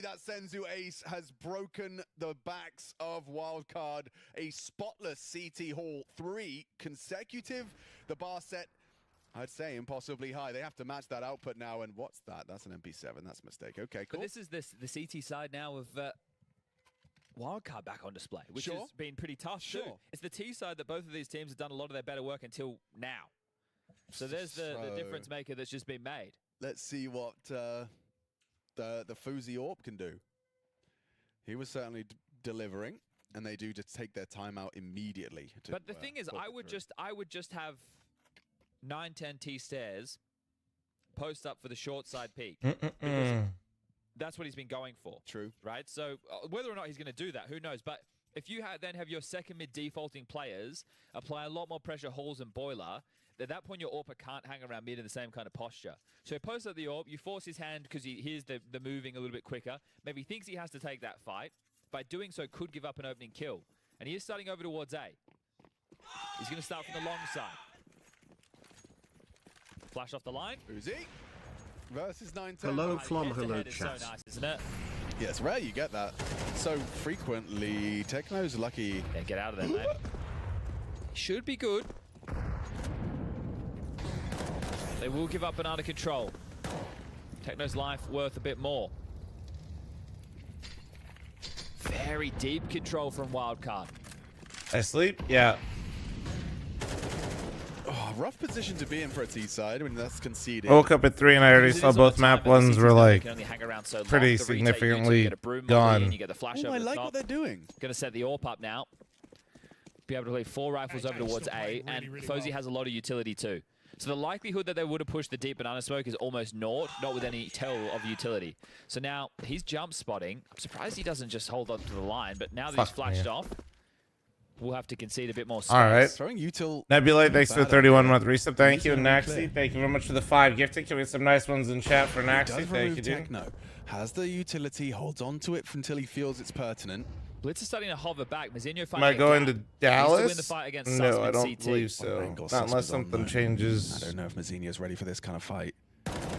That Senzu ace has broken the backs of Wildcard. A spotless CT haul, 3 consecutive. The bar set, I'd say, impossibly high. They have to match that output now. And what's that? That's an MP7. That's a mistake. Okay, cool. But this is the CT side now of Wildcard back on display, which has been pretty tough too. It's the T side that both of these teams have done a lot of their better work until now. So there's the difference maker that's just been made. Let's see what the Fuzi Orp can do. He was certainly delivering, and they do just take their time out immediately. But the thing is, I would just have 9-10 T stairs post up for the short side peak. Because that's what he's been going for. True. Right? So whether or not he's going to do that, who knows? But if you then have your second mid defaulting players apply a lot more pressure, Halls and Boiler, at that point your AWPer can't hang around mid in the same kind of posture. So he posts up the AWP, you force his hand because he hears the moving a little bit quicker. Maybe he thinks he has to take that fight. By doing so, could give up an opening kill. And he is starting over towards A. He's going to start from the long side. Flash off the line. Uzi versus 9-10. Hello, fl0m, hello, chat. So nice, isn't it? Yeah, it's rare you get that so frequently. Techno's lucky. Yeah, get out of there, mate. Should be good. They will give up banana control. Techno's life worth a bit more. Very deep control from Wildcard. I sleep? Yeah. Oh, rough position to be in for a T side when that's conceded. Woke up at 3 and I already saw both map ones were like pretty significantly gone. Oh, I like what they're doing. Going to set the AWP up now. Be able to play 4 rifles over towards A, and Fozy has a lot of utility too. So the likelihood that they would have pushed the deep banana smoke is almost naught, not with any tell of utility. So now he's jump spotting. I'm surprised he doesn't just hold on to the line, but now that he's flashed off, we'll have to concede a bit more space. All right. Throwing util. Nebulite, thanks for the 31-month resub. Thank you. And Naxi, thank you very much for the 5 gifting. Can we get some nice ones in chat for Naxi? Thank you, dude. Techno has the utility, holds on to it until he feels it's pertinent. Blitz is starting to hover back. Mazinho Am I going to Dallas? Win the fight against No, I don't CT. believe so. Not unless something changes. I don't know if Mazinho's ready for this kind of fight.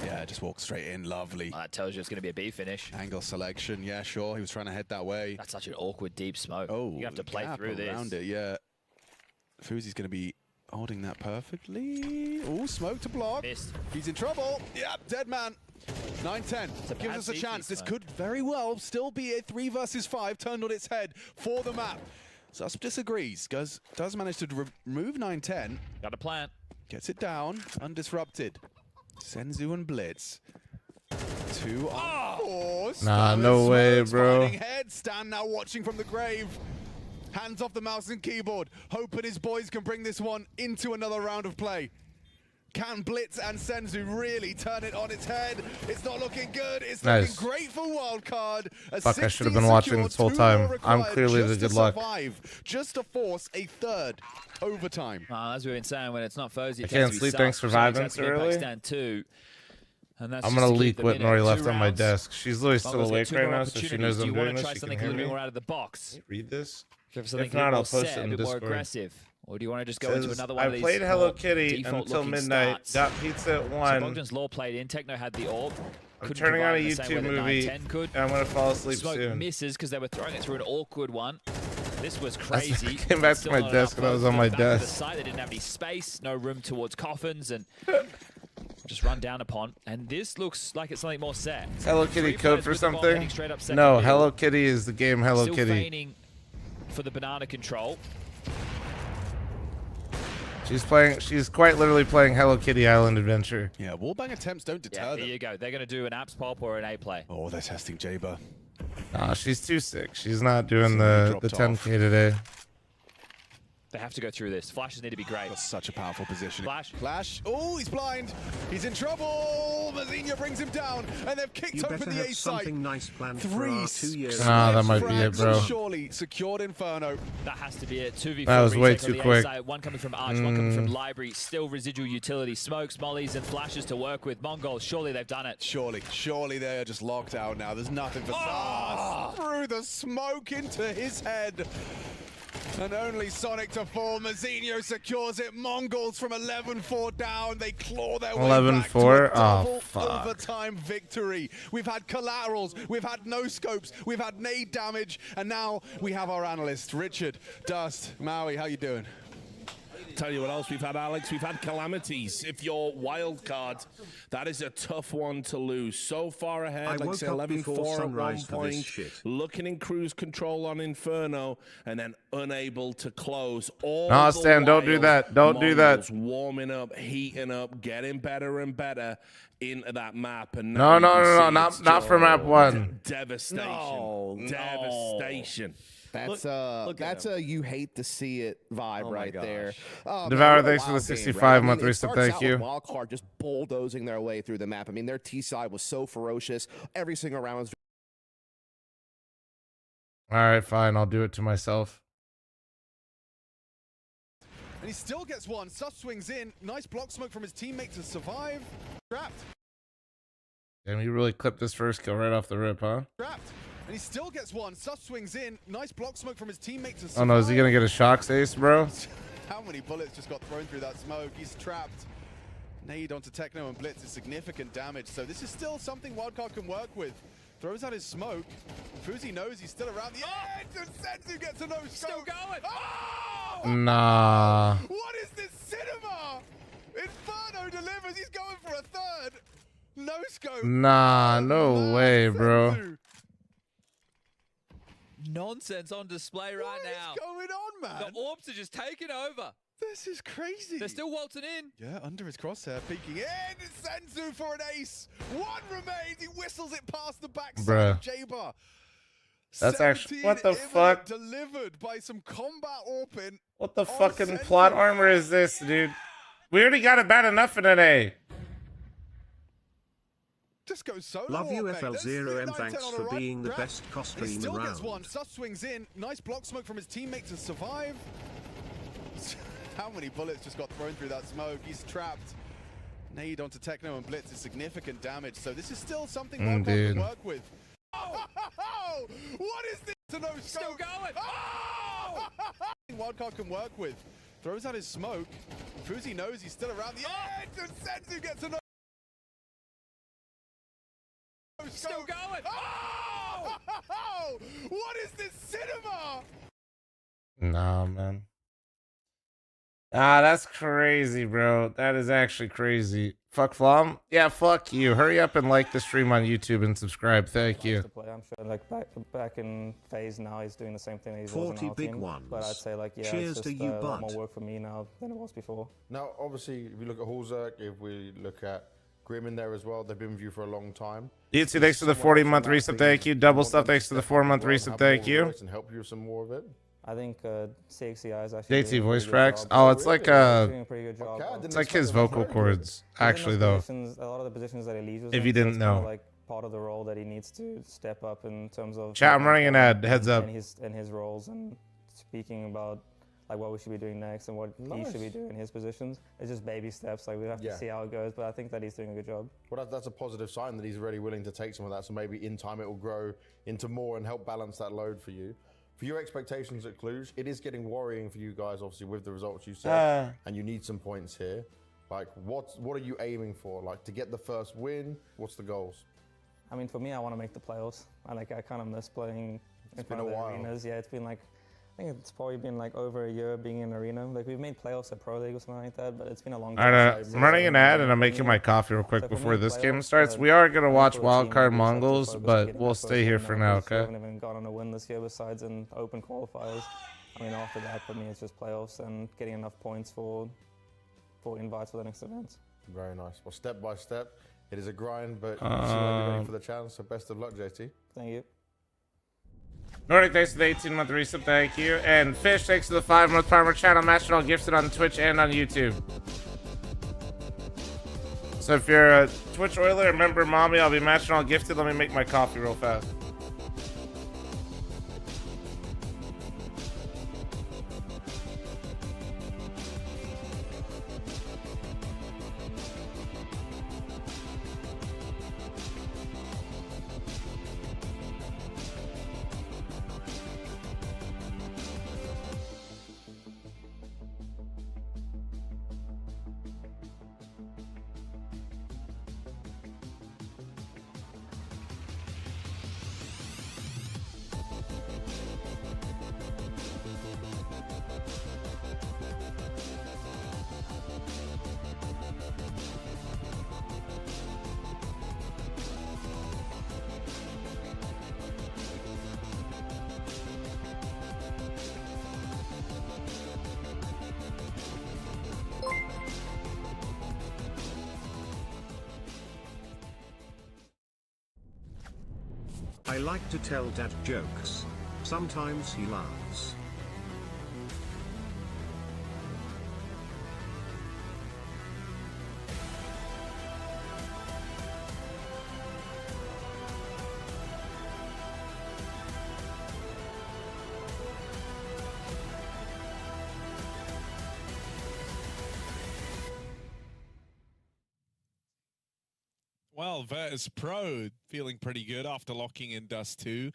Yeah, just walk straight in. Lovely. That tells you it's going to be a B finish. Angle selection. Yeah, sure. He was trying to head that way. That's such an awkward deep smoke. Oh, you have to play through this. Around it, yeah. Fuzi's going to be holding that perfectly. Oh, smoke to block. Missed. He's in trouble. Yeah, dead man. 9-10 gives us a chance. This could very well still be a 3 versus 5 turned on its head for the map. Sus disagrees. Does manage to remove 9-10. Got a plant. Gets it down. Undisrupted. Senzu and Blitz. 2 on 4. Nah, no way, bro. Head. Stan now watching from the grave. Hands off the mouse and keyboard. Hoping his boys can bring this one into another round of play. Can Blitz and Senzu really turn it on its head? It's not looking good. It's looking great for Wildcard. Fuck, I should have been watching this whole time. I'm clearly the good luck. Just to force a 3rd overtime. As we've been saying, when it's not Fozy, I can't sleep. Thanks for vibing so early. And that's I'm going to leak what Nori left on my desk. She's literally still awake right now, so she knows I'm doing this. She can hear me. More out of the box? Can you read this? If not, I'll post it in the Discord. More aggressive. Or do you want to just go into another one of these? I played Hello Kitty until midnight, got pizza at 1. So Bogdan's Law played in, Techno had the AWP. I'm turning on a YouTube movie, and I'm going to fall asleep soon. Misses because they were throwing it through an awkward one. This was crazy. I came back to my desk and I was on my desk. The side, they didn't have any space, no room towards coffins, and just run down upon. And this looks like it's something more set. Hello Kitty code for something? No, Hello Kitty is the game Hello Kitty. Still feigning for the banana control. She's quite literally playing Hello Kitty Island Adventure. Yeah, wallbang attempts don't deter them. There you go. They're going to do an apps pop or an A play. Oh, they're testing Jaber. Nah, she's too sick. She's not doing the 10K today. They have to go through this. Flashes need to be great. That's such a powerful position. Flash. Oh, he's blind. He's in trouble. Mazinho brings him down, and they've kicked open the A site. Nice 3 Nah, that might be it, bro. Surely secured Inferno. That has to be it. 2v4. That was way too quick. One coming from Arch, one coming from Library. Still residual utility. Smokes, mollies, and flashes to work with. Mongols, surely they've done it. Surely they're just locked out now. There's nothing for Sars. Through the smoke into his head. And only Sonic to fall. Mazzinho secures it. Mongols from 11-4 down. They claw their way back to a double overtime victory. We've had collaterals. We've had no scopes. We've had nade damage. And now we have our analyst, Richard, Dust, Maui. How you doing? Tell you what else we've had, Alex. We've had calamities. If you're wild card, that is a tough one to lose. So far ahead, like say 11-4 at one point, looking in cruise control on Inferno, and then unable to close. All Stan, don't do that. Don't do that. Warming up, heating up, getting better and better into that map. And no, not for map 1. Devastation. Devastation. That's a you hate to see it vibe right there. Devour, thanks for the 65-month resub. Thank you. Wildcard just bulldozing their way through the map. I mean, their T side was so ferocious. Every single round was. All right, fine. I'll do it to myself. And he still gets one. Sus swings in. Nice block smoke from his teammate to survive. Trapped. Damn, you really clipped this first kill right off the rip, huh? Trapped. And he still gets one. Sus swings in. Nice block smoke from his teammate to survive. Oh no, is he gonna get a shock ace, bro? How many bullets just got thrown through that smoke? He's trapped. Nade onto Techno and Blitz is significant damage. So this is still something Wildcard can work with. Throws out his smoke. Fuzi knows he's still around the edge. And Senzu gets a no-scope. Still going. Oh! Nah. What is this cinema? Inferno delivers. He's going for a third. No-scope. Nah, no way, bro. Senzu. Nonsense on display right now. What is going on, man? The Orbs are just taking over. This is crazy. They're still waltzing in. Yeah, under his crosshair, peeking in. Senzu for an ace. One remains. He whistles it past the backside of J-Bar. That's actually, what the fuck? Delivered by some combat Orpin. What the fucking plot armor is this, dude? We already got it bad enough in an A. Just go solo. Love you, fl0m. Thanks for being the best cost stream still around. Gets one. Sus swings in. Nice block smoke from his teammate to survive. How many bullets just got thrown through that smoke? He's trapped. Nade onto Techno and Blitz is significant damage. So this is still something Wildcard can work with. Oh! What is this? To no scope. Still going. Oh! Wildcard can work with. Throws out his smoke. Fuzi knows he's still around the edge. And Senzu gets a no. Still going. Oh! What is this cinema? Nah, man. Ah, that's crazy, bro. That is actually crazy. Fuck fl0m? Yeah, fuck you. Hurry up and like the stream on YouTube and subscribe. Thank you. I'm sure, like back in phase now, he's doing the same thing that he was in 40 our big team. ones. But I'd say like, yeah, Cheers it's just to you, a lot bud. more work for me now than it was before. Now, obviously, if you look at Hallzerk, if we look at Grim in there as well, they've been with you for a long time. YouTube, thanks for the 40-month resub. Thank you. Double stuff, thanks for the 4-month resub. Thank you. And help you with some more of it. I think CXCI is actually JT voice cracks. Oh, it's like doing a pretty good job. it's like his vocal cords, actually, though. A lot of the positions that he leaves was if you didn't know, like part of the role that he needs to step up in terms of. Chat, I'm running an ad. Heads up. And his roles and speaking about like what we should be doing next and what he should be doing in his positions. It's just baby steps. Like we have to see how it goes, but I think that he's doing a good job. Well, that's a positive sign that he's already willing to take some of that. So maybe in time it will grow into more and help balance that load for you. For your expectations at Cluj, it is getting worrying for you guys, obviously, with the results you said, and you need some points here. Like, what are you aiming for? Like, to get the first win, what's the goals? I mean, for me, I want to make the playoffs. I kind of miss playing in front of the arenas. Yeah, it's been like, I think it's probably been like over a year being in arena. Like we've made playoffs at Pro League or something like that, but it's been a long time. I'm running an ad and I'm making my coffee real quick before this game starts. We are going to watch Wildcard Mongols, but we'll stay here for now, okay? We haven't even gotten a win this year besides in open qualifiers. I mean, after that, for me, it's just playoffs and getting enough points for invites for the next event. Very nice. Well, step by step, it is a grind, but you seem like you're ready for the challenge, so best of luck, JT. Thank you. Nordic, thanks for the 18-month resub, thank you. And Fish, thanks for the 5-month Farmer channel. Matching all gifted on Twitch and on YouTube. So if you're a Twitch oiler, remember mommy, I'll be matching all gifted. Let me make my coffee real fast. I like to tell dad jokes. Sometimes he laughs. Well, Virtus Pro feeling pretty good after locking in Dust 2.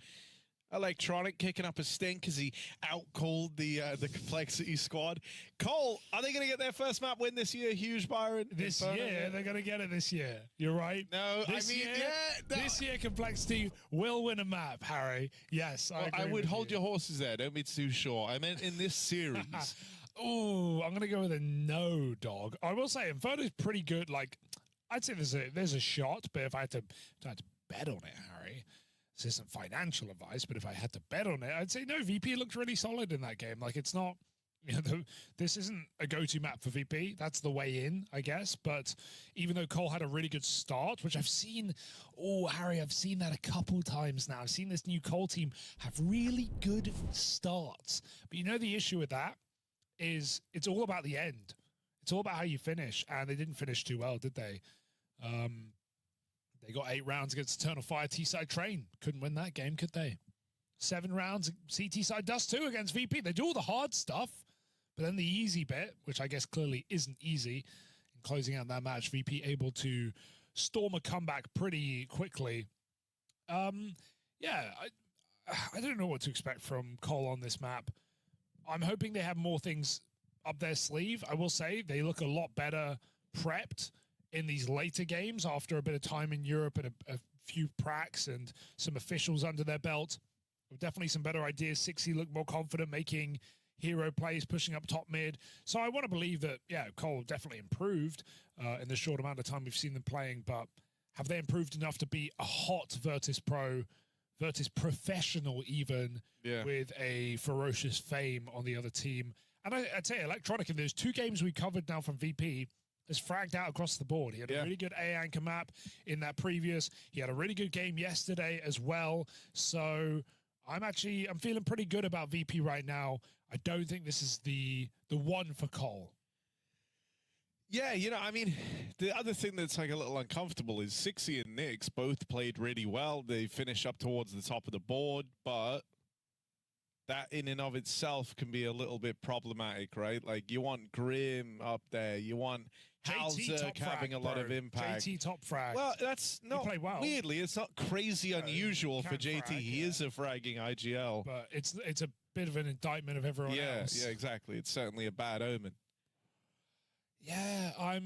Electronic kicking up a stink as he outcalled the Complexity squad. Cole, are they going to get their first map win this year? Huge, Byron. This year, they're going to get it this year. You're right. No, this year, this year, Complexity will win a map, Harry. Yes, I would hold your horses there. Don't be too sure. I meant in this series. Oh, I'm going to go with a no, dog. I will say, Inferno's pretty good. Like, I'd say there's a shot, but if I had to bet on it, Harry, this isn't financial advice, but if I had to bet on it, I'd say no, VP looked really solid in that game. Like, it's not, you know, this isn't a go-to map for VP. That's the way in, I guess. But even though Cole had a really good start, which I've seen, oh, Harry, I've seen that a couple times now. I've seen this new Cole team have really good starts. But you know the issue with that is it's all about the end. It's all about how you finish, and they didn't finish too well, did they? They got 8 rounds against Eternal Fire T-Side Train. Couldn't win that game, could they? 7 rounds, CT Side Dust 2 against VP. They do all the hard stuff, but then the easy bit, which I guess clearly isn't easy, in closing out that match, VP able to storm a comeback pretty quickly. Yeah, I don't know what to expect from Cole on this map. I'm hoping they have more things up their sleeve. I will say they look a lot better prepped in these later games after a bit of time in Europe and a few pracs and some officials under their belt. Definitely some better ideas. 60 looked more confident making hero plays, pushing up top mid. So I want to believe that, yeah, Cole definitely improved in the short amount of time we've seen them playing, but have they improved enough to be a hot Virtus Pro, Virtus Professional even, with a ferocious fame on the other team? And I'd say Electronic, in those 2 games we covered now from VP, has fragged out across the board. He had a really good A anchor map in that previous. He had a really good game yesterday as well. So I'm feeling pretty good about VP right now. I don't think this is the one for Cole. Yeah, you know, I mean, the other thing that's like a little uncomfortable is 60 and Nyx both played really well. They finished up towards the top of the board, but that in and of itself can be a little bit problematic, right? Like, you want Grim up there. You want Halzerk having a lot of impact. JT top frag. Well, that's not, weirdly, it's not crazy unusual for JT. He is a fragging IGL. But it's a bit of an indictment of everyone else. Yeah, exactly. It's certainly a bad omen. Yeah, I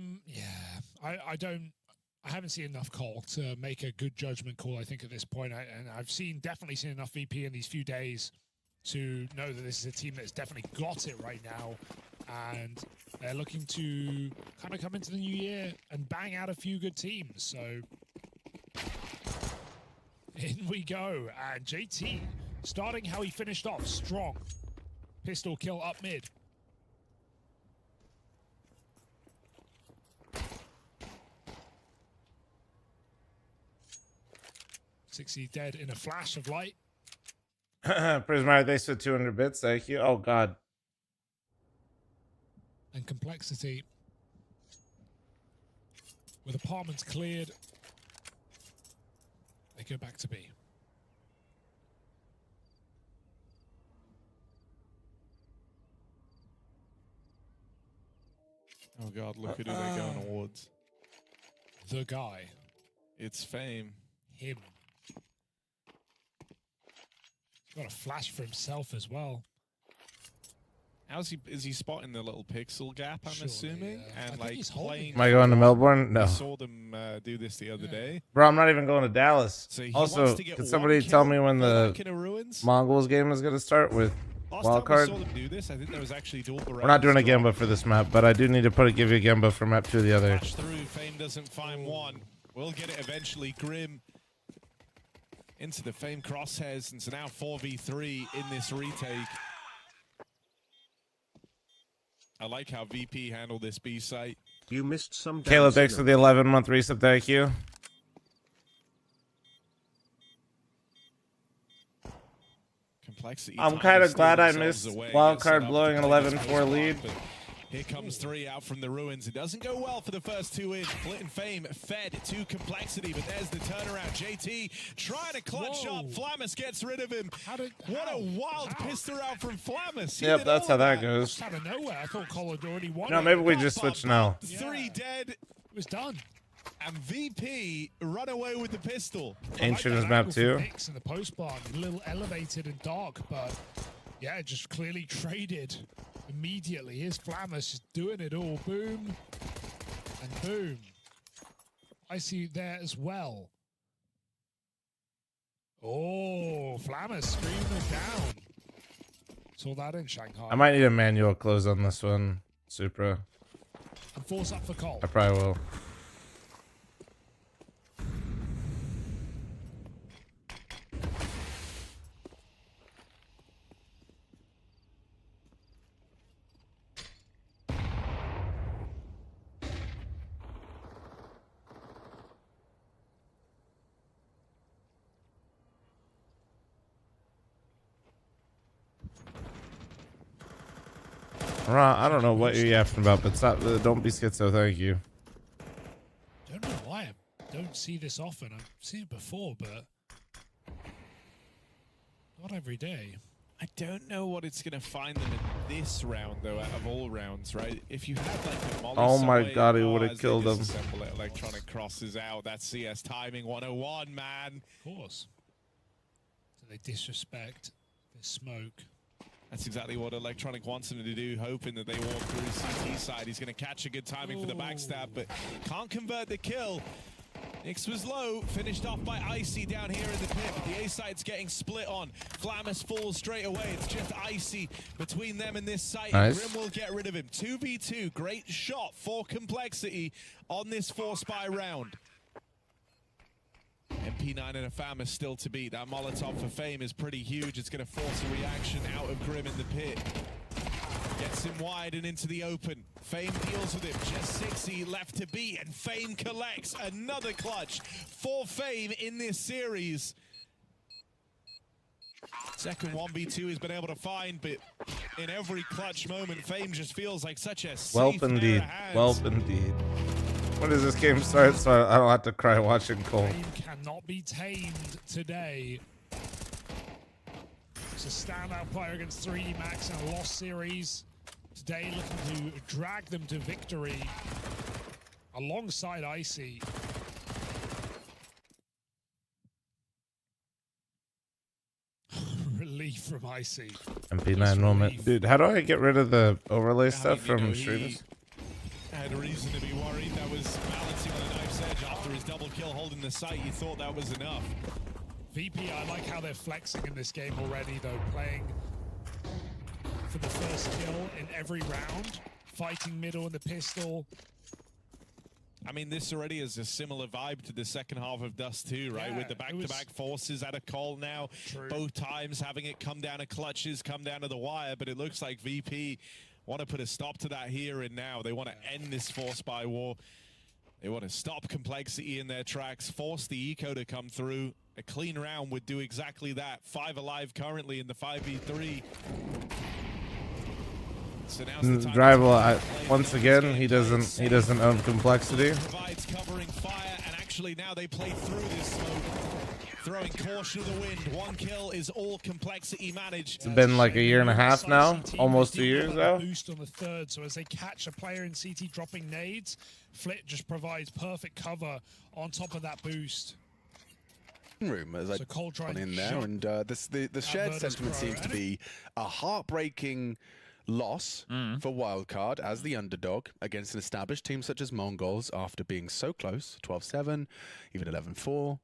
haven't seen enough Cole to make a good judgment call, I think, at this point. And I've definitely seen enough VP in these few days to know that this is a team that's definitely got it right now, and they're looking to kind of come into the new year and bang out a few good teams. So in we go, and JT starting how he finished off, strong. Pistol kill up mid. Sixty dead in a flash of light. Prismatic, they said 200 bits. Thank you. Oh, God. And Complexity. With apartments cleared, they go back to B. Oh, God, look at who they're going towards. The guy. It's fl0m. Him. Got a flash for himself as well. Is he spotting the little pixel gap, I'm assuming? Yeah. And like playing. Am I going to Melbourne? No. I saw them do this the other day. Bro, I'm not even going to Dallas. So also, can somebody tell me when the Mongols game is going to start with wildcard? Saw them do this. I think there was actually dual. We're not doing a Gemba for this map, but I do need to give you a Gemba for map 2 the other. Flash through. fl0m doesn't find one. We'll get it eventually. Grim into the fl0m crosshairs, and so now 4v3 in this retake. I like how VP handled this B site. You missed some. Caleb, thanks for the 11-month resub. Thank you. Complexity. I'm kind of glad I missed wildcard blowing an 11-4 lead. Here comes 3 out from the ruins. It doesn't go well for the first 2 in. Flit and Fame fed to Complexity, but there's the turnaround. JT trying to clutch up. fl0m gets rid of him. What a wild pistol round from fl0m. Yep, that's how that goes. Out of nowhere, I thought Collard already won. No, maybe we just switch now. 3 dead. It was done. And VP run away with the pistol. Ancient is map 2. Nix in the post barn, a little elevated and dark, but yeah, just clearly traded immediately. Here's fl0m just doing it all. Boom and boom. I see there as well. Oh, fl0m screaming down. Saw that in Shanghai. I might need a manual close on this one, Supra. And force up for Cole. I probably will. I don't know what you're yapping about, but stop, don't be schizo, thank you. Don't know why I don't see this often. I've seen it before, but not every day. I don't know what it's going to find them in this round, though, out of all rounds, right? If you had, like, a molly oh my god, he would have killed him. Electronic crosses out. That's CS timing 101, man. Of course. So they disrespect the smoke. That's exactly what Electronic wants him to do, hoping that they walk through CT side. He's going to catch a good timing for the backstab, but can't convert the kill. Nyx was low, finished off by Icy down here in the pit, but the A side's getting split on. fl0m falls straight away. It's just Icy between them and this site. Nice. Grim will get rid of him. 2v2, great shot for Complexity on this 4-spy round. MP9 and a fl0m is still to beat. That Molotov for Fame is pretty huge. It's going to force a reaction out of Grim in the pit. Gets him wide and into the open. Fame deals with him. Just 60 left to beat, and Fame collects another clutch for Fame in this series. Second 1v2 he's been able to find, but in every clutch moment, Fame just feels like such a safe pair of hands. Welp indeed. When does this game start so I don't have to cry watching Cole? Fame cannot be tamed today. It's a standout player against 3D Max in a lost series. Today looking to drag them to victory alongside Icy. Relief from Icy. MP9 moment. Dude, how do I get rid of the overlay stuff from streamers? Had a reason to be worried. That was balancing on a knife's edge after his double kill holding the site. You thought that was enough. VP, I like how they're flexing in this game already, though, playing for the first kill in every round, fighting middle in the pistol. I mean, this already is a similar vibe to the second half of Dust 2, right? Yeah, with the back-to-back forces at a call now. True. Both times having it come down to clutches, come down to the wire, but it looks like VP want to put a stop to that here and now. They want to end this 4-spy war. They want to stop Complexity in their tracks, force the eco to come through. A clean round would do exactly that. 5 alive currently in the 5v3. So now's the time Drival, once again, he doesn't own Complexity. Provides covering fire, and actually now they play through this smoke. Throwing caution to the wind. 1 kill is all Complexity managed. It's been like a year and a half now, almost 2 years now. Boost on the third, so as they catch a player in CT dropping nades, fl0m just provides perfect cover on top of that boost. Room as So Cole I in there, and the shared sentiment seems to be a heartbreaking loss for Wildcard as the underdog against an established team such as Mongols after being so close, 12-7, even 11-4.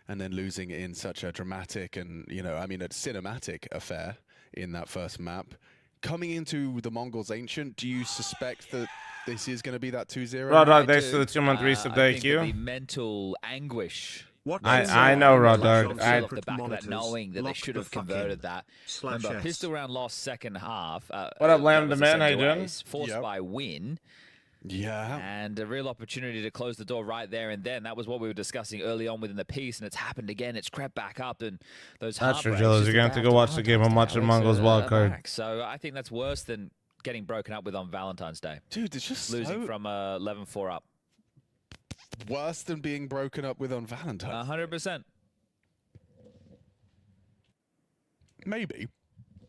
And then losing in such a dramatic and, you know, I mean, a cinematic affair in that first map. Coming into the Mongols Ancient, do you suspect that this is going to be that 2-0? Raw Dog, thanks for the 2-month resub, thank you. The mental anguish. I know, Raw Dog. Off the back of that, knowing that they should have converted that. Remember, pistol round lost second half. What up, Lambda Man? How you doing? 4-spy win. Yeah. And a real opportunity to close the door right there and then. That was what we were discussing early on within the piece, and it's happened again. It's crept back up, and those Not sure, heartbreaks Jellos. just You're going to have to go watch the game. I'm watching Mongols wildcard. So I think that's worse than getting broken up with on Valentine's Day. Dude, it's just losing from 11-4 up. Worse than being broken up with on Valentine's. 100%. Maybe.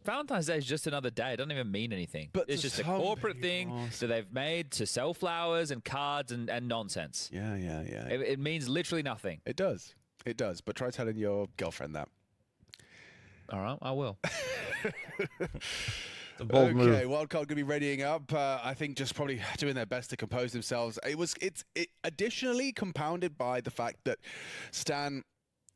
Valentine's Day is just another day. It doesn't even mean anything. But it's just a corporate thing that they've made to sell flowers and cards and nonsense. Yeah. It means literally nothing. It does. It does. But try telling your girlfriend that. All right, I will. The bold move. Okay, Wildcard going to be readying up. I think just probably doing their best to compose themselves. It's additionally compounded by the fact that Stan,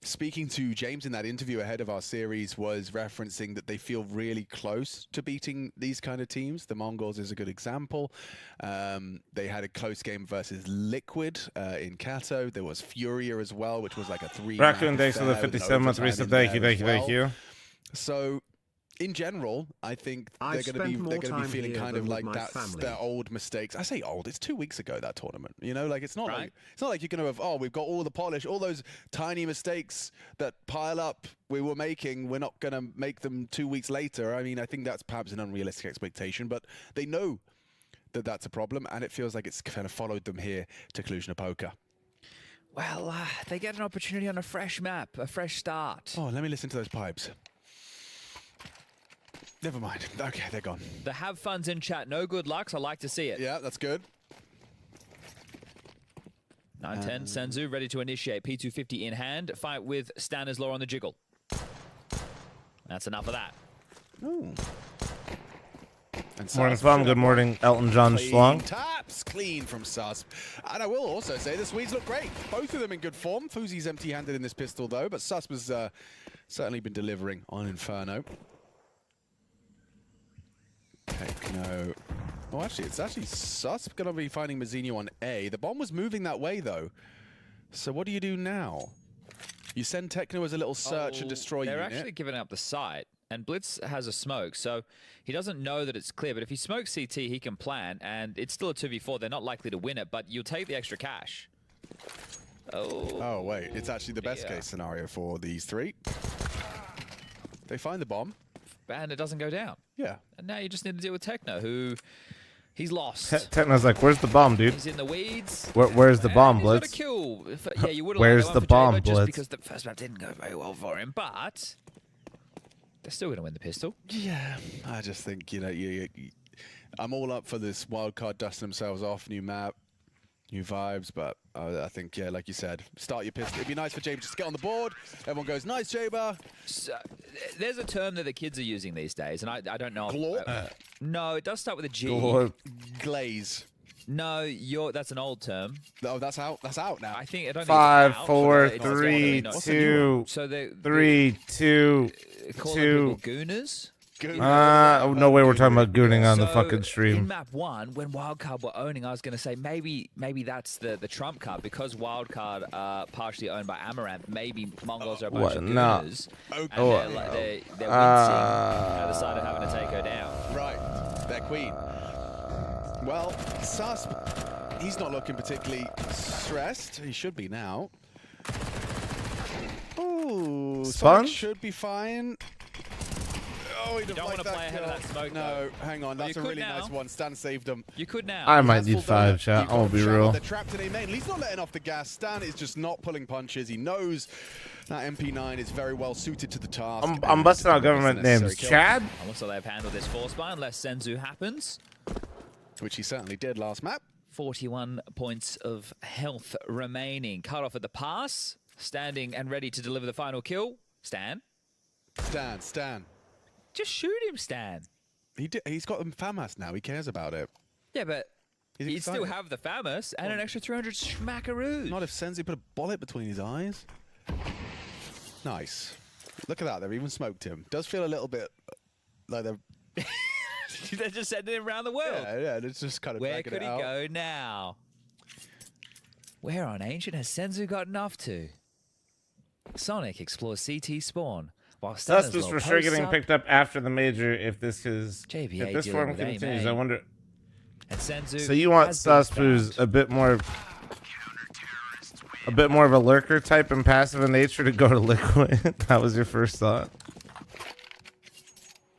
speaking to James in that interview ahead of our series, was referencing that they feel really close to beating these kind of teams. The Mongols is a good example. They had a close game versus Liquid in Kato. There was Furia as well, which was like a 3. Raccoon, thanks for the 57-month resub. Thank you. So, in general, I think they're going to be feeling kind of like that's their old mistakes. I say old; it's 2 weeks ago, that tournament. You know, like it's not like you're going to have we've got all the polish, all those tiny mistakes that pile up we were making. We're not going to make them 2 weeks later. I mean, I think that's perhaps an unrealistic expectation, but they know that that's a problem, and it feels like it's kind of followed them here to CLUJ-NAPOCA. Well, they get an opportunity on a fresh map, a fresh start. Oh, let me listen to those pipes. Never mind. Okay, they're gone. The have fun's in chat. No good lucks. I like to see it. Yeah, that's good. 9-10. Senzu ready to initiate. P250 in hand. Fight with Stanner's Law on the jiggle. That's enough of that. Ooh. Morning, fam. Good morning, Elton John Schlong. Taps clean from Susp. And I will also say the Swedes look great. Both of them in good form. Fuzi's empty-handed in this pistol, though, but Susp has certainly been delivering on Inferno. Techno. Oh, actually, it's Susp going to be finding Mazinho on A. The bomb was moving that way, though. So what do you do now? You send Techno as a little search and destroy unit. They're actually giving up the site, and Blitz has a smoke, so he doesn't know that it's clear. But if he smokes CT, he can plan, and it's still a 2v4. They're not likely to win it, but you'll take the extra cash. Oh, wait. It's actually the best case scenario for these three. They find the bomb. And it doesn't go down. Yeah. And now you just need to deal with Techno, who he's lost. Techno's like, where's the bomb, dude? He's in the weeds. Where's the bomb, Blitz? He's got a kill. Yeah, you would have Where's the bomb, Blitz? Just because the first map didn't go very well for him, but they're still going to win the pistol. Yeah. I just think, you know, I'm all up for this wildcard dusting themselves off, new map, new vibes, but I think, yeah, like you said, start your pistol. It'd be nice for Jaber just to get on the board. Everyone goes, nice, Jaber. So, there's a term that the kids are using these days, and I don't know. Glorp? No, it does start with a G. Glorp. Glaze. No, that's an old term. Oh, that's out. That's out now. I think it only 5, out, 4, but 3, it's 2, so 3, 2, call 2. Gooners. No way we're talking about gooning on the fucking In stream. map 1, when Wildcard were owning, I was going to say maybe that's the trump card, because Wildcard are partially owned by Amaranth. Maybe Mongols are a bunch of gooners. And they're wincing at the side of having to take her down. Right, their queen. Well, Susp, he's not looking particularly stressed. He should be now. Ooh, Sponge should be fine. Oh, he don't want to play ahead of that smoke. No, hang on. That's a really nice one. Stan saved him. You could now. I might need 5, chat. I'm gonna be real. They're trapped in A main. He's not letting off the gas. Stan is just not pulling punches. He knows that MP9 is very well suited to the task. I'm busting out government names. Chad? Also, they've handled this force by unless Senzu happens. Which he certainly did last map. 41 points of health remaining. Cut off at the pass. Standing and ready to deliver the final kill. Stan. Stan. Just shoot him, Stan. He's got them FAMAS now. He cares about it. Yeah, but he'd still have the FAMAS and an extra 300 schmackaroos. Not if Senzi put a bullet between his eyes. Nice. Look at that. They've even smoked him. Does feel a little bit like they're... They're just sending him around the world. Yeah, it's just kind of Where could he go now? Where on Ancient has Senzu gotten off to? Sonic explores CT spawn. Susp is for sure getting picked up after the major if this form continues. I wonder. And Senzu. So you want Sus who's a bit more of a lurker type and passive in nature to go to Liquid? That was your first thought.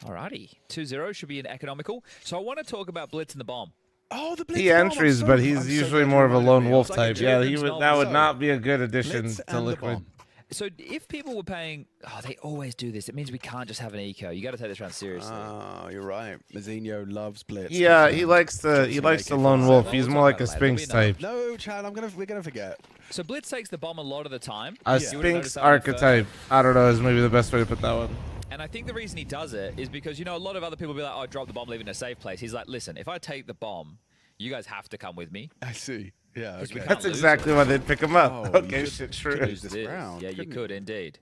Alrighty, 2-0 should be an economical. So I want to talk about Blitz and the bomb. Oh, the Blitz He entries, but he's usually more of a lone wolf type. Yeah, that would not be a good addition to Liquid. So if people were paying, they always do this. It means we can't just have an eco. You got to take this round seriously. Oh, you're right. Mazzinho loves Blitz. Yeah, he likes the lone wolf. He's more like a Sphinx type. No, Chad, we're gonna forget. So Blitz takes the bomb a lot of the time. A Sphinx archetype. I don't know, is maybe the best way to put that one. And I think the reason he does it is because, a lot of other people be like, oh, drop the bomb, leave it in a safe place. He's like, listen, if I take the bomb, you guys have to come with me. I see. Yeah, okay. That's exactly why they'd pick him up. Okay, shit, true. Yeah, you could indeed.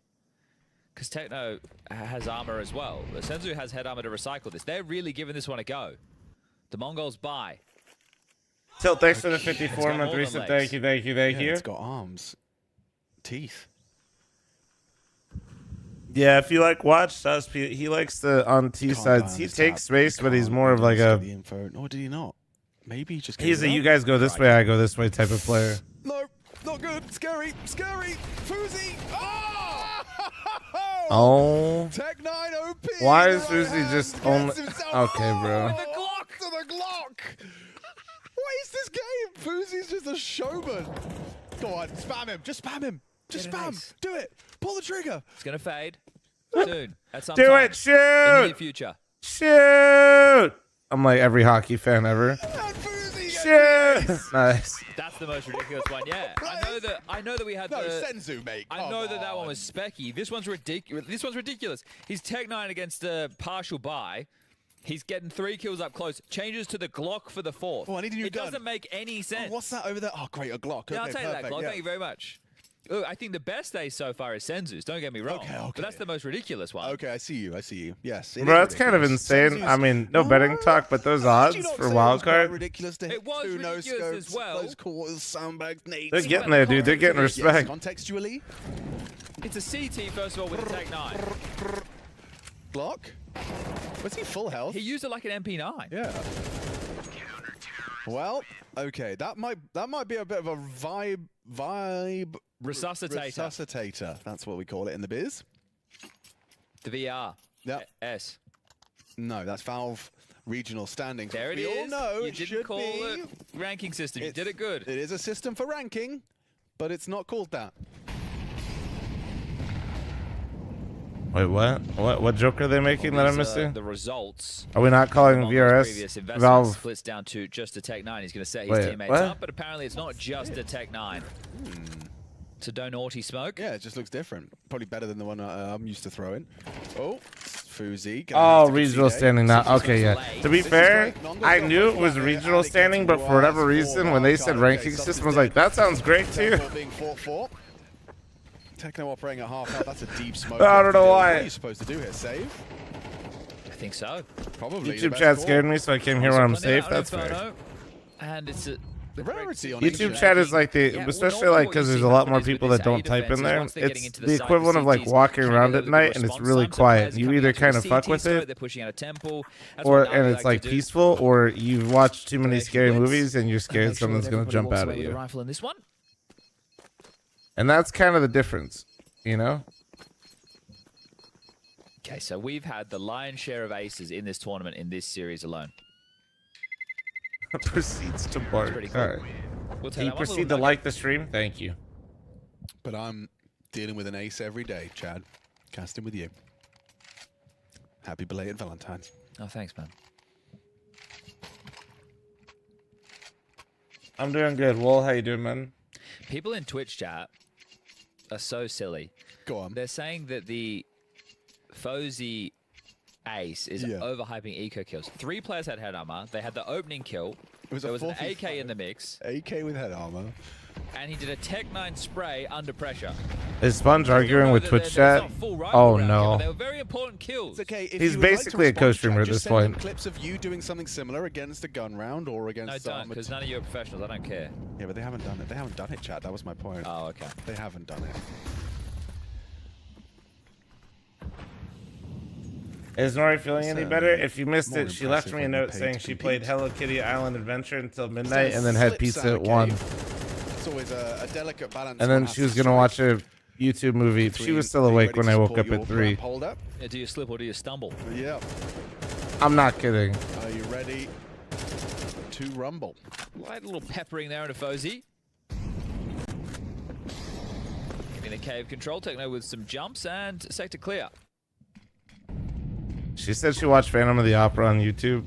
Because Techno has armor as well. But Senzu has head armor to recycle this. They're really giving this one a go. The Mongols buy. Tilt, thanks for the 54-month reset. Thank you. It's got arms. Teeth. Yeah, if you watch Sus, he likes the on T sides. He takes space, but he's more of like a. Or did he not? Maybe he just. He's a you guys go this way, I go this way type of player. No, not good. Scary. Fuzi. Oh. Tech 9 OP. Why is Fuzi just only? Okay, bro. The Glock to the Glock. What is this game? Fuzi's just a showman. Go on, spam him. Just spam him. Just spam. Nice. Do it. Pull the trigger. It's gonna fade soon. At some Do time. it. Shoot. In the near future. Shoot. I'm like every hockey fan ever. Shoot. Nice. That's the most ridiculous one. Yeah. I know that we had Senzu, mate. I know that one was specky. This one's ridiculous. He's Tech 9 against a partial buy. He's getting 3 kills up close. Changes to the Glock for the 4th. Oh, I need a new gun. It doesn't make any sense. Oh, what's that over there? Oh, great, a Glock. Yeah, I'll take that Glock. Yeah. Thank you very much. Look, I think the best ace so far is Senzu's. Don't get me wrong. Okay. But that's the most ridiculous one. Okay, I see you. Yes. Bro, that's kind of insane. Senzu's, I mean, no betting talk, but those odds for wildcard. It was ridiculous as well. Close quarters, sandbags, nades. They're getting there, dude. They're getting respect. Yes, contextually. It's a CT, first of all, with a Tech 9. Glock? Was he full health? He used it like an MP9. Yeah. Well, okay, that might be a bit of a vibe resuscitator. That's what we call it in the biz. The VR. Yeah. S. No, that's Valve regional standings. There it is. We all know you didn't call it ranking system. You did it good. It is a system for ranking, but it's not called that. Wait, what? What joke are they making that I'm missing? The results. Are we not calling VRS Valve? Splits down to just a Tech 9. He's going to set his teammates up, but apparently it's not just a Tech 9. So don't naughty smoke. Yeah, it just looks different. Probably better than the one I'm used to throwing. Oh, Fuzi. Oh, regional standing now. Okay, yeah. To be fair, I knew it was regional standing, but for whatever reason, when they said ranking system, I was like, that sounds great too. Techno operating at half health. That's a deep smoke. I don't know why. What are you supposed to do here? Save? I think so. Probably. YouTube chat scared me, so I came here where I'm safe. That's fair. And it's the rarity on YouTube chat is like especially like because there's a lot more people that don't type in there. It's the equivalent of like walking around at night and it's really quiet. You either kind of fuck with it, and it's like peaceful, or you've watched too many scary movies and you're scared someone's gonna jump out at you. Rifle in this one. And that's kind of the difference, you know? Okay, so we've had the lion's share of aces in this tournament in this series alone. Proceeds to bark. Cool. All right. Can you proceed to like the stream? Thank you. But I'm dealing with an ace every day, Chad. Casting with you. Happy belated Valentine's. Oh, thanks, man. I'm doing good. Well, how you doing, man? People in Twitch chat are so silly. Go on. They're saying that the Fozy ace is overhyping eco kills. 3 players had head armor. They had the opening kill. There was an AK in the mix. AK with head armor. And he did a Tech 9 spray under pressure. Is Sponge arguing with Twitch chat? Oh no. They were very important kills. It's okay. If he's basically a co-streamer at this point. Clips of you doing something similar against a gun round or against. No, don't, because none of you are professionals. I don't care. Yeah, but they haven't done it. They haven't done it, chat. That was my point. Oh, okay. They haven't done it. Is Nori feeling any better? If you missed More it, she left me a impressive when note they're paid saying to she compete. played Hello Kitty Island Adventure until midnight There's and then had slips pizza out at of 1. cave. It's always a delicate balance. And one then has she was to going to strike. watch a YouTube movie. She was still Are you awake ready when to I woke support up your at 3. grab holder? Yeah, do you slip or do you stumble? Yeah. I'm not kidding. Are you ready to rumble? Light little peppering there into Fozy. Giving the cave control. Techno with some jumps and sector clear. She said she watched Phantom of the Opera on YouTube.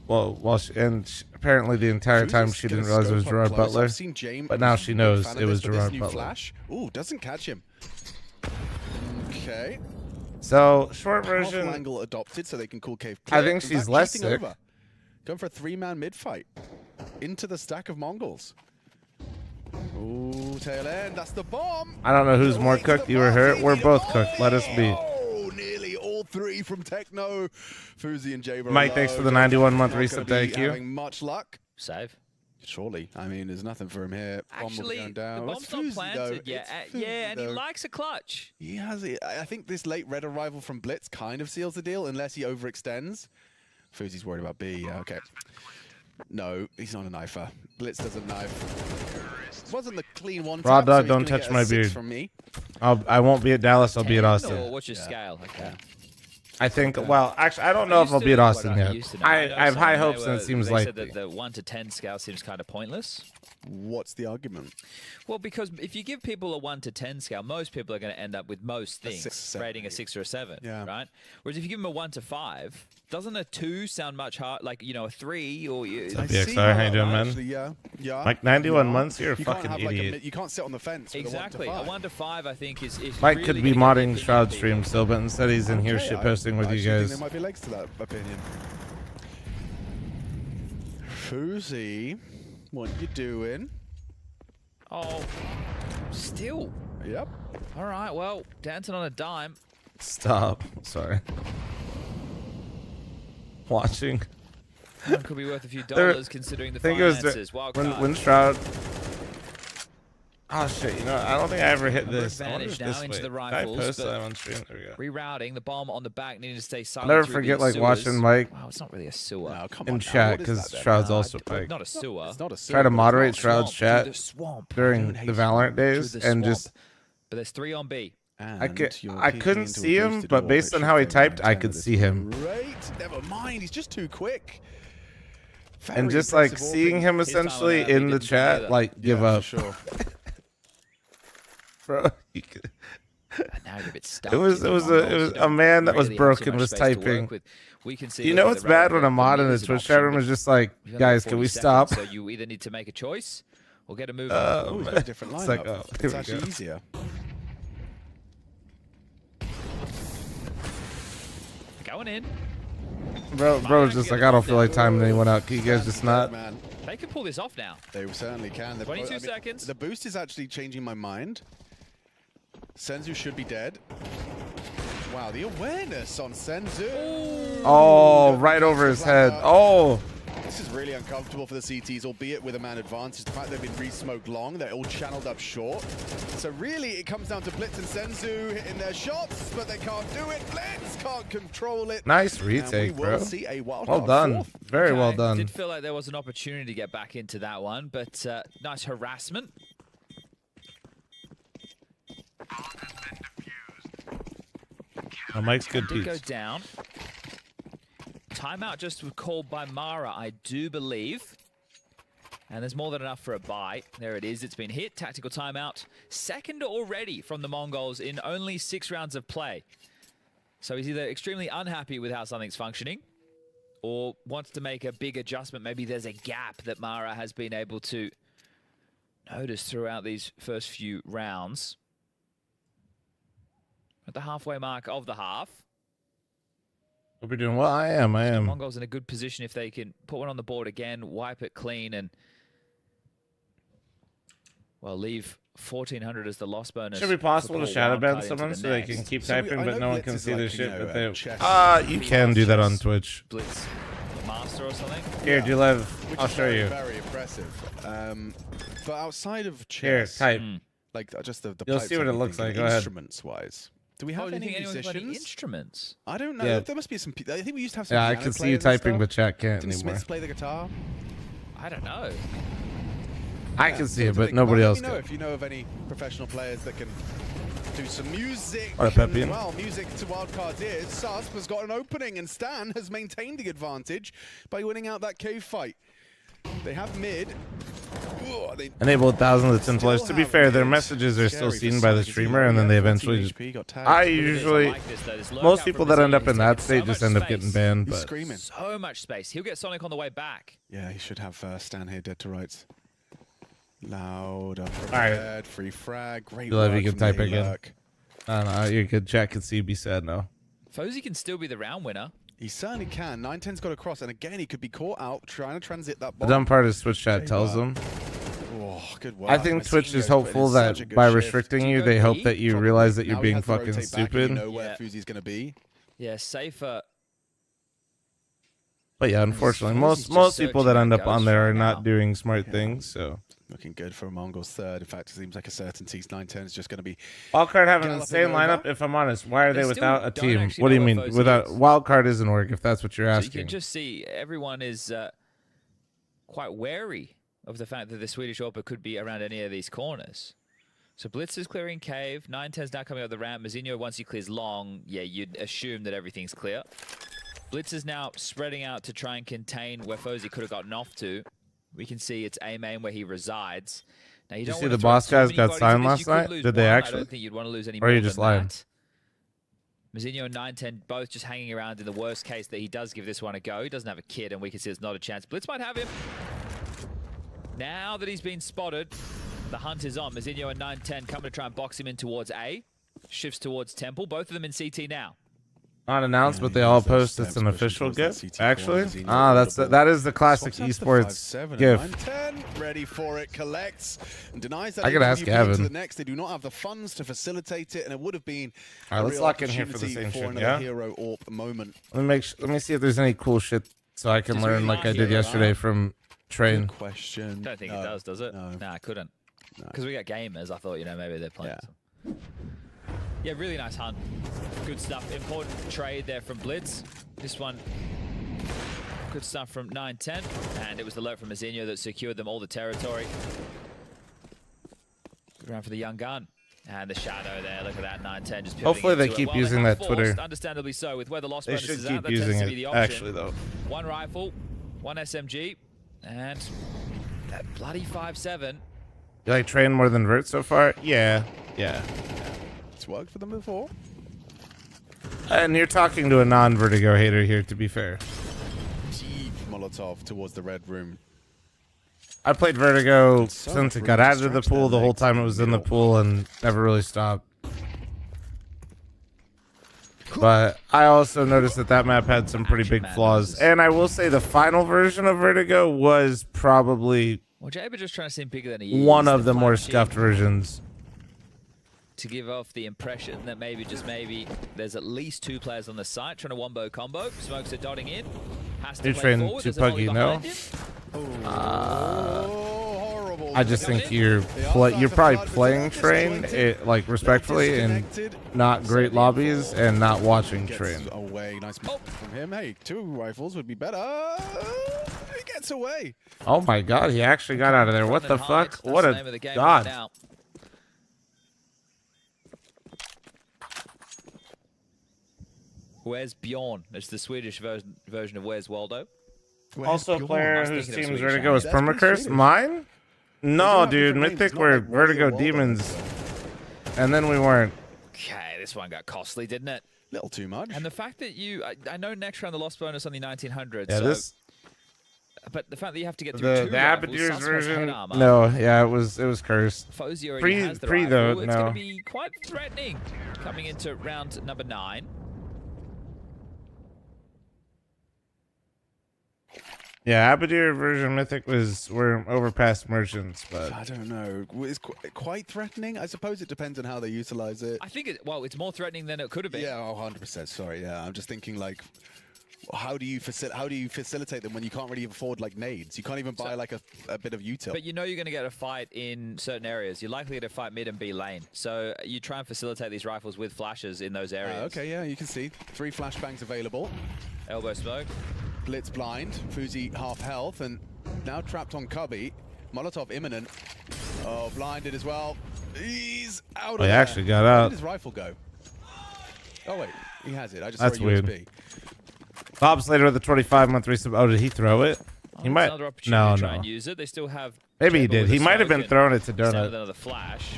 Apparently the entire time she didn't realize it was Gerard Butler. I've seen James, But now she knows it was Gerard new Butler. Flash. Ooh, doesn't catch him. Okay. So, short Powerful version. angle adopted so they can call cave I clear. think In she's fact, less cheating sick. over. Going for a 3-man mid-fight. Into the stack of Mongols. Ooh, tail end. That's the bomb. I don't know who's more Away to the cooked, you or her. party. We're both cooked. Let us be. Oh, nearly all 3 from Techno. Fuzi and Jaber. Mike, thanks for the 91-month resub. Thank you. Having much luck. Save. Surely. I mean, there's nothing for him here. Bomb will be Actually, going the down. bomb's It's not Fuzi, planted though. yet. It's Fuzi, Yeah, and he though. likes a clutch. He has it. I think this late red arrival from Blitz kind of seals the deal, unless he overextends. Fuzi's worried about B. Yeah, okay. No, he's not a knifer. Blitz doesn't knife. It wasn't the clean one. Raw tap, dog, so don't he's gonna touch get a my 6 beard. From me. I won't be at Dallas. I'll be at 10 Austin. Or what's your scale? Okay. I think. Well, actually, I don't know if I'll be at Austin yet. I have high hopes, and it seems like. They said that the 1 to 10 scale seems kind of pointless. What's the argument? Well, because if you give people a 1 to 10 scale, most people are going to end up with most things 6, 7, rating a 6 or a 7, Yeah. right? Whereas if you give them a 1 to 5, doesn't a 2 sound much hard, like, you know, a 3 or you? I BXR, see how you doing, man? actually, yeah. Mike, 91 Yeah. months? You're a You can't fucking have, like, idiot. you can't sit on the fence. Exactly. With A a 1 to 5, I think, is Mike really could be gonna get modding the Shroud opinion stream people. still, but instead he's in here Okay, shitposting with I you actually think guys. there might be legs to that opinion. Fuzi, what you doing? Oh, still. Yep. All right, well, dancing on a dime. Stop. Sorry. Watching. That could be worth a few There- dollars considering the I think it was finances. Wild card. when Shroud. Oh shit! You know, I don't think I ever hit Number this. I wonder if advantage this now into way. the Did I rifles, post but- that on stream? There we go. Rerouting the bomb on the back, needing to stay I'll silent. never through forget these like sewers. watching Mike Wow, it's not really a sewer. No, come in on. chat What is because that then? Shroud's also Well, like not a sewer. It's not a try to silver, moderate it's not. Shroud's Swamp, chat through the swamp. during don't the hate Valorant Through days the and swamp. just But there's 3 on B. And I you're couldn't peeking into see a him, boosted but wall, based which on should how he go typed, down I 10 could at this see him. Great. Never mind. He's just too quick. And Very just like impressive seeing orbing. him His time essentially on that, he in the didn't play chat, that. like give Yeah, up, for sure. bro. You could- And now you're a bit stuck. It was a man that was Really have too broken much was space to work typing. with. We can see You that know the what's bad when Rabbit a mod in the is an Twitch option, chat room but is just like, you've only got guys, 40 can we seconds, stop? So you either need to make a choice or get a move. Oh, he's got a different It's lineup. like, oh, It's here we actually go. easier. Going in. Bro was just like, I don't feel like timing anyone out. Can you guys just not? Man, They can pull this off now. they certainly can. They're 22 seconds. The boost is actually changing my mind. Senzu should be dead. Wow, the awareness on Senzu. Oh, right over his head. Oh, This is really uncomfortable for the CTs, albeit with a man advantage. The fact they've been re-smoked long, they're all channeled up short. So really, it comes down to Blitz and Senzu hitting their shots, but they can't do it. Blitz can't control it. nice And we retake, will bro. see a wild Well card done. fourth. Very well Okay, done. Did feel like there was an opportunity to get back into that one, but nice harassment. Oh, Mike's good Did go piece. down. Timeout just called by Mara, I do believe. And there's more than enough for a buy. There it is. It's been hit. Tactical timeout. Second already from the Mongols in only 6 rounds of play. So he's either extremely unhappy with how something's functioning or wants to make a big adjustment. Maybe there's a gap that Mara has been able to notice throughout these first few rounds. At the halfway mark of the half. Hope you're doing well. I am. Mongols in a good position if they can put one on the board again, wipe it clean, and well, leave 1,400 as the loss bonus. Should be possible to for shadow wildcard ban into someone the so they next. can keep So I typing, but know no one Blitz can is see the like, shit. you But know, they chess. you can do that on Twitch. Blitz, the master or something. Here, do live. Which I'll is show very, you. Very impressive. But outside of Here, chess, type. like just the You'll pipes see what I've it been looks thinking, like. Go ahead. Instruments wise, Do we have any musicians? Any instruments? I don't know. Yeah. There must be some. I think we used to have some. Yeah, I can see you typing, but chat can't Didn't anymore. Smiths play the guitar? I don't know. I can see it, but nobody else can. can. If you know of any professional players that can do some music. What a Pepian. Well, music to wildcards is. Susp has got an opening, and Stan has maintained the advantage by winning out that cave fight. They have mid. Ooh, they Enabled thousands of 10 players. To be fair, their messages are still seen by the streamer, and then they eventually just... I usually... Most people that end up in that state just end up getting banned, but... Screaming. So much space. He'll get Sonic on the way back. Yeah, he should have Stan here dead to rights. Loud, unprepared, right. Free frag, great You love work you can from type the again. lurk. I don't know, you could chat can see you be sad now. Fozy can still be the round winner. He certainly can. 910's got across, and again, he could be caught out trying to transit that The bomb. dumb part is Twitch chat tells them. Oh, good work. I think Twitch is hopeful that by restricting you, they hope that you realize that you're being fucking stupid. You know where Fuzi's going to be. Yeah, safer. But yeah, unfortunately, most people that end up on there are not doing smart things, so... Looking good for Mongol's third. In fact, it seems like a certainty. 910 is just going to be... Wildcard have an insane lineup, if I'm honest. Why are they without a team? What do you mean? Without Wildcard isn't work, if that's what you're asking. So you can just see everyone is quite wary of the fact that the Swedish AWP could be around any of these corners. So Blitz is clearing cave. 910's now coming up the ramp. Mazinho, once he clears long, yeah, you'd assume that everything's clear. Blitz is now spreading out to try and contain where Fozy could have gotten off to. We can see it's A-main where he resides. Now, you Did you don't see want the to boss throw guys too got many signed bodies last in this. You could night? lose Did they one. actually? I don't think you'd want to lose any Or more are you than just lying? that. Mazinho and 910 both just hanging around in the worst case that he does give this one a go. He doesn't have a kid, and we can see it's not a chance. Blitz might have him. Now that he's been spotted, the hunt is on. Mazinho and 910 coming to try and box him in towards A. Shifts towards Temple. Both of them in CT now. Unannounced, but they all post it's an official gift. Actually, that is the classic esports gift. Ready for it, collects and denies that. I could ask Gavin. The next, they do not have the funds to facilitate it, and it would have been. All right, let's lock in here for the same shit. Yeah. Hero AWP moment. Let me see if there's any cool shit so I can learn like I did yesterday from Train. Good question. Don't think it does it? No, I couldn't. Because we got gamers. I thought, maybe they're playing. Yeah. Yeah, really nice hunt. Good stuff. Important trade there from Blitz. This one, good stuff from 910. And it was the lurk from Mazinho that secured them all the territory. Good round for the young gun. And the shadow there, look at that, 910 just hopefully they keep using that Twitter. Understandably so, with where the loss They bonus should is keep at, that using tends to be the it, option. actually, though. One rifle, one SMG, and that bloody 5-7. You like Train more than Vert so far? Yeah. It's worked for them before. And you're talking to a non-Vertigo hater here, to be fair. Deep Molotov towards the red room. I played Vertigo since it got added to the pool. The whole time it was in the pool and never really stopped. But I also noticed that map had some pretty big flaws. And I will say the final version of Vertigo was probably Well, Jaber just trying to seem bigger than he is. one of the more scuffed versions. To give off the impression that maybe, just maybe, there's at least two players on the site trying a wombo combo. Smokes are dotting in. Has to You're play trading forward. too There's a volley puggy, no? behind him. Horrible. I just think you're probably playing Train, like respectfully, in not great lobbies and not watching Train. Away, nice from him. Hey, 2 rifles would be better. He gets away. Oh my God, he actually got out of there. What the fuck? What a God. Where's Bjorn? It's the Swedish version of Where's Waldo. Also a player whose team's Vertigo is Permacurse. Mine? No, dude. Mythic were Vertigo demons. And then we weren't. Okay, this one got costly, didn't it? Little too much. And the fact that I know next round the loss bonus on the 1900. Yeah, so, but the fact that you have to get through the Abadir's version. No, yeah, it was cursed. Fozy already has the pre rifle. though, It's no. going to be quite threatening coming into round number 9. Yeah, Abadir version Mythic were overpassed merchants, but I don't know. It's quite threatening. I suppose it depends on how they utilize it. I think it's more threatening than it could have been. Yeah, 100%. Sorry, yeah. I'm just thinking like how do you facilitate them when you can't really afford like nades? You can't even buy like a bit of util. But you know you're going to get a fight in certain areas. You're likely to fight mid and B lane. So you try and facilitate these rifles with flashes in those areas. Okay, yeah, you can see 3 flashbangs available. Elbow smoke. Blitz blind. Fuzi half health and now trapped on Cubby. Molotov imminent. Oh, blinded as well. He's out of there. He actually got out. Where did his rifle go? Oh wait, he has it. I just That's saw a weird. USB. Bob Slater with the 25-month resub. Oh, did he throw it? He might. Another opportunity No, to try no. and use it. They still have. Maybe he Trevor did. with He a might have smoke been and throwing it to stand with Donut. another flash.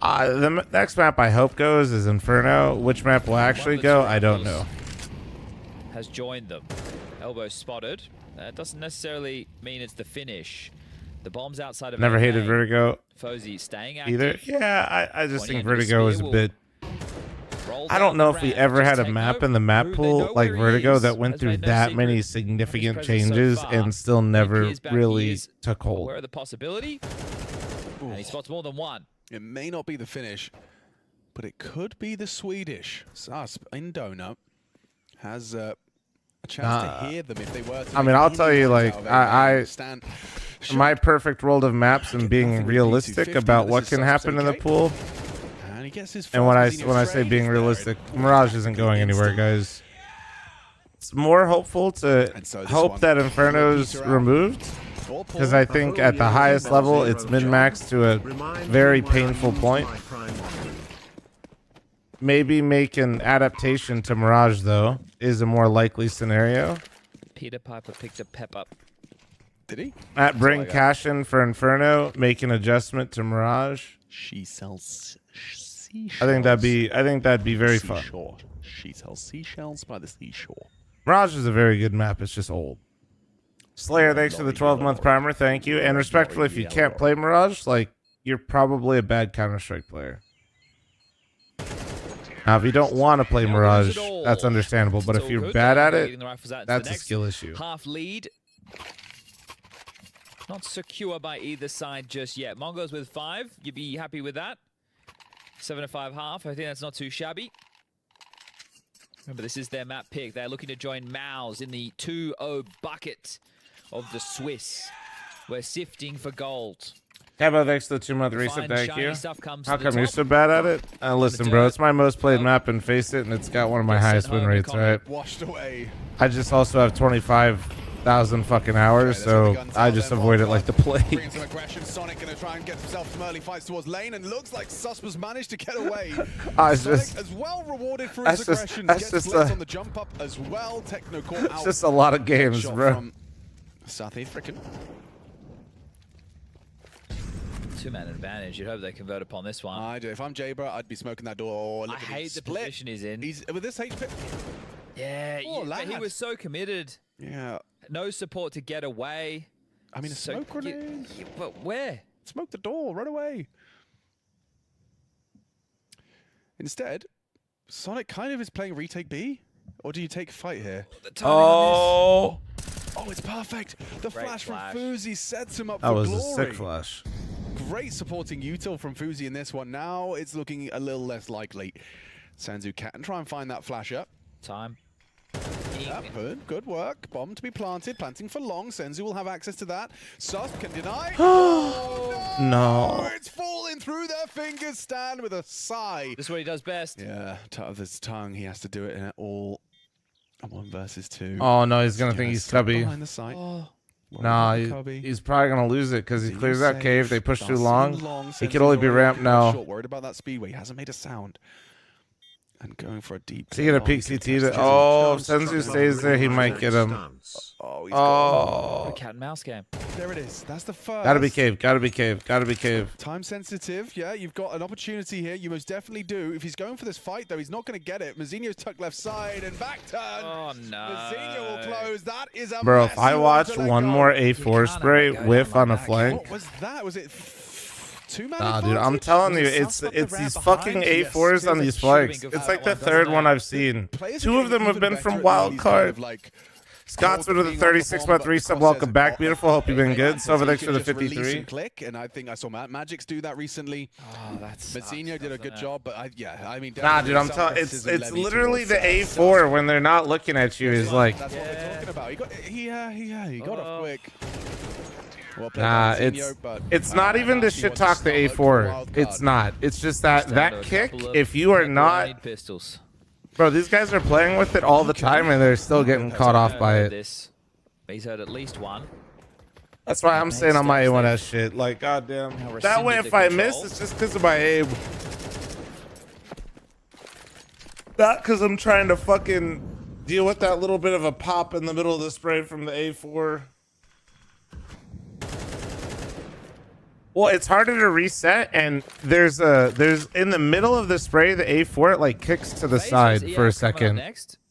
The next map I hope goes is Inferno. Which map will actually go, I don't know. Has joined them. Elbow spotted. That doesn't necessarily mean it's the finish. The bomb's outside of. Never hated A. Vertigo Fozzy staying active. either. Yeah, I just think 20 into the Vertigo is a spear bit. Rolls I don't out know the if we ramp. ever had Just a take map note in the map who they pool know like where he Vertigo is. that went Has through made no that secret many of his significant presence so changes far. and still He never appears back, he really is took hold. aware of the possibility. And he spots more than one. It may not be the finish, but it could be the Swedish. Susp in Donut has a chance to hear them if they were to. I mean, I'll tell you, like, my perfect world of maps and being realistic about what can happen in the pool. And he gets his And when I say being realistic, Mirage isn't going anywhere, guys. It's more hopeful to hope that Inferno's removed, because I think at the highest level it's min-max to a very painful point. Maybe make an adaptation to Mirage, though, is a more likely scenario. Peter Piper picked a pep up. Did he? Bring cash in for Inferno, make an adjustment to Mirage. She sells seashells. I think that'd be very fun. She sells seashells by the seashore. Mirage is a very good map. It's just old. Slayer, thanks for the 12-month primer. Thank you. And respectfully, if you can't play Mirage, like, you're probably a bad Counter-Strike player. Now, if you don't want to play Mirage, that's understandable. But if you're bad at it, that's a skill issue. Half lead. Not secure by either side just yet. Mongo's with 5. You'd be happy with that. 7-5 half. I think that's not too shabby. Remember, this is their map pick. They're looking to join Maus in the 2-0 bucket of the Swiss. We're sifting for gold. Cabo, thanks for the 2-month resub. Thank you. How come you're top. so bad at it? Listen, bro, it's my most played map and Face It, and it's got one of my highest win rates, right? Washed away. I just also have 25,000 fucking hours, so I just avoid it like the plague. Bringing some aggression. Sonic gonna try and get himself some early fights towards lane, and looks like Susper's managed to get away. Sonic as well rewarded for his aggression. Gets blitz on the jump up as well. Technocore out. It's just a lot of games, bro. South African. 2-man advantage. You'd hope they convert upon this one. I do. If I'm Jabra, I'd be smoking that door. I hate the position he's in. He's with this HP. Yeah, but he was so committed. Yeah. No support to get away. I mean, a smoke grenade. But where? Smoke the door. Run away. Instead, Sonic kind of is playing retake B. Or do you take fight here? Oh. Oh, it's perfect. The flash from Fuzi sets him up that for was glory. a sick flash. Great supporting util from Fuzi in this one. Now it's looking a little less likely. Sanzu can try and find that flash up. Time. Good work. Bomb to be planted. Planting for long. Senzu will have access to that. Susp can deny. No. It's falling through their fingers. Stan with a sigh. This is what he does best. Yeah, top of his tongue. He has to do it in all 1 versus 2. Oh, no, he's going to think he's Cubby. Behind the site. Nah, he's probably going to lose it because he clears that cave. They push too long. He could only be ramped now. Worried about that speedway. He hasn't made a sound. And going for a deep. So you get a peek CT. Oh, if Senzu stays there, he might get him. Oh, he's got a cat and mouse game. There it is. That's the first. Gotta be cave. Gotta be cave. Gotta be cave. Time sensitive. Yeah, you've got an opportunity here. You most definitely do. If he's going for this fight, though, he's not going to get it. Mazzinho's tucked left side and back turn. Oh, no. Mazzinho will close. That is a Bro, if I watch one more A4 spray whiff on a flank. What was that? Was it 2-man? Nah, dude, I'm telling you, it's these fucking A4s on these flanks. It's like the third one I've seen. 2 of them have been from Wildcard. Scott's with the 36-month resub. Welcome back, beautiful. Hope you've been good. Silverlex for the 53. Click, and I think I saw Magic's do that recently. Oh, that's Mazinho did a good job, but I mean, nah, dude, I'm telling. It's literally the A4 when they're not looking at you is like. That's what we're talking about. He got off quick. Well, nah, it's not even to shit talk the A4. It's not. It's just that kick. If you are not, bro, these guys are playing with it all the time and they're still getting caught off by it. He's heard at least one. That's why I'm saying on my A1S shit. Like, goddamn. That way, if I miss, it's just because of my aim. Not because I'm trying to fucking deal with that little bit of a pop in the middle of the spray from the A4. Well, it's harder to reset, and there's in the middle of the spray, the A4 it like kicks to the side for a second.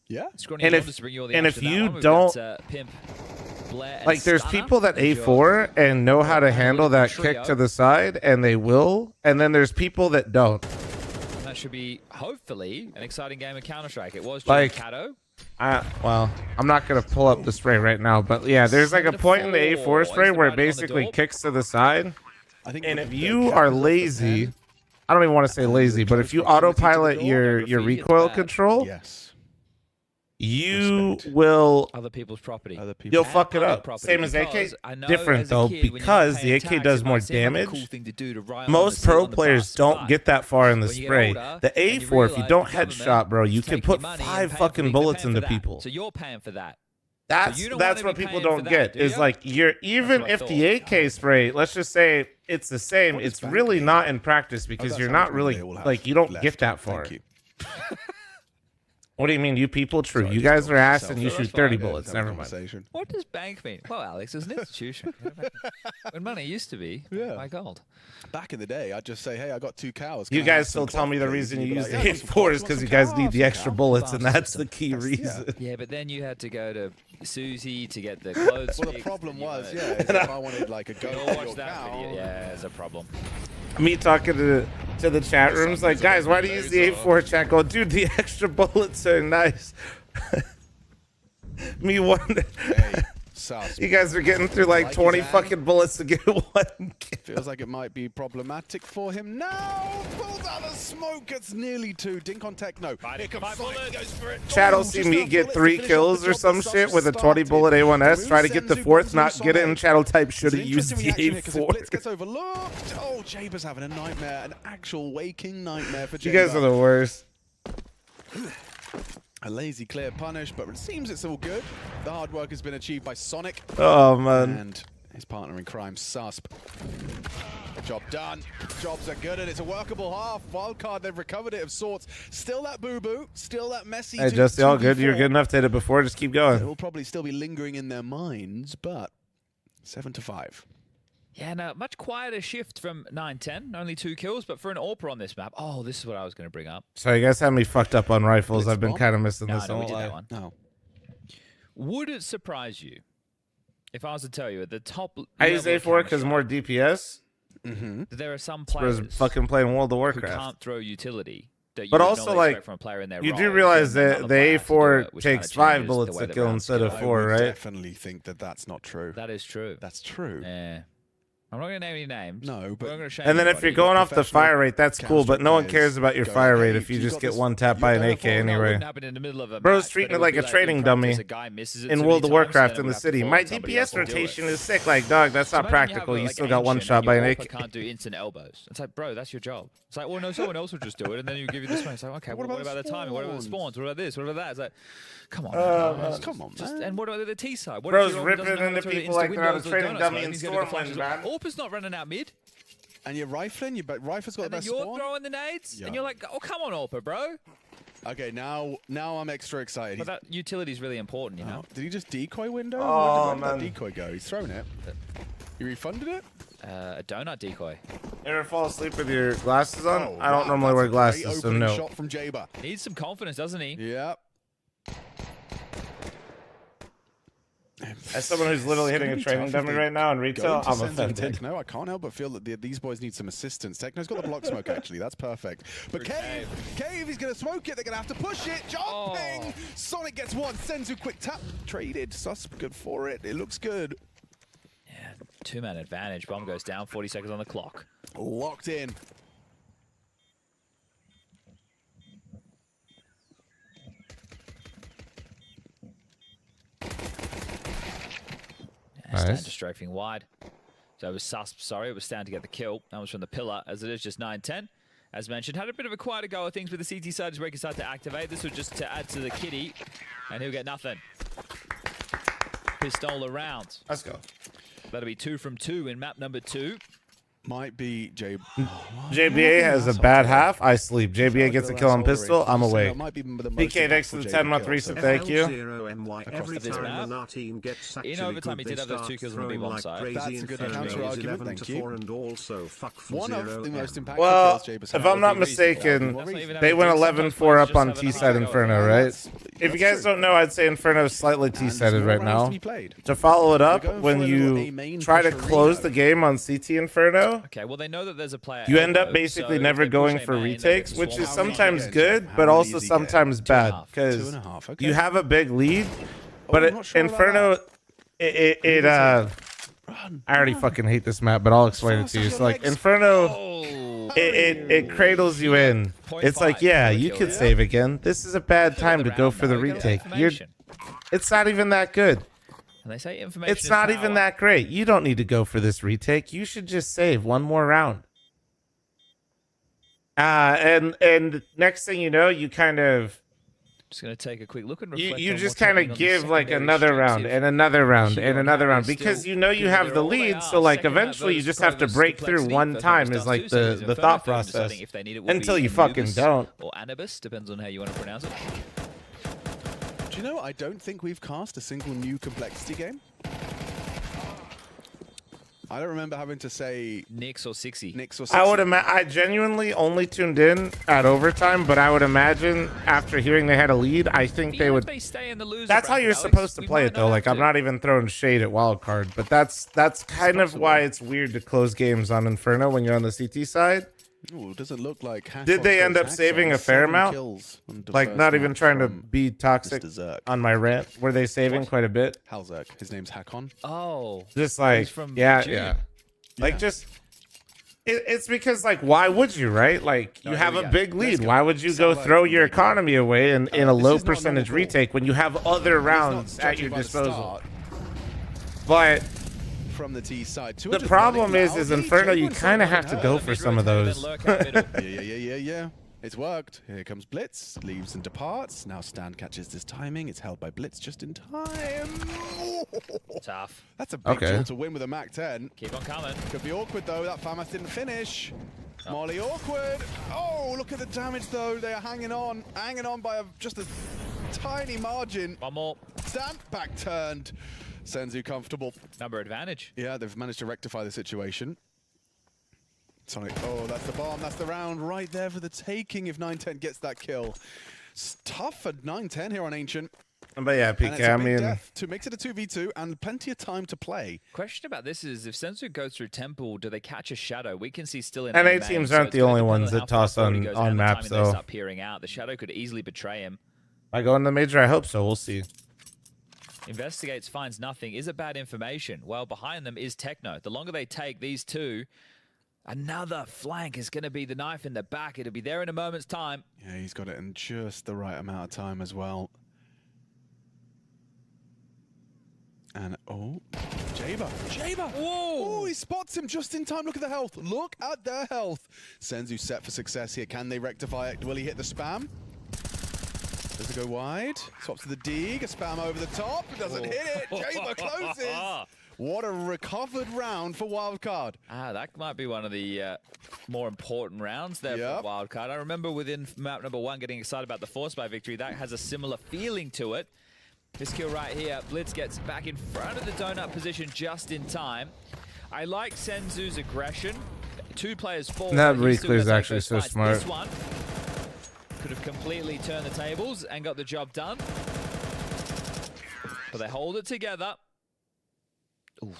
Yeah. And if you don't, like, there's people that A4 and know how to handle that kick to the side, and they will, and then there's people that don't. That should be hopefully an exciting game of Counter-Strike. It was like Cato. Well, I'm not gonna pull up the spray right now, but yeah, there's like a point in the A4 spray where it basically kicks to the side. And if you are lazy, I don't even want to say lazy, but if you autopilot your recoil control, you will other people's property. You'll fuck it up. Same as AK. Different though, because the AK does more damage. Most pro players don't get that far in the spray. The A4, if you don't headshot, bro, you can put 5 fucking bullets into people. So you're paying for that. That's what people don't get. Is like even if the AK spray, let's just say it's the same, it's really not in practice because you're not really like you don't get that far. What do you mean, you people? True. You guys are ass and you shoot 30 bullets. Never mind. What does bank mean? Well, Alex, it's an institution. When money used to be, my gold. Back in the day, I'd just say, hey, I got 2 cows. You guys still tell me the reason you use the A4 is because you guys need the extra bullets, and that's the key reason. Yeah, but then you had to go to Susie to get the clothes. Well, the problem was, if I wanted like a goat watch that video. Yeah, it's a problem. Me talking to the chat rooms like, guys, why do you use the A4 chat? Go, dude, the extra bullets are nice. Me wonder. Hey, you guys are getting through like 20 fucking bullets to get 1 kill. Feels like it might be problematic for him now. Pulls out the smoke. It's nearly 2. Dink on techno. Here comes Sonic. Goes for it. Chat will see me get 3 kills or some shit with a 20 bullet A1S. Try to get the 4th, not get it, and chat will type should have used the A4. Blitz gets overlooked. Oh, Jaber's having a nightmare, an actual waking nightmare for Jaber. You guys are the worst. A lazy clear punish, but it seems it's all good. The hard work has been achieved by Sonic. Oh, man. And his partner in crime, Susp. Job done. Jobs are good, and it's a workable half. Wildcard, they've recovered it of sorts. Still that boo-boo. Still that messy. Hey, Justy, all good. You're good enough to hit it before. Just keep going. It will probably still be lingering in their minds, but 7-5. Yeah, no, much quieter shift from 9-10. Only 2 kills, but for an AWPer on this map. Oh, this is what I was going to bring up. So you guys have me fucked up on rifles. I've been kind of missing this no, whole we did life. that one. No. Would it surprise you if I was to tell you at the top I use A4 because more DPS. There are some players fucking playing World of Warcraft who can't throw utility. But also, like, from a player in their you do realize that the A4 takes 5 bullets to kill instead of 4, right? I definitely think that that's not true. That is true. That's true. Yeah. I'm not going to name any names. No, but... And then if you're going off the fire rate, that's cool, but no one cares about your fire rate if you just get 1 tap by an AK anyway. Bro's treating it like a training dummy in World of Warcraft in the city. My DPS rotation is sick. Like, dog, that's not practical. You still got 1 shot by an AK. Can't do instant elbows. It's like, bro, that's your job. It's like, well, no, someone else will just do it, and then you give you this one. It's like, okay, what about the timing? What about the spawns? What about this? What about that? It's like, come on, come on, man. And what about the T side? Bro's ripping into people like they're not a training dummy in Stormwind, man. AWPer's not running out mid. And you're rifling, Rifle's got the best spawn. You're throwing the nades, and you're like, oh, come on, AWPer, bro. Okay, now I'm extra excited. But that utility's really important, you know. Did he just decoy window? Oh, where did that decoy go? He's thrown it. You refunded it? A donut decoy. Ever fall asleep with your glasses on? Oh, I don't normally wear glasses, so no. Shot from Jaber. Needs some confidence, doesn't he? Yep. As someone who's literally hitting a training dummy right now in retail, I'm offended. No, I can't help but feel that these boys need some assistance. Techno's got the block smoke, actually. That's perfect. But Cave is going to smoke it. They're going to have to push it. Jumping! Sonic gets one. Senzu quick tap. Traded. Sus good for it. It looks good. Yeah, 2-man advantage. Bomb goes down. 40 seconds on the clock. Locked in. Stan just strafing wide. So it was it was Stan to get the kill. That was from the pillar, as it is just 9-10. As mentioned, had a bit of a quieter go of things with the CT side as Wake start to activate. This was just to add to the kitty, and he'll get nothing. Pistol around. Let's go. That'll be 2 from 2 in map number 2. Might be JBA has a bad half. I sleep. JBA gets a kill on pistol. I'm away. PK next to the 10-month recent. Thank you. Every time our team gets in overtime, he did have those 2 kills on the B-bomb side. That's a good counter argument. Thank you. And also fuck one of the most impactful well, kills if I'm not mistaken, they went 11-4 up on T-side Inferno, right? If you guys don't know, I'd say Inferno is slightly T-sided right now. To follow it up, when you try to close the game on CT Inferno, okay, well, they know that there's a player. You end up basically never going for retakes, which is sometimes good, but also sometimes bad because you have a big lead. But Inferno, I already fucking hate this map, but I'll explain it to you. So like Inferno, it cradles you in. It's like, yeah, you could save again. This is a bad time to go for the retake. It's not even that good. And they say information it's not even that great. You don't need to go for this retake. You should just save one more round. And next thing you know, you kind of just gonna take a quick look and reflect. You just kind of give like another round and another round and another round because you know you have the lead. So like eventually you just have to break through one time is like the thought process until you fucking don't. Or Anubis, depends on how you want to pronounce it. Do you know, I don't think we've cast a single new complexity game. I don't remember having to say Nix or Sixy. I genuinely only tuned in at overtime, but I would imagine after hearing they had a lead, I think they would. That's how you're supposed to play it, though. Like I'm not even throwing shade at wildcard, but that's kind of why it's weird to close games on Inferno when you're on the CT side. Ooh, doesn't look like. Did they end up saving a fair amount? Like not even trying to be toxic on my rant. Were they saving quite a bit? Halzerk. His name's Hakon. Oh. Just like yeah. Like just it's because like why would you, right? Like you have a big lead. Why would you go throw your economy away in a low percentage retake when you have other rounds at your disposal? But from the T side. The problem is Inferno, you kind of have to go for some of those. Yeah. It's worked. Here comes Blitz. Leaves and departs. Now Stan catches this timing. It's held by Blitz just in time. Tough. That's a big tool to win with a Mac 10. Keep on coming. Could be awkward, though. That FAMAS didn't finish. Molly awkward. Oh, look at the damage, though. They are hanging on by just a tiny margin. One more. Stan back turned. Senzu comfortable. Number advantage. Yeah, they've managed to rectify the situation. Sonic, oh, that's the bomb. That's the round right there for the taking if 910 gets that kill. It's tough for 910 here on Ancient. But yeah, PK, I mean... makes it a 2v2 and plenty of time to play. Question about this is, if Senzu goes through Temple, do they catch a Shadow? We can see still in NA teams aren't the only ones that toss on maps, though. They start peering out. The Shadow could easily betray him. I go in the major? I hope so. We'll see. Investigates, finds nothing. Is it bad information? Well, behind them is Techno. The longer they take these two, another flank is going to be the knife in the back. It'll be there in a moment's time. Yeah, he's got it in just the right amount of time as well. And, oh, Jaber. Whoa. Oh, he spots him just in time. Look at the health. Look at their health. Senzu set for success here. Can they rectify it? Will he hit the spam? Does it go wide? Swaps to the dig. A spam over the top. Doesn't hit it. Jaber closes. What a recovered round for Wildcard. That might be one of the more important rounds there for Wildcard. I remember within map number 1 getting excited about the Force by victory. That has a similar feeling to it. This kill right here, Blitz gets back in front of the donut position just in time. I like Senzu's aggression. 2 players forward. That recluse is actually so smart. This one could have completely turned the tables and got the job done. But they hold it together.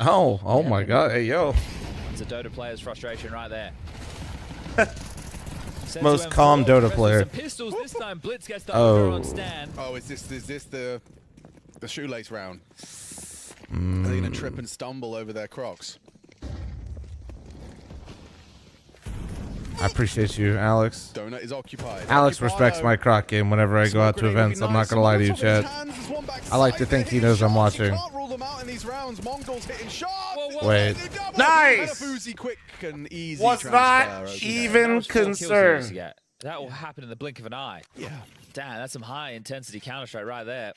Oh my God. Hey, yo. It's a Dota player's frustration right there. Most calm Dota player. Some pistols this time. Blitz gets the on stand. Oh, is this the shoelace round? Are they gonna trip and stumble over their Crocs? I appreciate you, Alex. Donut is occupied. Alex respects my Croc game whenever I go out to events. I'm not gonna lie to you, Chad. I like to think he knows I'm watching. Can't rule them out in these rounds. Mongols hitting shots. Wait. Nice. Quick and easy. Was not even concerned. That will happen in the blink of an eye. Yeah. Damn, that's some high intensity Counter-Strike right there.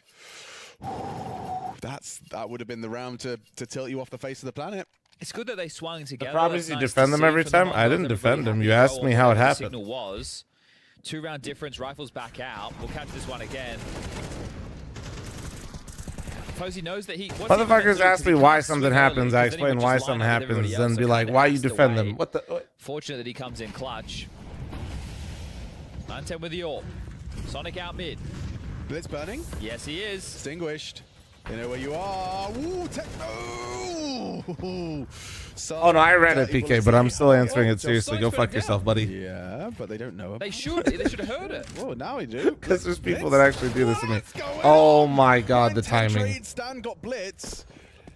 That would have been the round to tilt you off the face of the planet. It's good that they swung together. Promise you defend them every time. I didn't defend them. You asked me how it happened. The signal was 2-round difference. Rifles back out. We'll catch this one again. Posey knows that motherfuckers ask me why something happens. I explain why something happens, then be like, "Why you defend them?" What the? Fortunate that he comes in clutch. 9-10 with the AWP. Sonic out mid. Blitz burning. Yes, he is. Extinguished. They know where you are. Woo, techno. Oh no, I read it, PK, but I'm still answering it seriously. Go fuck yourself, buddy. Yeah, but they don't know. They should have heard it. Well, now we do. Because there's people that actually do this to me. Oh my God, the timing. Stan got blitz.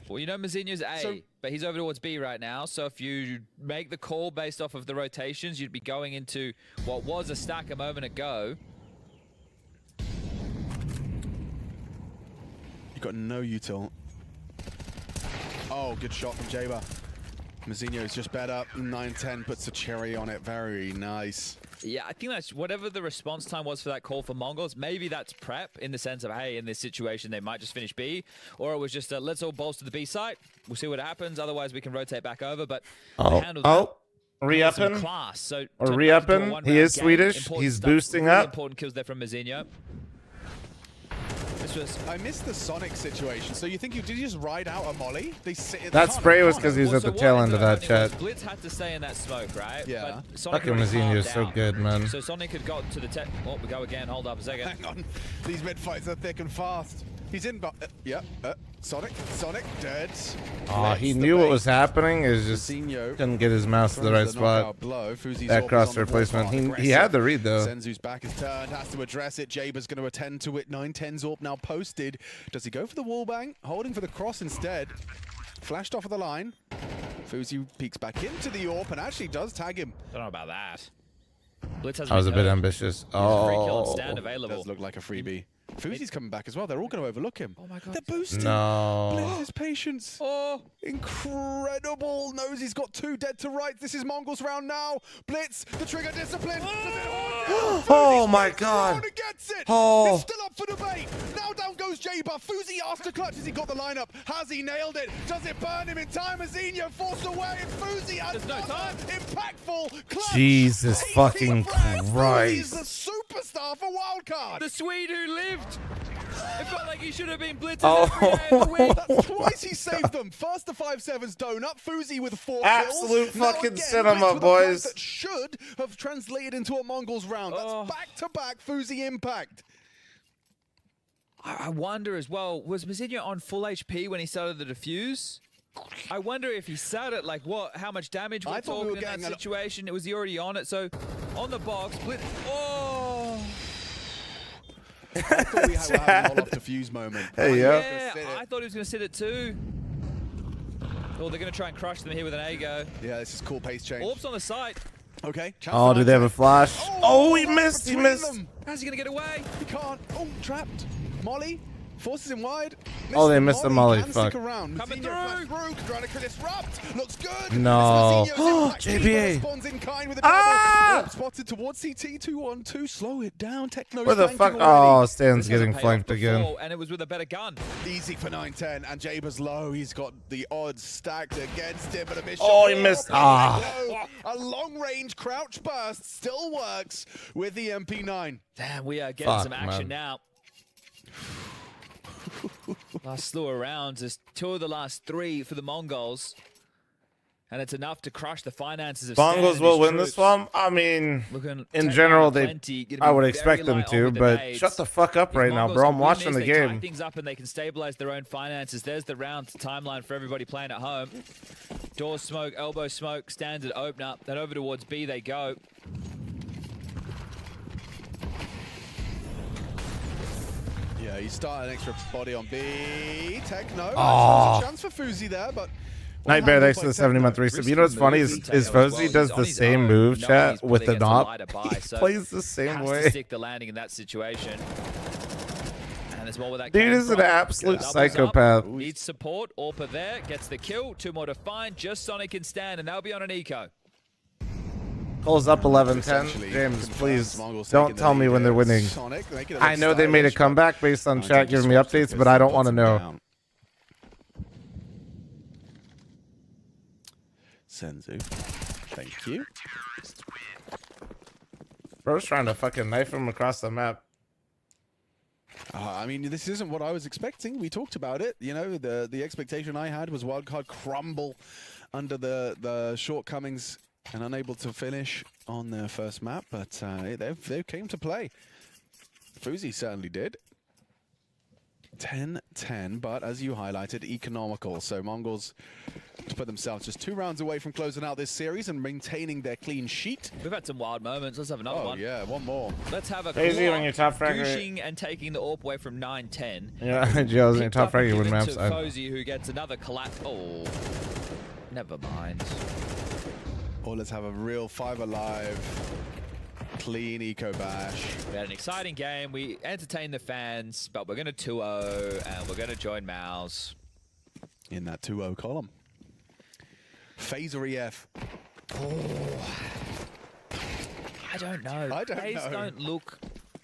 Well, you know Mazinho's A, but he's over towards B right now. So if you make the call based off of the rotations, you'd be going into what was a stack a moment ago. You got no util. Oh, good shot from Jaber. Mazinho is just better. 9-10 puts a cherry on it. Very nice. Yeah, I think that's whatever the response time was for that call for Mongols. Maybe that's prep in the sense of, hey, in this situation, they might just finish B. Or it was just a, let's all bolster the B site. We'll see what happens. Otherwise, we can rotate back over. But re-upping. Class. So or re-upping. He is Swedish. He's boosting up. Important kills there from Mazinho. I missed the Sonic situation. So you think did you just ride out a molly? That spray was because he was at the tail end of that chat. Blitz had to stay in that smoke, right? Yeah. Fucking Mazinho is so good, man. So Sonic had gotten to the tech. Oh, we go again. Hold up a second. Hang on. These mid fights are thick and fast. He's in. Sonic dead. Oh, he knew what was happening. Is just couldn't get his mouse to the right spot. That crosshair placement. He had the read though. Senzu's back is turned. Has to address it. Jaber's going to attend to it. 9-10's AWP now posted. Does he go for the wallbang? Holding for the cross instead. Flashed off of the line. fl0m peeks back into the AWP and actually does tag him. Don't know about that. Blitz has I was a bit ambitious. Free kill on stand available. Does look like a freebie. fl0m's coming back as well. They're all going to overlook him. Oh my God. They're boosting. No. Blitz's patience. Oh, incredible. Knows he's got 2 dead to right. This is Mongols round now. Blitz, the trigger discipline. Oh my God. Gets it. Oh. It's still up for debate. Now down goes Jaber. fl0m after clutch. Has he got the lineup? Has he nailed it? Does it burn him in time? Mazinho forced away. fl0m has no time. Impactful clutch. Jesus fucking Christ. He's the superstar for wildcard. The Swede who lived. It felt like he should have been blitzed every day of the week. That's twice he saved them. First the 5-7's donut. fl0m with 4 kills. Absolute fucking again, cinema, boys. That should have translated into a Mongols round. That's back-to-back fl0m impact. I wonder as well, was Mazinho on full HP when he started the defuse? I wonder if he sat at like how much damage we're talking in that situation. Was he already on it? So on the box, blitz. Oh. I thought we had a hold off defuse moment. Hey, yeah, I thought he was going to sit it too. Oh, they're going to try and crush them here with an A-go. Yeah, this is cool pace change. Orbs on the side. Okay. Oh, do they have a flash? Oh, he missed. He missed. How's he going to get away? He can't. Oh, trapped. Molly. Forces him wide. Oh, they missed the molly. Fuck. Coming through. Disrupt. Looks good. No. JBA. Spotted towards CT. 2-1-2. Slow it down. Techno. Where the fuck? Oh, Stan's getting flanked again. And it was with a better gun. Easy for 9-10. And Jaber's low. He's got the odds stacked against him. But a miss. Oh, he missed. A long-range crouch burst still works with the MP9. Damn, we are getting some action now. Last slew of rounds is 2 of the last 3 for the Mongols. And it's enough to crush the finances of Bongos will win this one. I mean, in general, I would expect them to, but shut the fuck up right now, bro. I'm watching the game. Tie things up and they can stabilize their own finances. There's the round timeline for everybody playing at home. Door smoke, elbow smoke, standard opener. Then over towards B they go. Yeah, you start an extra body on B. Techno. Oh. There's a chance for Fuzi there, but Nightmare, thanks to the 70-month resub. You know what's funny is Fozy does the same move, chat, with the knob. He plays the same way. To stick the landing in that situation. And there's more where that Dude is an absolute psychopath. Needs support. Orpa there. Gets the kill. 2 more to find. Just Sonic can stand, and they'll be on an eco. Pulls up 11-10. James, please don't tell me when they're winning. I know they made a comeback based on chat giving me updates, but I don't want to know. Senzu. Thank you. Bro's trying to fucking knife him across the map. I mean, this isn't what I was expecting. We talked about it. You know, the expectation I had was Wildcard crumble under the shortcomings and unable to finish on their first map, but they came to play. Fuzi certainly did. 10-10, but as you highlighted, economical. So Mongols to put themselves just 2 rounds away from closing out this series and maintaining their clean sheet. We've had some wild moments. Let's have another one. Oh yeah, one more. Let's have a Crazy on your top fragger. Gushing and taking the AWP away from 9-10. Yeah, Joe's in your top fragger with maps. Fozy, who gets another collapse. Oh, never mind. Oh, let's have a real 5 alive. Clean eco bash. We had an exciting game. We entertained the fans, but we're going to 2-0 and we're going to join Mouse in that 2-0 column. Phaser EF. Oh, I don't know. Phase don't look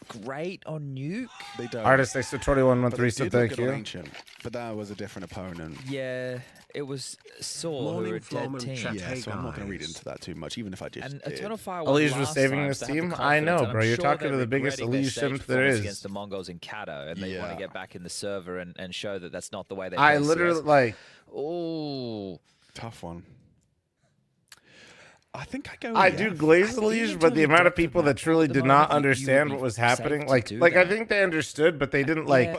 great on Nuke. They don't. Artist next to 21-month resub, thank you. Ancient, but that was a different opponent. Yeah, it was Saw who were a dead team. Yeah, so I'm not going to read into that too much, even if I just And Eternal Fire Elige was saving this team? I know, bro. You're talking to the biggest Elige simp there is. Against the Mongols in Kato, and they want to get back in the server and show that that's not the way they I literally, like... Oh. Tough one. I think I go. I do glaze Elige, but the amount of people that truly did not understand what was happening, like I think they understood, but they didn't like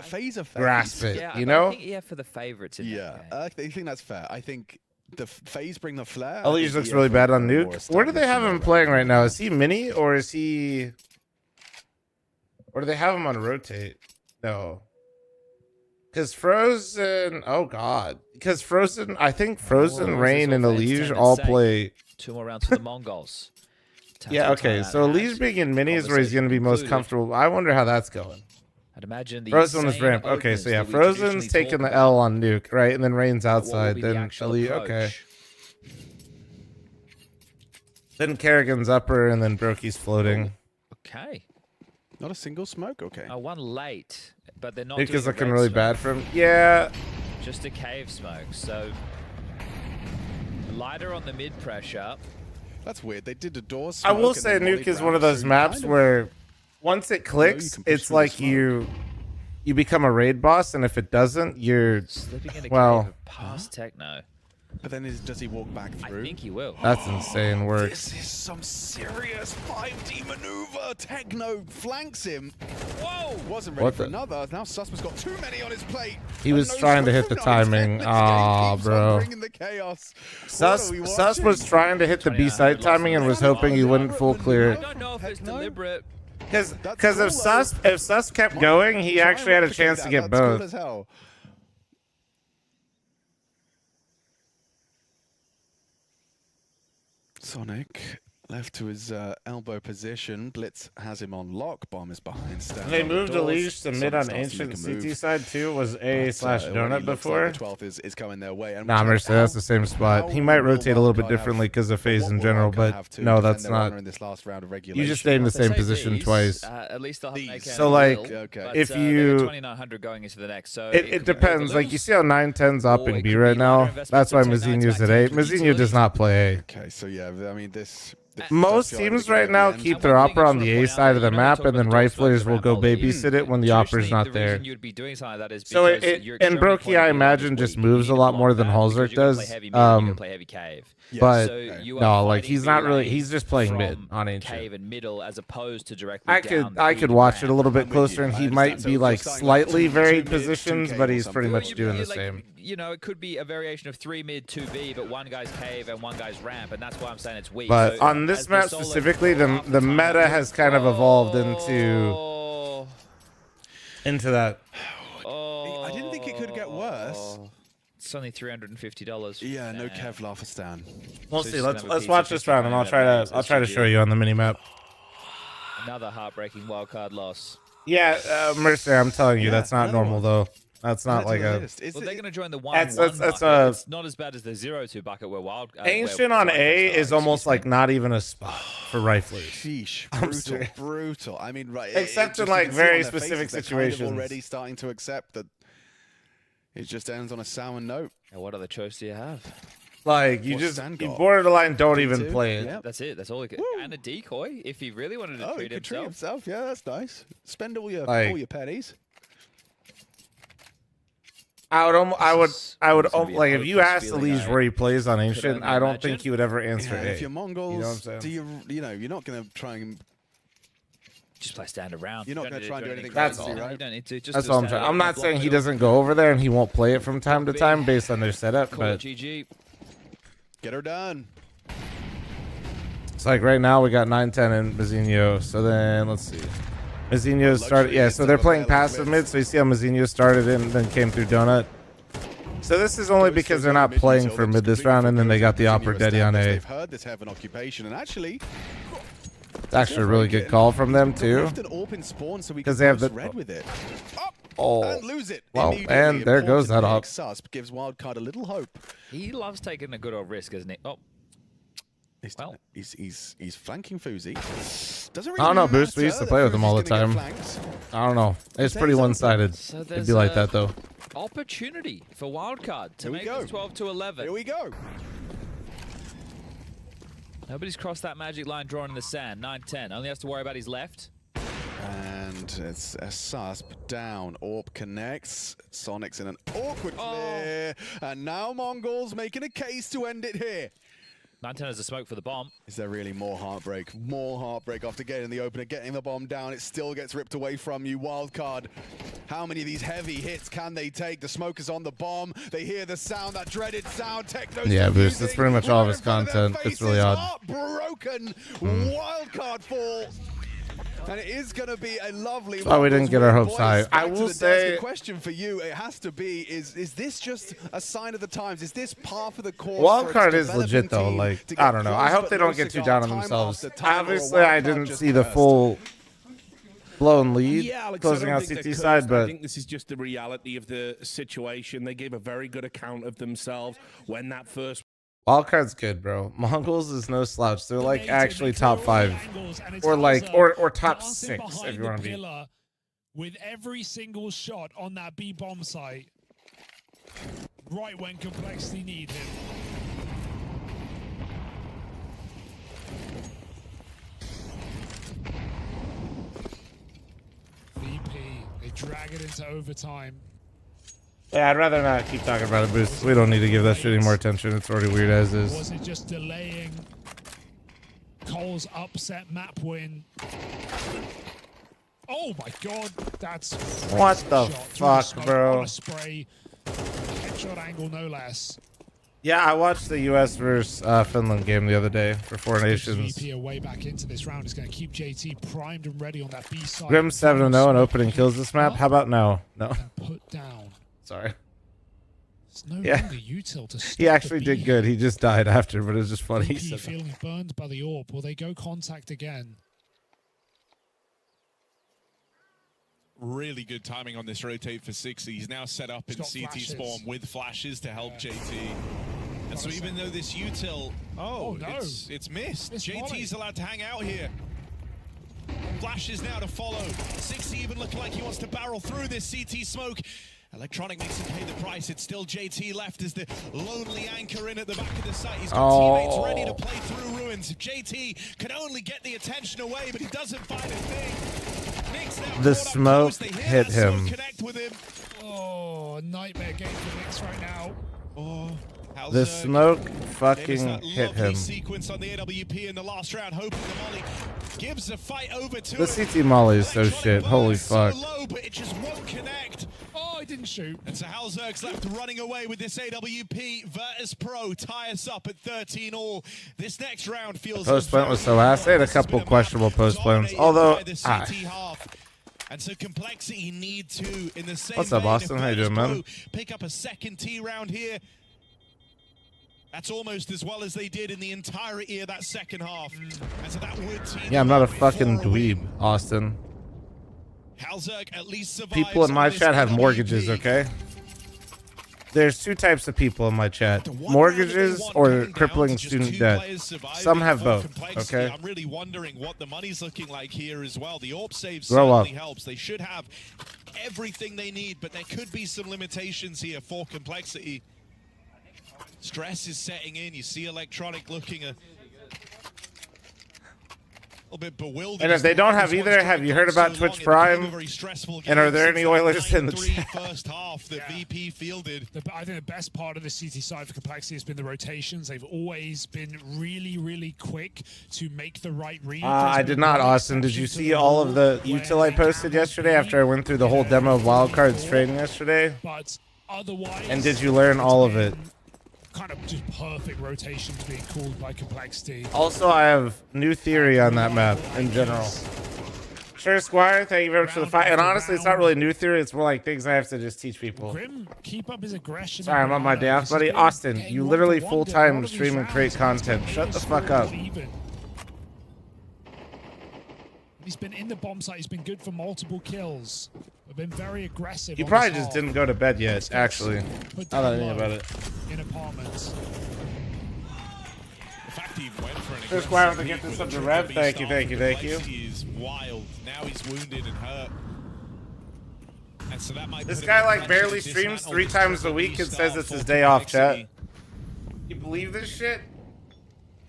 grasp it. Yeah, you know? I think, for the favorites. I think that's fair. I think the Phase bring the flair. Elige looks really bad on Nuke. Where do they have him playing right now? Is he mini or is he? Or do they have him on rotate? No. Because Frozen, oh god. Because Frozen, I think Frozen, Rain, and Elige all play. 2 more rounds for the Mongols. Yeah, okay. So Elige being in mini is where he's going to be most comfortable. I wonder how that's going. I'd imagine the Frozen is ramp. Okay, so yeah, Frozen's taking the L on Nuke, right? And then Rain's outside. Then Elige, okay. Then Kerrigan's upper, and then Brokey's floating. Okay. Not a single smoke, okay. One late, but they're not. Nuke is looking really bad for him. Yeah. Just a cave smoke, so lighter on the mid pressure. That's weird. They did a door smoke. I will say Nuke is one of those maps where once it clicks, it's like you become a raid boss, and if it doesn't, you're slipping in a cave past Techno. But then does he walk back through? I think he will. That's insane work. This is some serious 5D maneuver. Techno flanks him. Whoa! Wasn't ready for another. Now Susman's got too many on his plate. He was trying to hit the timing. Ah, bro. Sus was trying to hit the B side timing and was hoping he wouldn't full clear. I don't know if it's deliberate. Because if Sus kept going, he actually had a chance to get both. Sonic left to his elbow position. Blitz has him on lock. Bomb is behind. They moved Elige to mid on ancient CT side too. Was A/donut before? Like the 12th is coming their way. And nah, Mercy, that's the same spot. He might rotate a little bit differently because of phase in general, but no, that's not. In this last round of you just stay in the same position twice. At least so like, if you 2900 going into the next, so it depends. Like you see how 9-10's opting B right now. That's why Mazinho's at A. Mazinho does not play A. Okay, so yeah, I mean this most teams right now keep their opera on the A side of the map, and then riflers will go babysit it when the opera's not there. You'd be doing something like that is So and Brokey, I imagine, just moves a lot more than Halzerk does. But no, like he's not really. He's just playing mid on Ancient. Cave and middle as opposed to directly I could watch it a little bit closer, and he might be like slightly varied positions, but he's pretty much doing the same. You know, it could be a variation of 3 mid, 2 B, but one guy's cave and one guy's ramp, and that's why I'm saying it's weak. But so, on this map specifically, the meta has kind of evolved into that. I didn't think it could get worse. It's only $350. Yeah, no Kevlar for Stan. We'll see. Let's watch this round, and I'll try to show you on the mini map. Another heartbreaking wildcard loss. Yeah, Mercer, I'm telling you, that's not normal though. That's not like a. Well, they're going to join the 1-1 bucket. It's not as bad as the 0-2 bucket where wild. Ancient on A is almost like not even a spot for riflers. Sheesh, brutal. I mean, right. Except in like very specific situations. Kind of already starting to accept that it just ends on a sour note. Yeah, what other choice do you have? Like you borderline don't even play it. Yep. That's it. That's all he could. And a decoy if he really wanted to treat himself. Yeah, that's nice. Spend all your pennies. I would like if you asked Elise where he plays on Ancient, I don't think he would ever answer A. If you're Mongols, you know what I'm saying? you're not going to try and just play stand around. You're not going to try and do anything. That's fancy, all. right? You don't need to. Just that's all I'm trying. I'm not saying he doesn't go over there and he won't play it from time to time based on their setup, but GG. Get her done. It's like right now we got 9-10 in Mazinho. So then let's see. Mazinho started, yeah, so they're playing passive mid, so you see how Mazinho started and then came through Donut. So this is only because they're not playing for mid this round, and then they got the Opera Daddy on A. They've heard this heaven occupation, and actually, it's actually a really good call from them too, because they have the red with it. and lose it. Well, and there goes that op. Susp gives Wildcard a little hope. He loves taking a good old risk, isn't he? Oh. Well, he's flanking Fuzi. Doesn't really I don't know, Boost. We used to play with him all the time. I don't know. It's pretty one-sided. So it'd be like that though. Opportunity for Wildcard to make this 12-11. Here we go. Nobody's crossed that magic line drawn in the sand. 9-10. Only has to worry about his left. And it's a Susp down. Orb connects. Sonic's in an awkward clear. And now Mongols making a case to end it here. 9-10 has a smoke for the bomb. Is there really more heartbreak? More heartbreak after getting the opener, getting the bomb down. It still gets ripped away from you. Wildcard. How many of these heavy hits can they take? The smoke is on the bomb. They hear the sound, that dreaded sound. Techno. Yeah, Boost. That's pretty much all of his content. It's really odd. Broken. Wildcard falls. And it is going to be a lovely. Oh, we didn't get our hopes high. I will say. The question for you, it has to be: is this just a sign of the times? Is this par for the course? Wildcard is legit though. Like I don't know. I hope they don't get too down on themselves. Obviously, I didn't see the full blown lead closing out CT side, but I think this is just the reality of the situation. They gave a very good account of themselves when that first. Wildcard's good, bro. Mongols is no slouch. They're like actually top 5, or like or top 6 if you want to be. With every single shot on that B bomb site, right when complexity need him. VP, they drag it into overtime. Yeah, I'd rather not keep talking about it, Boost. We don't need to give that shit any more attention. It's already weird as is. Was it just delaying Cole's upset map win? Oh my god, that's what the fuck, bro? Spray, headshot angle, no less. Yeah, I watched the U.S. versus Finland game the other day for Four Nations. VP way back into this round is going to keep JT primed and ready on that B side. Grim 7-0 and opening kills this map. How about no? No. Put down. Sorry. No longer util to stop he actually did good. He just died after, but it was just funny. VP feeling burned by the orb. Will they go contact again? Really good timing on this rotate for 60. He's now set up in CT spawn with flashes to help JT. And so even though this util, no. it's missed. JT's allowed to hang out here. Flashes now to follow. 60 even looking like he wants to barrel through this CT smoke. Electronic makes him pay the price. It's still JT left as the lonely anchor in at the back of the site. He's got teammates ready to play through ruins. If JT can only get the attention away, but he doesn't find a thing. Nick's now The smoke hit him. Connect with him. Oh, nightmare game for Knicks right now. Oh, the smoke fucking hit him. Sequence on the AWP in the last round, hoping the molly gives a fight over to The CT molly is so shit. Holy fuck. So low, but it just won't connect. Oh, I didn't shoot. And so Halzerg's left running away with this AWP. Virtus Pro tie us up at 13 all. This next round feels... Post plant was so ass. They had a couple questionable post plants. Although... And so Complexity need to, in the same What's up, Austin? How you doing, man? Pick up a second T round here. That's almost as well as they did in the entirety of that second half. And so that would team Yeah, I'm not a fucking dweeb, Austin. Halzerg at least survives. People in my chat have mortgages, okay? There's two types of people in my chat. Mortgages or crippling student debt. Some have both, okay? I'm really wondering what the money's looking like here as well. The AWP save Grow certainly up. helps. They should have everything they need, but there could be some limitations here for Complexity. Stress is setting in. You see Electronic looking a little bit bewildered. And if they don't have either, have you heard about Twitch Prime? And are there any Oilers in the chat? First half, the VP fielded. I think the best part of the CT side for Complexity has been the rotations. They've always been really, really quick to make the right read. I did not, Austin. Did you see all of the util I posted yesterday after I went through the whole demo of Wildcards trading yesterday? But otherwise, And did you learn all of it? Kind of just perfect rotations being called by Complexity. Also, I have new theory on that map in general. Sure, Squire, thank you very much for the fight. And honestly, it's not really new theory. It's more like things I have to just teach people. Grim, keep up his aggression. Sorry, I'm on my day off, buddy. Austin, you literally full-time stream and create content. Shut the fuck up. He's been in the bomb site. He's been good for multiple kills. We've been very aggressive. He probably just didn't go to bed yet, actually. Now that I think about it. In apartments. The fact he went for an Sure, Squire, to get this up to Rev. Thank you, thank you, thank you. He's wild. Now he's wounded and hurt. And so that might This guy like barely streams 3 times a week and says it's his day off, chat. You believe this shit?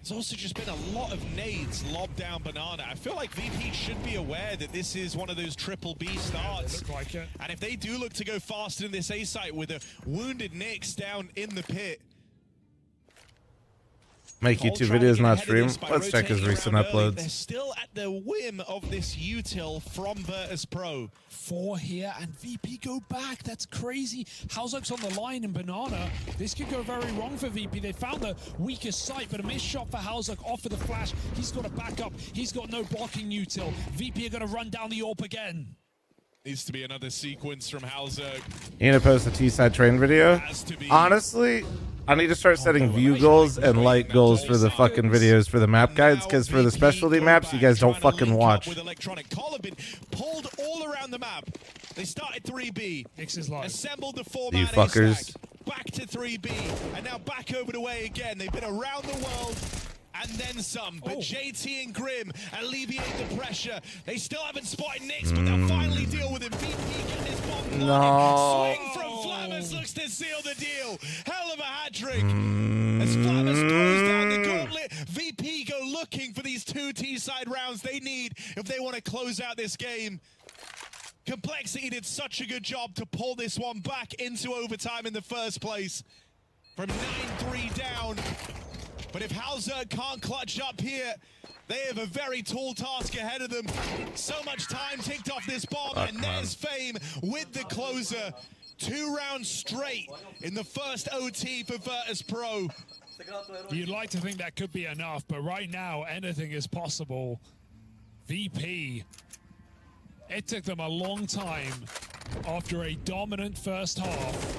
There's also just been a lot of nades lobbed down Banana. I feel like VP should be aware that this is one of those triple B starts. Look like it. And if they do look to go faster in this A site with a wounded Nyx down in the pit. Make YouTube videos, not stream. Let's check his recent uploads. They're still at the whim of this util from Virtus Pro. 4 here, and VP go back. That's crazy. Halzerg's on the line, and Banana. This could go very wrong for VP. They found the weakest site, but a missed shot for Halzerg off of the flash. He's got a backup. He's got no blocking util. VP are going to run down the AWP again. Needs to be another sequence from Halzerg. You need to post a T-side train video? Honestly, I need to start setting view goals and like goals for the fucking videos for the map guides, because for the specialty maps, you guys don't fucking watch. With Electronic, Colibin pulled all around the map. They started 3B, assembled the 4-man You fuckers. A-stack, back to 3B, and now back over the way again. They've been around the world and then some, but JT and Grim alleviate the pressure. They still haven't spotted Nyx, but they'll finally deal with him. VP getting his bomb. No. Swing from fl0m looks to seal the deal. Hell of a hat-trick. As fl0m throws down the gauntlet, VP go looking for these 2 T-side rounds they need if they want to close out this game. Complexity did such a good job to pull this one back into overtime in the first place. From 9-3 down. But if Halzerg can't clutch up here, they have a very tall task ahead of them. So much time ticked off this bomb, and there's fl0m with the closer. 2 rounds straight in the first OT for Virtus Pro. You'd like to think that could be enough, but right now, anything is possible. VP, it took them a long time after a dominant first half.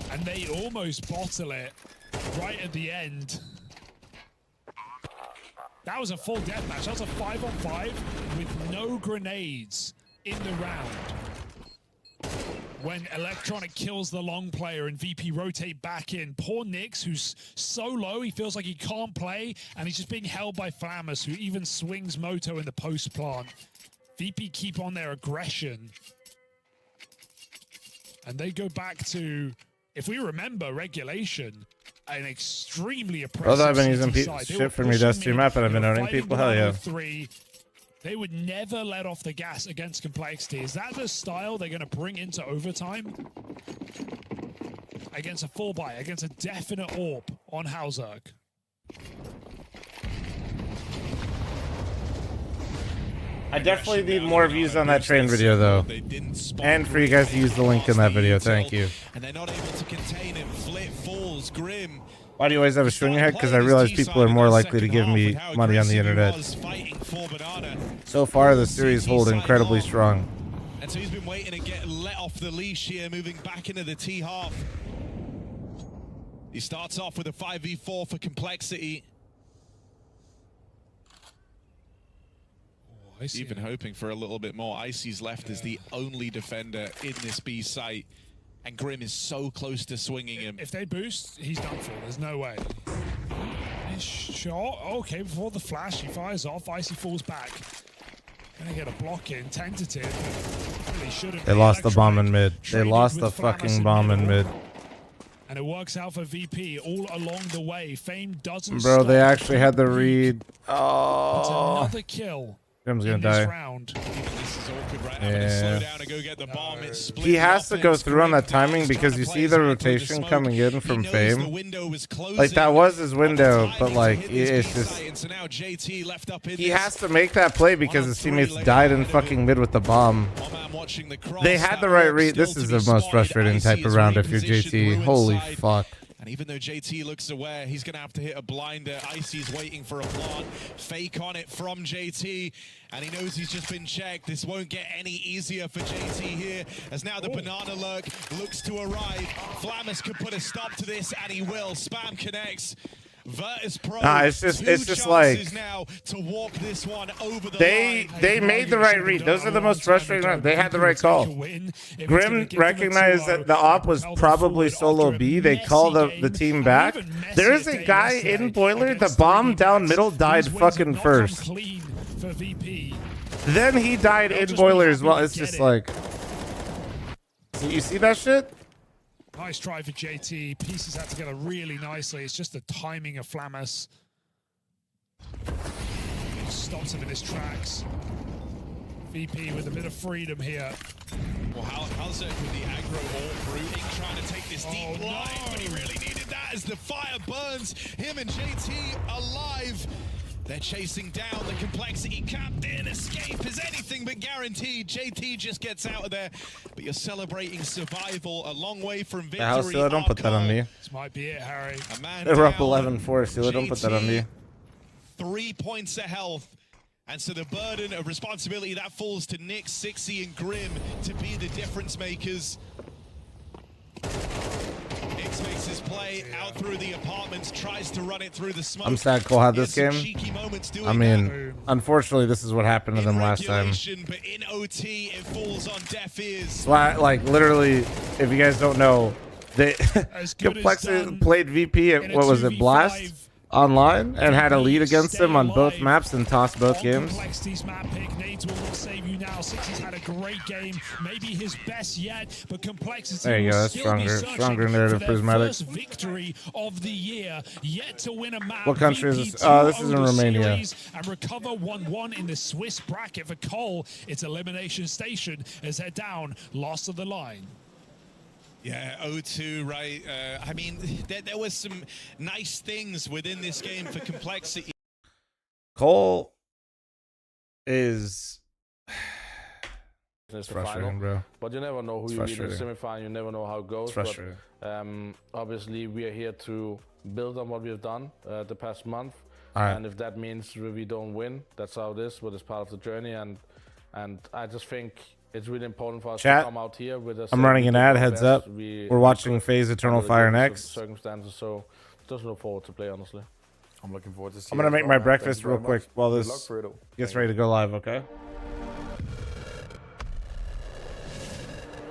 And they almost bottle it right at the end. That was a full deathmatch. That was a 5-on-5 with no grenades in the round. When Electronic kills the long player and VP rotate back in. Poor Nyx, who's so low, he feels like he can't play, and he's just being held by fl0m, who even swings Moto in the post plant. VP keep on their aggression. And they go back to, if we remember regulation, an extremely oppressive Although I've been using side. shit from your Dust 2 map and I've been owning people, hell yeah. They would never let off the gas against complexity. Is that the style they're going to bring into overtime? Against a full buy, against a definite AWP on Hausberg. I definitely need more views on that train video, though. And for you guys to use the link in that video. Thank you. And they're not able to contain him. Flit falls, Grim. Why do you always have a string in your head? Because I realize people are more likely to give me money on the internet. So far, the series hold incredibly strong. And so he's been waiting to get let off the leash here, moving back into the T half. He starts off with a 5v4 for complexity. Even hoping for a little bit more. Icy's left as the only defender in this B site. And Grim is so close to swinging him. If they boost, he's done for. There's no way. Nice shot. Okay, before the flash, he fires off. Icy falls back. Gonna get a block in. Tentative. Really shouldn't. They lost the bomb in mid. They lost the fucking bomb in mid. And it works out for VP all along the way. Fame doesn't Bro, stop. they actually had the read. It's Oh. another kill. Grim's gonna die. Yeah. He has to go through on that timing because you see the rotation coming in from Fame. Like, that was his window, but like, it's just... He has to make that play because his teammates died in fucking mid with the bomb. They had the right read. This is the most frustrating type of round if you're JT. Holy fuck. And even though JT looks aware, he's going to have to hit a blinder. Icy's waiting for a plant. Fake on it from JT. And he knows he's just been checked. This won't get any easier for JT here. As now the banana lurk looks to arrive. fl0m could put a stop to this, and he will. Spam connects. Virtus Pro, it's just like now to walk this one over the they made the right read. Those are the most frustrating rounds. They had the right call. Grim recognized that the op was probably solo B. They call the team back. There is a guy in boiler. The bomb down middle died fucking first. Then he died in boiler as well. It's just like, you see that shit? Nice try for JT. Pieces that together really nicely. It's just the timing of fl0m. Stops him in his tracks. VP with a bit of freedom here. Well, how's it with the aggro all brooding, trying to take this deep line, but he really needed that as the fire burns him and JT alive. They're chasing down the complexity captain. Escape is anything but guaranteed. JT just gets out of there, but you're celebrating survival a long way from victory. Yeah, Steeler, don't put that on me. This might be it, Harry. They were up 11-4. Steeler, don't put that on me. 3 points of health. And so the burden of responsibility that falls to Nick, Sixy, and Grim to be the difference makers. Nix makes his play out through the apartments, tries to run it through the smoke. I'm sad Cole had this game. I mean, unfortunately, this is what happened to them last time. But in OT, it falls on deaf ears. So like, literally, if you guys don't know, they Complexity played VP at, what was it, Blast? Online and had a lead against them on both maps and tossed both games. Complexity's map pick. Nades will not save you now. Sixy's had a great game, maybe his best yet, but Complexity there you go. That's stronger narrative prismatic. First victory of the year, yet to win a map. What country is this? Oh, this is in Romania. And recover 1-1 in the Swiss bracket for Cole. It's elimination station as they're down, lost of the line. Yeah, 0-2, right? I mean, there was some nice things within this game for Complexity. Cole is... It's frustrating, bro. But you never know who you beat in the semifinal. You never know how it goes. It's frustrating. But, obviously, we are here to build on what we've done the past month. Right. And if that means we don't win, that's how it is, but it's part of the journey. And I just think it's really important for us to come out here with us. I'm running an ad, heads up. We're watching FaZe Eternal Fire next. Circumstances, so just look forward to play, honestly. I'm looking forward to see. I'm going to make my breakfast real quick while this gets ready to go live, okay?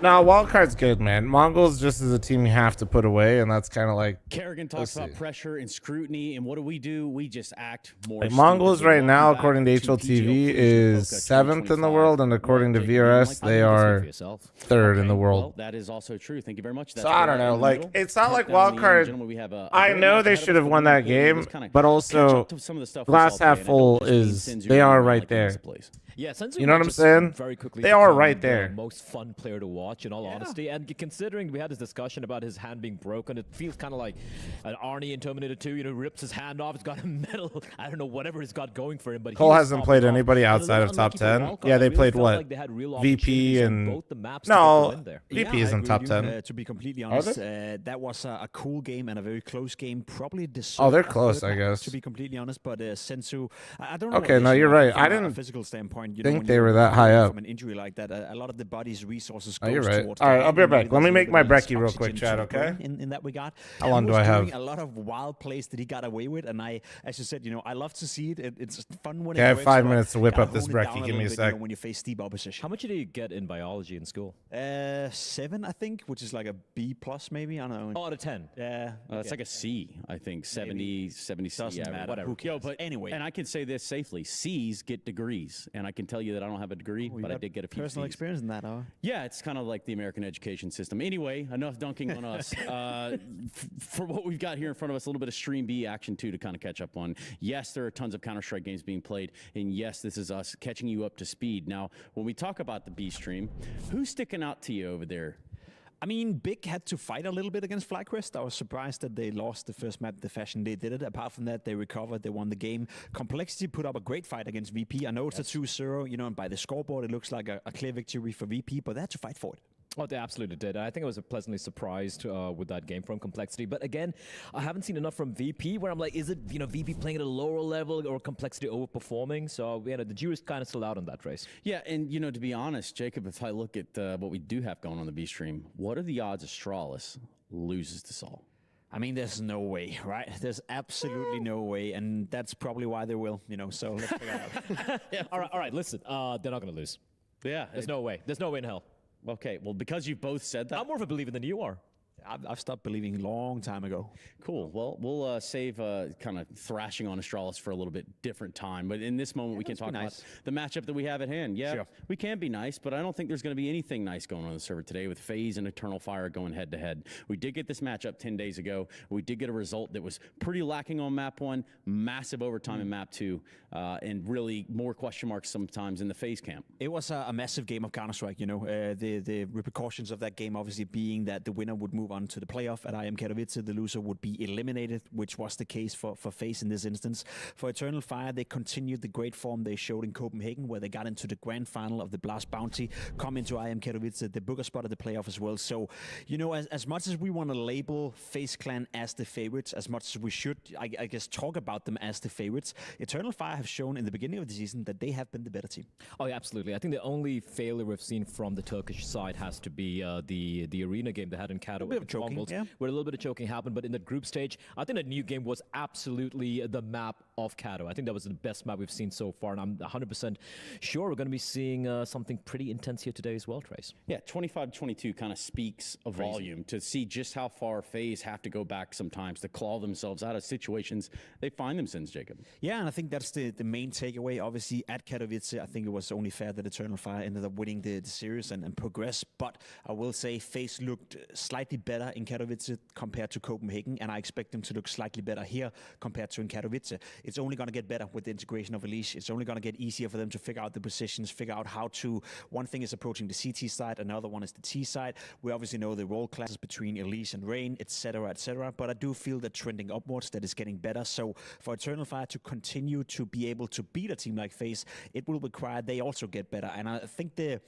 No, wildcard's good, man. Mongols just as a team you have to put away, and that's kind of like. Kerrigan talks about pressure and scrutiny, and what do? We just act more. Like Mongols right now, according to HLTV, is 7th in the world, and according to VRS, they are 3rd in the world. Well, that is also true. Thank you very much. So I don't know. Like, it's not like wildcard. I know they should have won that game, but also glass half full is they are right there. Yeah, Sensu, you know what I'm saying? They are right there. The most fun player to watch, in all honesty. And considering we had this discussion about his hand being broken, it feels kind of like an Arnie in Terminator 2. You know, rips his hand off. He's got a metal. I don't know whatever he's got going for him. But Cole hasn't played anybody outside of top 10. Yeah, they played what? Like VP and no, VP isn't top 10. To be completely honest, that was a cool game and a very close game. Probably they're close, I guess. To be completely honest, but Sensu, I don't know. Okay, no, you're right. I didn't physical standpoint. think they were that high up. From an injury like that, a lot of the body's resources. Oh, you're right. All right, I'll be right back. Let me make my brekkie real quick, Chad. Okay. In that regard, how long do I have? A lot of wild plays that he got away with, and as you said, I love to see it. It's fun when. I have 5 minutes to whip up this brekkie. Give me a sec. When you face steep opposition. How much did you get in biology in school? 7, I think, which is like a B plus, maybe. I don't know. Oh, out of 10. Yeah. It's like a C, I think. 70 Doesn't matter. Whatever. Who cares? But anyway, and I can say this safely: C's get degrees, and I can tell you that I don't have a degree, but I did get a few personal C's. experience in that, huh? Yeah, it's kind of like the American education system. Anyway, enough dunking on us. For what we've got here in front of us, a little bit of Stream B action too to kind of catch up on. Yes, there are tons of Counter-Strike games being played, and yes, this is us catching you up to speed. Now, when we talk about the B stream, who's sticking out to you over there? I mean, Big had to fight a little bit against FlyQuest. I was surprised that they lost the first map the fashion they did it. Apart from that, they recovered, they won the game. Complexity put up a great fight against VP. I know it's a 2-0, and by the scoreboard, it looks like a clear victory for VP, but they had to fight for it. Oh, they absolutely did. I think I was pleasantly surprised with that game from Complexity. But again, I haven't seen enough from VP where I'm like, is it VP playing at a lower level or Complexity overperforming? So the jury's kind of still out on that race. Yeah, and to be honest, Jacob, if I look at what we do have going on the B stream, what are the odds Astralis loses to Sol? I mean, there's no way, right? There's absolutely no way, and that's probably why they will, so let's figure it out. Yeah. All right, listen, they're not going to lose. Yeah. There's no way. There's no way in hell. Okay, well, because you both said that. I'm more of a believer than you are. I've stopped believing a long time ago. Cool. Well, we'll save kind of thrashing on Astralis for a little bit different time. But in this moment, we can talk about the matchup that we have at hand. Yeah, sure. We can be nice, but I don't think there's going to be anything nice going on the server today with FaZe and Eternal Fire going head-to-head. We did get this matchup 10 days ago. We did get a result that was pretty lacking on map 1, massive overtime in map 2, and really more question marks sometimes in the FaZe camp. It was a massive game of Counter-Strike, the repercussions of that game obviously being that the winner would move on to the playoff at IM Katowice. The loser would be eliminated, which was the case for FaZe in this instance. For Eternal Fire, they continued the great form they showed in Copenhagen, where they got into the grand final of the Blast Bounty, come into IM Katowice, the booker spot of the playoff as well. So, as much as we want to label FaZe Clan as the favorites, as much as we should, I guess, talk about them as the favorites, Eternal Fire have shown in the beginning of the season that they have been the better team. Oh, yeah, absolutely. I think the only failure we've seen from the Turkish side has to be the arena game they had in Katowice. Yeah. Where a little bit of choking happened, but in the group stage, I think that new game was absolutely the map of Kato. I think that was the best map we've seen so far, and I'm 100% sure we're going to be seeing something pretty intense here today as well, Trace. Yeah, 25-22 kind of speaks a volume to see just how far FaZe have to go back sometimes to claw themselves out of situations they find themselves, Jacob. Yeah, and I think that's the main takeaway. Obviously, at Katowice, I think it was only fair that Eternal Fire ended up winning the series and progress, but I will say FaZe looked slightly better in Katowice compared to Copenhagen, and I expect them to look slightly better here compared to in Katowice. It's only going to get better with the integration of Elise. It's only going to get easier for them to figure out the positions, figure out how to... One thing is approaching the CT side, another one is the T side. We obviously know the role classes between Elise and Rain, etc., but I do feel that trending upwards, that is getting better. So for Eternal Fire to continue to be able to beat a team like FaZe, it will require they also get better. And I think the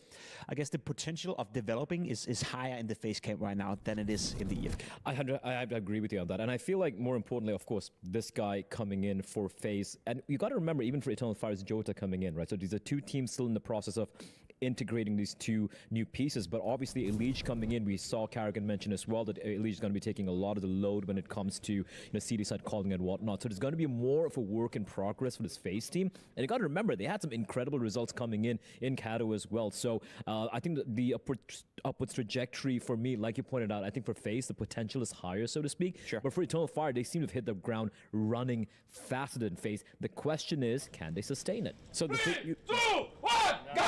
potential of developing is higher in the FaZe camp right now than it is in the EF camp. I agree with you on that. And I feel like, more importantly, of course, this guy coming in for FaZe, and you got to remember, even for Eternal Fire, is Jota coming in, right? So these are two teams still in the process of integrating these two new pieces. But obviously, Elige coming in, we saw Karrigan mention as well that Elige is going to be taking a lot of the load when it comes to CD side calling and whatnot. So there's going to be more of a work in progress for this FaZe team. And you got to remember, they had some incredible results coming in Kato as well. So I think the upwards trajectory for me, like you pointed out, I think for FaZe, the potential is higher, so to speak. Sure. But for Eternal Fire, they seem to have hit the ground running faster than FaZe. The question is, can they sustain it? So the 3, 2, 1, go!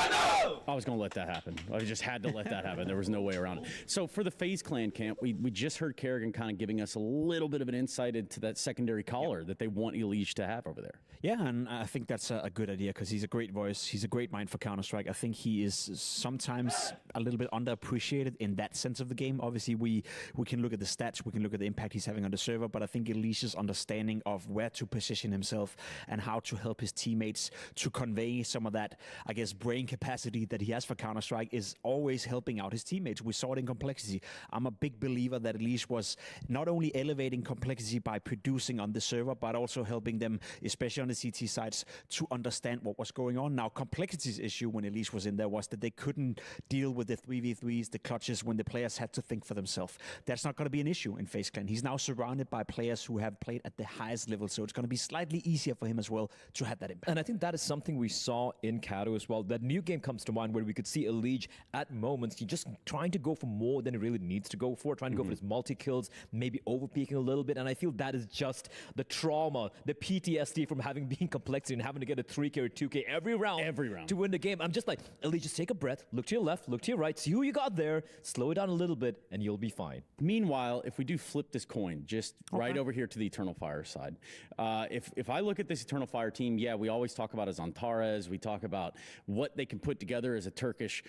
I was going to let that happen. I just had to let that happen. There was no way around it. So for the FaZe clan camp, we just heard Karrigan kind of giving us a little bit of an insight into that secondary caller that they want Elige to have over there. Yeah, and I think that's a good idea because he's a great voice. He's a great mind for Counter-Strike. I think he is sometimes a little bit underappreciated in that sense of the game. Obviously, we can look at the stats, we can look at the impact he's having on the server, but I think Elige's understanding of where to position himself and how to help his teammates to convey some of that, I guess, brain capacity that he has for Counter-Strike is always helping out his teammates. We saw it in Complexity. I'm a big believer that Elige was not only elevating Complexity by producing on the server, but also helping them, especially on the CT sides, to understand what was going on. Now, Complexity's issue when Elige was in there was that they couldn't deal with the 3v3s, the clutches, when the players had to think for themselves. That's not going to be an issue in FaZe Clan. He's now surrounded by players who have played at the highest level, so it's going to be slightly easier for him as well to have that impact. And I think that is something we saw in Kato as well. That new game comes to mind where we could see Elige at moments, he's just trying to go for more than he really needs to go for, trying to go for his multi-kills, maybe overpeaking a little bit, and I feel that is just the trauma, the PTSD from having been Complexity and having to get a 3K or 2K every round to win the game. I'm just like, Elige, just take a breath, look to your left, look to your right, see who you got there, slow it down a little bit, and you'll be fine. Meanwhile, if we do flip this coin, just right over here to the Eternal Fire side, if I look at this Eternal Fire team, yeah, we always talk about Antares, we talk about what they can put together as a Turkish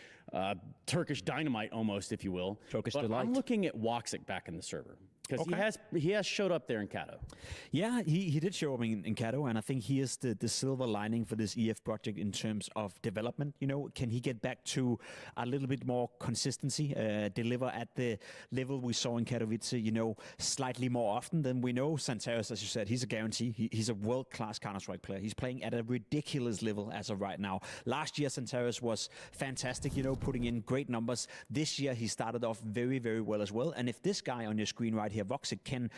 dynamite almost, if you will. Turkish but delight. I'm looking at Woxic back in the server. Because he has showed up there in Kato. Yeah, he did show up in Kato, and I think he is the silver lining for this EF project in terms of development. You know, can he get back to a little bit more consistency, deliver at the level we saw in Katowice, you know, slightly more often than we know? Santaris, as you said, he's a guarantee. He's a world-class Counter-Strike player. He's playing at a ridiculous level as of right now. Last year, Santaris was fantastic, you know, putting in great numbers. This year, he started off very, very well as well. And if this guy on your screen right here, Voxic, can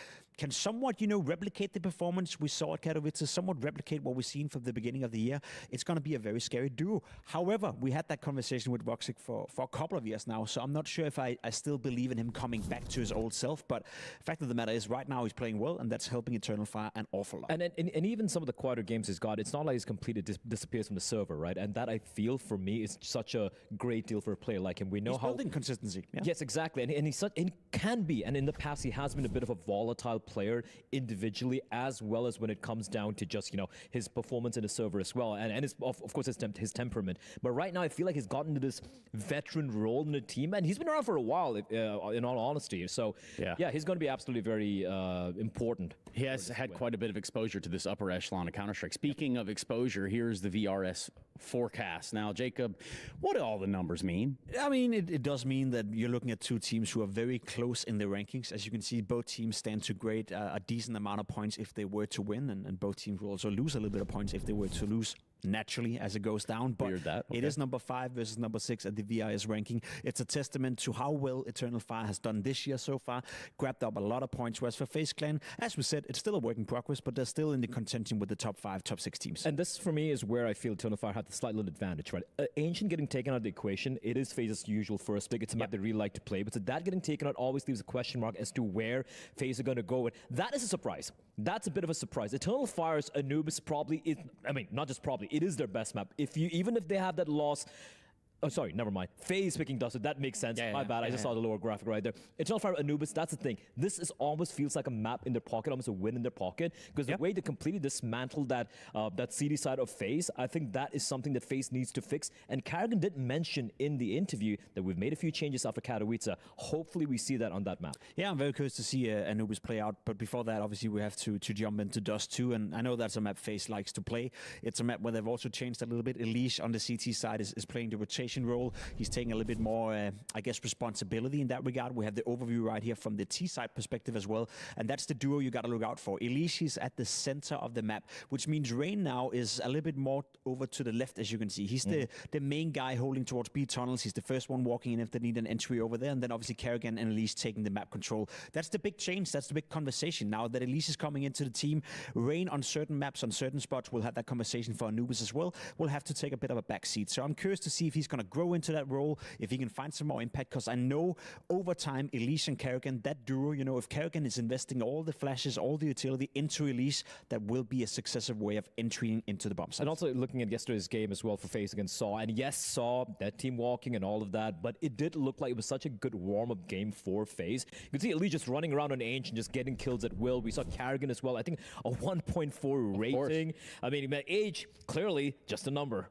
somewhat, you know, replicate the performance we saw at Katowice, somewhat replicate what we've seen from the beginning of the year, it's going to be a very scary duo. However, we had that conversation with Voxic for a couple of years now, so I'm not sure if I still believe in him coming back to his old self, but the fact of the matter is right now he's playing well, and that's helping Eternal Fire an awful lot. And even some of the quieter games he's got, it's not like he's completely disappears from the server, right? And that, I feel, for me, is such a great deal for a player like him. We know he's building consistency. Yeah? Yes, exactly. And he's such, and he can be, and in the past he has been a bit of a volatile player individually, as well as when it comes down to just, you know, his performance in the server as well, and his, of course his temperament. But right now I feel like he's gotten into this veteran role in the team, and he's been around for a while, in all honesty. So yeah, he's going to be absolutely very important. He has had quite a bit of exposure to this upper echelon of Counter-Strike. Speaking of exposure, here's the VRS forecast. Now, Jacob, what do all the numbers mean? I mean, it does mean that you're looking at two teams who are very close in the rankings. As you can see, both teams stand to grade a decent amount of points if they were to win, and both teams will also lose a little bit of points if they were to lose naturally as it goes down. But it is number 5 versus number 6 at the VRS ranking. It's a testament to how well Eternal Fire has done this year so far, grabbed up a lot of points, whereas for FaZe Clan, as we said, it's still a work in progress, but they're still in the contention with the top 5, top 6 teams. And this, for me, is where I feel Eternal Fire had the slight little advantage, right? Ancient getting taken out of the equation, it is FaZe's usual first pick. It's a map they really like to play, but so that getting taken out always leaves a question mark as to where FaZe are going to go. And that is a surprise. That's a bit of a surprise. Eternal Fire's Anubis probably is, I mean, not just probably, it is their best map. Even if they have that loss, oh, sorry, never mind. FaZe picking Dusted, that makes sense. My bad, I just saw the lower graphic right there. Eternal Fire Anubis, that's the thing. This is almost feels like a map in their pocket, almost a win in their pocket, because the way they completely dismantled that CD side of FaZe, I think that is something that FaZe needs to fix. And Karrigan did mention in the interview that we've made a few changes after Katowice. Hopefully we see that on that map. Yeah, I'm very curious to see Anubis play out, but before that, obviously, we have to jump into Dust 2, and I know that's a map FaZe likes to play. It's a map where they've also changed a little bit. Elige on the CT side is playing the rotation conversation role. He's taking a little bit more, I guess, responsibility in that regard. We have the overview right here from the T-side perspective as well, and that's the duo you got to look out for. Elise is at the center of the map, which means Rain now is a little bit more over to the left, as you can see. He's the main guy holding towards B tunnels. He's the first one walking in if they need an entry over there, and then obviously Kerrigan and Elise taking the map control. That's the big change. That's the big conversation now that Elise is coming into the team. Rain on certain maps, on certain spots, will have that conversation for Anubis as well. Will have to take a bit of a backseat. So I'm curious to see if he's going to grow into that role, if he can find some more impact, because I know over time, Elise and Kerrigan, that duo, you know, if Kerrigan is investing all the flashes, all the utility into Elise, that will be a successive way of entering into the bomb site. And also looking at yesterday's game as well for FaZe against Saw, and yes, Saw, that team walking and all of that, but it did look like it was such a good warm-up game for FaZe. You could see Elise just running around on Ancient, just getting kills at will. We saw Kerrigan as well, I think a 1.4 rating. I mean, Age, clearly just a number.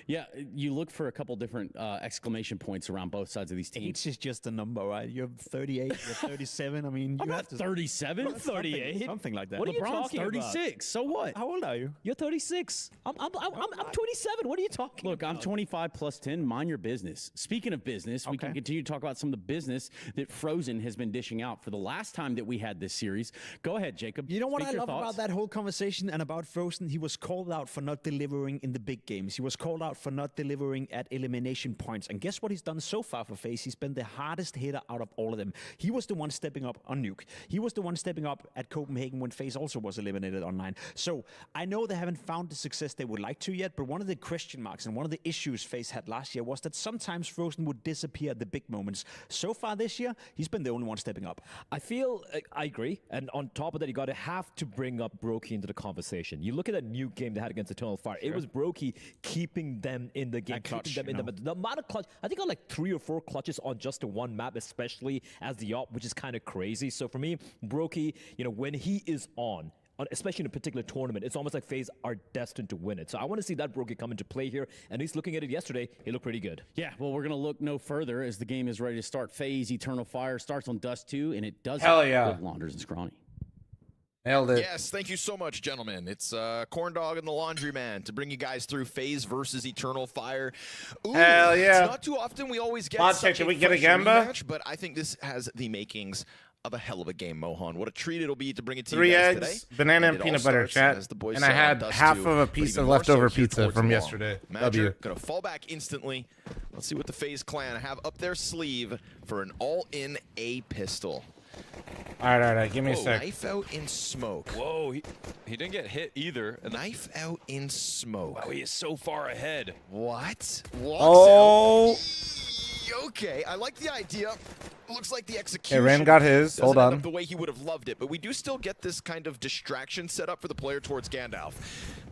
Yeah, you look for a couple different exclamation points around both sides of these teams. Age is just a number, right? You're 38, you're 37. I mean, I'm not 37. I'm 38. Something like that. What are you LeBron's talking 36. about? So what? How old are you? You're 36. I'm 27. What are you talking Look, about? I'm 25 plus 10. Mind your business. Speaking of business, we can continue to talk about some of the business that fr0m has been dishing out for the last time that we had this series. Go ahead, Jacob. You know what I love thoughts. about that whole conversation and about fr0m? He was called out for not delivering in the big games. He was called out for not delivering at elimination points. And guess what he's done so far for FaZe? He's been the hardest hitter out of all of them. He was the one stepping up on Nuke. He was the one stepping up at Copenhagen when FaZe also was eliminated online. So I know they haven't found the success they would like to yet, but one of the question marks and one of the issues FaZe had last year was that sometimes fr0m would disappear at the big moments. So far this year, he's been the only one stepping up. I feel, I agree. And on top of that, you got to have to bring up Brokey into the conversation. You look at that Nuke game they had against Eternal Fire. It was Brokey keeping them in the game. Clutch, them in the amount of clutch, I think I got like 3 or 4 clutches on just the one map, especially as the op, which is kind of crazy. So for me, Brokey, you know, when he is on, especially in a particular tournament, it's almost like FaZe are destined to win it. So I want to see that Brokey come into play here. And he's looking at it yesterday. He looked pretty good. Yeah, well, we're going to look no further as the game is ready to start. FaZe Eternal Fire starts on Dust 2, and it does Hell yeah. with Launders and Scrawny. Nailed it. Yes, thank you so much, gentlemen. It's Corn Dog and the Laundry Man to bring you guys through FaZe versus Eternal Fire. Ooh, Hell yeah. It's not too often we always get Did we get a Gamba? rematch, but I think this has the makings of a hell of a game, Mohan. What a treat it'll be to bring it to 3 you guys eggs, today. banana and peanut butter, chat. And I had half of a piece of leftover pizza from yesterday. W. Gonna fall back instantly. Let's see what the FaZe clan have up their sleeve for an all-in A pistol. All right, give me a sec. Knife out in smoke. Whoa, he didn't get hit either. And Knife out in smoke. wow, he is so far ahead. What? Oh. Okay, I like the idea. Looks like the Okay, execution. Ren got his. Doesn't Hold end on. up the way he would have loved it, but we do still get this kind of distraction set up for the player towards Gandalf.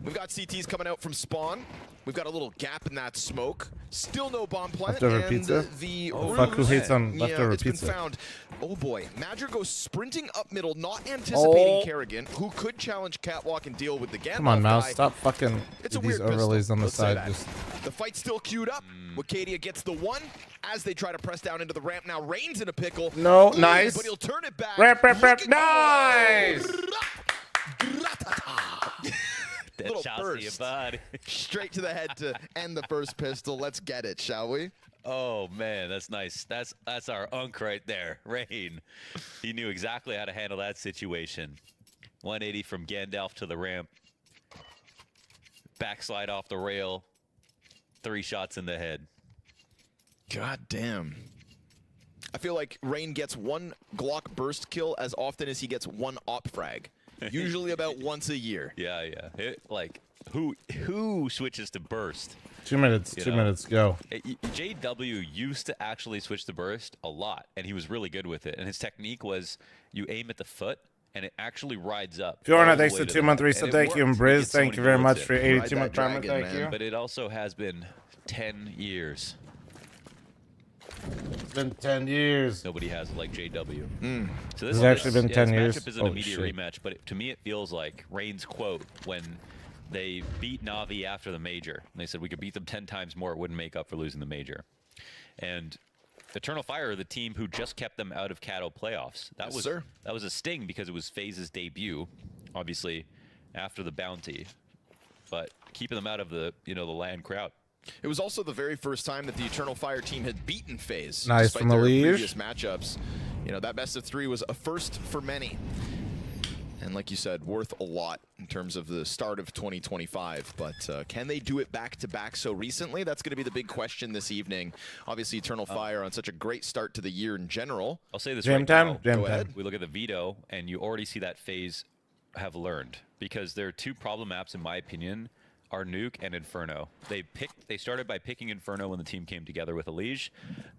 We've got CTs coming out from spawn. We've got a little gap in that smoke. Still no bomb plant. Leftover and pizza? The Fuck, who hates on leftover it's pizza? been found. Oh boy, Madger goes sprinting up middle, not anticipating Oh. Kerrigan, who could challenge Catwalk and deal with the Gandalf Come on, Mouse. guy. Stop fucking It's a these weird overlays pistol, on the let's say side. that. Just The fight's still queued up. Wakadia gets the one as they try to press down into the ramp. Now Rain's in a pickle. No, Ooh, nice. But he'll turn it back. Rap, nice. Little burst. Straight to the head to end the first pistol. Let's get it, shall we? Oh man, that's nice. That's our unk right there, Rain. He knew exactly how to handle that situation. 180 from Gandalf to the ramp. Backslide off the rail. 3 shots in the head. God damn. I feel like Rain gets one Glock burst kill as often as he gets one op frag. Usually about once a year. Yeah. Like who switches to burst? 2 minutes. You 2 know? minutes. Go. JW used to actually switch to burst a lot, and he was really good with it. And his technique was you aim at the foot, and it actually rides up. Fiona, all the thanks way for to 2 the month back. reset. And it Thank you. And worked. He Briz, gets so thank many you very bullets much for in. 82 month prime. Thank you. But it also has been 10 years. It's been 10 years. Nobody has it like JW. So This has actually been 10 this years? matchup isn't Oh, a immediate shit. rematch, but to me it feels like Rain's quote when they beat Na'Vi after the major. And they said we could beat them 10 times more, it wouldn't make up for losing the major. And Eternal Fire are the team who just kept them out of Cato playoffs. That was a sting because it was FaZe's debut, obviously after the bounty, but keeping them out of the the LAN crowd. It was also the very first time that the Eternal Fire team had beaten FaZe. Nice despite from the their Liege. previous matchups. You know, that best of 3 was a first for many. And like you said, worth a lot in terms of the start of 2025. But can they do it back-to-back so recently? That's going to be the big question this evening. Obviously, Eternal Fire on such a great start to the year in general. I'll say this Jam right time? now. Jam Go time. ahead. We look at the veto, and you already see that FaZe have learned. Because their two problem maps, in my opinion, are Nuke and Inferno. They started by picking Inferno when the team came together with Elige.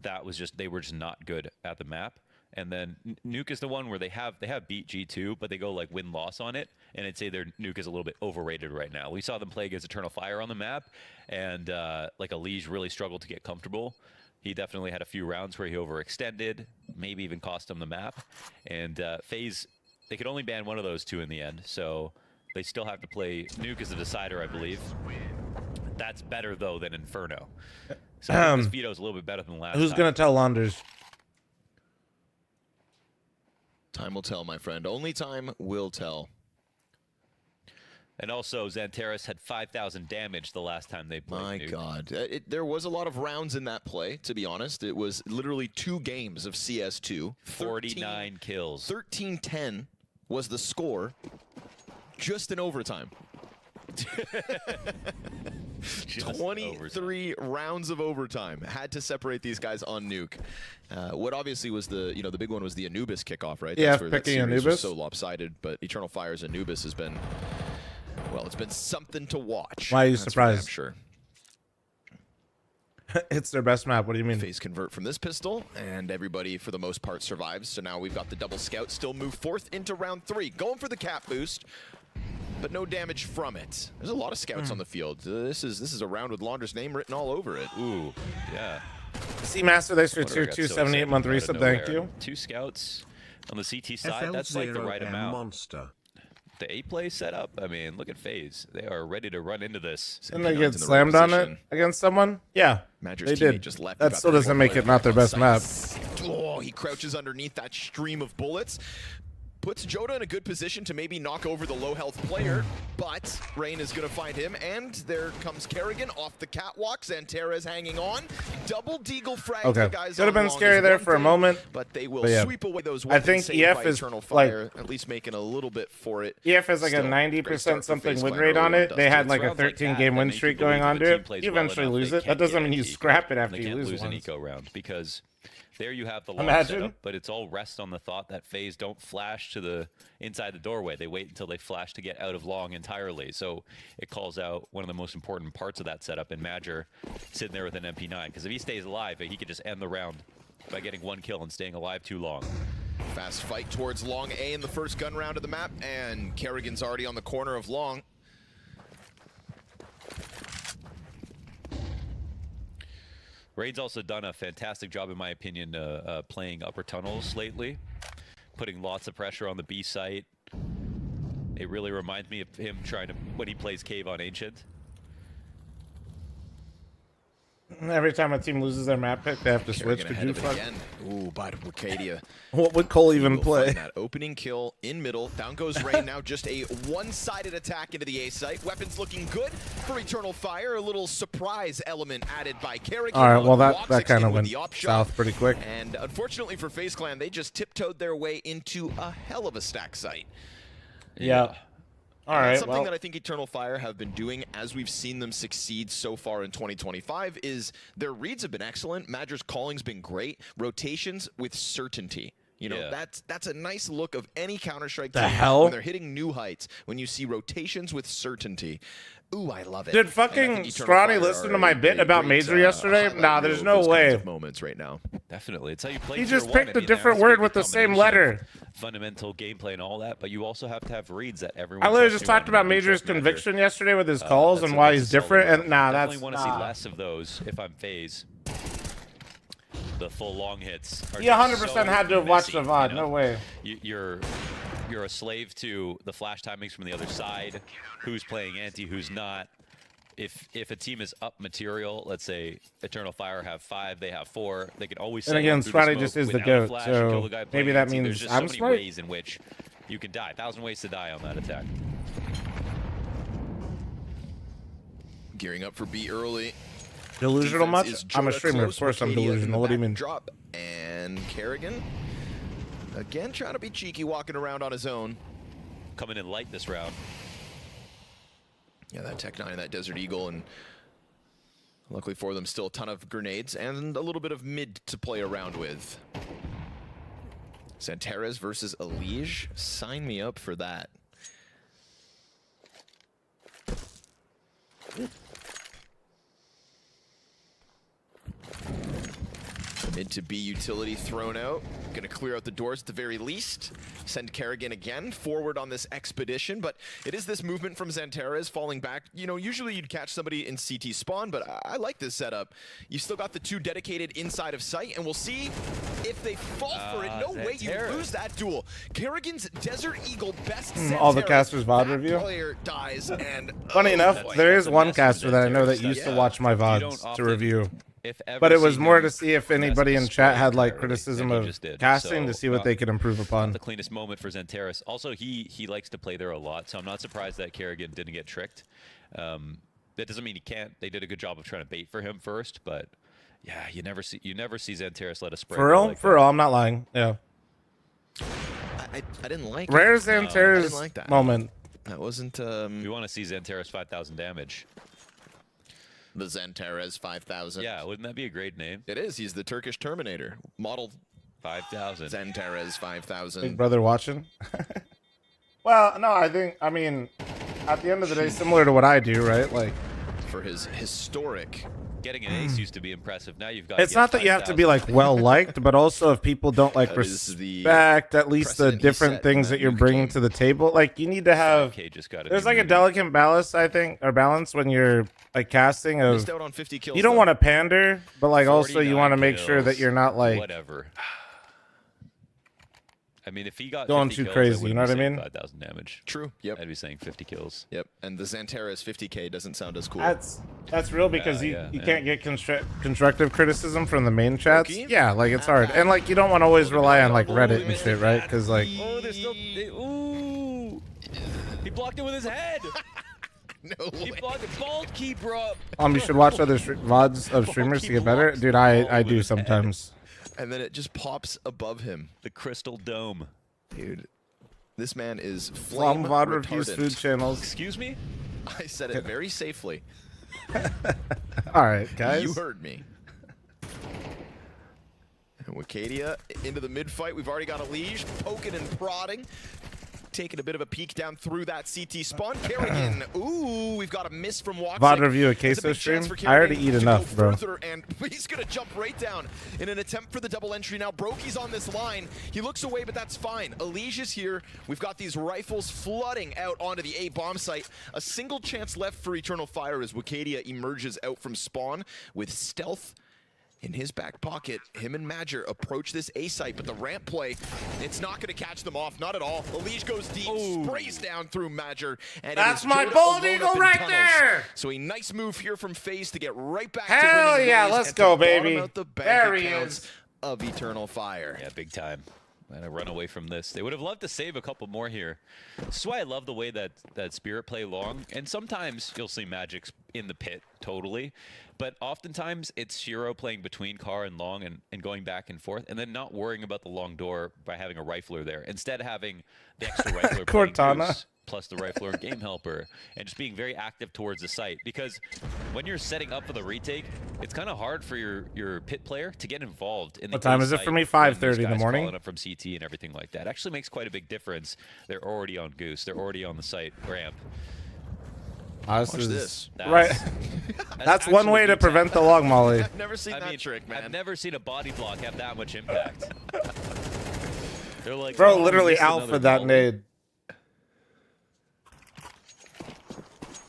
That was just, they were just not good at the map. And then Nuke is the one where they have beat G2, but they go like win-loss on it, and I'd say their Nuke is a little bit overrated right now. We saw them play against Eternal Fire on the map, and like Elige really struggled to get comfortable. He definitely had a few rounds where he overextended, maybe even cost him the map. And FaZe, they could only ban one of those two in the end, so they still have to play Nuke as a decider, I believe. That's better, though, than Inferno. So I think this veto is a little bit better than last Who's time. going to tell Launders? Time will tell, my friend. Only time will tell. And also, Xanteris had 5,000 damage the last time they played. My Nuke. God. There was a lot of rounds in that play, to be honest. It was literally 2 games of CS2. 49 kills. 13-10 was the score just in overtime. 23 rounds of overtime had to separate these guys on Nuke. What obviously was the big one was the Anubis kickoff, right? Yeah, That's where that picking series was Anubis. so lopsided, but Eternal Fire's Anubis has been, well, it's been something to watch. Why are you That's for damn surprised? sure. It's their best map. What do you mean? FaZe convert from this pistol, and everybody, for the most part, survives. So now we've got the double scout still move forth into round 3. Going for the cap boost, but no damage from it. There's a lot of scouts on the field. This is a round with Launder's name written all over it. Ooh, yeah. Seamaster, thanks for Wonder I tier got 2, so 78 month excited out of resub. Thank nowhere. you. 2 scouts on the CT side. That's like the right fl0m amount. monster. The 8-play setup, I mean, look at FaZe. They are ready to run into this. Didn't they get slammed on it against someone? Yeah, Madger's they teammate did. just left. That still doesn't make it not their best map. Oh, he crouches underneath that stream of bullets. Puts Joda in a good position to maybe knock over the low health player, but Rain is going to find him, and there comes Kerrigan off the catwalk. Xanteris hanging on. Double deagle frag. Okay, The guys could have on been long scary is there one for a thing, moment. but they will But yeah. sweep away those I weapons think saved EF by is Eternal like Fire, at least making a little bit for it. EF has like Still, a great start 90% for something FaZe win Clan rate on early it. They had like a rounds like 13 that game that win make you streak believe going if on the to team it. plays You well eventually enough, lose they it. can That doesn't get mean you an scrap it eco. after They you can't lose lose an one. eco round because there you have the long Imagine. setup, but it's all rest on the thought that FaZe don't flash to the inside the doorway. They wait until they flash to get out of long entirely. So it calls out one of the most important parts of that setup in Madger sitting there with an MP9. Because if he stays alive, he could just end the round by getting 1 kill and staying alive too long. Fast fight towards Long A in the first gun round of the map, and Kerrigan's already on the corner of Long. Raid's also done a fantastic job, in my opinion, playing upper tunnels lately, putting lots of pressure on the B site. It really reminds me of him trying to, when he plays Cave on Ancient. Every time a team loses their map pick, they have to switch. Could you fuck? Ooh, by Wicadia. What would Cole even Will play? find that opening kill in middle. Down goes Rain. Now just a one-sided attack into the A site. Weapons looking good for Eternal Fire. A little surprise element added by Kerrigan. All right, well Walks that kind of in went with the op shot. south pretty quick. And unfortunately for FaZe Clan, they just tiptoed their way into a hell of a stack site. Yeah. All And right. that's something Well, that I think Eternal Fire have been doing as we've seen them succeed so far in 2025 is their reads have been excellent. Madger's calling's been great. Rotations with certainty. You know, Yeah. that's a nice look of any Counter-Strike The team hell? when they're hitting new heights, when you see rotations with certainty. Ooh, I love it. did And I fucking think Eternal Scrawny Fire listen are to my a bit about great, Major yesterday? highlight Nah, reel there's of no those kinds way. of moments right now. Definitely. It's how you play He tier just 1. picked I a mean, there different has to be word with the same combination of letter. Fundamental gameplay and all that, but you also have to have reads that everyone. I literally trusts just you on talked about and you Major's trust Madger. conviction yesterday with his calls and why he's different. And nah, Definitely that's want to see less of those if I'm FaZe. The full long hits. Are He just 100% so had to have watched messy, the VOD. you know? No way. You're a slave to the flash timings from the other side. Who's playing anti? Who's not? If a team is up material, let's say Eternal Fire have 5, they have 4, they can always. And again, Scrawny just is the GOAT, so maybe that means there's just I'm so many smart. ways in which you can die. 1,000 ways to die on that attack. Gearing up for B early. Delusional much? Defense is I'm a Joda streamer, close, of course I'm Wokadia in the delusional. What do you back mean? Drop. And Kerrigan, again, trying to be cheeky, walking around on his own. Coming in light this round. Yeah, that Tech 9 and that Desert Eagle, and luckily for them, still a ton of grenades and a little bit of mid to play around with. Santeres versus Elige. Sign me up for that. Mid to B utility thrown out. Gonna clear out the doors at the very least. Send Kerrigan again forward on this expedition, but it is this movement from Santeres falling back. You know, usually you'd catch somebody in CT spawn, but I like this setup. You still got the two dedicated inside of sight, and we'll see if they fall for it. No way you lose that duel. Kerrigan's Desert Eagle best all the casters VOD review. Player dies, and funny enough, there is one caster that I know that used to watch my VODs to review. But it was more to see if anybody in chat had like criticism of casting to see what they could improve upon. The cleanest moment for Santeres. Also, he likes to play there a lot, so I'm not surprised that Kerrigan didn't get tricked. That doesn't mean he can't. They did a good job of trying to bait for him first, but yeah, you never see Santeres let a spray. For real, like for real, I'm not lying. Yeah. I didn't like rare it. Santeres like that moment. That wasn't. We want to see Santeres 5,000 damage. The Santeres 5,000. Yeah, wouldn't that be a great name? It is. He's the Turkish Terminator. Model 5,000. Santeres 5,000. Big brother watching. Well, no, I mean, at the end of the day, similar to what I do, right? Like, for his historic. Getting an ace used to be impressive. Now you've got. It's not that you have to be like well liked, but also if people don't like respect at least the different things that you're bringing to the table, like you need to have. There's like a delicate balance, I think, or balance when you're like casting of. Missed out on 50 kills, you don't want to pander, but like also you want to make sure that you're not like whatever. I mean, if he got going 50 too kills, crazy, you know what I mean? 5,000 damage. True. Yep. I'd be saying 50 kills. Yep. And the Santeres 50k doesn't sound as cool. That's real because you can't get constructive criticism from the main chats. Yeah, like it's hard, and like you don't want to always rely on like Reddit and shit, right? Because like. Oh, they're still. Ooh. He blocked it with his head. No he blocked it. Bald keeper up. You should watch other VODs of streamers to get better, dude. I do sometimes. And then it just pops above him. The crystal dome. Dude, this man is fl0m VOD reviews food channels. Excuse me? I said it very safely. All right, guys. You heard me. And Wokadia into the mid-fight. We've already got Elige poking and prodding. Taking a bit of a peek down through that CT spawn. Kerrigan, ooh, we've got a miss from Walk. VOD review a queso stream. I already eat enough, bro. And he's gonna jump right down in an attempt for the double entry. Now Brokey's on this line. He looks away, but that's fine. Elige is here. We've got these rifles flooding out onto the A bomb site. A single chance left for Eternal Fire as Wokadia emerges out from spawn with stealth in his back pocket. Him and Madger approach this A site, but the ramp play, it's not going to catch them off, not at all. Elige goes deep, sprays down through Madger, and that's my bald eagle right there. So a nice move here from FaZe to get right back Hell to winning yeah, ways let's and go, to baby. bottom out the bank There he accounts is. Of Eternal Fire. Yeah, big time. And I run away from this. They would have loved to save a couple more here. This is why I love the way that Spirit play long. And sometimes you'll see Magic's in the pit, totally. But oftentimes it's Shiro playing between car and long and going back and forth, and then not worrying about the long door by having a rifler there. Instead having the extra rifler Cortana. Goose, plus the rifler and game helper, and just being very active towards the site. Because when you're setting up for the retake, it's kind of hard for your pit player to get involved in the What time is it for me? 5:30 in the morning. Calling up from CT and everything like that actually makes quite a big difference. They're already on Goose. They're already on the site ramp. Watch this. Right. That's one way to prevent the long molly. I've never seen that trick, man. I've never seen a body block have that much impact. They're like, bro, oh, literally missed alpha another that volley. nade.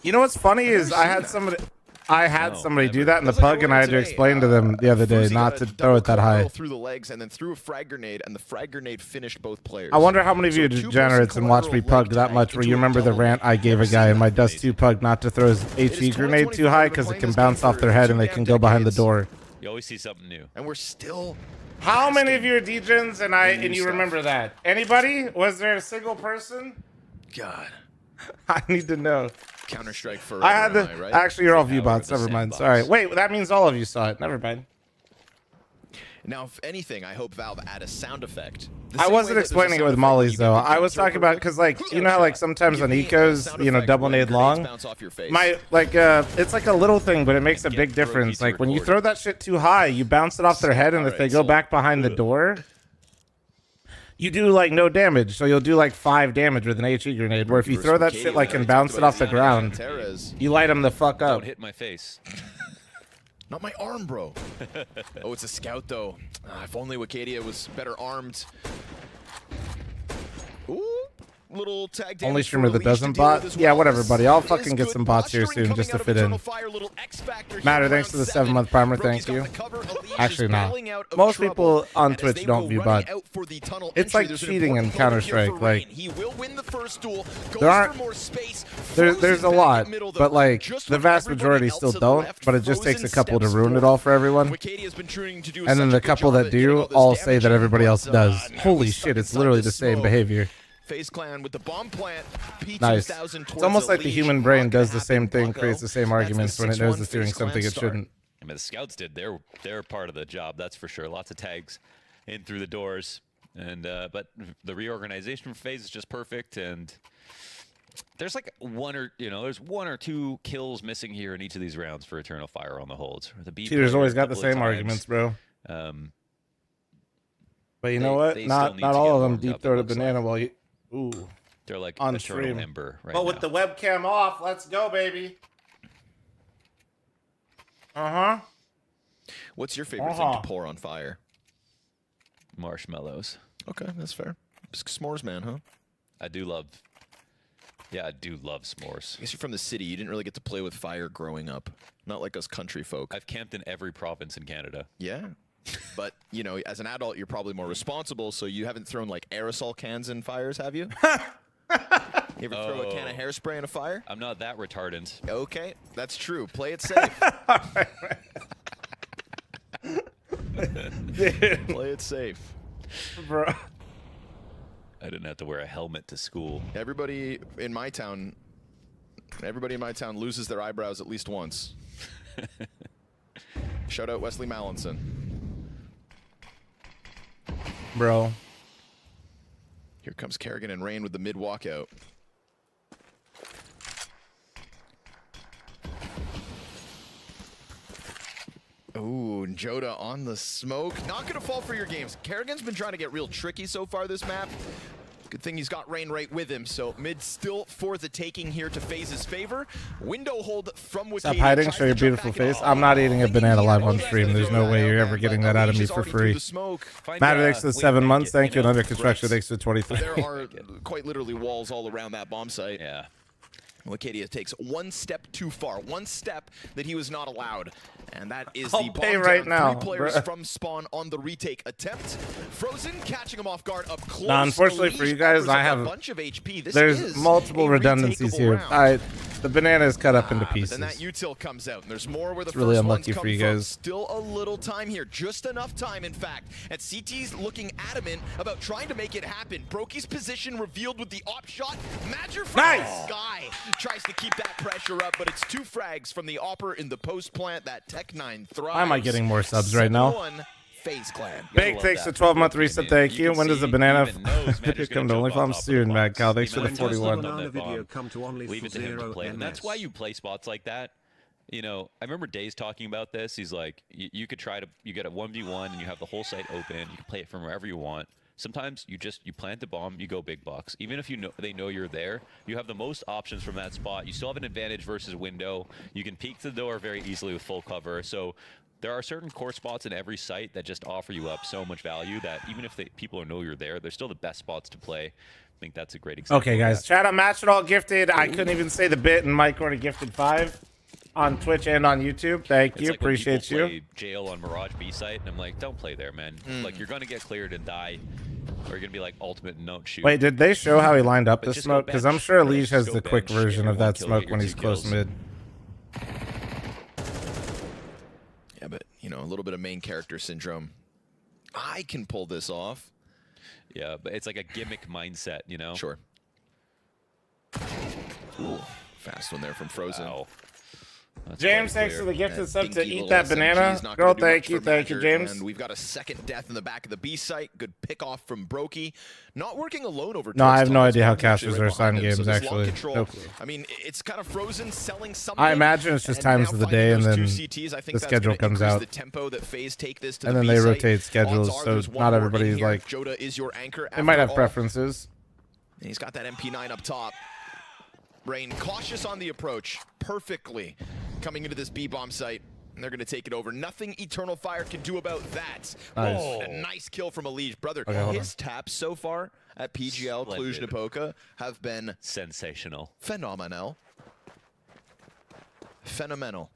You know what's funny is I had somebody do that in the pug, and I had to explain to them the other day not to throw it that high. Through the legs and then threw a frag grenade, and the frag grenade finished both players. I wonder how many of you degenerates and watch me pug that much where you remember the rant I gave a guy in my Dust 2 pug not to throw his HE grenade too high because it can bounce off their head and they can go behind the door. You always see something new. And we're still... How many of you are degens and you remember that? Anybody? Was there a single person? God. I need to know. Counter-Strike for I had the right? actually you're all view bots. Never mind. Sorry. Wait, that means all of you saw it. Never mind. Now, if anything, I hope Valve add a sound effect. I wasn't explaining it with mollies though. I was talking about because like you know how like sometimes on ecos, you know, double nade long. My like it's like a little thing, but it makes a big difference. Like when you throw that shit too high, you bounce it off their head, and if they go back behind the door, you do like no damage. So you'll do like 5 damage with an HE grenade. Where if you throw that shit like and bounce it off the ground, you light them the fuck up. Don't hit my face. Not my arm, bro. Oh, it's a scout, though. If only Wicadia was better armed. Ooh, little tag damage. Only streamer that doesn't bot? Yeah, whatever, buddy. I'll fucking get some bots here soon just to fit in. Matter, thanks for the 7-month primer. Thank you. Actually, not. Most people on Twitch don't view bot. It's like cheating in Counter-Strike. Like, there aren't. There's a lot, but like the vast majority still don't. But it just takes a couple to ruin it all for everyone. And then the couple that do all say that everybody else does. Holy shit! It's literally the same behavior. FaZe Clan with the bomb plant. Nice. It's almost like the human brain does the same thing, creates the same arguments when it knows it's doing something it shouldn't. I mean, the scouts did their part of the job, that's for sure. Lots of tags in through the doors, and but the reorganization for FaZe is just perfect. And there's like there's 1 or 2 kills missing here in each of these rounds for Eternal Fire on the holds. The Cheaters always got the same arguments, bro. But you know what? Not all of them deep throat a banana while you. Ooh. They're like on Eternal stream. Ember right but with the webcam off, let's go, baby. What's your favorite thing to pour on fire? Marshmallows. Okay, that's fair. S'mores man, huh? I do love s'mores. I guess you're from the city. You didn't really get to play with fire growing up. Not like us country folk. I've camped in every province in Canada. Yeah. But, you know, as an adult, you're probably more responsible, so you haven't thrown, like, aerosol cans in fires, have you? You ever throw a can of hairspray in a fire? I'm not that retardant. Okay, that's true. Play it safe. Play it safe. Bro. I didn't have to wear a helmet to school. Everybody in my town loses their eyebrows at least once. Shout out Wesley Mallinson. Bro. Here comes Kerrigan and Rain with the mid walkout. Ooh, Joda on the smoke. Not going to fall for your games. Kerrigan's been trying to get real tricky so far this map. Good thing he's got Rain right with him, so mid still for the taking here to FaZe's favor. Window hold from Wicadia. Stop hiding, show your beautiful face. I'm not eating a banana live on stream. There's no way you're ever getting that out of me for free. Matter, thanks for the 7 months. Thank you. And under construction, thanks for 23. There are quite literally walls all around that bomb site. Yeah. Wicadia takes 1 step too far, 1 step that he was not allowed. And that is I'll the pay bomb right down. now, 3 players bruh. from spawn on the retake attempt. Frozen catching him off guard up close. Now, unfortunately for you guys, I have a bunch of HP. This there's is multiple a redundancies here. round. The banana is cut up into pieces. Then that util comes out, and there's more where the It's really first unlucky ones for come you from. guys. Still a little time here, just enough time, in fact. And CT's looking adamant about trying to make it happen. Brokey's position revealed with the op shot. Madger from the sky tries to keep that pressure up, but it's 2 frags from the Opper in the post plant. That Tech 9 thrives. Why am I getting more subs right now? 7-1 FaZe Clan. Big thanks to 12-month reset. Thank you. When does the banana come to OnlyFans soon, Mad Cal? Thanks for the 41. Leave it to him to play. And that's why you play spots like that. You know, I remember Days talking about this. He's like, you could try to, you get a 1v1 and you have the whole site open. You can play it from wherever you want. Sometimes you plant the bomb, you go big box. Even if they know you're there, you have the most options from that spot. You still have an advantage versus window. You can peek to the door very easily with full cover. So there are certain core spots in every site that just offer you up so much value that even if people know you're there, they're still the best spots to play. I think that's a great example. Okay, guys. Chat on Match It All gifted. I couldn't even say the bit, and Mike already gifted 5 on Twitch and on YouTube. Thank you. Like appreciate you. Play jail on Mirage B site, and I'm like, don't play there, man. Like, you're going to get cleared and die. Or you're going to be like ultimate and don't shoot. Wait, did they show how he lined up the Just smoke? go Because bench. I'm sure Just Lige has go the quick bench. version of Everyone that kill smoke your when he's 2 close kills. mid. Yeah, but, you know, a little bit of main character syndrome. I can pull this off. Yeah, but it's like a gimmick mindset, you know? Sure. Ooh, fast one there from fl0m. Wow. James, thanks for the gifted sub to eat that banana. Girl, thank you, James. And we've got a second death in the back of the B site. Good pick off from Brokey. Not working alone over. No, I have no idea how casters are assigned games, actually. No clue. I mean, it's kind of fl0m selling something. I imagine it's just times of the day, and then the schedule comes out. The tempo that FaZe take this to and the then they B-site. rotate schedules, so not everybody's like. Joda is your anchor. They might have preferences. And he's got that MP9 up top. Rain cautious on the approach, perfectly coming into this B-bomb site, and they're going to take it over. Nothing Eternal Fire can do about that. Nice. Oh, a nice kill from Elige. Brother, Okay, his taps so far at PGL CLUJ-NAPOCA have been sensational. Phenomenal. Phenomenal.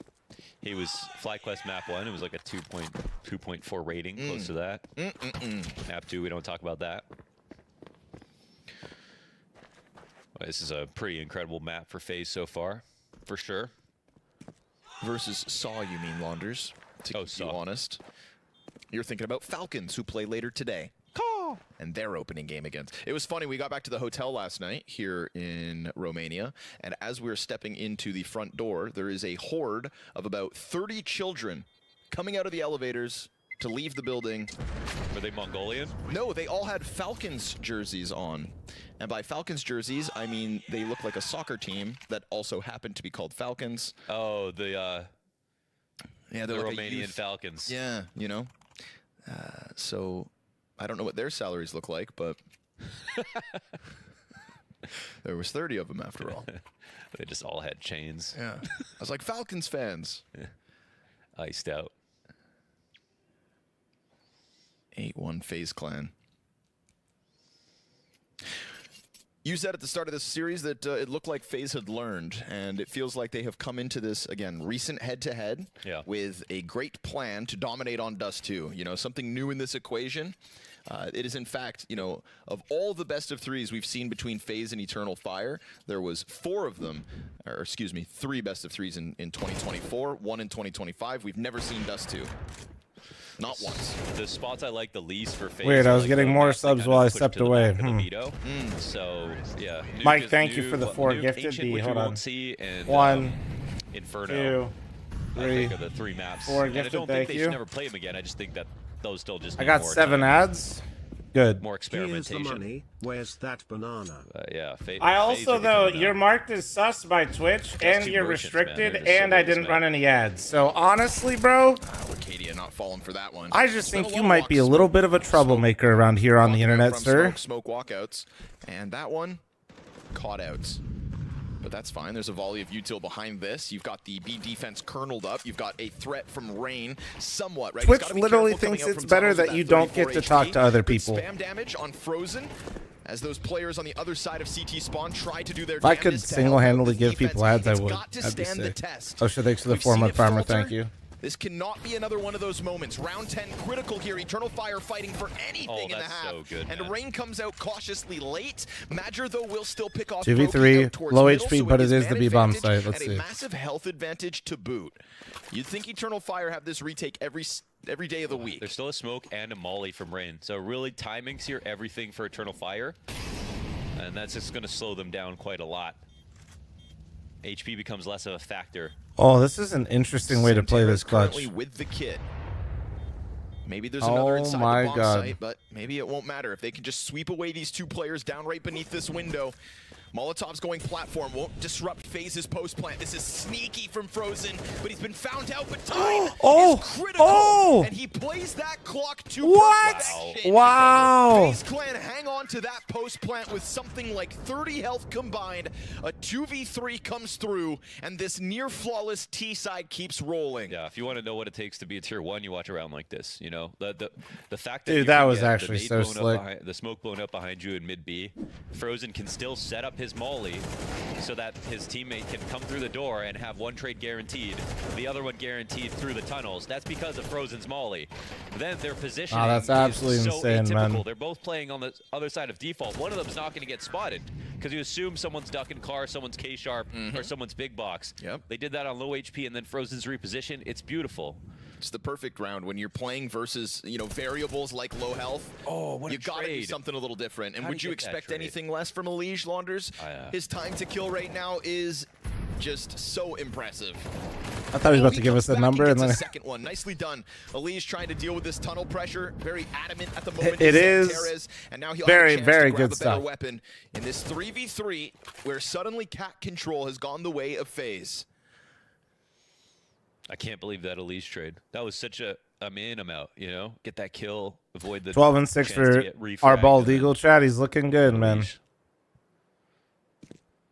He was FlyQuest map 1. It was like a 2.4 rating, close to that. Map 2, we don't talk about that. Well, this is a pretty incredible map for FaZe so far, for sure. Versus Saw, you mean, Launders? To be honest. You're thinking about Falcons, who play later today. And their opening game against. It was funny, we got back to the hotel last night here in Romania, and as we were stepping into the front door, there is a horde of about 30 children coming out of the elevators to leave the building. Were they Mongolian? No, they all had Falcons jerseys on. And by Falcons jerseys, I mean they look like a soccer team that also happened to be called Falcons. Oh, the they're like Romanian Falcons. Yeah, you know. So I don't know what their salaries look like, but there was 30 of them after all. They just all had chains. Yeah. I was like, Falcons fans. Iced out. 8-1 FaZe Clan. You said at the start of this series that it looked like FaZe had learned, and it feels like they have come into this, again, recent head-to-head with a great plan to dominate on Dust 2. You know, something new in this equation. It is, in fact, you know, of all the best of threes we've seen between FaZe and Eternal Fire, there was 4 of them, or excuse me, 3 best of threes in 2024, 1 in 2025. We've never seen Dust 2. Not once. The spots I like the least for FaZe. Weird, I was getting more subs while I stepped away. So, yeah. Mike, thank you for the 4 gifted. B, hold on. 1, Inferno. 2, 3, I think are the 3 maps. 4 and gifted. I don't Thank think they you. should never play them again. I just think that those still just. I got more 7 time. ads. Good. More experimentation. Here's the money. Where's that banana? Yeah. I also, though, you're marked as sus by Twitch, and you're restricted, and I didn't run any ads. So honestly, bro, Arcadia not falling for that one. I just think you might be a little bit of a troublemaker around here on the internet, sir. Smoke walkouts, and that one caught out. But that's fine. There's a volley of util behind this. You've got the B defense kerneled up. You've got a threat from Rain, somewhat, right? Twitch literally thinks it's better that you don't get to talk to other people. Spam damage on fl0m as those players on the other side of CT spawn try to do their If I could single-handedly give people ads, I would. That'd be sick. Oh shit, thanks for the 4-month farmer. Thank you. This cannot be another one of those moments. Round 10 critical here. Eternal Fire fighting for anything in the half. So good, and Rain comes out cautiously late. Madger, though, will still pick off 2v3, low HP, but it is the B-bomb site. Let's see. And a massive health advantage to boot. You'd think Eternal Fire have this retake every day of the week. There's still a smoke and a molly from Rain. So really timings here, everything for Eternal Fire. And that's just going to slow them down quite a lot. HP becomes less of a factor. Oh, this is an interesting way to play this clutch. With the kit. Maybe there's another inside the bomb site, but maybe it won't matter. If they can just sweep away these 2 players down right beneath this window. Molotov's going platform, won't disrupt FaZe's post plant. This is sneaky from fl0m, but he's been found out, but time is critical. And he plays that clock to perfection. Wow. FaZe Clan hang on to that post plant with something like 30 health combined. A 2v3 comes through, and this near flawless T side keeps rolling. Yeah, if you want to know what it takes to be a tier 1, you watch a round like this. You know, the fact that Dude, that was actually so slick. The smoke blown up behind you in mid B, fl0m can still set up his molly so that his teammate can come through the door and have 1 trade guaranteed, the other one guaranteed through the tunnels. That's because of fl0m's molly. Then their positioning that's absolutely is so insane, atypical. man. They're both playing on the other side of default. One of them's not going to get spotted because you assume someone's ducking car, someone's K-sharp, or someone's big box. Yep. They did that on low HP, and then fl0m's reposition. It's beautiful. It's the perfect round when you're playing versus, you know, variables like low health. Oh, what you gotta do something a little different. And would you expect anything less from Elige, Launders? His time to kill right now is just so impressive. I thought he was about to give us a number, and then a second one. Nicely done. Elige trying to deal with this tunnel pressure. Very adamant at the moment. It is Terez, and now he'll very, have a chance very to grab good a better stuff. weapon in this 3v3, where suddenly cat control has gone the way of FaZe. I can't believe that Elige trade. That was such a I'm in, I'm out, you know? Get that kill, avoid the 12 and 6 for our bald eagle chat. He's looking good, man.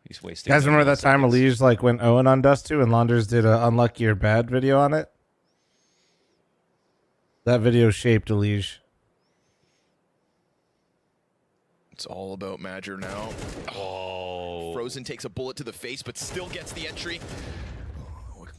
He's wasting. You guys remember that time Elige like went 0 on Dust 2 and Launders did a unlucky or bad video on it? That video shaped Elige. It's all about Madger now. Oh. Frozen takes a bullet to the face, but still gets the entry.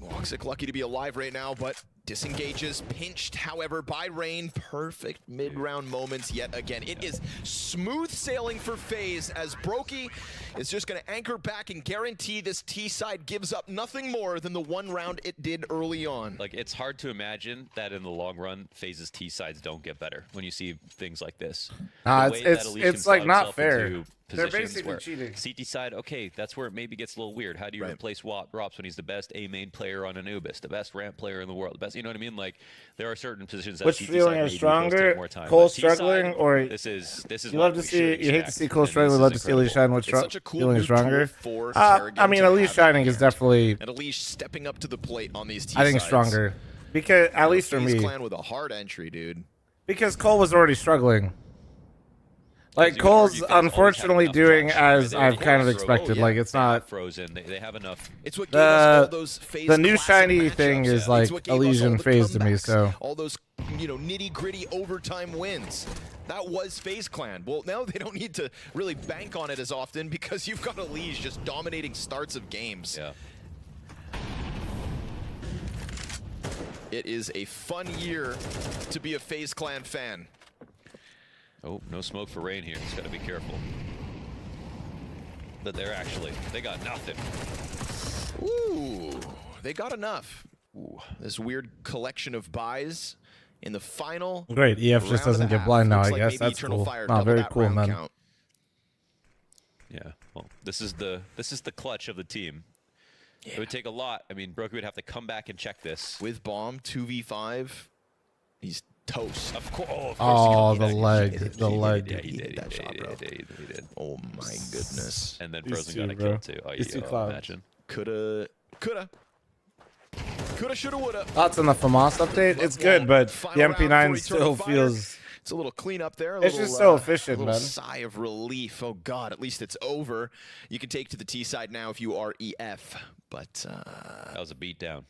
Woxic lucky to be alive right now, but disengages, pinched, however, by Rain. Perfect mid-round moments yet again. It is smooth sailing for FaZe as Brokey is just going to anchor back and guarantee this T-side gives up nothing more than the one round it did early on. Like, it's hard to imagine that in the long run, FaZe's T-sides don't get better when you see things like this. It's like not fair. They're basically cheating. CT side, okay, that's where it maybe gets a little weird. How do you replace Rops when he's the best A-main player on Anubis, the best ramp player in the world, the best, you know what I mean? Like, there are certain positions that Which CT feeling side is stronger? Cole struggling, or this is you love to see, you hate to see Cole struggling, love to see Elige shine. What's feeling stronger? I mean, Elige shining is definitely. And Elige stepping up to the plate on these T-sides. I think stronger because at least for me. Clan with a hard entry, dude. Because Cole was already struggling. Like, Cole's unfortunately doing as I've kind of expected. Like, it's not Frozen. They have enough. It's what gave us all those FaZe the new shiny matchups, thing is like Elysian FaZe to me. So all those, you know, nitty-gritty overtime wins. That was FaZe Clan. Well, now they don't need to really bank on it as often because you've got Elige just dominating starts of games. Yeah. It is a fun year to be a FaZe Clan fan. Oh, no smoke for Rain here. He's got to be careful. But they got nothing. Ooh, they got enough. Ooh, this weird collection of buys in the final. Great, EF just doesn't get blind now. I guess that's cool. Oh, very cool, man. Count. Yeah, well, this is the clutch of the team. Yeah. It would take a lot. I mean, Brokey would have to come back and check this. With bomb, 2v5, he's toast. Of course. Oh, the leg. The leg. Yeah, he did that shot, bro. He did. Oh, my goodness. And then Frozen got a kill, too. Oh, yeah, imagine. Coulda, shoulda, woulda. Thoughts on the FAMAS update? It's good, but the MP9 still feels... It's a little cleanup there. It's just so efficient, man. Sigh of relief. Oh, God, at least it's over. You can take to the T side now if you are EF. But that was a beatdown.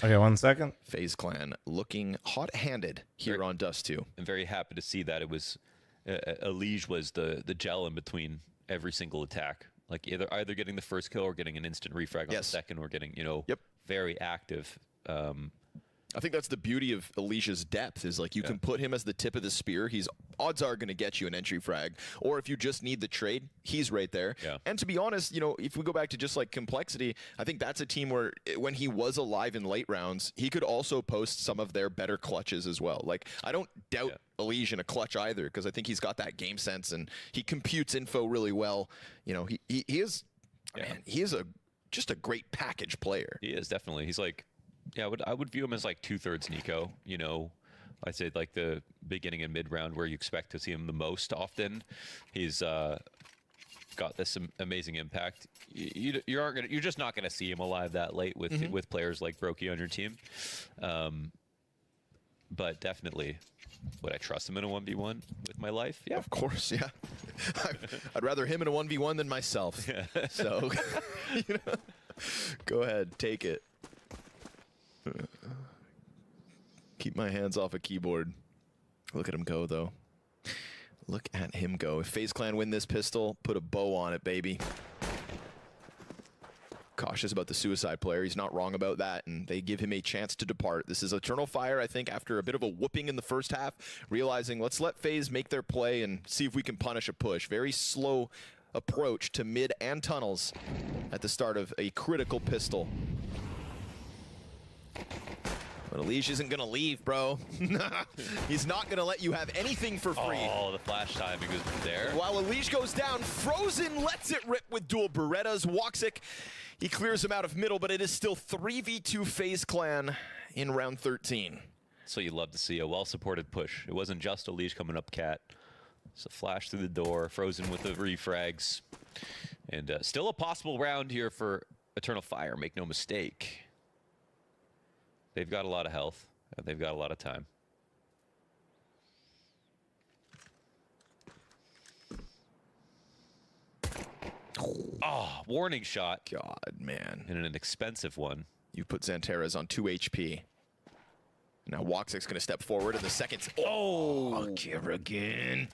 Okay, 1 second. FaZe Clan looking hot-handed here on Dust 2. I'm very happy to see that it was Elige was the gel in between every single attack. Like either getting the first kill or getting an instant refrag on the second, or getting very active. I think that's the beauty of Elige's depth is like you can put him as the tip of the spear. He's odds are going to get you an entry frag, or if you just need the trade, he's right there. Yeah. And to be honest, you know, if we go back to just like complexity, I think that's a team where when he was alive in late rounds, he could also post some of their better clutches as well. Like I don't doubt Elige in a clutch either, because I think he's got that game sense and he computes info really well. You know, he is, man, he is just a great package player. He is definitely. He's like. Yeah, I would view him as like 2/3 Nico. You know, I'd say like the beginning and mid round where you expect to see him the most often. He's got this amazing impact. You're just not gonna see him alive that late with players like Brokey on your team. But definitely, would I trust him in a 1v1 with my life? Yeah, of course. Yeah, I'd rather him in a 1v1 than myself. So, you know, go ahead, take it. Keep my hands off a keyboard. Look at him go, though. Look at him go. If FaZe Clan win this pistol, put a bow on it, baby. Cautious about the suicide player. He's not wrong about that, and they give him a chance to depart. This is Eternal Fire, I think, after a bit of a whooping in the first half, realizing let's let FaZe make their play and see if we can punish a push. Very slow approach to mid and tunnels at the start of a critical pistol. But Elige isn't going to leave, bro. He's not going to let you have anything for free. Oh, the flash timing was there. While Elige goes down, Frozen lets it rip with dual Berettas. Woxic, he clears him out of middle, but it is still 3v2 FaZe Clan in round 13. So you love to see a well-supported push. It wasn't just Elige coming up cat. It's a flash through the door, Frozen with the refrags. And still a possible round here for Eternal Fire, make no mistake. They've got a lot of health, and they've got a lot of time. Oh, warning shot. God, man. And an expensive one. You put Xanteras on 2 HP. Now Woxic's going to step forward in the second. Oh, Kerrigan.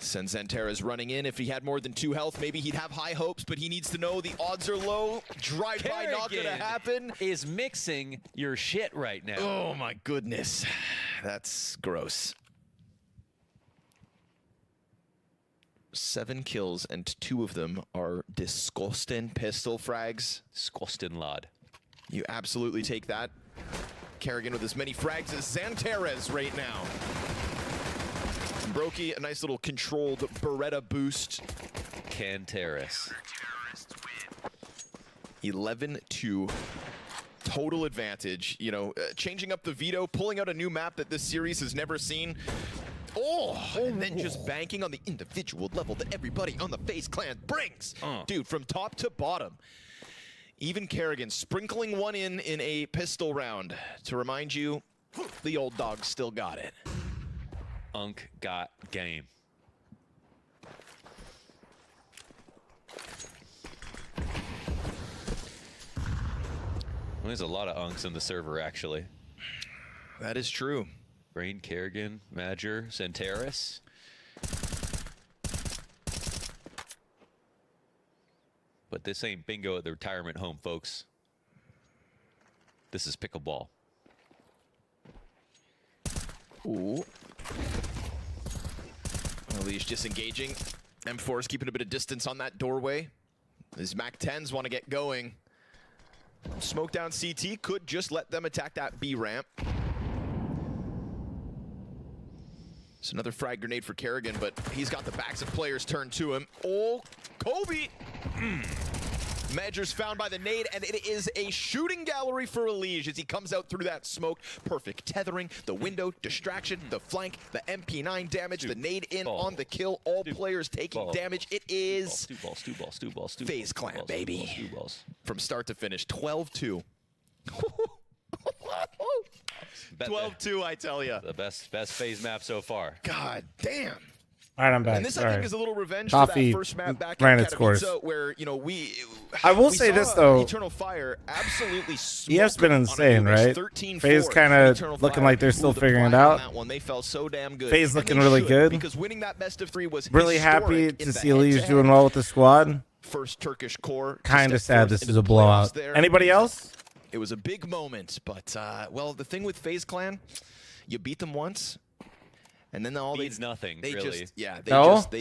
Sends Xanteras running in. If he had more than 2 health, maybe he'd have high hopes, but he needs to know the odds are low. Drive-by not going to happen. Is mixing your shit right now. Oh, my goodness. That's gross. 7 kills, and 2 of them are disgusting pistol frags. Disgusting lad. You absolutely take that. Kerrigan with as many frags as Xanteras right now. Brokey, a nice little controlled Beretta boost. Canteras. 11-2. Total advantage. You know, changing up the veto, pulling out a new map that this series has never seen. And then just banking on the individual level that everybody on the FaZe Clan brings. Dude, from top to bottom. Even Kerrigan sprinkling one in a pistol round to remind you, the old dog still got it. Unk got game. Well, there's a lot of unks on the server, actually. That is true. Brain, Kerrigan, Major, Xanteras. But this ain't bingo at the retirement home, folks. This is pickleball. Ooh. Elige disengaging. M4 is keeping a bit of distance on that doorway. These MAC-10s want to get going. Smoke down CT could just let them attack that B ramp. It's another frag grenade for Kerrigan, but he's got the backs of players turned to him. Oh, Kobe! Major's found by the nade, and it is a shooting gallery for Elige as he comes out through that smoke. Perfect tethering, the window, distraction, the flank, the MP9 damage, the nade in on the kill. All players taking damage. It is FaZe Clan, baby. From start to finish, 12-2. 12-2, I tell you. The best FaZe map so far. God damn. All right, I'm back. And this, I think, is a little revenge Coffee for that first map back ran in its course. Katowice, where, you know, I will say this, though. Eternal Fire absolutely EF's been insane, right? FaZe kind of looking like they're still figuring it out. They felt so damn good. FaZe looking really good. Because winning that best of 3 was really happy to see Elige doing well with the squad. First Turkish core. Kind of sad this is a blowout. Anybody else? It was a big moment, but, well, the thing with FaZe Clan, you beat them once, and then all means nothing, they really. Just, yeah, they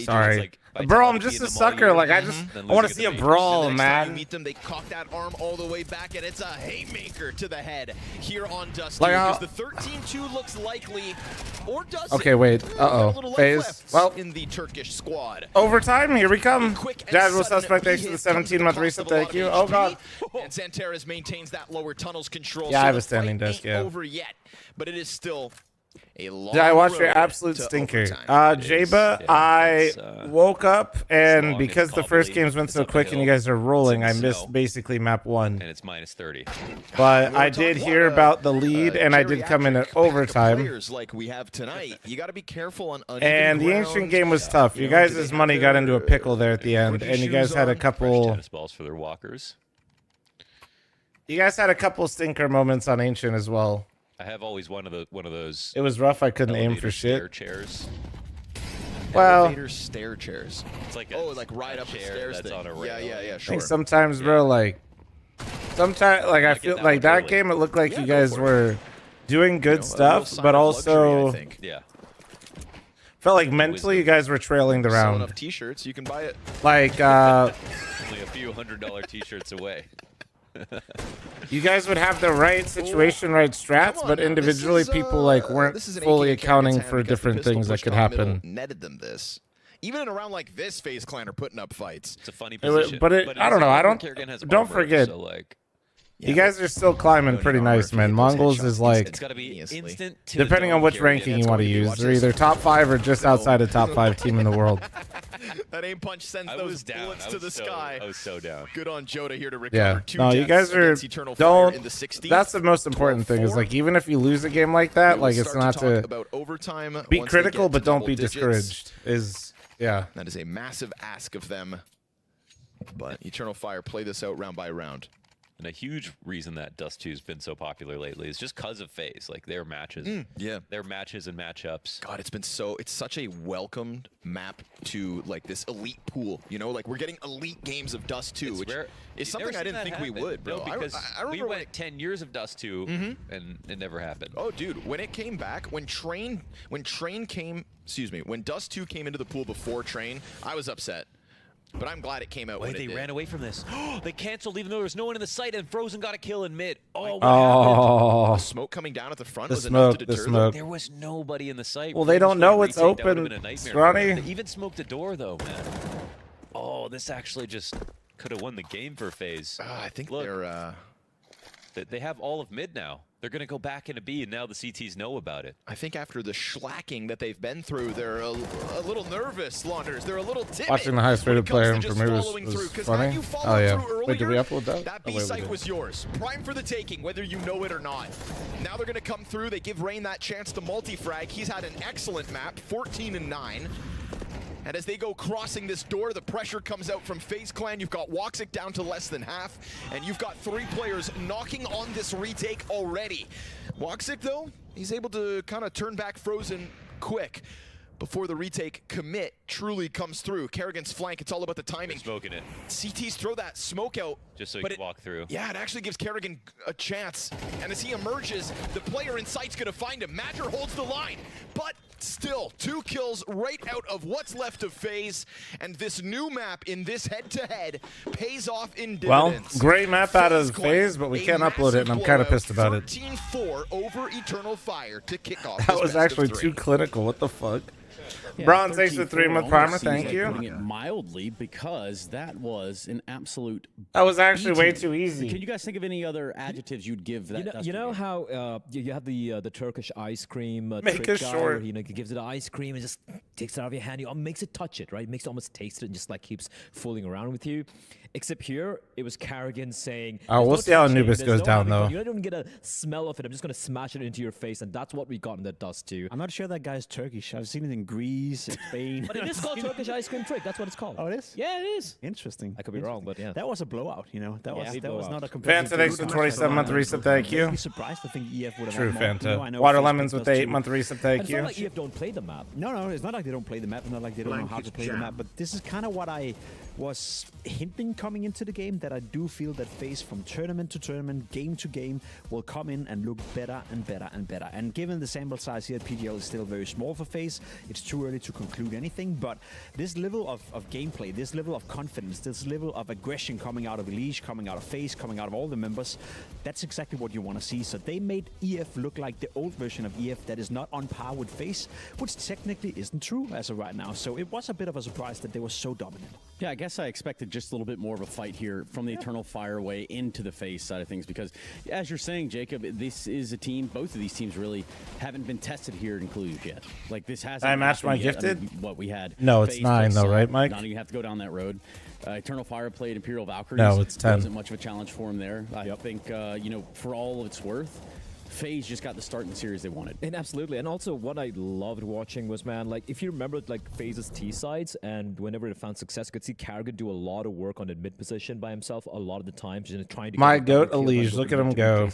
sorry. Bro, I'm just a sucker. Like, I want to see a brawl, man. You meet them, they cock that arm all the way back, and it's a haymaker to the head here on Dusty. Like, because the 13-2 looks likely, or does okay, wait. FaZe. Well, in the Turkish squad. Overtime, here we come. Jazz will suspect thanks to the 17-month reset. Thank you. Oh, God. And Xanteras maintains that lower tunnels control. Yeah, so I have a standing desk, yeah. Over yet, but it is still a long Did I watch your road absolute to stinker? overtime. Jaba, I woke up, and because the first games went so quick and you guys are rolling, I missed basically map 1. And it's -30. But I did hear about the lead, and I did come in at overtime. Players like we have tonight, you got to be careful on uneven And the ground. ancient game was tough. You guys' money got into a pickle there at the end, and you guys had a couple. Tennis balls for their walkers. You guys had a couple stinker moments on ancient as well. I have always one of those. It was rough. I couldn't aim for shit. Chairs. Well, elevator stair chairs. It's like like right up the stairs that's thing. on a rail. Yeah, I sure. think sometimes, bro, like, I feel like that game. It looked like you guys were doing good stuff, but also felt like mentally you guys were trailing the round. Enough T-shirts, you can buy it. Like, only a few $100 T-shirts away. You guys would have the right situation, right strats, but individually people like weren't fully accounting for different things that could happen. Netted them this. Even in a round like this, FaZe Clan are putting up fights. It's a funny position. But I don't know. Don't forget. So like, you guys are still climbing pretty nice, man. Mongols is like, it's got to be instant. depending on which ranking you want to use, they're either top 5 or just outside of top 5 team in the world. That aim punch sends those bullets to the sky. I was so down. Good on Joda here to recover. Yeah, two no, you guys are don't. In the 60s. That's the most important thing. Is like even if you lose a game like that, like it's not to about overtime. Be critical, but don't be discouraged. Yeah. That is a massive ask of them. But Eternal Fire play this out round by round. And a huge reason that Dust 2 has been so popular lately is just because of FaZe, like their matches. Yeah. Their matches and matchups. God, it's such a welcomed map to like this elite pool. You know, like we're getting elite games of Dust 2, which is something I didn't think we would, bro. No, because I remember we went 10 years of Dust 2 and it never happened. Oh, dude, when it came back, when Dust 2 came into the pool before Train, I was upset. But I'm glad it came out when it did. They ran away from this. They canceled even though there was no one in the site, and Frozen got a kill in mid. Oh, what happened? The smoke coming down at the front was enough to deter them. There was nobody in the site. Well, they don't know it's open, Scrawny. They even smoked a door, though, man. Oh, this actually just could have won the game for FaZe. I think they have all of mid now. They're going to go back into B, and now the CTs know about it. I think after the schlacking that they've been through, they're a little nervous, Launders. They're a little timid. Watching the highest rated player for me was funny. Oh, yeah. Wait, did we upload that? That B site was yours. Prime for the taking, whether you know it or not. Now they're going to come through. They give Rain that chance to multi-frag. He's had an excellent map, 14-9. And as they go crossing this door, the pressure comes out from FaZe Clan. You've got Woxic down to less than half, and you've got 3 players knocking on this retake already. Woxic, though, he's able to kind of turn back Frozen quick before the retake commit truly comes through. Kerrigan's flank, it's all about the timing. They're smoking it. CTs throw that smoke out. Just so you can walk through. Yeah, it actually gives Kerrigan a chance. And as he emerges, the player in sight's going to find him. Madger holds the line, but still, 2 kills right out of what's left of FaZe. And this new map in this head-to-head pays off in dividends. Well, great map out of FaZe, but we can't upload it, and I'm kind of pissed about it. 13-4 over Eternal Fire to kick off. That was actually too clinical. What the fuck? Yeah, Bronze, thanks for the 3-month primer. Thank you. Putting it mildly, because that was an absolute. That was actually way too easy. Can you guys think of any other adjectives you'd give that? You know how you have the Turkish ice cream Make trick it guy, short. where he gives it ice cream and just takes it out of your hand. He makes it touch it, right? Makes it almost taste it and just like keeps fooling around with you. Except here, it was Kerrigan saying, oh, we'll see how Anubis goes down, though. You don't get a smell of it. I'm just going to smash it into your face, and that's what we got in that Dust 2. I'm not sure that guy's Turkish. I've seen it in Greece, in Spain. But it is called Turkish ice cream trick. That's what it's called. Oh, it is? Yeah, it is. Interesting. I could be wrong, but yeah. That was a blowout, you know. That was not a Fanta, thanks for 27-month resub, thank you. I'd be surprised. I think EF would have True, had more. Fanta. I know Water Facebook Lemons with the does too. 8-month resub, thank It's you. not like EF don't play the map. No, it's not like they don't play the map. It's not like they don't know how to play the map. But this is kind of what I was hinting coming into the game, that I do feel that FaZe from tournament to tournament, game to game, will come in and look better and better and better. And given the sample size here at PGL is still very small for FaZe, it's too early to conclude anything. But this level of gameplay, this level of confidence, this level of aggression coming out of Elige, coming out of FaZe, coming out of all the members, that's exactly what you want to see. So they made EF look like the old version of EF that is not on par with FaZe, which technically isn't true as of right now. So it was a bit of a surprise that they were so dominant. Yeah, I guess I expected just a little bit more of a fight here from the Eternal Fire way into the FaZe side of things, because as you're saying, Jacob, this is a team, both of these teams really haven't been tested here in Cluj yet. Like, this hasn't. I matched my happened yet. gifted? I mean, what we had. No, it's FaZe 9 though, right, Mike? Not even have to go down that road. Eternal Fire played Imperial Valkyries. No, it's 10. Wasn't much of a challenge for him there. I think, you know, for all of its worth, FaZe just got the start in the series they wanted. And absolutely. And also what I loved watching was, man, like if you remember like FaZe's T sides, and whenever it found success, you could see Kerrigan do a lot of work on the mid position by himself a lot of the time, just trying to My get goat Elige, look at him go.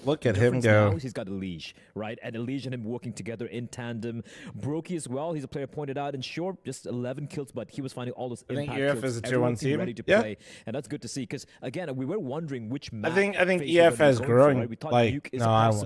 Look at him go. Now, he's got Elige, right? And Elige and him working together in tandem. Brokey as well, he's a player pointed out, and sure, just 11 kills, but he was finding all those impact EF kills. is a tier 1 team. Ready to play, and that's good to see, because again, we were wondering which map I think FaZe EF were has going growing. for, right? We thought Like, Nuke is no, I a won't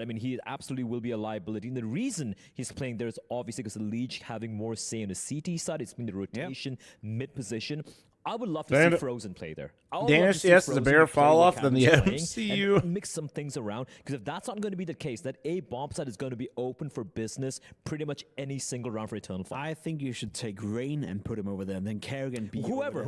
side, I mean, he absolutely will be a liability. And the reason he's playing there is obviously because the Liege having more say on the CT side. It's been the rotation, mid position. I would love to see Frozen play there. Danish CS is a bigger fall off than the MCU. Mix some things around, because if that's not going to be the case, that A bomb site is going to be open for business pretty much any single round for Eternal Fire. I think you should take Rain and put him over there, and then Kerrigan be whoever,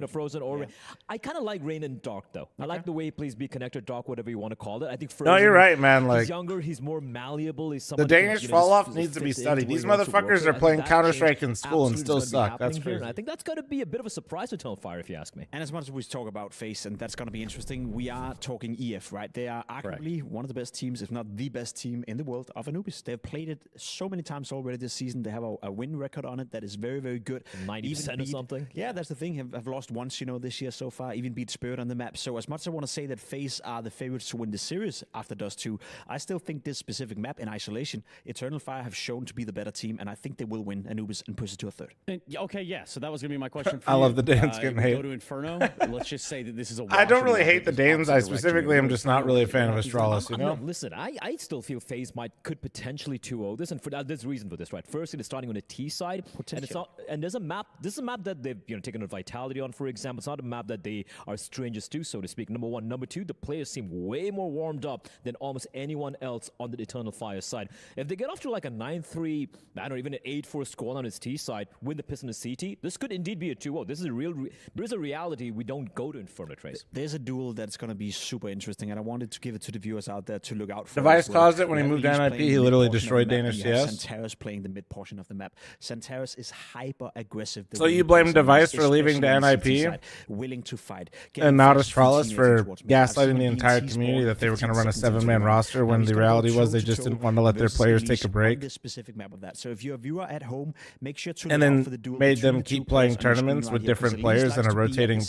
Frozen or Rain. I kind of like Rain and Dark though. I like the way he plays Be Connector, Dark, whatever you want to call it. I think Frozen. No, you're right, man. Like he's younger, he's more malleable. He's the Danish fall off needs to be studied. These motherfuckers are playing Counter-Strike in school and still suck. That's crazy. I think that's going to be a bit of a surprise to Eternal Fire, if you ask me. And as much as we talk about FaZe, and that's going to be interesting, we are talking EF, right? They are arguably one of the best teams, if not the best team in the world of Anubis. They've played it so many times already this season. They have a win record on it that is very, very good. 90% or something. Yeah, that's the thing. Have lost once, this year so far. Even beat Spirit on the map. So as much as I want to say that FaZe are the favorites to win the series after Dust 2, I still think this specific map in isolation, Eternal Fire have shown to be the better team, and I think they will win Anubis and push it to a third. Okay, yeah. So that was going to be my question for I you. love the Danes getting hate. Go to Inferno. Let's just say that this is a I don't really hate the Danes. I specifically am just not really a fan of Astralis, No, listen, I still feel FaZe could potentially 2-0 this, and there's a reason for this, right? First, it's starting on the T side, and there's a map. This is a map that they've taken a Vitality on, for example. It's not a map that they are strangers to, so to speak. Number one. Number two, the players seem way more warmed up than almost anyone else on the Eternal Fire side. If they get off to like a 9-3, I don't know, even an 8-4 score on his T side, win the piss on the CT, this could indeed be a 2-0. This is a there is a reality we don't go to Inferno Trace. There's a duel that's going to be super interesting, and I wanted to give it to the viewers out there to look out for. Device caused it when he moved to NIP. He literally destroyed Danish CS. Santaris playing the mid portion of the map. Santaris is hyper aggressive. So you blame Device for leaving to NIP, willing to fight, and not Astralis for gaslighting the entire community that they were going to run a 7-man roster when the reality was they just didn't want to let their players take a break. This specific map of that. So if you're a viewer at home, make sure to and then made them keep playing tournaments with different players and a rotating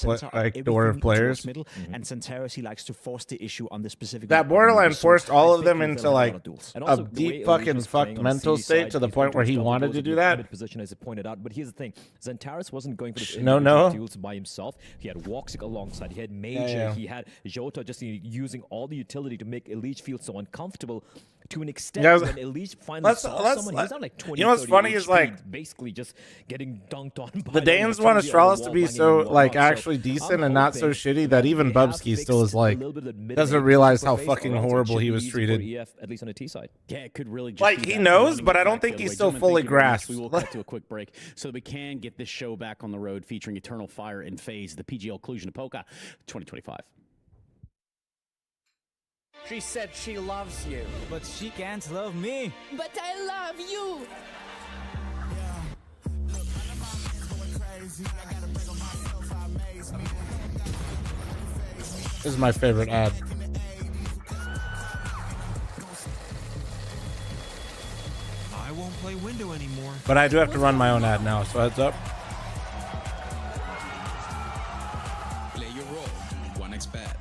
door of players. And Santaris, he likes to force the issue on the specific. That Borderline forced all of them into like a deep fucking fucked mental state to the point where he wanted to do that. Position as it pointed out, but here's the thing: Zantaris wasn't going for the duels by himself. He had Woxic alongside. He had Major. He had Jota just using all the utility to make Elite feel so uncomfortable. To an extent, when Elite finally saw someone, he was on like 20. You know what's funny is like basically just getting dunked on. By the Danes want Astralis to be so like actually decent and not so shitty that even Bubsky still is like doesn't realize how fucking horrible he was treated. At least on the T side. Yeah, it could really just like he knows, but I don't think he's still fully grasped. We will cut to a quick break so that we can get this show back on the road featuring Eternal Fire and FaZe, the PGL CLUJ-NAPOCA 2025. She said she loves you, but she can't love me. But I love you. This is my favorite ad. I won't play window anymore. But I do have to run my own ad now, so heads up. Play your role. 1xBet.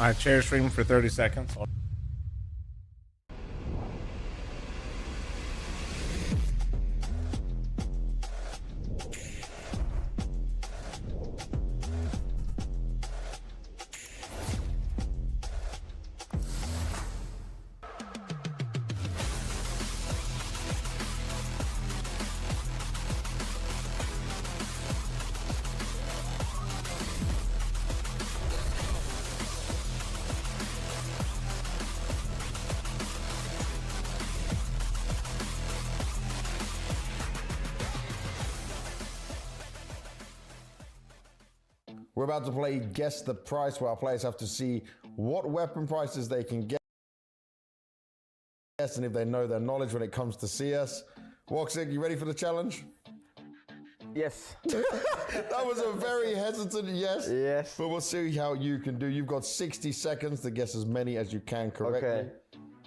All right, share stream for 30 seconds. We're about to play Guess the Price, where our players have to see what weapon prices they can guess and if they know their knowledge when it comes to CS. Woxic, you ready for the challenge? Yes. That was a very hesitant yes. Yes. But we'll see how you can do. You've got 60 seconds to guess as many as you can correctly. Okay.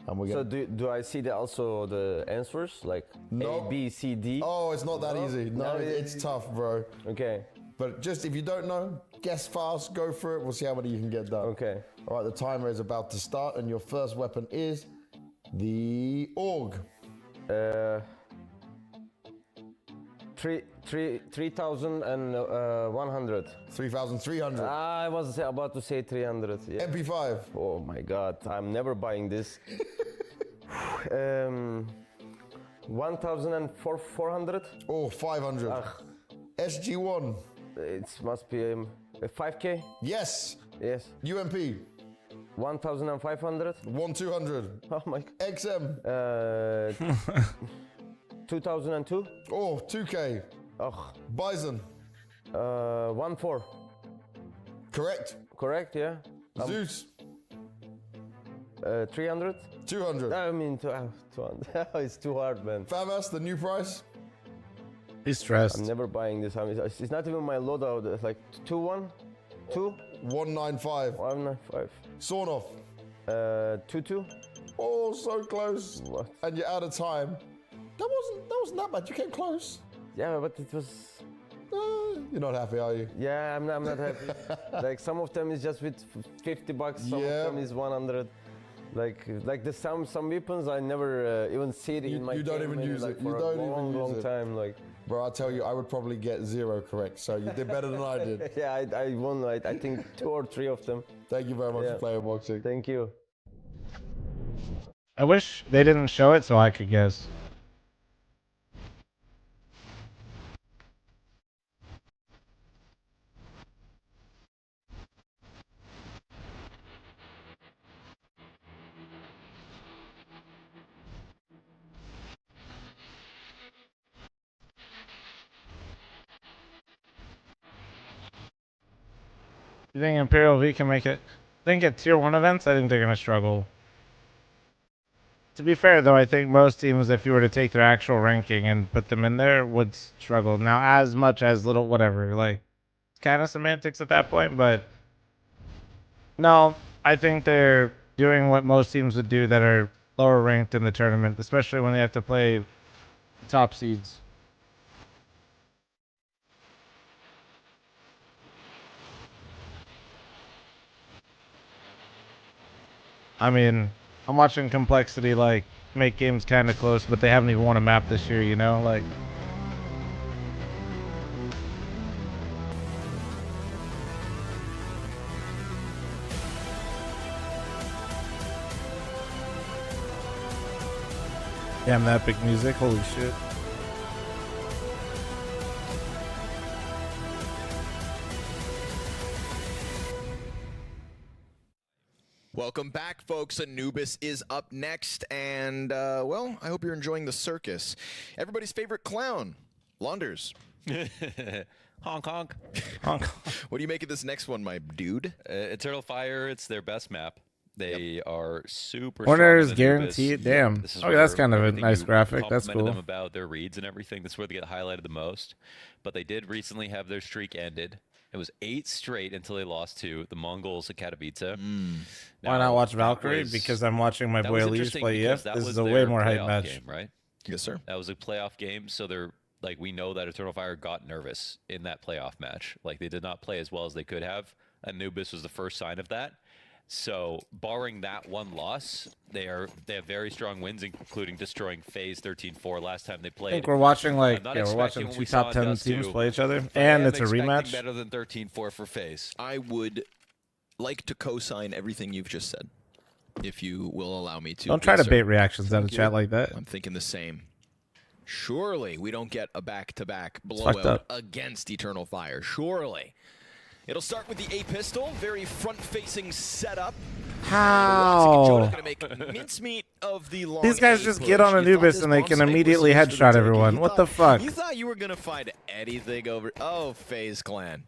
And we're so do I see also the answers, like A, B, C, D? Oh, it's not that easy. No, it's tough, bro. Okay. But just if you don't know, guess fast, go for it. We'll see how many you can get done. Okay. All right, the timer is about to start, and your first weapon is the AUG. 3,100. 3,300. I was about to say 300. Yeah. MP5. Oh my God, I'm never buying this. 1,400. Oh, 500. SG1. It must be 5K. Yes. Yes. UMP. 1,500. 1,200. Oh my. XM. 2002. Oh, 2K. Oh. Bison. 1,400. Correct. Correct, yeah. Zeus. 300. 200. I mean, 200. It's too hard, man. FAMAS, the new price. He's stressed. I'm never buying this. I mean, it's not even my loadout. It's like 2-1. 2. 195. 195. Sawn-off. 2-2. Oh, so close. What? And you're out of time. That wasn't that bad. You came close. Yeah, but it was. You're not happy, are you? Yeah, I'm not happy. Like some of them is just with $50. Some of them is 100. Like the some weapons I never even see it in my. You don't even use it. You don't even use long it. time. Like. Bro, I tell you, I would probably get 0 correct. So you did better than I did. Yeah, I won. I think 2 or 3 of them. Thank you very much for playing boxing. Thank you. I wish they didn't show it so I could guess. You think Imperial V can make it? I think at Tier 1 events, I think they're going to struggle. To be fair, though, I think most teams, if you were to take their actual ranking and put them in there, would struggle. Now, as much as little, whatever, like, it's kind of semantics at that point, but no, I think they're doing what most teams would do that are lower ranked in the tournament, especially when they have to play top seeds. I mean, I'm watching Complexity, like, make games kind of close, but they haven't even won a map this year, you know? Like, damn, that epic music, holy shit. Welcome back, folks. Anubis is up next, and, well, I hope you're enjoying the circus. Everybody's favorite clown, Launders. Honk, honk. Honk. What do you make of this next one, my dude? Eternal Fire, it's their best map. They are super Winner is strong. guaranteed. Damn. Okay, that's kind of a nice graphic. That's cool. Them about their reads and everything. That's where they get highlighted the most. But they did recently have their streak ended. It was 8 straight until they lost to the Mongols at Katowice. Why not watch Valkyrie? Because I'm watching my boy Elise play EF. This is a way more hype match. Game, right? Yes, sir. That was a playoff game, so they're like, we know that Eternal Fire got nervous in that playoff match. Like, they did not play as well as they could have. Anubis was the first sign of that. So, barring that one loss, they have very strong wins, including destroying FaZe 13-4 last time they played. I think we're watching we're watching 2 top 10 teams play each other, and it's a rematch. Better than 13-4 for FaZe. I would like to co-sign everything you've just said, if you will allow me to. Don't try to bait reactions out of chat like that. I'm thinking the same. Surely we don't get a back-to-back blowout against Eternal Fire. Surely. It'll start with the A pistol, very front-facing setup. How? Gonna make mincemeat of the long These guys just get on Anubis and they can immediately headshot everyone. What the fuck? You thought you were gonna find anything over? Oh, FaZe Clan.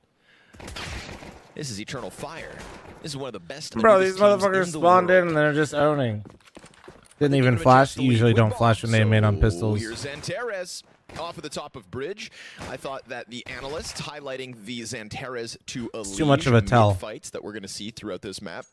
This is Eternal Fire. This is one of the best. Bro, these motherfuckers spawned in and they're just owning. Didn't even flash. Usually don't flash when they main on pistols. Here's Xantares. Off of the top of bridge. I thought that the analyst highlighting the Xantares to Elise too much of a tell. Fights that we're going to see throughout this map.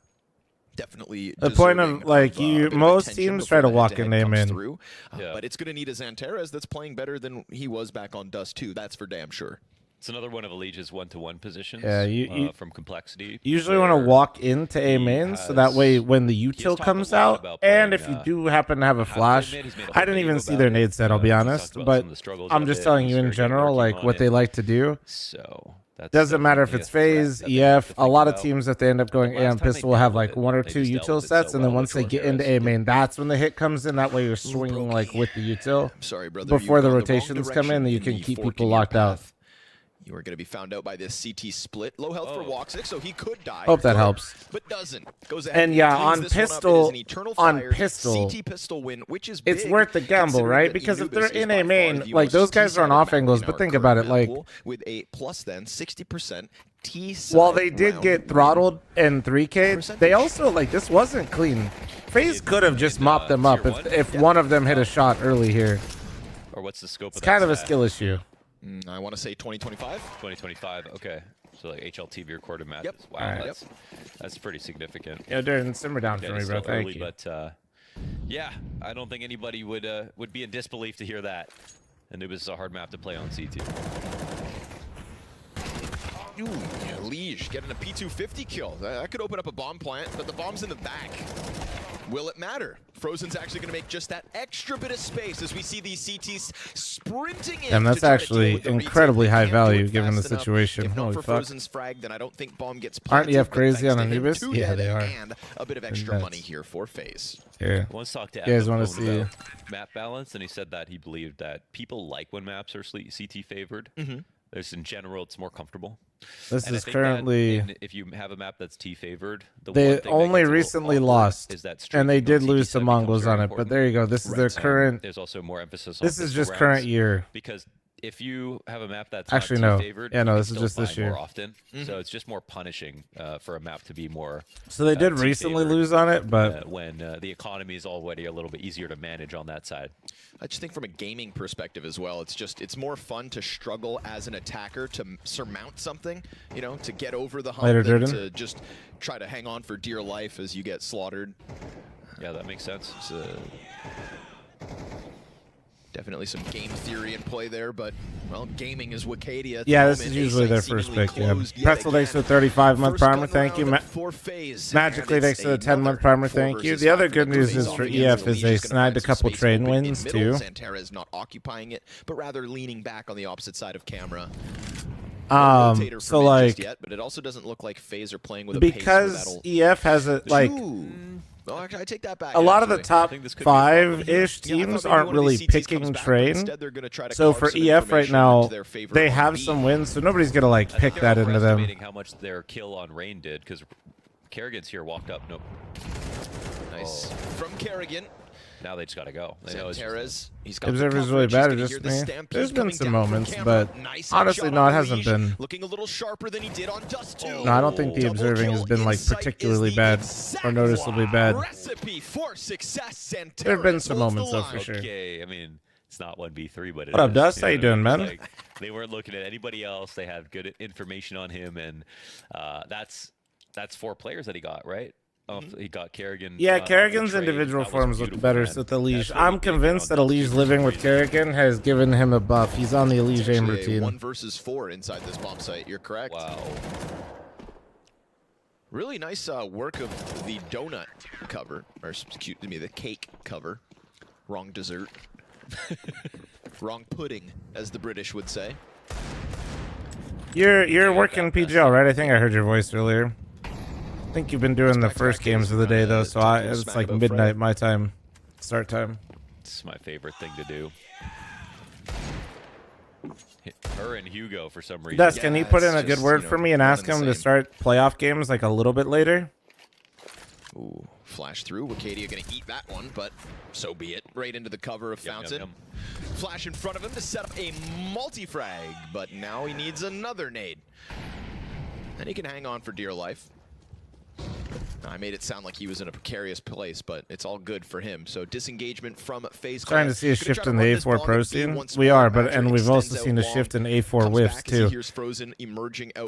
Definitely the point of like most teams try to walk a name in. But it's going to need a Xantares that's playing better than he was back on Dust 2. That's for damn sure. It's another one of Elige's one-to-one positions. Yeah, from complexity. Usually want to walk into A main, so that way when the util comes out, and if you do happen to have a flash, I didn't even see their nade set, I'll be honest, but I'm just telling you in general, like what they like to do. So doesn't matter if it's phase, EF. A lot of teams, if they end up going A on pistol, will have like 1 or 2 util sets, and then once they get into A main, that's when the hit comes in. That way you're swinging like with the util. Sorry, brother. Before the rotations come in, you can keep people locked out. You are going to be found out by this CT split. Low health for Woxic, so he could die. Hope that helps. But doesn't. Goes ahead and yeah, on CT pistol, win, which is it's worth the gamble, right? Because if they're in A main, like those guys are on off angles, but think about it, like with a plus then 60% T side. While they did get throttled in 3K, they also like this wasn't clean. FaZe could have just mopped them up if one of them hit a shot early here. Or what's the scope? It's kind of a skill issue. I want to say 2025. 2025. Okay. So like HLTV recorded matches. Yep. Wow. Right. That's pretty significant. Yeah, Darren, simmer down for me, bro. Thank you. But yeah, I don't think anybody would be in disbelief to hear that. Anubis is a hard map to play on CT. Ooh, Lige getting a P250 kill. That could open up a bomb plant, but the bomb's in the back. Will it matter? Frozen's actually going to make just that extra bit of space as we see these CTs sprinting in. And that's actually incredibly high value given the situation. If not Holy for fuck. Frozen's frag, then I don't think bomb gets Aren't planted. EF crazy on Anubis? Yeah, they are. And a bit of extra money here for FaZe. Yeah. Once talked to you guys want to see map balance, and he said that he believed that people like when maps are CT favored. There's in general, it's more comfortable. This is currently. If you have a map that's T favored, they only recently lost, and they did lose to Mongols on it. But there you go. This is their current. There's also more emphasis. This is just current year. Because if you have a map that's actually not no, favored, yeah, no, this is just this year. More often, so it's just more punishing for a map to be more. So they did recently lose on it, but when the economy is already a little bit easier to manage on that side. I just think from a gaming perspective as well, it's more fun to struggle as an attacker to surmount something, you know, to get over the hump than to just try to hang on for dear life as you get slaughtered. Yeah, that makes sense. Definitely some game theory in play there, but, well, gaming is Wicadia. Yeah, this is usually their first pick, yeah. Pretzel, thanks for the 35-month primer, thank you. Magically, thanks for the 10-month primer, thank you. The other good news is for EF is they snagged a couple train wins, too. Santera is not occupying it, but rather leaning back on the opposite side of camera. So like, yet, but it also doesn't look like FaZe are playing with a because EF has a, like... Well, actually, I take that back. A lot of the top 5-ish teams aren't really picking train. So for EF right now, they have some wins, so nobody's going to like pick that into them. How much their kill on Rain did, because Kerrigan's here walked up. Nope. Nice. From Kerrigan. Now they just got to go. Observer's really bad, or just me? There's been some moments, but honestly, no, it hasn't been. Looking a little sharper than he did on Dust 2. No, I don't think the observing has been like particularly bad or noticeably bad. Recipe for success. There have been some moments though, for sure. Okay, I mean, it's not 1v3, but what up, Dust? How you doing, man? Like, they weren't looking at anybody else. They had good information on him, and that's 4 players that he got, right? He got Kerrigan. Yeah, Kerrigan's individual forms look better with the Elige. I'm convinced that Elige living with Kerrigan has given him a buff. He's on the Elige aim routine. 1 versus 4 inside this bomb site. You're correct. Wow. Really nice work of the donut cover, or excuse me, the cake cover. Wrong dessert. Wrong pudding, as the British would say. You're working PGL, right? I think I heard your voice earlier. I think you've been doing the first games of the day, though, so it's like midnight my time, start time. It's my favorite thing to do. Her and Hugo, for some reason. Dust, can you put in a good word for me and ask him to start playoff games like a little bit later? Ooh, flash through. Wicadia going to eat that one, but so be it. Right into the cover of Fountain. Flash in front of him to set up a multi-frag, but now he needs another nade. And he can hang on for dear life. I made it sound like he was in a precarious place, but it's all good for him. So disengagement from FaZe. Trying to see a shift in the A4 pro scene. We are, and we've also seen a shift in A4 whiffs too.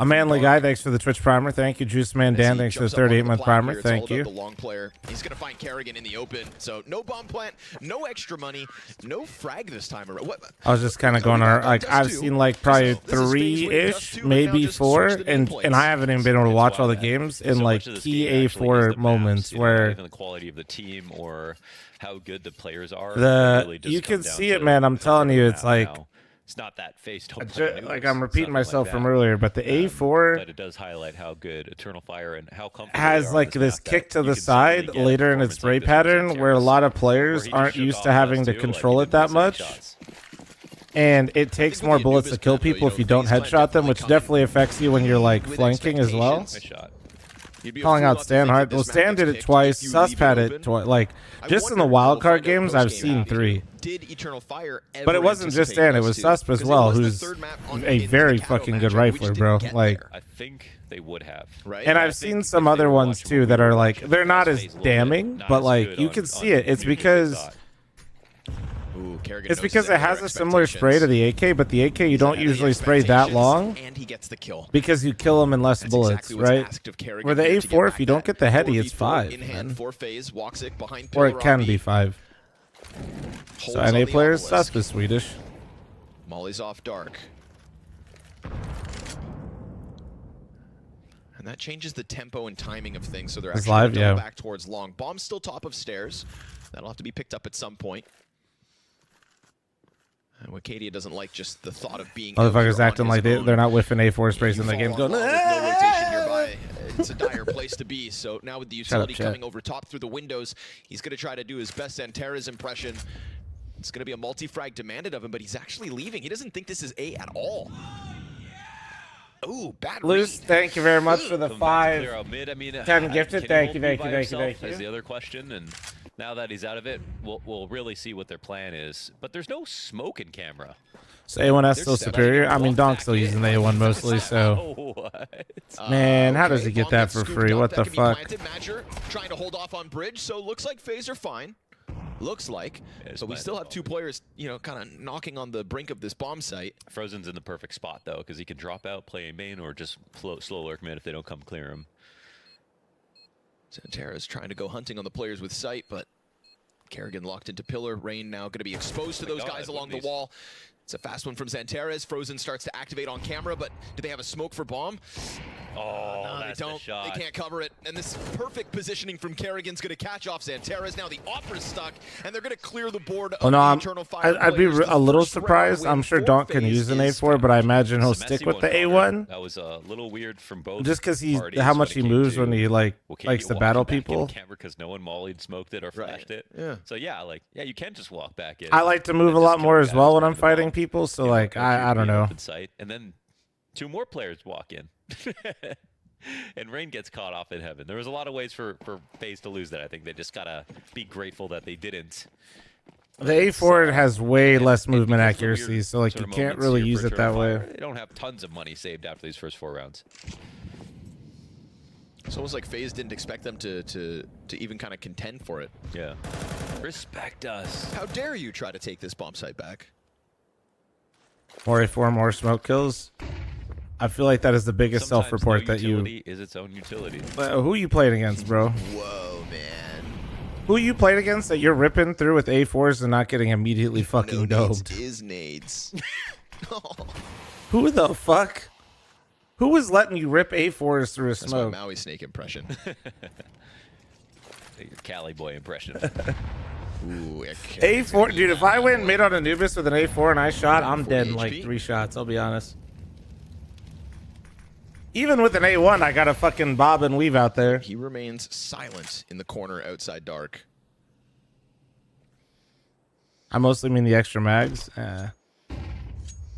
A manly guy, thanks for the Twitch primer. Thank you, Juice Man Dan. Thanks for the 38-month primer. Thank you. The long player. He's gonna find Kerrigan in the open. So no bomb plant, no extra money, no frag this time around. What? I was just kind of going on. Like I've seen like probably 3-ish, maybe 4, and I haven't even been able to watch all the games in like key A4 moments where even the quality of the team or how good the players are. Really you can see it, man. I'm telling you, it's like it's not that face. Like I'm repeating myself from earlier, but the A4, but it does highlight how good Eternal Fire and how comfortable has like this kick to the side later in its spray pattern, where a lot of players aren't used to having to control it that much. And it takes more bullets to kill people if you don't headshot them, which definitely affects you when you're like flanking as well. Calling out Stan hard. Well, Stan did it twice. Susp had it twice. Like, just in the wildcard games, I've seen 3. But it wasn't just Stan. It was Susp as well, who's a very fucking good rifler, bro. Like, I think they would have. And I've seen some other ones too that are like, they're not as damning, but like you can see it. It's because it has a similar spray to the AK, but the AK you don't usually spray that long because you kill them in less bullets, right? Where the A4, if you don't get the heady, it's 5, man. Or it can be 5. So NA players, Susp is Swedish. Molly's off dark. And that changes the tempo and timing of things, so they're actually going back towards long. Bomb's still top of stairs. That'll have to be picked up at some point. And Wacadia doesn't like just the thought of being motherfuckers acting like they're not whiffing A4 sprays in the game. Going, no rotation nearby. It's a dire place to be. So now with the utility coming over top through the windows, he's going to try to do his best Santerra's impression. It's going to be a multi-frag demanded of him, but he's actually leaving. He doesn't think this is A at all. Ooh, bad Luce, thank you very much for the 5. I mean, 10 gifted. Thank you. Is the other question, and now that he's out of it, we'll really see what their plan is. But there's no smoke in camera. So A1S still superior. I mean, Donk's still using the A1 mostly. So, man, how does he get that for free? What the fuck? Madger trying to hold off on bridge, so looks like FaZe are fine. Looks like, but we still have 2 players, you know, kind of knocking on the brink of this bomb site. Frozen's in the perfect spot though, because he can drop out, play a main, or just slow lurk mid if they don't come clear him. Santerra's trying to go hunting on the players with sight, but Kerrigan locked into pillar. Rain now going to be exposed to those guys along the wall. It's a fast one from Santerra's. Frozen starts to activate on camera, but do they have a smoke for bomb? Oh, no, that's they don't. The shot. They can't cover it. And this perfect positioning from Kerrigan's going to catch off Santerra's. Now the Opera's stuck, and they're going to clear the board of the Eternal Fire. I'd be a little surprised. I'm sure Donk can use an A4, but I imagine he'll stick with the A1. That was a little weird from both. Just because how much he moves when he likes to battle people. Because no one mollied, smoked it, or flashed it. Yeah. So yeah, you can just walk back in. I like to move a lot more as well when I'm fighting people. So like I don't know. And then 2 more players walk in. And Rain gets caught off in heaven. There was a lot of ways for FaZe to lose that. I think they just gotta be grateful that they didn't. The A4 has way less movement accuracy, so like you can't really use it that way. They don't have tons of money saved after these first 4 rounds. It's almost like FaZe didn't expect them to even kind of contend for it. Yeah. Respect us. How dare you try to take this bomb site back? More A4, more smoke kills. I feel like that is the biggest self-report that you... is its own utility. Who are you playing against, bro? Whoa, man. Who are you playing against that you're ripping through with A4s and not getting immediately fucking domed? Is nades. Who the fuck? Who was letting you rip A4s through a smoke? That's my Maui Snake impression. Your Cali boy impression. Ooh, A4, dude, if I went mid on Anubis with an A4 and I shot, I'm dead in like 3 shots, I'll be honest. Even with an A1, I got a fucking bob and weave out there. He remains silent in the corner outside dark. I mostly mean the extra mags.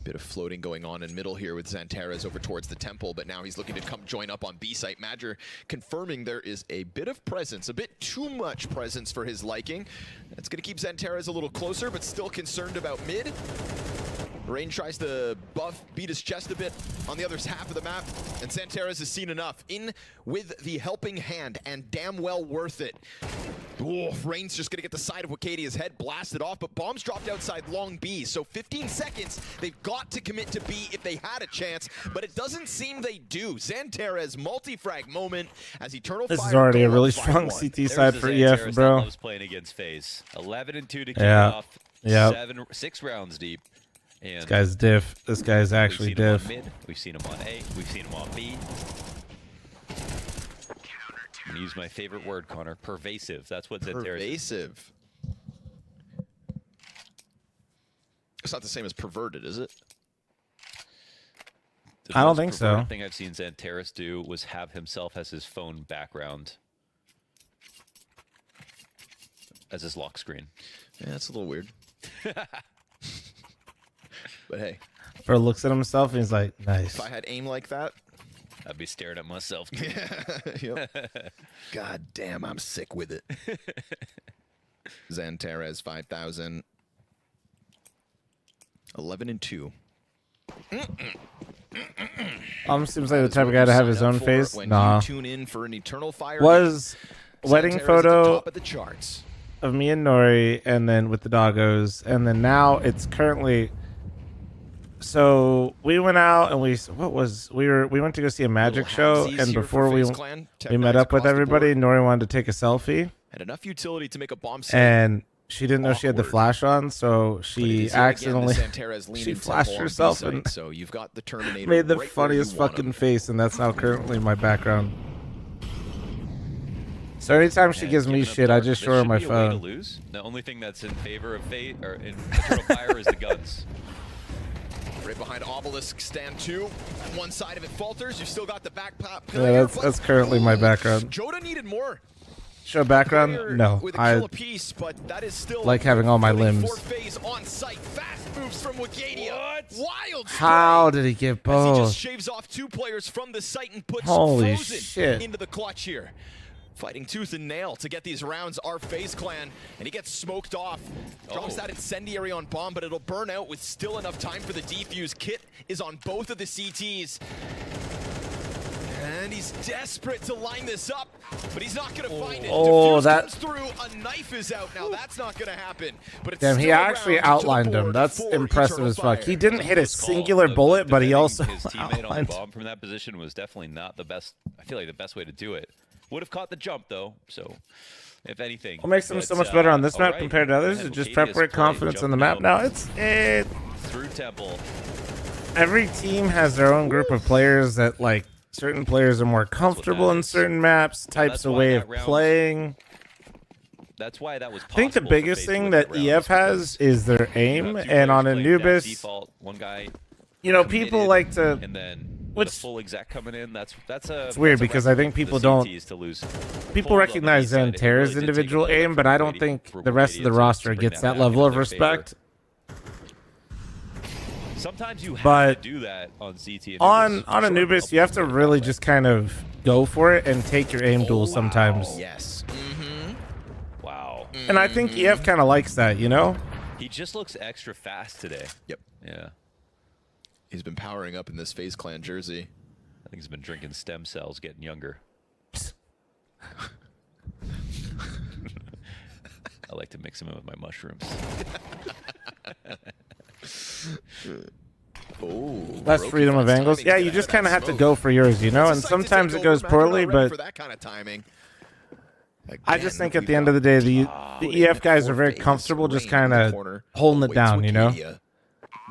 Bit of floating going on in middle here with Santerra's over towards the temple, but now he's looking to come join up on B site. Madger confirming there is a bit of presence, a bit too much presence for his liking. That's going to keep Santerra's a little closer, but still concerned about mid. Rain tries to beat his chest a bit on the other half of the map, and Santeras has seen enough. In with the helping hand, and damn well worth it. Ooh, Rain's just gonna get the side of Wacadia's head blasted off, but bombs dropped outside long B, so 15 seconds, they've got to commit to B if they had a chance, but it doesn't seem they do. Santeras multi-frag moment as Eternal Fire. This is already a really strong CT side for EF, bro. Loves playing against FaZe. 11-2 to kick off. Yeah. 6 rounds deep. And This guy's diff. This guy's actually diff. We've seen him on A. We've seen him on B. I'm gonna use my favorite word, Connor. Pervasive. That's what Santeras is. Pervasive. It's not the same as perverted, is it? The I don't most think so. perverted thing I've seen Santeras do was have himself as his phone background. As his lock screen. Yeah, that's a little weird. But hey. Bro looks at himself and he's like, nice. If I had aim like that, I'd be staring at myself too. Yep. God damn, I'm sick with it. Santeras 5,000. 11-2. Seems like the type of guy to have his own face. Nah. Tune in for an Eternal Fire. Was wedding photo of the charts. of me and Nori, and then with the doggos, and then now it's currently. So we went out and we went to go see a magic show, and before we met up with everybody, Nori wanted to take a selfie. Had enough utility to make a bomb set. And she didn't know she had the flash on, so she accidentally she flashed herself and so you've got the Terminator made the right funniest fucking face, and that's now currently my background. So anytime she gives me shit, I just show her my phone. Lose. The only thing that's in favor of Fate or in Eternal Fire is the guns. Right behind Obelisk, stand 2. One side of it falters. You still got the back pop. Yeah, that's currently my background. Joda needed more. Show background? No, I like having all my limbs. On site. Fast moves from Wigadia. Wild. How did he get both? As he just shaves off 2 players from the site and puts Holy Frozen shit. into the clutch here. Fighting tooth and nail to get these rounds. Our FaZe clan, and he gets smoked off. Drops that incendiary on bomb, but it'll burn out with still enough time for the defuse. Kit is on both of the CTs. And he's desperate to line this up, but he's not going to find it. Oh, Diffuse that comes through. A knife is out now. That's not going to happen. But it's damn, he still actually around to the outlined him. board That's for impressive Eternal as fuck. Fire. He didn't hit a singular bullet, but he also his teammate on the outlined. bomb from that position was definitely not the best. I feel like the best way to do it. Would have caught the jump though, so if anything. What makes him so much better on this map compared to others is just preparatory confidence on the map. Now it's through Temple. Every team has their own group of players that like certain players are more comfortable in certain maps, types of way of playing. That's why that was I think the biggest thing that EF has is their aim, and on Anubis, default, one guy, you know, people like to. And then with a full exec coming in, that's a. It's weird because I think people don't. People recognize Xanterra's individual aim, but I don't think the rest of the roster gets that level of respect. Sometimes you have to do that on CT. On Anubis, you have to really just kind of go for it and take your aim duel sometimes. Yes. Wow. And I think EF kind of likes that, you know? He just looks extra fast today. Yep. Yeah. He's been powering up in this FaZe Clan jersey. I think he's been drinking stem cells, getting younger. I like to mix them in with my mushrooms. Less freedom of angles. Yeah, you just kind of have to go for yours, you know? And sometimes it goes poorly, but for that kind of timing. I just think at the end of the day, the EF guys are very comfortable just kind of holding it down, you know?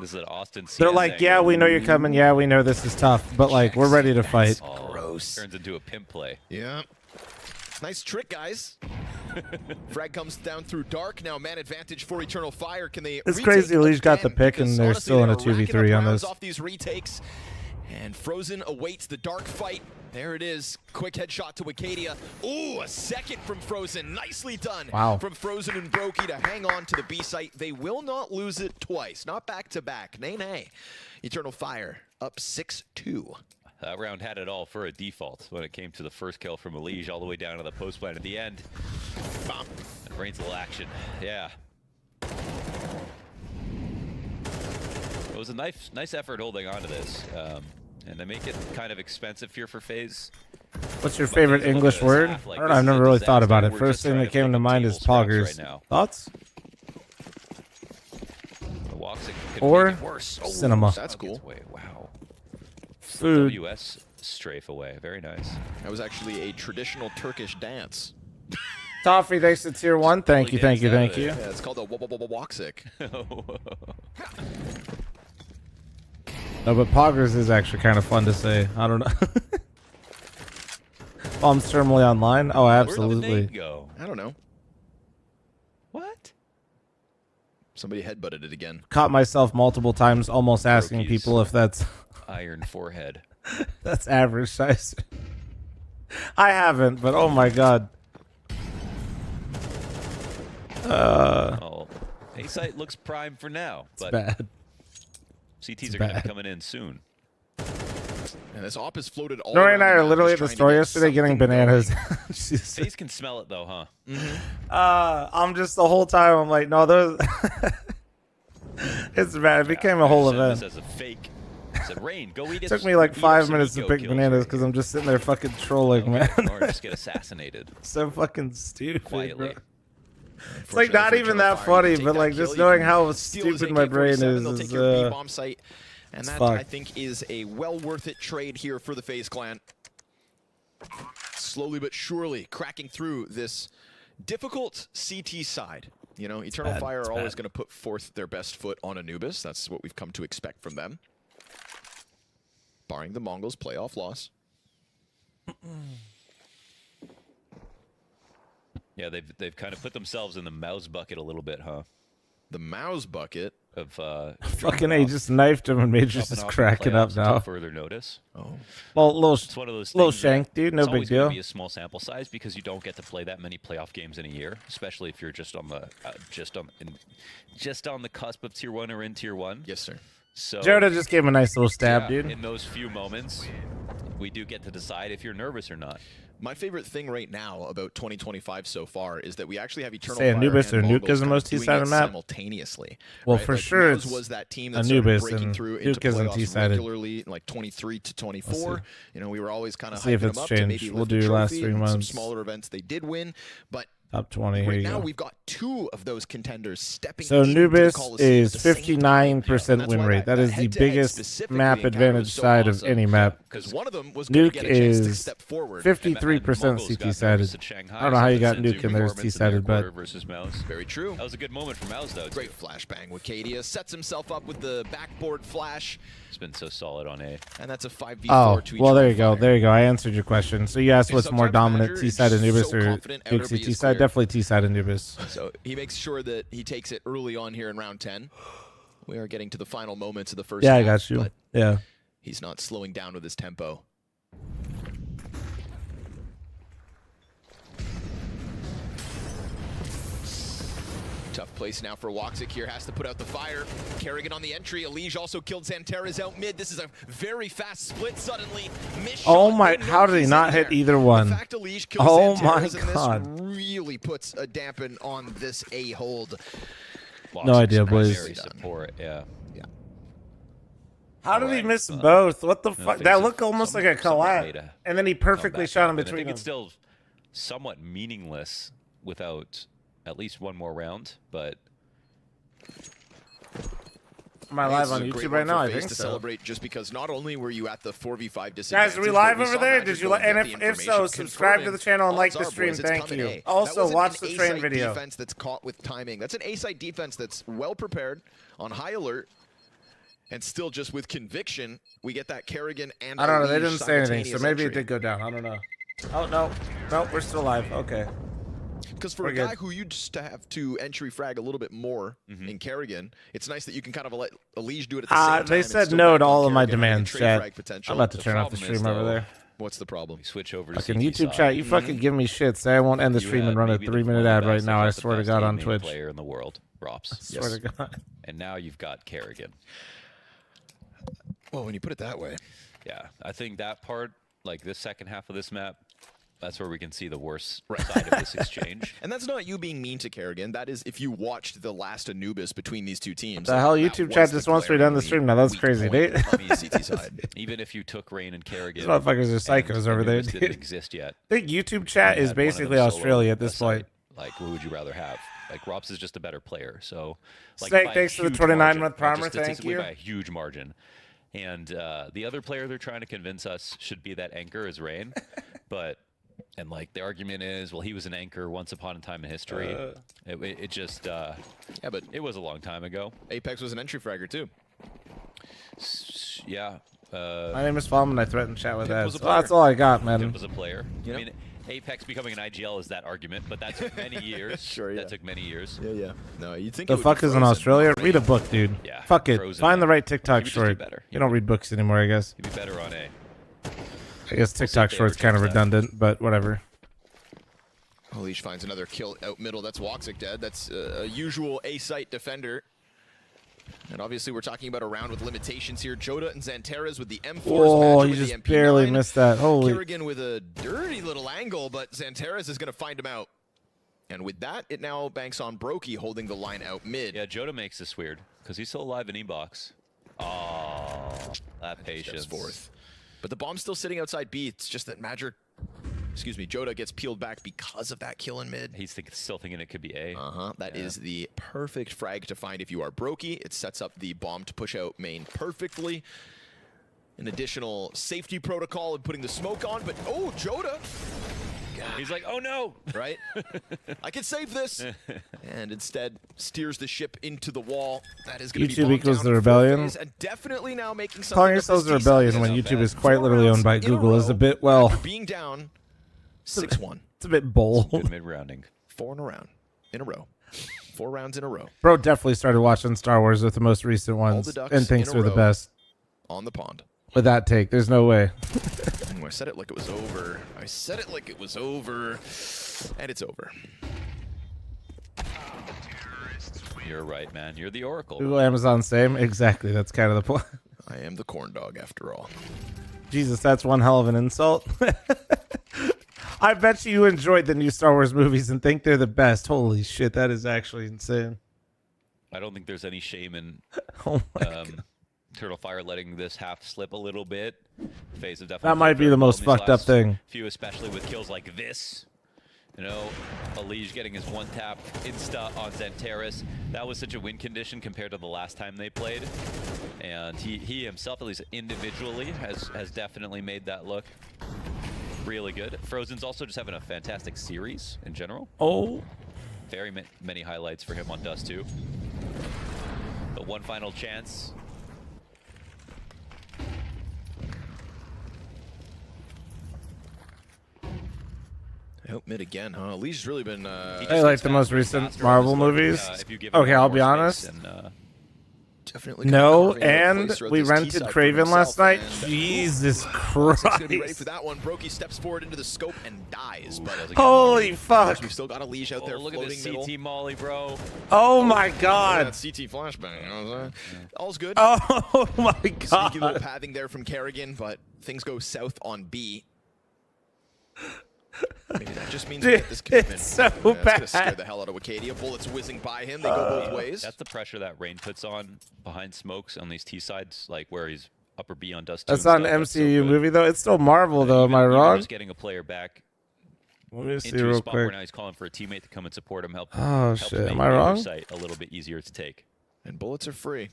This is an Austin. They're like, yeah, we know you're coming. Yeah, we know this is tough, but like, we're ready to fight. Gross. Turns into a pimp play. Yeah. Nice trick, guys. Frag comes down through dark. Now man advantage for Eternal Fire. Can they? It's crazy. Lee's got the pick, and they're still in a 2v3 on this. Off these retakes, and Frozen awaits the dark fight. There it is. Quick headshot to Wigadia. Ooh, a second from Frozen. Nicely done. Wow. From Frozen and Brokey to hang on to the B site. They will not lose it twice. Not back to back. Nay, nay. Eternal Fire up 6-2. That round had it all for a default when it came to the first kill from Elige all the way down to the post plant at the end. Bam. And Brains little action. Yeah. was a nice effort holding on to this. And they make it kind of expensive here for FaZe. What's your favorite English word? I don't know. I've never really thought about it. First thing that came to mind is poggers. Thoughts? Or cinema. That's cool. Wow. Food. WS strafe away. Very nice. That was actually a traditional Turkish dance. Toffee, thanks to tier 1. Thank you. Yeah, it's called a waksik. No, but poggers is actually kind of fun to say. I don't know. Bombs terminally online? Oh, absolutely. I don't know. What? Somebody headbutted it again. Caught myself multiple times almost asking people if that's iron forehead. That's average size. I haven't, but oh my god. A-site looks prime for now, but bad. CTs are going to be coming in soon. And this op is floated all Nori and I around are the literally map, at the just store trying to get yesterday getting something bananas. FaZe can smell it though, huh? I'm just the whole time I'm like, no, those. It's bad. It became a whole event. This as a fake. Said, Rain, go eat It took me like 5 minutes to pick bananas because I'm just sitting there fucking trolling, man. Or just get assassinated. So fucking stupid, quietly. bro. It's like not even that funny, but like just knowing how stupid my brain They'll is. take your B-bomb site, and it's that, fucked. I think, is a well worth it trade here for the FaZe clan. Slowly but surely cracking through this difficult CT side. You know, Eternal Fire are always going to put forth their best foot on Anubis. That's what we've come to expect from them. Barring the Mongols' playoff loss. Yeah, they've kind of put themselves in the mouse bucket a little bit, huh? The mouse bucket of Fucking A just knifed him and Major's just cracking up now. Further notice. Oh, It's one of those little things shank, dude. No it's big always gonna deal. be a small sample size because you don't get to play that many playoff games in a year, especially if you're just on the just on the cusp of tier 1 or in tier 1. Yes, sir. So Jared just gave him a nice little stab, dude. In those few moments, we do get to decide if you're nervous or not. My favorite thing right now about 2025 so far is that we actually have Eternal Say Fire Anubis and or Nuke Mongols is the kind most of doing T-sided it map? simultaneously. Well, right? for Like, sure Mouse it's was that team that Anubis started breaking and through into Nuke isn't playoffs T-sided. regularly, like 23 to 24. You know, we were always kind of See if hyping it's them up to changed. maybe We'll lift a do last trophy. 3 Some months. smaller events they did win, but Top 20. Here right you now go. we've got 2 of those contenders stepping So into the Anubis Coliseum is at the same time. 59% win rate. That is the head-to-head biggest specifically map encounter advantage was so side awesome. of any map. Because one of them was going to Nuke get a chance to is step forward. 53% CT sided. I don't know how you got Nuke and there's T sided, but versus Mouse. Very true. That was a good moment for Mouse, though. Great flashbang with Cadia. Sets himself up with the backboard flash. It's been so solid on A. And that's a 5v4 oh, to well, there you Eternal go. There you go. I answered your question. So you asked what's more dominant, Manager T is side Anubis so or confident Nuke Everby T is side? clear. Definitely T side Anubis. So he makes sure that he takes it early on here in round 10. We are getting to the final moments of the first Yeah, half, I got you. but Yeah. he's not slowing down with his tempo. Tough place now for Waksik here. Has to put out the fire. Kerrigan on the entry. Elige also killed Xanterra's out mid. This is a very fast split suddenly. Oh my, how did he not hit either one? The fact Elige kills Oh my Xanterra's in god. this really puts a dampen on this A hold. No idea, boys. Primary support, yeah. How did he miss both? What the fuck? face That of looked almost like a somewhat collab. made a And then he perfectly comeback. shot in And I between think them. it's still somewhat meaningless without at least one more round, but Am I live on This is a great YouTube one right now? for I FaZe think to so. celebrate just because not only were you at the 4v5 disadvantage. Guys, are we live over there? Did you and if so, subscribe to the channel and like the stream. Thank you. Also, watch the train video. Defense that's caught with timing. That's an A-side defense that's well prepared, on high alert, and still just with conviction. We get that Kerrigan and I don't know. They Elige didn't say anything, so simultaneous maybe it entry. did go down. I don't know. Oh no, no, we're still live. Okay. Because for We're a guy good. who you just have to entry frag a little bit more in Kerrigan, it's nice that you can kind of let Elige do it at the same time. They and said still no back to on all of my Kerrigan having demands, trade chat. frag potential. I'm about to turn off the problem is, stream over though, there. What's the problem? you switch over to Fucking CT YouTube side. chat, you fucking give me shit. Say I won't end the You stream had and run a maybe the 3-minute one ad of the right best, now. I if not the swear to best God on game Twitch. player in the world, Props. Swear to God. And now you've got Kerrigan. Well, when you put it that way. Yeah, I think that part, like this second half of this map, that's where we can see the worst side of this exchange. And that's not you being mean to Kerrigan. That is if you watched the last Anubis between these two teams. The hell, YouTube chat just wants me to end the stream now. That's crazy, Nate. Even if you took Rain and Kerrigan, these motherfuckers are psychos over there. Didn't exist yet. I think YouTube chat is basically Australia at this point. Like, who would you rather have? Like, Rops is just a better player. So, like, Snake, thanks for the 29-month primer. Thank you. By a huge margin. And the other player they're trying to convince us should be that anchor is Rain, but. And like the argument is, well, he was an anchor once upon a time in history. It just, yeah, but it was a long time ago. Apex was an entry fragger too. Yeah. My name is fl0m and I threatened chat with that. Well, that's all I got, man. Pimp was a player. I mean, Apex becoming an IGL is that argument, but that took many years. Sure, That took many years. Yeah. No, you'd think the fuck is in Australia? Read a book, dude. Yeah. Fuck it. Frozen. Find the right TikTok short. Better. You don't read books anymore, I guess. You'd be better on A. I guess TikTok short's kind of redundant, but whatever. Leash finds another kill out middle. That's Woxic dead. That's a usual A-site defender. And obviously we're talking about a round with limitations here. Joda and Xanteras with the M4s. Oh, you just barely missed that. Holy. Kerrigan with a dirty little angle, but Xanteras is going to find him out. And with that, it now banks on Brokey holding the line out mid. Yeah, Joda makes this weird because he's still alive in E-box. Oh, that patience. Fourth. But the bomb's still sitting outside B. It's just that Joda gets peeled back because of that kill in mid. He's still thinking it could be A. That is the perfect frag to find if you are Brokey. It sets up the bomb to push out main perfectly. An additional safety protocol and putting the smoke on, but oh, Joda. He's like, oh no! Right? I can save this! And instead steers the ship into the wall. That is going to be YouTube equals the rebellion. And definitely now making something Calling yourselves the rebellion when YouTube is quite literally owned by Google is a bit, well... being down 6-1. It's a bit bold. Good mid-rounding. 4 in a row. 4 rounds in a row. Bro definitely started watching Star Wars with the most recent ones and thinks they're the best. On the pond. With that take, there's no way. I said it like it was over. I said it like it was over. And it's over. You're right, man. You're the Oracle. Google, Amazon, same. Exactly. That's kind of the point. I am the corn dog after all. Jesus, that's one hell of an insult. I bet you enjoyed the new Star Wars movies and think they're the best. Holy shit, that is actually insane. I don't think there's any shame in oh my God. Turtle Fire letting this half slip a little bit. FaZe have definitely that might be the most fucked up thing. Few, especially with kills like this. You know, Elige getting his one tap insta on Xanteras. That was such a win condition compared to the last time they played. And he himself, at least individually, has definitely made that look really good. Frozen's also just having a fantastic series in general. Oh. Very many highlights for him on Dust 2. But one final chance. Out mid again, huh? Lee's really been... I like the most recent Marvel movies. Okay, I'll be honest. Definitely no, and we rented Craven last night. Jesus Christ. Gonna be ready for that one. Brokey steps forward into the scope and dies. Holy fuck. We've still got a Leash out there look floating at this CT molly, bro. Oh my God. That CT flashbang. You know what I'm saying? All's good. Oh my God. Sneaky little pathing there from Kerrigan, but things go south on B. Maybe that just means we get this commitment. It's so bad. It's gonna scare bad. the hell out of Wicadia. Bullets whizzing by him. They go both ways. That's the pressure that Rain puts on behind smokes on these T sides, like where he's upper B on Dust 2. That's not an MCU movie though. It's still Marvel though. Am I wrong? Just getting a player back. Let me see into real a spot quick. where now he's calling for a teammate to come and support him. Help shit. make Am I the other wrong? site a little bit easier to take. And bullets are free.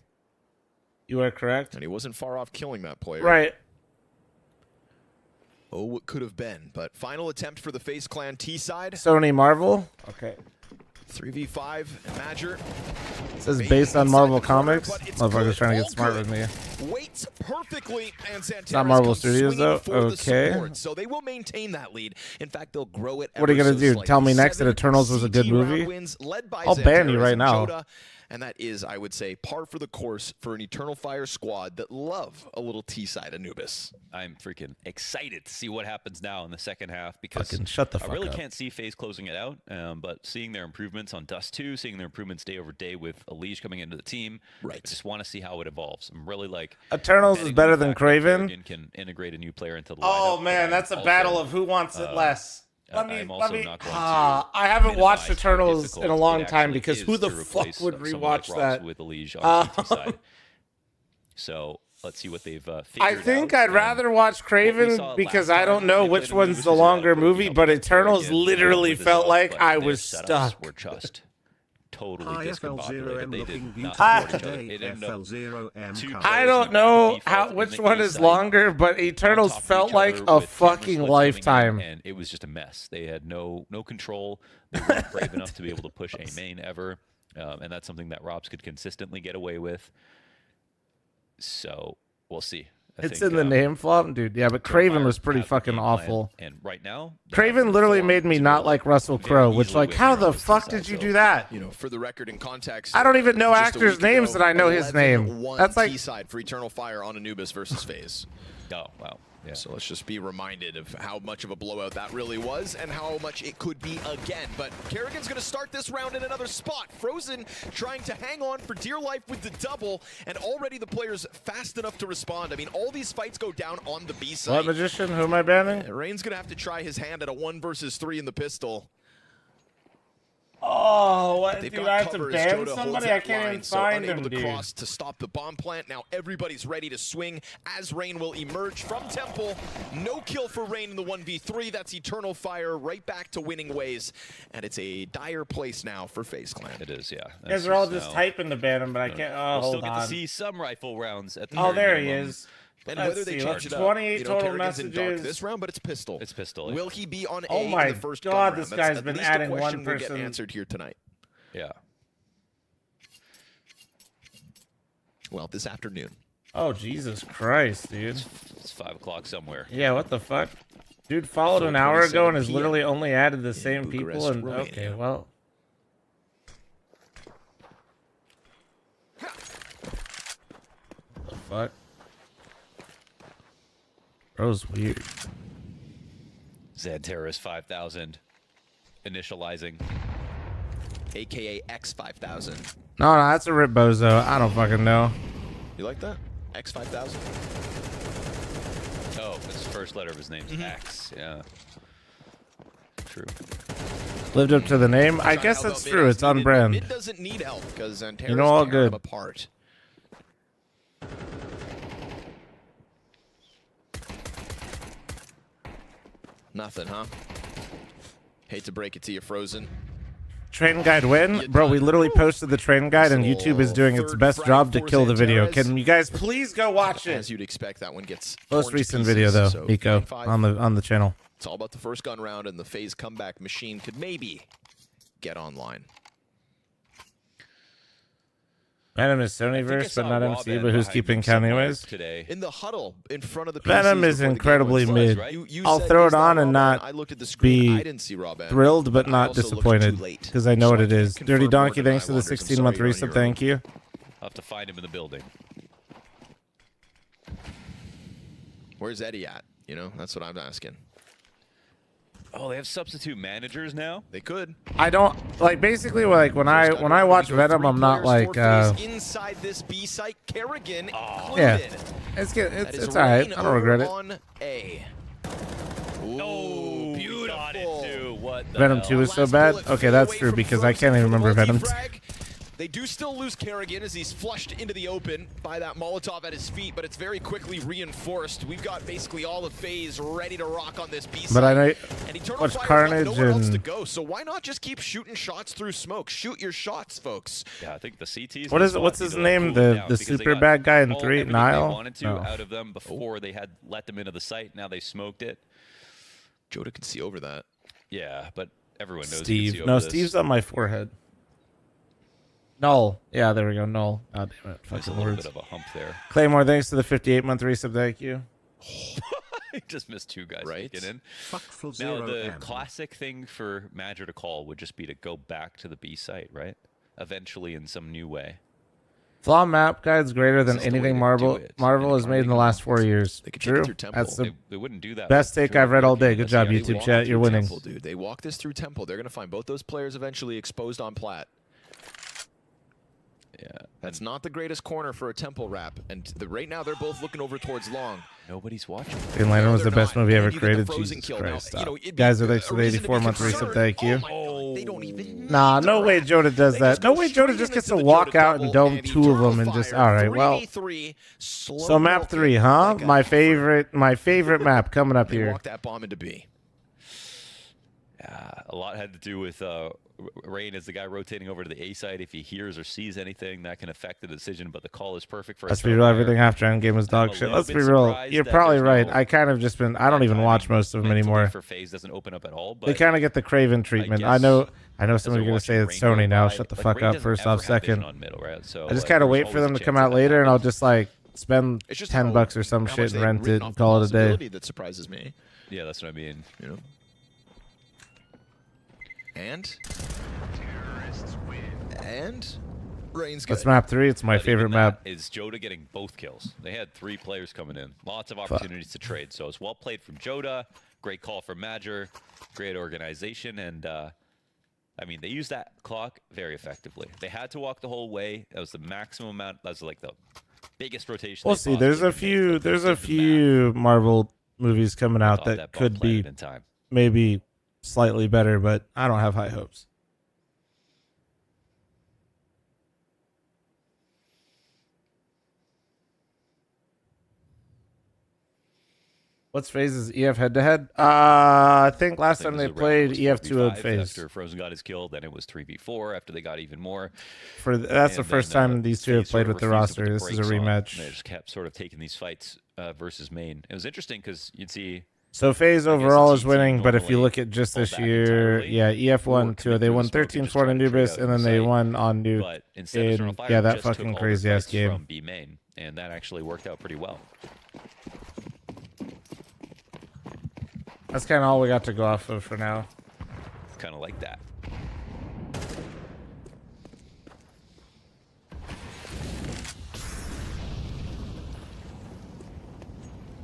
You are correct. And he wasn't far off killing that player. Right. Oh, what could have been. But final attempt for the FaZe Clan T side. Sony Marvel. Okay. 3v5 and Madger. It says based on Marvel Comics. Motherfucker's trying to get smart with me. Waits perfectly, and Xanteras Not Marvel comes Studios though. swinging for the Okay. support. So they will maintain that lead. In fact, they'll grow it. What are you ever gonna so do? slightly. Tell me next that 7 Eternals was a good CT round movie? wins led by I'll ban you Xanteras right and now. Joda, And that is, I would say, par for the course for an Eternal Fire squad that love a little T-side Anubis. I'm freaking excited to see what happens now in the second half because Fucking shut the fuck I really up. can't see FaZe closing it out, but seeing their improvements on Dust 2, seeing their improvements day over day with Elige coming into the team, I just want to see how it evolves. I'm really like Eternals is better than Craven. Can integrate a new player into the Oh lineup, man, but that's a also, battle of who wants it less. I'm also not going to I haven't watched minimize how Eternals difficult in a long it time actually because is who the to fuck replace would someone rewatch like that? Rops with Elige on CT side. So let's see what they've figured I think out. I'd rather watch Craven because I don't know which one's the longer movie, but Eternals literally felt like I was stuck. Were just totally Hi, discombobulated. fl0m They looking did beautiful not support each other. today. It ended up fl0m two card. I don't know which one is longer, but Eternals felt like a fucking lifetime. And it was just a mess. They had no control. They weren't brave enough to be able to push a main ever, and that's something that Robs could consistently get away with. So we'll see. It's in the name, fl0m, dude. Yeah, but Craven was pretty fucking awful. And right now, Craven literally made me not like Russell Crowe, which, like, how the fuck did you do that? You know, for the record and context, I don't even know just a actors' week names ago, that I know his name. 11-1 That's like T-side for Eternal Fire on Anubis versus FaZe. Oh, wow. Yeah. So let's just be reminded of how much of a blowout that really was and how much it could be again. But Kerrigan's going to start this round in another spot. Frozen trying to hang on for dear life with the double, and already the players fast enough to respond. I mean, all these fights go down on the B side. what magician? Who am I banning? Rain's going to have to try his hand at a 1 versus 3 in the pistol. Oh, what? They've Dude, got I have to cover as ban Joda holds somebody? that I can't line, even so find unable him, to dude. cross to stop the bomb plant. Now everybody's ready to swing as Rain will emerge from Temple. No kill for Rain in the 1v3. That's Eternal Fire right back to winning ways. And it's a dire place now for FaZe Clan. It is, yeah. You guys are all just typing to ban him, but I can't. Oh, We'll hold still get on. to see some rifle rounds at the Oh, very there he minimum. is. And Let's whether they see, change it up, 28 you know, total Kerrigan's in dark messages. this round, but it's pistol. It's pistol. Will he be on A Oh my in the first God, gun round? this That's guy's at been least a adding question one we'll get person. answered here tonight. Yeah. Well, this afternoon. Oh, Jesus Christ, dude. It's 5 o'clock somewhere. Yeah, what the fuck? Dude followed an hour ago and has literally only added the same people. Bucharest, And Romania. okay, well. The fuck? Bro's weird. Zed Terrorist 5000 initializing. AKA X5000. No, that's a rip bozo. I don't fucking know. You like that? X5000? Oh, his first letter of his name is X. Yeah. True. Lived up to the name. I guess that's true. It's on brand. Mid doesn't need help because Antares You know, all tear them good. apart. Nothing, huh? Hate to break it to you, Frozen. Train guide win? Bro, we literally posted the train guide and YouTube is doing its best job to kill the video. Can you guys please go watch it? As you'd expect, that one gets Most torn to recent pieces, video though, so Miko, 9-5. on the channel. It's all about the first gun round, and the FaZe comeback machine could maybe get online. Venom is Sonyverse, but not MC, but who's keeping count anyways? Today. In the huddle in front of the Venom PCs is before the game incredibly was mid. right? You I'll said, throw "Is it that on and Rob not Band?" I looked at the screen. I didn't see Rob Band, thrilled, but I not also looked disappointed too late. because I know So what it is. confirm Dirty more Donkey, than thanks I for the wondered. I'm 16-month sorry, you're on resub. your Thank you. I'll have to find him in the building. Where's Eddie at? You know, that's what I'm asking. Oh, they have substitute managers now? They could. I don't like basically like when I watch Venom, I'm not like inside this B site. Kerrigan yeah. included. It's good. That is It's alright. Rain I don't regret it. on A. Oh, beautiful. What the Venom hell? 2 is so bad. Okay, that's true because I can't even remember Venom 2. They do still lose Kerrigan as he's flushed into the open by that Molotov at his feet, but it's very quickly reinforced. We've got basically all of FaZe ready to rock on this B side. But I know and Eternal what's Fire's got Carnage nowhere else to and go, so why not just keep shooting shots through smoke? Shoot your shots, folks. Yeah, I think the CTs. What is it? What's his name? The super bad guy in 3? Nile? They wanted to No. out of them before they had let them into the site. Now they smoked it. Joda can see over that. Yeah, but everyone knows. Steve. No, Steve's on my forehead. Null. Yeah, there we go. Null. Oh, damn it. There's a Fucking little words. bit of a hump there. Claymore, thanks to the 58-month resub. Thank you. I just missed 2 guys sneaking in. Fuck Now the fl0m. classic thing for Madger to call would just be to go back to the B site, right? eventually in some new way. fl0m map guide's greater than This is the way anything to Marvel do it. has made in the last 4 years. True. That's the They wouldn't do that. best take I've read all day. Good job, They YouTube walk chat. it You're through winning. Temple, dude. They walk this through Temple. They're going to find both those players eventually exposed on plat. Yeah. That's not the greatest corner for a Temple wrap. And right now, they're both looking over towards long. Nobody's watching. Green Lantern was the best movie ever And you get the created. frozen Jesus kill. Christ. Now, Stop. it'd be Guys, are thanks a for the reason to be 84-month concerned. resub. Thank you. They don't even. Nah, no way Joda does that. No way Joda just gets to walk out and dome 2 of them and just. All right, well. So map 3, huh? My favorite map coming up here. Walk that bomb into B. Yeah, a lot had to do with Rain as the guy rotating over to the A side. If he hears or sees anything, that can affect the decision. But the call is perfect for. Let's be real. Everything after Endgame was dog shit. Let's be real. You're probably right. I kind of just been. I don't even watch most of them anymore. For phase doesn't open up at all. But They kind of get the Craven treatment. I know somebody's gonna say it's Sony now. Shut the fuck up. First off, second. I just kind of wait for them to come out later, and I'll just like spend $10 or some shit and rent it and call it a day. That surprises me. Yeah, that's what I mean. You know. And Rain's good. That's map 3. It's my favorite map. Is Joda getting both kills? They had 3 players coming in. Lots of opportunities to trade. So it's well played from Joda. Great call from Major. Great organization. And, I mean, they used that clock very effectively. They had to walk the whole way. That was the maximum amount. That was like the biggest rotation. We'll see. There's a few Marvel movies coming out that could be maybe slightly better, but I don't have high hopes. What's phases EF head-to-head? I think last time they played, EF 2-0'd phase. After Frozen got his kill, then it was 3v4 after they got even more. That's the first time these two have played with the roster. This is a rematch. They just kept sort of taking these fights versus main. It was interesting because you'd see. So phase overall is winning, but if you look at just this year, yeah, EF won 2. They won 13-4 on Anubis, and then they won on Nuke. Yeah, that fucking crazy ass game. From B main, and that actually worked out pretty well. That's kind of all we got to go off of for now. Kind of like that.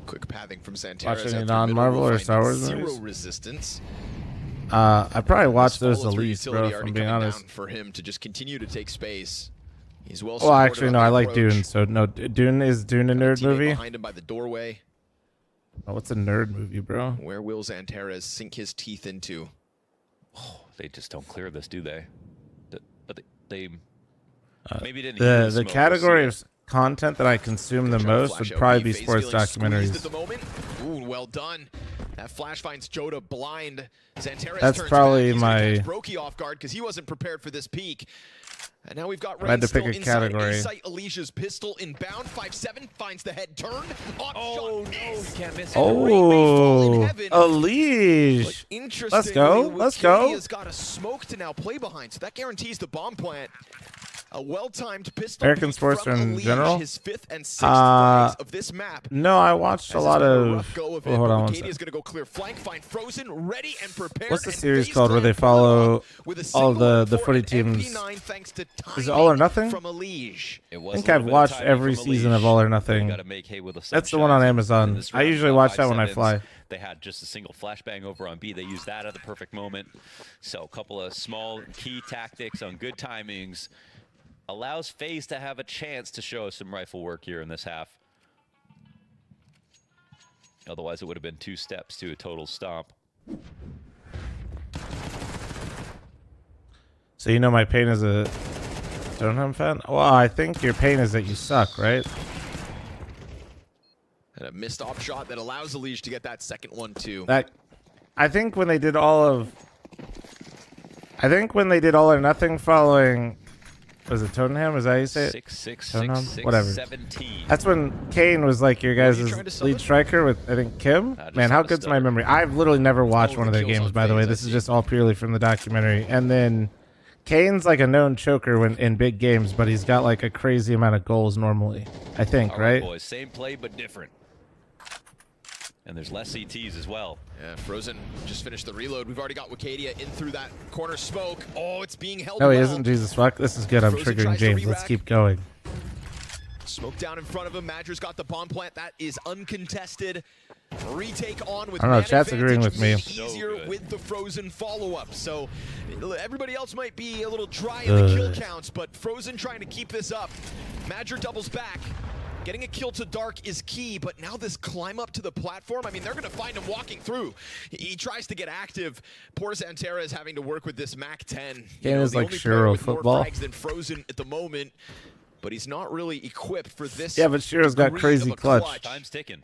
Quick pathing from Santeras. Watch any non-Marvel or Star Wars zero movies? resistance. I probably watched those the least, bro, if I'm being honest. For him to just continue to take space. He's well, actually, no, I like Dune. So no, Dune a nerd movie? Behind him by the doorway. Oh, what's a nerd movie, bro? Where will Santeras sink his teeth into? Oh, they just don't clear this, do they? But they maybe didn't. The category of content that I consume the most would probably be sports documentaries. At the moment. Ooh, well done. That flash finds Joda blind. Santeras That's turns probably back. my. Brokey off guard because he wasn't prepared for this peek. And now we've got I had to pick still a inside category. A-Sight. Alicia's pistol inbound. 5-7 finds the head turn. Oh no, you can't miss it. Oh, Alicia. Let's go. Let's go. Has got a smoke to now play behind, so that guarantees the bomb plant. A well-timed pistol. American sports in general. His 5th and 6th flags of this map. No, I watched a lot of. Hold on one second. Is going to go clear flank, find Frozen, ready and prepared. What's the series called where they follow all the footy teams? Is it All or Nothing? I think I've watched every season of All or Nothing. That's the one on Amazon. I usually watch that when I fly. They had just a single flashbang over on B. They used that at the perfect moment. So a couple of small key tactics on good timings allows FaZe to have a chance to show some rifle work here in this half. Otherwise, it would have been 2 steps to a total stomp. So you know my pain is a Stoneham fan? Well, I think your pain is that you suck, right? And a missed off shot that allows Alicia to get that second one too. I think when they did all or Nothing following. Was it Tottenham? Is that how you say it? 6-6-6-6-17. Whatever. That's when Kane was like your guys' lead striker with, I think, Kim? Man, how good's my memory? I've literally never watched one of their games, by the way. This is just all purely from the documentary. And then Kane's like a known choker in big games, but he's got like a crazy amount of goals normally, I think, All right, right? boys, same play but different. And there's less CTs as well. Yeah, fl0m just finished the reload. We've already got Wicadia in through that corner smoke. Oh, it's being held No, he well. isn't. Jesus fuck. This is good. I'm fl0m triggering tries to James. Let's re-rack. keep going. Smoke down in front of him. Madger's got the bomb plant. That is uncontested. Retake on with I don't know, man chat's agreeing advantage with me. made easier with the fl0m follow-up. So everybody else might be a little dry in the kill counts, but fl0m trying to keep this up. Madger doubles back. Getting a kill to Dark is key, but now this climb up to the platform, I mean, they're going to find him walking through. He tries to get active. Poor Xantera is having to work with this MAC-10. Game is like Shiro football. More frags than fl0m at the moment, but he's not really equipped for this. Yeah, but Shiro's got crazy clutch. Time's ticking.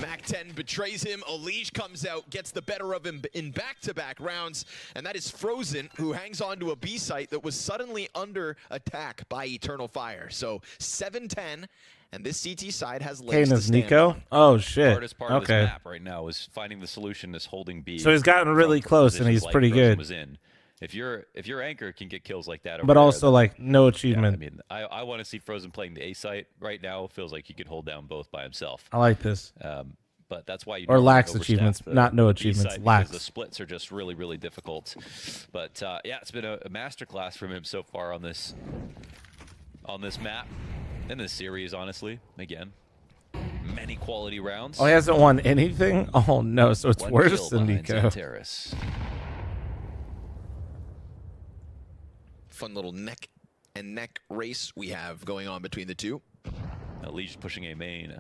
MAC-10 betrays him. Elige comes out, gets the better of him in back-to-back rounds, and that is fl0m, who hangs on to a B site that was suddenly under attack by Eternal Fire. So 7-10, and this CT side has legs Kane to is stand Nico? on. Oh, shit. Hardest part of this Okay. map right now is finding the solution is holding B. So he's gotten really from close, and positions he's like pretty fl0m good. Was in. If your anchor can get kills like that, over But there, also, then- like, no Yeah, achievement. I mean, I want to see fl0m playing the A site right now. It feels like he could hold down both by himself. I like this. But that's why you Or normally lacks overstaff achievements, the- not no the B achievements, site because lacks. The splits are just really, really difficult. But yeah, it's been a masterclass from him so far on this map and this series. Honestly, again, many quality rounds. Oh, he hasn't won anything? Oh, no. So it's One worse kill than behind Nico. Xanteris. Fun little neck and neck race we have going on between the two. Elige pushing A main.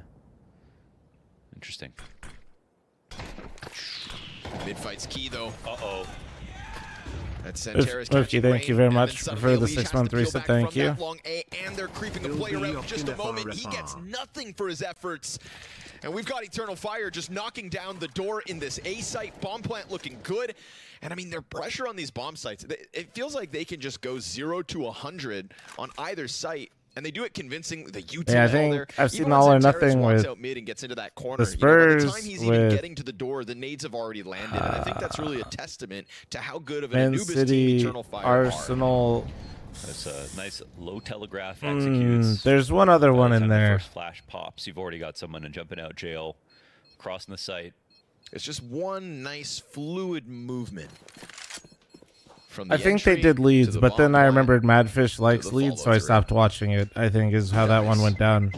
Interesting. Mid-fight's key, though. Uh-oh. That's Oof, Xantera's Oofy, catching thank you rain, very and much then for suddenly the Elige 6 has month to peel reset. back Thank from you. that long A, and they're creeping a player out just a moment. He gets nothing for his efforts. And we've got Eternal Fire just knocking down the door in this A site. Bomb plant looking good. And I mean, their pressure on these bomb sites, it feels like they can just go 0 to 100 on either site. And they do it convincing. The UT Yeah, I there. think I've Even seen when all or Xanteris nothing walks with out mid and gets into that corner, the by the Spurs, time he's even with getting to the door, the nades have already landed. And I think that's really a testament to how good of an Man Anubis City, team Eternal Fire are. Arsenal. That's a nice low telegraph executes. There's one other By one the in time the there. First flash pops. You've already got someone jumping out jail, crossing the site. It's just one nice fluid movement. From the I think they entry did to leads, the but then bomb I plant remembered Madfish likes the leads, so I follow-through. stopped watching it. I think is how that one went down.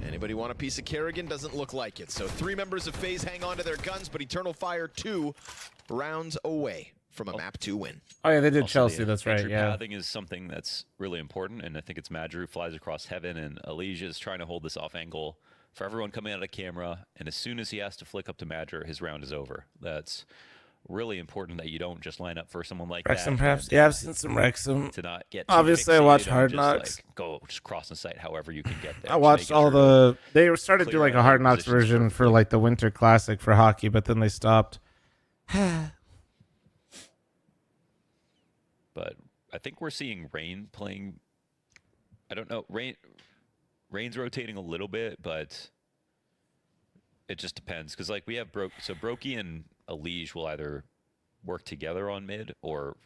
Anybody want a piece of Kerrigan? Doesn't look like it. So 3 members of FaZe hang on to their guns, but Eternal Fire 2 rounds away from a map 2 win. Oh yeah, they did Also, Chelsea. the That's right. entry Yeah. pathing is something that's really important, and I think it's Madger who flies across heaven, and Elige is trying to hold this off angle for everyone coming out of camera, and as soon as he has to flick up to Madger, his round is over. That's really important that you don't just line up for someone like Wrexham, that. perhaps. Yeah, I've seen some Wrexham. To not get too Obviously, I watch fixated on Hard just, Knocks. Like, go just cross the site however you can get there. I Just watched making all sure the. They started to do clear like a out Hard any Knocks positions version for like the Winter Classic for hockey, but then they stopped. But I think we're seeing Rain playing. I don't know. Rain's rotating a little bit, but it just depends. Because like we have Brokey and Elige will either work together on mid, or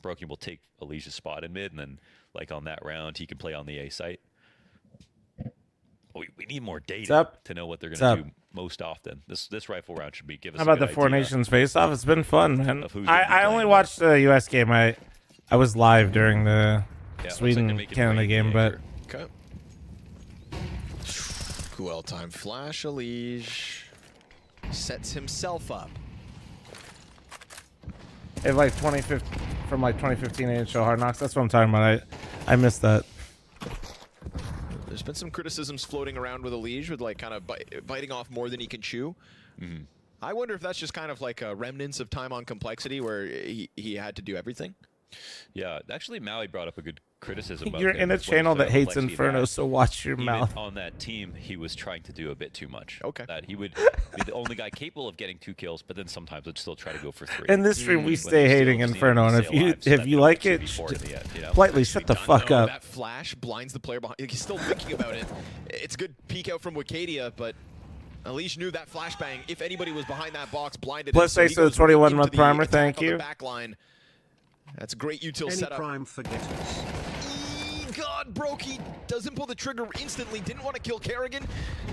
Brokey will take Elige's spot in mid, and then like on that round he can play on the A site. We need more data to know what they're going to do most often. This rifle round should give us. How a about good the Four idea. Nations face-off? It's been fun, man. Of who's gonna be I only playing watched the U.S. game. I was live during the Yeah, it looks like they're Sweden making Canada Rain game, the but Okay. Cool time flash. Elige sets himself up. they have like 2015 from like 2015 NHL Hard Knocks. That's what I'm talking about. I missed that. There's been some criticisms floating around with Elige, with like kind of biting off more than he can chew. Mm-hmm. I wonder if that's just kind of like a remnants of time on complexity where he had to do everything. Yeah, actually, Maui brought up a good criticism. About You're him in a as well, channel so that hates Lexi, Inferno, that so watch your even mouth. On that team, he was trying to do a bit too much. Okay. That he would be the only guy capable of getting 2 kills, but then sometimes would still try to go for 3. In this stream, we When stay he still hating just needed Inferno, to and stay alive, so if that you put like him it, 2v4 in the end, you know? politely shut the fuck up. That flash blinds the player behind. He's still thinking about it. It's a good peek out from Wicadia, but Elige knew that flashbang. If anybody was behind that box, blinded. Plus, thanks to the 21-month primer. Thank you. Back line. That's a great util Any setup. prime forgetters. God Brokey doesn't pull the trigger instantly, didn't want to kill Kerrigan.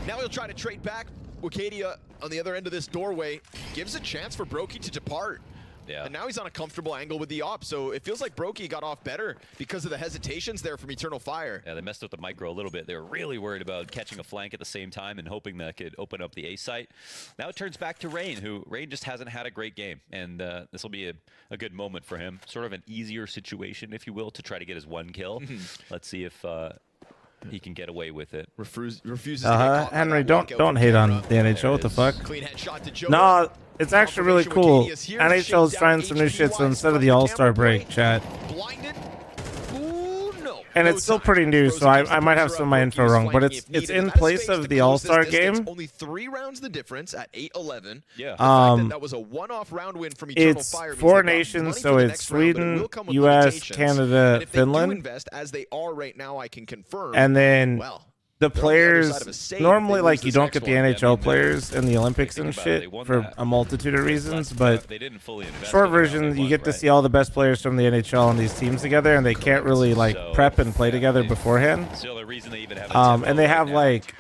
Now he'll try to trade back. Wicadia on the other end of this doorway gives a chance for Brokey to depart. Yeah. And now he's on a comfortable angle with the op, so it feels like Brokey got off better because of the hesitations there from Eternal Fire. Yeah, they messed up the micro a little bit. They were really worried about catching a flank at the same time and hoping that could open up the A site. Now it turns back to Rain, who Rain just hasn't had a great game, and this will be a good moment for him. Sort of an easier situation, if you will, to try to get his 1 kill. Let's see if he can get away with it. Refuses to get caught Henry, don't hate on the NHL. What the fuck? Clean headshot to Joe. No, it's actually really cool. NHL's trying some new shit, so instead of the All-Star break, chat. Blinded. Ooh, no. And it's still pretty new, so I might have some of my info wrong, but it's in place of the All-Star game. Only 3 rounds the difference at 8-11. Yeah. That was a one-off round win from Eternal It's Fire. 4 nations, so it's Sweden, US, Canada, Finland. Invest as they are right now, I can confirm. And then well, the players, normally, like, you don't get the NHL players in the Olympics and shit for a multitude of reasons, but short version, you get to see all the best players from the NHL on these teams together, and they can't really, like, prep and play together beforehand. And they have, like,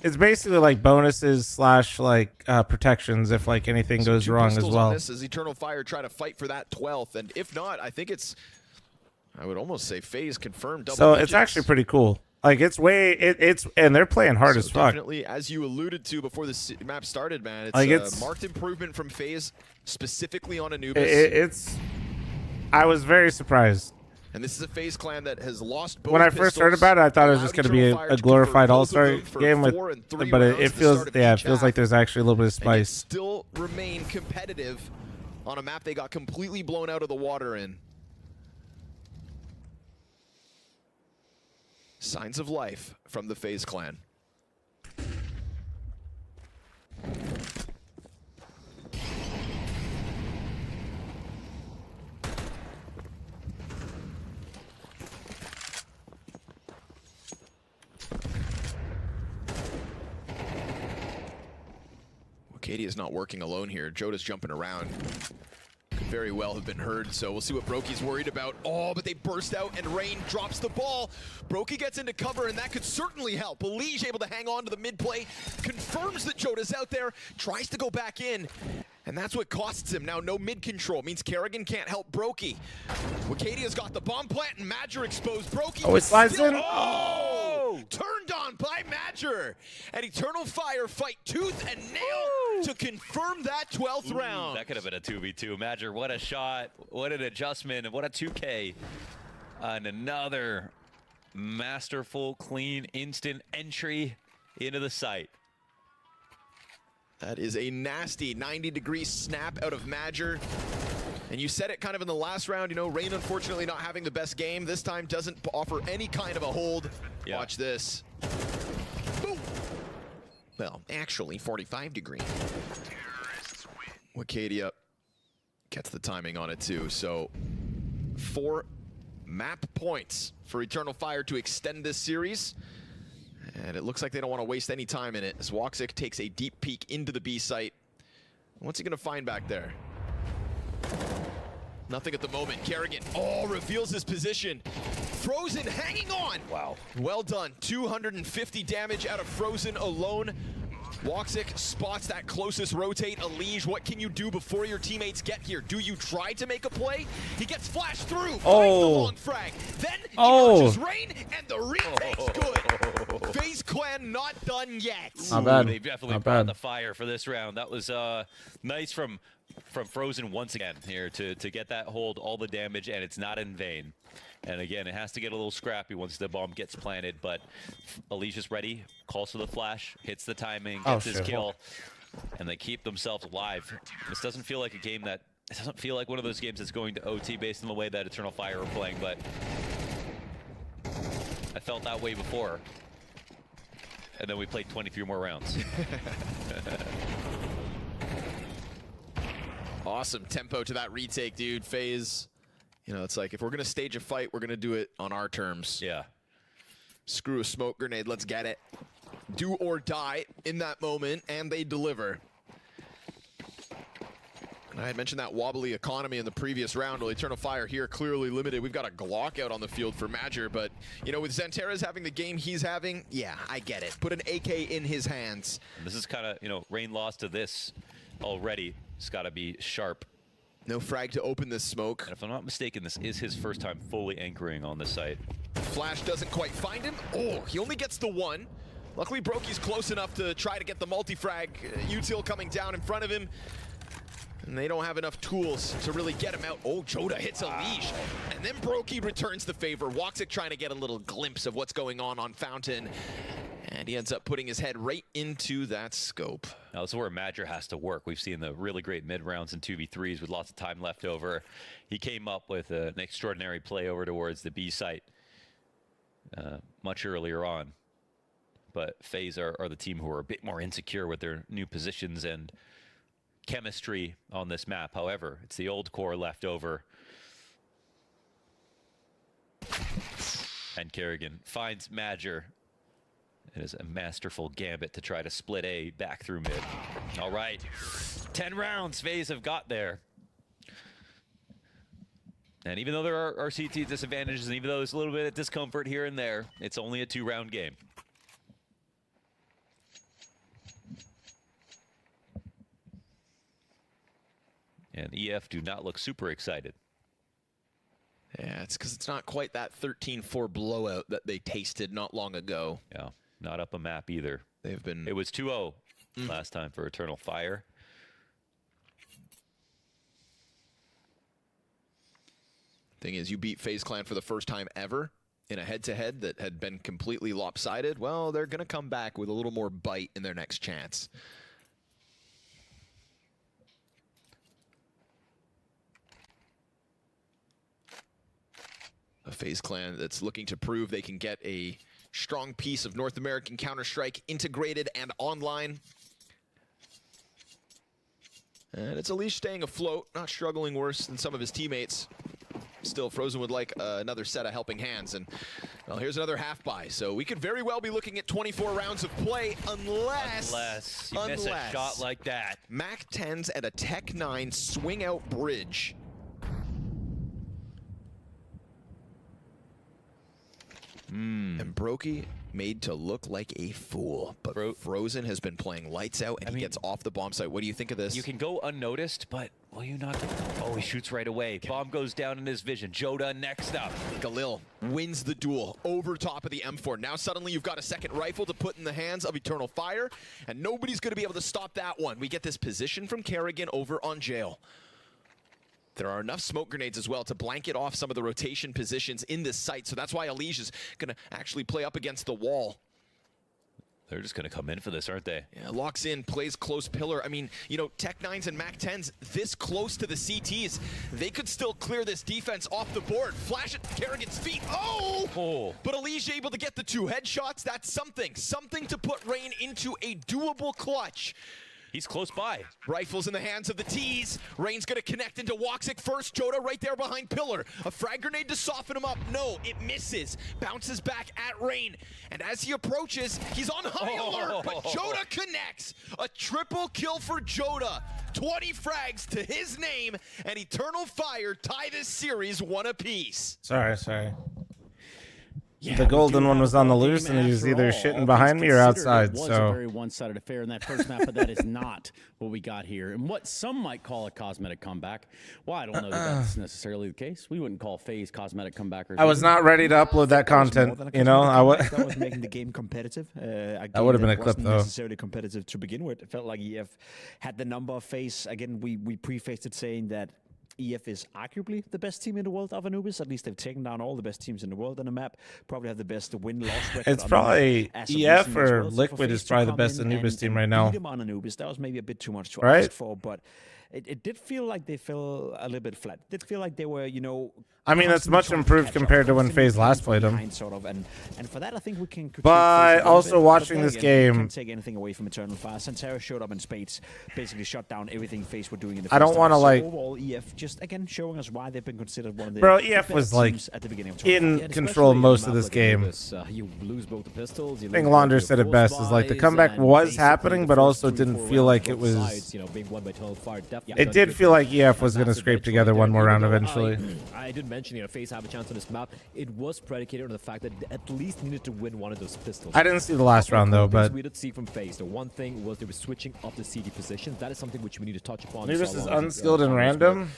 it's basically like bonuses / like protections if like anything goes wrong as well. This as Eternal Fire try to fight for that 12th, and if not, I think it's, I would almost say FaZe confirmed double So digits. it's actually pretty cool. Like it's and they're playing hard as fuck. Definitely, as you alluded to before this map started, man, it's, like a marked improvement from FaZe, specifically on Anubis. I was very surprised. And this is a FaZe clan that has lost both when I first heard about it, I thought it was just going to be a glorified All-Star game, but it feels like there's actually a little bit of spice. Still remain competitive on a map they got completely blown out of the water in. Signs of life from the FaZe clan. Katie is not working alone here. Joda's jumping around. Could very well have been heard, so we'll see what Brokey's worried about. Oh, but they burst out and Rain drops the ball. Brokey gets into cover, and that could certainly help. Lige able to hang on to the mid play, confirms that Joda's out there, tries to go back in, and that's what costs him. Now no mid control, means Kerrigan can't help Brokey. Wicadia's got the bomb plant, and Madger exposed Brokey. Oh, it slides in. Oh! Turned on by Madger. And Eternal Fire fight tooth and nail to confirm that 12th round. That could have been a 2v2. Madger, what a shot. What an adjustment. And what a 2K. And another masterful, clean, instant entry into the site. That is a nasty 90-degree snap out of Madger. And you said it kind of in the last round, you know, Rain unfortunately not having the best game. This time doesn't offer any kind of a hold. Yeah. Watch this. Boom. Well, actually 45-degree. Wicadia gets the timing on it too. So 4 map points for Eternal Fire to extend this series. And it looks like they don't want to waste any time in it as Woxic takes a deep peek into the B site. What's he going to find back there? Nothing at the moment. Kerrigan, reveals his position. Frozen hanging on. Wow. Well done. 250 damage out of Frozen alone. Woxic spots that closest rotate. Lige, what can you do before your teammates get here? Do you try to make a play? He gets flashed through. Finds the long frag. Then emerges Rain, and the retake's good. FaZe clan not done yet. Not bad. They definitely brought the fire for this round. That was nice from Frozen once again here to get that hold, all the damage, and it's not in vain. And again, it has to get a little scrappy once the bomb gets planted, but Alicia's ready, calls for the flash, hits the timing, gets his kill, and they keep themselves alive. This doesn't feel like a game that, it doesn't feel like one of those games that's going to OT based on the way that Eternal Fire are playing, but I felt that way before. And then we played 23 more rounds. Awesome tempo to that retake, dude. FaZe, you know, it's like if we're going to stage a fight, we're going to do it on our terms. Yeah. Screw a smoke grenade. Let's get it. Do or die in that moment, and they deliver. I had mentioned that wobbly economy in the previous round. Well, Eternal Fire here clearly limited. We've got a Glock out on the field for Major, but, you know, with Xanterra's having the game he's having, yeah, I get it. Put an AK in his hands. This is kind of, you know, Rain lost to this already. It's got to be sharp. No frag to open this smoke. And if I'm not mistaken, this is his first time fully anchoring on this site. Flash doesn't quite find him. Oh, he only gets the one. Luckily, Brokey's close enough to try to get the multi-frag. Util coming down in front of him. And they don't have enough tools to really get him out. Oh, Joda hits a leash. And then Brokey returns the favor. Woxic trying to get a little glimpse of what's going on Fountain. And he ends up putting his head right into that scope. Now, this is where Major has to work. We've seen the really great mid-rounds and 2v3s with lots of time left over. He came up with an extraordinary play over towards the B site much earlier on. But FaZe are the team who are a bit more insecure with their new positions and chemistry on this map. However, it's the old core left over. And Kerrigan finds Major. It is a masterful gambit to try to split A back through mid. All right, 10 rounds FaZe have got there. And even though there are CT disadvantages, and even though there's a little bit of discomfort here and there, it's only a 2-round game. And EF do not look super excited. Yeah, it's because it's not quite that 13-4 blowout that they tasted not long ago. Yeah, not up a map either. They've been... It was 2-0 last time for Eternal Fire. Thing is, you beat FaZe Clan for the first time ever in a head-to-head that had been completely lopsided. Well, they're going to come back with a little more bite in their next chance. A FaZe Clan that's looking to prove they can get a strong piece of North American Counter-Strike integrated and online. And it's Elish staying afloat, not struggling worse than some of his teammates. Still, Frozen would like another set of helping hands. And, well, here's another half buy. So we could very well be looking at 24 rounds of play unless you miss a shot like that. Mac 10s and a Tech 9 swing out bridge. And Brokey made to look like a fool, but Frozen has been playing lights out, and he gets off the bomb site. What do you think of this? You can go unnoticed, but will you not? Oh, he shoots right away. Bomb goes down in his vision. Joda next up. Galil wins the duel over top of the M4. Now suddenly you've got a second rifle to put in the hands of Eternal Fire, and nobody's going to be able to stop that one. We get this position from Kerrigan over on Jail. There are enough smoke grenades as well to blanket off some of the rotation positions in this site. So that's why Elish is going to actually play up against the wall. They're just going to come in for this, aren't they? Yeah, locks in, plays close pillar. I mean, you know, Tech 9s and Mac 10s this close to the CTs. They could still clear this defense off the board. Flash at Kerrigan's feet. Oh! But Elish able to get the 2 headshots. That's something. Something to put Rain into a doable clutch. He's close by. Rifles in the hands of the T's. Rain's going to connect into Woxic first. Joda right there behind pillar. A frag grenade to soften him up. No, it misses. Bounces back at Rain. And as he approaches, he's on high alert, but Joda connects. A triple kill for Joda. 20 frags to his name, and Eternal Fire tie this series 1 apiece. Sorry. Yeah, the golden one was on the loose, and he was either shitting behind me or outside. It was a very one-sided affair in that first map, but that is not what we got here. And what some might call a cosmetic comeback. Well, I don't know that that's necessarily the case. We wouldn't call FaZe cosmetic comebackers. I was not ready to upload that content. You know, that was making the game competitive. That would have been a clip, though. Necessarily competitive to begin with. It felt like EF had the number of FaZe. Again, we prefaced it saying that EF is arguably the best team in the world of Anubis. At least they've taken down all the best teams in the world on the map. Probably have the best win-loss record. It's probably EF or Liquid is probably the best Anubis team right now. Beat them on Anubis. That was maybe a bit too much to ask for, but it did feel like they fell a little bit flat. It did feel like they were, you know... I mean, that's much improved compared to when FaZe last played them. Sort of, and for that, I think we can... But also watching this game... Can't take anything away from Eternal Fire. Xanterra showed up in spades, basically shut down everything FaZe were doing in the first I don't want to, like... Overall, EF just, again, showing us why they've been considered one of the... Bro, EF was, like, at the beginning of in control most of this game. You lose both the pistols. I think Launder said it best, is like the comeback was happening, but also didn't feel like it was... You know, being won by 12 Fire It did feel like EF was going to scrape together one more round eventually. I did mention, FaZe have a chance on this map. It was predicated on the fact that they at least needed to win one of those pistols. I didn't see the last round though, but we did see from FaZe. The one thing was they were switching up the CD positions. That is something which we need to touch upon. Maybe this is unskilled and random.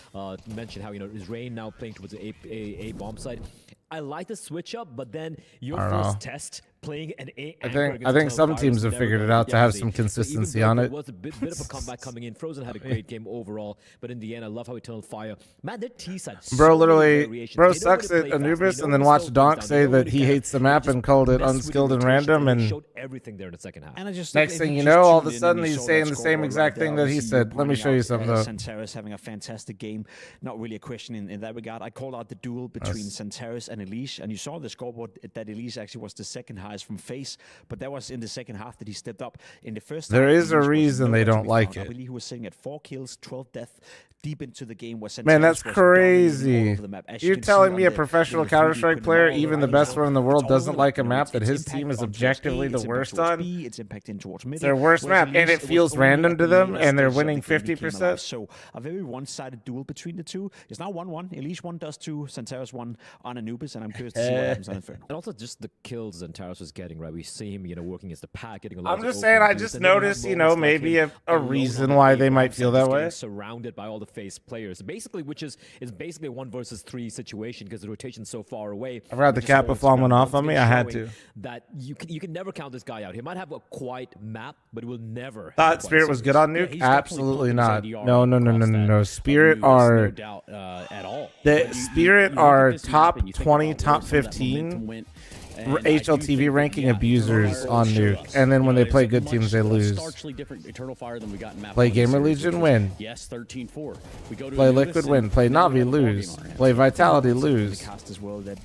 Mention how is Rain now playing towards the A bomb side. I like the switch up, but then your first test playing an A. I think some teams have figured it out to have some consistency on it. It was a bit of a comeback coming in. Frozen had a great game overall, but in the end, I love how Eternal Fire. Man, their T side. Bro, literally, bro sucks at Anubis and then watched Donk say that he hates the map and called it unskilled and random. And showed everything there in the second half. Next thing you know, all of a sudden he's saying the same exact thing that he said. Let me show you something though. Santeris having a fantastic game. Not really a question in that regard. I called out the duel between Santeris and Elise, and you saw the scoreboard that Elise actually was the second highest from FaZe. But that was in the second half that he stepped up. In the first there half, is a reason they don't like it. I believe he was sitting at 4 kills, 12 deaths, deep into the game. Man, that's crazy. You're telling me a professional Counter-Strike player, even the best one in the world, doesn't like a map that his team is objectively the worst on? It's their worst map, and it feels random to them, and they're winning 50%? So a very one-sided duel between the two. It's now 1-1. Elise 1 does 2, Santeris 1 on Anubis, and I'm curious to see what happens on Inferno. And also just the kills Santeris was getting, right? We see him, working as the pack, getting a I'm lot just saying, I just noticed, maybe a reason why they might feel that way. Surrounded by all the FaZe players, basically, which is basically a 1 versus 3 situation because the rotation's so far away. I forgot the cap of fl0m went off on me. I had to. That you can never count this guy out. He might have a quiet map, but it will never. Thought Spirit was good on Nuke? Absolutely not. No. Spirit are at all. The Spirit are top 20, top 15. HLTV ranking abusers on Nuke, and then when they play good teams, they lose. Play Gamer Legion, win. Yes, 13-4. Play Liquid, win. Play Navi, lose. Play Vitality, lose.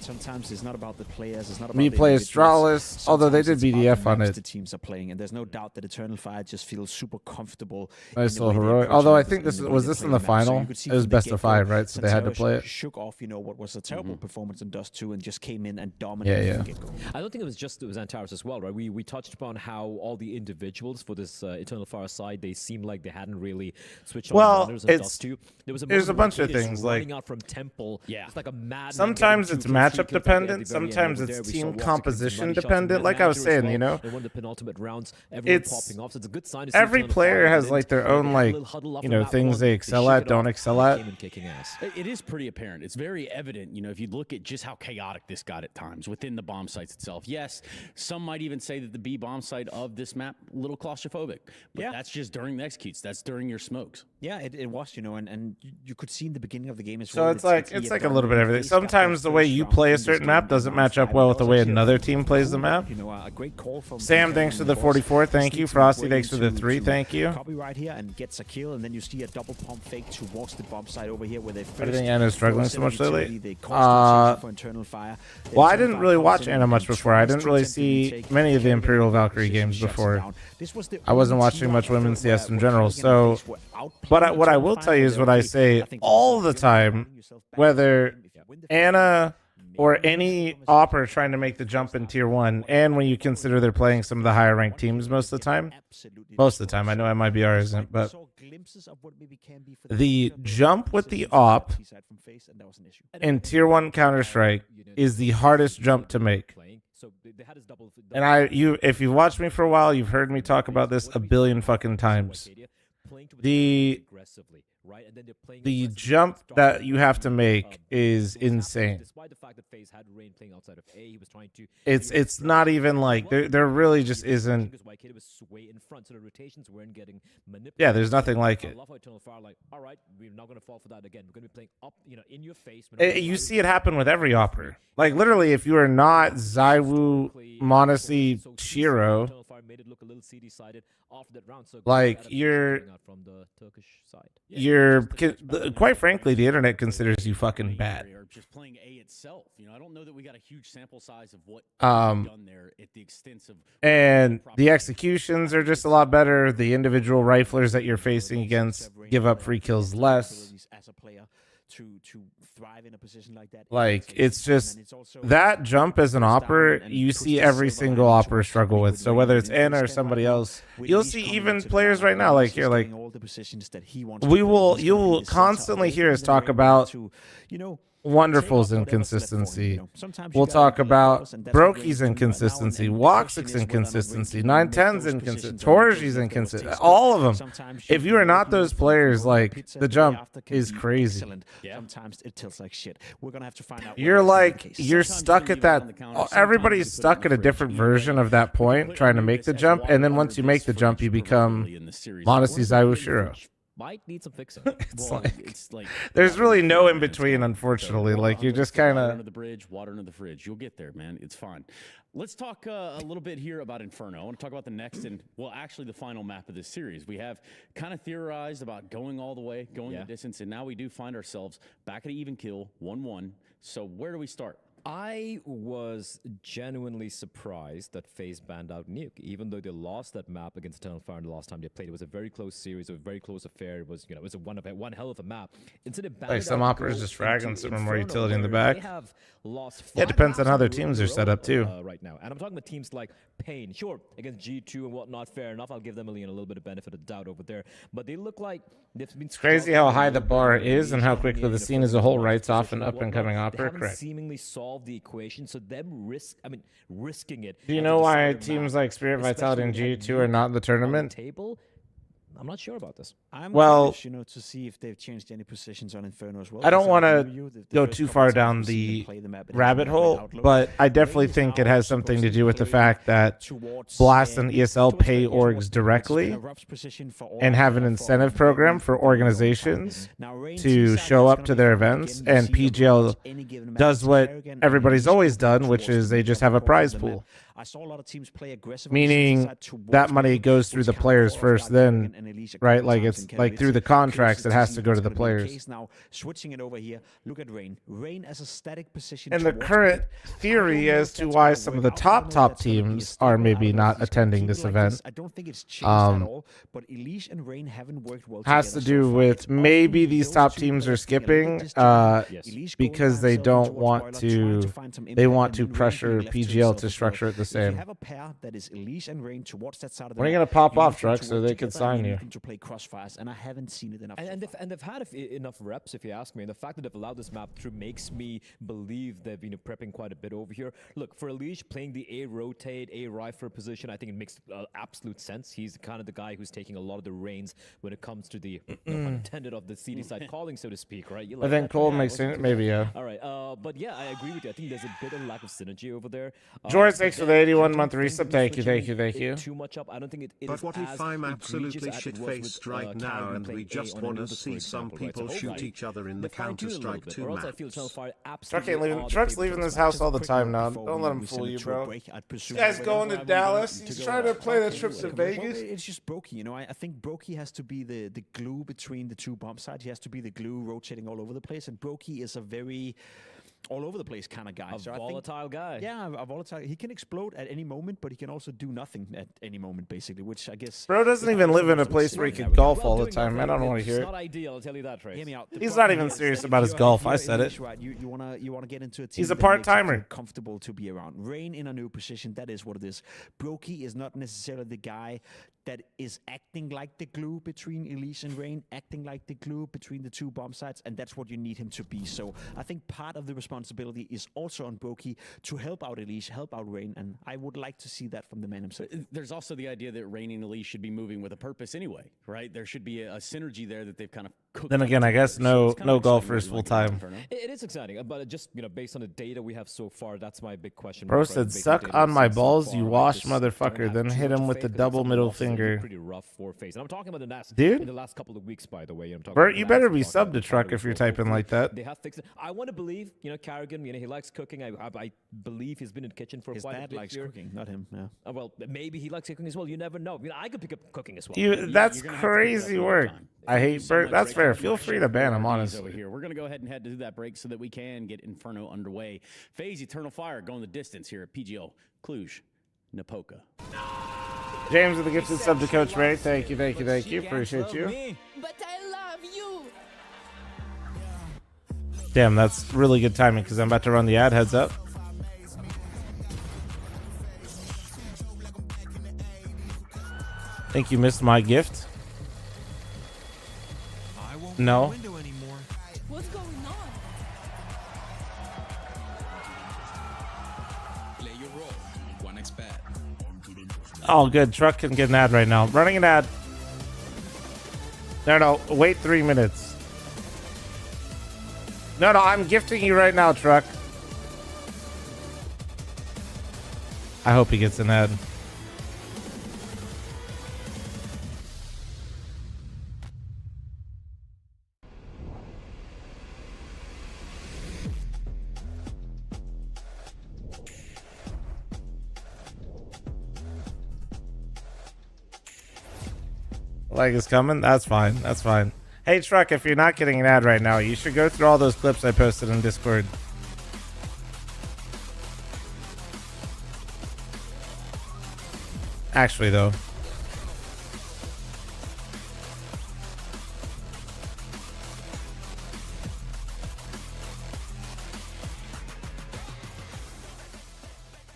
Sometimes it's not about the players. It's not about Me play Astralis, although they did BDF on it. The teams are playing, and there's no doubt that Eternal Fire just feels super comfortable. Nice little heroic. Although I think this was in the final. It was best of 5, right? So they had to play it. Shook off, what was a terrible performance in Dust 2, and just came in and dominated. Yeah. I don't think it was Antares as well, right? We touched upon how all the individuals for this Eternal Fire side, they seemed like they hadn't really switched on runners and Dust 2. There's a bunch of things like out from Temple. Yeah. It's like a mad. Sometimes it's matchup dependent. Sometimes it's team composition dependent. Like I was saying, They won the penultimate rounds. Everyone popping off. So it's a good sign. Every player has like their own things they excel at, don't excel at. It is pretty apparent. It's very evident. If you look at just how chaotic this got at times within the bomb sites itself. Yes, some might even say that the B bomb site of this map a little claustrophobic, but that's just during the executes. That's during your smokes. Yeah, it was, and you could see in the beginning of the game as well. So it's like a little bit of everything. Sometimes the way you play a certain map doesn't match up well with the way another team plays the map. A great call from Sam, thanks for the 44. Thank you. Frosty, thanks for the 3. Thank you. Copy right here and gets a kill, and then you see a double pump fake towards the bomb site over here where they first. I think Anna's struggling so much lately. For Eternal Fire. Well, I didn't really watch Anna much before. I didn't really see many of the Imperial Valkyrie games before. I wasn't watching much women's CS in general. So, but what I will tell you is what I say all the time, whether Anna or any op are trying to make the jump in tier 1, and when you consider they're playing some of the higher ranked teams most of the time. Most of the time, I know MIBR isn't, but the jump with the op in tier 1 Counter-Strike is the hardest jump to make. And if you've watched me for a while, you've heard me talk about this a billion fucking times. The jump that you have to make is insane. It's not even like there really just isn't. Yeah, there's nothing like it. You see it happen with every opera. Like literally, if you are not Zywoo, Monesi, Shiro, like you're quite frankly, the internet considers you fucking bad. Just playing A itself, I don't know that we got a huge sample size of what done there at the extent of. And the executions are just a lot better. The individual riflers that you're facing against give up free kills less. As a player to thrive in a position like that. Like, it's just that jump as an opper, you see every single opper struggle with. So whether it's Anna or somebody else, you'll see even players right now, like here, like you will constantly hear us talk about Wonderful's inconsistency. We'll talk about Brokey's inconsistency, Woxic's inconsistency, 910's inconsistency, Torji's inconsistency, all of them. If you are not those players, like, the jump is crazy. Sometimes it tilts like shit. We're gonna have to find out. You're stuck at that. Everybody's stuck at a different version of that point, trying to make the jump, and then once you make the jump, you become Modesty Zaiushiro. Might need some fixing. It's like there's really no in between, unfortunately. Like, you're just kind Water of under the bridge, water under the fridge. You'll get there, man. It's fine. Let's talk a little bit here about Inferno. I want to talk about the next and, well, actually the final map of this series. We have kind of theorized about going all the way, going the distance, and now we do find ourselves back at an even kill, 1-1. So where do we start? I was genuinely surprised that FaZe banned out Nuke, even though they lost that map against Eternal Fire the last time they played. It was a very close series, a very close affair. It was, it was one hell of a map. Instead of like some operators just fragging some more utility in the back. They have lost It depends on how their teams are set up too. Right now, and I'm talking about teams like Pain. Sure, against G2 and whatnot, fair enough. I'll give them a little bit of benefit of doubt over there, but they look like they've been. It's crazy how high the bar is and how quickly the scene as a whole writes off an up and coming opera. They haven't Correct. seemingly solved the equation, so them risking it. Do you know why teams like Spirit, Vitality, and G2 are not in the tournament? Table? I'm not sure about this. I'm well, curious, to see if they've changed any positions on Inferno as well. I don't want to go too far down the rabbit hole, but I definitely think it has something to do with the fact that Blast and ESL pay orgs directly and have an incentive program for organizations to show up to their events, and PGL does what everybody's always done, which is they just have a prize pool. I saw a lot of teams play aggressive, meaning that money goes through the players first, then, right? Like, it's like through the contracts, it has to go to the players. Now, switching it over here, look at Rain. Rain as a static position. And the current theory as to why some of the top teams are maybe not attending this event, I don't think it's changed at all, but Elise and Rain haven't worked well has to do with maybe these top teams are skipping because they don't want to. They want to pressure PGL to structure it the same. If you have a pair that is Elise and Rain towards that side of the when are you gonna pop off, Truck, so they can sign you? To play crossfires, and I haven't seen it enough. And they've had enough reps, if you ask me. And the fact that they've allowed this map through makes me believe they've been prepping quite a bit over here. Look, for Elise playing the A rotate, A rifle position, I think it makes absolute sense. He's kind of the guy who's taking a lot of the reins when it comes to the intended of the CD side calling, so to speak, right? I think Cole makes it, maybe, yeah. All right, but yeah, I agree with you. I think there's a bit of lack of synergy over there. George, thanks for the 81-month resub. Thank you. Too much up. I don't think it but what if I'm absolutely shit-faced right now and we just want to see some people shoot each other in the Counter-Strike 2 maps? Truck's leaving this house all the time now. Don't let him fool you, bro. This guy's going to Dallas. He's trying to play the trip to Vegas. It's just Brokey, I think Brokey has to be the glue between the two bomb sides. He has to be the glue rotating all over the place, and Brokey is a very all over the place kind of guy. A volatile guy. Yeah, a volatile. He can explode at any moment, but he can also do nothing at any moment, basically, which I guess... Bro doesn't even live in a place where he can golf all the time, man. I don't want to hear it. It's not ideal, I'll tell you that, Trace. Hear me out. He's not even serious about his golf. I said it. You want to get into a team. He's a part-timer. Comfortable to be around. Rain in a new position, that is what it is. Brokey is not necessarily the guy that is acting like the glue between Elise and Rain, acting like the glue between the two bomb sites, and that's what you need him to be. So I think part of the responsibility is also on Brokey to help out Elise, help out Rain, and I would like to see that from the man himself. There's also the idea that Rain and Elise should be moving with a purpose anyway, right? There should be a synergy there that they've kind of cooked. Then again, I guess no golfers full time. It is exciting, but just based on the data we have so far, that's my big question. Bro said, "Suck on my balls, you wash motherfucker." Then hit him with the double middle finger. Pretty rough for FaZe, and I'm talking about in the last couple of weeks, by the way. I'm talking Bert, you better be subbed to Truck if you're typing like that. They have fixed it. I want to believe, Carrigan, he likes cooking. I believe he's been in the kitchen for quite a bit. His dad likes cooking, not him. Yeah. Well, maybe he likes cooking as well. You never know. I could pick up cooking as well. That's crazy work. I hate Bert. That's fair. Feel free to ban him, honestly. Over here. We're going to go ahead and head to that break so that we can get Inferno underway. FaZe Eternal Fire going the distance here at PGL CLUJ-NAPOCA. James with the gifted sub to Coach Ray. Thank you. Appreciate you. But I love you. Damn, that's really good timing because I'm about to run the ad. Heads up. Think you missed my gift? No. What's going on? Play your role. 1x bet. Oh, good. Truck can get an ad right now. Running an ad. No, wait 3 minutes. No, I'm gifting you right now, Truck. I hope he gets an ad. Like is coming? That's fine. That's fine. Hey, Truck, if you're not getting an ad right now, you should go through all those clips I posted in Discord. Actually, though.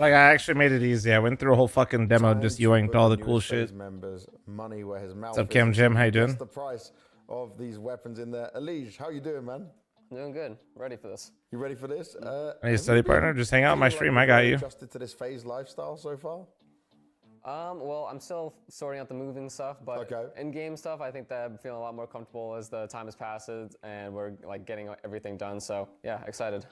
Like, I actually made it easy. I went through a whole fucking demo and just yoinked all the cool shit. Members money where his mouth What's up, Cam Jim? How you doing? What's the price of these weapons in there? Elige, how you doing, man? Doing good. Ready for this. You ready for this? Hey, study partner, just hang out on my stream. I got you. Adjusted to this phase lifestyle so far? Well, I'm still sorting out the moving stuff, but in-game stuff, I think that I'm feeling a lot more comfortable as the time has passed and we're like getting everything done. So yeah, excited.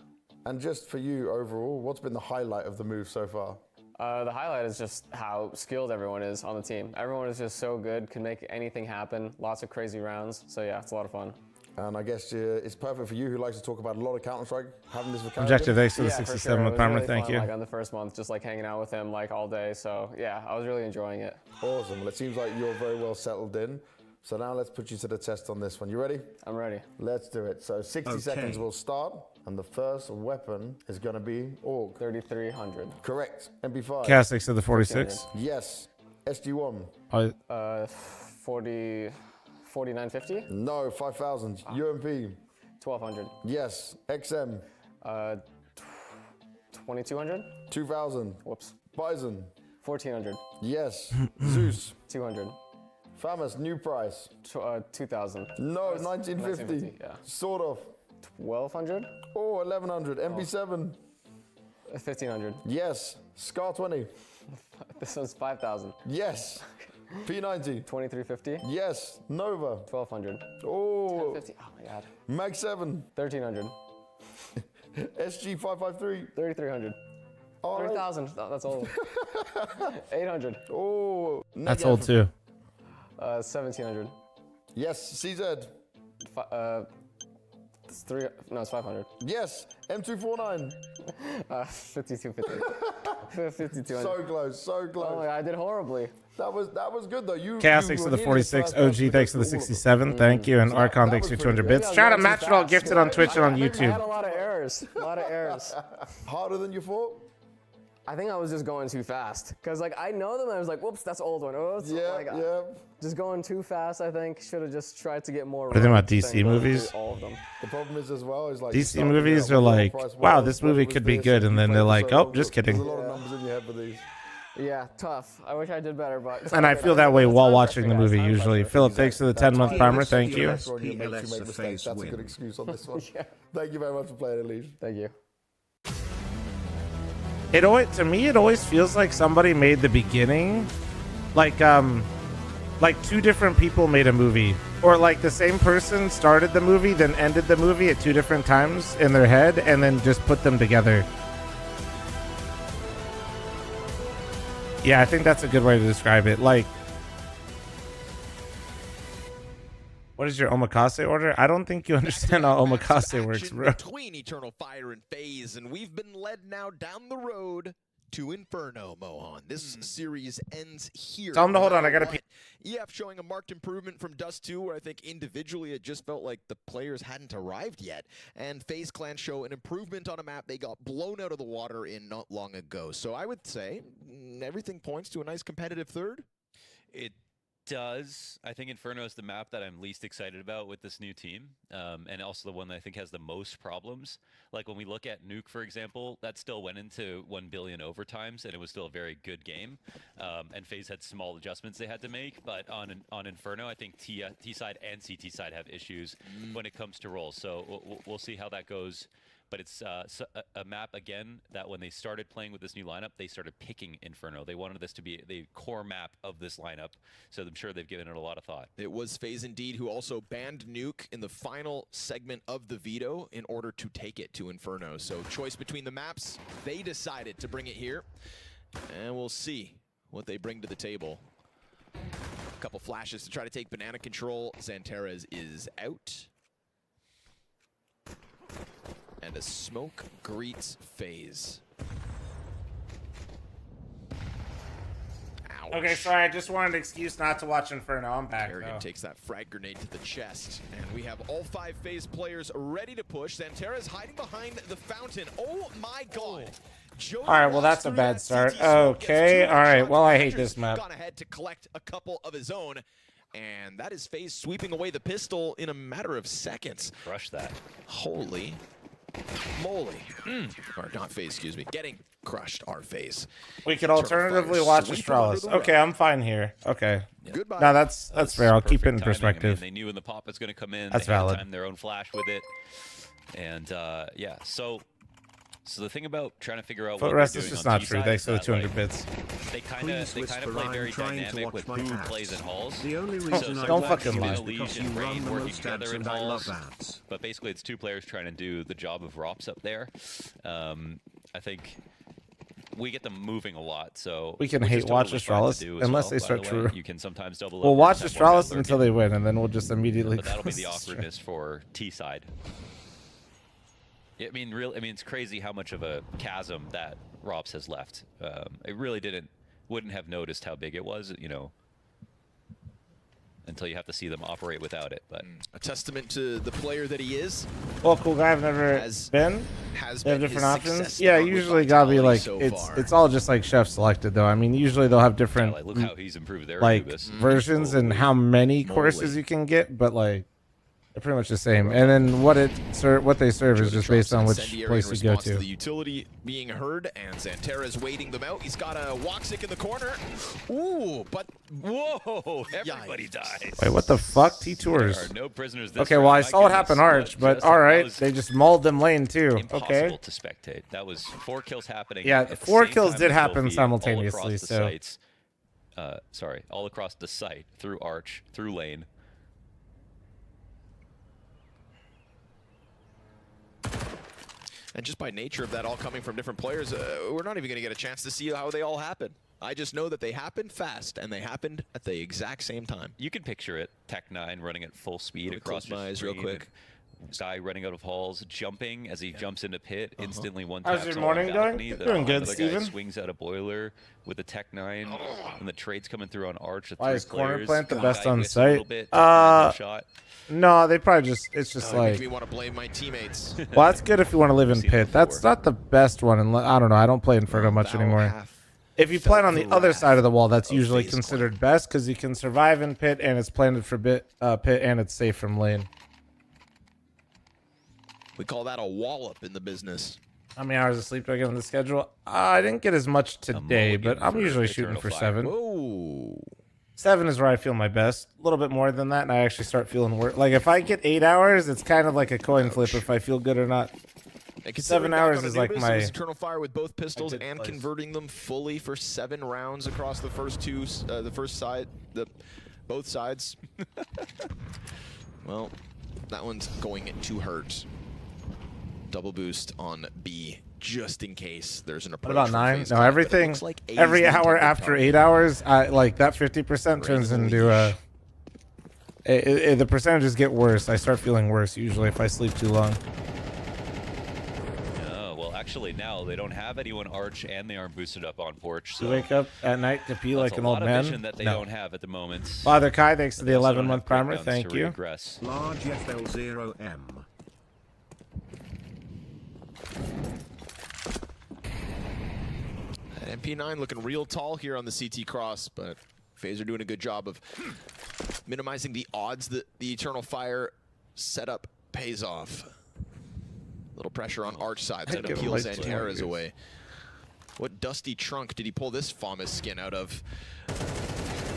And just for you overall, what's been the highlight of the move so far? The highlight is just how skilled everyone is on the team. Everyone is just so good, can make anything happen. Lots of crazy rounds. So yeah, it's a lot of fun. And I guess it's perfect for you who likes to talk about a lot of Counter-Strike, having this with Objective, thanks for the 67 with Primer, thank you. Like on the first month, just like hanging out with him like all day. So yeah, I was really enjoying it. Awesome. Well, it seems like you're very well settled in. So now let's put you to the test on this one. You ready? I'm ready. Let's do it. So 60 seconds will start. And the first weapon is going to be AUG. 3300. Correct. MP5. Castix to the 46. Yes. SG1. 4950. No, 5000. UMP. 1200. Yes. XM. 2200. 2000. Whoops. Bison. 1400. Yes. Zeus. 200. Famous new price. 2000. No, 1950. Yeah. Sort of. 1200. Oh, 1100. MP7. 1500. Yes. Scar 20. This one's 5000. Yes. P90. 2350. Yes. Nova. 1200. Oh. 1050. Oh my god. Mag 7. 1300. SG 553. 3300. 3000. Oh, that's old. 800. Oh. That's old too. 1700. Yes. CZ. It's it's 500. Yes. M249. 5250. 5200. So close. So close. Oh my god, I did horribly. That was good though. Castix to the 46. OG, thanks to the 67. Thank you. And Archon, thanks for 200 bits. Shout out Matchball gifted on Twitch and on I YouTube. had a lot of errors. A lot of errors. Harder than you thought? I think I was just going too fast. Because like I know them and I was like, whoops, that's old one. Oops. Yeah. Just going too fast, I think. Should have just tried to get more. What are they about DC movies? All of them. The problem is as well is like DC movies are like, wow, this movie could be good, and then they're like, oh, just kidding. There's a lot of numbers in your head for these. Yeah, tough. I wish I did better, but. And I feel that way while watching the movie usually. Philip, thanks for the 10-month primer. Thank you. That's a good excuse on this one. Thank you very much for playing, Elise. Thank you. To me, it always feels like somebody made the beginning, like two different people made a movie, or like the same person started the movie, then ended the movie at two different times in their head, and then just put them together. Yeah, I think that's a good way to describe it. Like, what is your omakase order? I don't think you understand how omakase works, bro. Between Eternal Fire and FaZe, and we've been led now down the road to Inferno, Mohan. This series ends here. Tell him to hold on, I gotta pee. EF showing a marked improvement from Dust 2, where I think individually it just felt like the players hadn't arrived yet. And FaZe Clan show an improvement on a map they got blown out of the water in not long ago. So I would say everything points to a nice competitive third. It does. I think Inferno is the map that I'm least excited about with this new team, and also the one that I think has the most problems. Like when we look at Nuke, for example, that still went into 1 billion overtimes, and it was still a very good game. And FaZe had small adjustments they had to make, but on Inferno, I think T side and CT side have issues when it comes to roles. So we'll see how that goes. But it's a map, again, that when they started playing with this new lineup, they started picking Inferno. They wanted this to be the core map of this lineup, so I'm sure they've given it a lot of thought. It was FaZe indeed who also banned Nuke in the final segment of the veto in order to take it to Inferno. So choice between the maps, they decided to bring it here, and we'll see what they bring to the table. A couple flashes to try to take banana control. Xanterez is out. And a smoke greets FaZe. Ouch. Okay, sorry, I just wanted an excuse not to watch Inferno. I'm back. Kerrigan takes that frag grenade to the chest. And we have all 5 FaZe players ready to push. Xanterez hiding behind the fountain. Oh my god. All right, well, that's a bad start. Okay, all right, well, I hate this map. Gone ahead to collect a couple of his own. And that is FaZe sweeping away the pistol in a matter of seconds. Crush that. Holy moly. Or not FaZe, excuse me. Getting crushed are FaZe. We could alternatively watch Astralis. Okay, I'm fine here. Okay. Goodbye. No, that's fair. I'll keep it in Timing. perspective. I mean, they knew when the pop was going to come in. That's they had valid. Time their own flash with it. And yeah, so the thing about trying to figure out But what rest they're is doing just on not T true. side Thanks is for the that, 200 like, bits. They kind of play very dynamic with who plays in halls. The only So reason don't I fucking lie. is because you run the most ads and I love ads. But basically, it's 2 players trying to do the job of Rops up there. I think we get them moving a lot, so We can which is hate watch totally fine to Astralis do as unless well, they by start the way. true. You can sometimes double. We'll up watch and have one guy Astralis until lurking. they win, and then we'll just immediately. But that'll be the close the stream. awkwardness for T side. I mean, it's crazy how much of a chasm that Rops has left. It really wouldn't have noticed how big it was, you know, until you have to see them operate without it. But a testament to the player that he is. Well, cool guy. I've never been. They have different options. Yeah, usually gotta be like it's all just like chef selected though. I mean, usually they'll have different like, look how he's improved their like Anubis. versions and how many courses you can get, but like they're pretty much the same. And then what they serve is just based on which place you go to. The utility being heard, and Xanterez waiting them out. He's got a Woxic in the corner. Ooh, but whoa! Everybody dies. Wait, what the fuck? T-Tours. There are no prisoners this Okay, round. well, I My saw it goodness, happen Arch, but all right, they just mauled them lane too. Impossible Okay. to spectate. That was 4 kills happening. Yeah, at the 4 same kills time did as happen Sophie, simultaneously, all across the so- sites. Sorry, all across the site, through Arch, through lane. And just by nature of that all coming from different players, we're not even going to get a chance to see how they all happen. I just know that they happened fast, and they happened at the exact same time. You can picture it. Tech9 running at full speed across close my your eyes real screen, quick. Guy running out of halls, jumping as he jumps into pit, instantly one How's taps your on the morning going? balcony. The Doing good, other guy Steven. swings out a boiler with a Tech9, and the trade's coming through on Arch. Why is corner players. plant the Guy best on whiffs a little site? bit, Tech9 shot. No, they probably just it's just It like. makes me want to blame my teammates. Well, that's good if you want to live in pit. That's not the best one, and I don't know. I don't play Inferno much anymore. If you plan on the other side of the wall, that's usually considered best because you can survive in pit and it's planted for pit and it's safe from lane. We call that a wallop in the business. How many hours of sleep do I get on the schedule? I didn't get as much today, but I'm usually shooting for 7. Whoa. 7 is where I feel my best. A little bit more than that, and I actually start feeling worse. Like if I get 8 hours, it's kind of like a coin flip if I feel good or not. 7 hours is like my Eternal Fire with both pistols and converting them fully for 7 rounds across the first both sides. Well, that one's going to hurt. Double boost on B just in case there's an approach. What about 9? FaZe No, Clan, but it everything. looks like A's Every the hour intended after target. 8 hours, like that 50% turns into the percentages get worse. I start feeling worse usually if I sleep too long. Oh, well, actually, now they don't have anyone Arch, and they aren't boosted up on Porch. So You wake up at night to pee like an old a lot man. of vision that they No. don't have at the moment. Father Kai, thanks to the They also don't 11-month have primer. breakdowns Thank to you. regress. Large FL0M. And MP9 looking real tall here on the CT cross, but FaZe are doing a good job of minimizing the odds that the Eternal Fire setup pays off. Little pressure on Arch side, so it peels Xanterra's away. What dusty trunk did he pull this Famas skin out of?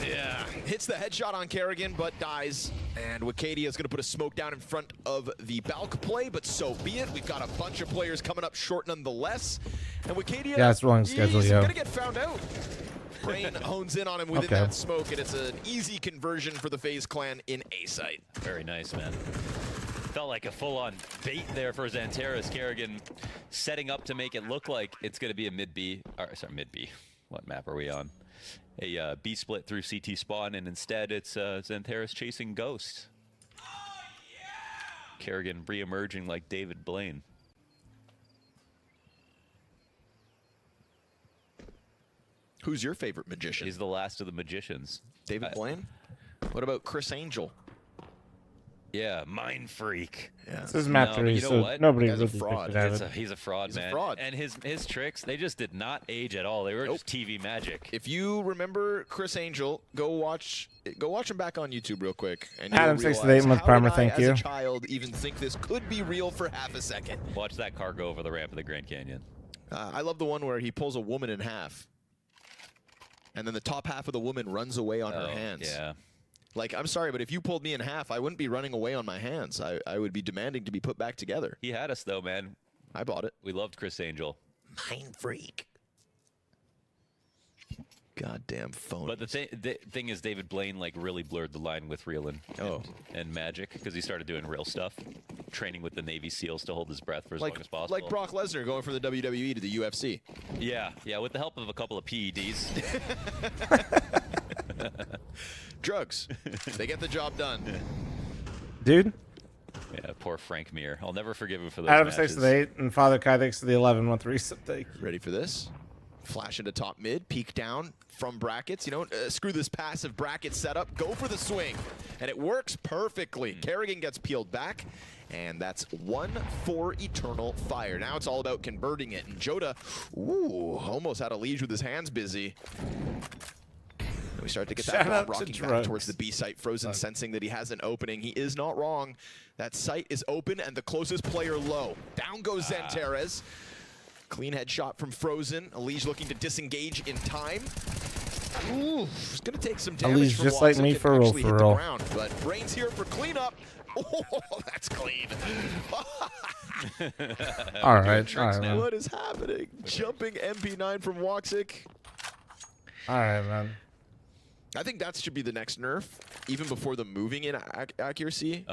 Yeah, hits the headshot on Kerrigan, but dies. And Wicadia is going to put a smoke down in front of the Balk play, but so be it. We've got a bunch of players coming up short nonetheless. And Wicadia, yeah, it's wrong schedule, he's going to get found out. Brain hones in on him within that smoke, and it's an easy conversion for the FaZe clan in A site. Very nice, man. Felt like a full-on bait there for Xanterra's. Kerrigan setting up to make it look like it's going to be a mid-B. Sorry, mid-B. What map are we on? A B split through CT spawn, and instead it's Xanterra's chasing Ghost. Kerrigan re-emerging like David Blaine. Who's your favorite magician? He's the last of the magicians. David Blaine? What about Chris Angel? Yeah, Mind Freak. Yeah. This is map 3, you know so what? nobody He's a really fraud. He's a fraud, man. And his tricks, they just did not age at all. They were just TV magic. If you remember Chris Angel, go watch him back on YouTube real quick. And Adam you'll 6 realize, month how primer, did I, thank you. as a child, even think this could be real for half a second? Watch that car go over the ramp of the Grand Canyon. I love the one where he pulls a woman in half. And then the top half of the woman runs away on her hands. Yeah. Like, I'm sorry, but if you pulled me in half, I wouldn't be running away on my hands. I would be demanding to be put back together. He had us, though, man. I bought it. We loved Chris Angel. Mind Freak. Goddamn phone. But the thing is, David Blaine like really blurred the line with real and magic, because he started doing real stuff, training with the Navy SEALs to hold his breath for as long as possible. Like Brock Lesnar going from the WWE to the UFC. Yeah, with the help of a couple of PEDs. Drugs. They get the job done. Dude. Yeah, poor Frank Mir. I'll never forgive him for those Adam matches. 6 to the 8 and Father Kai thanks to the 11 month reset. Thank you. Ready for this? Flash into top mid, peek down from brackets. You know, screw this passive bracket setup. Go for the swing. And it works perfectly. Kerrigan gets peeled back. And that's 1 for Eternal Fire. Now it's all about converting it. And Joda, almost had a lead with his hands busy. We start to get that bomb rocking back towards the B site. Frozen sensing that he has an opening. He is not wrong. That site is open and the closest player low. Down goes Xanterra's. Clean headshot from Frozen. Elige looking to disengage in time. Ooh, it's going to take some damage from just like me for real, ground, but Brain's here for cleanup. Oh, that's clean. All right. What is happening? Jumping MP9 from Woxic. All right, man. I think that should be the next nerf, even before the moving in accuracy.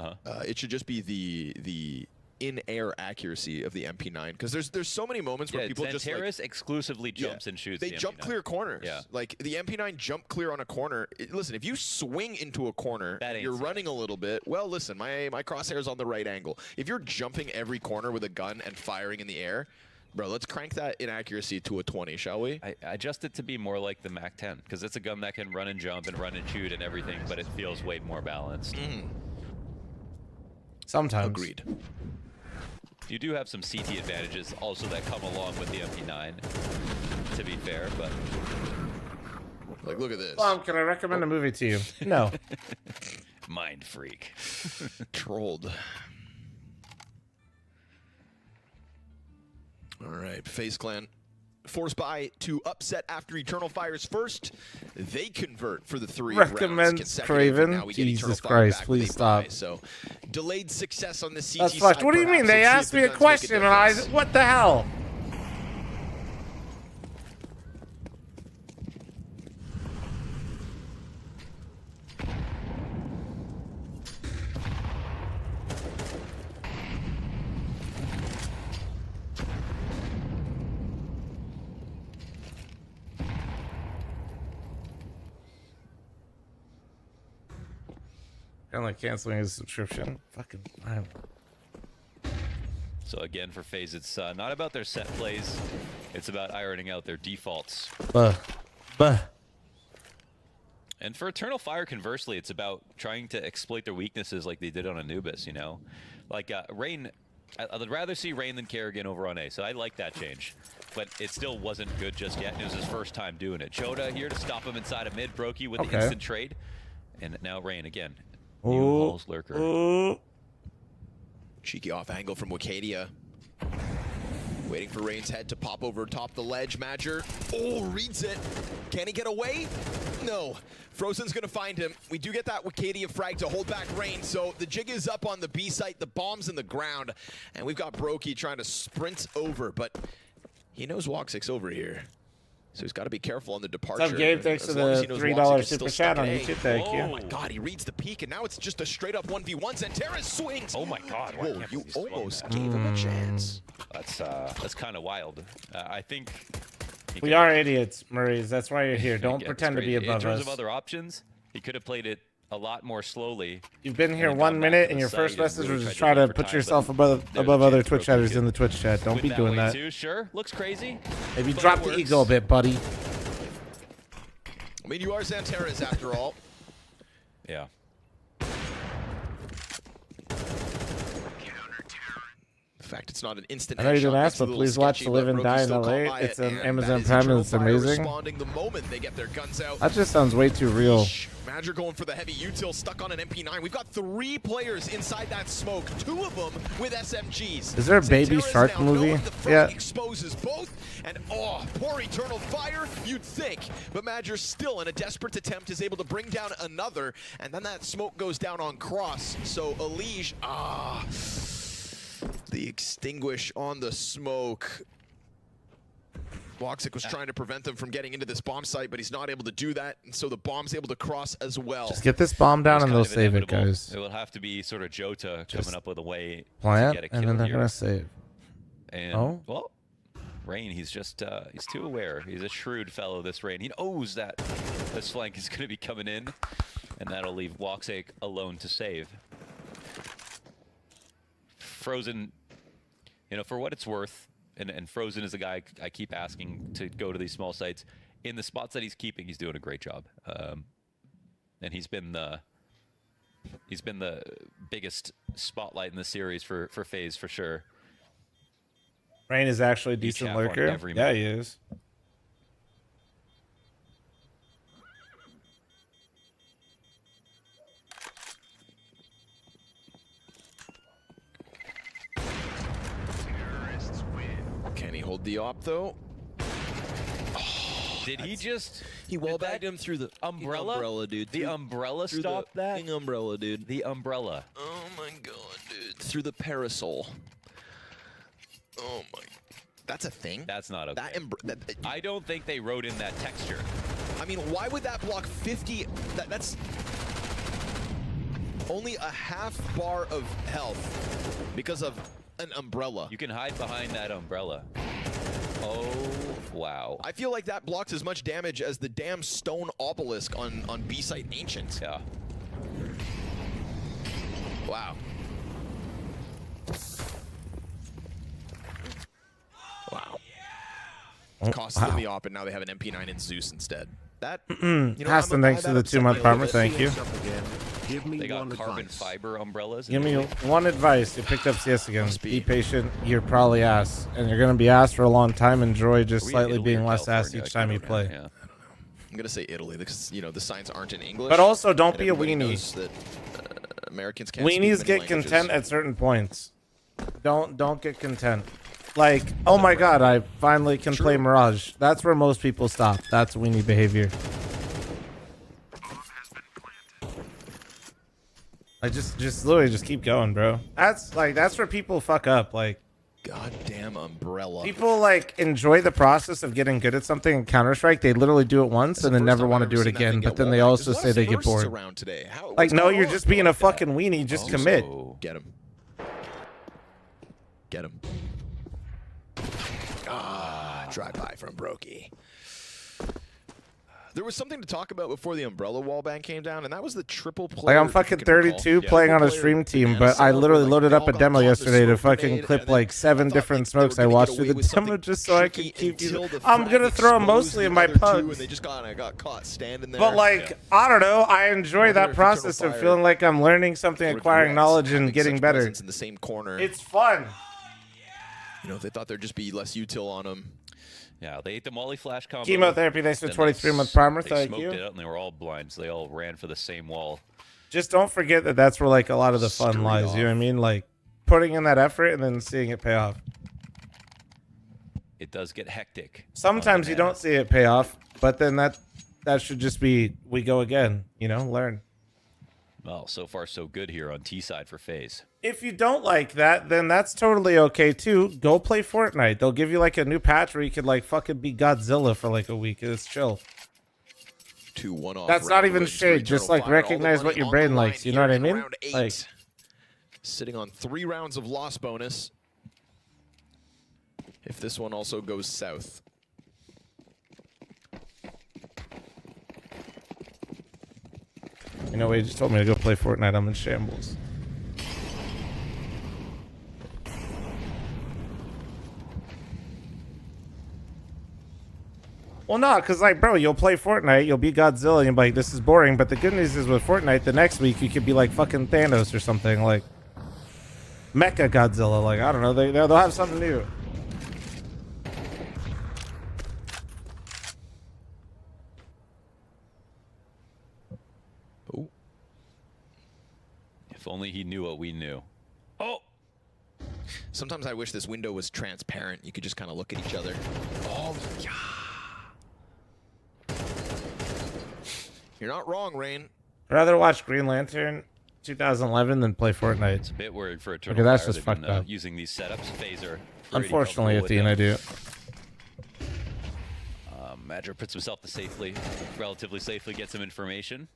It should just be the in-air accuracy of the MP9, because there's so many moments where people just like, exclusively jumps and shoots. They jump clear corners. Yeah. Like the MP9 jump clear on a corner. Listen, if you swing into a corner, you're running a little bit. Well, listen, my crosshair's on the right angle. If you're jumping every corner with a gun and firing in the air, bro, let's crank that inaccuracy to a 20, shall we? I adjust it to be more like the Mac 10, because it's a gun that can run and jump and run and shoot and everything, but it feels way more balanced. Sometimes. Agreed. You do have some CT advantages also that come along with the MP9, to be fair, but... Like, look at this. Mom, can I recommend a movie to you? No. Mind Freak. Trolled. All right, FaZe Clan forced by to upset after Eternal Fire's first. They convert for the 3 Recommend rounds Craven. Now we get Jesus Christ, please stop. So delayed success on the CT That's side. fucked. What do you mean? They asked me a question and I... What the hell? Kind of like canceling his subscription. Fucking. So again, for FaZe, it's not about their set plays. It's about ironing out their defaults. And for Eternal Fire, conversely, it's about trying to exploit their weaknesses like they did on Anubis, you know? Like, Rain, I'd rather see Rain than Kerrigan over on A, so I like that change. but it still wasn't good just yet. It was his first time doing it. Joda here to stop him inside of mid. Brokey with the instant trade. And now Rain again. New Hall's Lurker. Cheeky off angle from Wicadia. Waiting for Rain's head to pop over top the ledge. Madger, reads it. Can he get away? No. fl0m's gonna find him. We do get that Wicadia frag to hold back Rain, so the jig is up on the B site. The bomb's in the ground, and we've got Brokey trying to sprint over, but he knows Woxic's over here. So he's got to be careful on the departure. What's up, Gabe? Thanks for the $3 super chat on YouTube. Thank you. Oh my God, he reads the peak, and now it's just a straight up 1v1. Xanterra swings. Oh my God! Whoa, you almost gave him a chance. That's kind of wild. I think we are idiots, Murrays. That's why you're here. Don't pretend to be above us. In terms of other options, he could have played it a lot more slowly. You've been here 1 minute, and your first message was just try to put yourself above other Twitch chatters in the Twitch chat. Don't be doing that. Sure, looks crazy. Maybe drop the ego a bit, buddy. I mean, you are Xanterra's after all. Yeah. The fact it's not an instant. I know you didn't ask, but please watch The Live and Die in LA. It's an Amazon Prime and it's amazing. The moment they get their guns out. That just sounds way too real. Madger going for the heavy util, stuck on an MP9. We've got 3 players inside that smoke, 2 of them with SMGs. Is there a Baby Shark movie? Yeah. Exposes both, and poor Eternal Fire, you'd think. But Madger still, in a desperate attempt, is able to bring down another, and then that smoke goes down on Cross. So Elige, the extinguish on the smoke. Woxic was trying to prevent them from getting into this bomb site, but he's not able to do that, and so the bomb's able to cross as well. Just get this bomb down and they'll save it, guys. It will have to be sort of Jota coming up with a way plant, to get a kill and then they're here. gonna save. And well, Rain, he's just he's too aware. He's a shrewd fellow, this Rain. He knows that this flank is going to be coming in, and that'll leave Woxic alone to save. fl0m, you know, for what it's worth, and fl0m is a guy I keep asking to go to these small sites. In the spots that he's keeping, he's doing a great job. And he's been the biggest spotlight in the series for FaZe for sure. Rain is actually a decent lurker. Yeah, he is. Can he hold the op though? Did he just? He wallbagged him through the umbrella. Umbrella, dude. The umbrella stopped that. The umbrella, dude. The umbrella. Oh my God, dude. Through the parasol. Oh my. That's a thing. That's not okay. I don't think they wrote in that texture. I mean, why would that block 50? That's only a half bar of health because of an umbrella. You can hide behind that umbrella. Oh, wow. I feel like that blocks as much damage as the damn stone obelisk on B-Site Ancient. Yeah. Wow. Wow. Cost them the op, and now they have an MP9 and Zeus instead. That, you know, Hassan, thanks for the 2-month farmer. Thank you. They got carbon fiber umbrellas. Give me one advice. You picked up CS again. Be patient. You're probably ass. And you're going to be ass for a long time. Enjoy just slightly being less ass each time you play. Yeah. I'm going to say Italy because, you know, the signs aren't in English. But also, don't be a weenie. That, Americans can't Weenies get content at certain points. Don't get content. Like, oh my God, I finally can play Mirage. That's where most people stop. That's weenie behavior. Like, just literally just keep going, bro. That's where people fuck up. Like, goddamn umbrella. People like enjoy the process of getting good at something in Counter-Strike. They literally do it once and then never want to do it again. But then they also say they get bored. Like, no, you're just being a fucking weenie. Just commit. Get him. Get him. Drive by from Brokey. There was something to talk about before the umbrella wallbang came down, and that was the triple player. Like, I'm fucking 32 playing on a stream team, but I literally loaded up a demo yesterday to fucking clip like 7 different smokes I watched through the demo just so I could keep using. I'm gonna throw them mostly in my pugs. They just got caught standing there. But like, I don't know. I enjoy that process of feeling like I'm learning something, acquiring knowledge, and getting better. In the same corner. It's fun. You know, they thought there'd just be less util on them. Yeah, they ate the Molly Flash combo. Chemotherapy, thanks for 23-month primer. Thank you. They smoked it out, and they were all blind, so they all ran for the same wall. Just don't forget that that's where like a lot of the fun lies. You know what I mean? Like putting in that effort and then seeing it pay off. It does get hectic. Sometimes you don't see it pay off, but then that should just be we go again. You know, learn. Well, so far so good here on T side for FaZe. If you don't like that, then that's totally okay too. Go play Fortnite. They'll give you like a new patch where you could like fucking be Godzilla for like a week. It's chill. 2-1 off. That's not even shade. Just like recognize what your brain likes. You know what I mean? Like sitting on 3 rounds of loss bonus. If this one also goes south. You know, he just told me to go play Fortnite. I'm in shambles. Well, no, because, like, bro, you'll play Fortnite, you'll be Godzilla, and you'll be like, this is boring. But the good news is with Fortnite, the next week, you could be, like, fucking Thanos or something. Like, Mecha Godzilla. Like, I don't know. They'll have something new. Oh. If only he knew what we knew. Oh! Sometimes I wish this window was transparent. You could just kind of look at each other. Oh, yeah. You're not wrong, Rain. I'd rather watch Green Lantern 2011 than play Fortnite. It's a bit worried for Eternal Okay, that's Fire. just They've fucked been, up. Using these setups, Phaser. Unfortunately, Athene, I do. Madra puts himself to relatively safely get some information.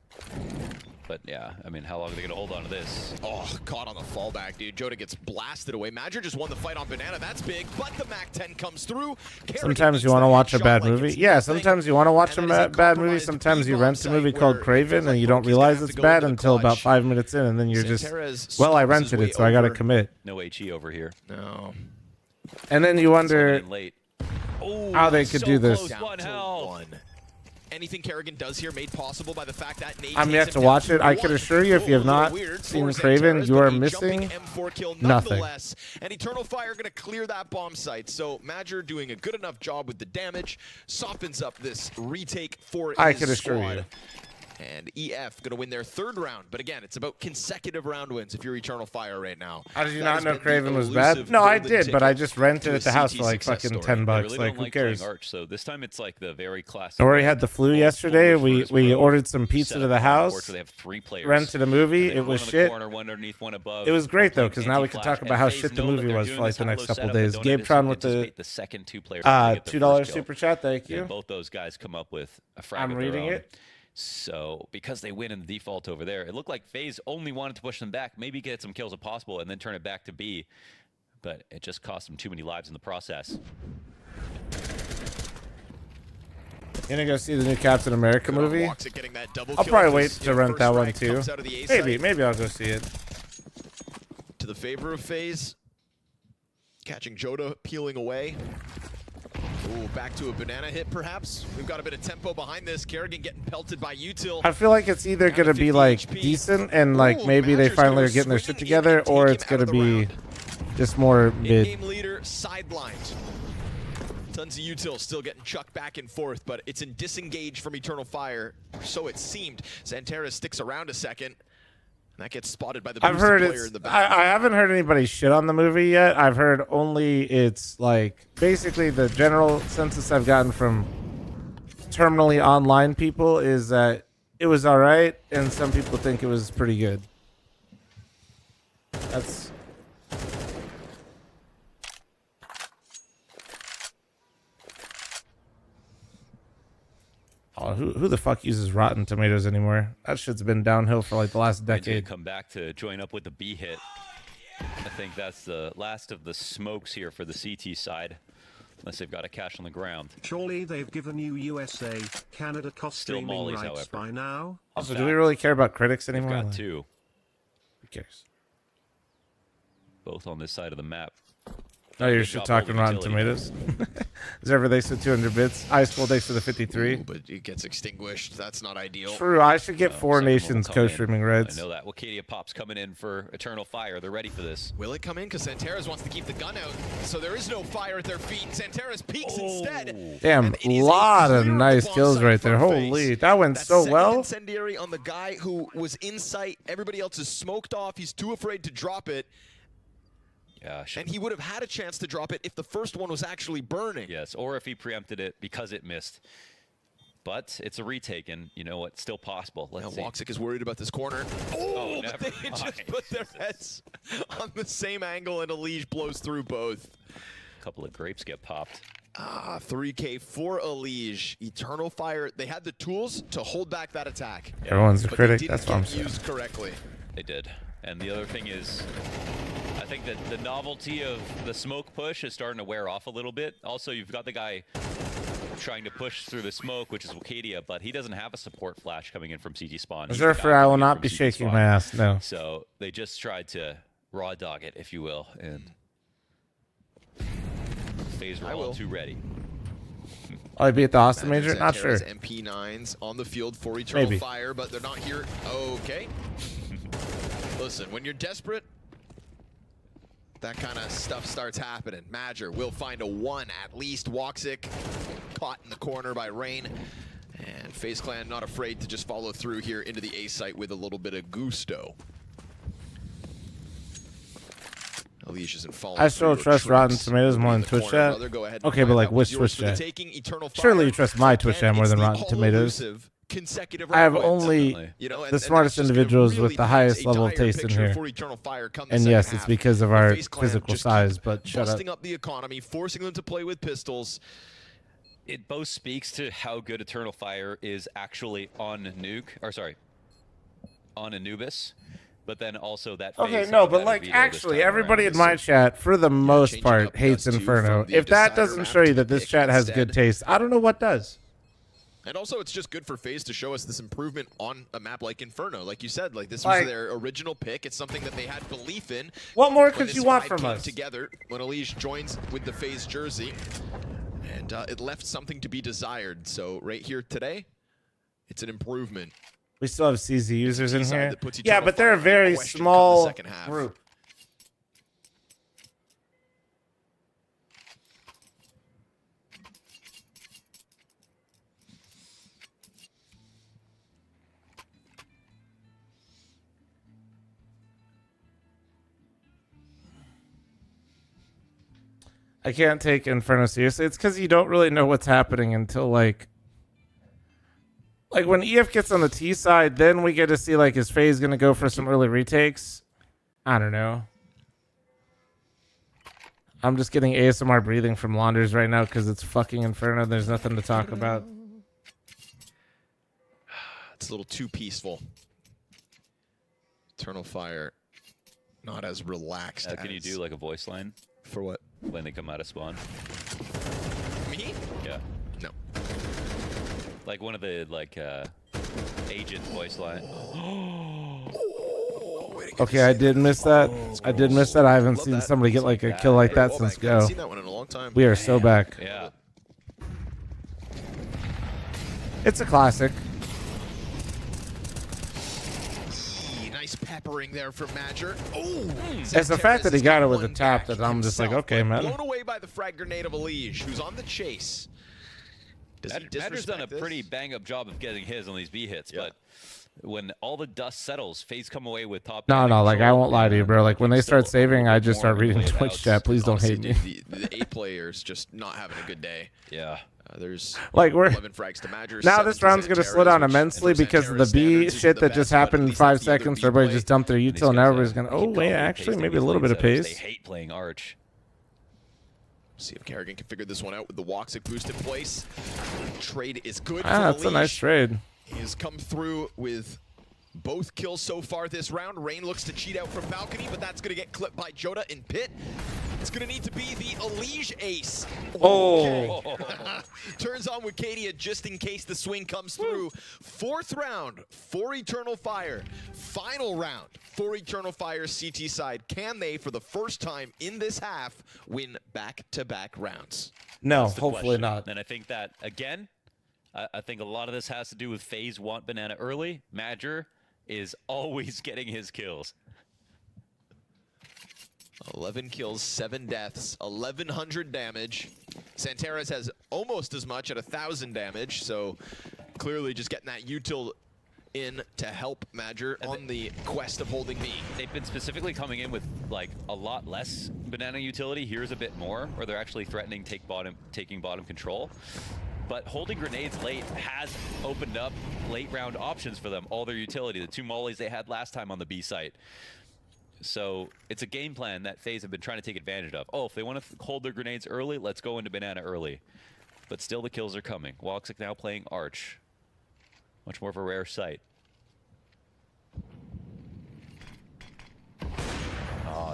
But yeah, I mean, how long are they going to hold on to this? Oh, caught on the fallback, dude. Joda gets blasted away. Madra just won the fight on Banana. That's big, but the MAC-10 comes through. Sometimes you want to watch a bad movie. Yeah, sometimes you want to watch a bad movie. Sometimes you rent a movie called Craven and you don't realize it's bad until about 5 minutes in, and then you're just, well, I rented it, so I got to commit. No HE over here. No. And then you wonder how they could so do this. Close, down to 1. Anything Kerrigan does here made possible by the fact that Nate I'm yet to watch it. I can assure you, if you have not seen Craven, you are missing nothing. And Eternal Fire going to clear that bomb site. So Madger doing a good enough job with the damage, softens up this retake for I his can assure squad. you. And EF going to win their 3rd round. But again, it's about consecutive round wins if you're Eternal Fire right now. How did you not know Craven was bad? No, I did, but I just rented at the house for like fucking $10. Really like, who cares? Arch, so this time it's like the very classic. Tori had the flu yesterday. We ordered some pizza to the house. They have 3 players. Rented a movie. It was shit. Corner, one underneath, one above. It was great though, because now we can talk about how shit the movie was for like the next couple of days. Gabe Tron with the second 2 players. $2 super chat. Thank you. And both those guys come up with a frag. I'm reading it. So, because they win in the default over there, it looked like FaZe only wanted to push them back, maybe get some kills if possible, and then turn it back to B. But it just cost them too many lives in the process. You gonna go see the new Captain America movie? I'll probably wait to rent that one too. Maybe I'll go see it. To the favor of FaZe. Catching Joda peeling away. Ooh, back to a banana hit, perhaps. We've got a bit of tempo behind this. Kerrigan getting pelted by Util. I feel like it's either going to be like decent and like maybe they finally are getting their shit together, or it's going to be just more mid. Game leader sidelined. Tons of Util still getting chucked back and forth, but it's in disengage from Eternal Fire. So it seemed. Santera sticks around a second. And that gets spotted by the I've heard player in the back. I haven't heard anybody shit on the movie yet. I've heard only it's like basically the general census I've gotten from terminally online people is that it was all right, and some people think it was pretty good. That's oh, who the fuck uses Rotten Tomatoes anymore? That shit's been downhill for like the last decade. Come back to join up with the B hit. I think that's the last of the smokes here for the CT side, unless they've got a cash on the ground. Surely they've given you USA, Canada cost streaming rights however. by now. Also, do we really care about critics anymore? We've got Like, 2. Who cares? Both on this side of the map. Oh, you're just talking Rotten Tomatoes. Zerver, thanks for 200 bits. Ice Cold, thanks for the 53. Ooh, but it gets extinguished. That's not ideal. True, I should get 4 Nations co-streaming Reds. I know that. Wakadia Pop's coming in for Eternal Fire. They're ready for this. Will it come in? Because Santeras wants to keep the gun out, so there is no fire at their feet. Santeras peeks instead. Damn, a lot of nice kills right there. Holy, that went so well. Incendiary on the guy who was in sight. Everybody else is smoked off. He's too afraid to drop it. Yeah, and he would have had a chance to drop it if the first one was actually burning. Yes, or if he preempted it because it missed. But it's a retake, and you know what? Still possible. Let's see. Woxic is worried about this corner. Oh, but they just put their heads on the same angle, and Elige blows through both. A couple of grapes get popped. 3K for Elige. Eternal Fire. They had the tools to hold back that attack. Everyone's a critic. They That's what I'm saying. used correctly. They did. And the other thing is, I think that the novelty of the smoke push is starting to wear off a little bit. Also, you've got the guy trying to push through the smoke, which is Wakadia, but he doesn't have a support flash coming in from CT spawn. Zerfer, I will not be shaking my ass, no. So they just tried to raw dog it, if you will, and Phaser all too ready. Oh, he beat the Austin Major? Not sure. MP9s on the field for Eternal Fire, but they're not here. Okay. Listen, when you're desperate, that kind of stuff starts happening. Major will find a 1 at least. Woxic caught in the corner by Rain. And FaZe Clan not afraid to just follow through here into the A site with a little bit of gusto. Elige isn't following. I still trust Rotten Tomatoes more than Twitch chat. Okay, but like which Twitch chat? Surely you trust my Twitch chat more than Rotten Tomatoes. I have only the smartest individuals with the highest level of taste in here. And yes, it's because of our physical size, but shut up. Busting up the economy, forcing them to play with pistols. It both speaks to how good Eternal Fire is actually on on Anubis, but then also that okay, no, but like actually everybody in my chat for the most part hates Inferno. If that doesn't show you that this chat has good taste, I don't know what does. And also, it's just good for FaZe to show us this improvement on a map like Inferno. Like you said, like this was their original pick. It's something that they had belief in. What more could you want from us? Together when Elige joins with the FaZe jersey, and it left something to be desired. So right here today, it's an improvement. We still have CZ users in here. Yeah, but they're a very small group. I can't take Inferno seriously. It's because you don't really know what's happening until like when EF gets on the T side, then we get to see like is FaZe gonna go for some early retakes. I don't know. I'm just getting ASMR breathing from Launders right now because it's fucking Inferno. There's nothing to talk about. It's a little too peaceful. Eternal Fire, not as relaxed. Can you do like a voice line? For what? When they come out of spawn. Me? Yeah. No. Like one of the agent voice line. Okay, I did miss that. I did miss that. I haven't seen somebody get like a kill like that since Go. I haven't seen that one in a long time. We are so back. Yeah. It's a classic. Nice peppering there from Major. Oh, it's the fact that he got it with a tap that I'm just like, okay, man. Blown away by the frag grenade of Elige, who's on the chase. Major's done a pretty bang-up job of getting his on these B hits, but when all the dust settles, FaZe come away with top. No, like I won't lie to you, bro. Like when they start saving, I just start reading Twitch chat. Please don't hate me. The A players just not having a good day. Yeah. There's like we're 11 frags to Major, now this round's gonna slow down immensely because of the B shit that just happened in 5 seconds. Where everybody just dumped their util, and now everybody's gonna. Oh wait, actually maybe a little bit of pace. They hate playing Arch. See if Kerrigan can figure this one out with the Woxic boost in place. Trade is good. That's a nice trade. He has come through with both kills so far this round. Rain looks to cheat out from balcony, but that's going to get clipped by Joda in pit. It's going to need to be the Elige ace. Oh. Turns on Wakadia just in case the swing comes through. 4th round for Eternal Fire. Final round for Eternal Fire CT side. Can they, for the first time in this half, win back-to-back rounds? No, That's the hopefully question. not. And I think that, again, I think a lot of this has to do with FaZe want banana early. Madger is always getting his kills. 11 kills, 7 deaths, 1,100 damage. Santeras has almost as much at 1,000 damage, so clearly just getting that util in to help Madger on the quest of holding B. They've been specifically coming in with like a lot less banana utility. Here's a bit more, or they're actually threatening taking bottom control. But holding grenades late has opened up late round options for them, all their utility, the 2 mollies they had last time on the B site. So it's a game plan that FaZe have been trying to take advantage of. Oh, if they want to hold their grenades early, let's go into banana early. But still the kills are coming. Woxic now playing Arch. Much more of a rare sight.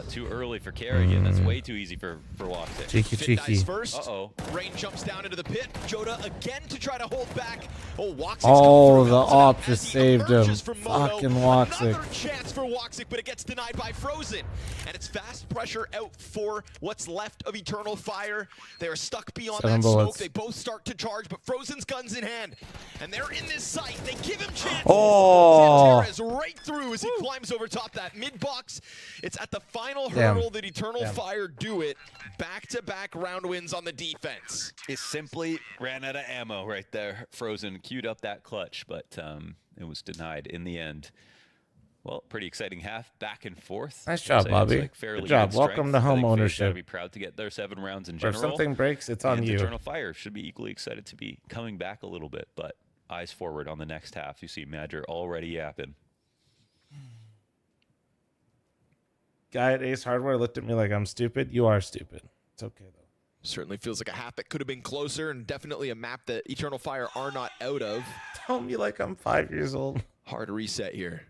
Too early for Kerrigan. That's way too easy for Woxic. Cheeky. First. Uh-oh. Rain jumps down into the pit. Joda again to try to hold back. Oh, Woxic's Oh, the op just saved him. Fucking Woxic. Another chance for Woxic, but it gets denied by Frozen. And it's fast pressure out for what's left of Eternal Fire. They're stuck beyond 7 that bullets. smoke. They both start to charge, but Frozen's guns in hand. And they're in this site. They give him chances. Oh. Santeras right through as he climbs over top that mid box. It's at the final Damn. hurdle that Eternal Fire do it. Back-to-back round wins on the defense. It simply ran out of ammo right there. Frozen queued up that clutch, but it was denied in the end. Well, pretty exciting half, back and forth. Nice job, Bobby. Like Good job. Welcome to home ownership. Be proud to get their 7 rounds in But general. if something breaks, it's on And you. Eternal Fire should be equally excited to be coming back a little bit, but eyes forward on the next half. You see Madger already yapping. Guy at Ace Hardware looked at me like I'm stupid. You are stupid. It's okay, though. Certainly feels like a half that could have been closer, and definitely a map that Eternal Fire are not out of. Tell me like I'm 5 years old. Hard reset here.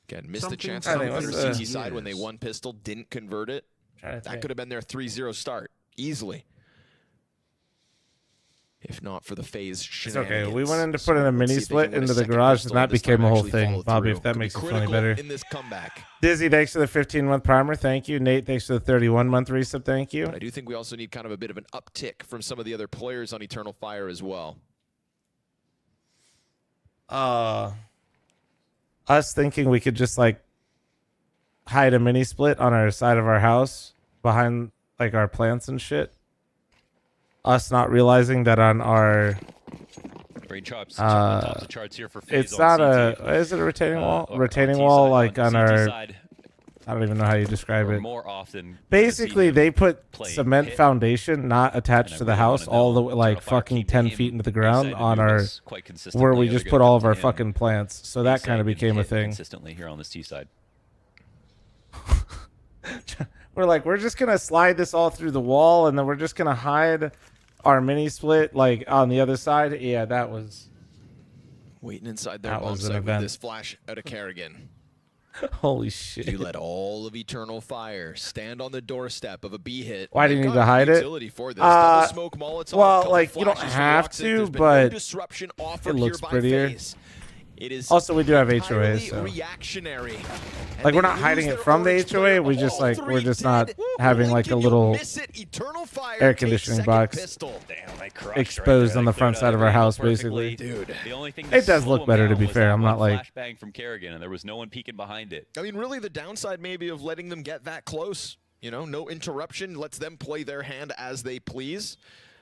Again, missed the Something chance I on think the was, CT side when they won pistol, didn't convert it. That could have been their 3-0 start, easily. If not for the FaZe It's shenanigans. okay. We went in to put in a mini split into the garage, and that became a whole thing. Bobby, if that makes it funny better. In this comeback. Dizzy, thanks for the 15-month primer. Thank you. Nate, thanks for the 31-month resub. Thank you. But I do think we also need kind of a bit of an uptick from some of the other players on Eternal Fire as well. Us thinking we could just like hide a mini split on our side of our house behind like our plants and shit. Us not realizing that on our Great chops. Tops of charts here for FaZe it's on not CT. is it a retaining wall? Or Retaining on wall T-side, like on CT our side, I don't even know how you describe or it. more often. Basically, they put playing cement pit. foundation not attached to the house all the way like fucking 10 feet into the ground on our where we just put all of our fucking plants. So that kind of became a thing. Consistently here on this T side. We're like, we're just gonna slide this all through the wall, and then we're just gonna hide our mini split like on the other side. Yeah, that was Waiting inside their that bomb was an site with event. this flash out of Kerrigan. Holy shit! You let all of Eternal Fire stand on the doorstep of a B hit. Why do you They've need to got hide it? utility for this. Double smoke, Molotov, well, couple like you don't flashes from have Woxic. to, There's been but no disruption it offered looks here by prettier. FaZe. It is Also, we do have entirely HOA, so reactionary. And like they we're not lose hiding their it from the orange HOA. player. We just All like we're three just not dead. having like a little Miss it. Eternal Fire air takes conditioning second box pistol. Damn, I crushed exposed right on there. the front They side of could our have house, perfectly. basically. Dude. The only thing It does slow look them better, to down be was fair. that I'm one not like flashbang from Kerrigan, and there was no one peeking behind it. I mean, really, the downside maybe of letting them get that close. You know, no interruption, lets them play their hand as they please.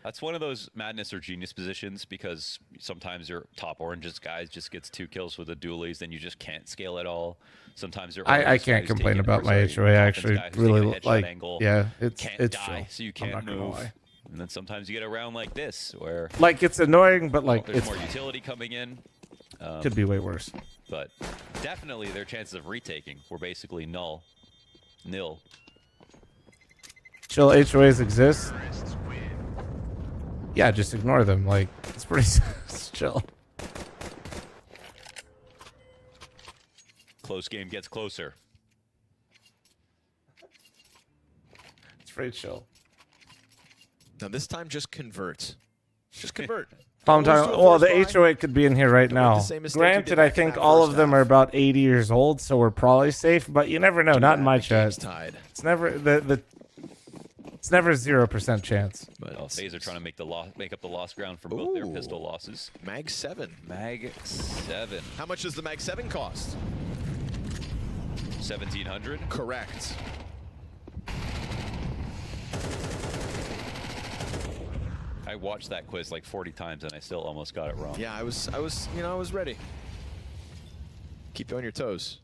That's one of those madness or genius positions because sometimes your top oranges guys just gets 2 kills with the dualies, then you just can't scale at all. Sometimes your I can't complain about my HOA. I actually really like. angle, Yeah, it's can't die, chill. so you I'm can't not gonna move. lie. And then sometimes you get a round like this where Like it's annoying, but like there's it's more utility coming in. could be way worse. But definitely their chances of retaking were basically nil. Chill HOAs exist. Yeah, just ignore them. Like it's pretty it's chill. Close game gets closer. It's pretty chill. Now this time just convert. Just convert. Well, the HO8 could be in here right now. Granted, I think all of them are about 80 years old, so we're probably safe. But you never know. Not in my chat. It's never It's never 0% chance. But FaZe are trying to make up the lost ground for both their pistol losses. Mag 7. Mag 7. How much does the Mag 7 cost? 1,700. Correct. I watched that quiz like 40 times and I still almost got it wrong. Yeah, I was ready. Keep you on your toes.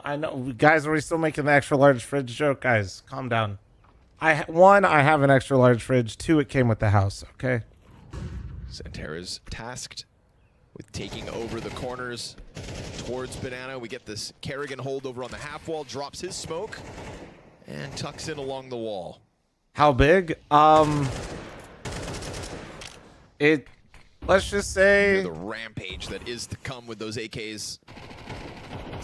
I know, guys. Are we still making the extra large fridge joke, guys? Calm down. One, I have an extra large fridge. Two, it came with the house. Okay. Santera's tasked with taking over the corners towards Banana. We get this Kerrigan hold over on the half wall, drops his smoke, and tucks in along the wall. How big? Let's just say the rampage that is to come with those AKs.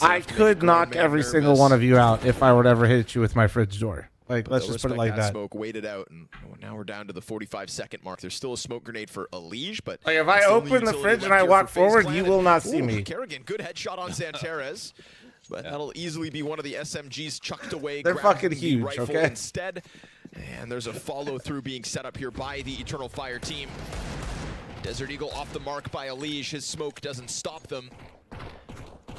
I could knock every single one of you out if I were to ever hit you with my fridge door. Like, let's just put it like that. Smoke waited out, and now we're down to the 45-second mark. There's still a smoke grenade for Elige, but like, if I open the fridge and I walk forward, you will not see me. Kerrigan, good headshot on Santeres, but that'll easily be one of the SMGs chucked away. They're fucking huge, okay? Instead, and there's a follow-through being set up here by the Eternal Fire team. Desert Eagle off the mark by Elige. His smoke doesn't stop them.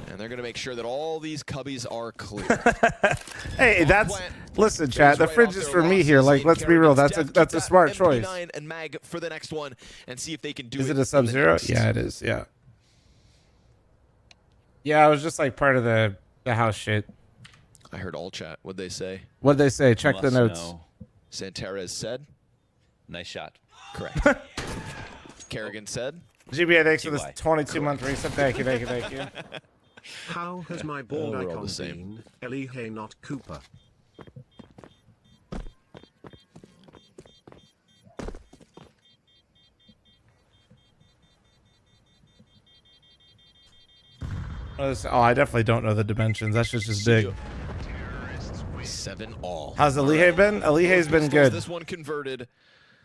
And they're going to make sure that all these cubbies are clear. Hey, listen, chat. The fridge is for me here. Like, let's be real. That's a smart choice. And Mag for the next one, and see if they can do it. Is it a Sub-Zero? Yeah, it is. Yeah. Yeah, I was just like part of the house shit. I heard all chat. What'd they say? What'd they say? Check the notes. Santeres said. Nice shot. Correct. Kerrigan said. GBA, thanks for this 22-month reset. Thank you, thank you, thank you. How has my board icon been? Elige, not Cooper. Oh, I definitely don't know the dimensions. That's just big. 7 all. How's Elige been? Elige's been good. This one converted.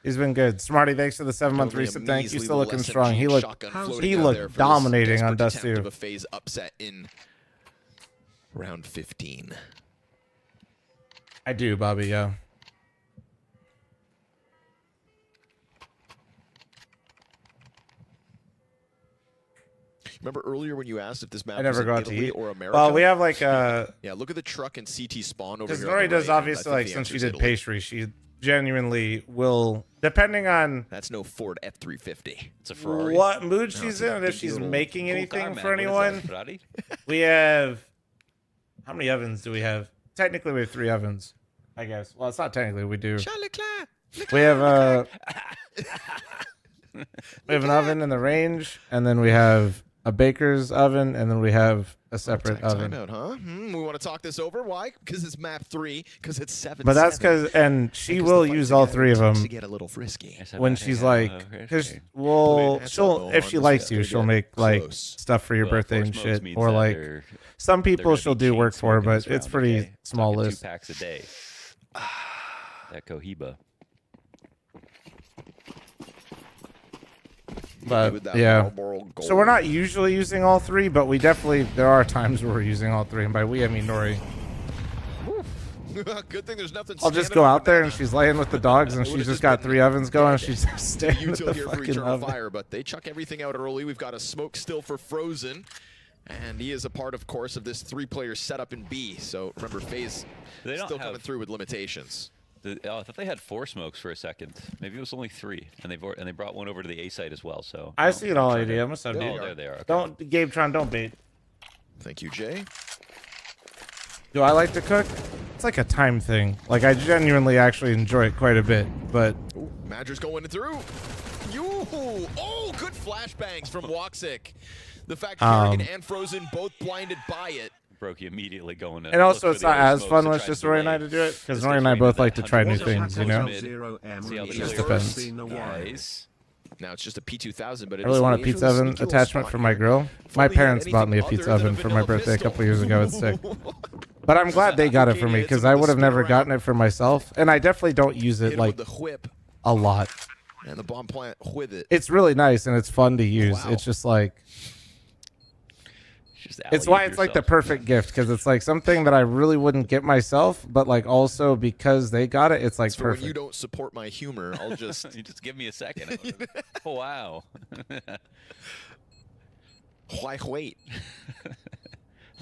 He's been good. Smarty, thanks for the 7-month reset. Thank you. Still looking strong. He looked dominating on Dust 2. A FaZe upset in round 15. I do, Bobby. Yeah. Remember earlier when you asked if this map I never was in got Italy to eat. or America? Well, we have like yeah, look at the truck and CT spawn over here. Because Nori does obviously, like, since she did pastry, she genuinely will, depending on. That's no Ford F350. It's a Ferrari. What mood she's in, and if she's making anything for anyone. We have. How many ovens do we have? Technically, we have 3 ovens, I guess. Well, it's not technically. We do. We have we have an oven in the range, and then we have a baker's oven, and then we have a separate oven. Timeout, huh? We want to talk this over. Why? Because it's map 3. Because it's 7. But that's because, and she will use all 3 of them. To get a little frisky. When she's like, because she'll, if she likes you, she'll make like stuff for your birthday and shit, or like some people she'll do work for, but it's pretty small list. 2 packs a day. That Cohiba. But yeah, so we're not usually using all 3, but we definitely, there are times where we're using all 3, and by we I mean Nori. Good thing there's nothing. I'll just go out there and she's laying with the dogs and she's just got 3 ovens going and she's staying with the fucking oven. Fire, but they chuck everything out early. We've got a smoke still for Frozen, and he is a part, of course, of this 3-player setup in B. So remember, FaZe still coming through with limitations. I thought they had 4 smokes for a second. Maybe it was only 3, and they brought one over to the A site as well. So I see it all, AD. I'm a sub. Oh, there they are. Okay. Don't, Gabe-tron, don't bait. Thank you, Jay. Do I like to cook? It's like a time thing. Like, I genuinely actually enjoy it quite a bit, but. Ooh, Madger's going through. Oh, good flashbangs from Woxic. The fact Kerrigan and Frozen both blinded by it. Brokey immediately going to. And also, it's not as fun when it's just Rory and I to do it, because Rory and I both like to try new things, you know? It just depends. Nice. Now it's just a P2000, but I really want a pizza oven attachment for my grill. My parents bought me a pizza oven for my birthday a couple years ago. It's sick. But I'm glad they got it for me, because I would have never gotten it for myself. And I definitely don't use it, like, a lot. And the bomb plant with it. It's really nice and it's fun to use. Wow. It's just like, Just it's why it's like the perfect gift, because it's like something that I really wouldn't get myself, but like also because they got it, it's like So perfect. when you don't support my humor, I'll just you just give me a second. Oh, wow. Why wait?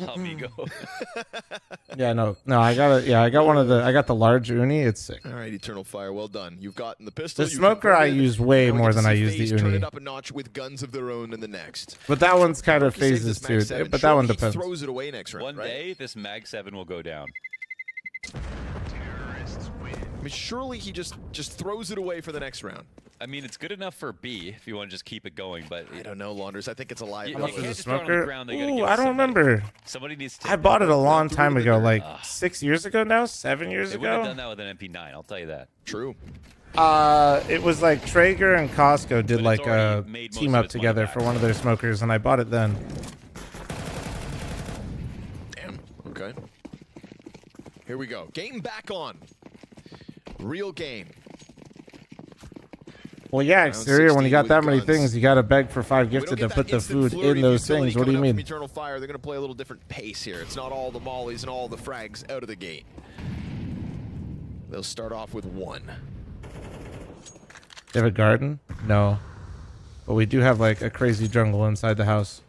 Amigo. Yeah, no, I got it. Yeah, I got the large uni. It's sick. All right, Eternal Fire, well done. You've gotten the pistol. The smoker I use way more than I use the Turn uni. it up a notch with guns of their own in the next. But that one's kind of He saves phases this Mag too. 7. But that one Surely he depends. throws it away next round. One right? day, this Mag 7 will go down. I mean, surely he just throws it away for the next round. I mean, it's good enough for B if you want to just keep it going, but I don't know, Launders. I think it's a lie. You How much can't is a just throw it on the smoker? ground, they gotta Ooh, give I it don't somebody. remember. Somebody needs to I take bought it a that. long time ago, like 6 years ago now, 7 years They wouldn't have ago. done that with an MP9, I'll tell you that. True. It was like Traeger and Costco did But like it's a already made most team of up its money together back. for one of their smokers, and I bought it then. Damn. Okay. Here we go. Game back on. Real game. Well, yeah, Round exterior, when you 16 got with that many guns. things, you got to beg for 5 We don't gifted get to that put the instant food flurry in of those utility things. What do you coming up from mean? Eternal Fire, they're going to play a little different pace here. It's not all the mollies and all the frags out of the gate. They'll start off with 1. They have a garden? No. But we do have like a crazy jungle inside the house.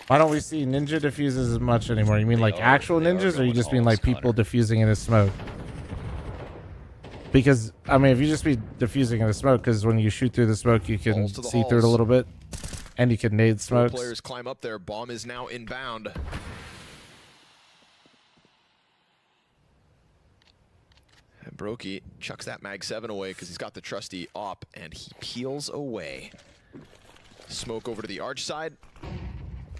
Why don't we see ninja diffuses as much anymore? You mean like actual ninjas, or you just mean like people diffusing in a smoke? Because, I mean, if you just be diffusing in the smoke, because when you shoot through the smoke, you can Balls to the see through it a halls. little bit. And you can nade 4 smokes. players climb up there. Bomb is now inbound. And Brokey chucks that Mag 7 away because he's got the trusty op, and he peels away. Smoke over to the arch side.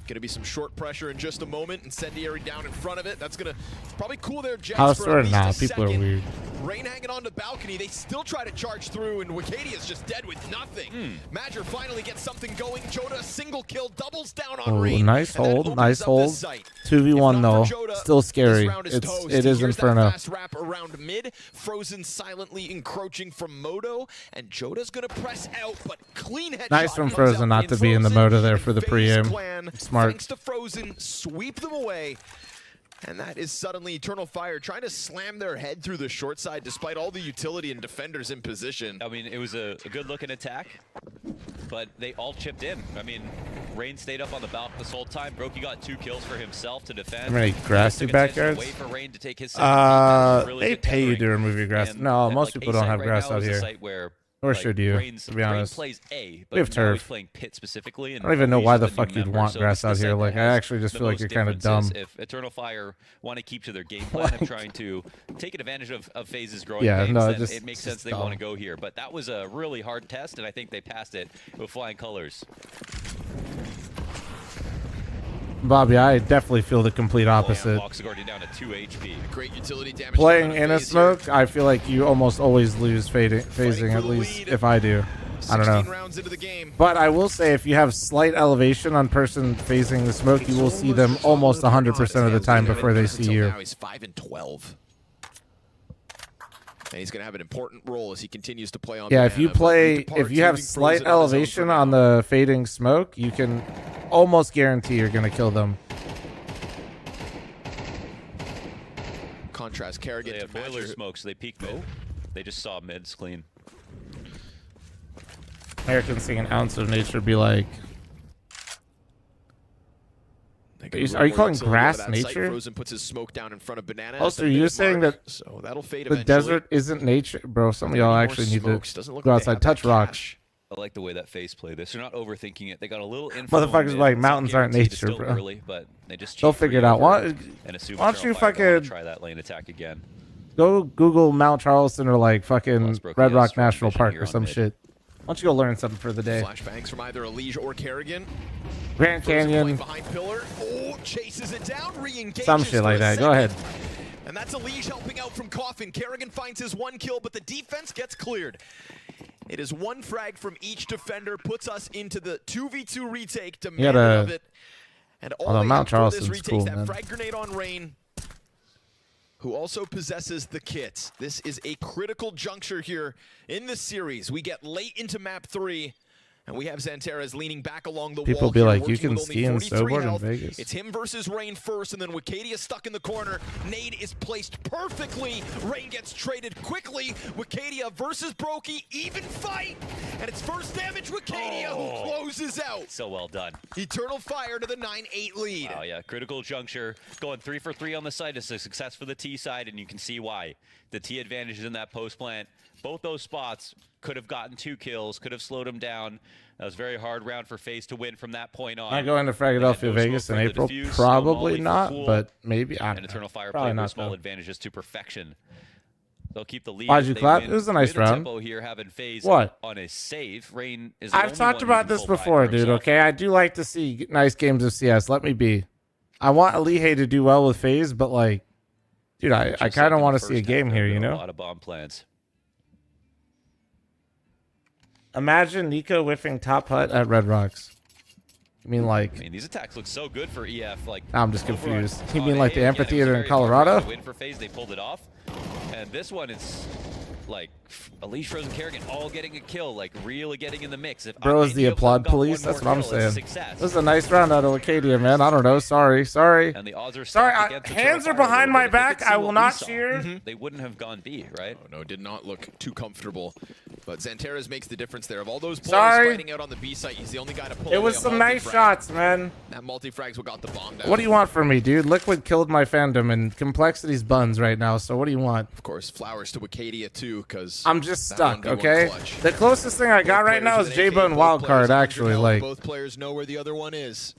Gonna be some short pressure in just a moment. Incendiary down in front of it. That's gonna probably cool their jets House for or at least nah, a people are second. weird. Rain hanging on the balcony. They still try to charge through, and Wikadia's just dead with nothing. Madger finally gets something going. Joda, single kill, doubles down on Oh, Rain. nice and that hold, opens nice up the hold. sight. 2v1 If though, not for Joda, still scary. this round is toast. It is Here's Inferno. That fast wrap around mid. Frozen silently encroaching from Moto, and Joda's gonna press out, but clean headshot. Nice from comes Frozen out not to be in the Frozen, moto there and for the FaZe pre-aim. Clan, Smart. Thanks to Frozen, sweep them away. And that is suddenly Eternal Fire trying to slam their head through the short side despite all the utility and defenders in position. I mean, it was a good looking attack, but they all chipped in. I mean, Rain stayed up on the balcony this whole time. Brokey got 2 kills for himself to defend. How many grassy Took attention backyards? away for Rain to take his 17. Really They good pay you tethering. to remove your grass. And No, that, most like, people A don't site have right grass now out is a here. site where, Or like, should you, Rain's, to be honest? Rain plays A, but We have now turf. he's playing Pit specifically. And I don't even know why the he's a new fuck you'd member, want so grass this is out the here. site Like, that I has actually just the feel like most you're kind of differences. dumb. If Eternal Fire want to keep to their game plan of trying to take advantage of FaZe's growing Yeah, games, no, then just- it makes just sense they dumb. want to go here. But that was a really hard test, and I think they passed it with flying colors. Bobby, I definitely feel the complete opposite. Walks the Guardian down to 2 HP. Great utility damage. Playing in a smoke, I feel like you almost always lose phasing, at least if I do. I don't know. Rounds into the game. But I will say, if you have slight elevation on person phasing the smoke, you will see them almost 100% of the time before they see you. Now he's 5 and 12. And he's going to have an important role as he continues to play on Yeah, if you Banana, but play, he departs, if you have leaving slight Frozen on his own elevation for on now. the fading smoke, you can almost guarantee you're going to kill them. Contrast Kerrigan They to have boiler Madger. smoke, so they peeked mid. They just saw mids clean. Americans seeing an ounce of nature be like, are you calling grass nature? Frozen puts his smoke down in front of Banana. Also, you're saying that so that'll fade the eventually. desert isn't nature? Bro, some of y'all actually need to go outside, touch rocks. I like the way that FaZe play this. They're not overthinking it. They got a little info. Motherfuckers mid. like It's mountains not aren't guaranteed. It's nature, still bro. early, but they just They'll cheat figure it free out. over Why and assume don't Eternal you Fire don't wanna fucking try that lane attack again? go Google Mount Charleston or like fucking Brooke, Red he has Rock strong National vision Park here or on some mid. shit? Why don't you go learn something for the day? Flashbangs from either Elige or Kerrigan. Grand Frozen Canyon, behind pillar. Oh, chases it down, re-engages some shit for like a that. Go second. ahead. And that's Elige helping out from Coffin. Kerrigan finds his 1 kill, but the defense gets cleared. It is 1 frag from each defender, puts us into the 2v2 retake, demanded of it. And all although they Mount have for this Charleston's retake cool, is that man. frag grenade on Rain. who also possesses the kit. This is a critical juncture here in the series. We get late into map 3. And we have Xanterras leaning back along the wall. People be here, like, you working can with only ski and 43 snowboard in health. Vegas. It's him versus Rain first, and then Wicadia stuck in the corner. Nade is placed perfectly. Rain gets traded quickly. Wicadia versus Brokey, even fight. And it's first damage Wicadia who closes out. So well done. Eternal Fire to the 9-8 lead. Oh yeah, critical juncture. Going 3 for 3 on the side is a success for the T side, and you can see why. The T advantage is in that post plant. Both those spots could have gotten 2 kills, could have slowed him down. That was a very hard round for FaZe to win from that point on. I go into Philadelphia, Vegas in April. Probably not, but maybe. I don't know. Eternal Fire Probably played not, with small though. advantages to perfection. They'll keep the lead. Why'd if you they clap? win. It was a nice Mid round. tempo here having FaZe What? on a save. Rain is the I've only talked one who about can this pull by before, for dude, himself. okay? I do like to see nice games of CS. Let me be. I want Alihei to do well with FaZe, but, like, dude, I kind of want to see a game here, you A know? lot of bomb plans. Imagine Nico whiffing top hut at Red Rocks. I mean, like... I mean, these attacks look so good for EF. Like, I'm just confused. You on mean like the A, again, it was amphitheater in very hard Colorado? to win for FaZe, they pulled it off. And this one is like Elise, Rose, and Kerrigan all getting a kill, like really getting in the mix. If Bro is any the of them applaud got one police. That's more what I'm kill, it's a saying. success. This is a nice round out of Acadia, man. I don't know. Sorry. And the odds are Sorry, stacked against hands are Eternal Fire a behind little my bit. If they back. could see I will what we not saw, cheer. They wouldn't have gone B, right? Oh, no, it did not look too comfortable. But Xanterras makes the difference there. Of all those players Sorry. fighting out on the B site, he's the only guy to pull It away was a some nice multi-frag. shots, man. That multi-frag's what got the bomb down. What do you want from me, dude? Liquid killed my fandom, and Complexity's buns right now, so what do you want? Of course, flowers to Wicadia, too, because I'm just stuck, okay? The closest thing I got right now is J-Bone Wildcard, actually. Like, both players know where the other one is.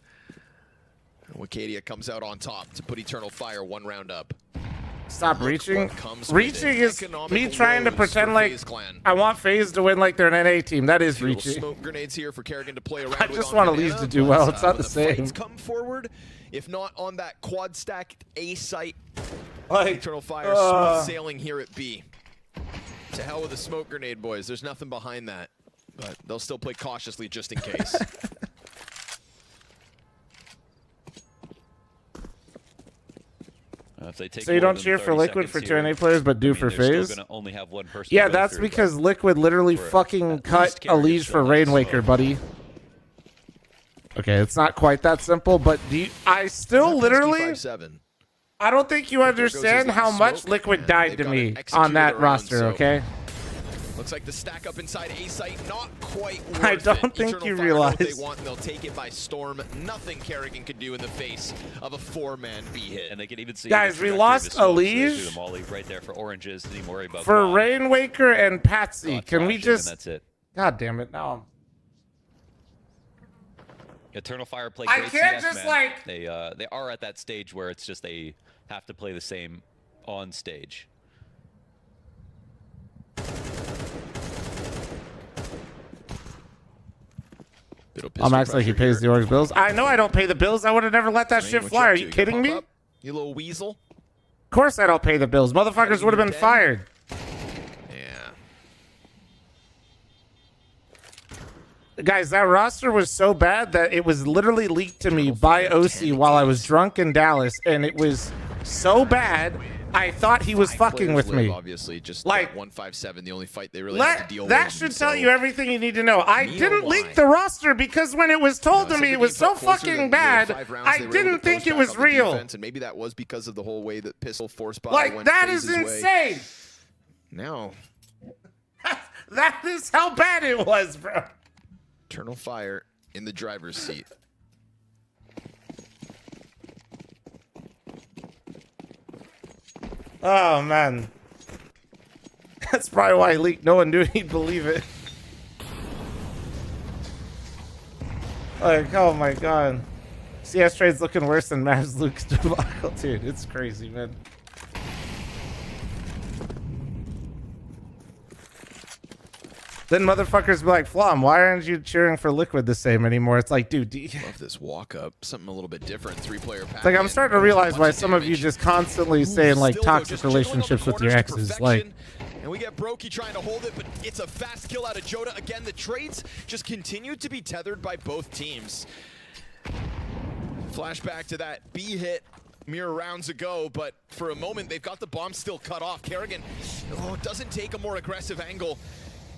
And Wicadia comes out on top to put Eternal Fire 1 round up. stop reaching. comes with Reaching it. is Economical me trying to lows pretend for like FaZe Clan. I want FaZe to win like they're an NA team. That is Little reaching. smoke grenades here for Kerrigan to play around I with just on want Banana, Elise to do but, well. It's not when the same. fights come forward, if not on that quad stacked A site, Like, Eternal Fire smooth sailing here at B. To hell with the smoke grenade, boys. There's nothing behind that, but they'll still play cautiously just in case. If they take So you more don't than cheer for 30 Liquid for seconds 2 NA here, players, but do I mean, for they're still FaZe? gonna only have one person Yeah, to go that's through, because Liquid literally for fucking at cut least Kerrigan Elise for still Rain has Waker, buddy. Okay, it's not quite that simple, but do you, I still literally... 5-7. I don't think you understand how much Liquid died to me on that roster, okay? Looks like the stack up inside A site, not quite I worth don't it. think Eternal you Fire know what realize. they want, and they'll take it by storm. Nothing Kerrigan could do in the face of a 4-man B hit. And they can even see Guys, the we trajectory lost of the smoke, so they do Elise the Molly right there for oranges. Didn't even worry about for quad. Rain Waker and Patsy. Got Can we flash in, and just... that's it. God damn it, now I'm... Eternal Fire play I great can't CS, just, man. like- They are at that stage where it's just they have to play the same on stage. I'm acting like he pays the org's bills. I know I don't pay the bills. I would have never let that shit fly. Are you kidding me? Of You little weasel. course I don't pay the bills. Motherfuckers would have been fired. Guys, that roster was so bad that it was literally leaked to me by OC while I was drunk in Dallas, and it was so bad, I thought he was fucking with me. Obviously, just Like, 157, the only fight they really had to deal that with. should tell you everything you need to know. I didn't leak the roster because when it was told to me it was so fucking bad, I didn't think it was real. And maybe that was because of the whole way that Pistol force by Like, went that is FaZe's way. insane. Now, That is how bad it was, bro. Eternal Fire in the driver's seat. Oh, man. That's probably why he leaked. No one knew he'd believe it. Like, oh my god. CS trade's looking worse than Mavs Luke's debacle, dude. It's crazy, man. Then motherfuckers be like, fl0m, why aren't you cheering for Liquid the same anymore? It's like, dude, Love this walk up. Something a little bit different. 3-player pack. it's like I'm starting to realize why some of you just constantly saying like toxic relationships with your exes. Like, and we get Brokey trying to hold it, but it's a fast kill out of Joda. Again, the trades just continue to be tethered by both teams. Flashback to that B hit mere rounds ago, but for a moment, they've got the bomb still cut off. Kerrigan doesn't take a more aggressive angle.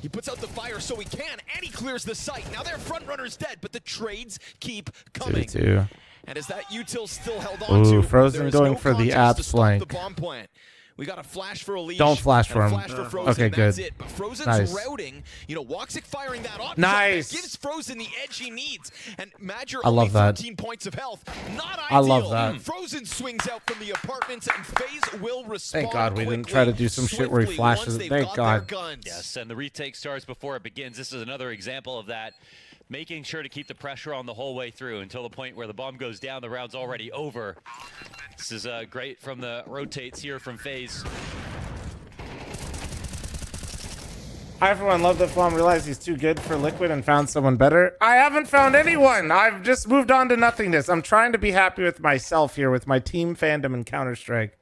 He puts out the fire so he can, and he clears the site. Now their front runner's dead, but the trades keep coming. 2-2. And is that util still held on to? Ooh, Frozen going no for the contest to apps stop flank. the bomb plant. We got a flash for Elise. Don't flash for him. Flash for Frozen, Okay, that's good. it. But Frozen's Nice. routing, Woxic firing that off. Nice. Gives Frozen the edge he needs. And Madger I love only that. 13 points of health. Not I ideal. love that. Frozen swings out from the apartments and FaZe will respond. Thank God we didn't try to do some shit where he flashes it. Thank God. Yes, and the retake starts before it begins. This is another example of that. Making sure to keep the pressure on the whole way through until the point where the bomb goes down, the round's already over. This is great from the rotates here from FaZe. I, for one, love that fl0m realized he's too good for Liquid and found someone better. I haven't found anyone. I've just moved on to nothingness. I'm trying to be happy with myself here with my team fandom in Counter-Strike.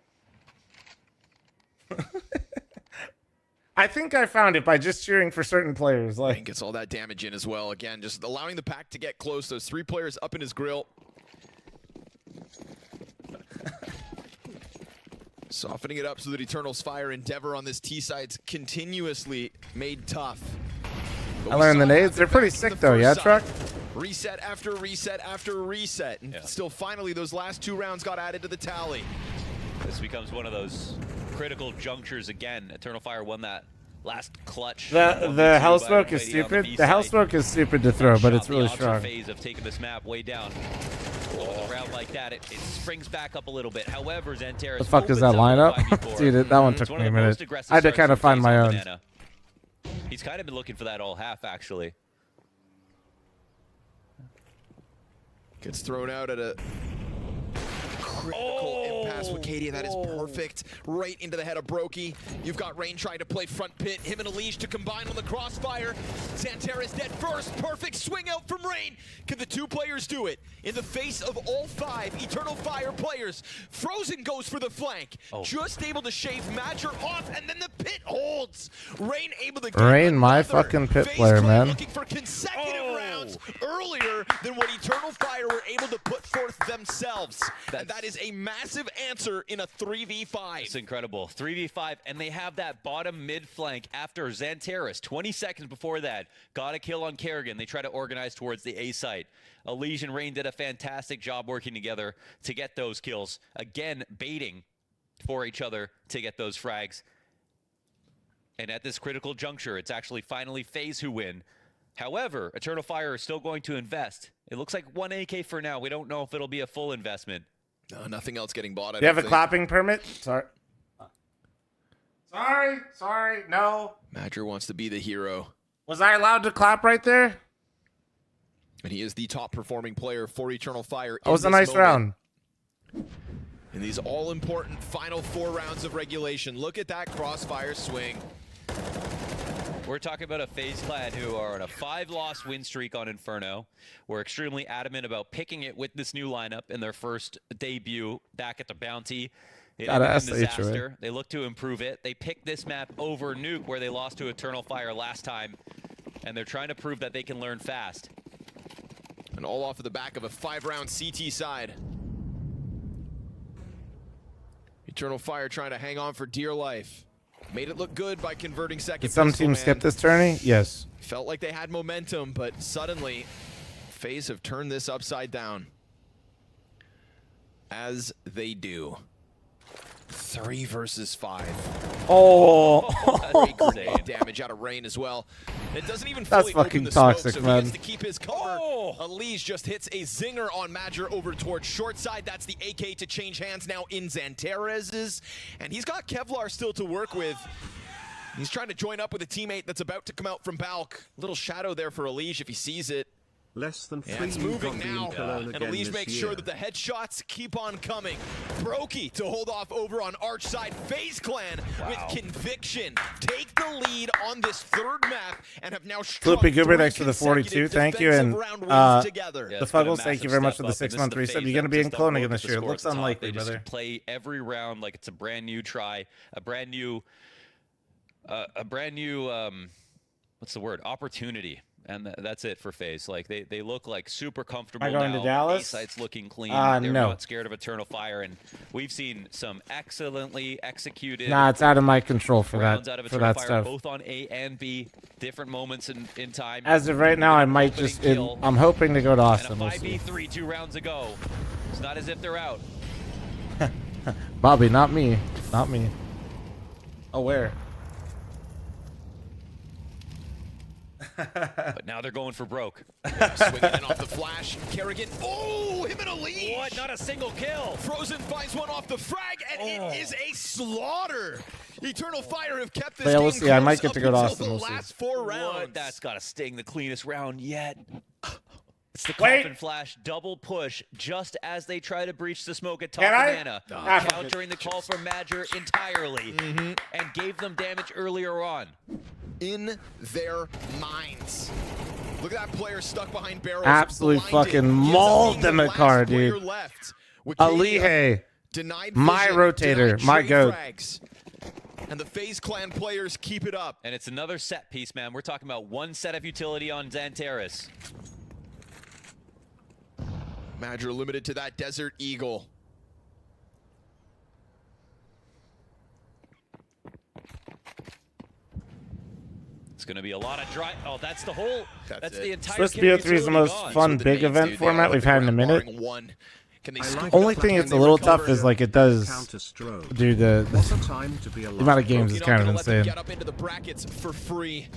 I think I found it by just cheering for certain players. Rain gets all that damage in as well. Again, just allowing the pack to get close. Those 3 players up in his grill. Softening it up so that Eternal's fire endeavor on this T side's continuously made tough. I learned the nades. They're pretty sick though, yeah, Truck? Reset after reset after reset. And still finally those last 2 rounds got added to the tally. This becomes one of those critical junctures again. Eternal Fire won that last clutch. The Hellspoke is stupid. The Hellspoke is stupid to throw, but it's really strong. FaZe have taken this map way down. Around like that, it springs back up a little bit. However, Xanteris. The fuck is that lineup? Dude, that one took me a minute. I had to kind of find my own. He's kind of been looking for that all half, actually. Gets thrown out at a critical impasse with Katie. That is perfect. Right into the head of Brokey. You've got Rain trying to play front pit. Him and Elish to combine on the crossfire. Xanteris dead first. Perfect swing out from Rain. Can the 2 players do it? In the face of all 5 Eternal Fire players. Frozen goes for the flank. Just able to shave Madger off, and then the pit holds. Rain able to get Rain, my fucking pit player, man. looking for consecutive rounds earlier than what Eternal Fire were able to put forth themselves. And that is a massive answer in a 3v5. It's incredible. 3v5, and they have that bottom mid flank after Xanteris. 20 seconds before that, got a kill on Kerrigan. They try to organize towards the A site. Elise and Rain did a fantastic job working together to get those kills. Again, baiting for each other to get those frags. And at this critical juncture, it's actually finally FaZe who win. However, Eternal Fire is still going to invest. It looks like 1 AK for now. We don't know if it'll be a full investment. No, nothing else getting bought. Do you have a clapping permit? Sorry. Sorry, no. Madger wants to be the hero. Was I allowed to clap right there? And he is the top performing player for Eternal Fire. That was a nice round. In these all-important final 4 rounds of regulation. Look at that crossfire swing. We're talking about a FaZe clan who are on a 5-loss win streak on Inferno. We're extremely adamant about picking it with this new lineup in their first debut back at the Bounty. It ended in disaster. They look to improve it. They picked this map over Nuke, where they lost to Eternal Fire last time. And they're trying to prove that they can learn fast. And all off of the back of a 5-round CT side. Eternal Fire trying to hang on for dear life. Made it look good by converting second. Did some teams skip this tourney? Yes. Felt like they had momentum, but suddenly FaZe have turned this upside down. As they do. 3 versus 5. Great damage out of Rain as well. It doesn't even fully That's fucking open the toxic, smoke, so man. he gets to keep his cover. Elise just hits a zinger on Madger over towards short side. That's the AK to change hands now in Xanteris's. And he's got Kevlar still to work with. He's trying to join up with a teammate that's about to come out from Balk. Little shadow there for Elise if he sees it. Less than 3 it's moving got now, Cologne and again Elise this makes year. sure that the headshots keep on coming. Brokey to hold off over on Arch side. FaZe Clan with conviction take the lead on this 3rd map and have now struck Floopy Goober, 3 thanks for the 42. Thank you. And the Fuggles, thank you very much for the 6-month resub. You're going to be in cloning in this year. It looks unlikely, They just brother. play every round like it's a brand new try, a brand new, what's the word? Opportunity. And that's it for FaZe. Like they look like super comfortable Am I going now. to Dallas? A-site's looking clean. No. They're not scared of Eternal Fire, and we've seen some excellently executed. Nah, it's out of my control for rounds that out of for Eternal that Fire, stuff. both on A and B, different moments in time. As of right now, I might just. I'm hoping to go to Austin. And a We'll see. 5v3 2 rounds ago. It's not as if they're out. Bobby, not me. Not me. Oh, where? But now they're going for broke. Swinging in off the flash. Kerrigan. Oh, him and a lead. What? Not a single kill. Frozen finds one off the frag, and it is a slaughter. Eternal Fire have kept this Yeah, we'll game see. I might close get to go to up Austin. until We'll the see. last 4 rounds. What? That's got to sting the cleanest round yet. It's the Wait. coffin flash double push just as they try to breach the smoke at top Can I? banana, Ah, countering the call from Madger entirely, and gave them damage earlier on. In their minds. Look at that player stuck behind barrels. Absolute blinded. fucking He ends up mauled being them the at last car, player dude. left. Alihe, Denied my vision, rotator, denied my trade goat. frags. And the FaZe Clan players keep it up. And it's another set piece, man. We're talking about one set of utility on Xantares. Madger limited to that Desert Eagle. It's going to be a lot of dry. Oh, that's the whole. That's the entire. Swiss BO3 is the most fun big event format we've had in a minute. Only thing it's a little tough is like it does do the amount of games is kind of insane. Get up into the brackets for free.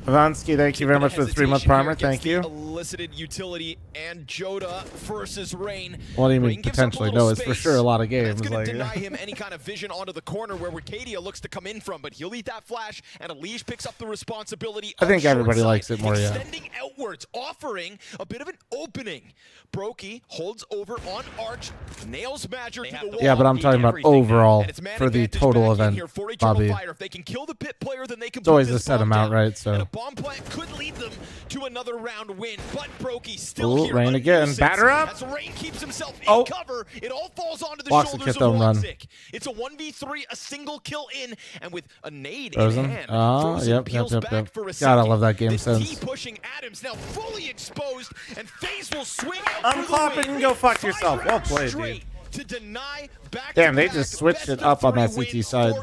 Ivansky, thank you very much for the 3-month primer. Thank you. Elicited utility and Joda versus Rain. What do you mean Rain gives up a potentially? little No, it's for space. sure a lot of That's games. going Like, to deny him any kind of vision onto the corner where Wicadia looks to come in from, but he'll eat that flash, and Elige picks up the responsibility. I think of everybody short likes side, it more, yeah. extending outwards, offering a bit of an opening. Brokey holds over on Arch, nails Madger to the wall. yeah, but I'm talking about overall for the total event, Bobby. If they can kill the pit player, then they can It's always put a this set bomb amount, down. right? So. Bomb plant could lead them to another round win, but Brokey still Ooh, here. Rain again. Batter up. As Rain keeps himself in Oh. cover, it all falls onto the Blocks the shoulders Kith of home run. Wonsick. It's a 1v3, a single kill in, and with a nade Frozen. in hand, Oh, Frozen yep. peels back for a God, I second. love that game The sense. T pushing Adams now fully exposed, and FaZe will swing out I'm for the clapping win. and go fuck 5 yourself. Well rounds played, straight dude. To deny Damn, they just switched it up on that CT side.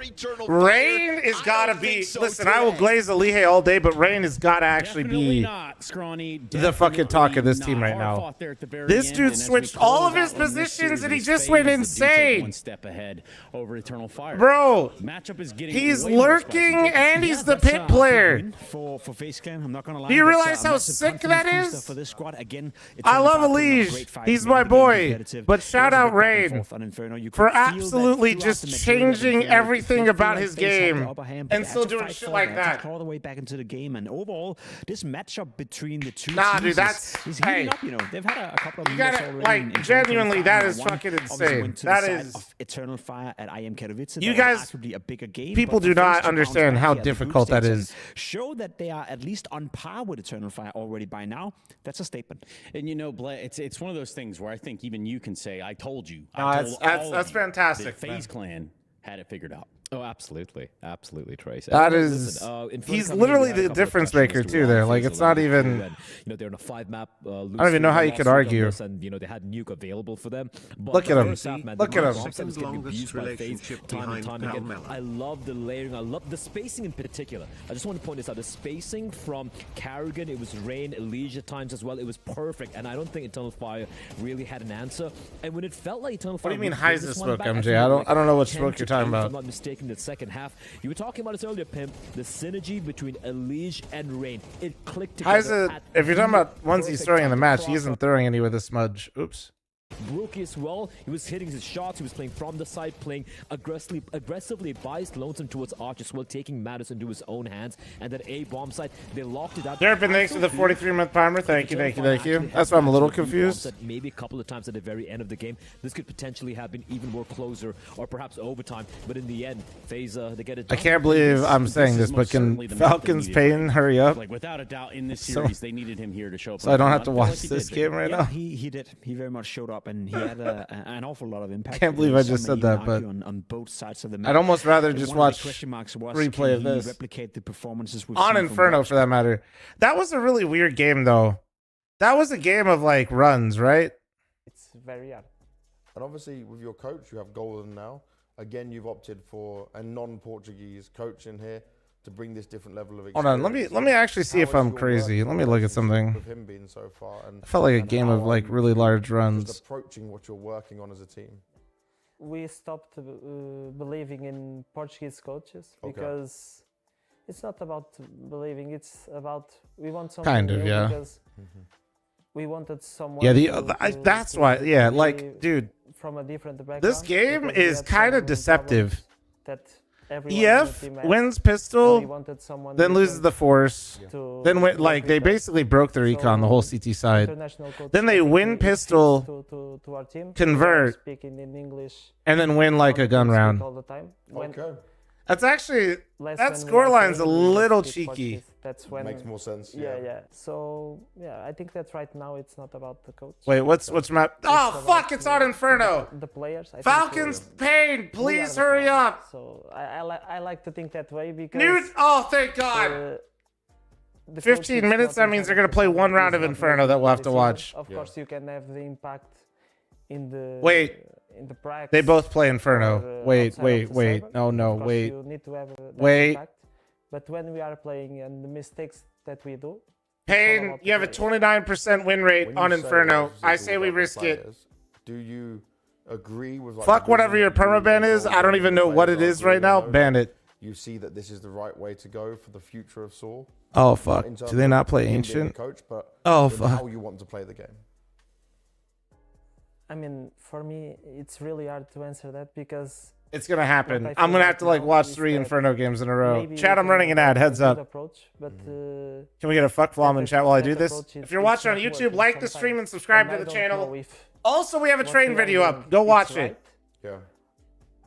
Rain has got to be. Listen, I will glaze Alihe all day, but Rain has got to actually be the fucking talk of this team right now. This dude switched all of his positions and he just went insane. One step ahead over Eternal Fire. Bro, Matchup is getting he's way more lurking spicy. and he's the pit player. For FaZe Clan, I'm not gonna lie. Do you That's, realize how massive sick confidence that booster is? For this squad. Again, I love Eternal Fire putting up Elige. great fights, He's made my the game boy. competitive. But shout There was a out bit back and Rain forth on Inferno. You for could feel that absolutely throughout just the match, really, that changing Inferno everything did about feel his like FaZe had the game upper hand, but and they still had to doing fight shit for like it. They had to that. claw their way back into the game, and overall, this matchup between the two Nah, teams dude, that's is heating hey. up. You know, they've had a couple of You minutes gotta, already like, in genuinely, that 2025. is One fucking obviously insane. went to That the side is- of Eternal Fire at IM Katowice. You That guys- was arguably a bigger game. people but do for not FaZe to bounce understand back how here at the group difficult that stage and is. Show that they are at least on par with Eternal Fire already by now. That's a statement. And you know, it's one of those things where I think even you can say, "I told you." No, I that's- told that's- all that's of you fantastic, that man. FaZe Clan had it figured out. Oh, absolutely, absolutely, Trace. That And is, listen, Inferno he's coming in, literally we had a the couple of difference questions maker as to too why there. FaZe Like, it's allowed not it even. through, and, they're in a 5-map. I don't even know how you could argue. And they had Nuke available for them. But Look the at him. first half, man, Look the at him. bombs that was getting Second abused by longest FaZe relationship time and behind time again. Palmella. I love the layering. I love the spacing in particular. I just want to point this out. The spacing from Carrigan, it was Rain, Elige at times as well. It was perfect, and I don't think Eternal Fire really had an answer. And when it felt like Eternal Fire, What do you mean would win Heisa this one smoke, back, MJ? think I don't know what 10 smoke to you're talking 2, about. If I'm not mistaken, in the second half. You were talking about this earlier, Pimp. The synergy between Elige and Rain. It clicked together. Heisa, at if you're talking the about ones he's perfect throwing in the time match, to he cross isn't throwing any with a smudge. Oops. Brookie as well. He was hitting his shots. He was playing from the side, playing aggressively biased Lonesome towards Arch as well, taking matters into his own hands. And then A bomb side, they locked it out. Derpin, thanks for the 43-month primer. Thank you, thank you, thank you. That's why I'm a little confused. Maybe a couple of times at the very end of the game, this could potentially have been even more closer, or perhaps overtime. But in the end, FaZe they get it I done. can't believe I'm saying this, but can Falcons Payne hurry up? Like without a doubt, in this So- series, they needed him here to show up. So I don't have to I feel like watch he this did. game right Yeah, now. he did. He very much showed up. and he had an awful lot of impact. Can't believe I just said that, but on both sides of the map. I'd almost rather just watch replay of this. Replicate the performances on Inferno for that matter. That was a really weird game, though. That was a game of like runs, right? It's very hard. And obviously, with your coach, you have Golden now. Again, you've opted for a non-Portuguese coach in here to bring this different level of experience. Hold on, let me actually see if I'm crazy. Let me look at something. With him being so far, and I felt like a game of like really large runs. Just approaching what you're working on as a team. We stopped believing in Portuguese coaches because it's not about believing. It's about we want something kind of, new yeah. because we wanted someone. Yeah, that's why. Yeah, like, dude, from a different background. this game is kind of deceptive. That EF wins pistol, then loses the force, then like they basically broke the recon, the whole CT side. Then they win pistol, convert, and then win like a gun round. That's actually, that scoreline's a little cheeky. That's when makes more sense. Yeah. So yeah, I think that right now it's not about the coach. Wait, what's map? Oh fuck! It's on Inferno. The players. Falcons Pain, please hurry up. So I like to think that way because. Oh, thank God. 15 minutes. That means they're gonna play one round of Inferno that we'll have to watch. Of course, you can have the impact in the. Wait. In the practice. They both play Inferno. Wait. No, wait. You need to have that wait. Impact. But when we are playing and the mistakes that we do. Pain, you have a 29% win rate on Inferno. I say we risk it. Do you agree with? Like, fuck whatever your permaban is. I don't even know what it is right now. Ban it. You see that this is the right way to go for the future of Saul. Oh fuck! Do they not play Ancient? Coach, but oh fuck! How you want to play the game? I mean, for me, it's really hard to answer that because it's gonna happen. I'm gonna have to like watch 3 Inferno games in a row. Chat, I'm running an ad. Heads up. Approach, but, can we get a fuck fl0m in chat while I do this? If you're watching on YouTube, like the stream and subscribe to the channel. Also, we have a train video up. Go watch it. Yeah.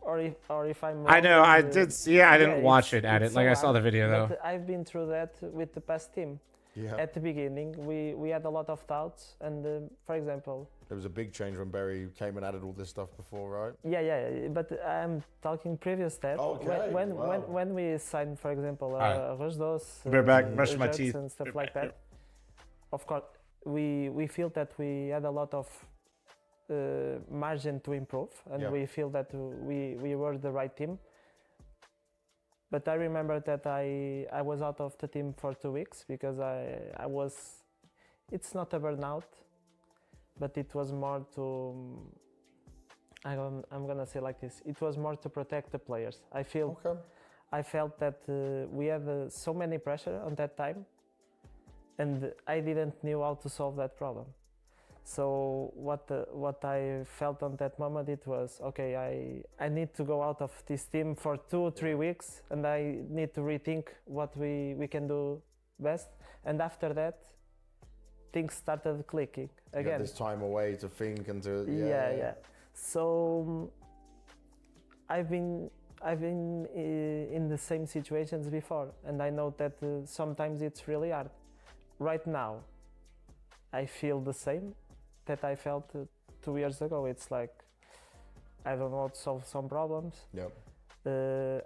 Or if I'm wrong, I know. I did see it. I didn't watch it at it. Like I saw the video though. I've been through that with the past team. Yeah. At the beginning, we had a lot of doubts, and for example, there was a big change when Barry came and added all this stuff before, right? Yeah. But I'm talking previous that. Okay. When we signed, for example, Rosdos, we're back, brushing my teeth and stuff like that. Of course, we feel that we had a lot of margin to improve, and we feel that we were the right team. But I remember that I was out of the team for 2 weeks because I was, it's not a burnout, but it was more to, I'm gonna say like this, it was more to protect the players. I felt that we had so many pressure on that time, and I didn't know how to solve that problem. So what I felt on that moment, it was, okay, I need to go out of this team for 2 or 3 weeks, and I need to rethink what we can do best. And after that, things started clicking again. You had this time away to think and to yeah. So I've been in the same situations before, and I know that sometimes it's really hard. Right now, I feel the same that I felt 2 years ago. It's like, I don't know how to solve some problems. Yep.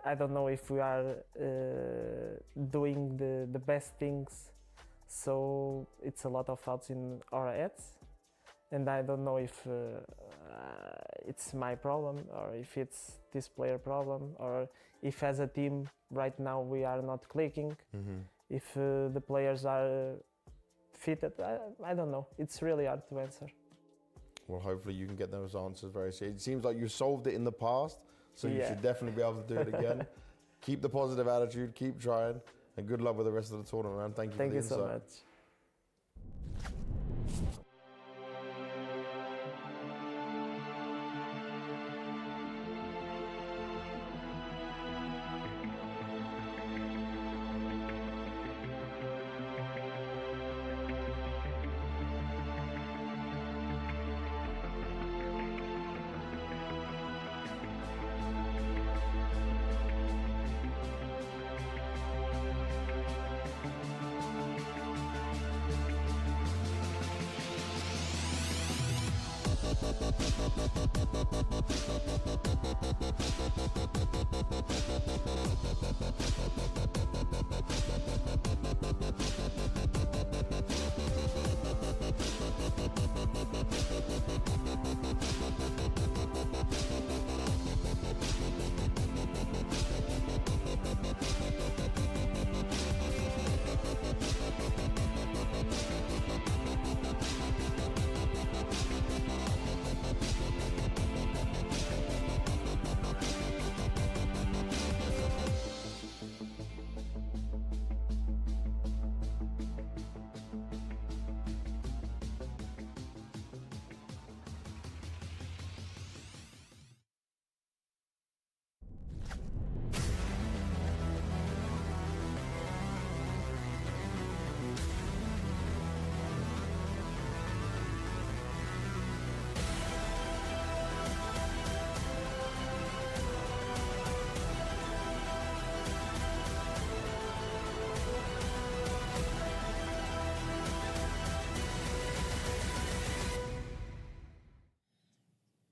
I don't know if we are doing the best things. So it's a lot of thoughts in our heads. And I don't know if it's my problem or if it's this player problem, or if as a team right now we are not clicking, if the players are fitted. I don't know. It's really hard to answer. Well, hopefully you can get those answers very soon. It seems like you solved it in the past, so you should definitely be able to do it again. Keep the positive attitude, keep trying, and good luck with the rest of the tournament, man. Thank you for the insight. Thank you so much.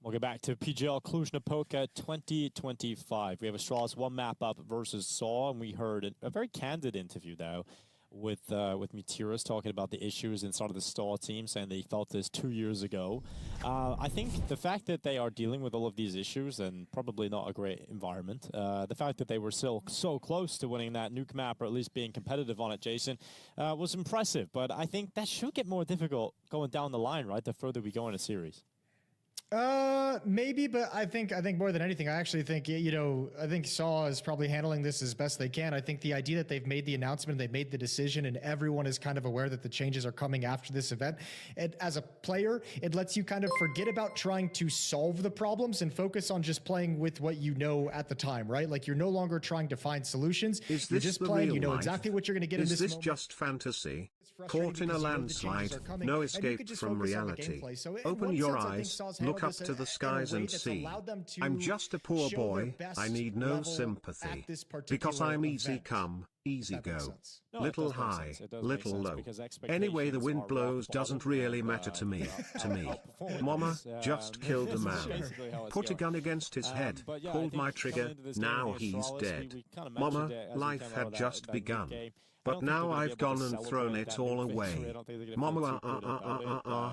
We'll get back to PGL CLUJ-NAPOCA 2025. We have Astralis one map up versus Saw, and we heard a very candid interview, though, with Meteorus talking about the issues inside of the Saw team, saying they felt this 2 years ago. I think the fact that they are dealing with all of these issues, and probably not a great environment, the fact that they were still so close to winning that nuke map, or at least being competitive on it, Jason, was impressive. But I think that should get more difficult going down the line, right, the further we go in a series. Maybe, but I think more than anything, I actually think, I think Saw is probably handling this as best they can. I think the idea that they've made the announcement, they've made the decision, and everyone is kind of aware that the changes are coming after this event. As a player, it lets you kind of forget about trying to solve the problems and focus on just playing with what you know at the time, right? Like, you're no longer trying to find solutions. You're just playing, you know exactly what you're going to get in this moment. Is this just fantasy? Caught in a landslide, no escape from reality. Open your eyes, look up to the skies and see. I'm just a poor boy, I need no sympathy. Because I'm easy come, easy go. Little high, little low. Anyway the wind blows doesn't really matter to me. Mama just killed a man. Put a gun against his head, pulled my trigger, now he's dead. Mama, life had just begun. But now I've gone and thrown it all away. Mama,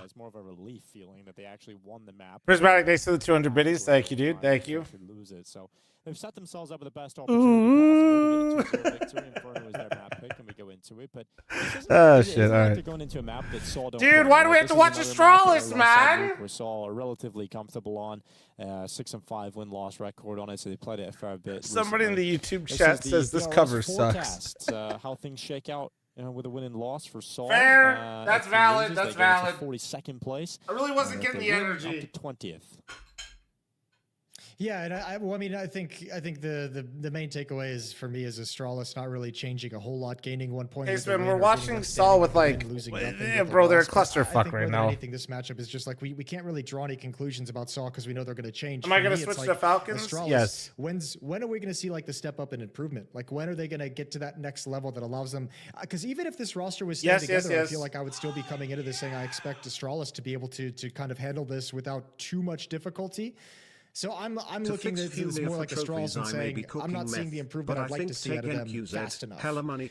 It's more of a relief feeling that they actually won the map. Prismatic, thanks for the 200 biddies. Thank you, dude. Thank you. Lose it. So they've set themselves up with the best opportunity possible to get a 2-0 victory. Inferno is their map pick, and we go into it. But oh shit! All right. Going into a map that Saw don't dude, why do we have to watch Astralis, man? We saw a relatively comfortable on 6-5 win-loss record on it, so they played it a fair bit. Somebody in the YouTube chat says this cover sucks. How things shake out with a win and loss for Saw. Fair. That's valid. That's valid. 42nd place. I really wasn't getting the energy. Up to 20th. Yeah, and I think the main takeaway is for me is Astralis not really changing a whole lot, gaining 1 point. Hey, man, we're watching Saw with like, bro, they're a clusterfuck right now. I think this matchup is just like we can't really draw any conclusions about Saw because we know they're going to change. Am I going to switch to Falcons? Astralis, yes. When are we going to see like the step up in improvement? Like when are they going to get to that next level that allows them? Because even if this roster was staying together, I feel like I would still be coming into this saying I expect Astralis to be able to kind of handle this without too much difficulty. So I'm looking at this more like Astralis and saying I'm not seeing the improvement I'd like to see out of them fast enough.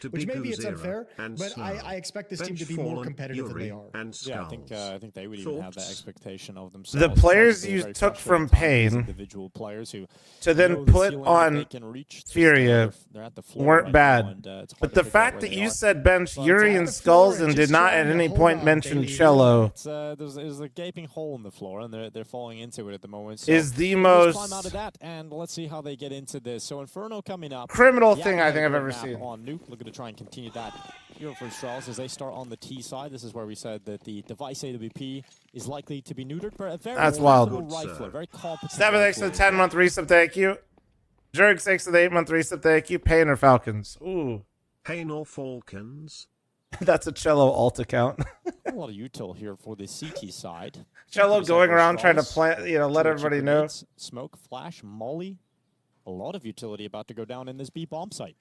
Which maybe it's unfair, but I expect this team to be more competitive than they are. Yeah, I think they would even have that expectation of themselves. The players you took from Pain to then put on Furia weren't bad. But the fact that you said bench Yuri and Skulls and did not at any point mention Cello there's a gaping hole in the floor, and they're falling into it at the moment. Is the most climb out of that, and let's see how they get into this. So Inferno coming up. Criminal thing I think I've ever seen. On Nuke, looking to try and continue that here for Astralis as they start on the T side. This is where we said that the device AWP is likely to be neutered, but a very that's wild. Rifler, very competent. Steven, thanks for the 10-month resub, thank you. Jerg, thanks for the 8-month resub, thank you. Pain or Falcons? Ooh. Pain or Falcons? That's a Cello alt account. A lot of util here for the CT side. Cello going around trying to plant, let everybody know. Smoke, flash, molly. A lot of utility about to go down in this B bomb site.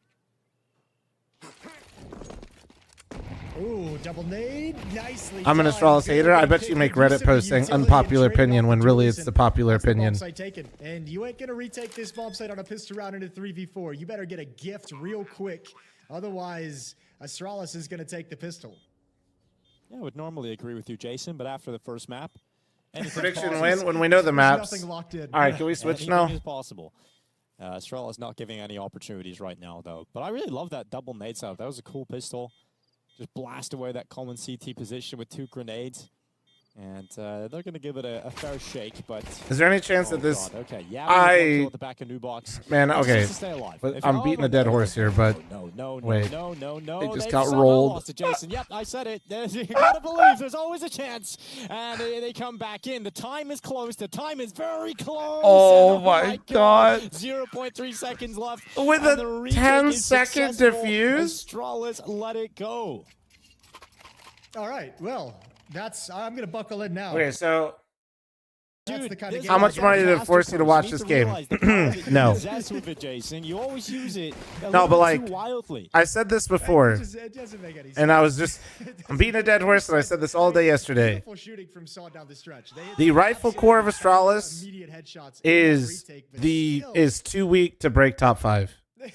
Ooh, double nade, nicely. I'm an Astralis hater. I bet you make Reddit posts saying unpopular opinion when really it's the popular opinion. And you ain't gonna retake this bomb site on a pistol round into 3v4. You better get a gift real quick. Otherwise, Astralis is gonna take the pistol. Yeah, I would normally agree with you, Jason, but after the first map, prediction win when we know the maps. All right, can we switch now? Anything is possible. Astralis not giving any opportunities right now, though. But I really love that double nade setup. That was a cool pistol. Just blast away that common CT position with 2 grenades. And they're going to give it a fair shake, but... Is there any chance that this... God, okay. Yeah, at the back of new box. Man, okay. I'm beating a dead horse here, but... Wait. No. They just got rolled. Lost to Jason. Yep, I said it. You gotta believe there's always a chance. And they come back in. The time is close. The time is very close. Oh my God. 0.3 seconds left. With a 10-second diffuse? Astralis let it go. All right, well... I'm gonna buckle in now. Okay, so Dude, how much money did it force you to watch this game? No. Jason. You always use it No, but like wildly. I said this before, it doesn't make any sense. and I was just I'm beating a dead horse, and I said this all day yesterday. The rifle core of Astralis is too weak to break top 5.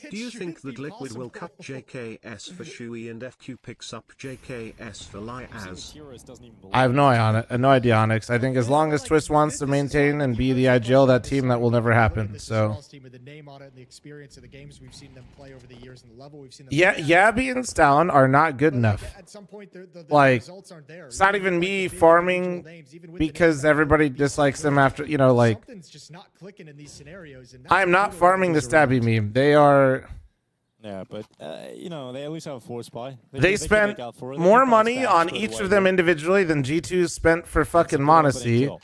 Do you think that Liquid will cut JKS for Shui and FQ picks up JKS for Liaz? I have no idea, Onyx. I think as long as Twist wants to maintain and be the IGL, that team, that will never happen. So, yeah, Yabby and Stalin are not good enough. Like, it's not even me farming because everybody dislikes them after, you know, like, I'm not farming the Stabby meme. They are. Yeah, but you know, they at least have a force buy. They spent more money on each of them individually than G2 spent for fucking Monacy.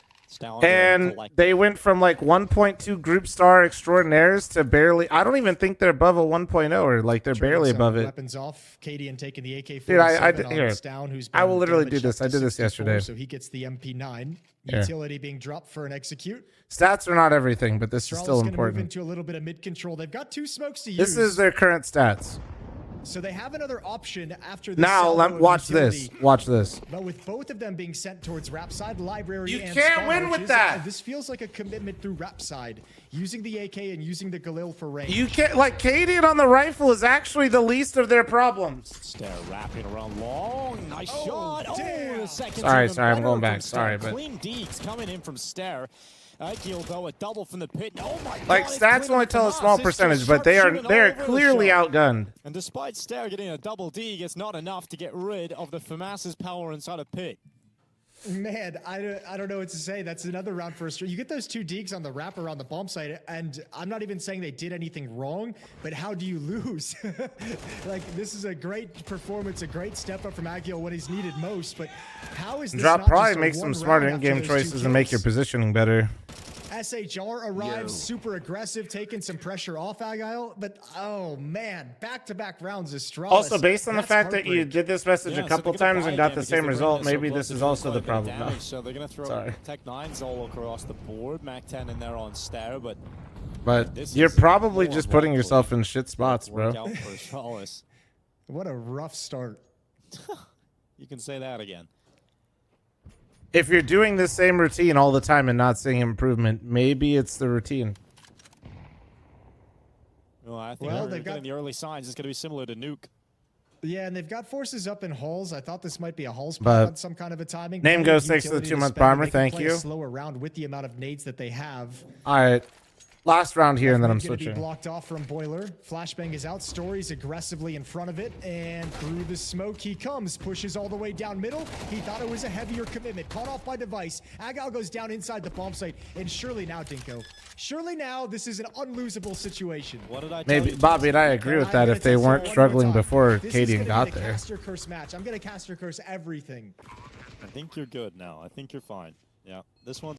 And they went from like 1.2 group star extraordinaires to barely. I don't even think they're above a 1.0 or like they're barely above it. Weapons off. Katie taking the AK-47 Dude, I will literally do this. I did this yesterday. So he gets the MP9. Utility being dropped for an execute. Stats are not everything, but this is still important. Move into a little bit of mid control. They've got 2 smokes to use. This is their current stats. So they have another option after this. Now watch this. Watch this. But with both of them being sent towards Rapside, Library, you and can't win with that. This feels like a commitment through Rapside, using the AK and using the Galil for range. You can't like Cadian on the rifle is actually the least of their problems. Stare wrapping around long, nice shot. Damn. The second. Sorry, I'm going back. Sorry, but clean deeks coming in from Stare. Ideal though, a double from the pit. Oh my God, like stats only tell a small percentage, but they are clearly outgunned. And despite Stare getting a double D, it's not enough to get rid of the FAMAS's power inside a pit. Man, I don't know what to say. That's another round for a You get those 2 deeks on the wrap around the bomb site, and I'm not even saying they did anything wrong, but how do you lose? Like, this is a great performance, a great step up from Agiel when he's needed most, but how is this Drop not probably just make some smarter in-game choices and make your positioning better. SHR arrives super aggressive, taking some pressure off Agiel, but oh man, back-to-back rounds of Astralis. Also, based on the fact that you did this message a couple times and got the same result, maybe this is also the problem. No. So they're going to throw Tech 9s all across the board, Mac 10 in there on Stare, but you're probably just putting yourself in shit spots, bro. What a rough start. You can say that again. If you're doing the same routine all the time and not seeing improvement, maybe it's the routine. Well, I think they've got the early signs. It's going to be similar to Nuke. Yeah, and they've got forces up in halls. I thought this might be a halls play on some kind of a timing. Name goes thanks to the 2-month bomber. Thank you. Slower round with the amount of nades that they have. All right. Last round here, and then I'm switching. Be blocked off from Boiler. Flashbang is out. Stories aggressively in front of it, and through the smoke he comes. Pushes all the way down middle. He thought it was a heavier commitment. Caught off by Device. Agal goes down inside the bomb site, and surely now, Dinko. Surely now, this is an unlosable situation. What did I Maybe Bobby and I agree with that if they weren't struggling before Cadian got there. Cast your curse match. I'm gonna cast your curse everything. I think you're good now. I think you're fine. Yeah, this one.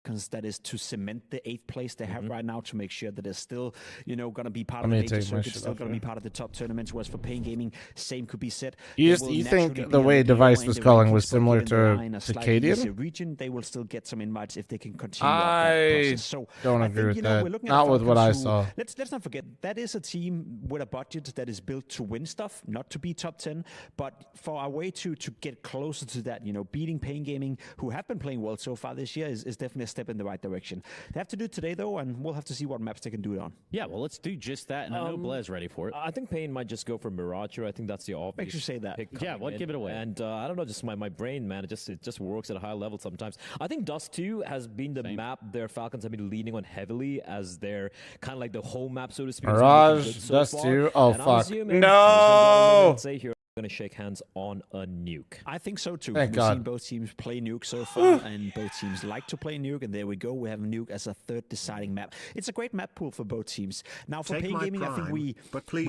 Falcons that is to cement the 8th place they have right now, to make sure that they're still, going to be part of the major circuit, still going to be part of the top tournaments. Whereas for Pain Gaming, same could be said. You think the way Device was calling was similar to Cadian? Region, they will still get some invites if they can continue. I don't agree with that. Not with what I saw. Let's not forget, that is a team with a budget that is built to win stuff, not to be top 10, but for our way to get closer to that, beating Pain Gaming, who have been playing well so far this year, is definitely a step in the right direction. They have to do it today, though, and we'll have to see what maps they can do it on. Yeah, well, let's do just that, and I know Blair's ready for it. I think Pain might just go for Mirage. I think that's the obvious. Makes you say that. Yeah, give it away. And I don't know, just my brain, man, it just works at a high level sometimes. I think Dust 2 has been the map their Falcons have been leaning on heavily as their kind of like the home map, so to speak. Mirage, Dust 2. Oh, fuck. No! Going to shake hands on a nuke. I think so too. Thank We've God. seen both teams play nuke so far, and both teams like to play nuke, and there we go. We have nuke as a third deciding map. It's a great map pool for both teams. Now for Pain Gaming, I think we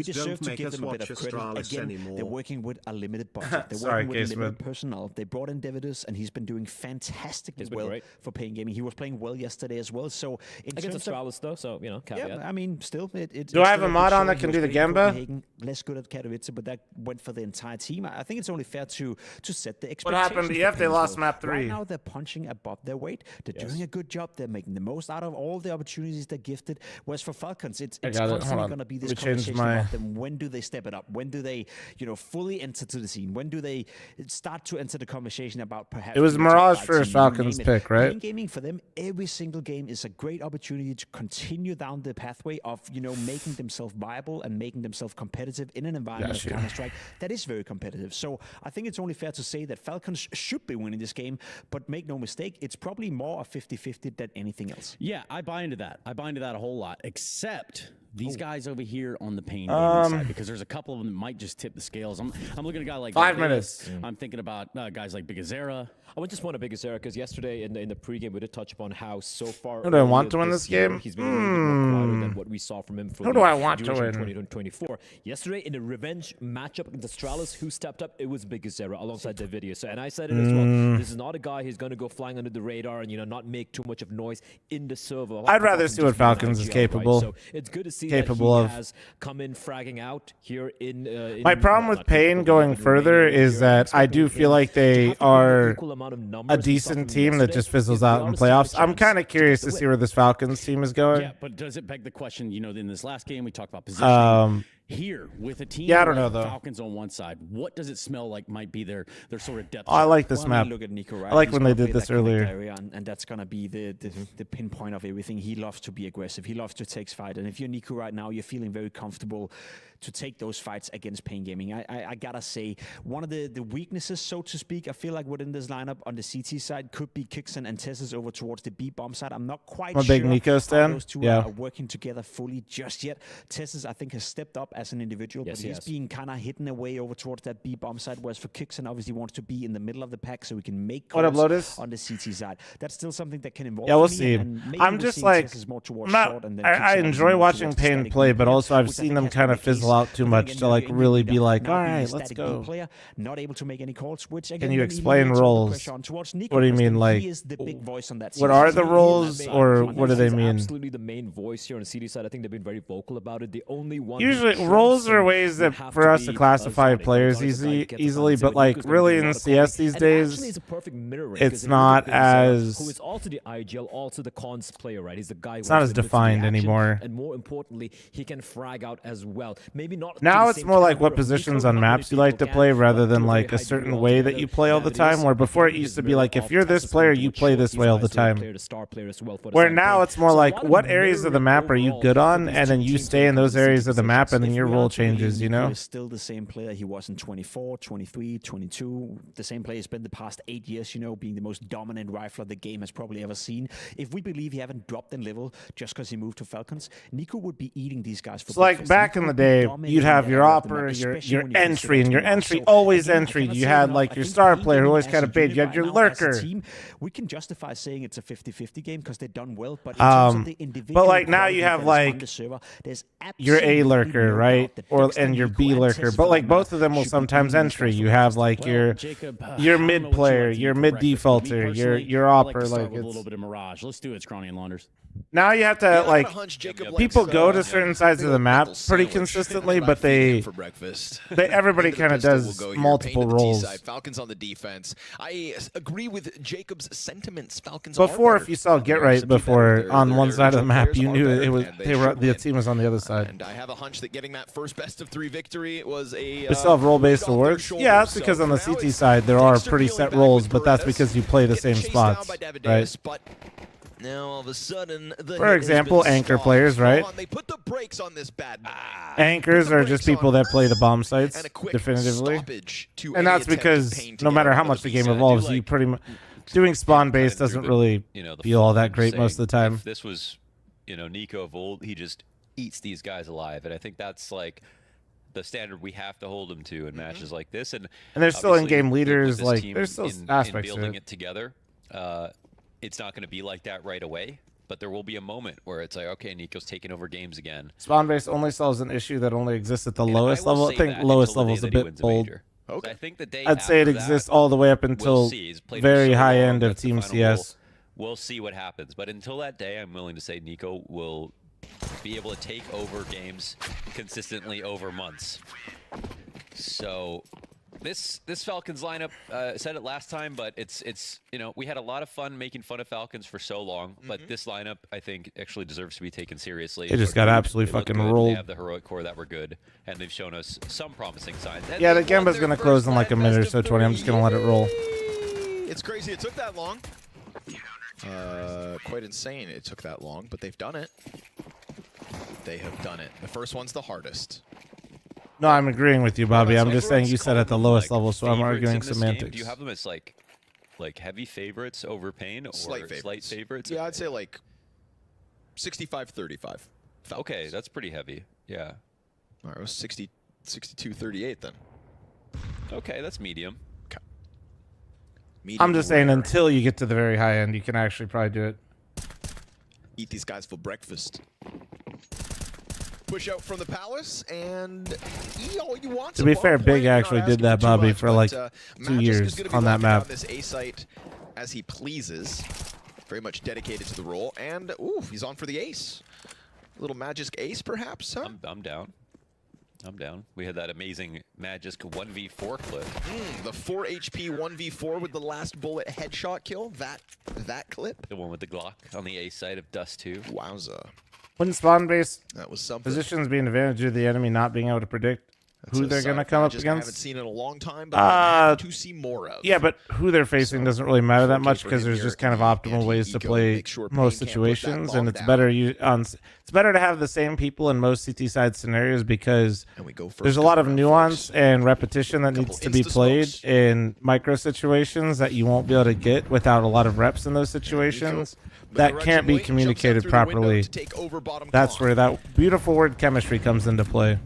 deserve to give them a bit of credit. Again, they're working with a limited budget. They're working with limited personnel. They brought in Devitus, and he's been doing fantastically well for Pain Gaming. He was playing well yesterday as well. So against Astralis though, so caveat. Yeah, I mean, still, do I have a mod on that can do the Gamba? Less good at Katowice, but that went for the entire team. I think it's only fair to set the expectations. What happened to EF? They lost map 3. Right now, they're punching above their weight. They're doing a good job. They're making the most out of all the opportunities they're gifted. Whereas for Falcons, it's constantly going to be this conversation about them. When do they step it up? When do they, fully enter to the scene? When do they start to enter the conversation about perhaps... It was Mirage first Falcons pick, right? Pain Gaming for them, every single game is a great opportunity to continue down the pathway of, making themselves viable and making themselves competitive in an environment of Counter-Strike that is very competitive. So I think it's only fair to say that Falcons should be winning this game, but make no mistake, it's probably more a 50-50 than anything else. Yeah, I buy into that. I buy into that a whole lot, except these guys over here on the Pain Gaming side, because there's a couple of them that might just tip the scales. I'm looking at a guy like 5 minutes. I'm thinking about guys like Big Azera. I would just want a Big Azera because yesterday in the pregame we did touch upon how so far. Who do I want to win this game? He's been a little bit more quieter than what we saw from him. Who do I want to win? 2024. Yesterday in the revenge matchup against Astralis, who stepped up? It was Big Azera alongside the video. So, and I said it as well. This is not a guy who's going to go flying under the radar and not make too much of noise in the server. I'd rather see what Falcons is capable. So it's good to see that he has come in fragging out here in my problem with Pain going further is that I do feel like they are a decent team that just fizzles out in playoffs. I'm kind of curious to see where this Falcons team is going. Yeah, but does it beg the question, in this last game we talked about positioning. Here, with a team I don't know, though. Falcons on one side, what does it smell like might be their sort of depth? I like this map. Look at Nico, right? I like when they did this earlier. And that's going to be the pinpoint of everything. He loves to be aggressive. He loves to take fight. And if you're Nico right now, you're feeling very comfortable to take those fights against Pain Gaming. I gotta say, one of the weaknesses, so to speak, I feel like within this lineup on the CT side could be Kixon and Tessus over towards the B bomb side. I'm not quite sure big Nico stan. How those two are working together fully just yet. Tessus, I think, has stepped up as an individual, but he's being kind of hidden away over towards that B bomb side. Whereas for Kixon, obviously wants to be in the middle of the pack so he can make calls on the CT side. That's still something that can involve. Yeah, we'll see. I'm just like, I enjoy watching Pain play, but also I've seen them kind of fizzle out too much to like really be like, all right, let's go. Player, not able to make any calls, which again, can you explain roles? What do you mean, like, what are the roles, or what do they mean? Absolutely the main voice here on the CD side. I think they've been very vocal about it. The only one usually roles are ways that for us to classify players easily, but like really in CS these days, it's not as who is also the IGL, also the cons player, right? He's the guy. It's not as defined anymore. And more importantly, he can frag out as well. Maybe not. Now it's more like what positions on maps you like to play rather than like a certain way that you play all the time, where before it used to be like, if you're this player, you play this way all the time. Where now it's more like, what areas of the map are you good on, and then you stay in those areas of the map, and then your role changes, He's still the same player he was in 24, 23, 22. The same player he's been the past 8 years, being the most dominant rifler the game has probably ever seen. If we believe he haven't dropped in level just because he moved to Falcons, Nico would be eating these guys for like back in the day, you'd have your opera, your entry, and your entry always entry. You had like your star player who always kind of bait. You had your lurker. We can justify saying it's a 50-50 game because they've done well, but but like now you have like your A lurker, right? right? And your B lurker. But like both of them will sometimes entry. You have like your mid player, your mid defaulter, your opper. Like with a little bit of mirage. Let's do it, Scrawny and Launders. Now you have to like people go to certain sides of the map pretty consistently, but they everybody kind of does multiple roles. Falcons on the defense. I agree with Jacob's sentiments. Falcons before, if you saw Get Right before on one side of the map, you knew it was the team was on the other side. And I have a hunch that getting that first best of 3 victory was a. We still have role-based awards. Yeah, that's because on the CT side there are pretty set roles, but that's because you play the same spots, right? Now all of a sudden, for example, anchor players, right? They put the brakes on this bad boy. Anchors are just people that play the bomb sites definitively, and that's because no matter how much the game evolves, you pretty much doing spawn based doesn't really feel all that great most of the time. If this was, Nico of old, he just eats these guys alive, and I think that's like the standard we have to hold him to in matches like this. And there's still in-game leaders, like there's still aspects in building to it together. It's not going to be like that right away, but there will be a moment where it's like, okay, Nico's taking over games again. Spawn base only solves an issue that only exists at the lowest level. I think lowest level is a bit bold. Okay. I think the day I'd say it exists all the way up until very high end of Team CS. We'll see what happens, but until that day, I'm willing to say Nico will be able to take over games consistently over months. So this Falcons lineup, said it last time, but it's we had a lot of fun making fun of Falcons for so long, but this lineup I think actually deserves to be taken seriously. It just got absolutely fucking rolled. They have the heroic core that were good, and they've shown us some promising signs. And yeah, the Gemba's gonna close in like a minute or so, 20. I'm just gonna let it roll. It's crazy it took that long. Quite insane it took that long, but they've done it. They have done it. The first one's the hardest. No, I'm agreeing with you, Bobby. I'm just saying you said at the lowest level, so I'm arguing semantics. Do you have them as like heavy favorites over Pain or slight favorites? Yeah, I'd say like 65-35. Okay, that's pretty heavy. Yeah. All right, it was 62-38 then. Okay, that's medium. Okay. I'm just saying until you get to the very high end, you can actually probably do it. Eat these guys for breakfast. Push out from the palace and eat all you want. To be fair, Big actually did that, Bobby, for like 2 years on that map. This A site as he pleases, very much dedicated to the role, and ooh, he's on for the ace. A little Magisk ace, perhaps, huh? I'm down. I'm down. We had that amazing Magisk 1v4 clip. The 4 HP 1v4 with the last bullet headshot kill. That clip. The one with the Glock on the A side of Dust 2. Wowza. Wouldn't spawn base that was something. Positions be an advantage of the enemy not being able to predict who they're going to come up against? I haven't seen it in a long time, but I to see more of. Yeah, but who they're facing doesn't really matter that much because there's just kind of optimal ways to play most situations, and it's better it's better to have the same people in most CT side scenarios because there's a lot of nuance and repetition that needs to be played in micro situations that you won't be able to get without a lot of reps in those situations. That can't be communicated properly. That's where that beautiful word chemistry comes into play.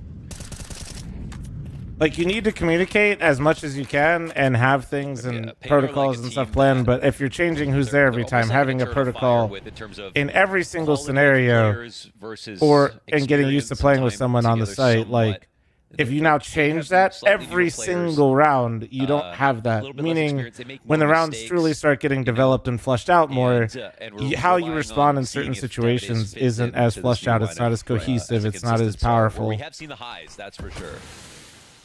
Like, you need to communicate as much as you can and have things and protocols and stuff planned, but if you're changing who's there every time, having a protocol in every single scenario and getting used to playing with someone on the site, like, if you now change that every single round, you don't have that. Meaning, when the rounds truly start getting developed and fleshed out more, how you respond in certain situations isn't as fleshed out. It's not as cohesive. It's not as powerful. We have seen the highs, that's for sure.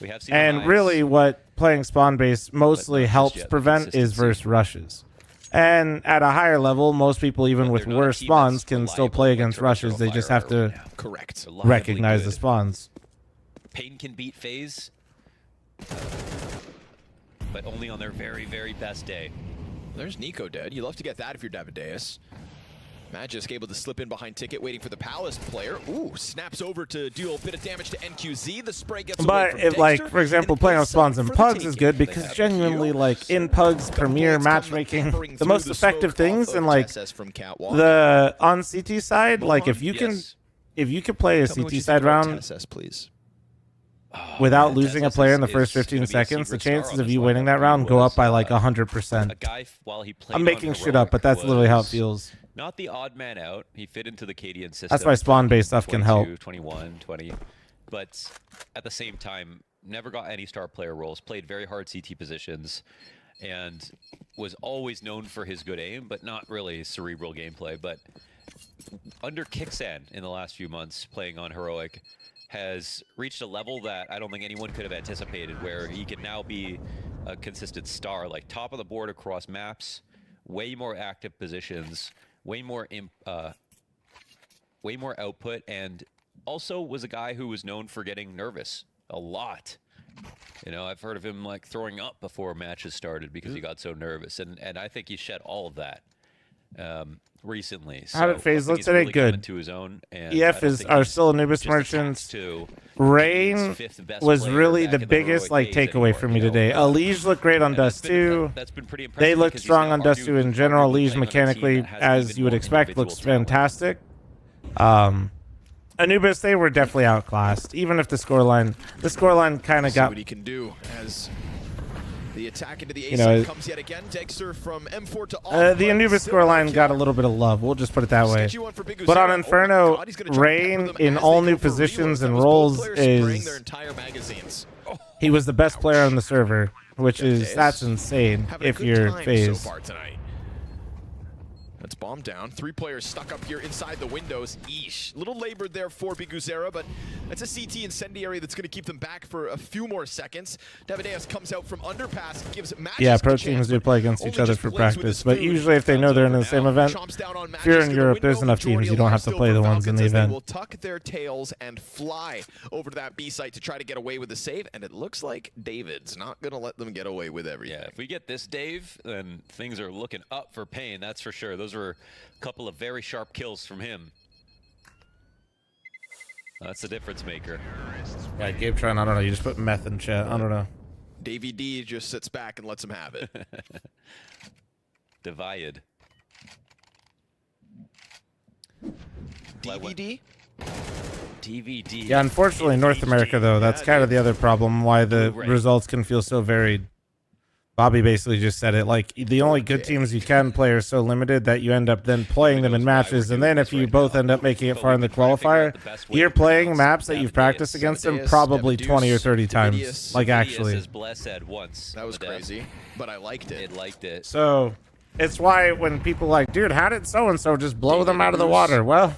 We have seen and really, what playing spawn base mostly helps prevent is versus rushes. And at a higher level, most people, even with worse spawns, can still play against rushes. They just have to recognize the spawns. Pain can beat FaZe, but only on their very, very best day. There's Nico dead. You love to get that if you're Davideus. Magisk able to slip in behind Ticket, waiting for the Palace player. Ooh, snaps over to do a bit of damage to NQZ. The spray gets away from Dexter, like, for example, playing on spawns in Pugs is good because genuinely, like, in Pugs, Premier, matchmaking, the most effective things, and like, the on CT side, like, if you can play a CT side round without losing a player in the first 15 seconds, the chances of you winning that round go up by like 100%. I'm making shit up, but that's literally how it feels. Not the odd man out. He fit into the Cadian system. That's why spawn-based stuff can help. 21, 20. but at the same time, never got any star player roles, played very hard CT positions, and was always known for his good aim, but not really cerebral gameplay. But under Kixan in the last few months, playing on Heroic, has reached a level that I don't think anyone could have anticipated, where he can now be a consistent star, like top of the board across maps, way more active positions, way more output, and also was a guy who was known for getting nervous a lot. You know, I've heard of him like throwing up before matches started because he got so nervous, and I think he shed all of that recently. How did FaZe look today? Good. To his own, and EF are still Anubis merchants. Rain was really the biggest takeaway for me today. Lige looked great on Dust 2. They looked strong on Dust 2 in general. Lige mechanically, as you would expect, looks fantastic. Anubis, they were definitely outclassed, even if the scoreline kind of got. What he can do as the attack into the A side comes yet again. Dexter from M4 to the Anubis scoreline got a little bit of love. We'll just put it that way. But on Inferno, Rain in all new positions and roles is. He was the best player on the server, which is that's insane if you're FaZe. That's bomb down. 3 players stuck up here inside the windows. Eesh. Little labored there for Biguzera, but that's a CT incendiary that's going to keep them back for a few more seconds. Davideus comes out from underpass, gives matches. Yeah, pro teams do play against each other for practice, but usually if they know they're in the same event, if you're in Europe, there's enough teams. You don't have to play the ones in the event. They will tuck their tails and fly over to that B site to try to get away with the save, and it looks like David's not going to let them get away with everything. Yeah, if we get this Dave, then things are looking up for Pain, that's for sure. Those were a couple of very sharp kills from him. That's the difference maker. Yeah, Gabe trying, I don't know, you just put meth in chat. I don't know. Davey D just sits back and lets him have it. Divided. DVD? DVD. Yeah, unfortunately, North America, though, that's kind of the other problem, why the results can feel so varied. Bobby basically just said it, like, the only good teams you can play are so limited that you end up then playing them in matches, and then if you both end up making it far in the qualifier, you're playing maps that you've practiced against them probably 20 or 30 times, like, actually. That was crazy, but I liked it. So, it's why when people are like, dude, how did so-and-so just blow them out of the water? Well,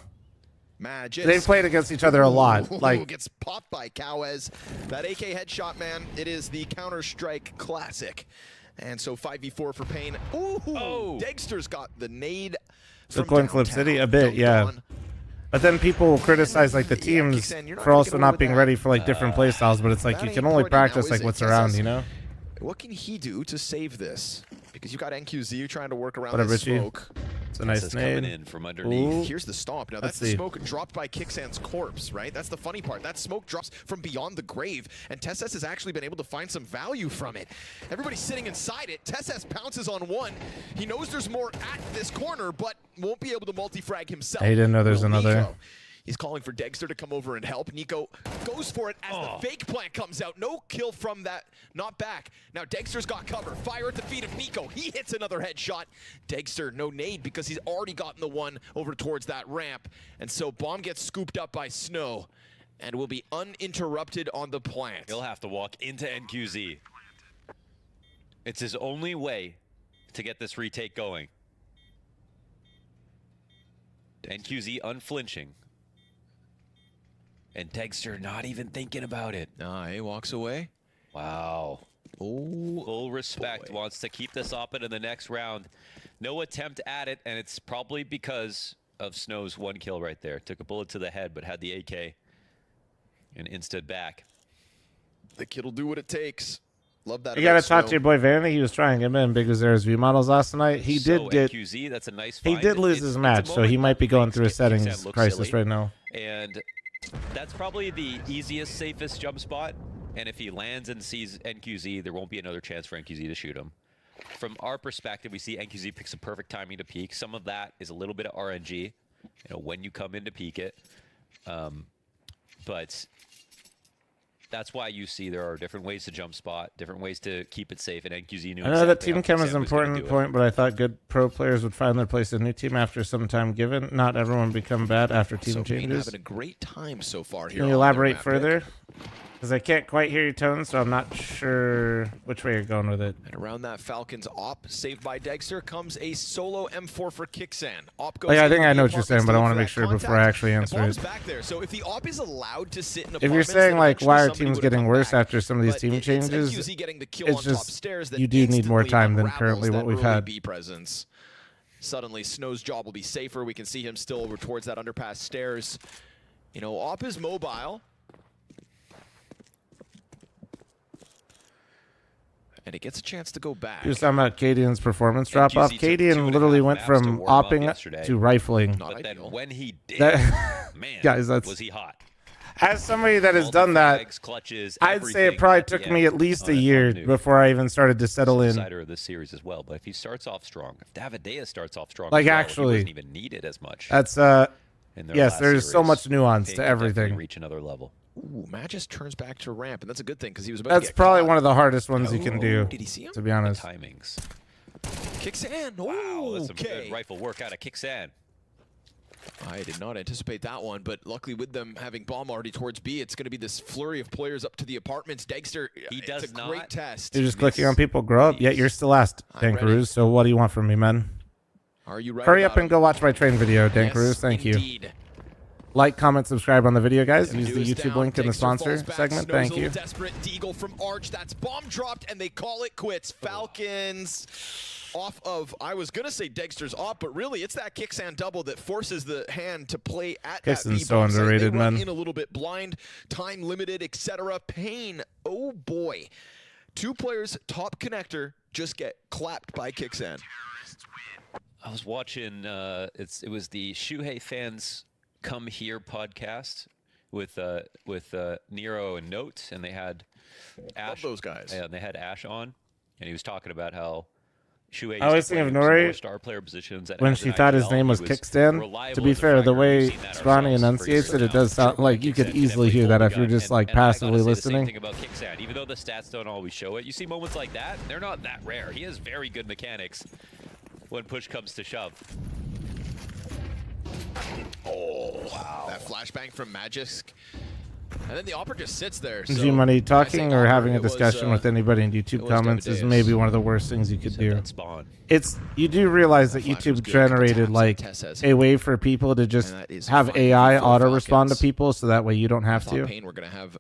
they've played against each other a lot. Like, gets popped by Cowes. That AK headshot, man, it is the Counter-Strike classic. And so 5v4 for Pain. Ooh, Dexter's got the nade. The coin flip city a bit, yeah. But then people will criticize like the teams for also not being ready for like different play styles, but it's like you can only practice like what's around, you know? What can he do to save this? Because you got NQZ trying to work around Whatever, this smoke. It's a nice nade. In from underneath. Here's the stomp. Now that's the smoke dropped by Kixan's corpse, right? That's the funny part. That smoke drops from beyond the grave, and Tesses has actually been able to find some value from it. Everybody's sitting inside it. Tesses pounces on one. He knows there's more at this corner, but won't be able to multi-frag himself. He didn't know there's another. He's calling for Dexter to come over and help. Nico goes for it as the fake plant comes out. No kill from that. Not back. Now Dexter's got cover. Fire at the feet of Nico. He hits another headshot. Dexter, no nade because he's already gotten the one over towards that ramp. And so bomb gets scooped up by Snow and will be uninterrupted on the plant. He'll have to walk into NQZ. It's his only way to get this retake going. NQZ unflinching. And Dexter not even thinking about it. He walks away. Wow. Oh, full respect. Wants to keep this up in the next round. No attempt at it, and it's probably because of Snow's one kill right there. Took a bullet to the head, but had the AK and instant back. The kid will do what it takes. Love that. You gotta talk to your boy Vanity. He was trying him in Big Azera's V models last night. He did get NQZ, that's a nice he find. did lose his match, so he might be going through a settings crisis right now. And that's probably the easiest, safest jump spot. And if he lands and sees NQZ, there won't be another chance for NQZ to shoot him. From our perspective, we see NQZ picks a perfect timing to peek. Some of that is a little bit of RNG, you know, when you come in to peek it. But that's why you see there are different ways to jump spot, different ways to keep it safe. And NQZ knew. I know that team chem is an important point, but I thought good pro players would find their place in a new team after some time given. Not everyone become bad after team changes. Having a great time so far here. Can you elaborate further? Because I can't quite hear your tone, so I'm not sure which way you're going with it. And around that Falcons op, saved by Dexter, comes a solo M4 for Kixan. Op goes Like, I think I know what you're saying, but I want to make sure before I actually answer it. Back there. So if the op is allowed to sit in If you're saying, like, why are teams getting worse after some of these team changes, it's just you do need more time than currently what we've had. Presence. Suddenly, Snow's job will be safer. We can see him still over towards that underpass stairs. You know, op is mobile. And it gets a chance to go back. He was talking about Cadian's performance drop off. Cadian literally went from opping to rifling. But then when he did, man, guys, was he hot. As somebody that has done that, clutches, I'd say it probably took me at least a year before I even started to settle in. Decider of this series as well. But if he starts off strong, if Davidea starts off strong, like as well, actually, he doesn't even need it as much. That's yes, there's so much nuance to everything. Reach another level. Ooh, Magis turns back to ramp, and that's a good thing because he was about That's to get probably caught. one of the hardest ones you can do. Did he see him? To be honest. The timings. Kixan. Wow, that's some Okay. good rifle work out of Kixan. I did not anticipate that one, but luckily with them having bomb already towards B, it's going to be this flurry of players up to the apartments. Dexter, does it's a great test. You're just clicking on people, grow up. Yet you're still last, Dankaroo. So what do you want from me, man? Are you ready? Hurry up and go watch my train video, Dankaroo. Thank you. Like, comment, subscribe on the video, guys. Use the YouTube link in the sponsor segment. Thank you. Desperate Deagle from Arch. That's bomb dropped, and they call it quits. Falcons off of, I was going to say Dexter's off, but really it's that Kixan double that forces the hand to play at that Kixan's so underrated, man. In a little bit blind, time limited, etc. Pain, oh boy. Two players, top connector, just get clapped by Kixan. I was watching, it was the Shuhei fans Come Here podcast with Nero and Note, and they had Ash. Love those guys. Yeah, and they had Ash on, and he was talking about how Shuhei I always think of Nori star player positions when she thought his name was Kickstand. To be fair, the way Scrawny enunciates it, it does sound like you could easily hear that if you're just like passively listening. Thing about Kickstand, even though the stats don't always show it, you see moments like that. They're not that rare. He has very good mechanics when push comes to shove. Oh, wow. That flashbang from Magisk. And then the Opera just sits there. So So Money talking or having a discussion with anybody in YouTube comments is maybe one of the worst things you could do. It's you do realize that YouTube generated like a way for people to just have AI auto respond to people, so that way you don't have to. Pain, we're gonna have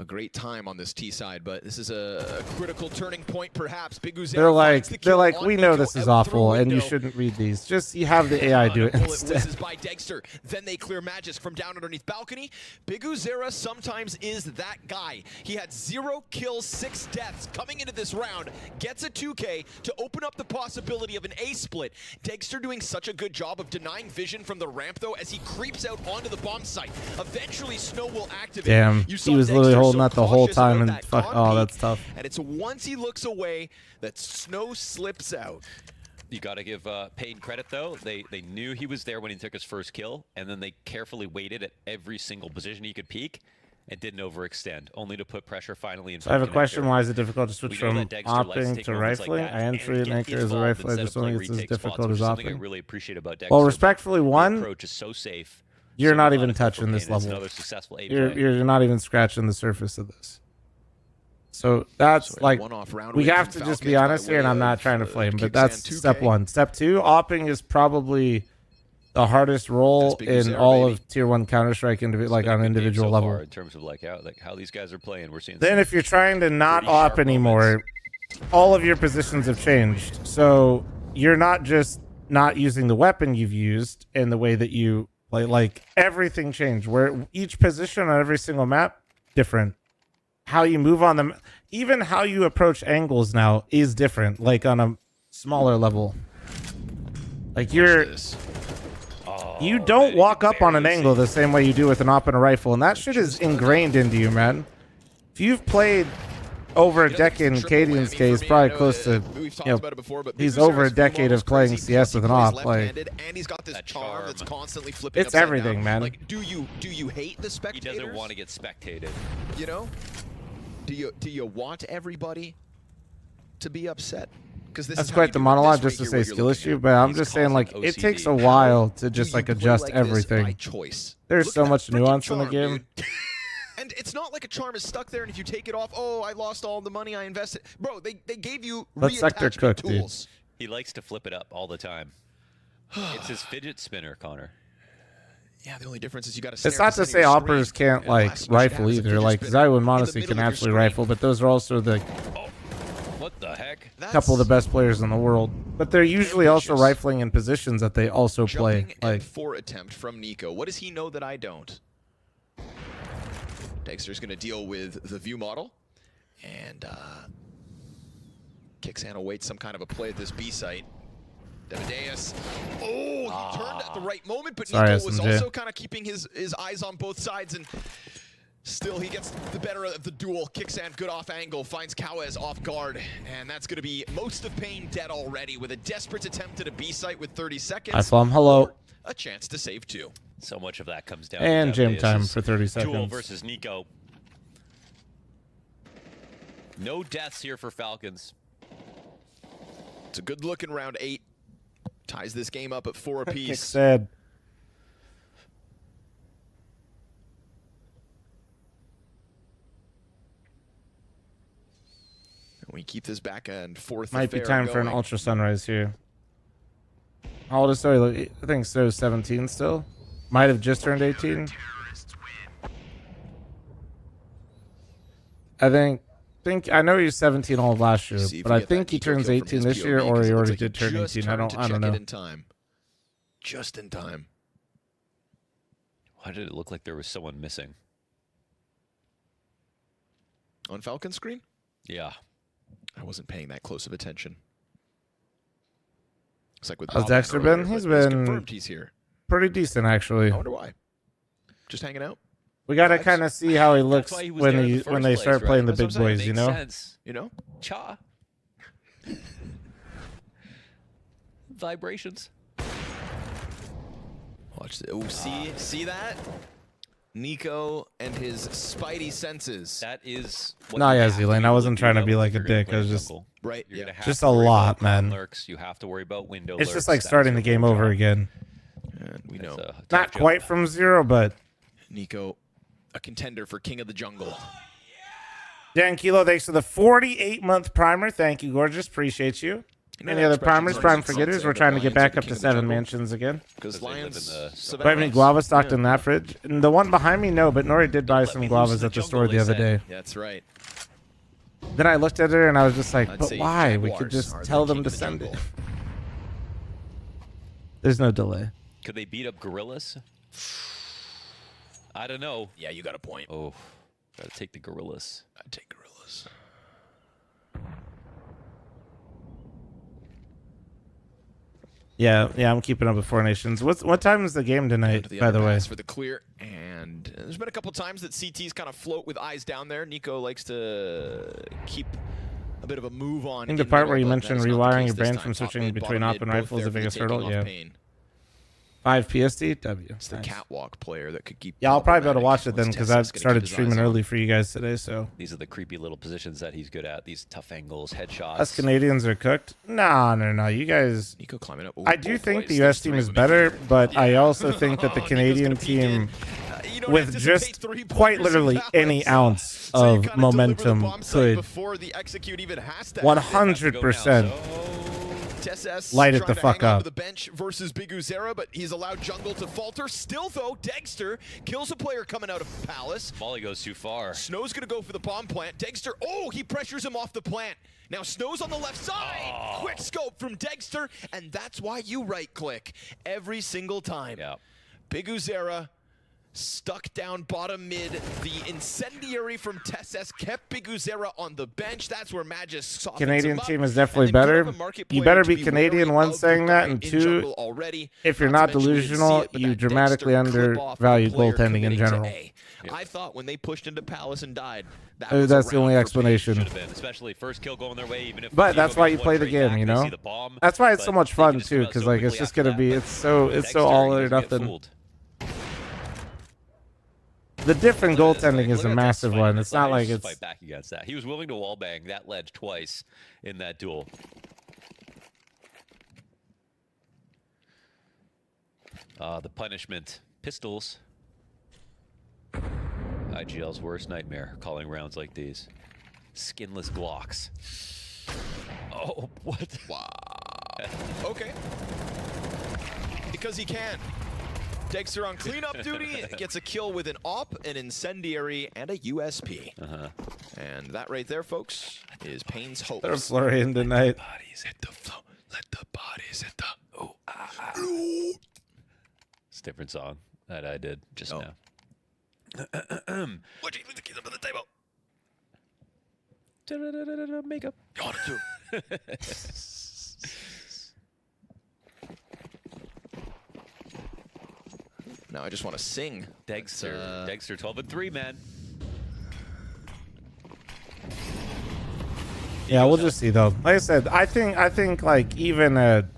a great time on this T side, but this is a critical turning point, perhaps. Big Uzi They're like, we know this is awful, and you shouldn't read these. Just you have the AI do it instead. By Dexter. Then they clear Magisk from down underneath balcony. Big Uzera sometimes is that guy. He had 0 kills, 6 deaths coming into this round. Gets a 2K to open up the possibility of an A split. Dexter doing such a good job of denying vision from the ramp, though, as he creeps out onto the bomb site. Eventually, Snow will activate. Damn, he was literally holding that the whole time, and fuck, oh, that's tough. And it's once he looks away that Snow slips out. You got to give Payne credit, though. They knew he was there when he took his first kill, and then they carefully waited at every single position he could peek and didn't overextend, only to put pressure finally in. So I have a question. Why is it difficult to switch from opping to rifling? I entry and anchor as a rifle. I just don't think it's as difficult as opping. I really appreciate about Dexter. Well, respectfully, one, approach is so safe. You're not even touching this level. You're not even scratching the surface of this. So that's like, we have to just be honest here, and I'm not trying to flame, but that's step one. Step two, opping is probably the hardest role in all of Tier 1 Counter-Strike, like on an individual level. In terms of like how these guys are playing, we're seeing. Then if you're trying to not op anymore, all of your positions have changed. So you're not just not using the weapon you've used in the way that you play. Like everything changed, where each position on every single map different. How you move on them, even how you approach angles now is different, like on a smaller level. Like you don't walk up on an angle the same way you do with an op and a rifle, and that shit is ingrained into you, man. If you've played over a decade in Cadian's case, probably close to, he's over a decade of playing CS with an off. Like, and he's got this charm that's constantly flipping. It's everything, down. man. Like, do you hate the spectators? He doesn't want to get spectated. You know? Do you want everybody to be upset? That's quite the monologue just to say skill issue, but I'm just saying, like, it takes a while to just, like, adjust everything. There's so much nuance in the game. And it's not like a charm is stuck there, and if you take it off, oh, I lost all the money I invested. Bro, they gave you reattachment tools. Dude. He likes to flip it up all the time. It's his fidget spinner, Connor. Yeah, the only difference is you got to. It's not to say operas can't, like, rifle either. Like, Zywoo and Monacy can absolutely rifle, but those are also the... What the heck? Couple of the best players in the world, but they're usually also rifling in positions that they also play. Like, 4 attempt from Nico. What does he know that I don't? Dexter's going to deal with the view model, and Kixan awaits some kind of a play at this B site. Devadeus. Oh, he turned at the right moment, but Nico was also kind of keeping his eyes on both sides, and still he gets the better of the duel. Kixan, good off angle, finds Kawez off guard, and that's going to be most of Pain dead already with a desperate attempt at a B site with 30 seconds. Hi, fl0m. Hello. A chance to save 2. So much of that comes down and to jam time for 30 seconds. Duel versus Nico. No deaths here for Falcons. It's a good look in round 8. Ties this game up at 4 apiece. Said. We keep this back and forth. Might be time for an Ultra Sunrise here. How old is Zoe? I think Zoe's 17 still. Might have just turned 18. I know he was 17 all of last year, but I think he turns 18 this year, or he already did turn 18. I don't know. Just in time. Why did it look like there was someone missing? On Falcon screen? Yeah. I wasn't paying that close of attention. Looks like with How's Dexter been? He's been he's here. Pretty decent, actually. I wonder why. Just hanging out. We got to kind of see how he looks when they start playing the big boys, you know? You know? Cha. Vibrations. Watch this. Oh, see that? Nico and his spidey senses. That is. No, yeah, Z-Lane. I wasn't trying to be like a dick. I was just. Right. Just a lot, man. Lurks. You have to worry about window it's lurks. just like starting the game over again. And we know. Not quite from zero, but. Nico, a contender for King of the Jungle. Dan Kilo, thanks for the 48-month primer. Thank you, gorgeous. Appreciate you. Any other primers, prime forgetters? We're trying to get back up to 7 mansions again. Because Lions. Do I have any guava stocked in that fridge? And the one behind me, no, but Nori did buy some guavas at the store the other day. That's right. Then I looked at her and I was just like, but why? We could just tell them to send it. There's no delay. Could they beat up Gorillas? I don't know. Yeah, you got a point. Oh, gotta take the Gorillas. I'd take Gorillas. Yeah, I'm keeping up with 4 Nations. What time is the game tonight, by the way? For the clear, and there's been a couple times that CTs kind of float with eyes down there. Nico likes to keep a bit of a move on. I think the part where you mentioned rewiring your brain from switching between op and rifle is the biggest hurdle. Yeah. 5 PSD? W. It's the catwalk player that could keep. Yeah, I'll probably be able to watch it then because I've started streaming early for you guys today. So these are the creepy little positions that he's good at. These tough angles, headshots. Us Canadians are cooked. No. You guys. Nico climbing up. I do think the US team is better, but I also think that the Canadian team, with just quite literally any ounce of momentum, could 100%. Light it the fuck up. The bench versus Big Uzera, but he's allowed jungle to falter. Still though, Dexter kills a player coming out of Palace. Molly goes too far. Snow's gonna go for the bomb plant. Dexter, he pressures him off the plant. Now Snow's on the left side. Quick scope from Dexter, and that's why you right click every single time. Yeah. Big Uzera stuck down bottom mid. The incendiary from Tesses kept Big Uzera on the bench. That's where Magis saw Canadian team is definitely better. You better be Canadian, one, saying that, and two, if you're not delusional, you dramatically undervalue goaltending in general. I thought when they pushed into Palace and died, that's the only explanation. Should have been, especially first kill going their way, even if. But that's why you play the game, back, you know. That's why it's so much fun too, because like it's just gonna be it's so all or nothing. The different goaltending is a massive one. It's not like it's fight back against that. He was willing to wallbang that ledge twice in that duel. The punishment pistols. IGL's worst nightmare, calling rounds like these. Skinless Glocks. Oh, what? Wow. Okay. Because he can. Dexter on cleanup duty, gets a kill with an op, an incendiary, and a USP. And that right there, folks, is Payne's hopes. They're flurrying tonight. Bodies hit the floor. Let the bodies hit the... Oh, It's a different song that I did just now. What do you leave the keys under the table? Makeup. You ought to. Now I just want to sing. Dexter. Dexter 12-3, man. Yeah, we'll just see though. Like I said, I think like even a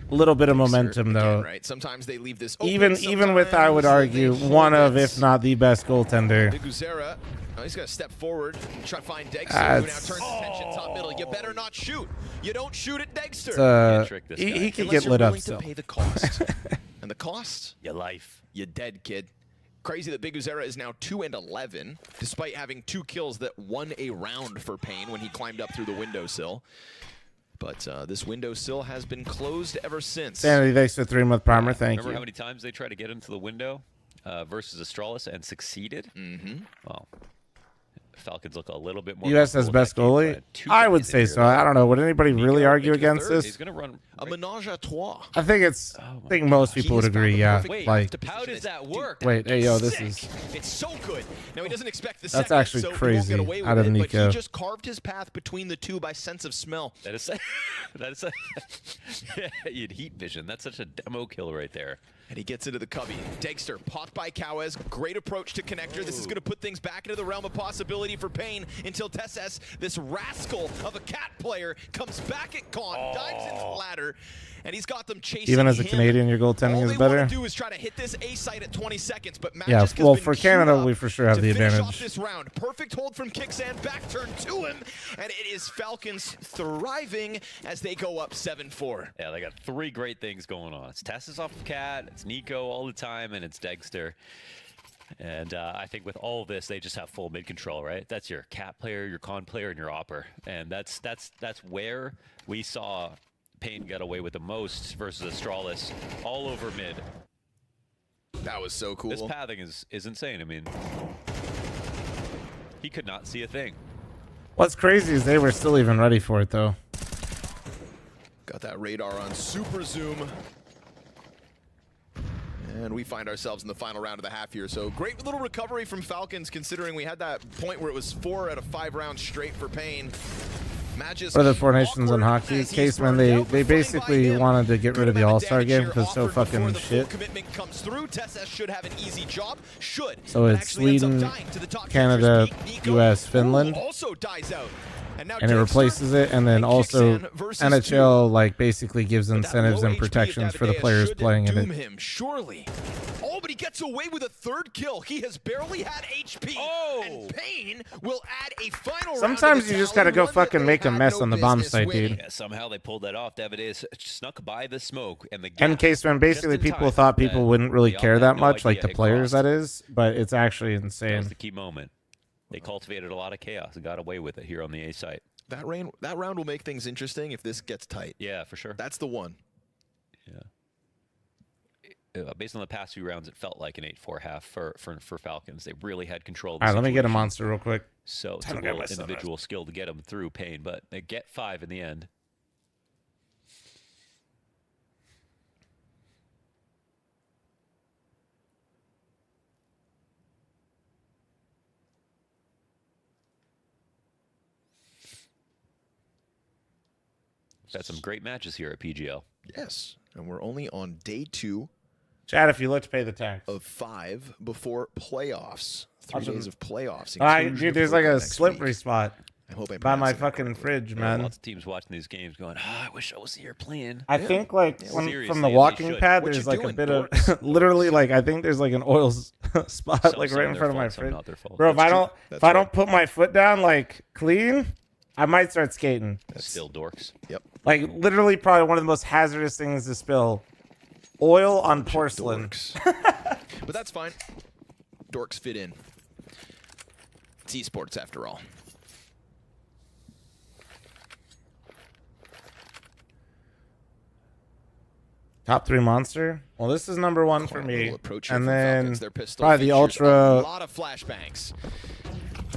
little bit of momentum though. Right. Sometimes they leave this open, even with I would argue one of, if not the best goaltender. Guzera, he's going to step forward and try to find Dexter, who now turns attention top middle. You better not shoot. You don't shoot at Dexter. He can get lit up still. To pay the cost. And the cost? Your life. You dead, kid. Crazy that Big Guzera is now 2-11, despite having 2 kills that won a round for Payne when he climbed up through the windowsill. But this windowsill has been closed ever since. Sanity, thanks for the 3-month primer. Thank Remember you. how many times they tried to get into the window versus Astralis and succeeded? Well, Falcons look a little bit more. U.S. has best goalie? I would say so. I don't know. Would anybody really argue against this? He's going to run a menage a trois. I think I think most people would agree. Yeah. Wait, like, how does that work? Wait, hey yo, this is. It's so good. Now he doesn't expect the That's second, actually so crazy he won't get away out with of it, Nico. But he just carved his path between the two by sense of smell. That is, you'd heat vision. That's such a demo kill right there. And he gets into the cubby. Dexter, popped by Cowes. Great approach to connector. This is going to put things back into the realm of possibility for Payne until Tesses, this rascal of a cat player, comes back at Con, dives into the ladder, and he's got them chasing Even as a him. Canadian, your goaltending is better. All they want to do is try to hit this A site at 20 seconds, but Magic Yeah, has well, been for queued Canada, up we for sure have to the finish advantage. off this round. Perfect hold from Kicksand, back turn to him, and it is Falcons thriving as they go up 7-4. Yeah, they got 3 great things going on. It's Tessis off of Cat, it's Nico all the time, and it's Dexter. And I think with all of this, they just have full mid control, right? That's your Cat player, your Con player, and your Opper. And that's where we saw Payne get away with the most versus Astralis all over mid. That was so cool. This pathing is insane. I mean, he could not see a thing. What's crazy is they were still even ready for it though. Got that radar on super zoom. And we find ourselves in the final round of the half here. So great little recovery from Falcons, considering we had that point where it was 4 out of 5 rounds straight for Payne. For the Four Nations in hockey, Caseman, they basically wanted to get rid of the All-Star game because it's so fucking shit. Commitment comes through. Tesses should have an easy job. So it's Sweden, Canada, US, Finland. Also dies out. And it replaces it, and then also NHL like basically gives incentives and protections for the players playing in it. Surely. Oh, but he gets away with a 3rd kill. He has barely had HP, and Payne will add a final Sometimes you just gotta go fucking make a mess on the bomb site, dude. Yeah, somehow they pulled that off. David snuck by the smoke and the And Caseman, basically people thought people wouldn't really care that much, like the players that is, but it's actually insane. That was the key moment. They cultivated a lot of chaos and got away with it here on the A site. That round will make things interesting if this gets tight. Yeah, for sure. That's the one. Yeah. Based on the past few rounds, it felt like an 8-4 half for Falcons. They really had control of All the right, let me get a situation. monster real quick. So it's a little individual skill to get them through Payne, but they get 5 in the end. Got some great matches here at PGL. Yes, and we're only on day 2. Chad, if you look to pay the tax. Of 5 before playoffs. 3 days of playoffs. Dude, there's like a slippery spot I hope I by my pronounced it fucking fridge, There are man. lots of teams watching these games going, I wish I was here playing. I think like from Seriously, the and walking they should. pad, What there's you like a doing, bit of dorks? literally like I think there's like an oil spot Some like are right in their front of my fault, some fridge. not their fault. Bro, if That's I true. don't That's if I right. don't put my foot down like clean, I might start skating. Still dorks. Yep. Like literally, probably one of the most hazardous things to spill: oil on porcelain. Dorks. But that's fine. Dorks fit in. It's esports after all. Top 3 monster. Well, this is number 1 for Quiet me, little approach here and from then Falcons. Their pistol probably the features ultra, a lot of flashbangs.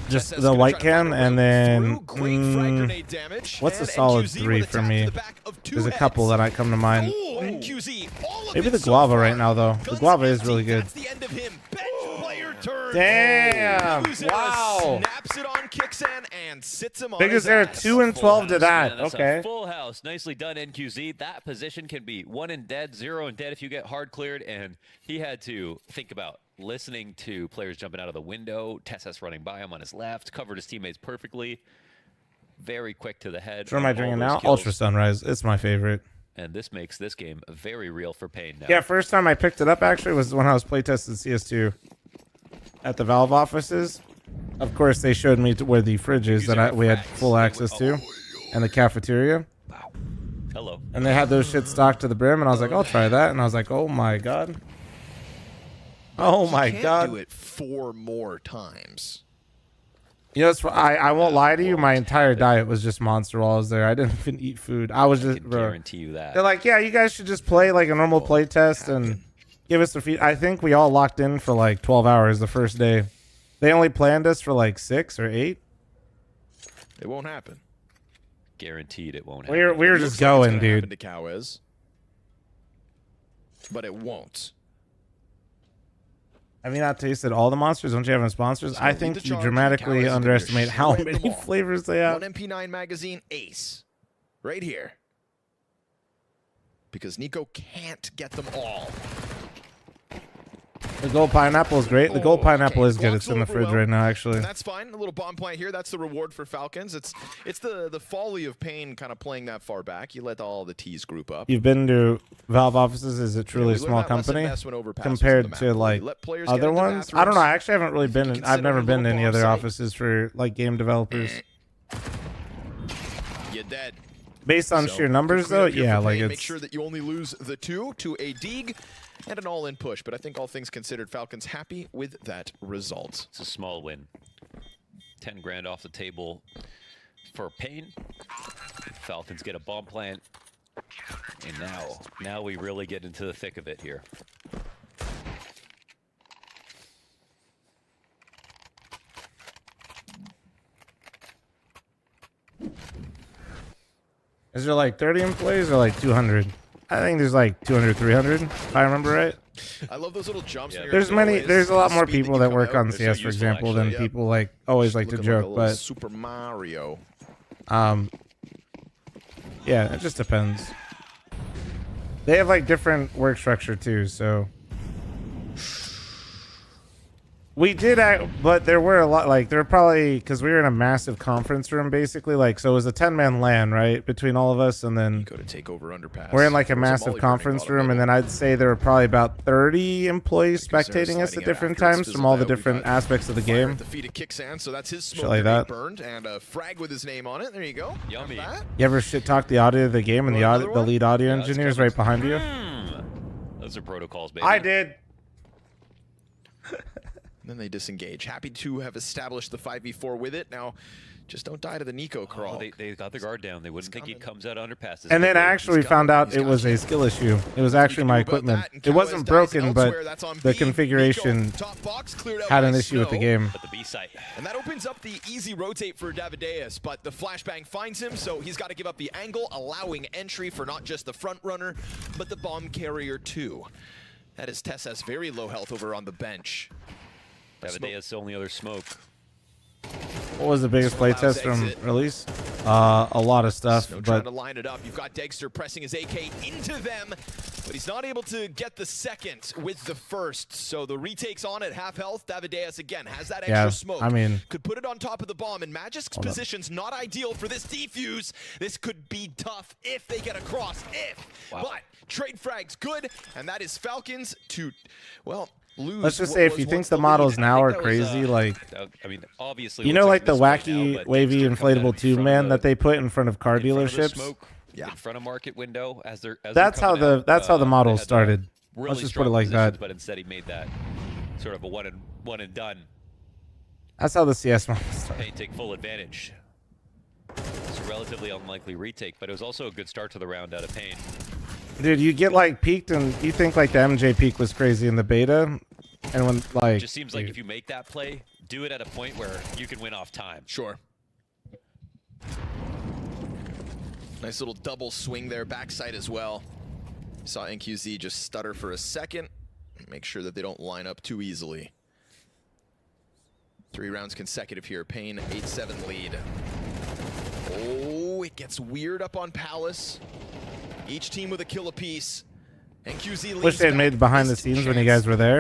just SS the gonna white try to find can, a and way then through. Great frag grenade damage. what's a And solid NQZ 3 with a for tap to me? the back of 2 There's a heads. couple that I come to mind. Ooh, NQZ, all of Maybe it the so guava far. right now though. The Guns guava is empty. really good. That's the end of him. Bench player turn. Damn! Big Zera Wow! Snaps it on Kixan and sits him on Big his Zera ass. 2 and 12 to that. Man, that's Okay. a full house. Nicely done, NQZ. That position can be 1 and dead, 0 and dead if you get hard cleared. And he had to think about listening to players jumping out of the window. Tessas running by him on his left. Covered his teammates perfectly. Very quick to the head. What am I on all drinking those now? kills. Ultra Sunrise. It's my favorite. And this makes this game very real for Payne now. Yeah, first time I picked it up actually was when I was playtesting CS2 at the Valve offices. Of course, they showed me to where the fridge is that we had full access to, and the cafeteria. Wow. Hello. And they had those shit stocked to the brim, and I was like, I'll try that. And I was like, oh my god. Oh my You can't god. do it 4 more times. You know, I won't lie to you. My entire diet was just Monster while I was there. I didn't even eat food. I was just, bro. Guarantee you that. They're like, yeah, you guys should just play like a normal play test and give us a feed. I think we all locked in for like 12 hours the first day. They only planned us for like 6 or 8. It won't happen. Guaranteed it won't happen. We were just going, dude. To Cowes, but it won't. I mean, not tasted all the monsters. Don't you have any sponsors? I think you dramatically underestimate how many flavors they have. 1 MP9 magazine ace. Right here. Because Nico can't get them all. The gold pineapple is great. The gold pineapple is good. It's in the fridge right now, actually. And that's fine. A little bomb plant here. That's the reward for Falcons. It's the folly of Payne kind of playing that far back. You let all the T's group up. You've been to Valve offices. Is it truly a small company compared to like other ones? I don't know. I actually haven't really been in. I've never been to any other offices for like game developers. You're dead. Based on sheer numbers, though, yeah, like Make it's. sure that you only lose the 2 to a Deeg and an all-in push. But I think all things considered, Falcons happy with that result. It's a small win. 10 grand off the table for Payne. Falcons get a bomb plant. And now we really get into the thick of it here. Is there like 30 employees or like 200? I think there's like 200, 300, if I remember right. I love those little jumps. Yeah. There's a lot more people that work on They're so CS, for useful, example, than actually, yeah. people like always like to Looking like a joke, little but Super Mario. Yeah, it just depends. They have like different work structure too, so we did but there were a lot, like there were probably, because we were in a massive conference room basically, like, so it was a 10-man LAN, right, between all of us, and then Go to take over underpass. we're in like a There was massive molly conference burning room, and then I'd say there were probably about 30 employees Because they're spectating us sliding at it different after. It's times from all the fizzled out. different aspects of the Fire game. at the feet of Kixan, so that's his Shit smoke like grenade that. burned, and a frag with his name on it. There you go. Yummy. You ever shit talk the audio of the game, and the lead audio engineer is right behind you? Those are protocols, baby. I did. Then they disengage. Happy to have established the 5v4 with it. Now, just don't die to the Nico crawl. They got the guard down. They wouldn't think he comes out underpass. And then actually found out it was a skill issue. It was actually my equipment. It wasn't broken, but the configuration had an issue with the game. At the B site. And that opens up the easy rotate for Davideus, but the flashbang finds him, so he's got to give up the angle, allowing entry for not just the front runner, but the bomb carrier too. That is Tessas, very low health over on the bench. Davideus' only other smoke. What was the biggest playtest from release? a lot of stuff. Snow But trying to line it up. You've got Degster pressing his AK into them, but he's not able to get the second with the first. So the retake's on at half health. Davideus again has that extra smoke. I mean, could put it on top of the bomb, and Magic's position's not ideal for this defuse. This could be tough if they get across. But trade frag's good, and that is Falcons to, well, lose. Let's just say, if you think the models now are crazy, like, I mean, obviously, you know, like the wacky, wavy, inflatable tube man that they put in front of car dealerships. In front of market window as they're That's how the models started. Really Let's just put it like that. But instead, he made that sort of a one and done. That's how the CS models started. Pain take full advantage. It's a relatively unlikely retake, but it was also a good start to the round out of Pain. Dude, you get like peaked, and you think like the MJ peak was crazy in the beta, and when like it just seems like if you make that play, do it at a point where you can win off time. Sure. Nice little double swing there, backside as well. Saw NQZ just stutter for a second. Make sure that they don't line up too easily. 3 rounds consecutive here. Pain 8-7 lead. Oh, it gets weird up on Palace. Each team with a kill apiece. NQZ wish they had made behind the scenes when you guys were there.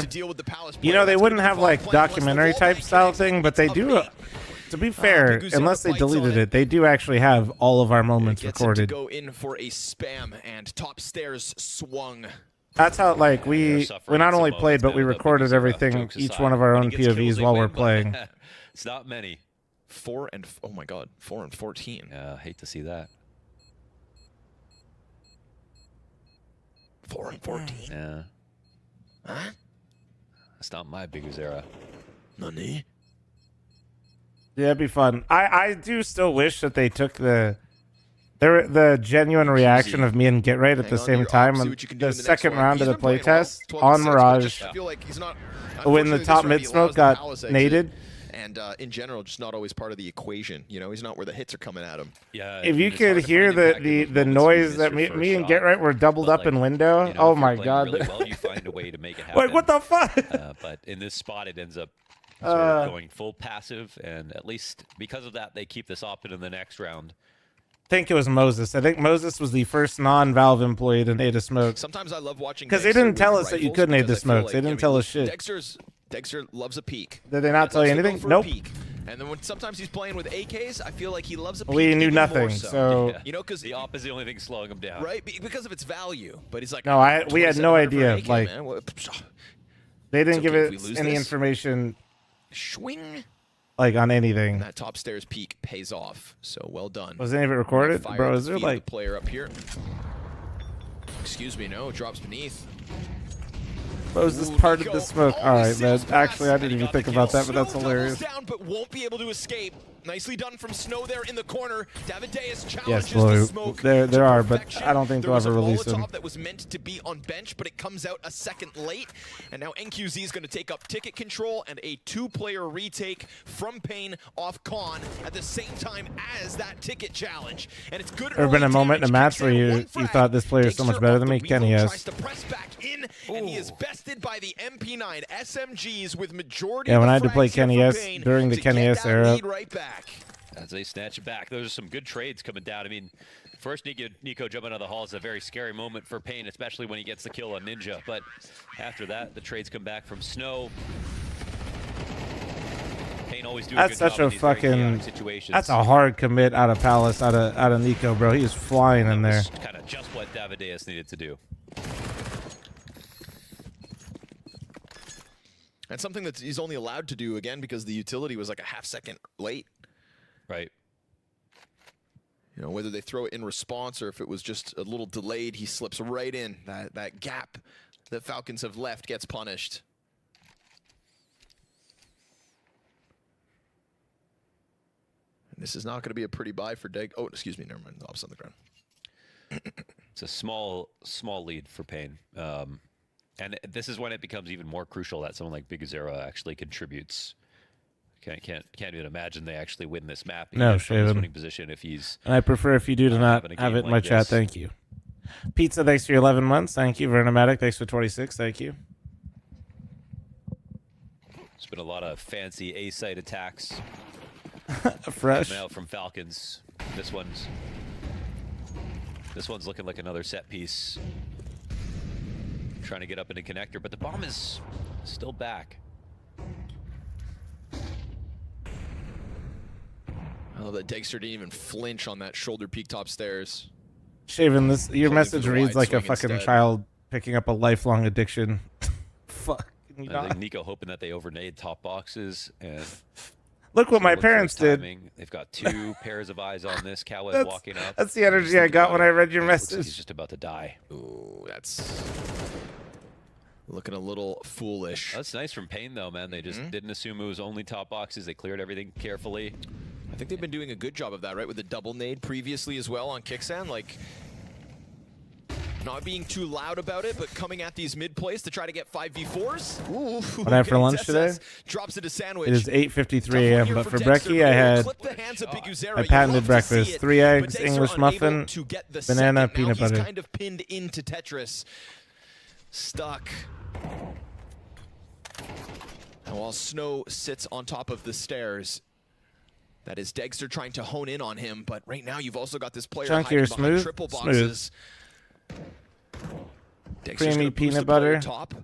You know, they wouldn't have like documentary type style thing, but they do. To be fair, unless they deleted it, they do actually have all of our moments recorded. Go in for a spam, and top stairs swung. That's how, like, we not only played, but we recorded everything, each one of our own POVs while we're playing. It's not many. 4 and oh my god, 4 and 14. Yeah, hate to see that. 4 and 14. Yeah. Huh? That's not my biggest era. Nani? Yeah, it'd be fun. I do still wish that they took the genuine reaction of me and Get Right at the same time. And the second round of the playtest on Mirage, when the top mid smoke got naded. And in general, just not always part of the equation. You know, he's not where the hits are coming at him. Yeah. If you could hear the noise that me and Get Right were doubled up in window, you know, oh my god! Really well, you find a way to make it happen. Wait, what the fuck? But in this spot, it ends up sort of going full passive, and at least because of that, they keep this op in the next round. I think it was Moses. I think Moses was the first non-Valve employee to nade a smoke. Sometimes I love watching because they didn't tell us that you could nade the smokes. They didn't tell us shit. Dexter loves a peek. Did they not tell you anything? Nope. And then when sometimes he's playing with AKs, I feel like he loves a peek. We knew nothing, so yeah. You know, because the op is the only thing slowing him down, right? Because of its value. But he's like, no, we had no idea. AK, like, they didn't give us any information. Swing. Like on anything. And that top stairs peak pays off. So well done. Was any of it recorded, bro? Is there like the player up here? Excuse me, no, drops beneath. Was this part of the smoke? All right, man. Actually, I didn't even think about that, but that's hilarious. Down, but won't be able to escape. Nicely done from Snow there in the corner. Davideus challenges yes, well, the smoke. There are, but I don't think they'll ever release them. That was meant to be on bench, but it comes out a second late. And now NQZ is going to take up ticket control and a 2-player retake from Pain off Con at the same time as that ticket challenge. And it's good. Ever been a moment in a match where you thought this player is so much better than me? Kenny, yes. Tries to press back in, and he is bested by the MP9 SMGs with majority. Yeah, when I had to play Kenny S during the Kenny S era. Right back. As they snatch it back, those are some good trades coming down. I mean, first Nico jumping out of the hall is a very scary moment for Pain, especially when he gets the kill on Ninja. But after that, the trades come back from Snow. Pain always doing that's a good such job a in these very chaotic situations. That's a hard commit out of Palace, out of Nico, bro. He was flying in there. Kind of just what Davideus needed to do. And something that he's only allowed to do, again, because the utility was like a half-second late. Right. You know, whether they throw it in response or if it was just a little delayed, he slips right in. That gap that Falcons have left gets punished. And this is not going to be a pretty buy for Deg. Oh, excuse me, never mind. The op's on the ground. It's a small lead for Pain. And this is when it becomes even more crucial that someone like Biguzera actually contributes. Can't even imagine they actually win this map. No, from his winning position if he's. And I prefer if you do not have it in my chat. Thank you. Pizza, thanks for your 11 months. Thank you. Vernomatic, thanks for 26. Thank you. There's been a lot of fancy A-site attacks. Fresh. Coming out from Falcons. this one's looking like another set piece. Trying to get up into connector, but the bomb is still back. Oh, that Dexter didn't even flinch on that shoulder peak top stairs. Shaven, this your Hoping message for the reads wide like a swing fucking instead. child picking up a lifelong addiction. Fuck. I think Nico hoping that they overnade top boxes and Look what my look for parents his did. timing. They've got 2 pairs of eyes on this. Kawa is That's- walking up. that's the energy I got when I read your Looks like message. he's just about to die. Ooh, that's looking a little foolish. That's nice from Payne, though, man. They just didn't assume it was only top boxes. They cleared everything carefully. I think they've been doing a good job of that, right? With the double nade previously as well on Kicksan, like not being too loud about it, but coming at these mid plays to try to get 5v4s. Ooh, What I had for getting lunch today? drops it a sandwich. It is 8:53 a.m. But for brekkie, I had I a patented breakfast: 3 eggs, English muffin, banana, peanut butter. He's kind of pinned into Tetris. Stuck. And while Snow sits on top of the stairs, that is Dexter trying to hone in on him, but right now you've also got this player hiding Chunkier, behind smooth, triple smooth. boxes. Dexter's Creamy gonna boost peanut the player butter. top.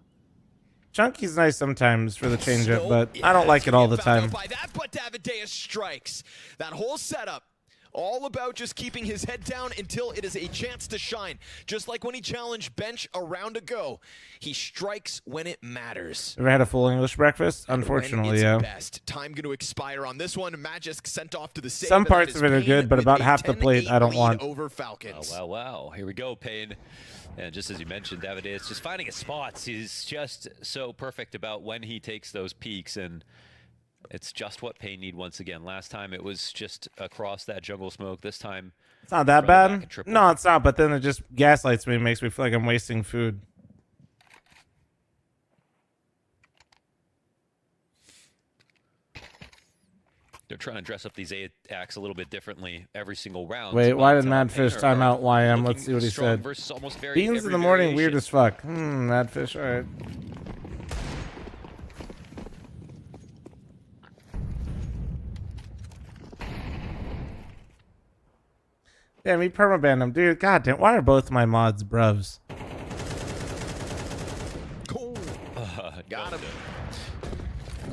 Chunky's nice sometimes for the changeup, Snow, but yeah, I don't like it's it gonna all get the fouled time. out by that, but Davideus strikes. That whole setup, all about just keeping his head down until it is a chance to shine. Just like when he challenged Bench a round ago, he strikes when it matters. Ever had a full English breakfast? Unfortunately, When it's yeah. best. Time going to expire on this one. Magisk sent off to the save. Some and that parts is of it are Payne good, but with about a half the plate 10-8 I don't lead want. over Falcons. Wow, wow. Here we go, Payne. And just as you mentioned, Davideus just finding his spots. He's just so perfect about when he takes those peaks, and it's just what Payne need once again. Last time it was just across that jungle smoke. This time It's not that throw it back bad. and triple. No, it's not. But then it just gaslights me and makes me feel like I'm wasting food. They're trying to dress up these acts a little bit differently every single round. Wait, why did Payne Madfish are time out YM? Let's looking see what he strong said. versus almost Beans in every the morning, variation. weird as fuck. Madfish, alright. Damn, he permabanned him. Dude, goddamn, why are both my mods bruvs? Cool. Got him.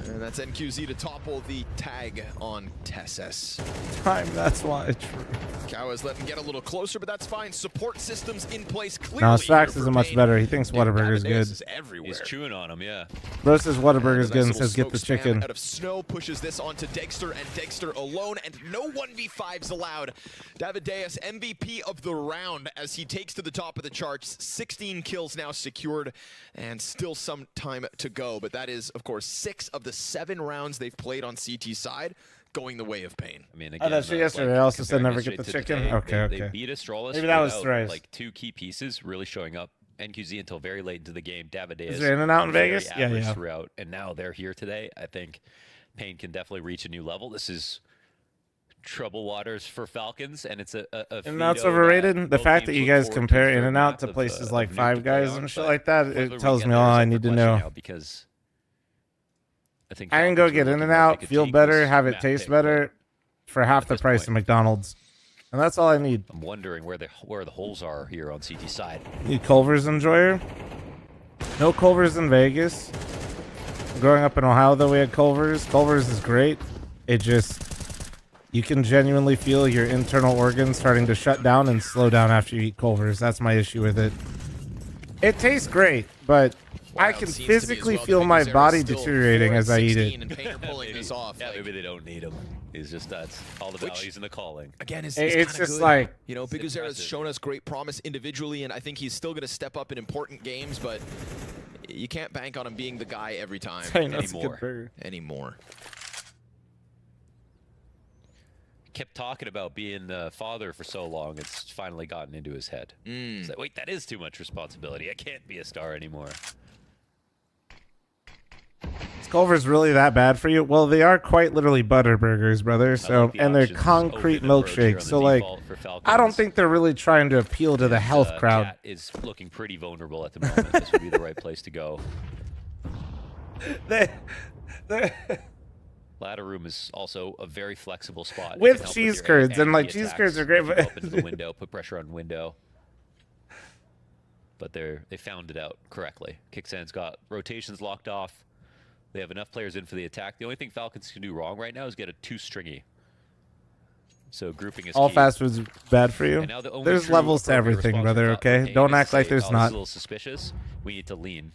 And that's NQZ to topple the tag on Tessus. Time, that's why. True. Kawa's letting him get a little closer, but that's fine. Support systems in place clearly. No, Swax here isn't for much Payne. better. He thinks Dude, Whataburger's Davideus good. is everywhere. He's chewing on him, yeah. Bro says Whataburger's And a good and nice says little get the smoke spam chicken. Out of Snow pushes this onto Dexter, and Dexter alone, and no 1v5s allowed. Davideus, MVP of the round as he takes to the top of the charts. 16 kills now secured, and still some time to go. But that is, of course, 6 of the 7 rounds they've played on CT side going the way of Payne. I mean, Oh, that's yesterday. I also said never get the chicken. Okay, They okay. beat Astralis Maybe that was without, thrice. like 2 key pieces really showing up. NQZ until very late into the game. Davideus Is there In-N-Out in very Vegas? Yeah, average yeah. throughout, and now they're here today. I think Payne can definitely reach a new level. This is trouble waters for Falcons, and it's a In-N-Out's veto overrated. that The both fact that teams you look guys forward to compare the third In-N-Out map to of, places of like Nuke Five to play Guys on, and shit but like that, whether it we tells get me there all is a I need to different know. question now, because I think I can go Falcons get were looking In-N-Out, like they could feel take better, this have it map taste pick, better for half the this price of McDonald's. And that's all I need. I'm wondering where the holes are here on CT side. You Culver's enjoyer? No Culver's in Vegas. Growing up in Ohio, though, we had Culver's. Culver's is great. It just, you can genuinely feel your internal organs starting to shut down and slow down after you eat Culver's. That's my issue with it. It tastes great, but I can physically feel my body deteriorating as I eat it. Maybe they don't need him. It's just that's all the values in the calling. Again, it's It's kinda just good. like, you know, Big Uzera's shown us great promise individually, and I think he's still going to step up in important games, but you can't bank on him being the guy every time Dang, that's a good burger. anymore. Kept talking about being the father for so long, it's finally gotten into his head. It's like, wait, that is too much responsibility. I can't be a star anymore. Is Culver's really that bad for you? Well, they are quite literally butter burgers, brother. So, the and they're options concrete open approach here on milkshakes. the So, like, default for I don't Falcons. think they're really trying to appeal to the health crowd. Cat is looking pretty vulnerable at the moment. This would be the right place to go. Ladder room is also a very flexible spot. With cheese curds, and like cheese curds are great, but open the window, put pressure on window. But they found it out correctly. Kicksan's got rotations locked off. They have enough players in for the attack. The only thing Falcons can do wrong right now is get a 2-stringy. So grouping is all key. fast food's bad for you. There's levels to everything, brother. Okay, don't act like there's not. A little suspicious. We need to lean,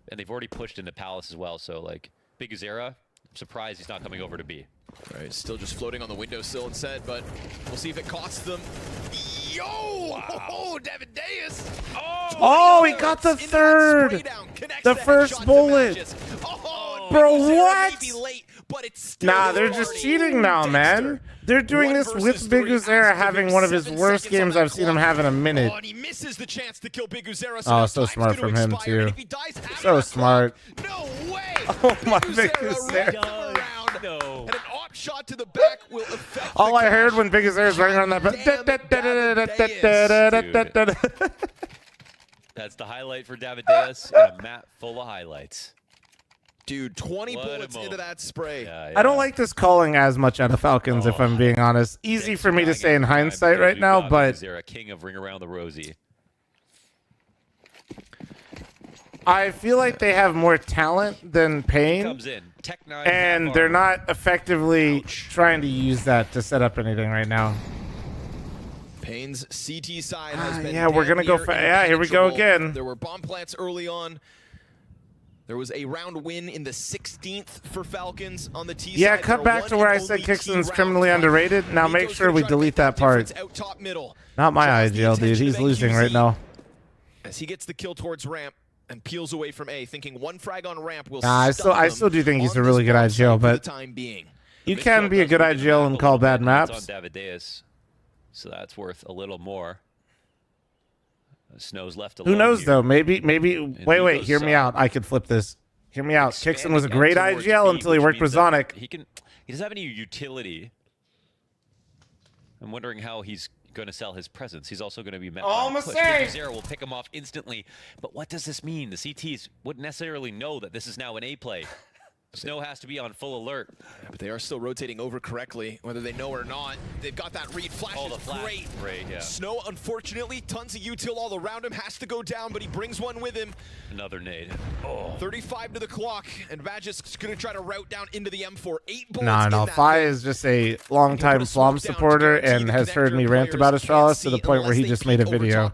and they've already pushed into Palace as well. So like Big Uzera, I'm surprised he's not coming over to B. Right, still just floating on the windowsill instead, but we'll see if it costs them. Yo! Wow. Oh, David Deus! Oh, he got the third! The first bullet! Bro, what? Nah, they're just cheating now, man. They're doing this with Big Uzera having one of his worst games I've seen him have in a minute. Oh, and he misses the chance to kill Big Uzera. Oh, so smart from him, too. So smart. No way! Oh, my Big Uzera. No. And an op shot to the back will affect all I heard when Big Uzera's running around that. That's the highlight for David Deus and a map full of highlights. Dude, 20 bullets into that spray. I don't like this calling as much out of Falcons, if I'm being honest. Easy for me to say in hindsight right now, but They're a king of Ring Around the Rosie. I feel like they have more talent than Pain, Comes in. Tech 9 and they're not effectively trying to use that to set up anything right now. Pain's CT side has been yeah, we're gonna go. Yeah, here we go again. There were bomb plants early on. There was a round win in the 16th for Falcons on the T side. Yeah, cut back to where I said Kicksan's criminally underrated. Now make sure we delete that part. Not my IGL, dude. He's losing right now. As he gets the kill towards ramp and peels away from A, thinking one frag on ramp will I still do think he's a really good IGL, but you can be a good IGL and call bad maps. On David Deus, so that's worth a little more. Snow's left alone. Who knows here. though? Maybe. Wait. Hear me out. I could flip this. Hear me out. Kicksan was a great IGL until he worked with Zonic. He doesn't have any utility. I'm wondering how he's going to sell his presence. He's also going to be met by a push. Zero will pick him off instantly. But what does this mean? The CTs wouldn't necessarily know that this is now an A play. Snow has to be on full alert. Yeah, but they are still rotating over correctly, whether they know or not. They've got that read. Flash is great. Yeah. Snow, unfortunately, tons of util all around him. Has to go down, but he brings one with him. Another nade. 35 to the clock, and Magic's going to try to route down into the M4. 8 bullets No. Fi is just a longtime fl0m supporter and has heard me rant about Astralis to the point where he just made a video.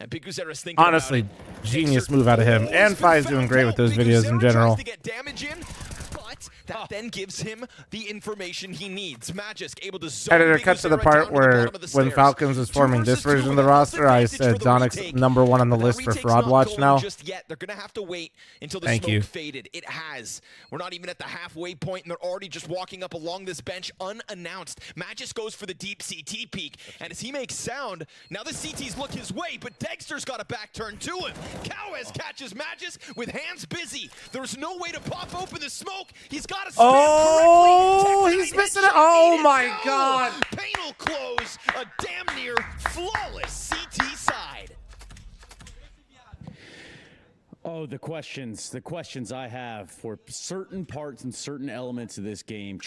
And Big Uzera's thinking honestly, genius move out of him. And Fi is doing great with those videos in general. To get damage in, but that then gives him the information he needs. Magic able to zone Editor, cut to the part where when Falcons was forming this version of the roster, I said Zonic's #1 on the list for fraud watch now. Just yet. They're gonna have to wait until the Thank smoke you. faded. It has. We're not even at the halfway point, and they're already just walking up along this bench unannounced. Magic goes for the deep CT peek, and as he makes sound, now the CTs look his way, but Dexter's got a back turn to him. Cowes catches Magic with hands busy. There's no way to pop open the smoke. He's got to spam correctly. He's missing it. Oh my God. Pain will close a damn near flawless CT side. Oh, the questions I have for certain parts and certain elements of this game.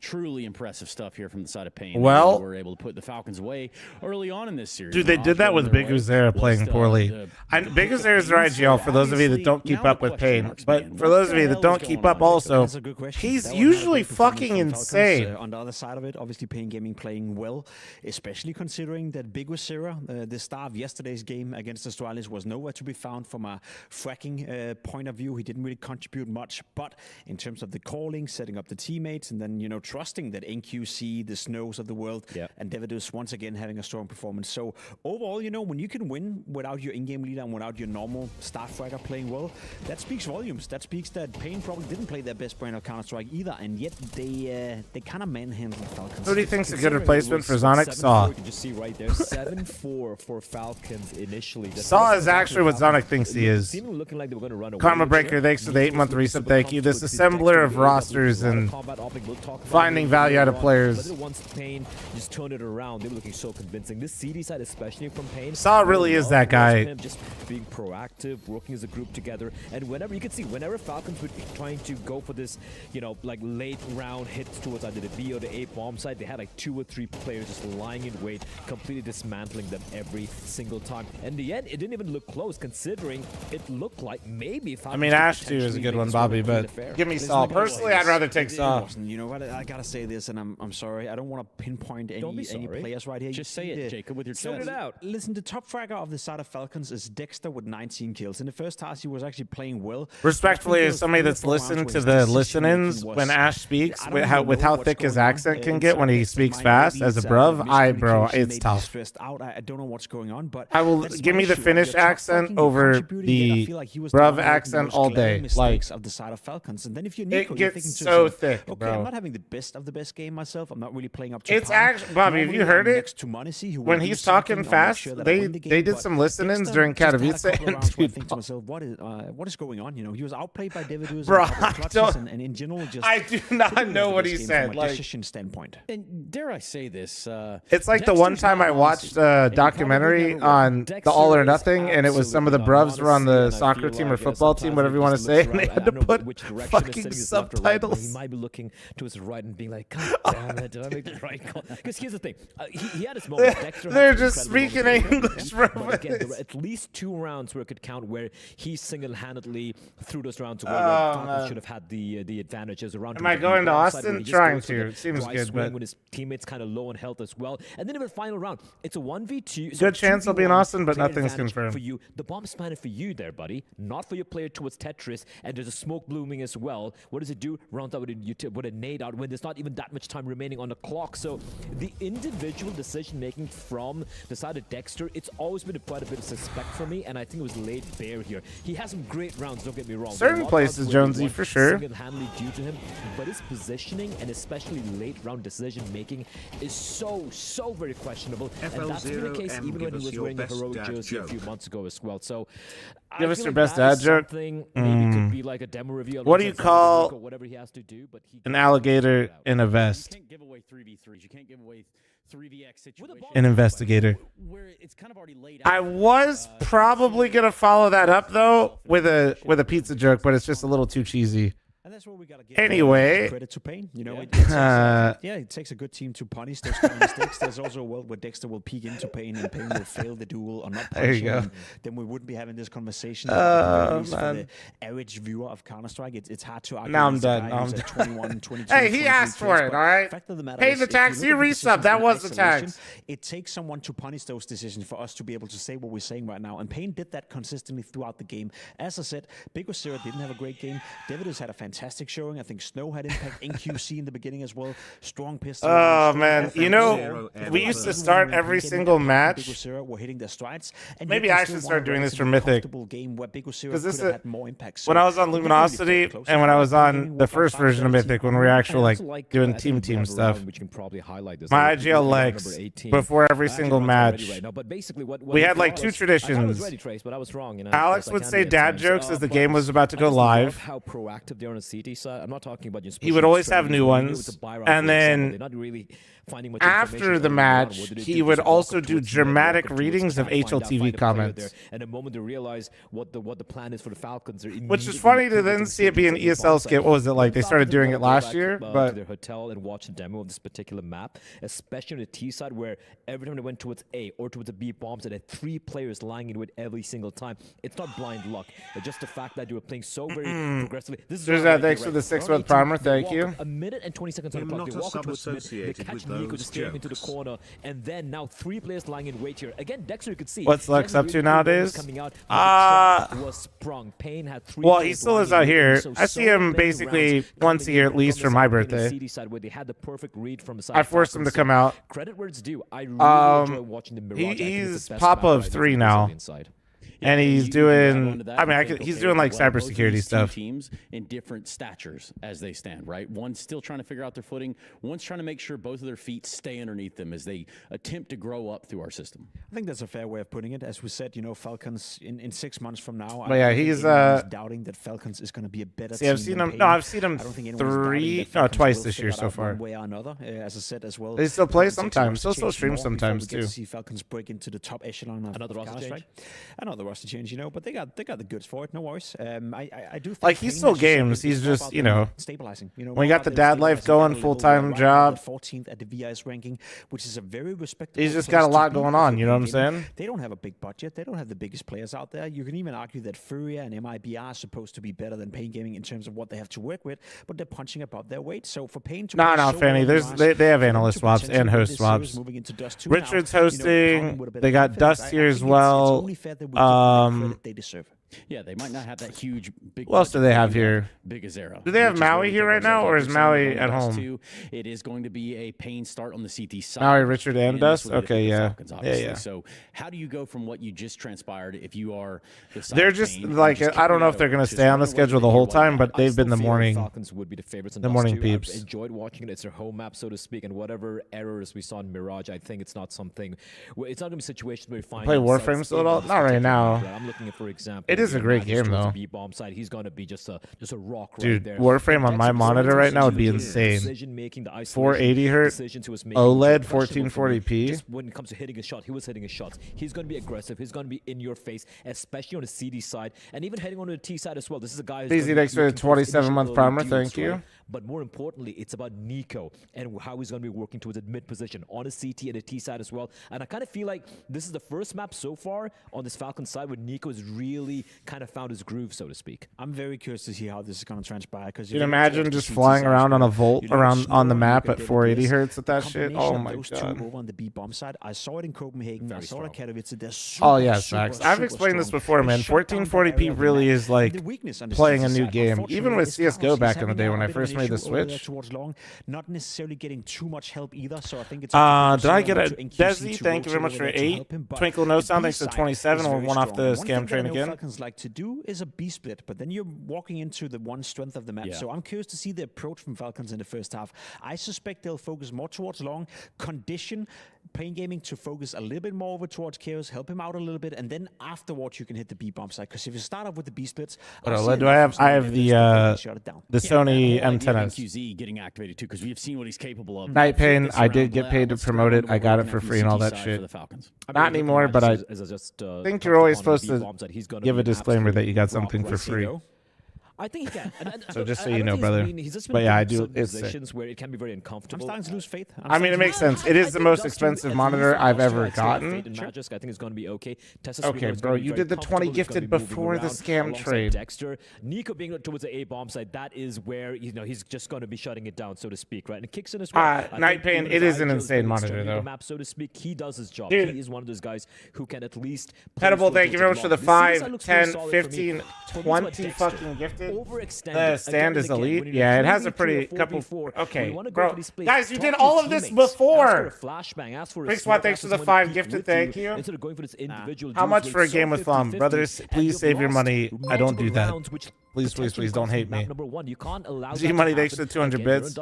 Truly impressive stuff here from the side of Pain. Well, we're able to put the Falcons away early on in this series. Dude, they did that with Big Uzera playing poorly. Big Uzera's their IGL for those of you that don't keep up with Pain. But for those of you that don't keep up also, he's usually fucking insane. On the other side of it, obviously Pain Gaming playing well, especially considering that Big Uzera, the star of yesterday's game against Astralis, was nowhere to be found from a fracking point of view. He didn't really contribute much, but in terms of the calling, setting up the teammates, and then, trusting that NQC, the Snows of the world, and Davidus once again having a strong performance. So overall, when you can win without your in-game leader and without your normal star fragger playing well, that speaks volumes. That speaks that Pain probably didn't play their best brand of Counter-Strike either, and yet they kind of manhandled Falcons. Who do you think's a good replacement for Zonic? Saw. You can just see right there, 7-4 for Falcons initially. Saw is actually what Zonic thinks he is. Looking like they were going to run away. Karma Breaker, thanks for the 8-month resub. Thank you. This assembler of rosters and finding value out of players. But once Pain just turned it around, they were looking so convincing. This CD side, especially from Pain, Saw really is that guy. him just being proactive, working as a group together, and whenever you can see, whenever Falcons were trying to go for this, you know, like late round hits towards either the B or the A bomb side, they had like 2 or 3 players just lying in wait, completely dismantling them every single time. And in the end, it didn't even look close, considering it looked like maybe Falcons. I mean, Ash 2 is a good one, Bobby, but give me Saw. Personally, I'd rather take Saw. You know what? I gotta say this, and I'm sorry. I don't want to pinpoint any players right here. Just say it, Jacob, with your chest. Sort it out. Listen, the top fragger of the side of Falcons is Dexter with 19 kills. In the first task, he was actually playing well. Respectfully, as somebody that's listened to the listen-ins when Ash speaks, with how thick his accent can get when he speaks fast, as a bruv, bro, it's tough. Stressed out. I don't know what's going on, but I will give me the Finnish accent over the bruv accent all day. Like, of the side of Falcons, and then if you're it Nico, gets so thick, okay, bro. I'm not having the best of the best game myself. I'm not really playing up to It's par. actually, Bobby, have you heard it? When he's talking fast, they did some listen-ins during Katowice, and dude, think to myself, what is going on? You know, he was outplayed by David bro, and in general, just I do not know what he said. From a decision standpoint. And dare I say this? It's like the one time I watched a documentary on the All or Nothing, and it was some of the bruvs were on the soccer team or football team, whatever you want to say, and they had to put fucking subtitles. He might be looking to his right and being like, God damn it, did I make the right call? Because here's the thing, he had his moment. They're just speaking English, bro. Again, there were at least 2 rounds where it could count where he single-handedly threw those rounds away. Falcons should have had the advantage as a round. Am I going to Austin? Trying to. It seems good, but when his teammates kind of low on health as well. And then in the final round, it's a 1v2. Good chance I'll be in Austin, but nothing's confirmed. For you, the bomb's planted for you there, buddy, not for your player towards Tetris. And there's a smoke blooming as well. What does it do? Rounds out with a nade out when there's not even that much time remaining on the clock. So the individual decision making from the side of Dexter, it's always been quite a bit of suspect for me, and I think it was laid bare here. He has some great rounds, don't get me wrong. Certain places, Jonesy, for sure. Single-handedly due to him, but his positioning and especially late round decision making is so very questionable. And that's been the case even when he was wearing the heroic jersey a few months ago as well. So give us your best dad joke. Maybe could be like a demo review. What do you call whatever he has to do, but an alligator in a vest? You can't give away 3v3s. You can't give away 3vx situations. An investigator. Where it's kind of already laid I was probably gonna follow that up though with a pizza joke, but it's just a little too cheesy. And that's where we gotta give anyway, credit to Pain. You know, it takes a good team to punish those kind of mistakes. There's also a world where Dexter will peek into Pain and Pain will fail the duel or not punish him. Then we wouldn't be having this conversation. For the average viewer of Counter-Strike, it's hard to argue. Now I'm done. Now I'm 21, 22, hey, he asked for it, all right? Pay the tax, you resub. That was the tax. It takes someone to punish those decisions for us to be able to say what we're saying right now. And Pain did that consistently throughout the game. As I said, Big Osiris didn't have a great game. Davidus had a fantastic showing. I think Snow had impact in QC in the beginning as well. Strong pistol. Oh man, you know, we used to start every single match. Were hitting their strides. And maybe I should start doing this for Mythic. Because this is more impact. When I was on Luminosity and when I was on the first version of Mythic, when we were actually like doing team stuff. Which can probably highlight this. My IGL legs before every single match. But basically, we had like 2 traditions. I was ready, Trace, but I was wrong. You know, Alex would say dad jokes as the game was about to go live. How proactive they are on the CT side. I'm not talking about just. He would always have new ones, and then after the match, he would also do dramatic readings of HLTV comments. And the moment they realize what the plan is for the Falcons, which is funny to then see it be an ESL skit. What was it like? They started doing it last year, but to their hotel and watch the demo of this particular map, especially on the T side, where every time they went towards A or towards the B bombs, they had 3 players lying into it every single time. It's not blind luck, but just the fact that they were playing so very progressively. There's that. Thanks for the 6-month primer. Thank you. A minute and 20 seconds on the clock. They walk into a mid, they catch Nico just staring into the corner, and then now 3 players lying in wait here. Again, Dexter, you could see. What's Lex up to nowadays? Was sprung. Pain had 3. Well, he still is out here. I see him basically once a year at least for my birthday. Where they had the perfect read from I forced him to come out. Credit where it's due. I really enjoy watching the Mirage. He's Papa of 3 now. and he's doing. I mean, he's doing like cybersecurity stuff. Teams in different statures as they stand, right? One's still trying to figure out their footing. One's trying to make sure both of their feet stay underneath them as they attempt to grow up through our system. I think that's a fair way of putting it. As we said, Falcons in 6 months from now. But yeah, he's doubting that Falcons is going to be a better. See, I've seen him. No, I've seen him twice this year so far. One way or another, as I said as well. They still play sometimes. They'll still stream sometimes too. See Falcons break into the top echelon of another roster change. Right? Another roster change, but they got the goods for it. No worries. I do think like he's still games. He's just stabilizing. When you got the dad life going, full-time job. 14th at the VIS ranking, which is a very respectable. He's just got a lot going on. You know what I'm saying? They don't have a big budget. They don't have the biggest players out there. You can even argue that Furia and MIB are supposed to be better than Pain Gaming in terms of what they have to work with, but they're punching above their weight. So for Pain to Fanny, they have analyst swaps and host swaps. Richard's hosting. They got Dust here as well. They deserve. Yeah, they might not have that huge big. What else do they have here? Big Azera. Do they have Maui here right now, or is Maui at home? It is going to be a Pain start on the CT side. Maui, Richard, and Dust. Okay, yeah, yeah. So how do you go from what you just transpired if you are? They're just like I don't know if they're going to stay on the schedule the whole time, but they've been the morning. Falcons would be the favorites. The morning peeps. I've enjoyed watching it. It's their home map, so to speak, and whatever errors we saw in Mirage, I think it's not something. It's not going to be situations where we find. Play Warframe still at all? Not right now. I'm looking at, for example. It is a great game though. B-bomb side, he's going to be just a rock Dude, right there. Warframe on my monitor right now would be insane. 480 hertz, OLED, 1440p. Just when it comes to hitting a shot, he was hitting his shots. He's going to be aggressive. He's going to be in your face, especially on the CD side, and even heading on to the T side as well. This is a guy who's Easy next for the 27-month primer. Thank you. But more importantly, it's about Nico and how he's going to be working towards a mid position on a CT and a T side as well. And I kind of feel like this is the first map so far on this Falcon side where Nico has really kind of found his groove, so to speak. I'm very curious to see how this is going to transpire. Because you can imagine just flying around on a volt around on the map at 480 hertz with that shit. Oh my god! Over on the B-bomb side, I saw it in Copenhagen. I saw it at Katowice. Oh yeah, facts. I've explained this before, man. 1440p really is like playing a new game. Even with CS:GO back in the day when I first made the switch. Not necessarily getting too much help either. So I think it's. Did I get a Desi? Thank you very much for 8. Twinkle No Sound thanks for 27. Or one off the scam train again. What Falcons like to do is a B split, but then you're walking into the one strength of the map. So I'm curious to see the approach from Falcons in the first half. I suspect they'll focus more towards long, condition Pain Gaming to focus a little bit more over towards Chaos, help him out a little bit, and then afterwards you can hit the B-bomb side. Because if you start off with the B splits, do I have the Sony M10s. QZ getting activated too, because we've seen what he's capable of. Night Pain, I did get paid to promote it. I got it for free and all that shit. Not anymore, but I think you're always supposed to give a disclaimer that you got something for free. I think he can. So just so you know, brother. But yeah, I do. It's positions where it can be very uncomfortable. I'm starting to lose faith. I mean, it makes sense. It is the most expensive monitor I've ever gotten. Magic, I think it's going to be okay. Okay, bro, you did the 20 gifted before the scam trade. Dexter, Nico being towards the A-bomb side, that is where he's just going to be shutting it down, so to speak, right? And it kicks in as well. Night Pain, it is an insane monitor though. Map, so to speak, he does his job. Dude. He is one of those guys who can at least. Edible, thank you very much for the 5, 10, 15, 20 fucking gifted. The stand is elite. Yeah, it has a pretty couple. Okay, bro. Guys, you did all of this before. Big Swat, thanks for the 5 gifted. Thank you. How much for a game with fl0m? Brothers, please save your money. I don't do that. Please, please, please don't hate me. G-Money, thanks for the 200 bits.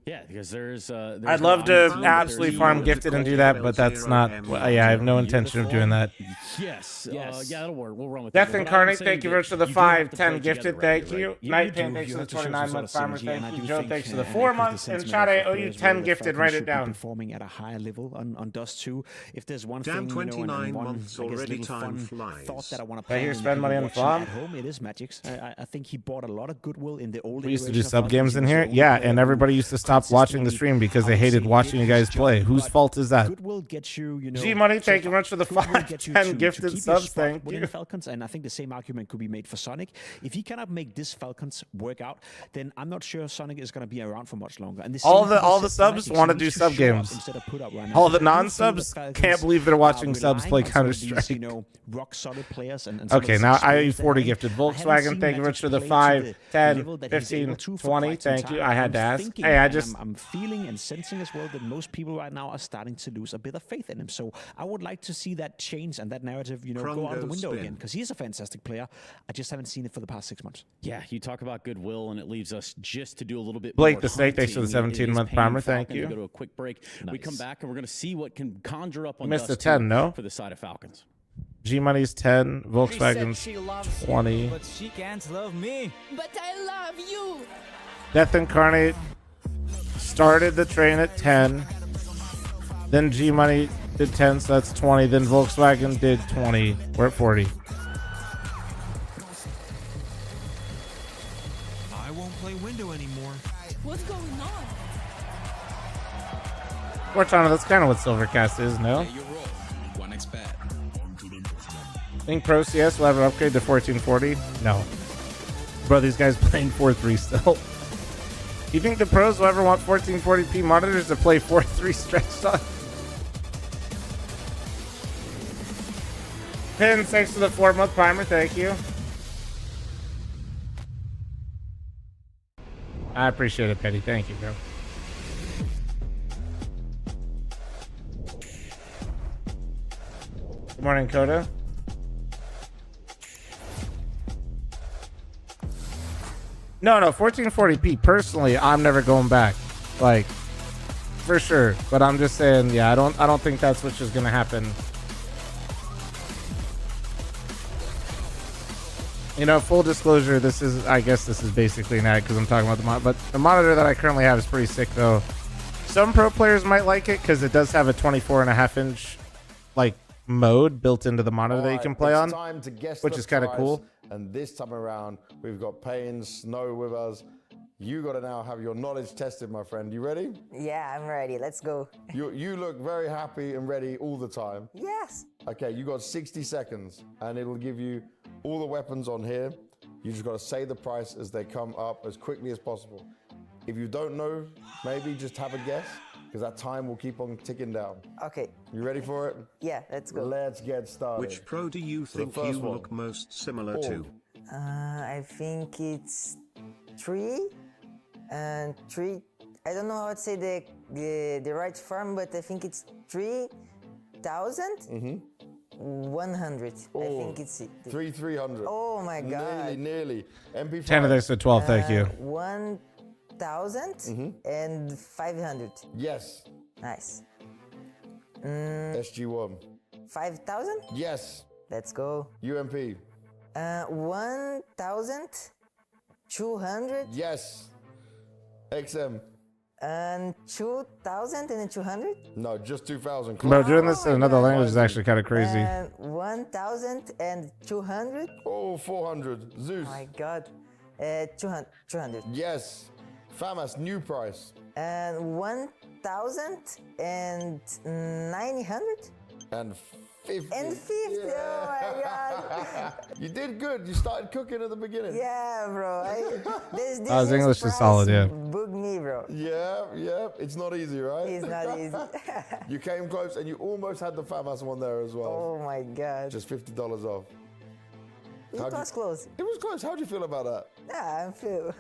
Yeah, because there's I'd love to absolutely farm gifted and do that, but that's not. Yeah, I have no intention of doing that. Yes. Yeah, that'll work. We'll run with Death Incarnate, thank you very much for the 5, 10 gifted. Thank you. Night Pain, thanks for the 29-month farmer. Thank you. Joe, thanks for the 4 months. And Chad, I owe you 10 gifted. Write it down. Performing at a higher level on Dust 2. If there's one Damn, thing, 29 months already. Time flies. Thought that I want to play. I hear spend money on fl0m. At home, it is Magic's. I think he bought a lot of goodwill in the old. We used to do sub games in here. Yeah, and everybody used to stop watching the stream because they hated watching you guys play. Whose fault is that? Goodwill gets you, G-Money, thank you very much for the 5, 10 gifted subs. Thank you. Falcons, and I think the same argument could be made for Sonic. If he cannot make this Falcons work out, then I'm not sure Sonic is going to be around for much longer. And all the subs want to do sub games. All the non-subs can't believe they're watching subs play Counter-Strike. Rock solid players. Okay, now I owe you 40 gifted. Volkswagen, thank you very much for the 5, 10, 15, 20. Thank you. I had to ask. Hey, I'm feeling and sensing as well that most people right now are starting to lose a bit of faith in him. So I would like to see that change and that narrative, go out the window again, because he's a fantastic player. I just haven't seen it for the past 6 months. Yeah, you talk about goodwill, and it leaves us just to do a little bit Blake more the Snake, thanks for the hunting. 17-month primer. Thank you. We go to a quick break. We come back, and we're going to see what can conjure up on Missed Dust the 10, 2 no? for the side of Falcons. G Money's 10, Volkswagen's 20. But she can't love me. But I love you. Death Incarnate started the train at 10. Then G Money did 10, so that's 20. Then Volkswagen did 20. We're at 40. I won't play window anymore. What's going on? Fortuna, that's kind of what Silvercast is, no? Play your role. 1xbet. Think Pro CS will ever upgrade to 1440? No. Bro, these guys playing 4-3 still. You think the pros will ever want 1440p monitors to play 4-3 stretched on? Pin, thanks for the 4-month primer. Thank you. I appreciate it, Petty. Thank you, bro. Good morning, Coda. No, 1440p. Personally, I'm never going back. Like, for sure. But I'm just saying, yeah, I don't think that's what's just gonna happen. Full disclosure, I guess this is basically an ad because I'm talking about the monitor. But the monitor that I currently have is pretty sick, though. Some pro players might like it because it does have a 24.5-inch, mode built into the monitor that you can play on, which is kind of cool. And this time around, we've got Payne Snow with us. You got to now have your knowledge tested, my friend. You ready? Yeah, I'm ready. Let's go. You look very happy and ready all the time. Yes. Okay, you got 60 seconds, and it'll give you all the weapons on here. You just got to say the price as they come up as quickly as possible. If you don't know, maybe just have a guess, because that time will keep on ticking down. Okay. You ready for it? Yeah, let's go. Let's get started. Which pro do you think you look most similar to? I think it's 3 and 3. I don't know how to say the right form, but I think it's 3,000. 100. I think it's 3,300. Oh my god. Nearly. MP5. 10 of this to 12. Thank you. 1,500. Yes. Nice. SG1. 5,000? Yes. Let's go. UMP. 1,200? Yes. XM. And 2,200? No, just 2,000. Bro, doing this in another language is actually kind of crazy. 1,200? Oh, 400. Zeus. Oh my god. 200. Yes. FAMAS, new price. And 1,900? And 50. And 50, yeah. Oh my god. You did good. You started cooking at the beginning. Yeah, bro. This His English is solid, yeah. Book me, bro. Yeah. It's not easy, right? It's not easy. You came close, and you almost had the FAMAS one there as well. Oh my god. Just $50 off. It was close. It was close. How do you feel about that? Yeah, I feel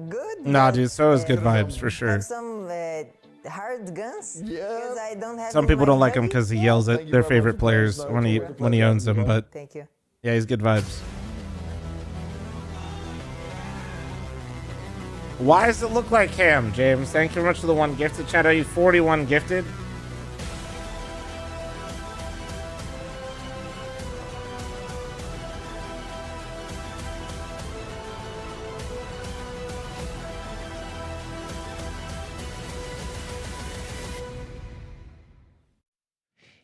good. Nah, dude, so is good vibes for sure. Have some hard guns. Yeah. I don't have. Some people don't like him because he yells at their favorite players when he owns them, but thank you. Yeah, he's good vibes. Why does it look like Cam, James? Thank you very much for the 1 gifted. Chat, are you 41 gifted?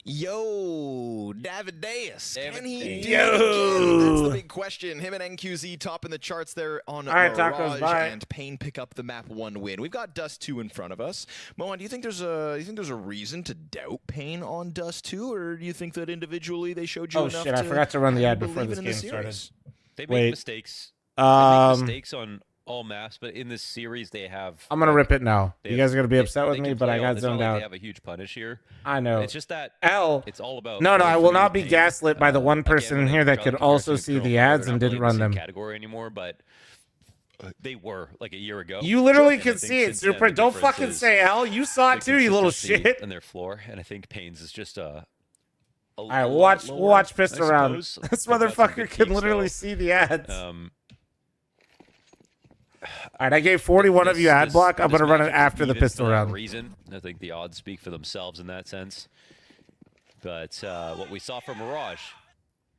Yo, Davideus. Can he do Yo. it again? That's the big question. Him and NQZ topping the charts there on All right, Mirage, Tacos, bye. and Payne pick up the map 1 win. We've got Dust 2 in front of us. Mohan, do you think there's a reason to doubt Payne on Dust 2, or do you think that individually they showed you Oh enough shit, I to forgot to run the ad believe before it this in game series? started. They make Wait. mistakes. They make mistakes on all maps, but in this series they have. I'm gonna rip it now. You guys are gonna be upset with they me, can but I play all- got it's not zoned like out. They have a huge punish here. I know. It's just that it's all about. No, I will not be Payne. gaslit by the one person Again, in here that draw could the also comparison see with the Girl Power, ads they're and not didn't really in run the same them. category anymore, but they were like a year ago. You literally And I could think see it, since then, Super. the Don't difference fucking is say L. You saw it the too, you little consistency shit. in their floor, and I think Pains is just a All right, we'll watch Pistol Round. This They've got some motherfucker good can teams, literally though. see the ads. All right, I gave 41 of you ad block. I'm gonna run it after the Pistol Round. Reason, I think the odds speak for themselves in that sense. But what we saw from Mirage,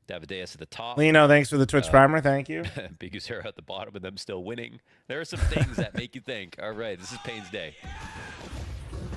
Davideus at the top. Lino, thanks for the Twitch primer. Thank you. Big Uzera at the bottom, and them still winning. There are some things that make you think, all right, this is Pain's day.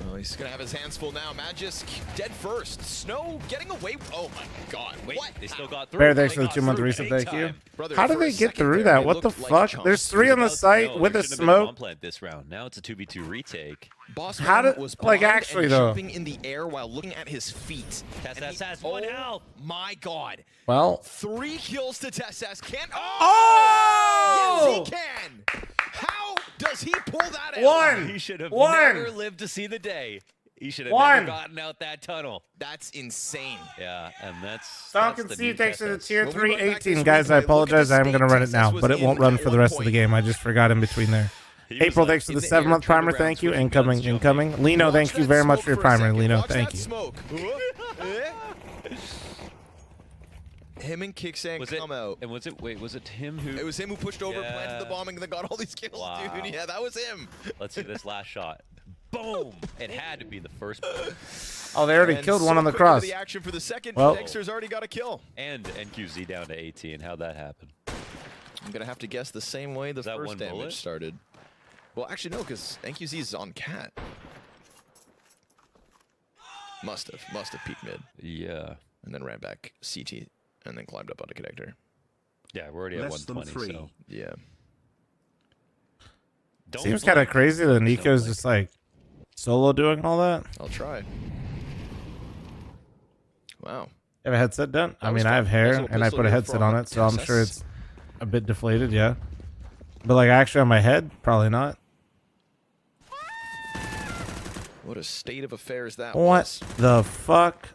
Oh, he's going to have his hands full now. Magisk dead first. Snow getting away. Oh, my God. Wait, what? they still got through. Bear, thanks for the 2-month reset. Thank you. How did they get through that? What the fuck? There's 3 on the site with a smoke. This round. Now it's a 2v2 retake. Boss How did, was like, blind actually, and though? jumping in the air while looking at his feet. Tess has 1 health. My God. Well. 3 kills to Tess. Can't. Oh! Yes, he can. How does he pull that out? 1. He should have 1. never lived to see the day. He should have 1. never gotten out that tunnel. That's insane. Yeah, and that's. Stalk and the see, new thanks for the Tess. tier 3 18. Guys, I apologize. I'm going to run it now, but it won't run for the rest of the game. I just forgot in between there. April, thanks for the 7-month primer. Thank you. Incoming. Lino, thank you very much for your primer. Lino, thank you. Him and Kicksang come out. And was it him who? It was him who pushed over, planted the bomb, and then got all these kills, dude. Yeah, that was him. Let's see this last shot. Boom! It had to be the first one. Oh, they already killed one on the cross. The action for the second. Well, Dexter's already got a kill. And NQZ down to 18. How'd that happen? I'm going to have to guess the same way the first damage started. Well, actually, no, because NQZ's on Cat. Must have peeked mid. Yeah. And then ran back CT, and then climbed up onto connector. Yeah, we're already at 120, so. Yeah. Seems kind of crazy that Nico's just like solo doing all that. I'll try. Wow. You have a headset done? I mean, I have hair, and I put a headset on it, so I'm sure it's a bit deflated, yeah. But like actually on my head, probably not. What a state of affairs that What was. the fuck?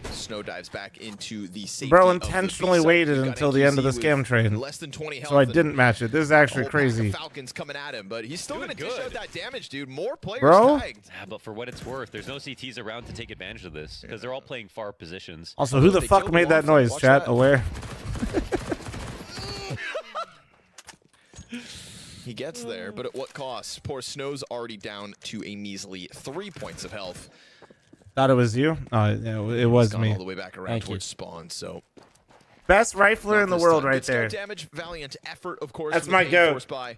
Snow dives back into the safety. Bro of the intentionally B-side. waited He's got until the end of the NQZ scam with train, less than 20 health so I and didn't match it. This is actually a whole pack of crazy. Falcons coming at him, but he's still going to dish out that damage, dude. More players Bro? tagged. Yeah, but for what it's worth, there's no CTs around to take advantage of this because they're all playing far positions. Also, who the fuck made that noise, chat? Aware? He gets there, but at what cost? Poor Snow's already down to a measly 3 points of health. Thought it was you? Oh, yeah, it was Gone me. all the way back around Thank you. towards spawn, so... Best rifler in the world right Good scout there. damage, valiant effort, of course. That's from my the goat. Force buy,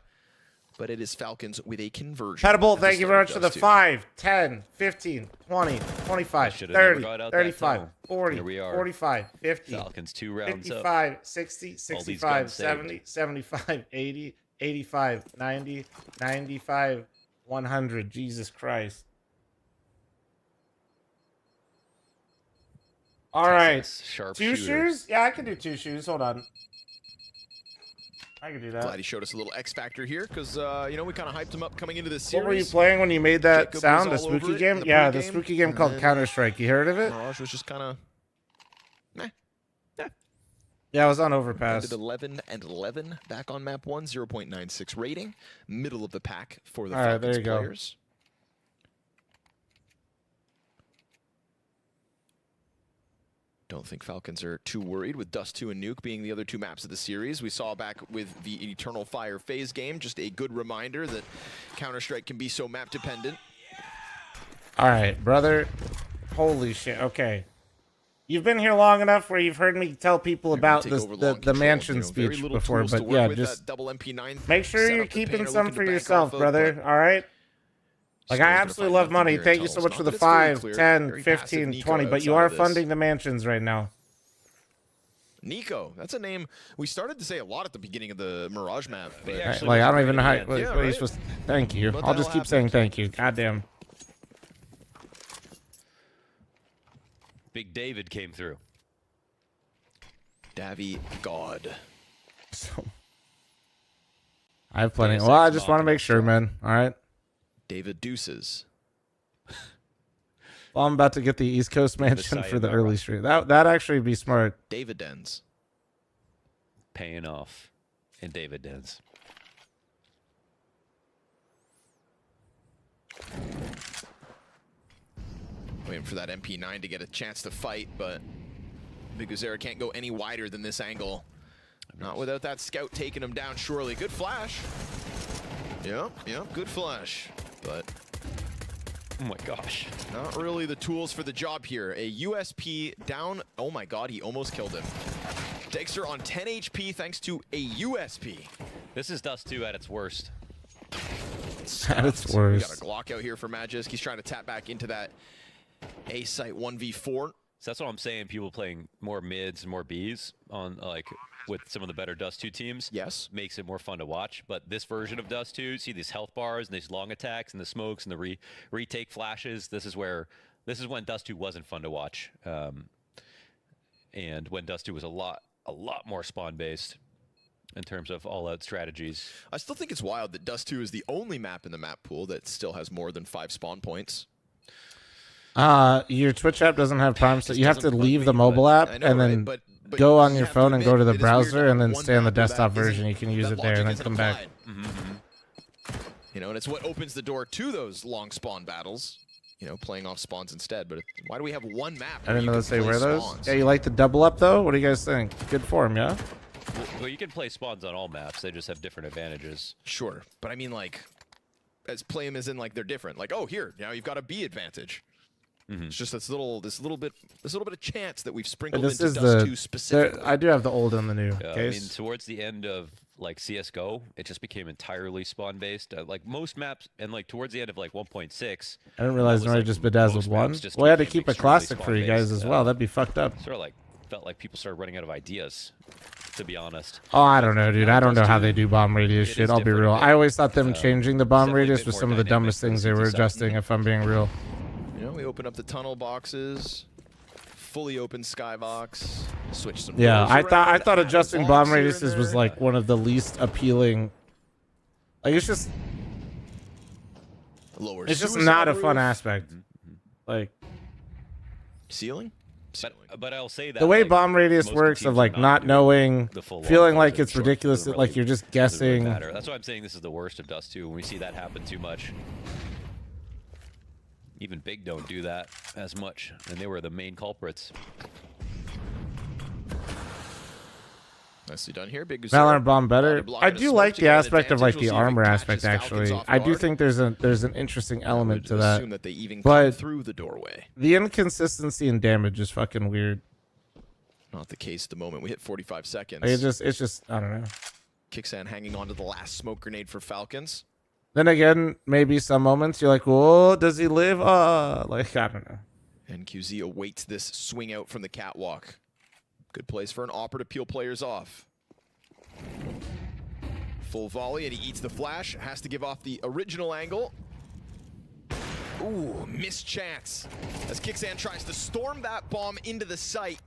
but it is Falcons with a conversion. Petable, at the thank you start very of much for the Dust 2. 5, 10, 15, 20, 25, should've never 30, got out that 35, tunnel. 40, Here we are. 45, 50, Falcons 2 rounds up. 55, 60, All these 65, guns 70, saved. 75, 80, 85, 90, 95, 100. Jesus Christ. All right. Sharp Two shooter. shoes? Yeah, I can do 2 shoes. Hold on. I can do that. Glad he showed us a little X factor here, because you know, we kind of hyped him up coming into this What series. were you playing when you made that Jacob sound? The was all over spooky it game? in the Yeah, the pregame, spooky game and called then Counter-Strike. You heard of it? Mirage was just kind of... Yeah, I was on Overpass. Ended 11 and 11 back on map 1, 0.96 rating, middle of the pack for the All right, Falcons there you go. players. Don't think Falcons are too worried with Dust 2 and Nuke being the other 2 maps of the series. We saw back with the Eternal Fire phase game, just a good reminder that Counter-Strike can be so map dependent. All right, brother. Holy shit. Okay. You've been here long enough where you've heard me tell people about Take this, over the long control, mansion you know, very speech little before, tools to but work yeah, with, just that double MP9 make sure setup you're that keeping Painter some looking for to bank yourself, off of, brother. but All right? Like, Snow's I gonna absolutely find love nothing money. here in Thank you so tunnels. much Not for that the it's very 5, clear. 10, Very passive 15, Nico 20, but you outside are of this. funding the mansions right now. Nico, that's a name we started to say a lot at the beginning of the Mirage map. But Like, I don't even know how. Yeah, What are you right? supposed to, thank you. What the I'll just hell keep saying thank you. Goddamn. Big David came through. Davy God. So, I have plenty. Well, I just want to make sure, man. All right. David Deuces. Well, I'm about to get the East Coast mansion for the sayonara. early stream. That actually be smart. David Dens. Paying off in David Dens. Waiting for that MP9 to get a chance to fight, but Big Uzera can't go any wider than this angle. Not without that scout taking him down, surely. Good flash. Yep, good flash. But oh my gosh. Not really the tools for the job here. A USP down. Oh my god, he almost killed him. Dexter on 10 HP thanks to a USP. This is Dust 2 at its worst. At its worst. We got a Glock out here for Magisk. He's trying to tap back into that A site 1v4. So that's what I'm saying. People playing more mids and more Bs on like with some of the better Dust 2 teams. Yes. Makes it more fun to watch. But this version of Dust 2, see these health bars and these long attacks and the smokes and the retake flashes. This is when Dust 2 wasn't fun to watch. And when Dust 2 was a lot more spawn based in terms of all-out strategies. I still think it's wild that Dust 2 is the only map in the map pool that still has more than 5 spawn points. Your Twitch app doesn't have Prime, so you have to leave the mobile app and then but go on your phone and go to the browser and then stay on the desktop version. You can use it there and then come back. You know, and it's what opens the door to those long spawn battles. You know, playing off spawns instead. But why do we have one map? I didn't know they wear those. Yeah, you like the double up though? What do you guys think? Good form, yeah? Well, you can play spawns on all maps. They just have different advantages. Sure, but I mean, like, as play them as in like they're different. Like, oh, here now you've got a B advantage. It's just this little bit of chance that we've sprinkled into Dust 2 specifically. I do have the old and the new I case. mean, towards the end of like CS:GO, it just became entirely spawn based. Like most maps, and like towards the end of like 1.6. I didn't realize I just bedazzled one. Well, I had to keep a classic for you guys as well. That'd be fucked up. Sort of like felt like people started running out of ideas, to be honest. Oh, I don't know, dude. I don't know how they do bomb radius shit. I'll be real. I always thought them changing the bomb radius was some of the dumbest things they were adjusting, if I'm being real. You know, we open up the tunnel boxes, fully open skybox, switch some. Yeah, I thought around, adjusting bomb radiuses was like one of the least appealing. Like it's just lower. It's just not a fun aspect. Like ceiling. But I'll say that the way like, bomb radius works of like not knowing, feeling like it's ridiculous, that like you're just guessing. Really that's why I'm saying this is the worst of Dust 2 when we see that happen too much. Even Big don't do that as much, and they were the main culprits. Nicely done here, Big. Valorant bomb better. I do like the aspect of like the armor aspect. Actually, I do think there's an interesting element to that. Assume that they even but come through the doorway. The inconsistency in damage is fucking weird. Not the case at the moment. We hit 45 seconds. Like it's just I don't know. Kixan hanging on to the last smoke grenade for Falcons. Then again, maybe some moments you're like, "Whoa, does he live?" Like I don't know. NQZ awaits this swing out from the catwalk. Good place for an Opera to peel players off. Full volley, and he eats the flash. Has to give off the original angle. Ooh, missed chance. As Kixan tries to storm that bomb into the site.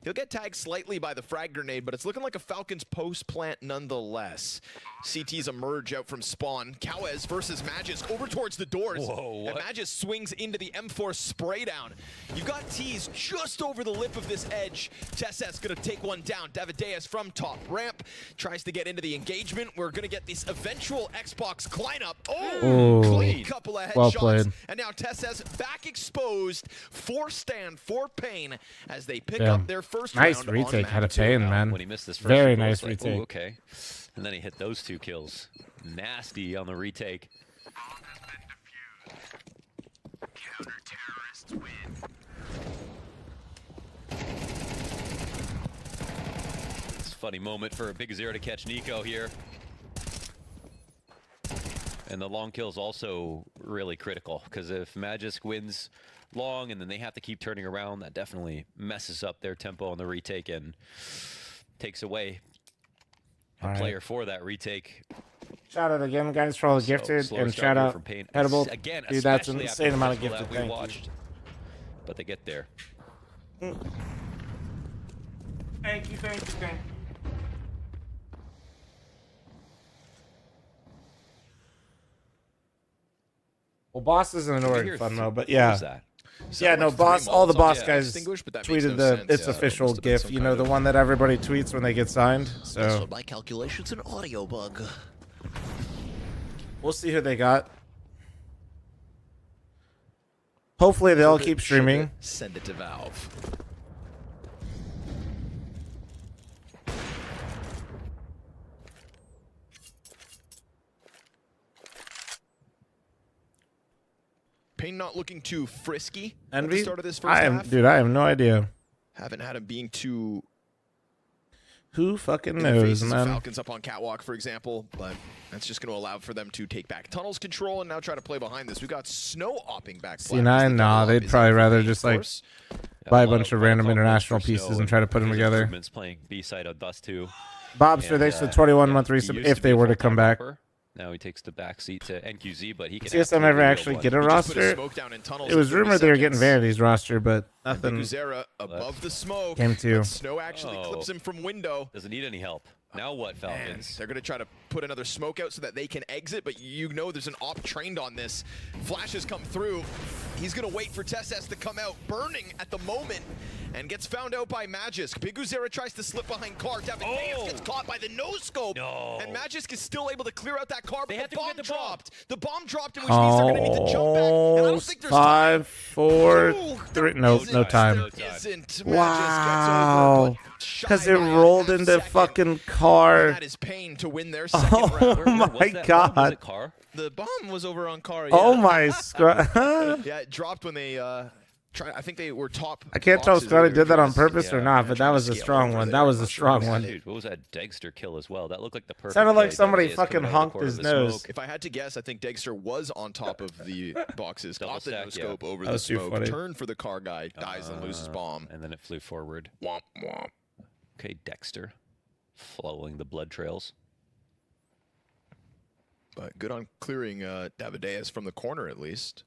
He'll get tagged slightly by the frag grenade, but it's looking like a Falcons post plant nonetheless. CTs emerge out from spawn. Kawez versus Magisk over towards the doors. Whoa, and Magisk swings into the M4 spray down. You got T's just over the lip of this edge. Tess's gonna take one down. Davideus from top ramp tries to get into the engagement. We're gonna get this eventual Xbox cleanup. Oh, clean couple of headshots. Well played. And now Tess's back exposed for stand, for pain as they pick up their first nice round retake on out of map 2. pain, man. When he missed this first very one, nice like, retake. ooh, okay, and then he hit those 2 kills. Nasty on the retake. Counter-terrorists win. It's a funny moment for a Big Zero to catch Nico here. And the long kill is also really critical, because if Magisk wins long and then they have to keep turning around, that definitely messes up their tempo on the retake and takes away a player for that retake. Shout out again, guys, for all the gifted, and shout out Edible. Again, dude, that's an insane amount of gifted. We Thank watched, you. but they get there. Thank you, thank you, thank you. Well, boss isn't an org fun mode, but yeah. Yeah, no, boss. All the boss guys tweeted its official GIF. You know, the one that everybody tweets when they get signed. So by calculations, an audio bug. We'll see who they got. Hopefully they'll keep streaming. Send it to Valve. Payne not looking too frisky at the Envy? start of this first half. Dude, I have no idea. Haven't had him being too... Who fucking in the knows, faces of man? Falcons up on Catwalk, for example, but that's just going to allow for them to take back tunnels control and now try to play behind this. We've got Snow opping back. C9, nah, they'd probably rather just like buy a bunch of random international pieces and try to put them together. Playing B-side of Dust 2. Bobster, thanks for the 21-month resub if they were to come back. Now he takes the back seat to NQZ, but he can. CSM ever actually get a roster? It was rumored they were getting Vanity's roster, but nothing above the smoke. came to. Snow actually clips him from window. Doesn't need any help. Now what, Falcons? They're going to try to put another smoke out so that they can exit, but you know there's an op trained on this. Flashes come through. He's going to wait for Tesses to come out, burning at the moment, and gets found out by Magisk. Big Uzera tries to slip behind car. Davideus gets caught by the no-scope, and Magisk is still able to clear out that car, but the bomb dropped. The bomb dropped, which means they're going to need to jump back, and I don't think there's 5, 4, 3. Nope, no time. Wow. Because it rolled into fucking car. That is Payne to win their second round. Oh my god. The bomb was over on car. Oh my yeah, it dropped when they I think they were top. I can't tell if Scotty did that on purpose or not, but that was a strong one. That was a strong one. Dude, what was that Degster kill as well? That looked like the perfect. Sounded like play. somebody Davideus fucking coming out of the honked corner his of the nose. smoke. If I had to guess, I think Dexter was on top of the boxes. Got the no-scope over That the was too smoke. funny. Turned for the car guy. Dies and loses bomb. And then it flew forward. Womp womp. Okay, Dexter, following the blood trails. But good on clearing Davideus from the corner at least.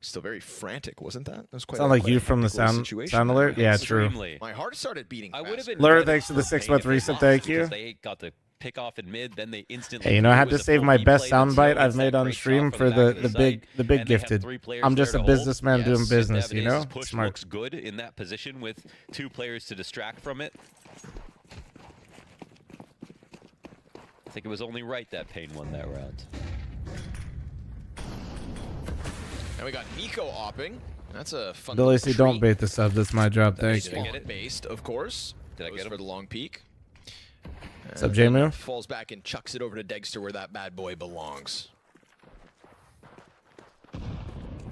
Still very frantic, wasn't that? That was quite. Sound like you from the sound alert? Yeah, true. My heart started beating. I would have been. Lura, thanks for the 6-month reset. Thank you. They got the pick off in mid, then they instantly. Hey, you know, I had to save my best soundbite I've made on stream for the big gifted. I'm just a businessman doing business, you know. Push Smart. looks good in that position with 2 players to distract from it. I think it was only right that Payne won that round. And we got Nico opping. That's a fun. Billy C, don't bait the sub. That's my job. Thank you. Based, of course. Did I get him for the long peak? What's up, J-Moo? Falls back and chucks it over to Dexter where that bad boy belongs.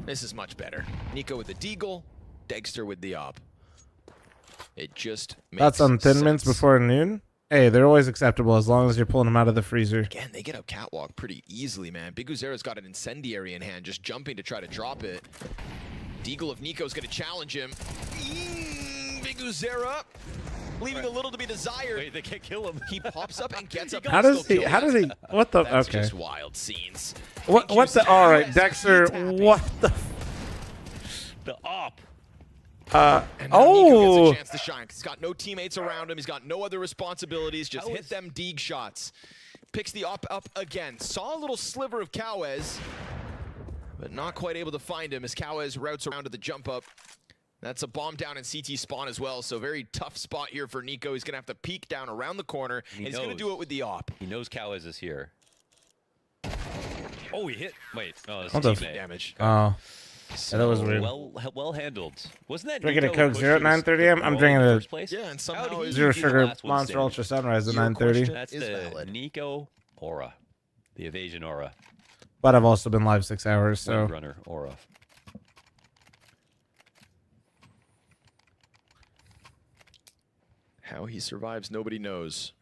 This is much better. Nico with the deagle, Dexter with the op. It just makes That's on Thin sense. Mints before noon. Hey, they're always acceptable as long as you're pulling them out of the freezer. Again, they get up catwalk pretty easily, man. Big Uzera's got an incendiary in hand, just jumping to try to drop it. Deagle of Nico's going to challenge him. Big Uzera, leaving a little to be desired. Wait, they can't kill him. He pops up and gets up. How does he? How does he? What the? That's Okay. just wild scenes. What the? All right, Dexter. What the? The op. And now Nico gets a chance to shine. He's got no teammates around him. He's got no other responsibilities. Just hit them Deeg shots. Picks the op up again. Saw a little sliver of Cowes, but not quite able to find him as Cowes routes around to the jump up. That's a bomb down in CT spawn as well, so very tough spot here for Nico. He's going to have to peek down around the corner, and he's going to do it with the op. He knows Cowes is here. Oh, he hit. Wait. Oh, that's What the teammate. Damage. Oh. Yeah, that was weird. Well handled. Wasn't that Drinking a Nico Coke who Zero at pushed 9:30 a.m. I'm drinking a Yeah, and somehow Zero Sugar Monster Ultra Sunrise at 9:30. That's the Nico aura. The evasion aura. But I've also been live 6 hours, so. Runner aura. How he survives, nobody knows.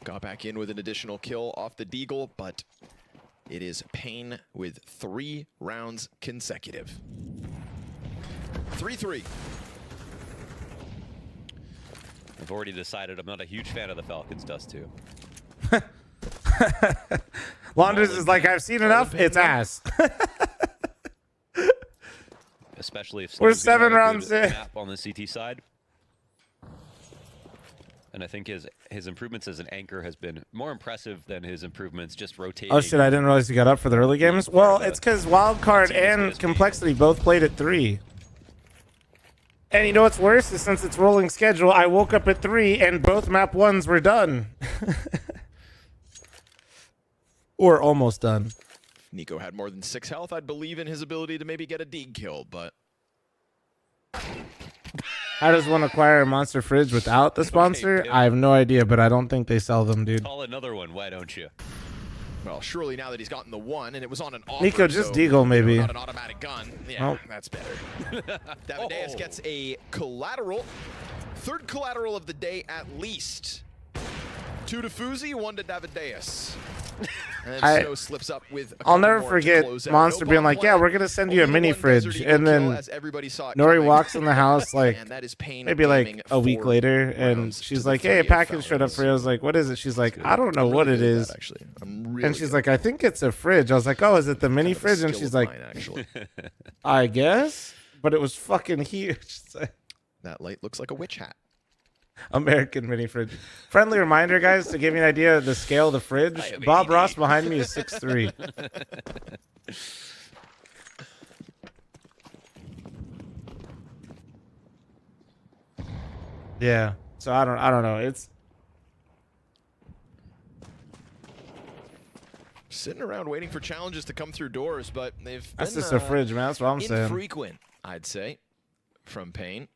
Got back in with an additional kill off the Deagle, but it is Payne with 3 rounds consecutive. 3-3. I've already decided I'm not a huge fan of the Falcons, Dust 2. Launders is like, I've seen enough. It's ass. Especially if We're Snow's 7 got a rounds good in. map on the CT side. And I think his improvements as an anchor has been more impressive than his improvements just rotating. Oh shit, I didn't realize you got up for the early games. Well, it's because Wildcard and Complexity both played at 3. And you know what's worse is since it's rolling schedule, I woke up at 3 and both map 1s were done. Or almost done. If Nico had more than 6 health, I'd believe in his ability to maybe get a Deeg kill, but... How does one acquire a monster fridge without the sponsor? I have no idea, but I don't think they sell them, dude. Call another one, why don't you? Well, surely now that he's gotten the 1 and it was on an offer, Nico, just so, Deagle, maybe. Not an automatic gun. Yeah, that's better. Davideus gets a collateral. 3rd collateral of the day at least. 2 to Fuzi, 1 to Davideus. And then Snow slips up with a I'll never couple more to forget close out. Monster No being bomb like, yeah, plant, we're going to send you a only mini one Desert fridge. Eagle And kill then as everybody saw it Nori coming. walks in the house like And that is Pain maybe like Gaming a week 4 later, and rounds she's to the like, hey, a 38 package showed up Falcons. for you. I was like, what is it? She's like, I don't know I'm what really it good at is. that, actually. I'm really And she's good. like, I think it's a fridge. I was like, oh, is it the mini fridge? And skill she's of like, mine, actually. I guess. But it was fucking huge. That light looks like a witch hat. American mini fridge. Friendly reminder, guys, to give you an idea of the scale of the fridge. Bob Ross behind me is 6'3". Yeah. So I don't know. It's Sitting around waiting for challenges to come through doors, but they've that's been, just a fridge, man. That's what I'm saying. infrequent, I'd say, from Pain.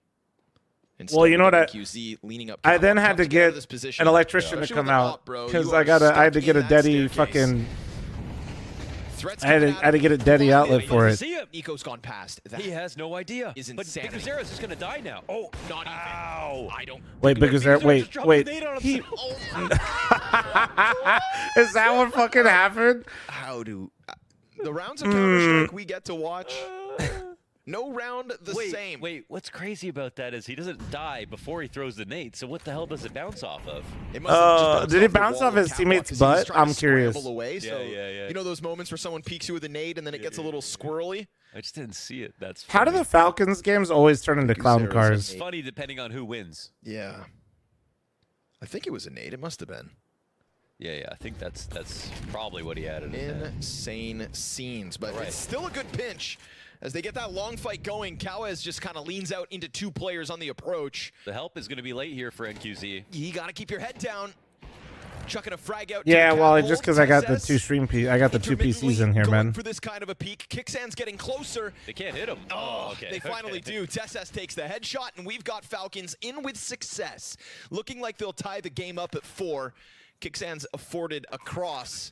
Well, you know what? QZ leaning up I then tough had to out get of this position. an electrician to Especially come with the out op, bro. because You I are had to stuck get a in that daddy staircase. fucking. Threats I had to get a daddy outlet for it. See him. Nico's gone past. That He has no idea. is But insanity. Big Zera's just gonna die now. Oh, Not even. ow! I don't. Wait, because there. Wait, just dropped wait. a nade on him. He, Oh my. is that what fucking happened? How do the rounds of Counter-Strike we get to watch? No round the same. Wait, what's crazy about that is he doesn't die before he throws the nade, so what the hell does it bounce off of? It must have just bounced did it the bounce wall off of his catwalk teammate's 'cause he was butt? trying to I'm curious. scramble away, so, yeah. You know those moments where someone peeks you with a nade and then it gets a little squirrely? I just didn't see it. That's How do funny. the Falcons games always turn into clown cars? It's funny depending on who wins. Yeah. I think it was a nade. It must have been. Yeah, I think that's probably what he added in there. Insane scenes, but it's still a good pinch. As they get that long fight going, Kawez just kind of leans out into 2 players on the approach. The help is going to be late here for NQZ. You got to keep your head down. Chucking a frag out. Yeah, to well, Cat just Hole. because I got the Tessess I got the 2 PCs in here, going man. for this kind of a peek. Kicksands getting closer. They can't hit him. Oh, okay. They finally do. Tessess takes the headshot, and we've got Falcons in with success. Looking like they'll tie the game up at 4. Kicksands afforded a cross.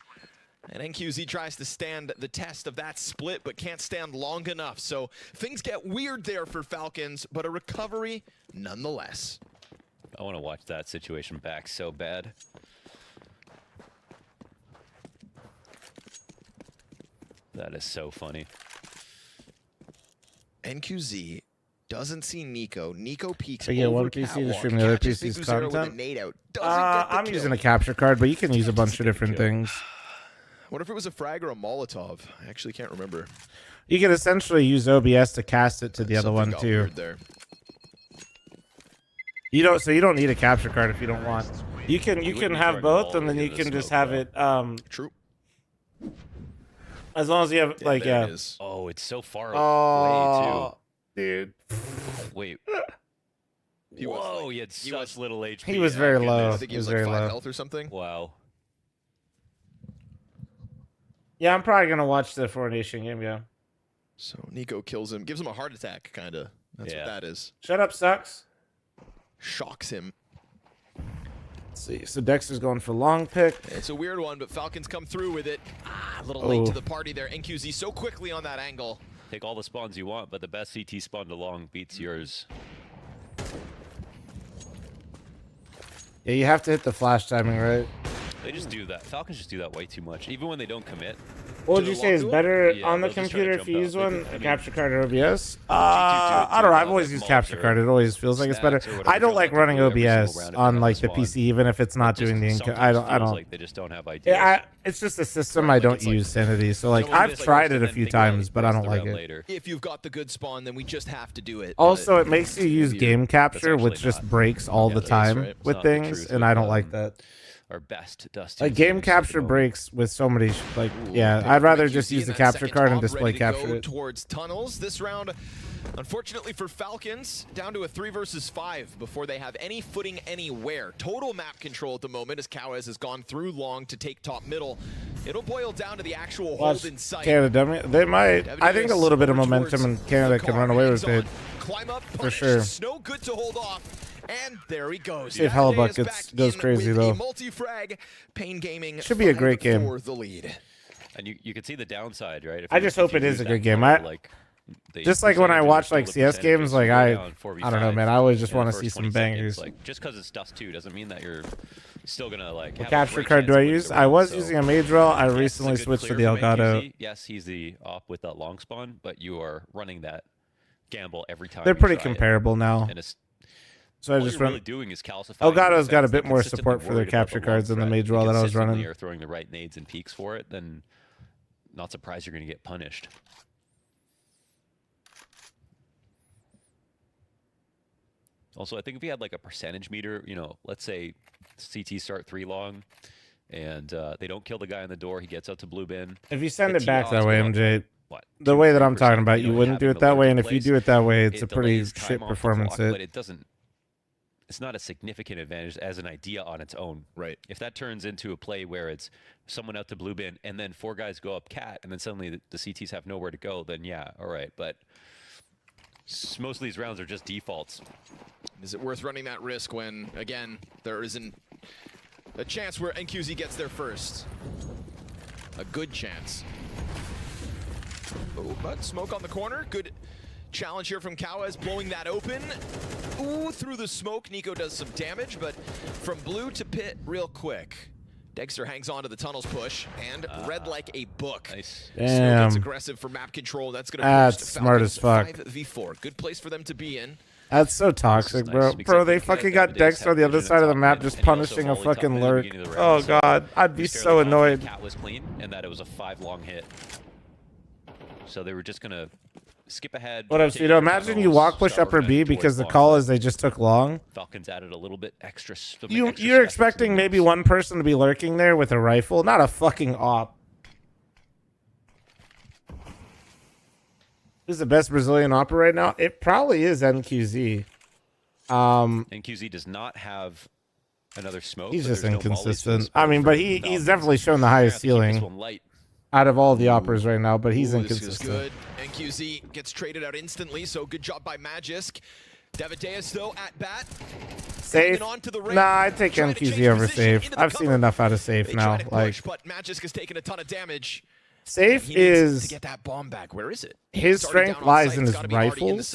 And NQZ tries to stand the test of that split, but can't stand long enough. So things get weird there for Falcons, but a recovery nonetheless. I want to watch that situation back so bad. That is so funny. NQZ doesn't see Nico. Nico peeks So yeah, over one PC to catwalk, stream the other catches PC's Big Zero with a content. nade out. Doesn't get the I'm kill. using a capture card, but you can use a bunch of different things. What if it was a frag or a Molotov? I actually can't remember. You can essentially use OBS to cast it to the other Something one got too. weird there. You don't need a capture card if you don't want. You can have both, and then you can just have it. True. As long as you have like there yeah. it is. Oh, it's so far Oh, away dude. too. Wait. He was, Whoa, like, he had such little HP. He was Oh, very goodness. low. I think he was He like was very 5 low. health or something. Wow. Yeah, I'm probably gonna watch the 4 Nation game. Yeah. So Nico kills him, gives him a heart attack, kind of. That's what that is. Shut up, sucks. Shocks him. Let's see, so Dexter's going for long pick. It's a weird one, but Falcons come through with it. A little late to Oh. the party there. NQZ so quickly on that angle. Take all the spawns you want, but the best CT spawn to long beats yours. Yeah, you have to hit the flash timing, right? They just do that. Falcons just do that way too much. Even when they don't commit. What would you say is better Yeah, on the they'll just try to computer jump if you out. use They one? could- I A mean, capture card or OBS? G2 I don't know. I've always like used Malta capture card. It always feels like it's better. Snaps or whatever, I don't jump like out running to every single OBS round if on they like have the a spawn. PC, even if it's not doing the I Sometimes don't. I feels don't. like they just don't have ideas. Yeah, it's just a system I don't use, Sanity. So like Someone I've just, like, tried goes it to a then few think about it, times, but I don't brings like the round it. later. If you've got the good spawn, then we just have to do it. Also, but it makes you use easier. game capture, actually which just not. breaks all the that's time right. It's with not the things, truth and with, I don't like that. Our best Dusty. Like game capture breaks with so many. Like Ooh, yeah, pick I'd rather for just NQZ use the in that capture second card and top, display ready to go capture it. towards tunnels. This round, Unfortunately for Falcons, down to a 3 versus 5 before they have any footing anywhere. Total map control at the moment as Cowes has gone through long to take top middle. It'll boil down to the actual hold in sight. Canada, they might. I think a little bit of momentum in Canada can run away with it. Climb up, for sure. Snow good to hold off. And there he goes. Save Hellebuck goes crazy though. Multi-frag, Pain Gaming should be a great game. For the lead. And you can see the downside, right? I just hope it is a good game. Just like when I watch like CS games, like I don't know, man. I always just want to see some bangers. Like just because it's Dust 2 doesn't mean that you're still gonna like. What capture card do I use? I was using a Madrel. I recently switched to the Elgato. Yes, he's the op with that long spawn, but you are running that gamble every time. They're pretty comparable now. So I just run. Really doing is Elgato's got a bit more support for their capture cards than the Madrel that I was running. You're throwing the right nades and peaks for it, then not surprised you're going to get punished. Also, I think if we had like a percentage meter, you know, let's say CT start 3 long and they don't kill the guy on the door, he gets out to blue bin. If you send it back that way, MJ, the way that I'm talking about, you wouldn't do it that way, and if you do it that way, it's a pretty shit performance hit. But it doesn't. It's not a significant advantage as an idea on its own. Right. If that turns into a play where it's someone out to blue bin and then 4 guys go up cat and then suddenly the CTs have nowhere to go, then yeah, all right. But most of these rounds are just defaults. Is it worth running that risk when, again, there isn't a chance where NQZ gets there first? A good chance. Oh, but smoke on the corner. Good challenge here from Cowes, blowing that open. Ooh, through the smoke, Nico does some damage, but from blue to pit real quick. Dexter hangs on to the tunnels push and read like a book. Nice. Damn. It's aggressive for map control. That's going to That's smart as fuck. 5v4. Good place for them to be in. That's so toxic, bro. Bro, they fucking got Dexter on the other side of the map just punishing a fucking lurk. Oh god, I'd be so annoyed. Cat was clean and that it was a 5 long hit. So they were just going to skip ahead. What up, Speedo? Imagine you walk push upper B because the call is they just took long. Falcons added a little bit extra. You're expecting maybe one person to be lurking there with a rifle, not a fucking op. Who's the best Brazilian opera right now? It probably is NQZ. NQZ does not have another smoke. He's just inconsistent. I mean, but he's definitely shown the highest ceiling out of all the operas right now, but he's inconsistent. This is good. NQZ gets traded out instantly, so good job by Magisk. Davideus, though, at bat. Safe? Nah, I'd take NQZ over safe. I've seen enough out of safe now. Like, but Magisk has taken a ton of damage. Safe is to get that bomb back. Where is it? His strength lies in his rifles.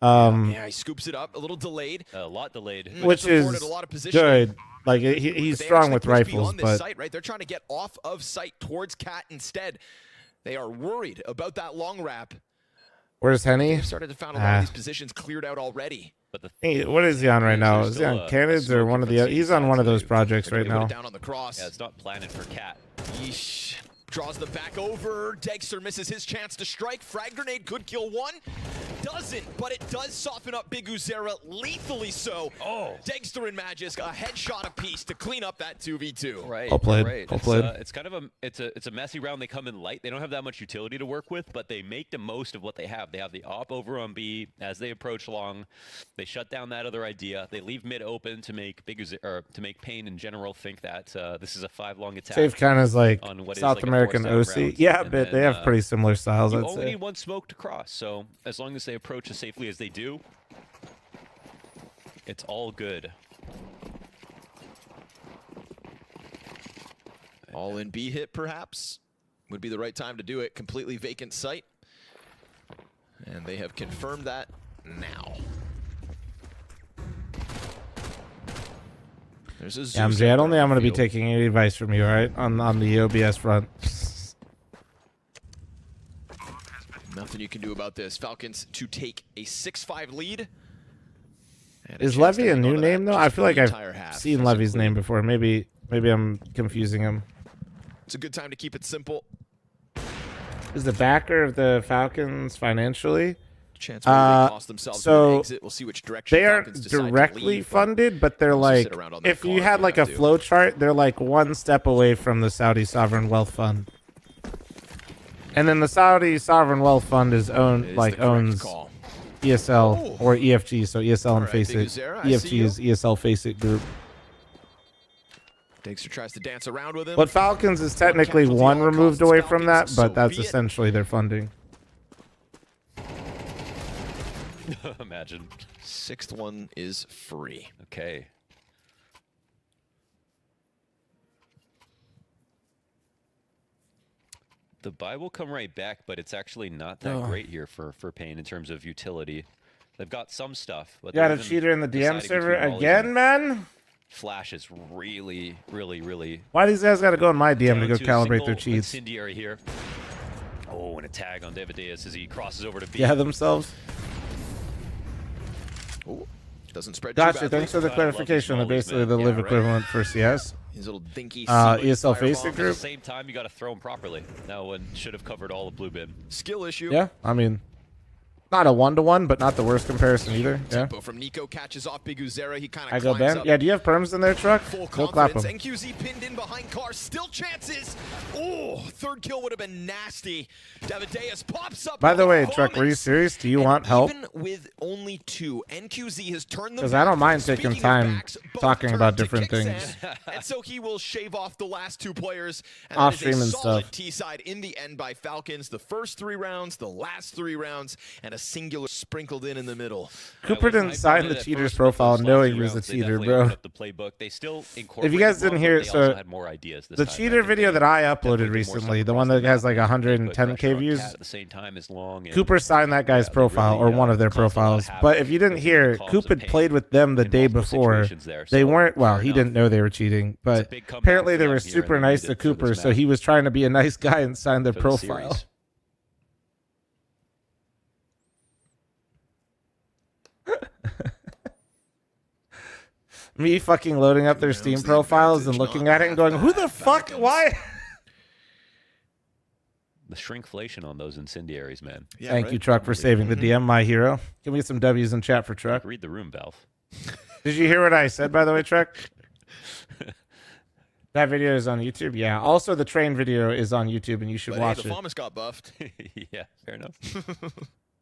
Yeah, he scoops it up, a little delayed. A lot delayed. Which is good. Like, he's strong with rifles, but... Site, right? They're trying to get off of sight towards Cat instead. They are worried about that long wrap. Where's Henny? They've started to find a lot of these positions cleared out already. Hey, what is he on right now? Is he on Canids or one of the... He's on one of those projects right now. Down on the cross. Yeah, it's not planted for Cat. Yeesh. Draws the back over. Dexter misses his chance to strike. Frag grenade could kill one. Doesn't, but it does soften up Big Uzera, lethally so. Oh. Dexter and Magisk, a headshot apiece to clean up that 2v2. Right. Well played. Right. Well played. It's kind of a messy round. They come in light. They don't have that much utility to work with, but they make the most of what they have. They have the op over on B as they approach long. They shut down that other idea. They leave mid open to make to make Pain in general think that this is a 5 long attack. Safe kind of like South like American OC. Yeah, but they have pretty similar styles, I'd say. You only need one smoke to cross, so as long as they approach as safely as they do, it's all good. All in B hit, perhaps, would be the right time to do it. Completely vacant site. And they have confirmed that now. There's a yeah, MJ, I don't think I'm going to be taking any advice from you, all right, on the OBS front. Nothing you can do about this. Falcons to take a 6-5 lead. Is Levy a new name, though? I feel like I've seen Levy's name before. Maybe I'm confusing him. It's a good time to keep it simple. Is the backer of the Falcons financially? Chance they cost themselves so an exit. We'll see which direction they aren't directly funded, but they're like, if you had like a flow chart, they're like one step away from the Saudi Sovereign Wealth Fund. And then the Saudi Sovereign Wealth Fund is owns ESL or EFG, so ESL and Faceit. EFG is ESL Faceit Group. Dexter tries to dance around with him. But Falcons is technically one removed away from that, but that's essentially their funding. Imagine. 6th one is free. Okay. The buy will come right back, but it's actually not that great here for Pain in terms of utility. They've got some stuff. But got a cheater in the DM server again, man? Flash is really, really, really... Why these guys got to go in my DM to go calibrate their cheats? Incendiary here. Oh, and a tag on Devadeus as he crosses over to B. Yeah, themselves. Ooh, doesn't spread Gotcha, thanks for the clarification. They're basically the live equivalent for CS. His little dinky ESL Faceit Group. At the same time, you got to throw him properly. That one should have covered all of blue bin. Skill issue. Yeah, I mean, not a 1-to-1, but not the worst comparison either. Yeah. Tempo from Nico catches off Biguzera. He kind I of go climbs Ben. up. Yeah, do you have perms in there, Truck? Full Go clap them. confidence. NQZ pinned in behind Car. Still chances. Oh, 3rd kill would have been nasty. Devadeus pops up. By the way, Truck, were you serious? Do you want help? Even with only 2, NQZ has turned the Because I don't mind taking time talking about different things. And so he will shave off the last 2 players. And Off that is stream a and solid stuff. T-side in the end by Falcons. The first 3 rounds, the last 3 rounds, and a singular sprinkled in the middle. Cooper didn't sign the cheater's profile knowing he was a cheater, bro. If you guys didn't hear it, so the cheater video that I uploaded recently, the one that has like 110k views, Cooper signed that guy's profile or one of their profiles. But if you didn't hear, Coop had played with them the day before. They weren't, well, he didn't know they were cheating, but apparently they were super nice to Cooper, so he was trying to be a nice guy and sign their profile. Me fucking loading up their Steam profiles and looking at it and going, who the fuck? Why? The shrinkflation on those incendiaries, man. Yeah, Thank you, Truck, for saving the DM, my hero. Give me some W's in chat for Truck. Read the room, Valve. Did you hear what I said, by the way, Truck? That video is on YouTube. Yeah. Also, the train video is on YouTube, and you should watch the it. Thomas got buffed. Yeah, fair enough.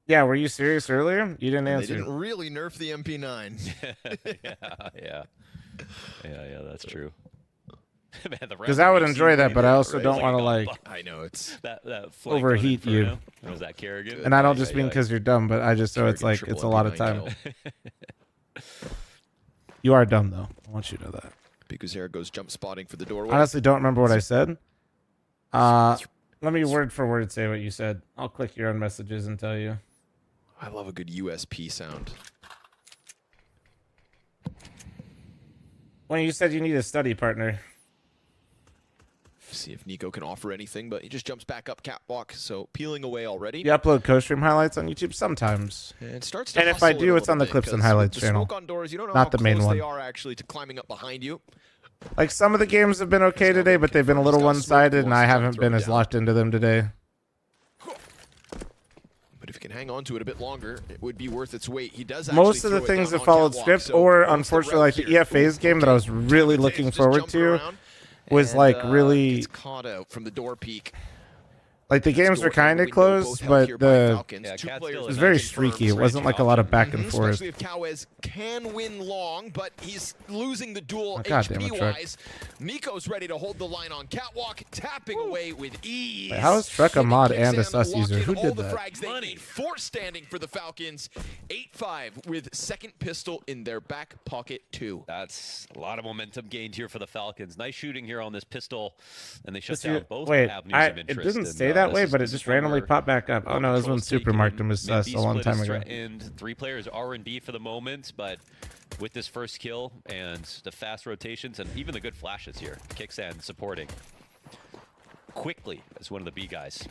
Yeah, were you serious earlier? You didn't answer. They didn't really nerf the MP9. Yeah, that's true. Because I would enjoy that, but I also don't want to like I know it's that overheat you. Was that Kerrigan? And I don't just mean because you're dumb, but I just know it's like it's a lot of time. You are dumb though. I want you to know that. Biguzera goes jump spotting for the doorway. Honestly, don't remember what I said. Let me word for word say what you said. I'll click your own messages and tell you. I love a good USP sound. When you said you need a study partner. See if Nico can offer anything, but he just jumps back up catwalk, so peeling away already. You upload co-stream highlights on YouTube sometimes. And it starts to and if I do, it's on the clips and highlights channel, doors, you don't know not how the main close one. They are actually to climbing up behind you. Like some of the games have been okay today, but they've been a little one-sided, and I haven't been as locked into them today. But if you can hang on to it a bit longer, it would be worth its weight. He does. Most of the things have followed script, or unfortunately, like the EFA's game that I was really looking forward to was like really gets caught out from the door peak. like the games were kind of close, but it was very streaky. It wasn't like a lot of back and forth. Especially if Cowes can win long, but he's losing the duel HP-wise. Nico's ready to hold the line on catwalk, tapping away with ease. Wait, how is Truck a mod and a sus user? Who did that? Money. 4 standing for the Falcons. 8-5 with second pistol in their back pocket too. That's a lot of momentum gained here for the Falcons. Nice shooting here on this pistol, and they shut down both Wait, avenues of interest. it didn't say that way, but it just randomly popped back up. Oh no, this one super marked him as sus a long time ago. And 3 players R&B for the moment, but with this first kill and the fast rotations and even the good flashes here, Kixan supporting quickly as one of the B guys.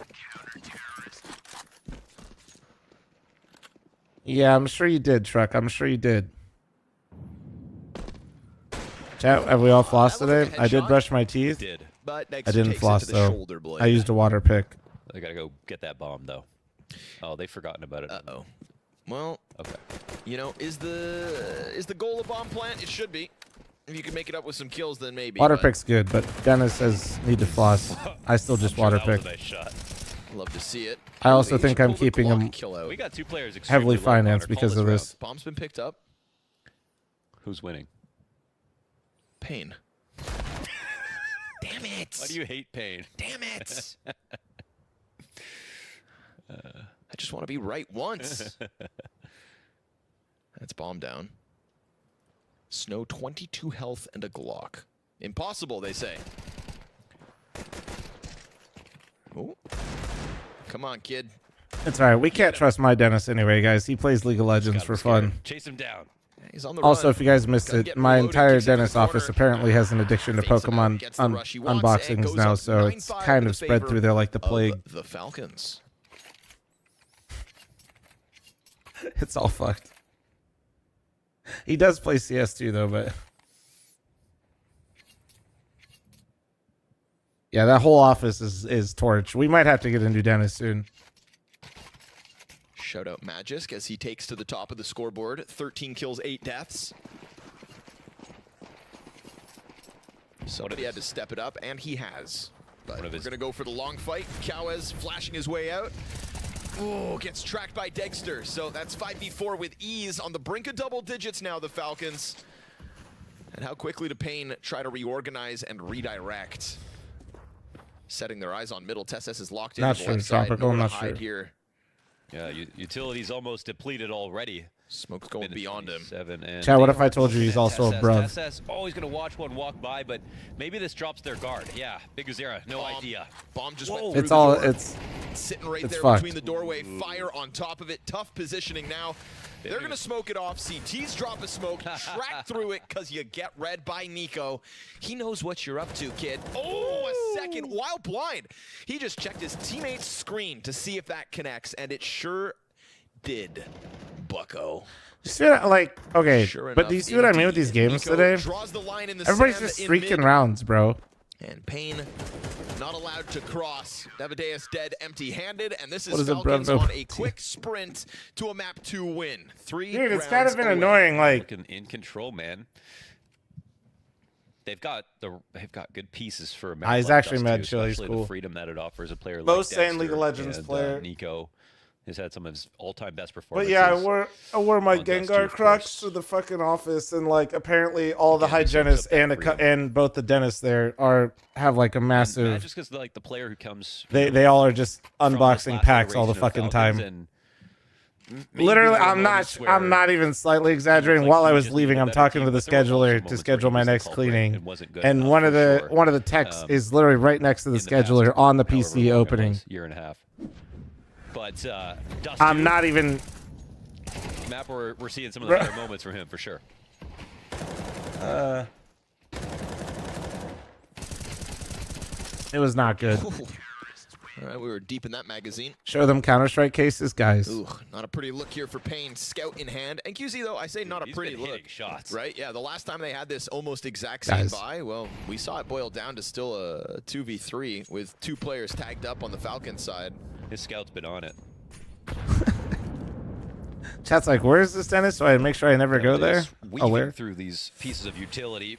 Yeah, I'm sure you did, Truck. I'm sure you did. Chat, have we all flossed today? I did brush my teeth. Did. But I didn't floss though. I used a water pick. They gotta go get that bomb though. Oh, they've forgotten about it. Uh-oh. Well, okay. You know, is the goal a bomb plant? It should be. If you can make it up with some kills, then maybe. Water pick's good, but Dennis says need to floss. I still just water pick. Nice shot. Love to see it. I also think I'm keeping him We got 2 players heavily extremely low financed counter. because Call of this this. Bomb's been picked up. Who's winning? Pain. Damn it. Why do you hate Pain? Damn it. I just want to be right once. That's bomb down. Snow 22 health and a Glock. Impossible, they say. Oh. Come on, kid. It's all right. We can't trust my Dennis anyway, guys. He plays League of Legends for fun. Chase him down. He's on the Also, run. if you guys missed Gotta it, get my reloaded, entire kicks it to the Dennis office corner. apparently has an addiction to Fakes him out, Pokemon gets the rush he wants, and unboxings goes now, up so it's 9-5 kind in of spread favor through there like the of plague. The Falcons. It's all fucked. He does play CS too, though, but yeah, that whole office is torch. We might have to get a new Dennis soon. Shout out Magisk as he takes to the top of the scoreboard. 13 kills, 8 deaths. Somebody had to step it up, and he has. But we're going to go for the long fight. Kawez flashing his way out. Oh, gets tracked by Dexter. So that's 5v4 with ease on the brink of double digits now, the Falcons. And how quickly do Pain try to reorganize and redirect? Setting their eyes on middle. Tesses is locked in. Not the sure, left side. Tropical, Nowhere not to hide sure. here. Yeah, utility's almost depleted already. Smoke's going beyond him. Chad, what if I told you he's also a bruv? TSS always going to watch one walk by, but maybe this drops their guard. Yeah, Big Azera, no idea. Bomb just Whoa. went through It's the all door. it's Sitting right it's there fucked. between the doorway. Fire on top of it. Tough positioning now. They're going to smoke it off. CT's drop a smoke. Track through it because you get read by Nico. He knows what you're up to, kid. Oh, a second while blind. He just checked his teammate's screen to see if that connects, and it sure did, bucko. You see what, like, okay, Sure but do you enough, see what I mean with these games Nico today? draws the line in the Everybody's sand just in streaking mid. rounds, bro. And Pain not allowed to cross. Devadeus dead empty-handed, and this What is is it, Falcons Bruno? on a quick sprint to a map 2 win. 3 Dude, it's rounds kind of been away. annoying, like Looking in control, man. They've got good pieces for a map. he's like actually Dust mad too, chill, he's especially cool. the freedom that it offers a player Most like sane Dexter League of Legends and, player. Nico has had some of his all-time best But performances. yeah, I wore my on Dust 2, Gengar of Crux course. to the fucking office, and like apparently all the Again, he serves hygienists up that and both the dentists there have like a massive. Just because like the player who comes, They all are just from this unboxing last packs all the iteration of fucking Falcons, time. and maybe Literally, there were I'm moments not. where I'm not even slightly exaggerating. like While he I was just leaving, needed a I'm better talking team, to the but there were also scheduler to moments where schedule he my was the next culprit cleaning, and wasn't good and enough, one of for the sure. one of the texts Um, is literally right next to the in the past, scheduler on the however PC long it opening. was, year and a half. But Dust I'm 2, not even. map we're seeing some of the better moments from him for sure. It was not good. All right, we were deep in that magazine. Show them Counter-Strike cases, guys. Ooh, not a pretty look here for Pain. Scout in hand. And QZ, though, I say not a He's pretty been look. hitting shots. Right? Yeah, the last time they had this almost exact same Guys. buy, well, we saw it boil down to still a 2v3 with 2 players tagged up on the Falcons side. His scout's been on it. Chat's like, where is this Dennis? So I make sure I never go there. Just Oh, weaving where? through these pieces of utility.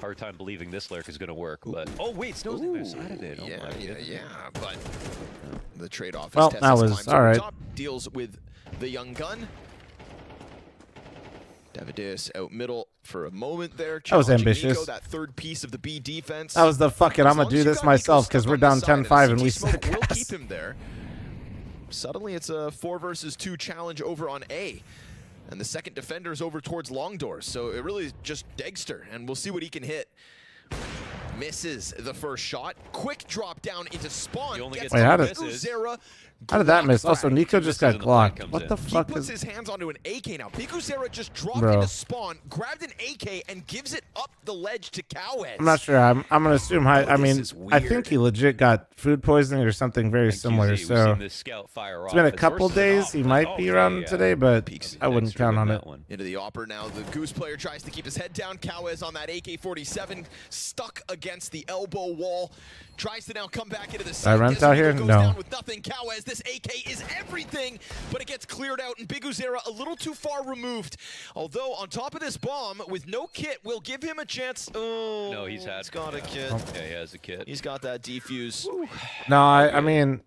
Hard time believing this lurk is going to work, but oh wait, Snow's the other side of it. Oh Yeah, my goodness. but the trade-off is Well, Tessus that was climbs all over right. top, deals with the young gun. Devadeus out middle for a moment there. That was challenging ambitious. Nico, that third piece of the B defense. That was the fucking. I'm As gonna long do as you this got myself Nico because stuck we're on the down side and 10-5 and CT we smoke suck will ass. keep him there. Suddenly it's a 4 versus 2 challenge over on A. And the second defender's over towards long doors. So it really is just Dexter, and we'll see what he can hit. Misses the first shot. Quick drop down into spawn. He only Gets gets Wait, to how did- Pikuzera. How did that miss? Glock Also, frag. Nico just got Misses and the flag glocked. comes What in. the He fuck puts is? his hands onto an AK now. Pikuzera just dropped Bro. into spawn, grabbed an AK, and gives it up the ledge to Kawez. I'm not sure. I'm gonna assume high. I this mean, is I weird. think he legit got food poisoning or something very And similar. QZ, we've So seen this scout fire it's been a off. couple It's versus days. He off. might be Okay, around yeah. today, but Peeks I wouldn't Dexter count win on that it. one. Into the Opera now. The Goose player tries to keep his head down. Kawez on that AK-47, stuck again. against the elbow wall. Tries to now come back into the Did I rent out here? goes No. down with nothing. Cowes, this AK is everything, but it gets cleared out, and Big Uzera a little too far removed. Although, on top of this bomb, with no kit, will give him a chance. Oh, No, he's got a kit. Yeah, he has a kit. He's got that defuse. No, I mean,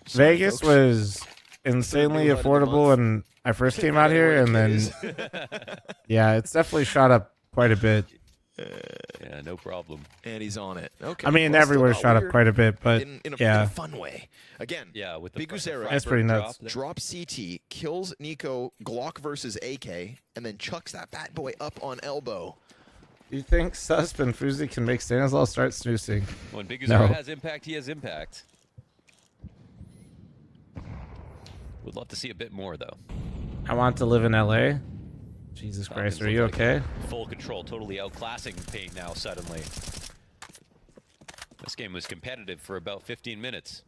Vegas was insanely affordable when I first came out here, and then yeah, it's definitely shot up quite a bit. Yeah, no problem. And he's on it. Okay. I mean, well, everywhere still shot not up quite a bit, but in a yeah, fun way. Again, yeah, with the Big Uzera, That's pretty nuts. Drop CT, kills Nico, Glock versus AK, and then chucks that bad boy up on elbow. Do you think Susp and Fuzi can make Stanislaw start snoozing? When Big No. Uzera has impact, he has impact. Would love to see a bit more, though. I want to live in LA. Jesus Christ, Falcons are you look like okay? Full control, totally outclassing Pain now suddenly. This game was competitive for about 15 minutes.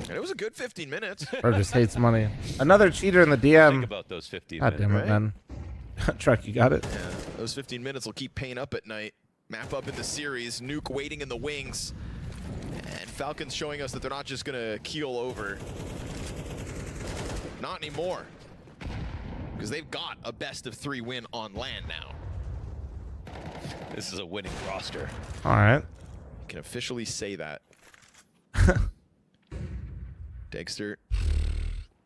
And it was a good 15 minutes. Or just hates money. Another cheater in the DM. Think about those 15 God damn it, minutes. man. Truck, you got it? Yeah, those 15 minutes will keep Pain up at night. Map up in the series, Nuke waiting in the wings. And Falcons showing us that they're not just going to keel over. Not anymore. Because they've got a best-of-3 win on land now. This is a winning roster. All right. Can officially say that. Dexter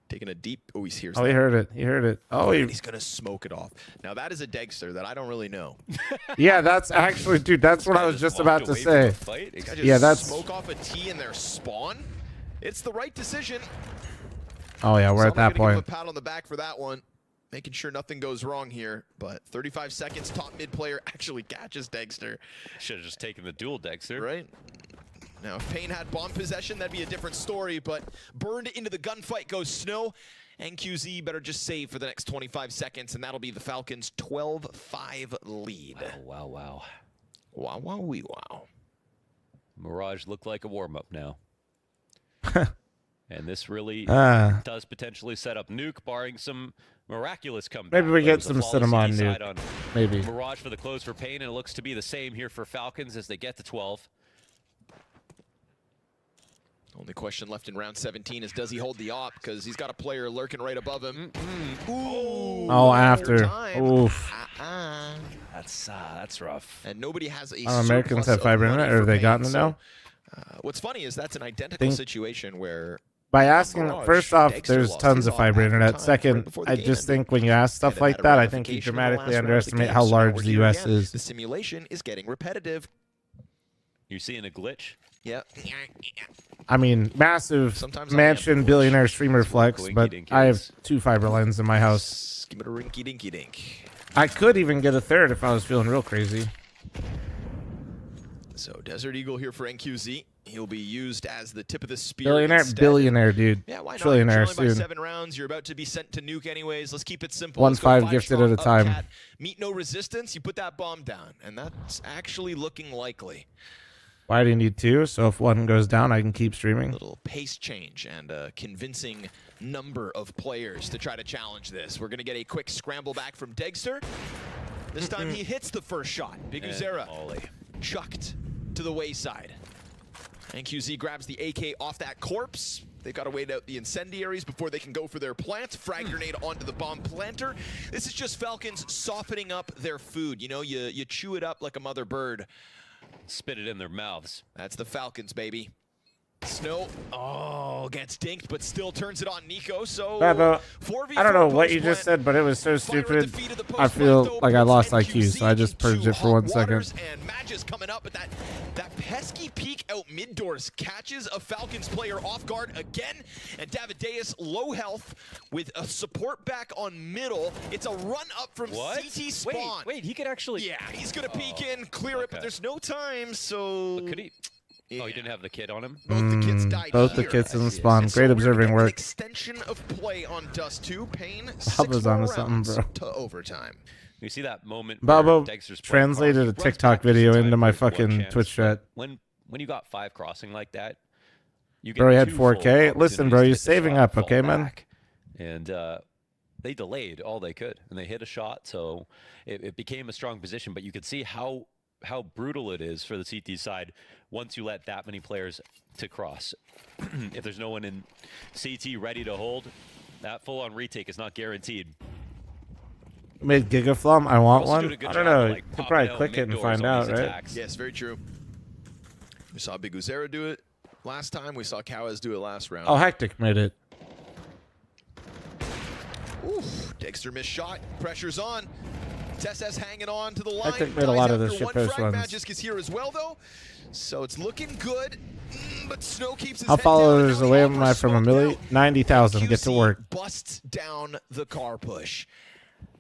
taking a deep. Oh, he's here. Oh, he heard it. He heard it. Oh, he's gonna smoke it off. Now that is a Dexter that I don't really know. Yeah, that's actually, dude. That's what I was just about to say. This guy just Yeah, that's. smoke off a T in their spawn. It's the right decision. Oh yeah, we're So at that I'm gonna give him point. a pat on the back for that one, making sure nothing goes wrong here. But 35 seconds, top mid player actually catches Dexter. Should have just taken the duel, Dexter. Right. Now, if Pain had bomb possession, that'd be a different story, but burned into the gunfight goes Snow, and QZ better just save for the next 25 seconds, and that'll be the Falcons' 12-5 lead. Wow, wow. Wow, wow, wee, wow. Mirage looked like a warm-up now. And this really does potentially set up Nuke, barring some miraculous comeback. Maybe we There get was a some flawless Cinnamon CT side Nuke. on Maybe. Mirage for the close for Pain, and it looks to be the same here for Falcons as they get to 12. Only question left in round 17 is, does he hold the op? Because he's got a player lurking right above him. Ooh, Oh, after. time. Oof. That's rough. And nobody has a Americans surplus have of fiber money internet, or for have they Pain, gotten it so, now? what's funny is that's an identical Think- situation where By asking, Mirage, first off, Dexter there's lost tons his of op fiber half the internet. time Second, right before the I game just ended. think when you ask stuff And like had a that, I think you ramification in the last dramatically round of the underestimate game. how So now large we're the here U.S. again. is. The simulation is getting repetitive. You seeing a glitch? Yeah. I mean, massive Sometimes I am mansion billionaire streamer flex, Winky but dinky I have is. 2 fiber lines in my house. Give it a rinky dinky dink. I could even get a third if I was feeling real crazy. So Desert Eagle here for NQZ. He'll be used as the tip of the spear. Billionaire, instead. billionaire, dude. Yeah, why not? Trillionaire You're trailing by soon. 7 rounds. You're about to be sent to nuke anyways. Let's keep it simple. 1-5 Let's go 5 gifted strong at a up time. cat. Meet no resistance. You put that bomb down, and that's actually looking likely. Why do you need 2? So if 1 goes down, I can keep streaming. Little pace change and a convincing number of players to try to challenge this. We're going to get a quick scramble back from Dexter. This time he hits the first shot. Big And Uzera Ollie. chucked to the wayside. NQZ grabs the AK off that corpse. They've got to wait out the incendiaries before they can go for their plant. Frag grenade onto the bomb planter. This is just Falcons softening up their food. You know, you chew it up like a mother bird. Spit it in their mouths. That's the Falcons, baby. Snow, gets dinked, but still turns it on Nico. So, Babo, 4v4 I don't know what you post-plant. just said, but it was so Fire at the stupid. feet of the I post-plant, feel though, like I lost puts IQ, so I just purged it for 1 second. And Madge is coming up, but that pesky peek out mid doors catches a Falcons player off guard again, and Davideus low health with a support back on middle. It's a run up from What? CT spawn. Wait, he could actually... Yeah, he's gonna peek in, clear it, but there's no time, so... But could he... Oh, he didn't have the kit on him? Both the kids died Both the here. kits in the spawn. And so Great we're gonna observing get an work. extension of play on Dust 2. Pain, 6 Babo's more onto something, rounds bro. to overtime. You see that moment where Babo Dexter's playing translated cross, a he runs TikTok back just in video time into my for his one fucking chance. Twitch chat. When you got 5 crossing like that, you get Bro, he had 2 full 4K. Listen, bro, opportunities to you're hit the saving shot, up, fall okay, man? back. And they delayed all they could, and they hit a shot, so it became a strong position. But you could see how how brutal it is for the CT side once you let that many players to cross. If there's no one in CT ready to hold, that full-on retake is not guaranteed. Mid Gigaflum, I want Also one. doing a good I don't job know. of, You like, could probably popping out click it and mid-doors find on out, these right? attacks. Yes, very true. We saw Big Uzera do it last time. We saw Kawaz do it last round. Oh, Hectic made it. Oof, Dexter missed shot. Pressure's on. Tess hanging on to the line. Hectic made a lot of the shitpost ones. Magisk is here as well, though. So it's looking good. But Snow keeps his How head down. followers away am I from a million? 90,000. Get to work. Busts down the car push.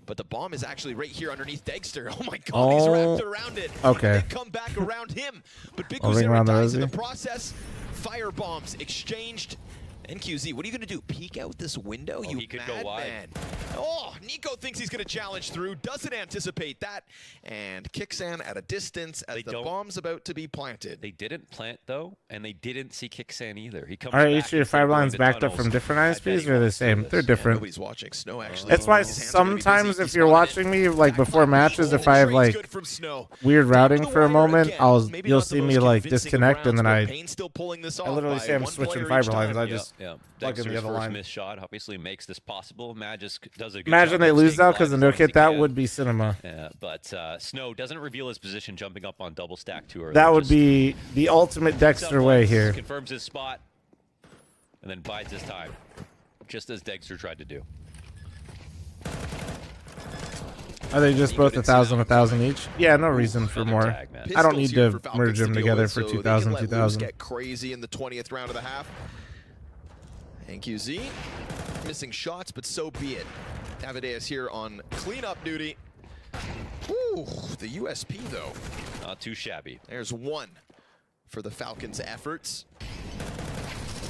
But the bomb is actually right here underneath Dexter. Oh my god, Oh, he's wrapped around it. okay. And they come back around him. But Big I'll ring Uzera around the dies in Rosie. the process. Fire bombs exchanged. NQZ, what are you going to do? Peek out this window? You he could go wide. madman. Oh, Nico thinks he's going to challenge through. Doesn't anticipate that. And Kixan at a distance as the bomb's about to be planted. They didn't plant, though, and they didn't see Kixan either. He comes Are back each of your instead of fire going lines to backed up tunnels. from different ISPs or the same? They're different. Nobody's watching. Snow actually. That's why his hands are gonna be busy. sometimes He if you're spotted it. watching me like before matches, if I have like Good from Snow. weird routing for a moment, Maybe you'll not the see me most like convincing of disconnect and then rounds, but I Payne still pulling this I off literally by say I'm one switching player fiber each lines. time. I just plug in Dexter's the other first line. missed shot obviously makes this possible. Magisk does a good Imagine job they of lose though because the stabilizing nuke hit. as he That can. would be cinema. Yeah, but Snow doesn't reveal his position jumping up on double stack too early. That would Just be the ultimate Dexter way here. confirms his spot and then bides his time, just as Dexter tried to do. Are they just both 1,000 each? Yeah, no reason for more. I don't need to merge them together for 2,000, 2,000. Get crazy in the 20th round of the half. NQZ missing shots, but so be it. Avadeus here on cleanup duty. Ooh, the USP though. Not too shabby. There's one for the Falcons' efforts.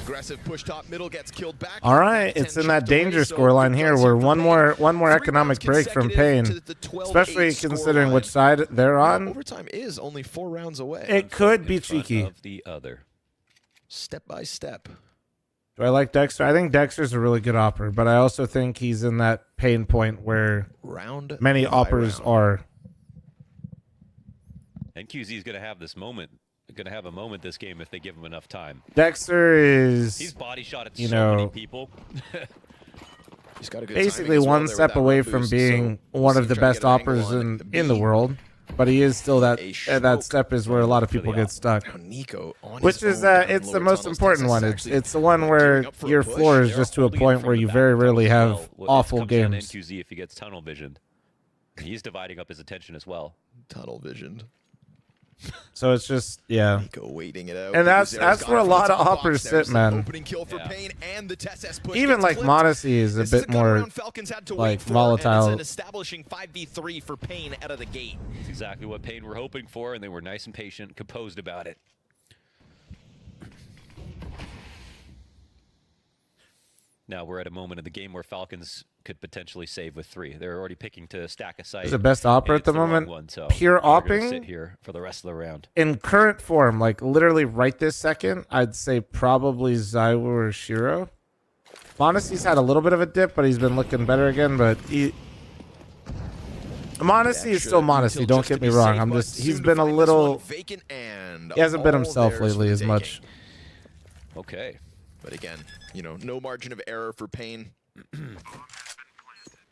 Aggressive push top middle gets killed back. All right, it's in that danger scoreline here where one more economic break from Payne, especially considering which side they're on. Overtime is only 4 rounds away. It could be cheeky. Of the other. Step by step. Do I like Dexter? I think Dexter's a really good opper, but I also think he's in that pain point where many oppers are. NQZ is going to have this moment. Going to have a moment this game if they give him enough time. Dexter is, He's body shot at you so know, many people. He's got a good basically one step away from being one of the best oppers in the world, but he is still that step is where a lot of people get stuck. Which is it's the most important one. It's the one where your floor is just to a point where you very rarely have awful games. NQZ if he gets tunnel visioned. He's dividing up his attention as well. Tunnel visioned. So it's just, yeah. Nico waiting it out. And that's where a lot of oppers sit, man. Opening kill for Payne and the Tess push Even gets like clipped. Modesty is a bit more like volatile. And it's an establishing 5v3 for Payne out of the gate. That's exactly what Payne were hoping for, and they were nice and patient, composed about it. Now we're at a moment of the game where Falcons could potentially save with 3. They're already picking to stack a site. He's the best opper at the moment. Pure opping. Sit here for the rest of the round. In current form, like literally right this second, I'd say probably Zaiwu or Shiro. Monasty's had a little bit of a dip, but he's been looking better again. But Modesty is still Modesty. Don't get me wrong. He's been a little. He hasn't been himself lately as much. Okay. But again, no margin of error for Payne.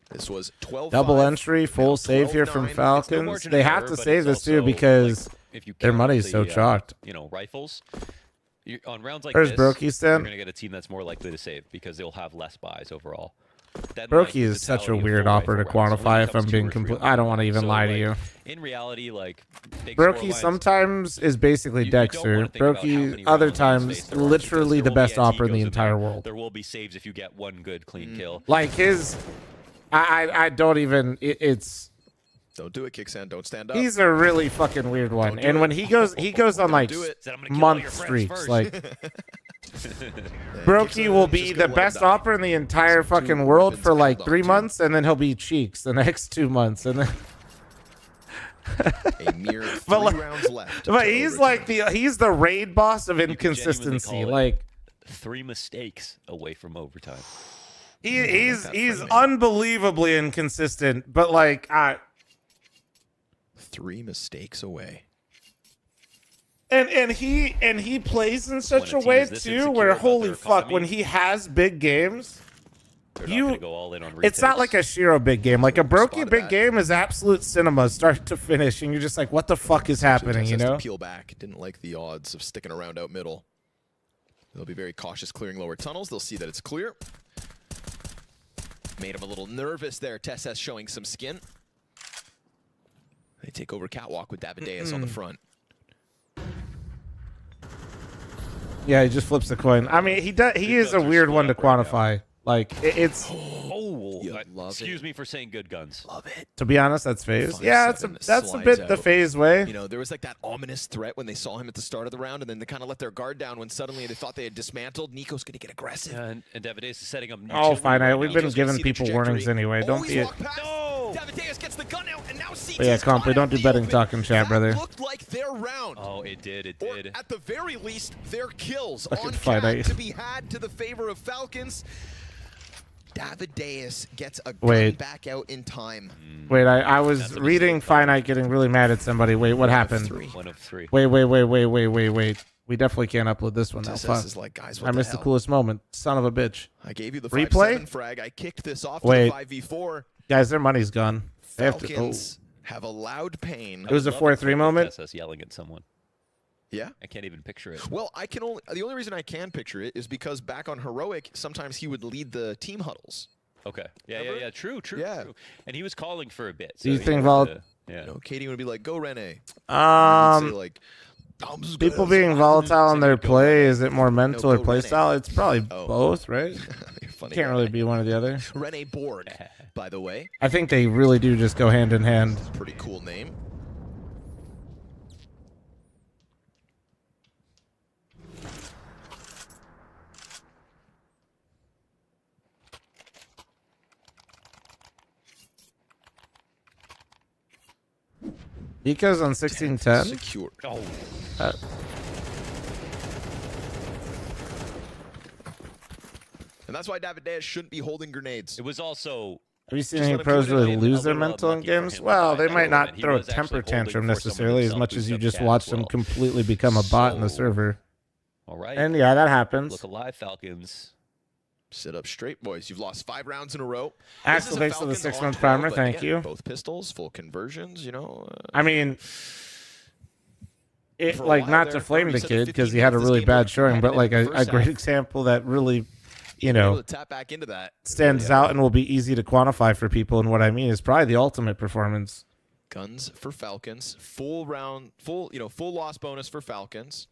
This was 12. Double entry, full save here from Falcons. They have to save this too because their money's so chalked. Rifles. On rounds like Where's this, Brokey you're stand? going to get a team that's more likely to save because they'll have less buys overall. Brokey is such a weird opper to quantify if I'm being complete. I don't want to even lie to you. In reality, like Brokey sometimes is basically Dexter. Brokey other times literally the best opper in the entire world. There will be saves if you get one good clean kill. Like his, I don't even. It's. Don't do it, Kixan. Don't stand up. He's a really fucking weird one, and when he goes on like month streaks. Like Brokey will be the best opper in the entire fucking world for like 3 months, and then he'll be Cheeks the next 2 months, and then. A mere 3 rounds left. But he's like he's the raid boss of inconsistency. Like 3 mistakes away from overtime. He's unbelievably inconsistent, but like 3 mistakes away. And he plays in such a way too, where holy fuck, when he has big games, go all in on it's not like a Shiro big game. Like a Brokey big game is absolute cinema, start to finish, and you're just like, what the fuck is happening? You know? Peel back. Didn't like the odds of sticking around out middle. They'll be very cautious clearing lower tunnels. They'll see that it's clear. Made him a little nervous there. Tess showing some skin. They take over catwalk with Davideus on the front. Yeah, he just flips the coin. I mean, he is a weird one to quantify. Like it's. Excuse me for saying good guns. Love it. To be honest, that's phase. Yeah, that's a bit the phase way. You know, there was like that ominous threat when they saw him at the start of the round, and then they kind of let their guard down when suddenly they thought they had dismantled. Nico's going to get aggressive. And Davideus is setting up. Oh, fine. We've been giving people warnings anyway. Don't be it. No! Davideus gets the gun out, and now But yeah, Comply, don't do betting talk in chat, brother. Looked like their round. Oh, it did. It did. Or at the very least, their kills Fucking on finite. cat to be had to the favor of Falcons. Davideus gets a gun Wait. back out in time. Wait, I was reading Finite getting really mad at somebody. Wait, what happened? 1 of 3. Wait. We definitely can't upload this one now. Fuck. Is like, guys, what I the missed the hell? coolest moment. Son of a bitch. I gave you the Replay? 5-7 frag. I kicked this off Wait. to the 5v4. Guys, their money's gone. They have to. Falcons have allowed pain. It was a 4-3 moment. SS yelling at someone. Yeah. I can't even picture it. Well, the only reason I can picture it is because back on Heroic, sometimes he would lead the team huddles. Okay. Yeah. True. And he was calling for a bit. So Do you he think had to- You know, Katie would be like, "Go, Rene." Um, He'd say, like, people being volatile in their play, is it more mental or play style? It's probably both, right? Can't really be one or the other. Rene Board, by the way. I think they really do just go hand in hand. Pretty cool name. Nico's on 1610. Secure. Oh. And that's why Davideus shouldn't be holding grenades. It was also. Have you seen any pros really lose their mental in games? Well, they might not throw a temper tantrum necessarily as much as you just watch them completely become a bot in the server. All right. And yeah, that happens. Look alive, Falcons. Sit up straight, boys. You've lost 5 rounds in a row. Axel, thanks for the 6-month primer. Thank you. Both pistols, full conversions, you know. I mean, like, not to flame the kid because he had a really bad showing, but like a great example that really, you know, tap back into that. stands out and will be easy to quantify for people. And what I mean is probably the ultimate performance. Guns for Falcons. Full loss bonus for Falcons.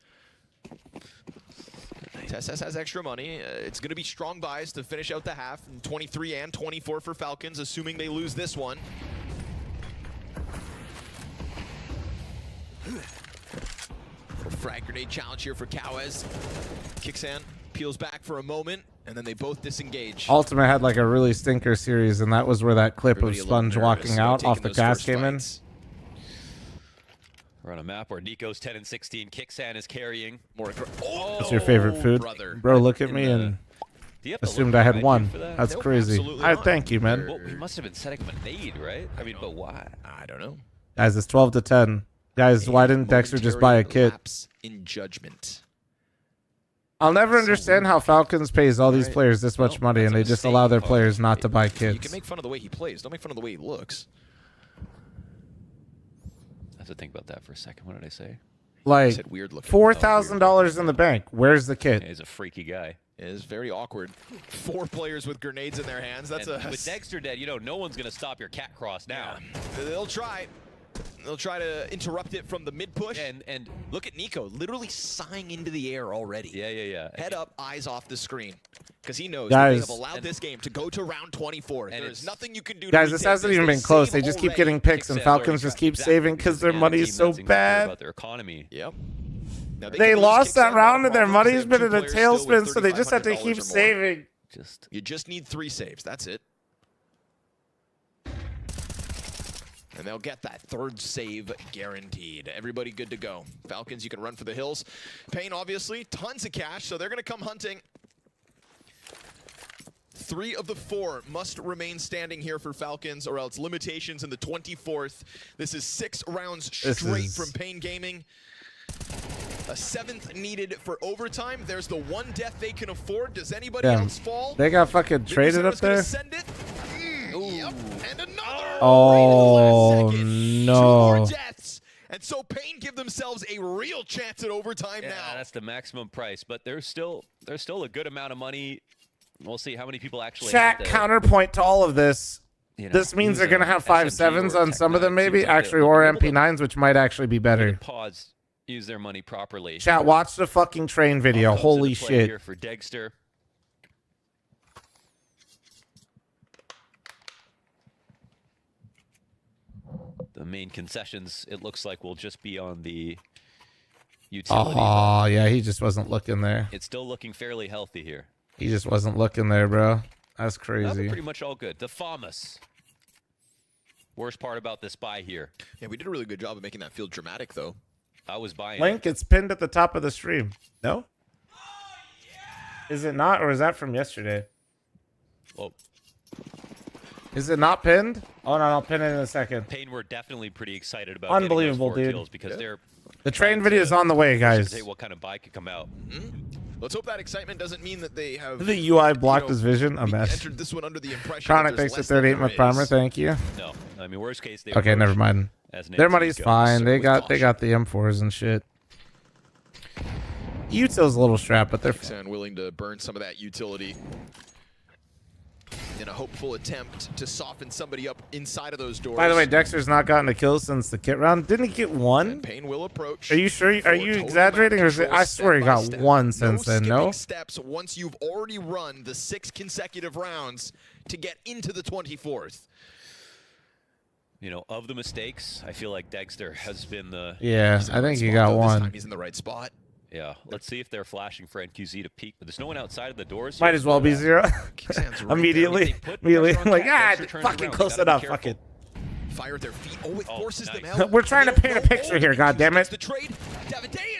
TSS has extra money. It's going to be strong buys to finish out the half. 23 and 24 for Falcons, assuming they lose this one. Frag grenade challenge here for Kawez. Kixan peels back for a moment, and then they both disengage. Ultimate had like a really stinker series, and that was where that clip of Sponge walking out off the cast came in. We're on a map where Nico's 10 and 16. Kixan is carrying. What's your favorite food? Bro, look at me and assumed I had one. That's crazy. I thank you, man. Well, we must have been setting him a nade, right? I mean, but why? I don't know. Guys, it's 12-10. Guys, why didn't Dexter just buy a kit? In judgment. I'll never understand how Falcons pays all these players this much money and they just allow their players not to buy kits. You can make fun of the way he plays. Don't make fun of the way he looks. I have to think about that for a second. What did I say? Like, $4,000 in the bank. Where's the kit? He's a freaky guy. It is very awkward. 4 players with grenades in their hands. That's and with Dexter dead, you know, no one's going to stop your cat cross now. Yeah. They'll try. They'll try to interrupt it from the mid push. And look at Nico, literally sighing into the air already. Yeah. Head up, eyes off the screen. Because he knows guys, that they have allowed this game to go to round 24. There is nothing you can do to guys, this hasn't even been close. They just keep getting picks, and Falcons just keep saving because their money is so bad. About their economy. Yep. Now they lost that round, and their money's been in a tailspin, so they just have to keep saving. You just need 3 saves. That's it. And they'll get that 3rd save guaranteed. Everybody good to go. Falcons, you can run for the hills. Payne, obviously, tons of cash, so they're going to come hunting. 3 of the 4 must remain standing here for Falcons, or else limitations in the 24th. This is 6 rounds straight from Payne Gaming. A 7th needed for overtime. There's the one death they can afford. Does anybody else fall? They got fucking traded up there. Send it. Yep. And another. Oh, Two no. more deaths. And so Pain give themselves a real chance at overtime now. That's the maximum price, but there's still a good amount of money. We'll see how many people actually Chat, have to, counterpoint to all of this. This means they're going to have 5.7s on some of them, maybe, actually, or MP9s, which might actually be better. pause, use their money properly. Chat, watch the fucking train video. Holy shit. Here for Degster. The main concessions, it looks like, will just be on the utility. Oh, yeah, he just wasn't looking there. It's still looking fairly healthy here. He just wasn't looking there, bro. That's crazy. Pretty much all good. The FAMAS. Worst part about this buy here. Yeah, we did a really good job of making that feel dramatic, though. I was buying Link, it's pinned at the top of the stream. No? Is it not, or is that from yesterday? Well, is it not pinned? Oh, no, I'll pin it in a second. Pain, we're definitely pretty excited about Unbelievable, getting those 4 dude. kills because they're The train video is on the way, guys. say what kind of buy could come out. Let's hope that excitement doesn't mean that they have The UI blocked his vision. A mess. entered this one under the impression Chronic, that thanks there's for less than 38 there month primer. is. Thank you. No, I mean worst case they. Okay, never mind. As an Their NC money's goes, fine. so They with got caution. the M4s and shit. Util's a little strapped, but they're Xan willing to burn some of that utility in a hopeful attempt to soften somebody up inside of those doors. By the way, Dexter's not gotten a kill since the kit round. Didn't he get one? Pain will approach. Are you sure? Are you exaggerating, or is it? I swear he got one since then. No. Steps once you've already run the 6 consecutive rounds to get into the 24th. You know, of the mistakes, I feel like Dexter has been the. Yeah, I think he got one. He's in the right spot. Yeah, let's see if they're flashing for NQZ to peek. But there's no one outside of the doors. Might as well be 0. Immediately, like fucking close enough. Fuck it. Fire at their feet. Oh, it forces them out. We're trying to paint a picture here. God damn it. The trade.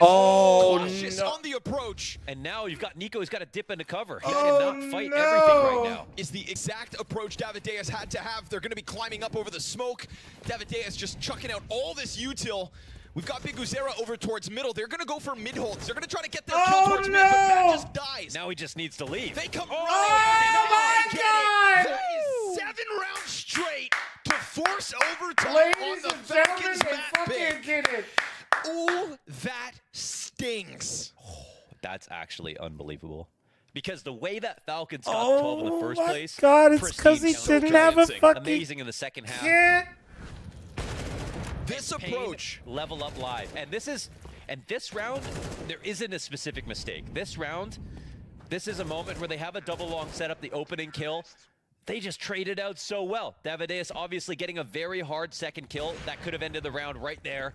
Oh cautious on the approach. And now you've got Nico. He's got to dip into cover. He cannot fight everything right now. Is the exact approach Davideus had to have. They're going to be climbing up over the smoke. Davideus just chucking out all this util. We've got Big Uzera over towards middle. They're going to go for mid holds. They're going to try to get their kill towards mid, but Matt just dies. Now he just needs to leave. They come running. my God! That is 7 rounds straight to force overtime Ladies on the and gentlemen, Falcons they map fucking pick. did it. Ooh, that stings. That's actually unbelievable. Because the way that Falcons got 12 in the first place. God, it's because he pristine didn't have a counter- fucking amazing in the second half. kit. This approach. Level up live. And this round, there isn't a specific mistake. This round, this is a moment where they have a double long setup, the opening kill. They just traded out so well. Davideus obviously getting a very hard second kill. That could have ended the round right there.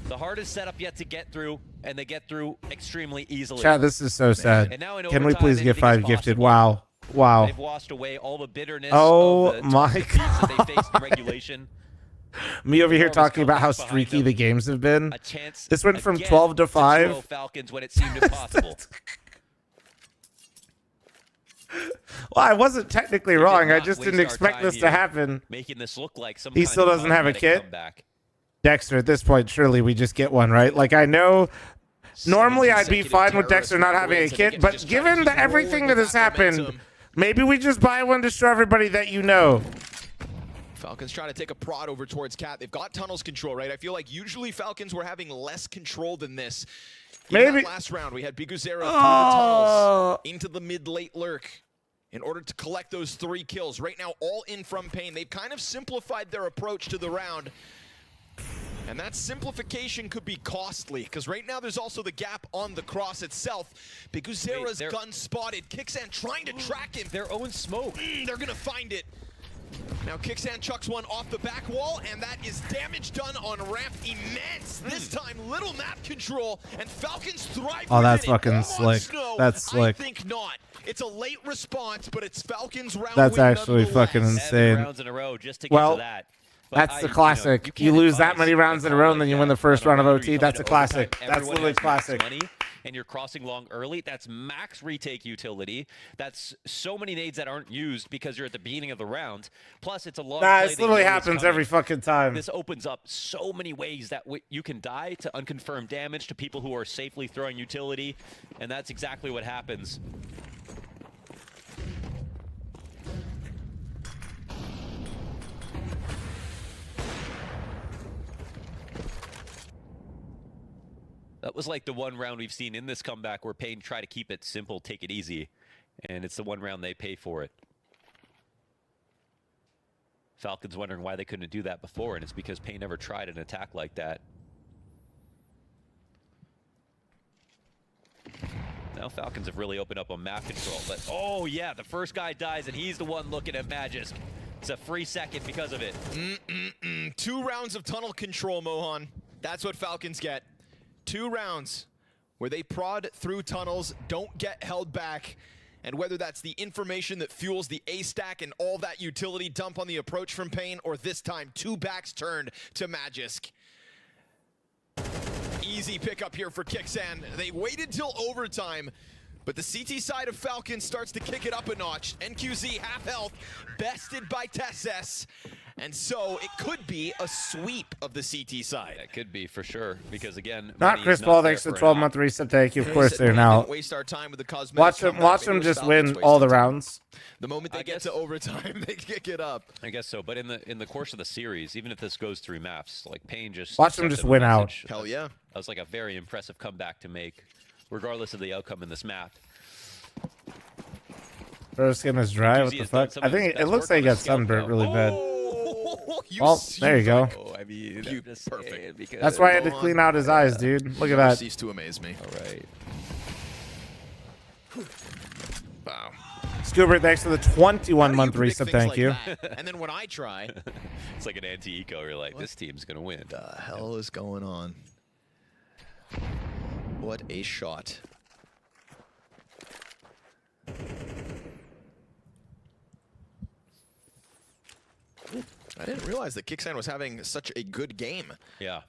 The hardest setup yet to get through, and they get through extremely easily. Chat, this is so sad. And now in Can we overtime, please get anything is 5 gifted? possible. Wow. Wow. They've washed away all the bitterness Oh of the my defeats that they faced in regulation. Me over here talking about how streaky the games have been. This went from 12 to 5. Falcons when it seemed impossible. Well, I wasn't technically wrong. I just didn't expect this to happen. Making this look like some He kind still of doesn't have a cosmetic kit. comeback. Dexter, at this point, surely we just get one, right? Like, I know normally I'd be fine with Dexter not having a kit, but given everything that has happened, maybe we just buy one to show everybody that you know. Falcons trying to take a prod over towards Cat. They've got tunnels control, right? I feel like usually Falcons were having less control than this. In Maybe. that last round, we had Biguzera through the tunnels into the mid-late lurk in order to collect those 3 kills. Right now, all in from Pain. They've kind of simplified their approach to the round. And that simplification could be costly, because right now there's also the gap on the cross itself. Biguzera's gun spotted. Kixan trying to track him. Their own smoke. They're going to find it. Now Kixan chucks one off the back wall, and that is damage done on ramp immense. This time, little map control, and Falcons thrive. Oh, that's within it. fucking All on slick. snow. That's slick. I think not. It's a late response, but it's Falcons round That's win actually nonetheless. fucking 7 insane. rounds in a row just to get Well, to that. But that's the classic. You lose that many rounds in a row, and then you win the first round of OT. That's a classic. That's literally classic. and you're crossing long early, that's max retake utility. That's so many nades that aren't used because you're at the beginning of the round. Plus, it's a long play this literally happens every fucking time. This opens up so many ways that you can die to unconfirmed damage to people who are safely throwing utility, and that's exactly what happens. That was like the one round we've seen in this comeback where Pain try to keep it simple, take it easy, and it's the one round they pay for it. Falcons wondering why they couldn't do that before, and it's because Pain never tried an attack like that. Now Falcons have really opened up on map control, but oh yeah, the first guy dies and he's the one looking at Magisk. It's a free second because of it. 2 rounds of tunnel control, Mohan. That's what Falcons get. 2 rounds where they prod through tunnels, don't get held back, and whether that's the information that fuels the A stack and all that utility dump on the approach from Pain, or this time 2 backs turned to Magisk. Easy pickup here for Kixan. They waited till overtime, but the CT side of Falcons starts to kick it up a notch. NQZ half health, bested by Tesses. And so it could be a sweep of the CT side. It could be for sure, because again, Not Chris Paul, thanks for 12-month reset. Thank you. Of course they're now. Waste our time with the cosmetic. Watch them just win all the rounds. The moment they get to overtime, they kick it up. I guess so, but in the course of the series, even if this goes through maps, like Pain just watch them just win out. Hell yeah. That was like a very impressive comeback to make, regardless of the outcome in this map. Bro, skin is dry. What the fuck? I think it looks like he got sunburnt really bad. Well, there you go. Oh, I mean, perfect. That's why I had to clean out his eyes, dude. Look at that. Cease to amaze me. All right. Wow. Scoober, thanks for the 21-month reset. Thank you. And then when I try, it's like an anti-eco. You're like, this team's gonna win. What the hell is going on? What a shot. I didn't realize that Kixan was having such a good game. Yeah.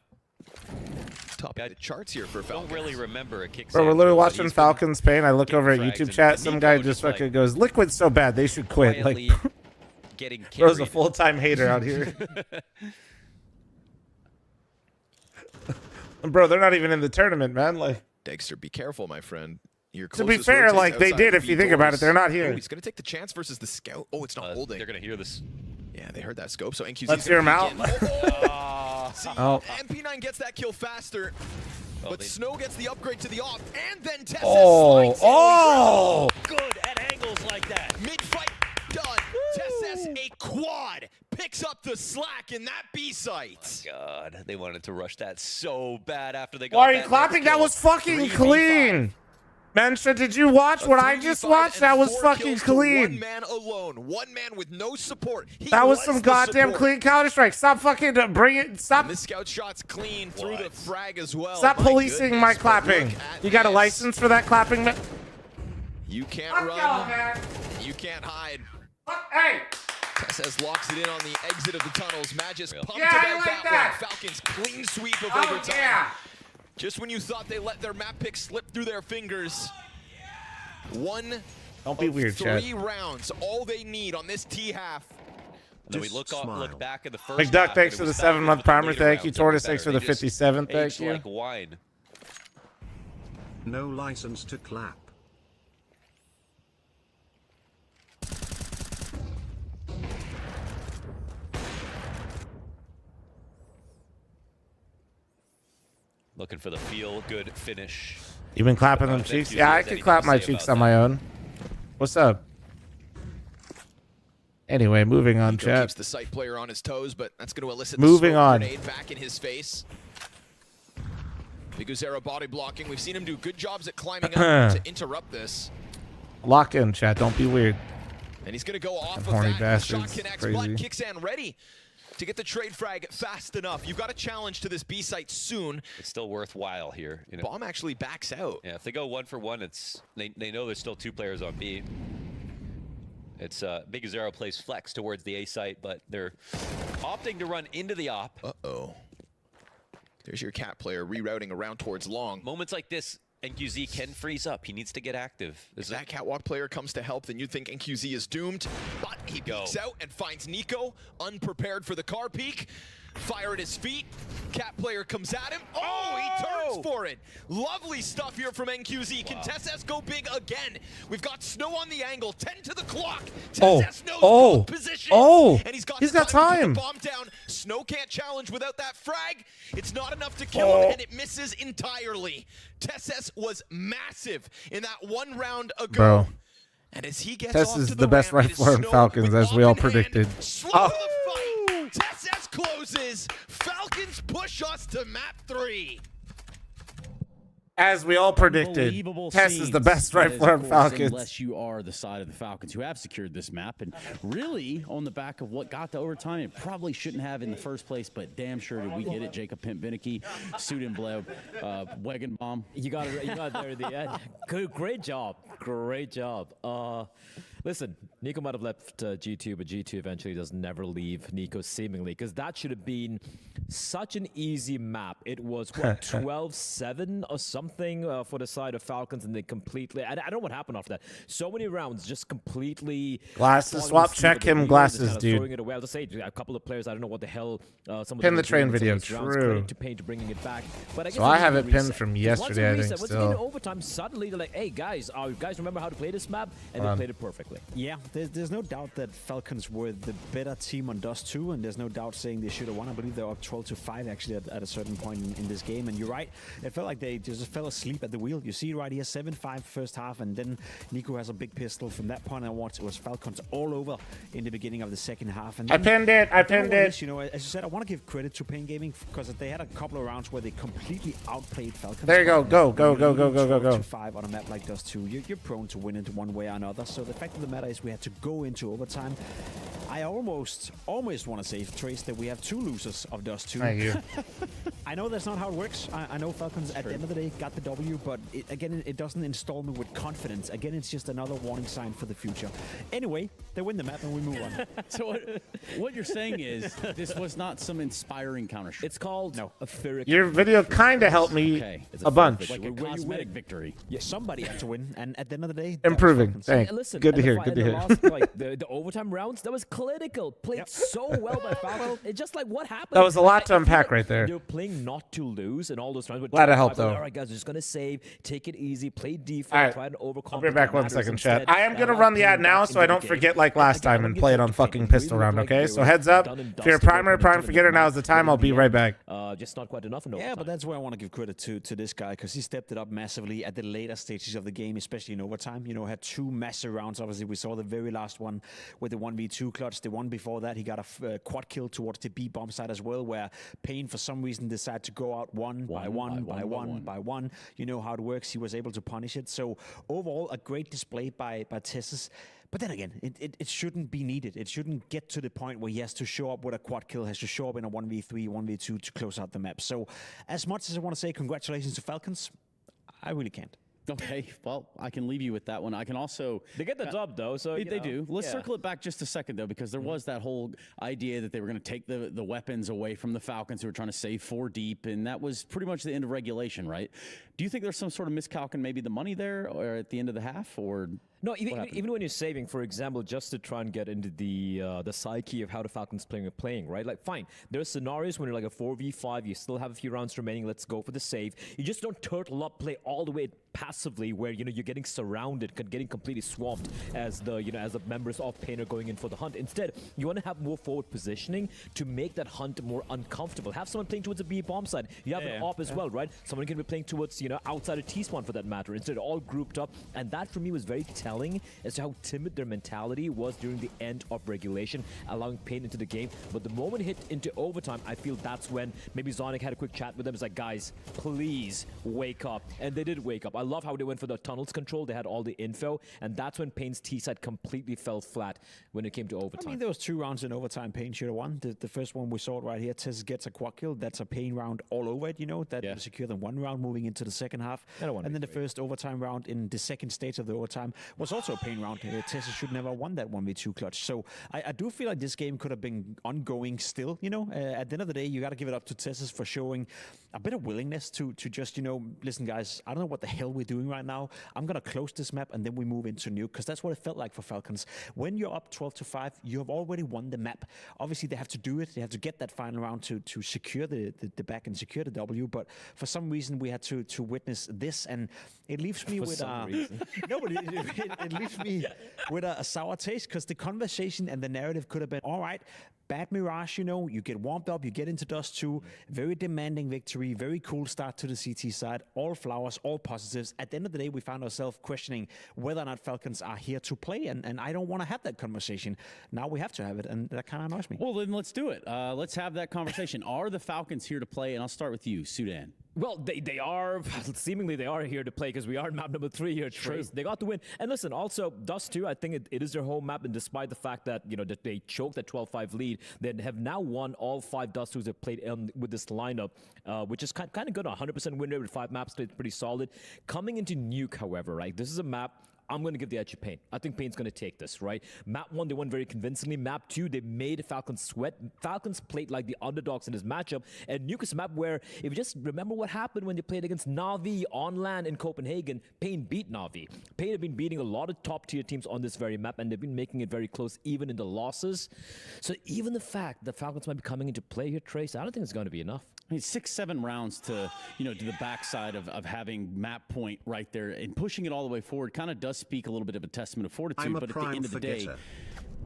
Top of the charts here for Falcons. I don't really remember a Kixan. Bro, we're literally watching Falcons Pain. I look over at YouTube chat. Some guy just fucking goes, Liquid's so bad, they should quit. Like, getting Bro's a full-time hater out here. Bro, they're not even in the tournament, man. Like, Dexter, be careful, my friend. To be fair, like, they did, if you think about it. They're not here. Oh, he's going to take the chance versus the scout. Oh, it's not holding. They're going to hear this. Yeah, they heard that scope, so NQZ. Let's hear him out. See, Oh. MP9 gets that kill faster, but Snow gets the upgrade to the off, and then Tesses Oh, slides oh! Good at angles like that. Mid-fight done. Tesses a quad picks up the slack in that B site. Oh God, they wanted to rush that so bad after they got. Why are you clapping? That was fucking clean. Mensa, did you watch what I just watched? That was fucking clean. One man alone, one man with no support. That was some goddamn clean Counter-Strike. Stop fucking bring it. Stop. And this scout shot's clean through the frag as well. Stop policing my clapping. You got a license for that clapping? You can't run. You can't hide. Hey. Tesses locks it in on the exit of the tunnels. Magisk pumped Yeah, about I like that one. Falcons clean sweep of Oh, overtime. yeah. Just when you thought they let their map pick slip through their fingers. One Don't be weird, Chad. 3 rounds, all they need on this T half. Then we look back at the first. Big Duck, half, thanks and for it the was 7-month back primer. with the Thank later you. rounds Tortoise, that were thanks for better. the They just 57. Thank aged you. like wine. No license to clap. Looking for the feel-good finish. You been clapping them cheeks? Yeah, I could clap my cheeks on my own. What's up? Anyway, moving on, Nico chat. keeps the site player on his toes, but that's going to elicit Moving the on. grenade back in his face. Biguzero body blocking. We've seen him do good jobs at climbing up to interrupt this. Lock in, chat. Don't be weird. And he's going to go off of horny that. Shot bastards. connects, Crazy. but Kixan ready to get the trade frag fast enough. You've got a challenge to this B site soon. It's still worthwhile here. You know. Bomb actually backs out. Yeah, if they go 1 for 1, it's they know there's still 2 players on B. It's Biguzero plays flex towards the A site, but they're opting to run into the op. Uh-oh. There's your cat player rerouting around towards long. Moments like this, NQZ can freeze up. He needs to get active. If that catwalk player comes to help, then you'd think NQZ is doomed. But he peeks out and finds Nico, unprepared for the car peek. Fire at his feet. Cat player comes at him. Oh, he turns for it. Lovely stuff here from NQZ. Can TessS go big again? We've got Snow on the angle. 10 to the clock. TessS knows both positions. And he's got time. To get the bomb down. Snow can't challenge without that frag. It's not enough to kill him, and it misses entirely. TessS was massive in that 1 round ago. Bro. And as he gets Tess is the best rifler in Falcons, as we all predicted. Slow the fight. TessS closes. Falcons push us to map 3. As we all predicted, Tess is the best rifler in Falcons. Unless you are the side of the Falcons who have secured this map. And really, on the back of what got to overtime, it probably shouldn't have in the first place, but damn sure did we get it. Jacob Pimp Vinicky, Suit and Bleb, Wagon Bomb. You got it there at the end. Great job. Great job. Listen, Nico might have left G2, but G2 eventually does never leave Nico, seemingly, because that should have been such an easy map. It was, what, 12-7 or something for the side of Falcons, and they completely... I don't know what happened after that. So many rounds just completely... Glasses swap, check him, glasses, dude. Throwing it away. I'll just say, a couple of players, I don't know what the hell... some Pin of the train video, true. To Pain to bringing it back. But I guess so I have it pinned from yesterday, I think, Once still. in overtime, suddenly they're like, hey, guys remember how to play this map? And they played it perfectly. Yeah, there's no doubt that Falcons were the better team on Dust 2, and there's no doubt saying they should have won. I believe they were up 12-5 actually at a certain point in this game, and you're right. It felt like they just fell asleep at the wheel. You see it right here, 7-5 first half, and then Nico has a big pistol. From that point onwards, it was Falcons all over in the beginning of the second half. And I pinned it. You know, as you said, I want to give credit to Pain Gaming because they had a couple of rounds where they completely outplayed Falcons. There you go. Go. 12-5 on a map like Dust 2. You're prone to win it one way or another. So the fact of the matter is we had to go into overtime. I almost want to say, Trace, that we have 2 losers of Dust 2. Thank you. I know that's not how it works. I know Falcons at the end of the day got the W, but it doesn't install me with confidence. Again, it's just another warning sign for the future. Anyway, they win the map and we move on. So what you're saying is this was not some inspiring Counter-Strike. It's called a Furic. Your video kind of helped me a bunch. Like a cosmetic victory. Yeah, somebody had to win, and at the end of the day, improving. Thanks. Listen, good to hear. Good to hear. The overtime rounds, that was clinical. Played so well by Falcons. It's just like, what happened? That was a lot to unpack right there. They were playing not to lose in all those rounds. Glad to help, though. All right, guys, we're just going to save, take it easy, play defense, try to overcome. I'll be back 1 second, chat. I am going to run the ad now so I don't forget like last time and play it on fucking pistol round, okay? So heads up. If you're a prime forgetter, now's the time. I'll be right back. Just not quite enough in overtime. Yeah, but that's where I want to give credit to this guy because he stepped it up massively at the later stages of the game, especially in overtime. You know, had 2 massive rounds. Obviously, we saw the very last one with the 1v2 clutch. The one before that, he got a quad kill towards the B bomb side as well, where Pain, for some reason, decided to go out one by one. You know how it works. He was able to punish it. So overall, a great display by TessS. But then again, it shouldn't be needed. It shouldn't get to the point where he has to show up with a quad kill, has to show up in a 1v3, 1v2 to close out the map. So as much as I want to say congratulations to Falcons, I really can't. Okay, well, I can leave you with that one. I can also... They get the dub, though, so, They do. Let's circle it back just a second, though, because there was that whole idea that they were going to take the weapons away from the Falcons who were trying to save 4 deep, and that was pretty much the end of regulation, right? Do you think there's some sort of miscalc in maybe the money there or at the end of the half, or... No, even when you're saving, for example, just to try and get into the psyche of how the Falcons playing, right? Like, fine, there's scenarios when you're like a 4v5, you still have a few rounds remaining, let's go for the save. You just don't turtle up, play all the way passively, where you're getting surrounded, getting completely swamped as the members of Pain are going in for the hunt. Instead, you want to have more forward positioning to make that hunt more uncomfortable. Have someone playing towards the B bomb side. You have an op as well, right? Someone can be playing towards outside of T-spawn for that matter. Instead, all grouped up, and that for me was very telling as to how timid their mentality was during the end of regulation, allowing Pain into the game. But the moment it hit into overtime, I feel that's when maybe Zonic had a quick chat with them. It's like, guys, please wake up. And they did wake up. I love how they went for the tunnels control. They had all the info, and that's when Pain's T-side completely fell flat when it came to overtime. I mean, there was 2 rounds in overtime Pain should have won. The first one we saw it right here. TessS gets a quad kill. That's a Pain round all over it, that secured them 1 round moving into the second half. And then the first overtime round in the second stage of the overtime was also a Pain round. TessS should never have won that 1v2 clutch. So I do feel like this game could have been ongoing still. At the end of the day, you got to give it up to TessS for showing a bit of willingness to just, listen, guys, I don't know what the hell we're doing right now. I'm going to close this map and then we move into Nuke, because that's what it felt like for Falcons. When you're up 12-5, you have already won the map. Obviously, they have to do it. They have to get that final round to secure the back and secure the W. But for some reason, we had to witness this, and it leaves me with no, but it leaves me with a sour taste, because the conversation and the narrative could have been, all right, bad Mirage, you know, you get warmed up, you get into Dust 2, very demanding victory, very cool start to the CT side, all flowers, all positives. At the end of the day, we found ourselves questioning whether or not Falcons are here to play, and I don't want to have that conversation. Now we have to have it, and that kind of annoys me. Well, then let's do it. Let's have that conversation. Are the Falcons here to play? And I'll start with you, Sudan. Well, they are, seemingly they are here to play, because we are in map number 3 here. Trace. They got to win. And listen, also, Dust 2, I think it is their home map, and despite the fact that, you know, that they choked that 12-5 lead, they have now won all 5 Dust 2s they've played with this lineup, which is kind of good. 100% win rate with 5 maps, it's pretty solid. Coming into Nuke, however, right, this is a map I'm going to give the edge to Pain. I think Pain's going to take this, right? Map 1, they won very convincingly. Map 2, they made Falcons sweat. Falcons played like the underdogs in this matchup. And Nuke is a map where, if you just remember what happened when they played against Na'Vi on land in Copenhagen, Pain beat Na'Vi. Pain have been beating a lot of top-tier teams on this very map, and they've been making it very close, even in the losses. So even the fact that Falcons might be coming into play here, Trace, I don't think it's going to be enough. I mean, 6-7 rounds to, you know, to the backside of having map point right there and pushing it all the way forward kind of does speak a little bit of a testament of fortitude. But at the end of the day,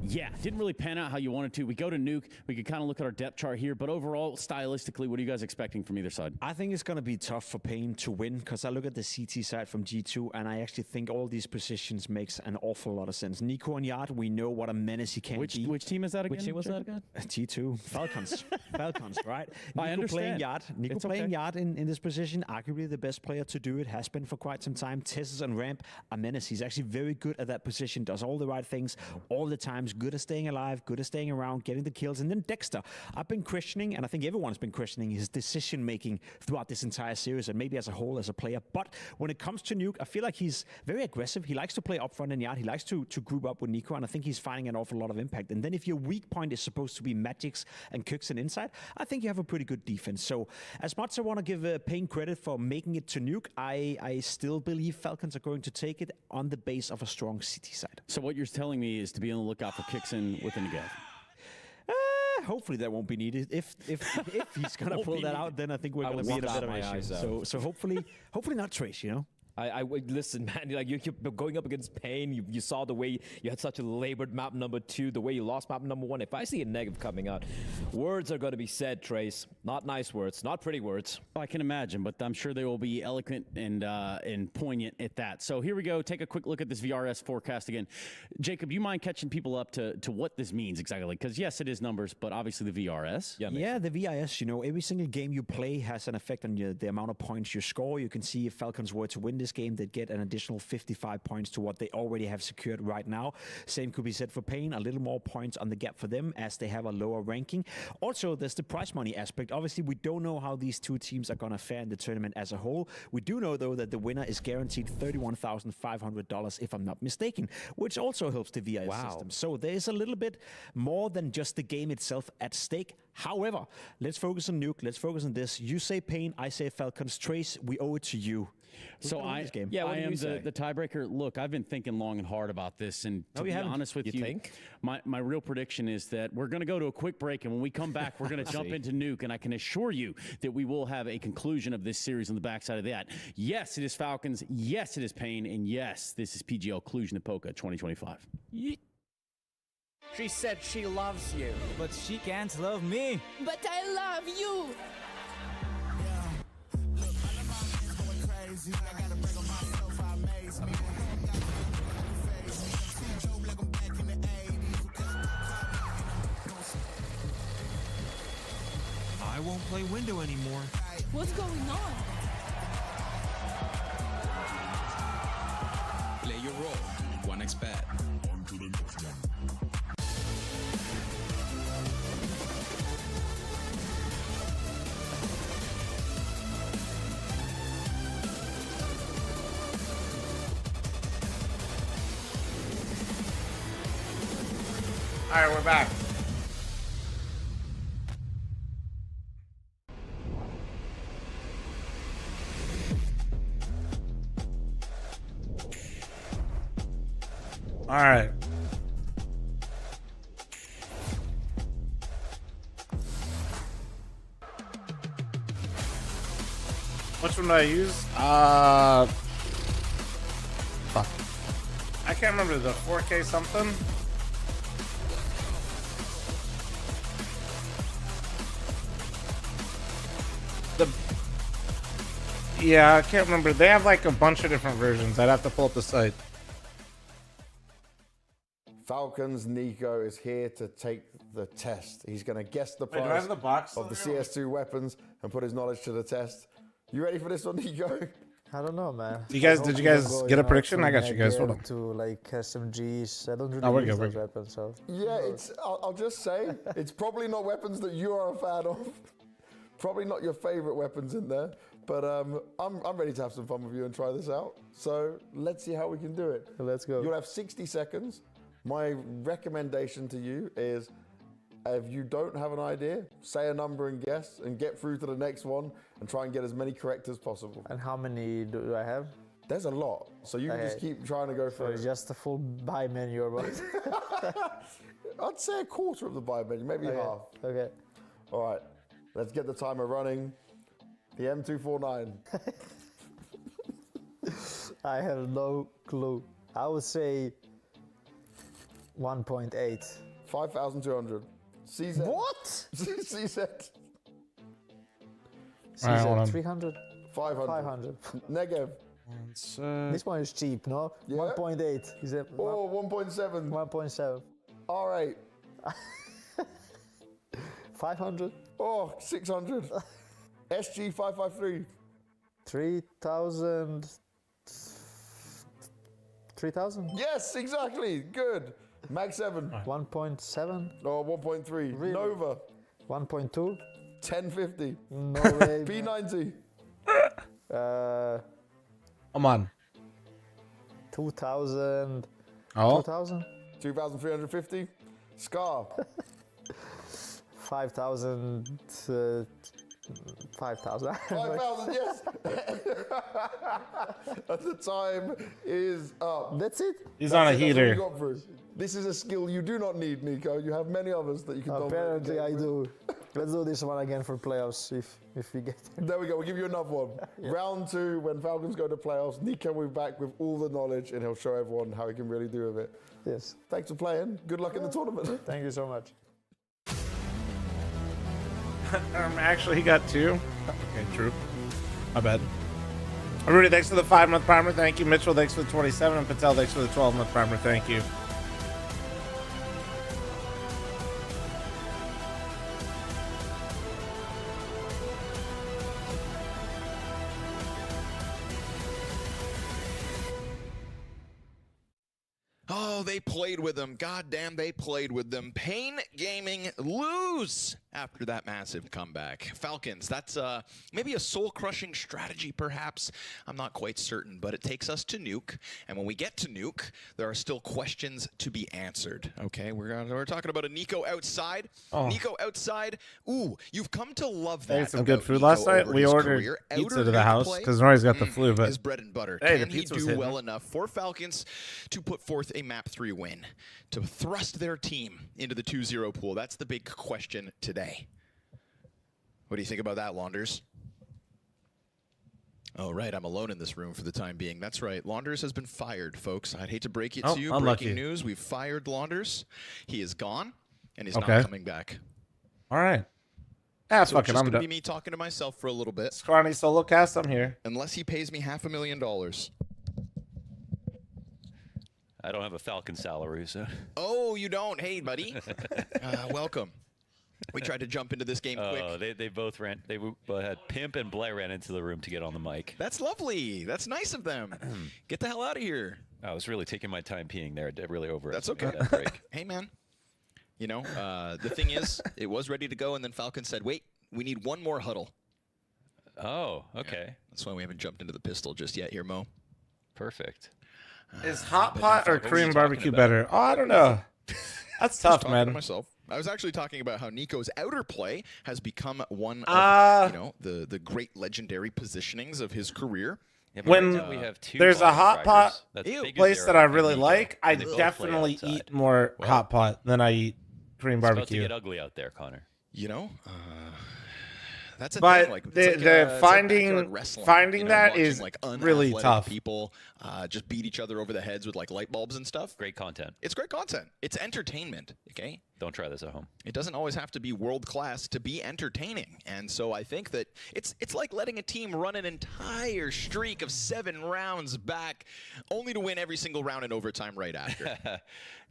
yeah, didn't really pan out how you wanted to. We go to Nuke. We could kind of look at our depth chart here. But overall, stylistically, what are you guys expecting from either side? I think it's going to be tough for Pain to win, because I look at the CT side from G2, and I actually think all these positions makes an awful lot of sense. Nico and Yard, we know what a menace he can be. Which team is that again? Which team was that again? G2. Falcons. Falcons, right? I understand. Nico playing Yard in this position, arguably the best player to do it, has been for quite some time. Tessus and Ramp, a menace. He's actually very good at that position, does all the right things all the times, good at staying alive, good at staying around, getting the kills. And then Dexter, I've been questioning, and I think everyone's been questioning his decision-making throughout this entire series, and maybe as a whole as a player. But when it comes to Nuke, I feel like he's very aggressive. He likes to play up front and Yard. He likes to group up with Nico, and I think he's finding an awful lot of impact. And then if your weak point is supposed to be Magix and Cookson inside, I think you have a pretty good defense. So as much as I want to give Pain credit for making it to Nuke, I still believe Falcons are going to take it on the base of a strong City side. So what you're telling me is to be on the lookout for Cookson with Negav. Hopefully that won't be needed. If he's gonna pull that out, then I think we're gonna be in a better issue. So hopefully not Trace, you know. I listen, man. Like you're going up against Pain. You saw the way you had such a labored map number 2, the way you lost map number 1. If I see a negative coming out, words are going to be said, Trace. Not nice words, not pretty words. I can imagine, but I'm sure they will be eloquent and poignant at that. So here we go. Take a quick look at this VRS forecast again. Jacob, you mind catching people up to what this means exactly? Because yes, it is numbers, but obviously the VRS. Yeah, the VRS. You know, every single game you play has an effect on the amount of points you score. You can see if Falcons were to win this game, they'd get an additional 55 points to what they already have secured right now. Same could be said for Pain, a little more points on the gap for them as they have a lower ranking. Also, there's the prize money aspect. Obviously, we don't know how these two teams are going to fare in the tournament as a whole. We do know, though, that the winner is guaranteed $31,500, if I'm not mistaken, which also helps the VIS system. So there's a little bit more than just the game itself at stake. However, let's focus on Nuke. Let's focus on this. You say Pain, I say Falcons. Trace, we owe it to you. So I am the tiebreaker. Look, I've been thinking long and hard about this, and to be honest with you, think? my real prediction is that we're going to go to a quick break, and when we come back, we're going to jump into Nuke, and I can assure you that we will have a conclusion of this series on the backside of that. Yes, it is Falcons. Yes, it is Pain, and yes, this is PGL CLUJ-NAPOCA 2025. She said she loves you, but she can't love me. But I love you. I won't play window anymore. What's going on? Play your role. 1xbet. On to the next one. All right, we're back. knowledge. All right. Which one do I use? Fuck. I can't remember the 4K something. Yeah, I can't remember. They have like a bunch of different versions. I'd have to pull up the site. Falcons Nico is here to take the test. He's going to guess the Wait, do I price have the box of the still? CS2 weapons and put his knowledge to the test. You ready for this one, Nico? I don't know, man. Did you guys get a prediction? I got you guys. Hold on. To like SMGs. I don't really Oh, we're use good, we're those good. weapons, so. Yeah, I'll just say, it's probably not weapons that you are a fan of. Probably not your favorite weapons in there. But I'm ready to have some fun with you and try this out. So let's see how we can do it. Let's go. You'll have 60 seconds. My recommendation to you is, if you don't have an idea, say a number and guess, and get through to the next one and try and get as many correct as possible. And how many do I have? There's a lot, so you can just keep trying to go So through. it's just a full buy menu or what? I'd say a quarter of the buy menu, maybe half. Okay. All right, let's get the timer running. The M249. I have no clue. I would say 1.8. 5,200. CZ. What? CZ. CZ 300? 500. 500. Negev. This one is cheap, no? Yeah. 1.8. Is it? Oh, 1.7. 1.7. All right. 500? Oh, 600. SG 553. 3,000. 3,000? Yes, exactly. Good. Mag 7. 1.7? Oh, 1.3. Really? Nova. 1.2? 1050. No way. P90. Come on. 2,000. Oh. 2,000? 2,350. Scar. 5,000. 5,000. 5,000, yes. And the time is up. That's it? He's That's on a it, that's all heater. you got through. This is a skill you do not need, Nico. You have many others that you can Apparently I dominate. do. Let's do this one again for playoffs if we get there. There we go. We'll give you another one. Yeah. Round 2, when Falcons go to playoffs, Nico will be back with all the knowledge and he'll show everyone how he can really do with it. Yes. Thanks for playing. Good luck in the tournament. Thank you so much. Actually, he got 2. Okay, true. My bad. Rudy, thanks for the 5-month primer. Thank you. Mitchell, thanks for the 27. And Patel, thanks for the 12-month primer. Thank you. Oh, they played with them. God damn, they played with them. Pain Gaming lose after that massive comeback. Falcons, that's maybe a soul-crushing strategy, perhaps. I'm not quite certain, but it takes us to Nuke. And when we get to Nuke, there are still questions to be answered. Okay, we're talking about a Nico outside. Oh. Nico outside. Ooh, you've come to love I that. ate some good about food Nico last night. over We his ordered career. pizza Outer to the Nuke house play, because Nori's got the flu. But his bread and butter. Hey, the Can he pizza was do hitting. well enough for Falcons to put forth a map 3 win, to thrust their team into the 2-0 pool? That's the big question today. What do you think about that, Launders? Oh, right, I'm alone in this room for the time being. That's right, Launders has been fired, folks. I'd hate to break it to you. Unlucky. Breaking news, we've fired Launders. He is gone, and he's Okay. not coming back. all right. Ah, So fuck it's it. just I'm going to done. be me talking to myself for a little bit. Scrawny solo cast. I'm here. Unless he pays me $500,000. I don't have a Falcon salary, so. Oh, you don't? Hey, buddy. Welcome. We tried to jump into this game quick. Oh, they both ran. They had Pimp and Blair ran into the room to get on the mic. That's lovely. That's nice of them. Get the hell out of here. I was really taking my time peeing there. I really over. That's okay. That break. Hey, man. You know, the thing is, it was ready to go, and then Falcon said, wait, we need one more huddle. Oh, okay. Yeah, that's why we haven't jumped into the pistol just yet here, Mo. Perfect. Is hot but pot in or fact, what was he Korean talking barbecue about? better? Oh, I don't know. That's tough, Talking to man. myself. I was actually talking about how Nico's outer play has become one of you know, the great legendary positionings of his career. Yeah, but when right now we have 2 there's a bottom hot pot fragments. That's big as place there that are I in really Nico, like, I and they both play definitely outside. eat more hot pot than I eat Korean It's about to barbecue. get ugly out there, Connor. You know, that's a But thing. Like, the it's like finding backyard wrestling, finding you know, that watching, is like, really unathletic tough. People just beat each other over the heads with like light bulbs and stuff. Great content. It's great content. It's entertainment. Okay. Don't try this at home. It doesn't always have to be world class to be entertaining. And so I think that it's like letting a team run an entire streak of 7 rounds back, only to win every single round in overtime right after.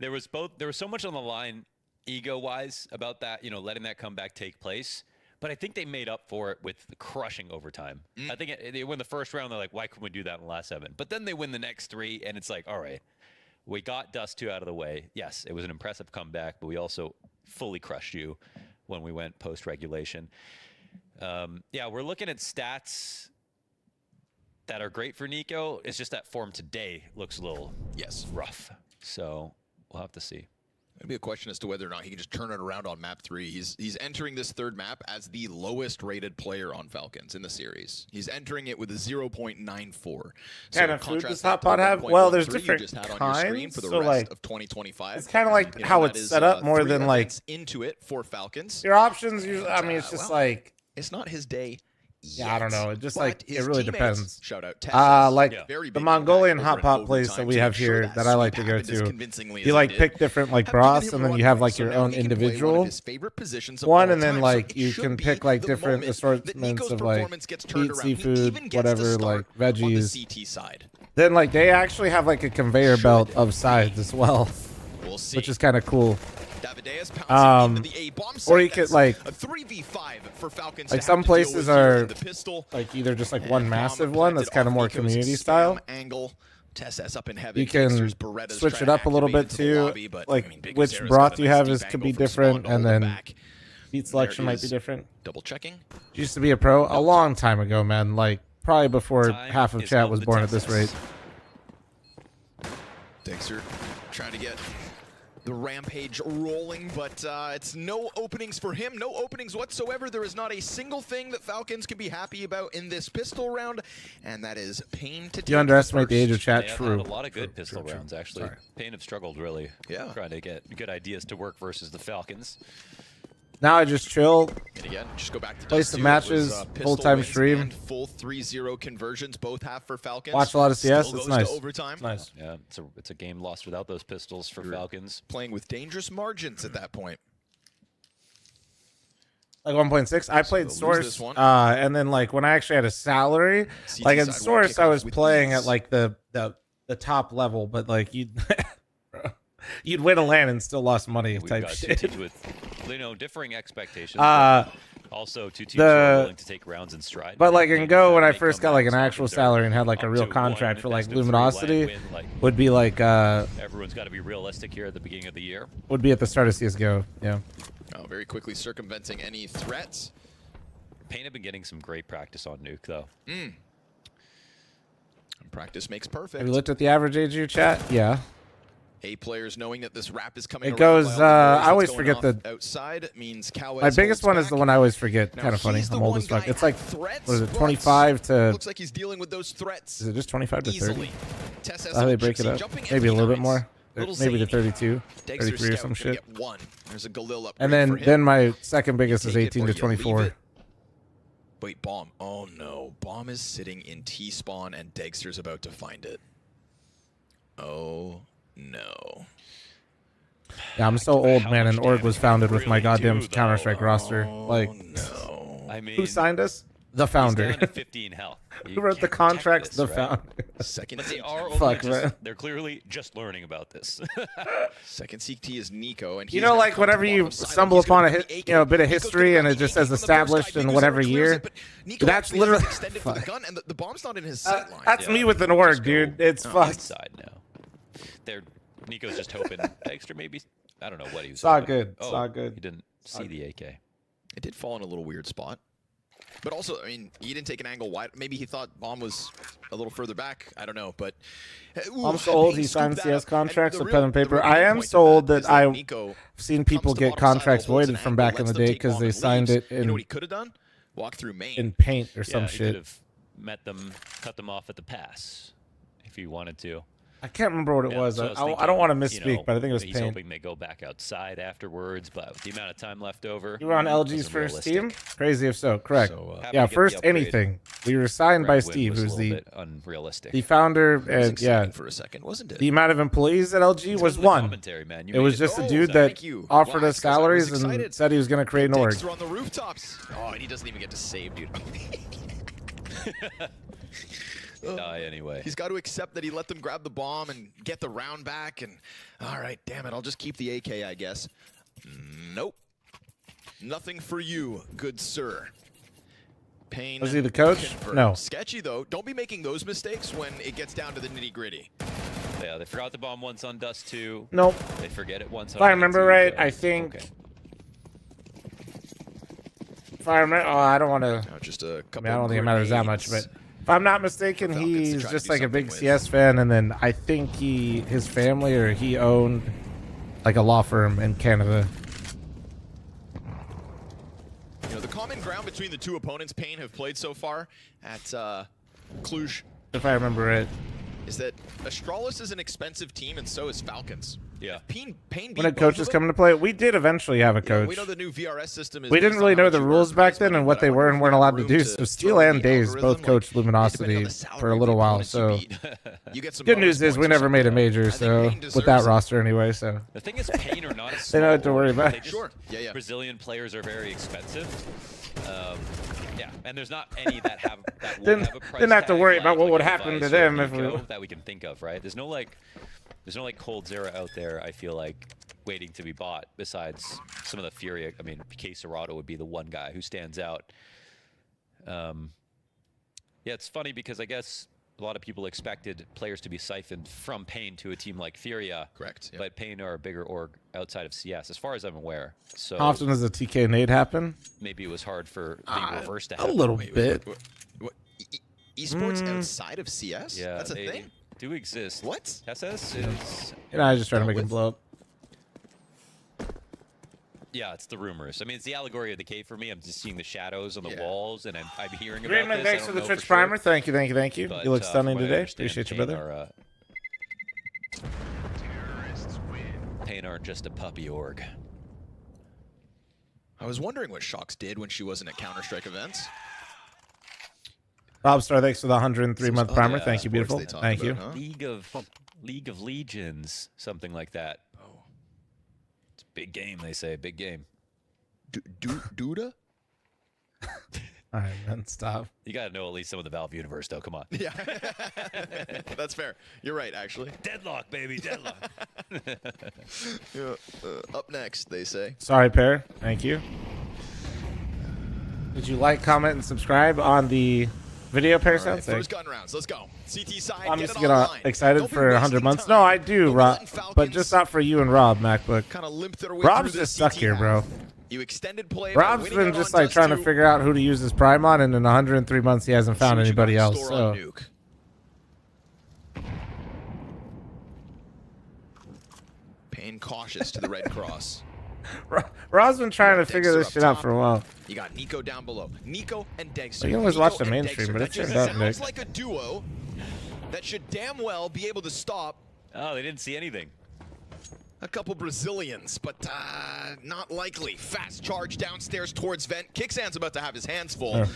There was so much on the line ego-wise about that, you know, letting that comeback take place. But I think they made up for it with crushing overtime. I think they win the first round. They're like, why couldn't we do that in the last 7? But then they win the next 3, and it's like, all right, we got Dust 2 out of the way. Yes, it was an impressive comeback, but we also fully crushed you when we went post-regulation. Yeah, we're looking at stats that are great for Nico. It's just that form today looks a little rough. So we'll have to see. It'll be a question as to whether or not he can just turn it around on map 3. He's entering this 3rd map as the lowest rated player on Falcons in the series. He's entering it with a 0.94. Kind of food does hot pot have? Well, there's different kinds. For the so rest like of 2025. it's kind of like how it's set up more than like into it for Falcons. Your options usually. I mean, it's just like it's not his day. Yeah, I don't know. It just But like it his really teammates, depends. shout out Tess, Like very the big Mongolian impact hot over pot in place that overtime we to have ensure here that I like to sweep go happened as to. convincingly as You it like did. pick different like Have given broths, him and then run you have rate, like so your now own he can play one of individual his favorite positions of one, all and then time. So like it you should can be pick like the different moment that assortments Nico's of like performance gets turned meat, around. He seafood, even gets to whatever, start like on the veggies. CT side. Then like they actually have like a conveyor belt of sides as well, We'll see. which is kind of cool. Davideus pouncing into the A-bomb Or site. you could That's like a 3v5 for Falcons like to some have to deal places with here are in the pistol. like either just like And one bomb massive one that's planted kind of off more Nico's community spam style. Angle. Tess up in heaven. You can Dexter's Beretta's switch trying it to up a little bit activate into the too. lobby, but, Like I mean, Big which Azera's broth got a you nice have deep is could angle be from Spawn different, to and hold it then back. beat selection There might be is different. Double checking. Used to be a pro a long time ago, man. Like probably before Time half of is chat of was the born at this rate. Texas. Dexter trying to get the rampage rolling, but it's no openings for him, no openings whatsoever. There is not a single thing that Falcons can be happy about in this pistol round, and that is pain to take. You underestimate the age of chat. They have True. had a lot of good pistol rounds, actually. Sorry. Pain have struggled, really. Yeah. Trying to get good ideas to work versus the Falcons. Now I just chill, And again, just go back to play Dust some 2. matches, It was, pistol full-time wins stream. and full 3-0 conversions, both have for Falcons. Watch a lot of CS. Still It's goes nice. to overtime. It's nice. Yeah, it's a game lost without those pistols for Falcons. Playing with dangerous margins at that point. Like 1.6. I played So lose this Source, one. and then like when I actually had a salary, CT like in side Source, I kickoff was with playing ease. at like the top level, but like you'd win a LAN and still lost money We've type got two shit. teams with, differing expectations. Uh, but also two teams who are willing to take rounds in stride. But like in Maybe Go, when I may first come got like back, an so actual Falcons are salary and had like a up real 2-1, contract for like best of 3 Luminosity, win, like, would be like everyone's got to be realistic here at the beginning of the year. would be at the start of CS:GO. Yeah. Oh, very quickly circumventing any threats. Payne have been getting some great practice on Nuke, though. Practice makes perfect. Have you looked at the average age of your chat? Yeah. A players knowing that this wrap is coming. It around goes. by all the noise I always that's forget going the. off outside means My biggest one is the one I always forget. Now, Kind of funny. he's the I'm old one as fuck. guy It's like at threats, what is it? but 25 to. Looks like he's dealing with those threats. Is it just 25 to 30? easily. Tess has How do they some break it Gypsy up? jumping Maybe a little bit MP9s. more. Little Maybe to zany. 32, Dexter 33 or Scout some gonna shit. Get one. There's a Galil upgrade And for him. then my second biggest is Take it 18 or to you leave 24. it. Wait, bomb. Oh no, bomb is sitting in T spawn and Dexter's about to find it. Oh no. Yeah, I'm so old, man, and Org was founded with my goddamn Counter-Strike roster. Like, I mean, who signed us? The He's founder. down to 15 health. Who wrote the contracts? The founder. Second But they CT. are only Fuck, just, man. they're clearly just learning about this. Second CT is Nico, and You he's know, gonna like come to whenever the you bottom side. stumble He's gonna upon put the AK. a bit of Nico's history gonna and grab it the just AK says from the first established guy. in Big whatever Azera clears year. it, but Nico That's actually has it literally extended for the gun, and the bomb's not in his sight line. That's me with an Org, dude. It's fucked. Side now. Nico's just hoping Dexter maybe. I don't know what he was. Saw hoping. good. Oh, Saw good. He didn't see the AK. It did fall in a little weird spot. But also, I mean, he didn't take an angle wide. Maybe he thought bomb was a little further back. I don't know, but I'm so old. He signed CS contracts with pen and paper. I am so old that I've seen people get contracts voided from back in the day because they signed it You know what he in could have done? Walk through main. Paint or some Yeah, he could shit. have cut them off at the pass if he wanted to. I can't remember what it was. So I don't want to misspeak, but I think it was he's Pain. hoping they go back outside afterwards, but with the amount of time left over. You were on LG's wasn't first realistic. team? Crazy if so. Correct. So, happy yeah, to get first the upgrade. anything. We were signed by Red Steve, Wind was who's a little the bit unrealistic. the founder, was and yeah, exciting for a second, wasn't it? the amount of employees at LG was one. commentary, man. You It made was it- just a Oh, dude thank that you. offered Wow, us 'cause I was salaries and excited. said he was going to create an org. Dexter on the rooftops. Oh, and he doesn't even get to save, dude. Die anyway. He's got to accept that he let them grab the bomb and get the round back. And all right, damn it, I'll just keep the AK, I guess. Nope. Nothing for you, good sir. Pain. Was he the coach? confirmed. No. Sketchy, though. Don't be making those mistakes when it gets down to the nitty-gritty. Yeah, they forgot the bomb once on Dust 2. Nope. They forget it once on If I remember Nine 2, right, but- I think. Okay. If I remember, I don't want to. Just a couple. I mean, I don't think it matters that much, but if I'm not mistaken, Falcons to he's try to just do like a something big with. CS fan, and then I think his family or he owned like a law firm in Canada. You know, the common ground between the two opponents Pain have played so far at Cluj, If I remember it, is that Astralis is an expensive team, and so is Falcons. Yeah. Pain beat when a both coach of is them. coming to play, we did eventually have a Yeah, coach. we know the new VRS system is We didn't based really on how know much the you rules earn back prize then money, and what but they I were wonder and if weren't we have allowed to room do. to So throw Steel in and the Days algorithm, both like, coached depending on Luminosity the salary for a of little the while. opponents you So beat, you get some good bonus news is we points or never made a something. major. I think So Pain with that deserves it. roster anyway, so The thing is, Pain are not a they small don't have to worry org. about They it. just- Sure. Yeah. Brazilian players are very expensive. Yeah, and there's not any that have that would Didn't- have a price didn't have to tag worry like about what would a happen to Device them or if we- Nico that we can think of, right? There's no like Cold Zero out there. I feel like waiting to be bought. Besides some of the Fury, I mean, PK Serato would be the one guy who stands out. Yeah, it's funny because I guess a lot of people expected players to be siphoned from Pain to a team like Furia. Correct. Yep. But Pain are a bigger org outside of CS, as far as I'm aware. So How often does a TK nade happen? maybe it was hard for the reverse to A happen. little bit. What? Esports outside of CS? Yeah, That's a they thing? do exist. What? SS is... You know, I was just trying to make him blow up. Yeah, it's the rumors. I mean, it's the allegory of the cave for me. I'm just seeing the shadows on the walls, and I'm hearing about Raymond, this. thanks I for don't the know Twitch for primer. sure. Thank you, thank you, thank you. But, You look from stunning what I today. understand, Appreciate you, Pain brother. Pain aren't just a puppy org. I was wondering what Shox did when she wasn't at Counter-Strike events. Rob Star, thanks for the 103-month primer. Yeah, Thank you, beautiful. they talk Thank you. about, huh? League of Legions, something like that. Oh, it's a big game. They say big game. Duda? All right, man, stop. You got to know at least some of the Valve universe, though. Come on. Yeah, that's fair. You're right, actually. Deadlock, baby, deadlock. Yeah, up next, they say. Sorry, Pear. Thank you. Did you like, comment, and subscribe on the video, Pear? All right, Sounds like first gun rounds. Let's go. CT side. I'm get just it get online. excited Don't be for 100 wasting months. time. No, I do, Don't be Rob, letting Falcons but just not for you and Rob, MacBook. kind of limp their way Rob's through just this stuck CT here, half. bro. You extended play. by Rob's winning been out just on like trying to Dust 2. figure out who to use his prime on, and in 103 months he hasn't found See what you anybody got in else. store on So Nuke. Pain cautious to the Red Cross. Rob's been trying to Dexter figure this up shit out top. for a while. You got Nico down below. Nico and Dexter. You can always Nico watch the and mainstream, Dexter. but That it's just turned out, sounds Nick. like a duo that should damn well be able to stop Oh, they didn't see anything. a couple Brazilians, but not likely. Fast charge downstairs towards Vent. Kicksan's about to have his hands full. Yeah.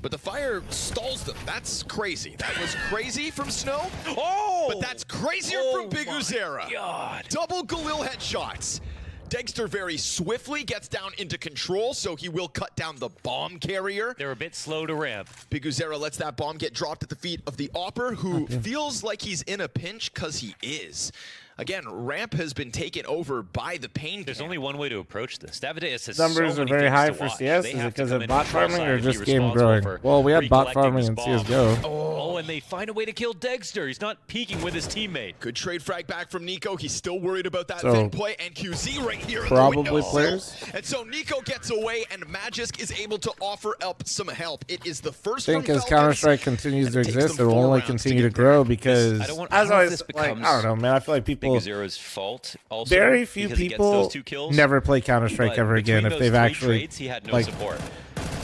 But the fire stalls them. That's crazy. That was crazy from Snow. Oh! But that's crazier from Biguzera. God. Double Galil headshots. Dexter very swiftly gets down into control, so he will cut down the bomb carrier. They're a bit slow to ramp. Biguzera lets that bomb get dropped at the feet of the Opper, who feels like he's in a pinch because he is. Again, ramp has been taken over by the Pain There's camp. only one way to approach this. Davideus has Numbers so are many very things high to for watch. CS. They Is it have to because come of in bot control farming side or and be just game responsible growing? for Well, we had bot recollecting farming this in bomb. CSGO. Oh, and they find a way to kill Dexter. He's not peeking with his teammate. Good trade frag back from Nico. He's still worried about that So, Vent play, and QZ right here in probably the window. players? And so Nico gets away, and Magisk is able to offer up some help. It is the I first think from as Falcons, Counter-Strike continues to and it takes exist, it them will 4 only rounds to continue to get grow there. because, I don't as know if always, this like, becomes I don't know, man. I feel like people, Biguzera's fault also. very few because he gets people those 2 kills. never play Counter-Strike But ever again between if those they've 3 actually, trades, he had no like, support.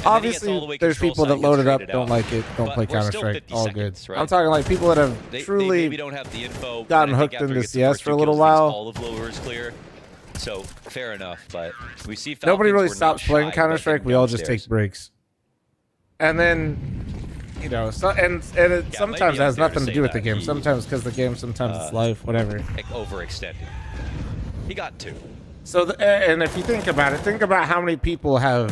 obviously there's people that load it up, don't like it, don't play Counter-Strike, all good. Right? I'm talking like people that have truly maybe don't have the info, gotten hooked into CS for a little while. All of lower is clear. So fair enough, but we see Falcons nobody really were stops not playing shy Counter-Strike. We all just downstairs. take breaks, and then you know, so and it sometimes has nothing to do with the game. Sometimes because the game, sometimes it's life, whatever. Overextended. He got 2. So and if you think about it, think about how many people have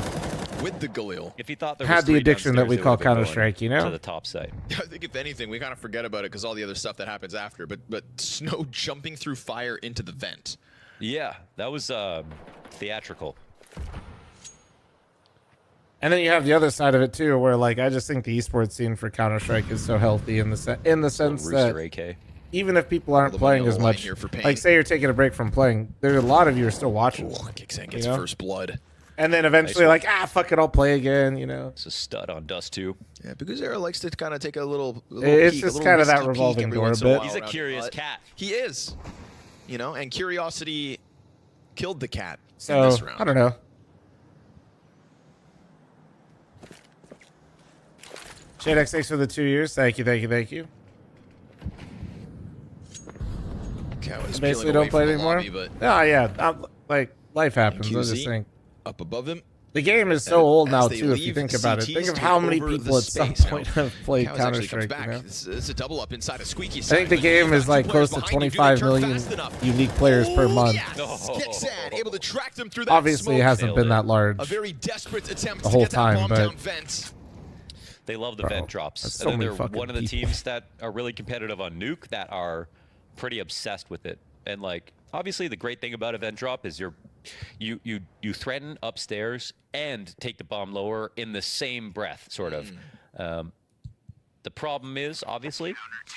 with the Galil. If he thought there had was the 3 addiction that we downstairs, call they would've been Counter-Strike, you know, to the top site. I think if anything, we kind of forget about it because all the other stuff that happens after. But Snow jumping through fire into the vent. Yeah, that was theatrical. And then you have the other side of it too, where like I just think the esports scene for Counter-Strike is so healthy in the sense that AK. even if people aren't playing as much, like say you're taking a break from playing, there's a lot of you are still watching. Kixan gets first blood. And then eventually like, fuck it, I'll play again, you know. It's a stud on Dust 2. Yeah, because Zera likes to kind of take a little it's peek, just kind of that revolving door a bit. He's a curious cat. He is. You know, and curiosity killed the cat in So, this round. I don't know. Shadex, thanks for the 2 years. Thank you, thank you, thank you. I basically don't play anymore. Oh yeah, like life happens. I just think up above him. The game is so old now too. If you think about it, think of how many people at some point have played Counter-Strike. You know? It's a double up inside a squeaky. I think the game is like close to 25 million unique players per month. Kixan able to track them through that Obviously, it hasn't been that large a very desperate attempt the whole to get time, that bomb but down vent. They love the vent drops. that's so And many they're fucking one of the people. teams that are really competitive on Nuke that are pretty obsessed with it. And like, obviously, the great thing about a vent drop is you threaten upstairs and take the bomb lower in the same breath, sort of. The problem is, obviously,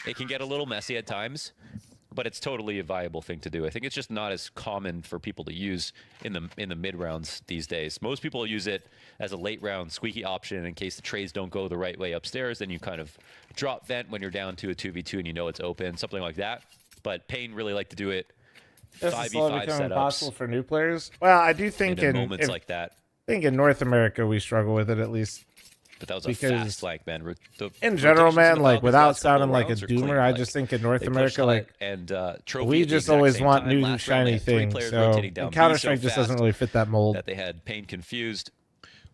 it can get a little messy at times, but it's totally a viable thing to do. I think it's just not as common for people to use in the mid rounds these days. Most people use it as a late round squeaky option in case the trades don't go the right way upstairs. Then you kind of drop vent when you're down to a 2v2 and you know it's open, something like that. But Payne really like to do it 5v5 becoming setups. Possible for new players. Well, I do think in moments like that. I think in North America we struggle with it at least. But that was a fast flank, man. In general, man, like without sounding like a doomer, I just think in North America, like we just always want new shiny things. So Counter-Strike just doesn't really fit that mold. That they had Payne confused.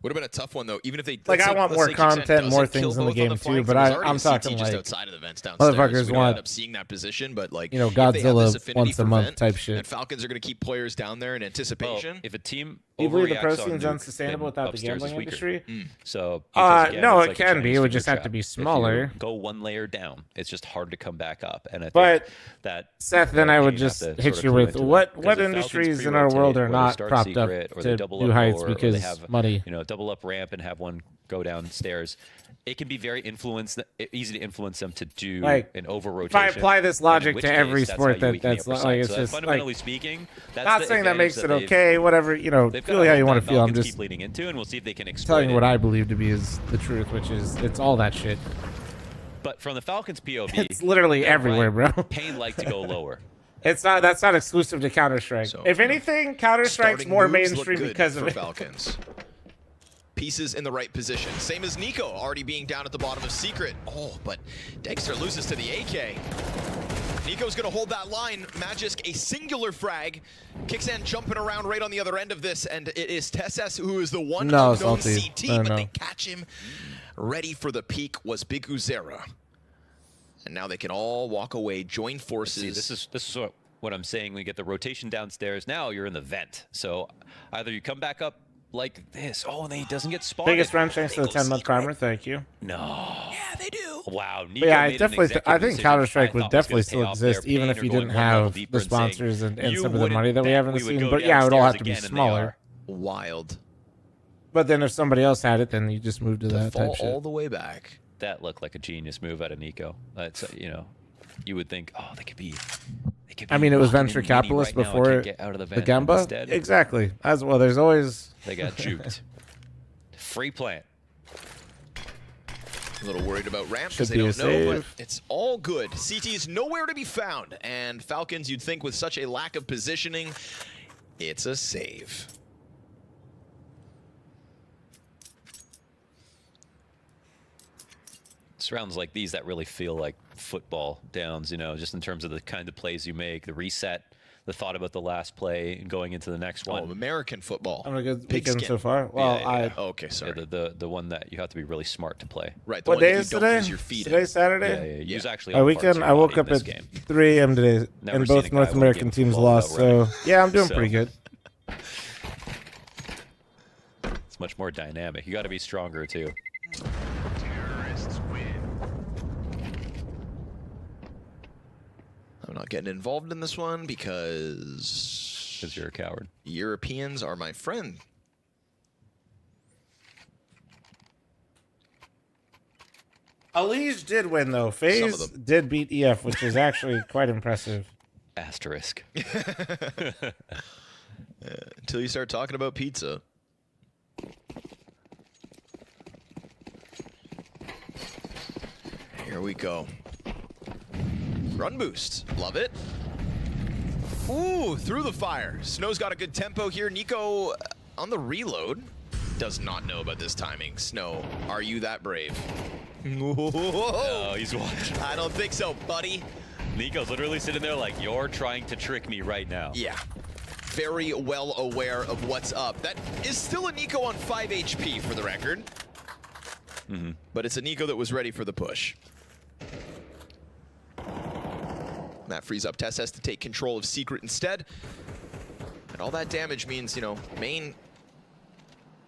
Would have been a tough one though, even if they like. I want more content, more things in the game too. But I'm talking like outside of the vents downstairs. Motherfuckers want end up seeing that position, but like Godzilla once a month type shit. And Falcons are going to keep players down there in anticipation. If a team do you believe the pro scene's unsustainable without the gambling industry? So no, it can be. It would just have to be smaller. Go one layer down. It's just hard to come back up. And I think that Seth, then I would just hit you with what industries in our world are not propped up to new heights because money. You know, double up ramp and have one go downstairs. It can be very easy to influence them to do an over rotation. If I apply this logic to every sport, that's like it's just fundamentally speaking. That's not saying that makes it okay. Whatever, you know, feel how you want to feel. I'm just leading into, and we'll see if they can telling you what I believe to be is the truth, which is it's all that shit. But from the Falcons' POV, it's literally everywhere, bro. Payne like to go lower. It's not. That's not exclusive to Counter-Strike. So, if anything, Counter-Strike's more mainstream because of it. Falcons. Pieces in the right position. Same as Nico, already being down at the bottom of Secret. Oh, but Dexter loses to the AK. Nico's gonna hold that line. Magisk, a singular frag. Kixan jumping around right on the other end of this, and it is Tesses who is the one unknown CT, but they catch him. Ready for the peak was Big Uzera. And now they can all walk away, join forces. See, this is what I'm saying. We get the rotation downstairs. Now you're in the vent. So either you come back up like this. Oh, and he doesn't get spotted. Biggest round thanks to the 10-month primer. Thank you. No. Yeah, they do. Wow. Nico yeah, I think Counter-Strike would definitely still exist even if you didn't have the sponsors and some of the money that we have in the scene. But yeah, it would all have to be smaller. Wild. But then if somebody else had it, then you just move to that type shit. All the way back. That looked like a genius move out of Nico. It's you know, you would think, oh, they could be. I mean, it was venture capitalist before the Gamba. Exactly. As well, there's always. They got juked. Free plant. A little worried about ramp because they don't know, but it's all good. CT is nowhere to be found, and Falcons, you'd think with such a lack of positioning, it's a save. It's rounds like these that really feel like football downs, you know, just in terms of the kind of plays you make, the reset, the thought about the last play and going into the next one. Oh, American football. I'm a good weekend so far. Well, okay, sorry. The one that you have to be really smart to play. Right. What day is today? Today's Saturday. Yeah. Use actually a weekend. I woke up at 3 a.m. today, Never and seen a both guy North win American game teams 12 lost. without So yeah, I'm doing So- pretty good. It's much more dynamic. You got to be stronger too. I'm not getting involved in this one because you're a coward. Europeans are my friend. Elige did win though. Some FaZe of them. did beat EF, which is actually quite impressive. Asterisk. Until you start talking about pizza. Here we go. Run boost. Love it. Ooh, through the fire. Snow's got a good tempo here. Nico on the reload. Does not know about this timing. Snow, are you that brave? No, he's watching. I don't think so, buddy. Nico's literally sitting there like, you're trying to trick me right now. Yeah. Very well aware of what's up. That is still a Nico on 5 HP for the record. But it's a Nico that was ready for the push. That frees up Tess, has to take control of Secret instead. And all that damage means, you know, main...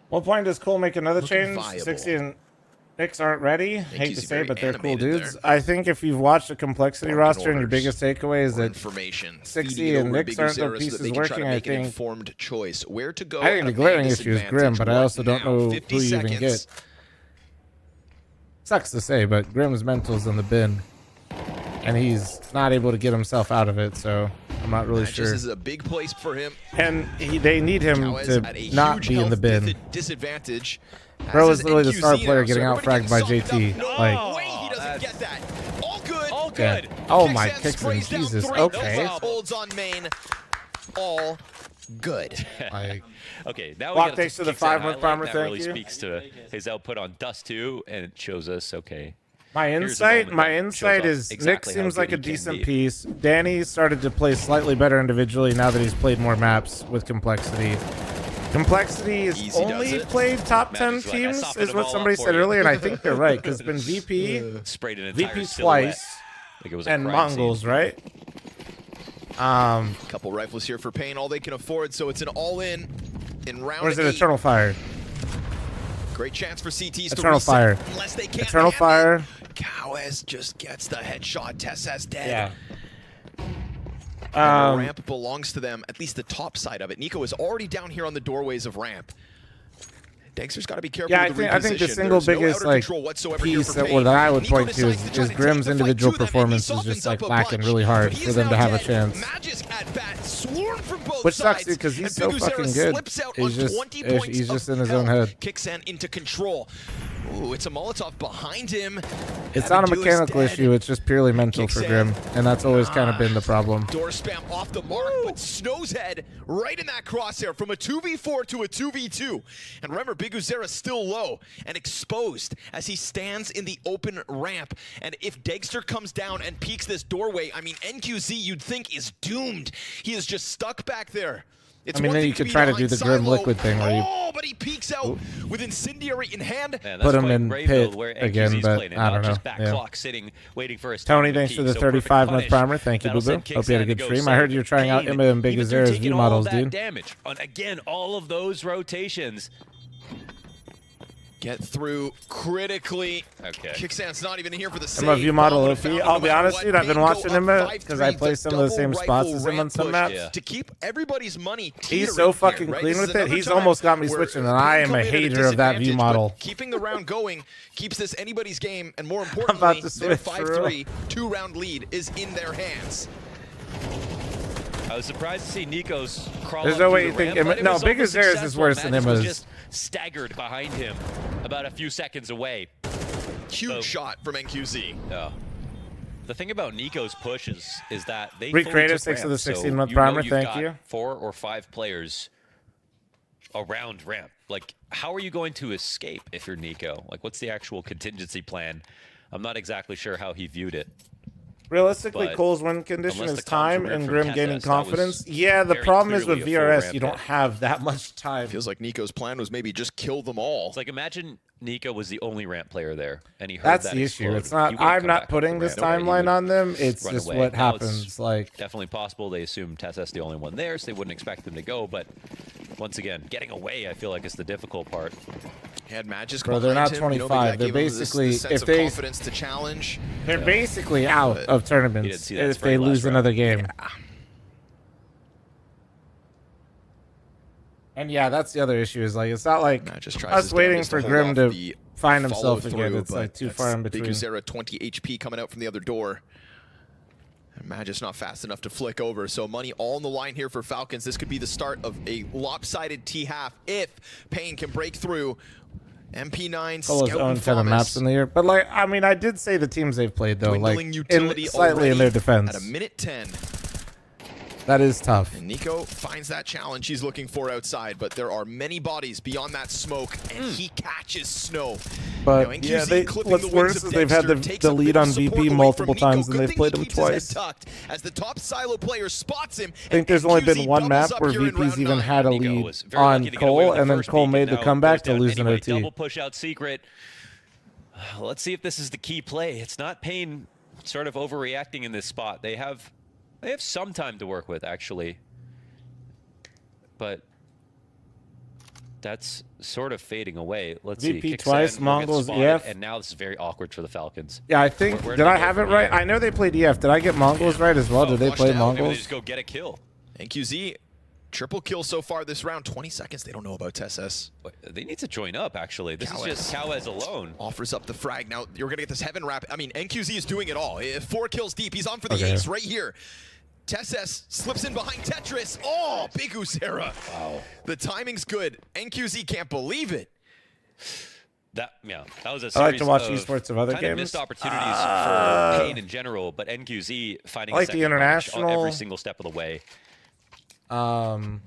What point does Cole make another change? viable. 60 and Knicks aren't ready. Hate he's to say, very but they're cool animated dudes. there. I think if you've watched the complexity roster and your biggest takeaway is that information. 60 and Knicks aren't the pieces working, I Make an think. informed choice. Where to go? I think at the a glaring main issue is disadvantage. Grim, but I What also don't now? know 50 who you even seconds. get. Sucks to say, but Grim's mental's in the bin. And he's not able to get himself out of it, so I'm not really That sure. just is a big place for him. And they need him Cowes to at a not huge be in the health bin. Disadvantage. Bro As is literally the NQZ star player now, getting so out fragged by everybody JT. gets softened up. Like, No way he doesn't get that. All good. All yeah. good. Oh my, Kicksan sprays Kicksan, down Jesus. 3. Okay. No holds on main. All good. Like, Okay, now Block we got takes to the 5-month primer, That thank really you. speaks to his output on Dust 2, and it shows us, okay. My here's a insight, moment my that insight shows us is exactly Nick how seems good like a he can decent be. piece. Danny started to play slightly better individually now that he's played more maps with complexity. Complexity is Easy does only it. played top 10 Magic's like, I teams, softened is them what all somebody up for said you. earlier, and I think they're right because it's been VP, Sprayed an entire VP silhouette. twice, Like it was a and crime scene. Mongols, right? Couple rifles here for Pain, all they can afford, so it's an all-in in round Or is it 8. Eternal Fire? Great chance for CTs Eternal to reset Fire. unless they can't Eternal handle it. Fire. Cowes just gets the headshot. Tessa's dead. Yeah. And the ramp belongs to them, at least the top side of it. Nico is already down here on the doorways of ramp. Dexter's got to be careful Yeah, with the I think the reposition. single There's no biggest outer like control whatsoever here piece for that I would Nico point to decides to try is to Grim's take the fight individual to them, and he performance is softens just like up a lacking bunch. really hard But he for is them to now have a dead. chance. Magic at bat, swarm from both Which sucks sides, because he's and so Biguzera fucking good. slips out He's on just 20 points he's just of in his own health. head. Kicksan into control. Ooh, it's a Molotov behind him. It's not a Abidu is mechanical dead. issue. It's just purely mental for Kicksan. Grim, and that's always kind of been the problem. Door spam off the mark, but Snow's head right in that crosshair from a 2v4 to a 2v2. And remember, Biguzera's still low and exposed as he stands in the open ramp. And if Dexter comes down and peeks this doorway, I mean, NQZ you'd think is doomed. He is just stuck back there. It's I mean, one then thing you could be try to do behind the Grim silo. liquid thing where you But he peeks out with Incendiary in hand. Man, that's put him quite in brave pit build where again, NQZ's but playing it, I not don't know. just back Yeah. clock sitting, waiting for his Tony, time to thanks for peak. the So perfect 35-month punish. primer. Thank you, That'll Boo send Boo. Hope you had a Kicksan to good go stream. I heard save you were trying out Pain. Emma and Big Even through Azera's taking view all models, that dude. damage. On, again, all of those rotations. Get through critically. Okay. Kicksan's not even here for the save. Emma view model Ball OP. found I'll no be matter honest, what. dude. I've been Pain go watching up Emma because I 5-3, play the some of the same double spots as rifle him on ramp some push maps. to keep everybody's money He's teetering so here, fucking right? clean This is with it. another He's time almost got me where switching, and I Pain am a coming in at hater of that view disadvantage, model. but keeping the round going keeps this anybody's game, and more about importantly, to their switch for 5-3 two-round lead is in their hands. I was surprised to see Nico's crawl There's up no through way the you think ramp, but Emma- it no, was Big almost Azera's is successful. worse than Magic was Emma's. just staggered behind him about a few seconds away. Huge shot from NQZ. Yeah. The thing about Nico's push is that they Reed fully Creative, took 6 of the ramp, so 16-month you know primer, you've thank got you. 4 or 5 players around ramp. Like, how are you going to escape if you're Nico? Like, what's the actual contingency plan I'm not exactly sure how he viewed it. Realistically, But Cole's win condition unless is the comms time were weird and from Grim Tess, gaining that was confidence. Yeah, the very problem is with clearly a full VRS, ramp you don't hit. have that much time. Feels like Nico's plan was maybe just kill them all. It's like imagine Nico was the only ramp player there, and he heard That's that the issue. explode. It's He not. wouldn't I'm come not back up putting the this ramp. He timeline would on them. It's run just away. what Now it's happens. Like definitely possible. They assume Tess the only one there, so they wouldn't expect them to go. But once again, getting away, I feel like is the difficult part. He had Magisk Bro, they're behind not him, you know, 25. maybe that They're gave him basically this sense if of they confidence to challenge. they're Yeah. basically out But of He didn't tournaments see that if spread they last lose round. another game. And yeah, that's the other issue. Is like it's not like Just tries us his waiting damnedest for hold Grim off to the find himself again. follow-through, It's like but too that's far in Big between. Uzera 20 HP coming out from the other door. And Magic's not fast enough to flick over, so money all on the line here for Falcons. This could be the start of a lopsided T-half if Payne can break through. MP9 Colo's Scout own and kind of maps Promise. in the year, but like I mean, I did say the teams they've played though, like Dwindling utility slightly in already their defense. At a minute 10. That is tough. And Nico finds that challenge he's looking for outside, but there are many bodies beyond that smoke, and he catches Snow. But Now, yeah, NQZ clipping what's the wings worse of is they've had Dexter the takes a lead bit of on support VP away multiple from Nico. times, and Good they've thing played he them keeps his head twice. tucked as the top silo player spots him. I think there's only been NQZ one map doubles up where here in VP's round even 9. had a Nico lead was very on lucky to get away Cole, with the and then first Cole peak, made and the now comeback goes to down lose anyway. another T. Double push out secret. Let's see if this is the key play. It's not Payne sort of overreacting in this spot. They have some time to work with, actually. But that's sort of fading away. Let's see. VP Kicks twice, in, will get Mongols, spotted, EF. And now this is very awkward for the Falcons. Yeah, I think. Where Did they I go have it from right? here? I know they played EF. Did I get Mongols right as well? Did they play flushed out. Maybe they Mongols? just go get a kill. NQZ, triple kill so far this round. 20 seconds. They don't know about TSS. They need to join up, actually. This is just Cowes alone. Offers up the frag. Now, you're going to get this heaven wrap. I mean, NQZ is doing it all. 4 kills deep. He's on for the Okay. ace right here. TSS slips in behind Tetris. Oh, big Uzera. Wow. The timing's good. NQZ can't believe it. That was a series I like to watch of esports of other kind of games. missed opportunities for Payne in general, but NQZ finding I like a the second punch international. every single step of the way. Um,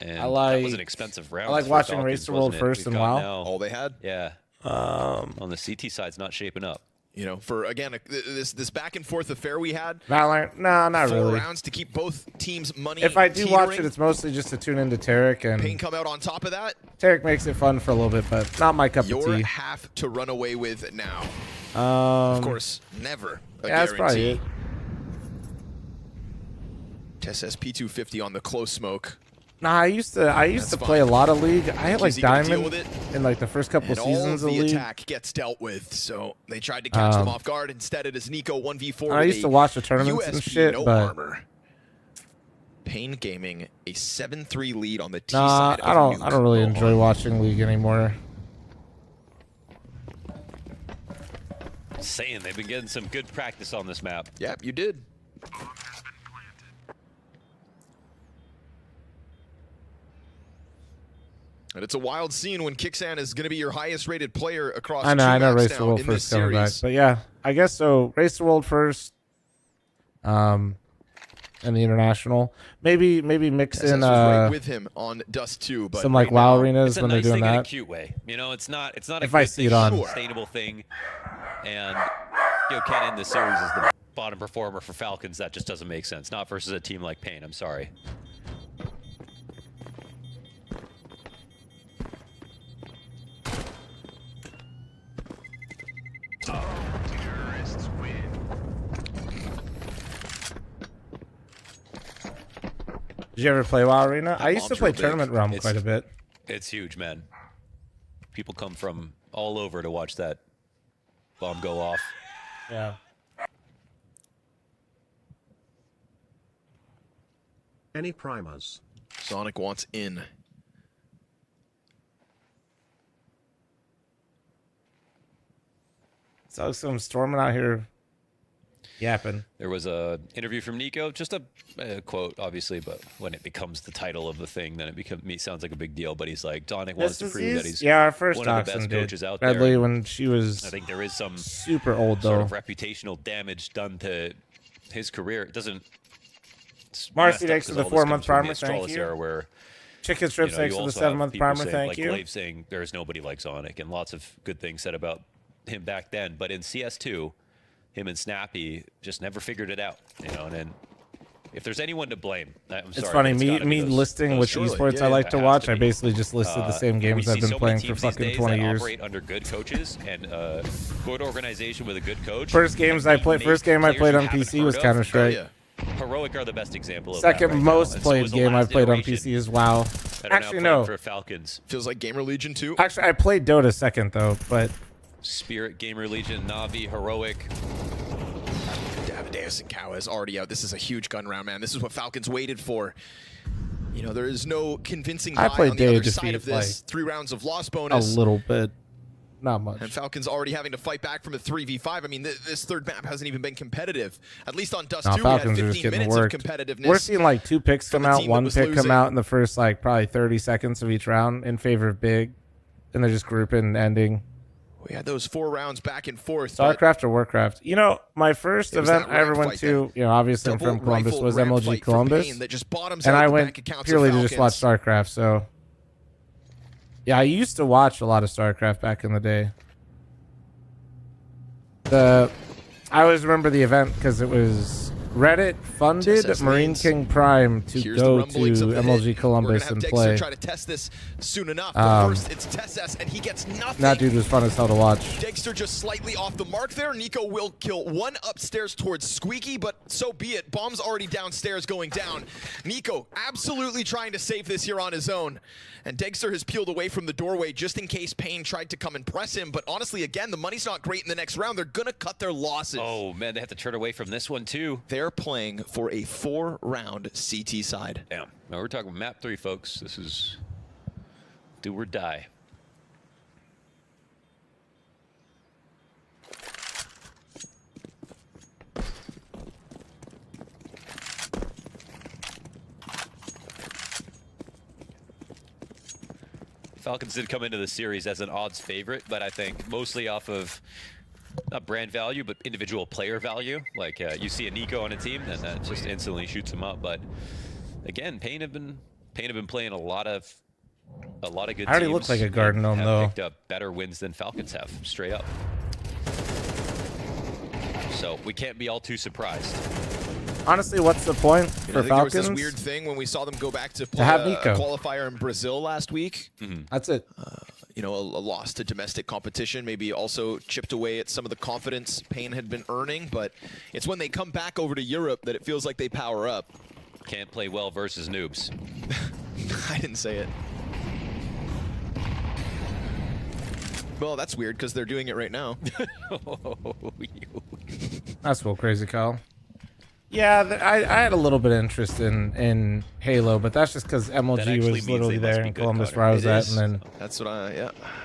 And I like. that was an expensive round. I like for watching Falcons, Race to World wasn't it? first We've and got WoW. now- All they had? Yeah. On the CT side's not shaping up. You know, for, again, this back and forth affair we had. Valorant? No, not 4 really. rounds to keep both teams money If I do watch teetering. it, it's mostly just to tune into Tarek, and Payne come out on top of that. Tarek makes it fun for a little bit, but not my cup of Your tea. half to run away with now. Of course, never a yeah, that's probably guarantee. it. TSS P250 on the close smoke. Nah, I used to That's play a fine. lot of League. I had like Easy to deal Diamond with it. in like the first couple And all of seasons of the League. attack gets dealt with, so they tried to catch them off guard. Instead, it is Nico 1v4. I with used a to watch the tournaments and USP, shit, no but armor. Payne Gaming a 7-3 lead on the T nah, side. I don't really enjoy watching League anymore. Saying they've been getting some good practice on this map. Yep, you did. And it's a wild scene when Kixan is going to be your highest rated player across I know two maps Race now to World in this first coming back, series. but yeah, I guess so. Race to World first, and the international. Maybe mix TSS in was right with him on Dust 2, but some like right WoW now, arenas It's a when nice they're doing thing in a that. cute way. You know, it's not a If I good see it thing, on. it's a sustainable thing. And Ken in this series is the bottom performer for Falcons. That just doesn't make sense. Not versus a team like Payne. I'm sorry. Did you ever play WoW Arena? I used to bomb's play real big. Tournament Realm It's- quite a bit. It's huge, man. People come from all over to watch that bomb go off. Yeah. Any primers? Sonic wants in. So some storming out here, yapping. There was a interview from Nico, just a quote, obviously, but when it becomes the title of the thing, then it sounds like a big deal. But he's like, Donick wants to prove that he's our first one of the Dachshund best did. coaches out Bradley there. when she was I think there is some super old sort though. of reputational damage done to his career. It doesn't. Marcy, messed up thanks for 'cause the all this 4-month comes from the primer, thank Astralis you. era where, Chicken strips, you thanks for the also have 7-month people primer, saying, thank like you. Glaive saying there's nobody like Sonic, and lots of good things said about him back then, but in CS2, him and Snappy just never figured it out, you know. And then if there's anyone to blame, I'm sorry. It's funny, me listing which esports I like to watch. I basically just listed the same games I've been playing for fucking 20 years. Operate under good coaches and good organization with a good coach. First game I played on PC was Counter-Strike. Heroic are the best example of Second that right most now. played game I've played on PC is WoW. Actually, no. For Falcons. Feels like Gamer Legion too. Actually, I played Dota second though, but Spirit, Gamer Legion, Na'Vi, Heroic. Davideus and Cow is already out. This is a huge gun round, man. This is what Falcons waited for. You know, there is no convincing buy on the other side of this. 3 rounds of loss bonus. A little bit. Not much. And Falcons already having to fight back from a 3v5. I mean, this third map hasn't even been competitive. At least on Dust 2, Falcons we had 15 minutes of competitiveness. We're seeing like 2 picks come out, 1 pick come out in the first like probably 30 seconds of each round in favor of Big. And they're just grouping and ending. We had those 4 rounds back and forth. StarCraft or Warcraft? You know, my first event I ever went to, you know, obviously I'm from Columbus, was MLG Columbus. And I went purely to just watch StarCraft, so. Yeah, I used to watch a lot of StarCraft back in the day. I always remember the event because it was Reddit funded Marine King Prime to go to MLG Columbus and play. Try to test this soon enough. But first, it's Tess, and he gets nothing. That dude was fun as hell to watch. Dexter just slightly off the mark there. Nico will kill 1 upstairs towards Squeaky, but so be it. Bomb's already downstairs going down. Nico absolutely trying to save this here on his own. And Dexter has peeled away from the doorway just in case Payne tried to come and press him. But honestly, again, the money's not great in the next round. They're going to cut their losses. Oh, man, they have to turn away from this one, too. They're playing for a 4-round CT side. Damn. Now, we're talking map 3, folks. This is do or die. Falcons did come into the series as an odds favorite, but I think mostly off of not brand value, but individual player value. Like you see a Nico on a team, and that just instantly shoots him up. But again, Payne have been playing a lot of good teams. I already look like a Garden Gnome though. Picked up better wins than Falcons have, straight up. So we can't be all too surprised. Honestly, what's the point for Falcons? There was this weird thing when we saw them go back to play a qualifier in Brazil last week. That's it. You know, a loss to domestic competition, maybe also chipped away at some of the confidence Payne had been earning, but it's when they come back over to Europe that it feels like they power up. Can't play well versus noobs. I didn't say it. Well, that's weird because they're doing it right now. That's a little crazy, Kyle. Yeah, I had a little bit of interest in Halo, but that's just because MLG was literally there in Columbus where I was at, and then that's what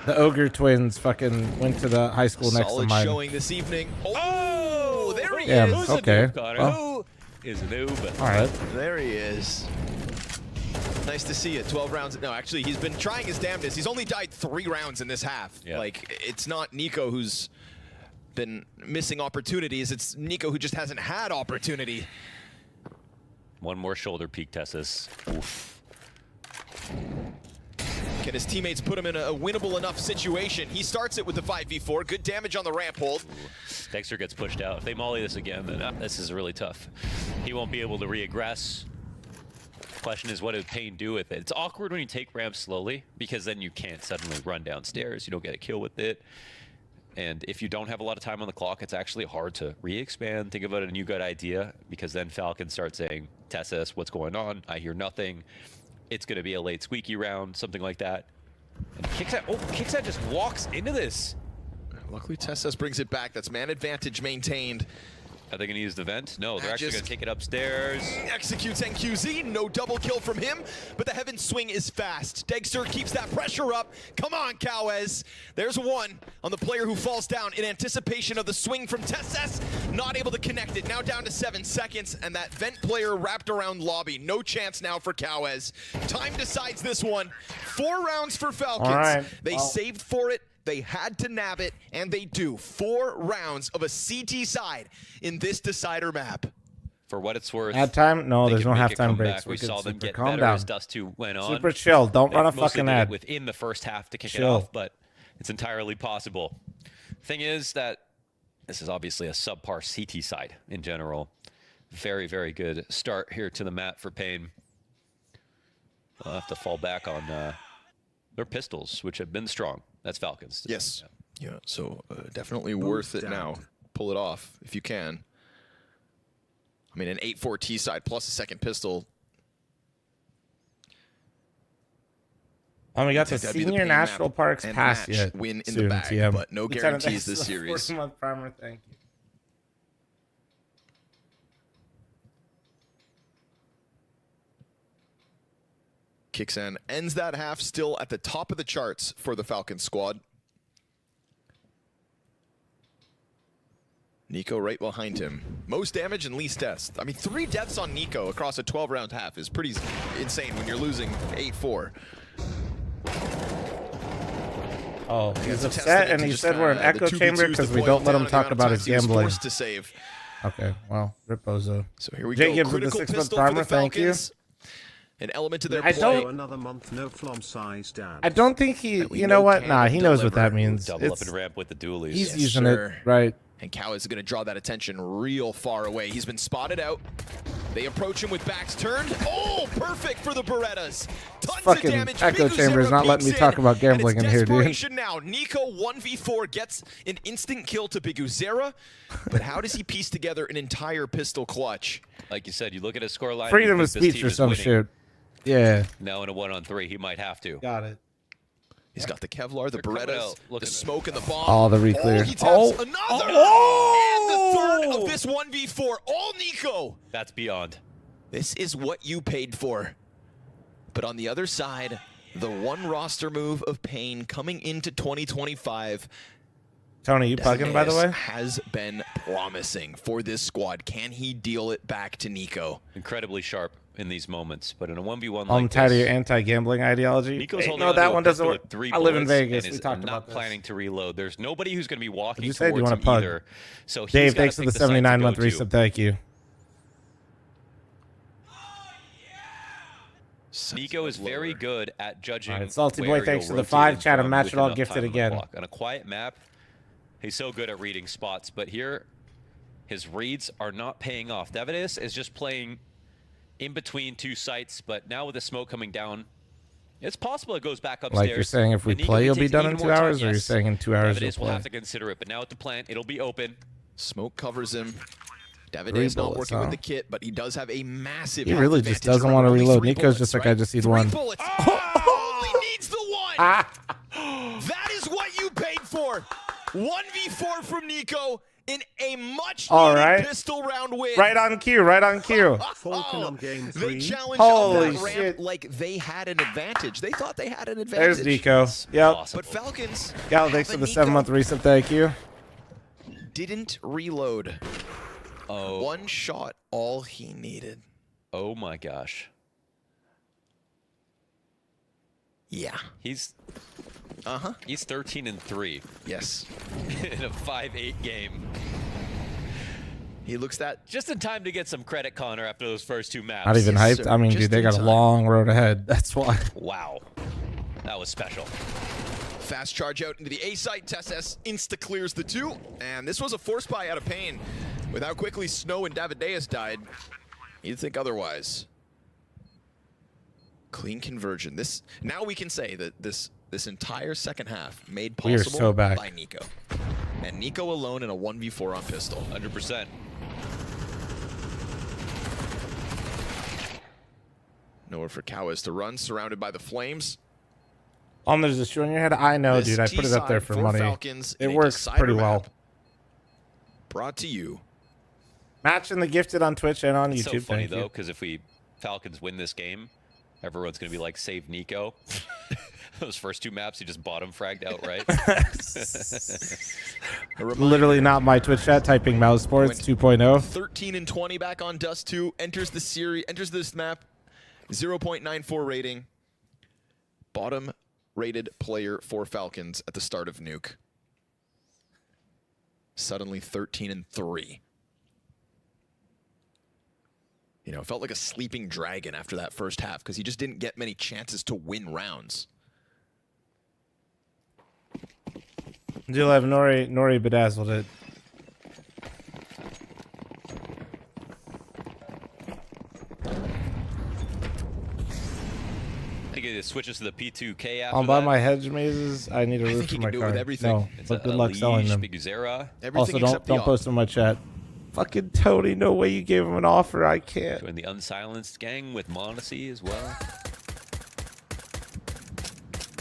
the Ogre twins fucking went to the high school next to mine. Solid showing this evening. Oh, there he yeah, is. Okay. Who is a noob? All right. There he is. Nice to see it. 12 rounds. No, actually, he's been trying his damnedest. He's only died 3 rounds in this half. Yeah. Like, it's not Nico who's been missing opportunities. It's Nico who just hasn't had opportunity. One more shoulder peek, Tessus. Oof. Can his teammates put him in a winnable enough situation? He starts it with the 5v4. Good damage on the ramp hold. Dexter gets pushed out. If they molly this again, then this is really tough. He won't be able to re-aggress. Question is, what does Payne do with it? It's awkward when you take ramps slowly because then you can't suddenly run downstairs. You don't get a kill with it. And if you don't have a lot of time on the clock, it's actually hard to re-expand, think about a new good idea, because then Falcons start saying, Tessus, what's going on? I hear nothing. It's going to be a late squeaky round, something like that. And Kixat just walks into this. Luckily, Tessus brings it back. That's man advantage maintained. Are they going to use the vent? No, they're actually going to take it upstairs. Executes NQZ. No double kill from him, but the heaven swing is fast. Dexter keeps that pressure up. Come on, Cowes. There's one on the player who falls down in anticipation of the swing from Tessus. Not able to connect it. Now down to 7 seconds, and that vent player wrapped around lobby. No chance now for Cowes. Time decides this one. 4 rounds for Falcons. All right. They saved for it. They had to nab it, and they do. 4 rounds of a CT side in this decider map. For what it's worth. Halftime? No, there's no halftime breaks. We saw them get calm better down. as Dust 2 went on. Super chill. Don't run a fucking ad. Within the first half to kick it off, but it's entirely possible. Thing is that this is obviously a subpar CT side in general. Very, very good start here to the mat for Pain. They'll have to fall back on their pistols, which have been strong. That's Falcons. Yes. Yeah, so definitely worth it now. Pull it off if you can. I mean, an 8-4 T side plus a second pistol. We got the Senior National Parks pass yet. Win in soon, the bag, TM. but no guarantees this series. 4-month primer, thank you. Kixan ends that half still at the top of the charts for the Falcons squad. Nico right behind him. Most damage and least deaths. I mean, 3 deaths on Nico across a 12-round half is pretty insane when you're losing 8-4. Oh, he's upset, and he said we're an echo chamber because we don't let him talk about his gambling. To save. Okay, well, rip Bozo. So here we Jay go. Gibbs with the Critical 6-month pistol primer, for the thank you. Falcons. An element to their I play. don't- Another month, no flom size down. I don't think he, you know what? Nah, he knows what that means. Double up and ramp with the dualies. He's Yes, using sir. it, right? And Cow is going to draw that attention real far away. He's been spotted out. They approach him with backs turned. Oh, perfect for the Berettas. Tons Fucking of damage. echo Bigu chamber is Zero not letting me peeks talk about gambling and in it's here, dude. desperation now. Nico 1v4 gets an instant kill to Bigu Zera, but how does he piece together an entire pistol clutch? Like you said, you look at his score line. Freedom you of think this speech team or is some winning. shit. Yeah. Now in a 1-on-3, he might have to. Got it. He's got the Kevlar, the They're coming Berettas, out looking the smoke, and the bomb. Oh, the re-clear. Oh, he taps Oh. another! And the third of this 1v4. All Nico! That's beyond. This is what you paid for. But on the other side, the one roster move of Pain coming into 2025. Tony, you plugging, by the way? Has been promising for this squad. Can he deal it back to Nico? Incredibly sharp in these moments, but in a 1v1 I'm like tired of this, your anti-gambling ideology. Nico's Hey, holding no, onto that a one doesn't pistol work. with 3 I live in bullets Vegas. and We is talked not about this. planning to reload. There's nobody who's going to be walking You said you towards wanna him pug. either. So he's Dave, gotta thanks for pick the side to 79-month go to. resub. Thank you. Nico is very good at judging. All right, Salty Boy, where thanks you'll for the rotate 5. him Chat and from match with it all enough gifted time on the again. clock. On a quiet map, he's so good at reading spots, but here his reads are not paying off. Davides is just playing in between 2 sites, but now with the smoke coming down, it's possible it goes back upstairs. Like you're saying if we And Nico play, can you'll be take done in even 2 more time. hours, or you're Yes. saying in 2 hours you'll Davides will play? have to consider it, but now at the plant, it'll be open. Smoke covers him. 3 Davides not bullets, working huh? with the kit, but he does have a massive He health really just advantage doesn't from want to only reload. 3 Nico's just bullets, like, I just need 3 one. bullets. Only needs the one. That is what you paid for. 1v4 from Nico in a much All needed right. pistol round win. Right on cue, right on cue. Falcon on game They 3. challenged Holy up that ramp shit. like they had an advantage. They thought they had an advantage. There's Nico. Yep. But Falcons Gal, thanks for the 7-month resub. Thank you. didn't reload. Oh. 1 shot, all he needed. Oh my gosh. Yeah. He's Uh-huh. He's 13-3. Yes. In a 5-8 game. He looks that just in time to get some credit, Connor, after those first 2 maps. Not even hyped. sir. I mean, Just dude, they in got a time. long road ahead. That's why. Wow. That was special. Fast charge out into the A site. Tesses insta clears the 2. And this was a force buy out of Pain. With how quickly Snow and Davideus died, you'd think otherwise. Clean conversion. This now we can say that this entire second half made We are possible so back. by Nico. And Nico alone in a 1v4 on pistol. 100%. Nowhere for Cowas to run, surrounded by the flames. There's a shoe on your head. I know, This dude. I put it up there T-side for money. Falcons It in a works decider pretty map. well. Brought to you. Matching the gifted on Twitch and on It's YouTube. so funny, Thank you. though, because if we Falcons win this game, everyone's going to be like, save Nico. Those first 2 maps, he just bottom fragged outright. Literally not my Twitch chat. Typing Mouse Sports 2.0. 13-20 back on Dust 2. Enters the series. Enters this map. 0.94 rating. Bottom rated player for Falcons at the start of Nuke. Suddenly 13-3. You know, it felt like a sleeping dragon after that first half because he just didn't get many chances to win rounds. Do have Nori bedazzled it. I think it switches to the P2K after I'll buy that. my hedge mazes. I need a roof for my car. No, It's but a good luck selling them. Biguzera. Also, don't post in my chat. Fucking Tony, no way you gave him an offer. I can't. Join the Unsilenced gang with Monacy as well.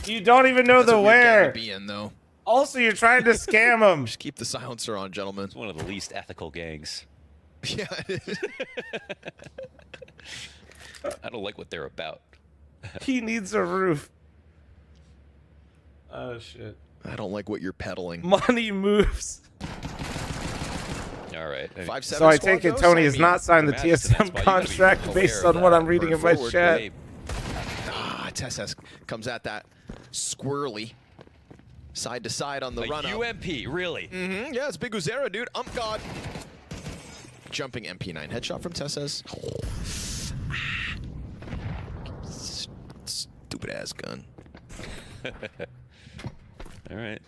You don't even know That's the a weird gang where. to be in, though. Also, you're trying to scam him. Just keep the silencer on, gentlemen. It's one of the least ethical gangs. Yeah. I don't like what they're about. He needs a roof. Oh shit. I don't like what you're peddling. Money moves. All right. 5-7 So I take it Tony has not signed the Imagine that's why TSM you gotta be contract aware based of on what that. I'm reading in Burn my forward, chat. Tess comes at that squirrely. Side to side on the A run up. UMP, really? Mm-hmm. Yeah, it's Biguzera, dude. God. Jumping MP9 headshot from Tess's. Stupid ass gun. All right.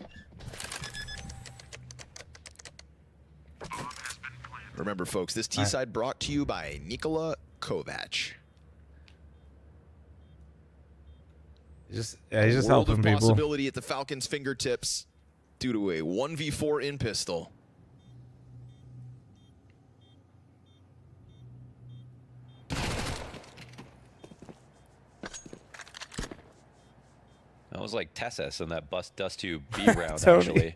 Remember, folks, this T-side brought to you by Nikola Kovac. He's just World helping of people. possibility at the Falcons' fingertips due to a 1v4 in pistol. That was like Tessus in that Dust 2 B round, Tony. actually.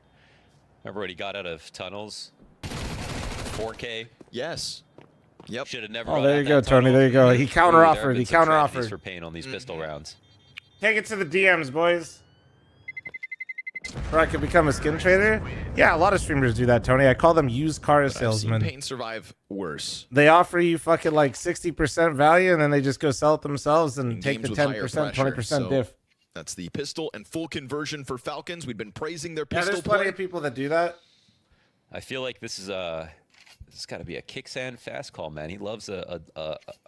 Remember what he got out of tunnels? 4K? Yes. Yep. Should have never Oh, gone there at you go, that Tony. tunnel. There you go. He Ooh, there have counteroffered. been He some tragedies counteroffered. for paying on these pistol rounds. Take it to the DMs, boys. Or I could become a skin trader. Yeah, a lot of streamers do that, Tony. I call them used car I've seen salesmen. Pain survive worse. They offer you fucking like 60% value, and then they just go sell it themselves and In take the games with higher 10%, pressure. 20% So diff. That's the pistol and full conversion for Falcons. We've been praising their Yeah, pistol there's plenty play. of people that do that. I feel like this is this got to be a Kicksand fast call, man. He loves a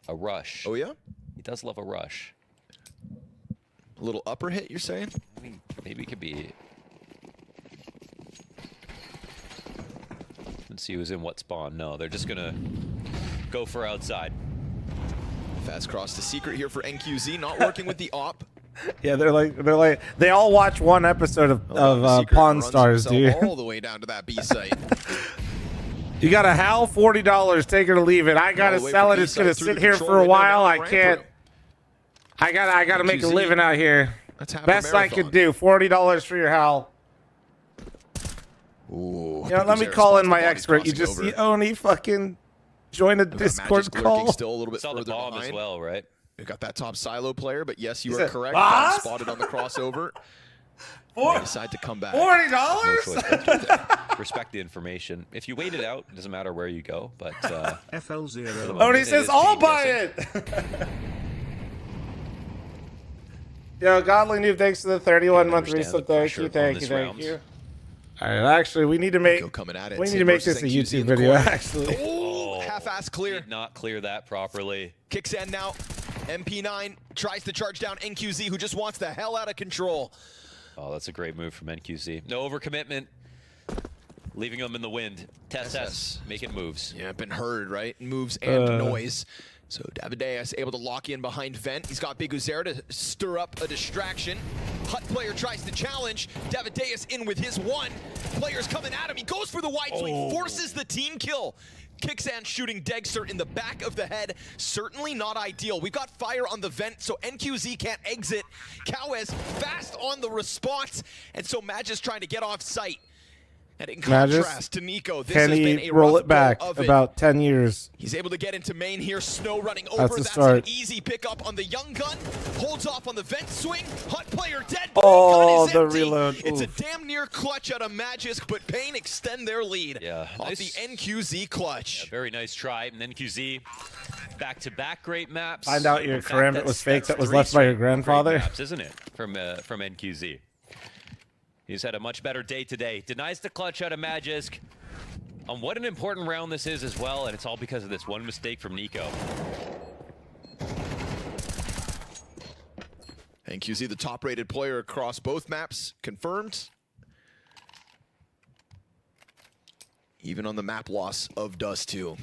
rush. Oh, yeah? He does love a rush. A little upper hit, you're saying? I mean, maybe it could be... Let's see who's in what spawn. No, they're just going to go for outside. Fast cross to secret here for NQZ, not working with the op. Yeah, they're like they all watch one episode of Secret Pawn runs Stars, himself dude. all the way down to that B site. You got a HAL, $40. Take it or leave it. I gotta All the way sell from it. It's B-side gonna through sit the here control for a window while. down I the can't. ramp I gotta make a NQZ. living out here. That's half a Best I could marathon. do. $40 for your HAL. Ooh, You know, let me Biguzera call spots in the my bodies expert. You crossing just over. see Oni fucking join a We've got Discord Magic lurking call. still a little bit Saw the further bomb behind. as well, right? We've got that top silo player, but yes, you He are said, correct. "Boss?" Spotted on the crossover. Four- They decide to come back. $40? No choice. Respect the information. If you wait it out, it doesn't matter where you go, but... FL0. Oni says, I'll buy it. Yo, Godly Noob, thanks for the 31-month understand the resub. Thank pressure you, on thank this you, thank round. you. All right, actually, we need to make Nico coming at it. we need Sid to make versus this a NQZ YouTube in the video. corner. Actually, Oh, half-ass clear. Did not clear that properly. Kicks in now. MP9 tries to charge down NQZ, who just wants the hell out of control. Oh, that's a great move from NQZ. No overcommitment. Leaving them in the wind. Tess, making moves. Yeah, been heard, right? Moves and noise. So Davideus able to lock in behind Vent. He's got Biguzera to stir up a distraction. Hut player tries to challenge. Davideus in with his one. Players coming at him. He goes for the wide swing, forces the team kill. Kicksan shooting Degster in the back of the head. Certainly not ideal. We've got fire on the Vent, so NQZ can't exit. Cowes fast on the response, and so Magis trying to get off site. And in contrast to Nico, this can has been he a roll rough it back go of it. about 10 years? He's able to get into main here. Snow running over. That's a That's start. an easy pickup on the young gun. Holds off on the vent swing. Hut player dead. Oh, gun is the empty. reload. It's Oof. a damn near clutch out of Magisk, but Pain extend their lead. Yeah, Off nice. the NQZ clutch. Yeah, very nice try. And then QZ, back-to-back great maps. Find out your In fact, Karambit that's- was fake that's that was three left by your straight great grandfather. Maps, isn't it? From NQZ. He's had a much better day today. Denies the clutch out of Magisk. What an important round this is as well, and it's all because of this one mistake from Nico. NQZ, the top-rated player across both maps, confirmed. even on the map loss of Dust 2.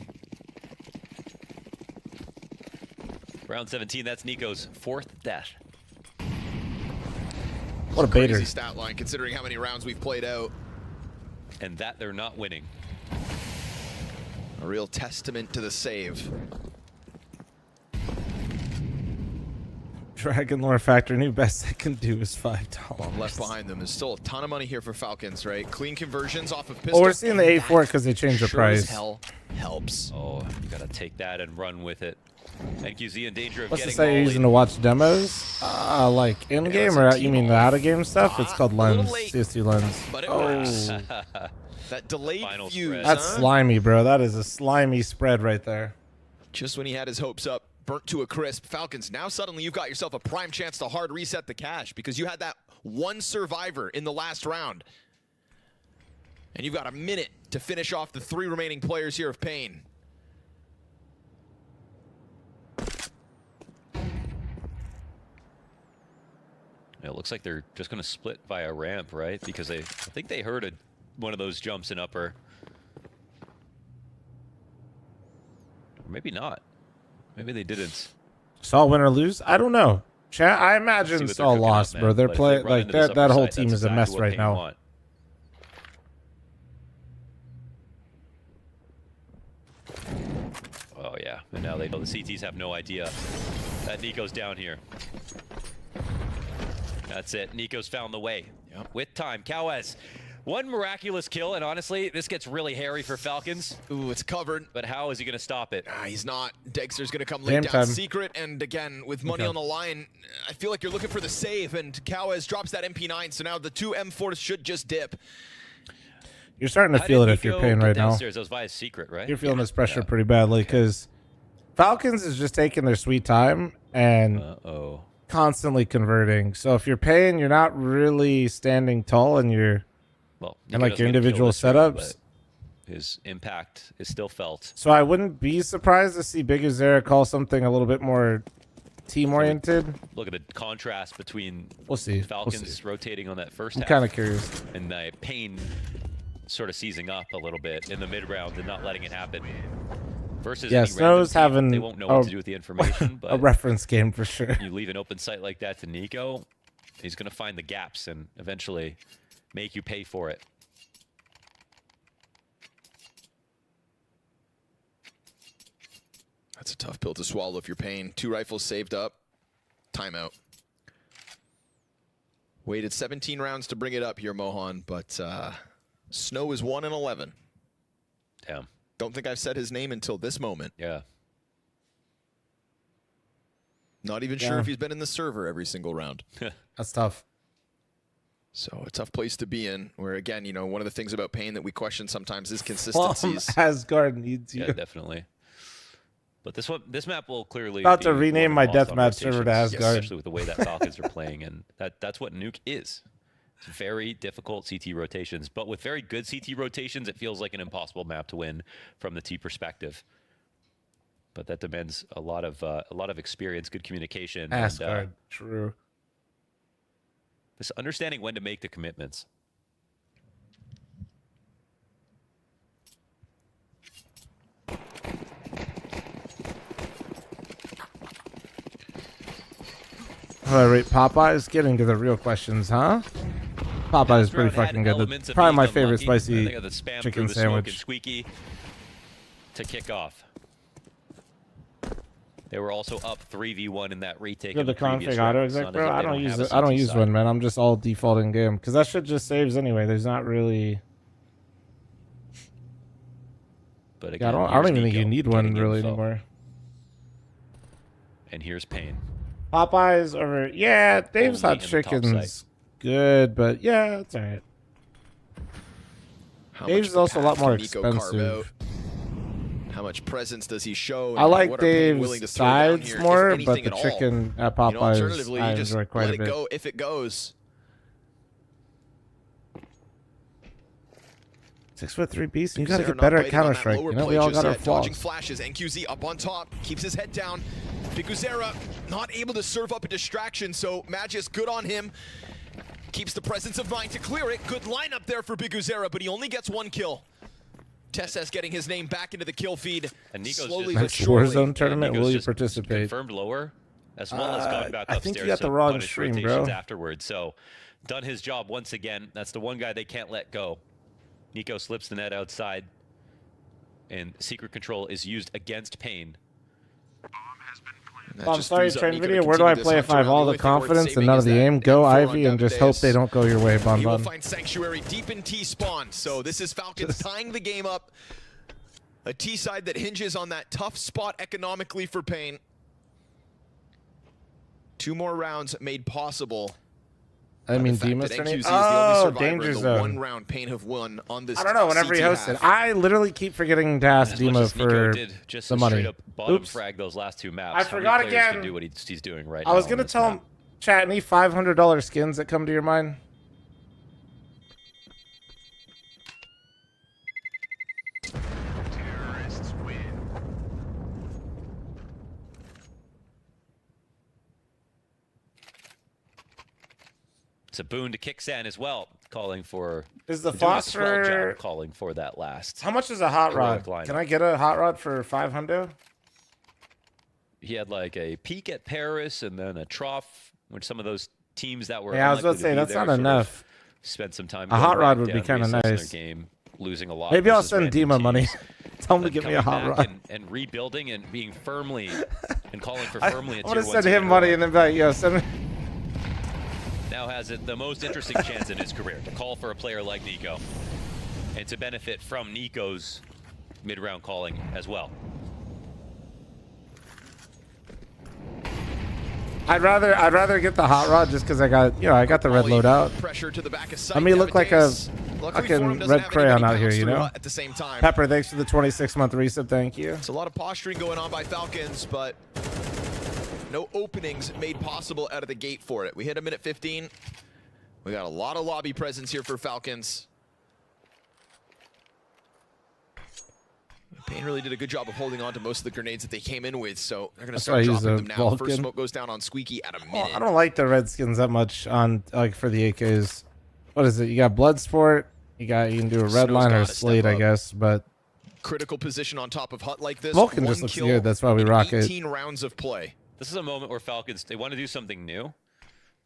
Round 17, that's Nico's 4th death. What a baiter. Crazy stat line considering how many rounds we've played out. And that they're not winning. A real testament to the save. Dragon Lore Factor, new best I can do is $5. Left behind them. There's still a ton of money here for Falcons, right? Clean conversions off of pistol. Oh, we're seeing the A4 because they changed the price. As hell helps. Oh, gotta take that and run with it. NQZ in danger of What's the getting site you're using to watch demos? Like in-game or you mean the out-of-game stuff? It's called Lens, CST Lens. But it oh. That delayed fuse. That's slimy, bro. That is a slimy spread right there. Just when he had his hopes up, burnt to a crisp. Falcons, now suddenly you've got yourself a prime chance to hard reset the cash because you had that one survivor in the last round. And you've got a minute to finish off the 3 remaining players here of Pain. It looks like they're just going to split via ramp, right? Because I think they heard one of those jumps in upper. Or maybe not. Maybe they didn't. Saw win or lose? I don't know. Chat, I imagine Saw lost, bro. They're playing like that whole team is a mess right now. Oh yeah, and now they know the CTs have no idea that Nico's down here. That's it. Nico's found the way. Yep. With time. Cowes, one miraculous kill, and honestly, this gets really hairy for Falcons. Ooh, it's covered. But how is he going to stop it? He's not. Dexter's going to come lay down secret, and again, with money on the line, I feel like you're looking for the save, and Cowes drops that MP9, so now the 2 M4s should just dip. You're starting to feel it if you're Pain right now. That was via secret, right? You're feeling this pressure pretty badly because Falcons is just taking their sweet time and constantly converting. So if you're Pain, you're not really standing tall and you're and like your individual setups. His impact is still felt. So I wouldn't be surprised to see Big Azera call something a little bit more team-oriented. Look at the contrast between Falcons rotating on that first I'm half. kind of curious. And the Pain sort of seizing up a little bit in the mid-round and not letting it happen. Versus Snow's having they won't know what to do with the information, but a reference game for sure. You leave an open site like that to Nico, he's going to find the gaps and eventually make you pay for it. That's a tough pill to swallow if you're Pain. 2 rifles saved up. Timeout. Waited 17 rounds to bring it up here, Mohan, but Snow is 1 and 11. Damn. Don't think I've said his name until this moment. Yeah. Not even sure if he's been in the server every single round. That's tough. So a tough place to be in, where again, you know, one of the things about Pain that we question sometimes is consistencies. Asgard needs you. Yeah, definitely. But this map will clearly about to rename my deathmatch server to Asgard, especially with the way that Falcons are playing, and that's what Nuke is. It's very difficult CT rotations, but with very good CT rotations, it feels like an impossible map to win from the T perspective. But that demands a lot of experience, good communication. Asgard, and, true. This understanding when to make the commitments. All right, Popeye's getting to the real questions, huh? Popeye is pretty fucking good. That's probably my favorite spicy chicken sandwich. Squeaky to kick off. They were also up 3v1 in that retake. You have the config auto exec, bro? I don't use it. I don't use one, man. I'm just all default in game because that shit just saves anyway. There's not really. But again, I don't even think you need one really anymore. And here's Pain. Popeyes over. Yeah, Dave's Hot Chicken's good, but yeah, it's alright. Dave's is also a lot more expensive. How much presence does he show? I like Dave's sides more, but the chicken at Popeyes I enjoy quite a bit. Go if it goes. 6'3" beast. You gotta get better at Counter-Strike. You know, we all got our flaws. Dodging flashes. NQZ up on top, keeps his head down. Biguzera not able to serve up a distraction, so Magius good on him. Keeps the presence of mind to clear it. Good lineup there for Biguzera, but he only gets 1 kill. Tess's getting his name back into the kill feed. And Nico's slowly just but surely. Warzone tournament, will you participate? Confirmed lower, as well as going back I upstairs. think you got the to wrong punish stream, rotations bro. afterwards. So, done his job once again. That's the one guy they can't let go. Nico slips the net outside, and secret control is used against Pain. Oh, I'm sorry, train video. Where do I play if I have all the confidence and none of the aim? Go Ivy and just hope they don't go your way, Bon You will Bon. find Sanctuary deep in T spawn. So this is Falcons tying the game up. A T side that hinges on that tough spot economically for Pain. 2 more rounds made possible. I mean, Demon's that turning. NQZ is the only Oh, survivor danger in the zone. 1 round Pain have won on this. I don't know. Whenever he CT hosted, half. I literally keep forgetting to ask As much Demo as Nico for did just the a money. straight up bottom Oops. frag those last 2 maps. I How many forgot players again. Can do what he's doing right I now was on gonna this tell map? him, chat, any $500 skins that come to your mind? It's a boon to Kicksan as well, calling for. Is the they're doing a swell phosphor- job calling for that last. How much is a hot rod? heroic lineup. Can I get a hot rod for 500? He had like a peak at Paris and then a trough, which some of those teams that were. Yeah, I was about to unlikely say, be that's there not sort of enough. Spent some time. A going hot rod back would be down, kinda reassessing their nice. Game, losing a lot. Maybe I'll versus send random Dima money. teams, Tell him to but give me a coming hot back rod. and rebuilding and being firmly and calling for I firmly. want to send him money and then be like, yo, send me. Now has it the most interesting chance in his career to call for a player like Nico, and to benefit from Nico's mid-round calling as well. I'd rather get the hot rod just because I got the red loadout. Pressure to the back of sight. Let me look like a Luckily, fucking fl0m doesn't red have crayon anybody out here, bounce you through know. Hut at the same time. Pepper, thanks for the 26-month resub. Thank you. It's a lot of posturing going on by Falcons, but no openings made possible out of the gate for it. We hit a minute 15. We got a lot of lobby presence here for Falcons. Pain really did a good job of holding on to most of the grenades that they came in with, so they're going to That's why I start use dropping a them now. Vulcan. First smoke goes down on Squeaky at a minute. I don't like the Redskins that much on like for the AKs. What is it? You got Bloodsport. You can do a red Snow's line or a gotta step slate, I up. guess. But Critical position on top of Hut like this. Vulcan One just looks kill good. That's why we in rock it. 18 rounds of play. This is a moment where Falcons, they want to do something new,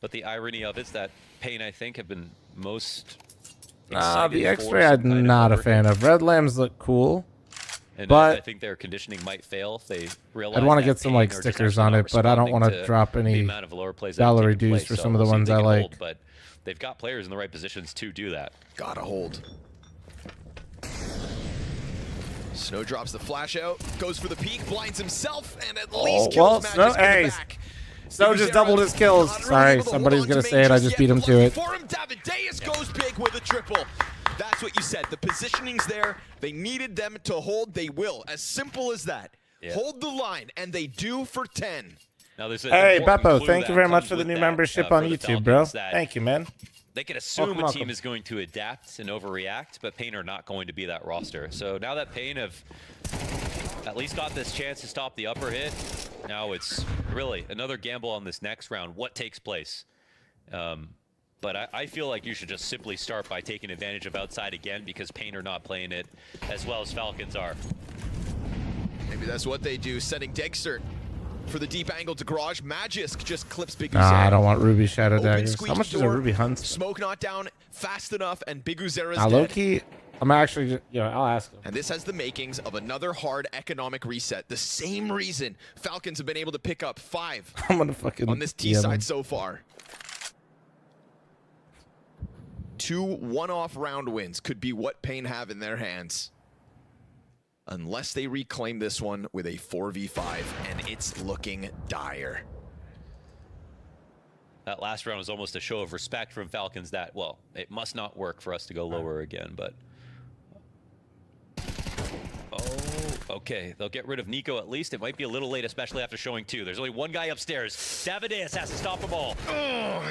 but the irony of it is that Pain, I think, have been most the excited X-ray for some I'm kind of not a overhit. fan of. Red lambs look cool, And but I think their conditioning might fail if they realize I'd want to that get some Pain like are just stickers actually on not it. But I don't responding want to drop the any amount of lower plays that have salary taken dues place. for So some of the we'll see if ones they I can like. hold, but they've got players in the right positions to do that. Gotta hold. Snow drops the flash out, goes for the peek, blinds himself, and at least kills Snow, Magisk in hey, the back. Snow just doubled his kills. Sorry, somebody's gonna say it. I just beat him to it. For him, Davideus goes big with a triple. That's what you said. The positioning's there. They needed them to hold. They will. As simple as that. Yeah. Hold the line, and they do for 10. Now, there's an Hey, important Beppo, clue thank you that very much comes for the with new that, membership for on the YouTube, bro. Falcons that Thank you, man. They can assume Welcome, a welcome. team is going to adapt and overreact, but Pain are not going to be that roster. So now that Pain have at least got this chance to stop the upper hit, now it's really another gamble on this next round. What takes place? But I feel like you should just simply start by taking advantage of outside again, because Pain are not playing it as well as Falcons are. Maybe that's what they do, setting Dexter for the deep angle to garage. Magisk just clips Big Nah, I Uzera. don't want Ruby Shadow Open Daggers. How squeaky much is a door, Ruby Hunt? Smoke not down fast enough, and Big Uzera's Now, dead. low-key, I'm actually, I'll ask him. And this has the makings of another hard economic reset. The same reason Falcons have been able to pick up 5 I'm gonna fucking on this T DM him. side so far. 2 one-off round wins could be what Pain have in their hands. Unless they reclaim this one with a 4v5, and it's looking dire. That last round was almost a show of respect from Falcons that, well, it must not work for us to go lower again, but... Oh, okay. They'll get rid of Nico at least. It might be a little late, especially after showing 2. There's only one guy upstairs. Davideus has to stop them all. Oh,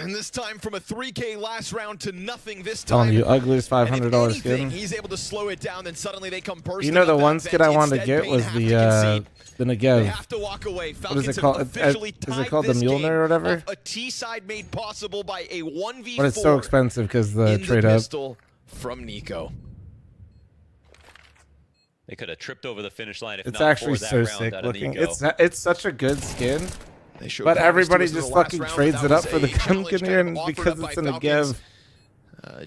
and this time from a 3K last round to nothing this Telling time. you, ugliest $500 Anything, skin. he's able to slow it down, then suddenly they come bursting. You know, the up one that skin I vent. wanted to Instead, get Pain was have to the concede. Negev. They have to walk away. What is Falcons it have called? officially Is it tied called the this Mjolnir game or whatever? off a T side made possible by a 1v4. But it's so expensive because the in trade the up. pistol from Nico. They could have tripped over the finish line if It's not actually for that so round sick out of looking. Nico. It's such a good skin. They showed But promise everybody to us in just the last fucking round, but trades that it up was for the a challenge gun kind of and offered because up it's by in a Falcons. give.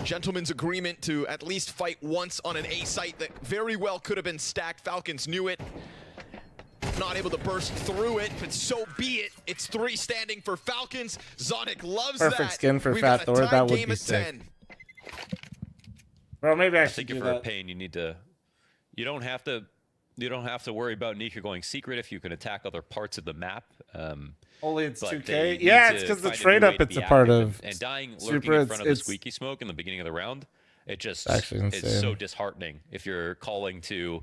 Gentleman's agreement to at least fight once on an A site that very well could have been stacked. Falcons knew it. Not able to burst through it, but so be it. It's 3 standing for Falcons. Zonic loves that. Perfect skin for We've Fat got a Thor. tied That would game be at sick. 10. Bro, maybe I I should think do if you're a that. pain, you need to. You don't have to worry about Nika going secret if you can attack other parts of the map. Only it's but 2K? they need Yeah, to it's 'cause the find a trade new up way to it's be a part active, of and dying lurking Super, in front of the it's squeaky smoke in the beginning of the round. It just actually it's insane. so disheartening if you're calling to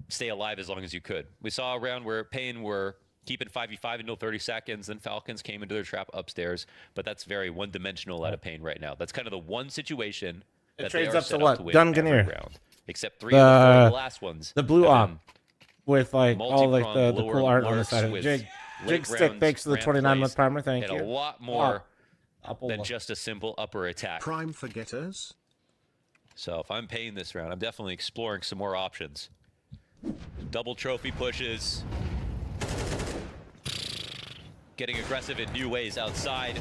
stay alive as long as you could. We saw a round where Pain were keeping 5v5 until 30 seconds, then Falcons came into their trap upstairs, but that's very one-dimensional out of Pain right now. That's kind of the one situation It that trades they are up to set what? to win Gun every Gunneer. round, except 3 of the 4 of the last ones. The blue have op been with like all like the multi-pronged cool art on the lurks side of it. with Jig late Stick, rounds, thanks for the ramp 29-month plays, primer. Thank and you. a lot more Apple. than just a simple upper attack. Prime for getters. So if I'm paying this round, I'm definitely exploring some more options. Double trophy pushes. Getting aggressive in new ways outside.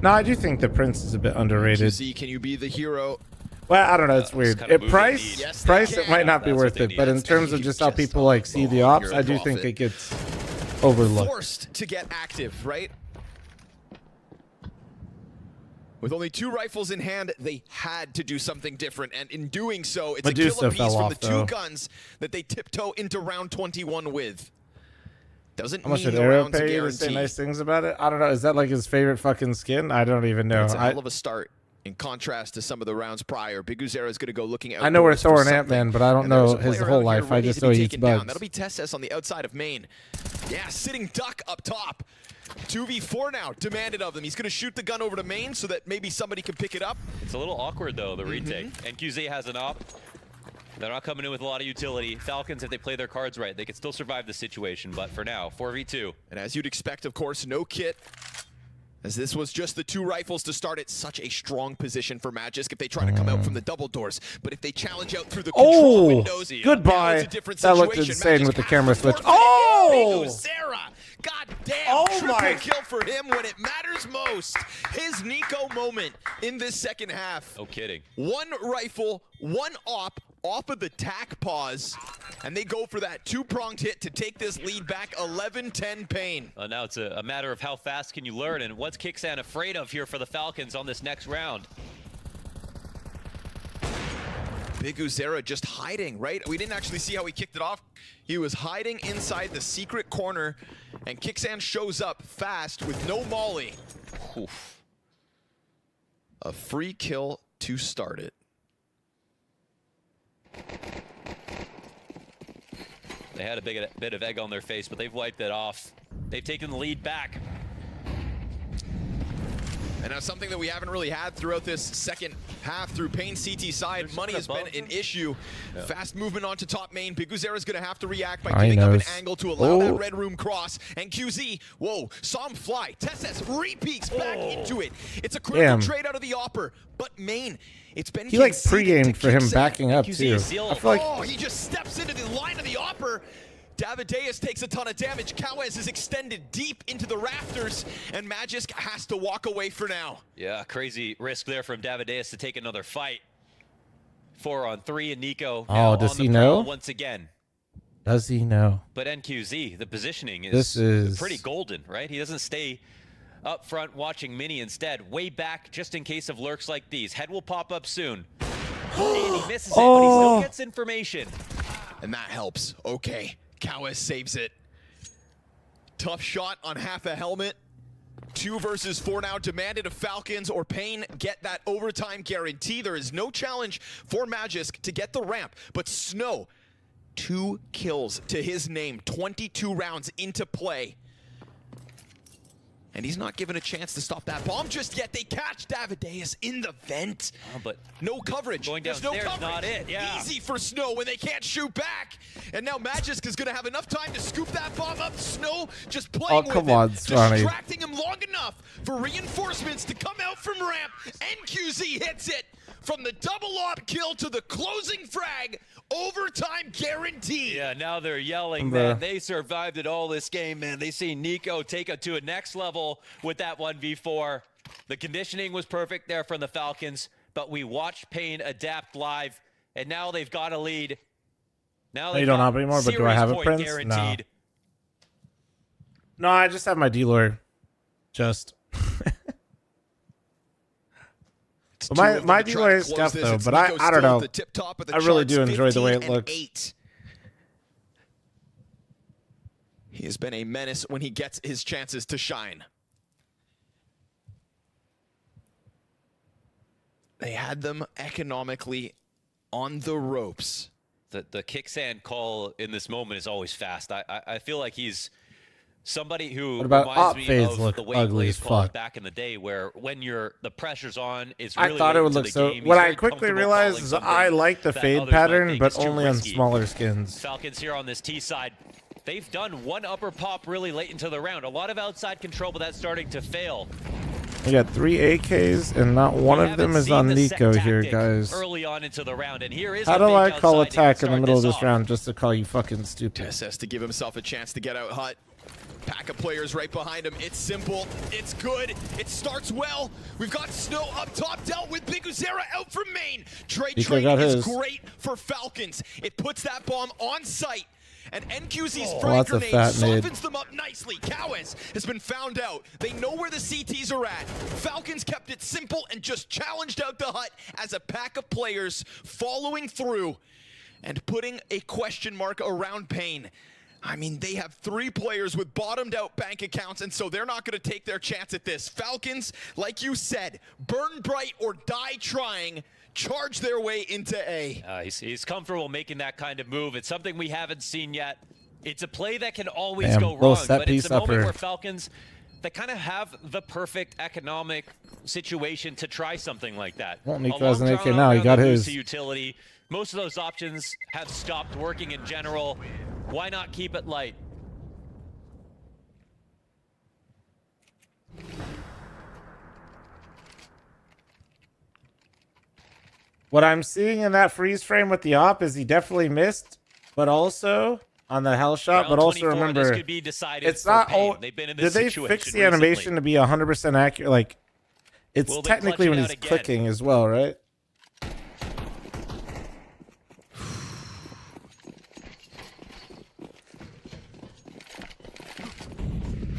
No, I do think the Prince is a bit underrated. Z, can you be the hero? Well, I don't know. It's weird. kind of move Price, they need. Yes, price, they it might not be That's worth what they it. need. But in That's terms a of just huge how people like see the ops, I do think it gets overlooked. Forced to get active, right? With only 2 rifles in hand, they had to do something different, and in doing so, it's Medusa a kill apiece fell from off, the 2 though. guns that they tiptoe into round 21 with. Doesn't How much mean did the Arrow round's a pay to say guarantee. nice things about it? I don't know. Is that like his favorite fucking skin? I don't even know. It's a hell of a start. In contrast to some of the rounds prior, Big Uzera is going to go looking out. I know we're Thor and Ant-Man, but I don't know his whole life. I just know he eats bugs. That'll be Tesses on the outside of main. Yeah, sitting duck up top. 2v4 now demanded of them. He's going to shoot the gun over to main so that maybe somebody can pick it up. It's a little awkward though, the retake. NQZ has an op. They're not coming in with a lot of utility. Falcons, if they play their cards right, they could still survive the situation, but for now, 4v2. And as you'd expect, of course, no kit. As this was just the 2 rifles to start at such a strong position for Magisk if they try to come out from the double doors. But if they challenge out through the control windows, now goodbye. it's a different That looked situation. insane Magisk with the has camera to switch. forfeit it. Oh! Big Uzera. God damn, Oh triple my- kill for him when it matters most. His Nico moment in this second half. No kidding. 1 rifle, 1 op, off of the tack pause, and they go for that 2-pronged hit to take this lead back 11-10 Pain. Now it's a matter of how fast can you learn, and what's Kixan afraid of here for the Falcons on this next round? Big Uzera just hiding, right? We didn't actually see how he kicked it off. He was hiding inside the secret corner, and Kixan shows up fast with no molly. Oof. A free kill to start it. They had a bit of egg on their face, but they've wiped it off. They've taken the lead back. And now something that we haven't really had throughout this second half through Pain CT side, money has been an issue. Yeah. Fast movement onto top main. Big Uzera is going to have to react by I giving up an knows. angle to allow that Oh. red room cross. And QZ, whoa, saw him fly. Tesses repeats back into it. It's a critical Damn. trade out of the Opper, but main, it's been He like conceded to pre-gamed for him Kixan. backing up too. I feel like Oh, he just steps into the line of the Opper. Davideus takes a ton of damage. Kawes is extended deep into the rafters, and Magisk has to walk away for now. Yeah, crazy risk there from Davideus to take another fight. 4 on 3, and Nico now Oh, does on he the know? prowl once again. Does he know? But NQZ, the positioning This is- pretty golden, right? He doesn't stay up front watching Mini, instead way back just in case of lurks like these. Head will pop up soon. And he misses it, but he still gets information. And that helps. Okay, Kawes saves it. Tough shot on half a helmet. 2 versus 4 now demanded of Falcons, or Pain get that overtime guarantee. There is no challenge for Magisk to get the ramp, but Snow, 2 kills to his name, 22 rounds into play. And he's not given a chance to stop that bomb just yet. They catch Davideus in the vent. But no coverage. Going There's downstairs, no coverage. not it. Yeah. Easy for Snow when they can't shoot back. And now Magisk is going to have enough time to scoop that bomb up. Snow just playing with on, it, Sonny. distracting him long enough for reinforcements to come out from ramp. NQZ hits it from the double op kill to the closing frag. Overtime guaranteed. Yeah, now they're yelling, man. They survived it all this game, man. They see Nico take it to a next level with that 1v4. The conditioning was perfect there from the Falcons, but we watched Pain adapt live, and now they've got a lead. Now You don't have anymore, but do I have a Prince? No. No, I just have my D-Lord. Just. But my D-Lord is stuff, though, but I don't know. I really do enjoy the way it looks. 8. He has been a menace when he gets his chances to shine. They had them economically on the ropes. The Kicksand call in this moment is always fast. I feel like he's somebody who What about reminds op me fades of look the way ugly Blaze as called fuck. back in the day, where when the pressure's on, it's really I thought it would late look into so. the game. What He's I very quickly comfortable realized calling is something I like the that fade others might pattern, think but is too only on risky. smaller skins. Falcons here on this T side. They've done one upper pop really late into the round. A lot of outside control, but that's starting to fail. We got 3 AKs, and not one of them is on Nico here, guys. Early on into the round, and here is How the do I fake call outside to attack in the start middle of this this off. round just to call you fucking stupid? Tess has to give himself a chance to get out hut. Pack of players right behind him. It's simple. It's good. It starts well. We've got Snow up top, dealt with Big Uzera out from main. Trade Nico got trading is his. great for Falcons. It puts that bomb on site. And NQZ's Oh, frag that's a grenade fat nade. softens them up nicely. Cowes has been found out. They know where the CTs are at. Falcons kept it simple and just challenged out the hut as a pack of players following through and putting a question mark around Pain. I mean, they have 3 players with bottomed out bank accounts, and so they're not going to take their chance at this. Falcons, like you said, burn bright or die trying. Charge their way into A. He's comfortable making that kind of move. It's something we haven't seen yet. It's a play that can always Damn, go little wrong, set but it's piece a moment upper. where Falcons, they kind of have the perfect economic situation to try something like that. Well, Nico A has an long AK drawn now. He round got that lose his. to utility. Most of those options have stopped working in general. Why not keep it light? What I'm seeing in that freeze frame with the op is he definitely missed, but also on the hell shot. Round But also 24, this remember, could be decided it's for not Pain. all. They've been in Did this they situation fix the recently. animation to be 100% accurate? Like, it's Will they technically clutch when it he's out again? clicking as well, right?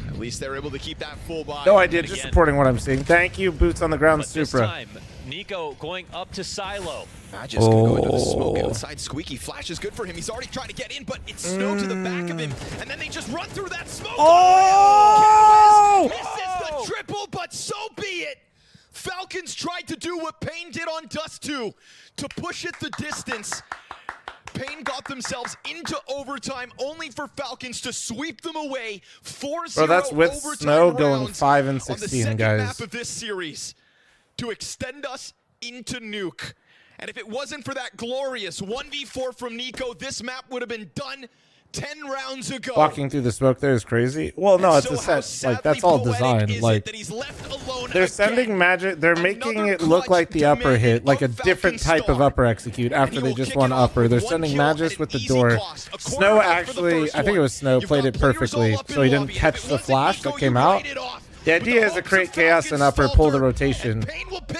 At least they're able to keep that full buy. No, I did. And Just again- supporting what I'm seeing. Thank you, Boots on the Ground, But this Supra. time, Nico going up to Silo. Magisk gonna go into the smoke outside. Squeaky Flash is good for him. He's already trying to get in, but it's Snow to the back of him, and then they just run through that smoke. Oh! Misses the triple, but so be it. Falcons tried to do what Pain did on Dust 2 to push it the distance. Pain got themselves into overtime, only for Falcons to sweep them away. 4-0 Bro, that's with overtime Snow going rounds 5 and on the 16, second guys. map of this series to extend us into Nuke. And if it wasn't for that glorious 1v4 from Nico, this map would have been done 10 rounds ago. Walking through the smoke there is crazy. Well, no, it's a set. Like, that's all designed. Like, they're sending magic. They're making it look like the upper hit, like a different type of upper execute after they just won upper. They're sending magic with the door. Snow actually, I think it was Snow, played it perfectly, so he didn't catch the flash that came out. The idea is to create chaos and upper, pull the rotation,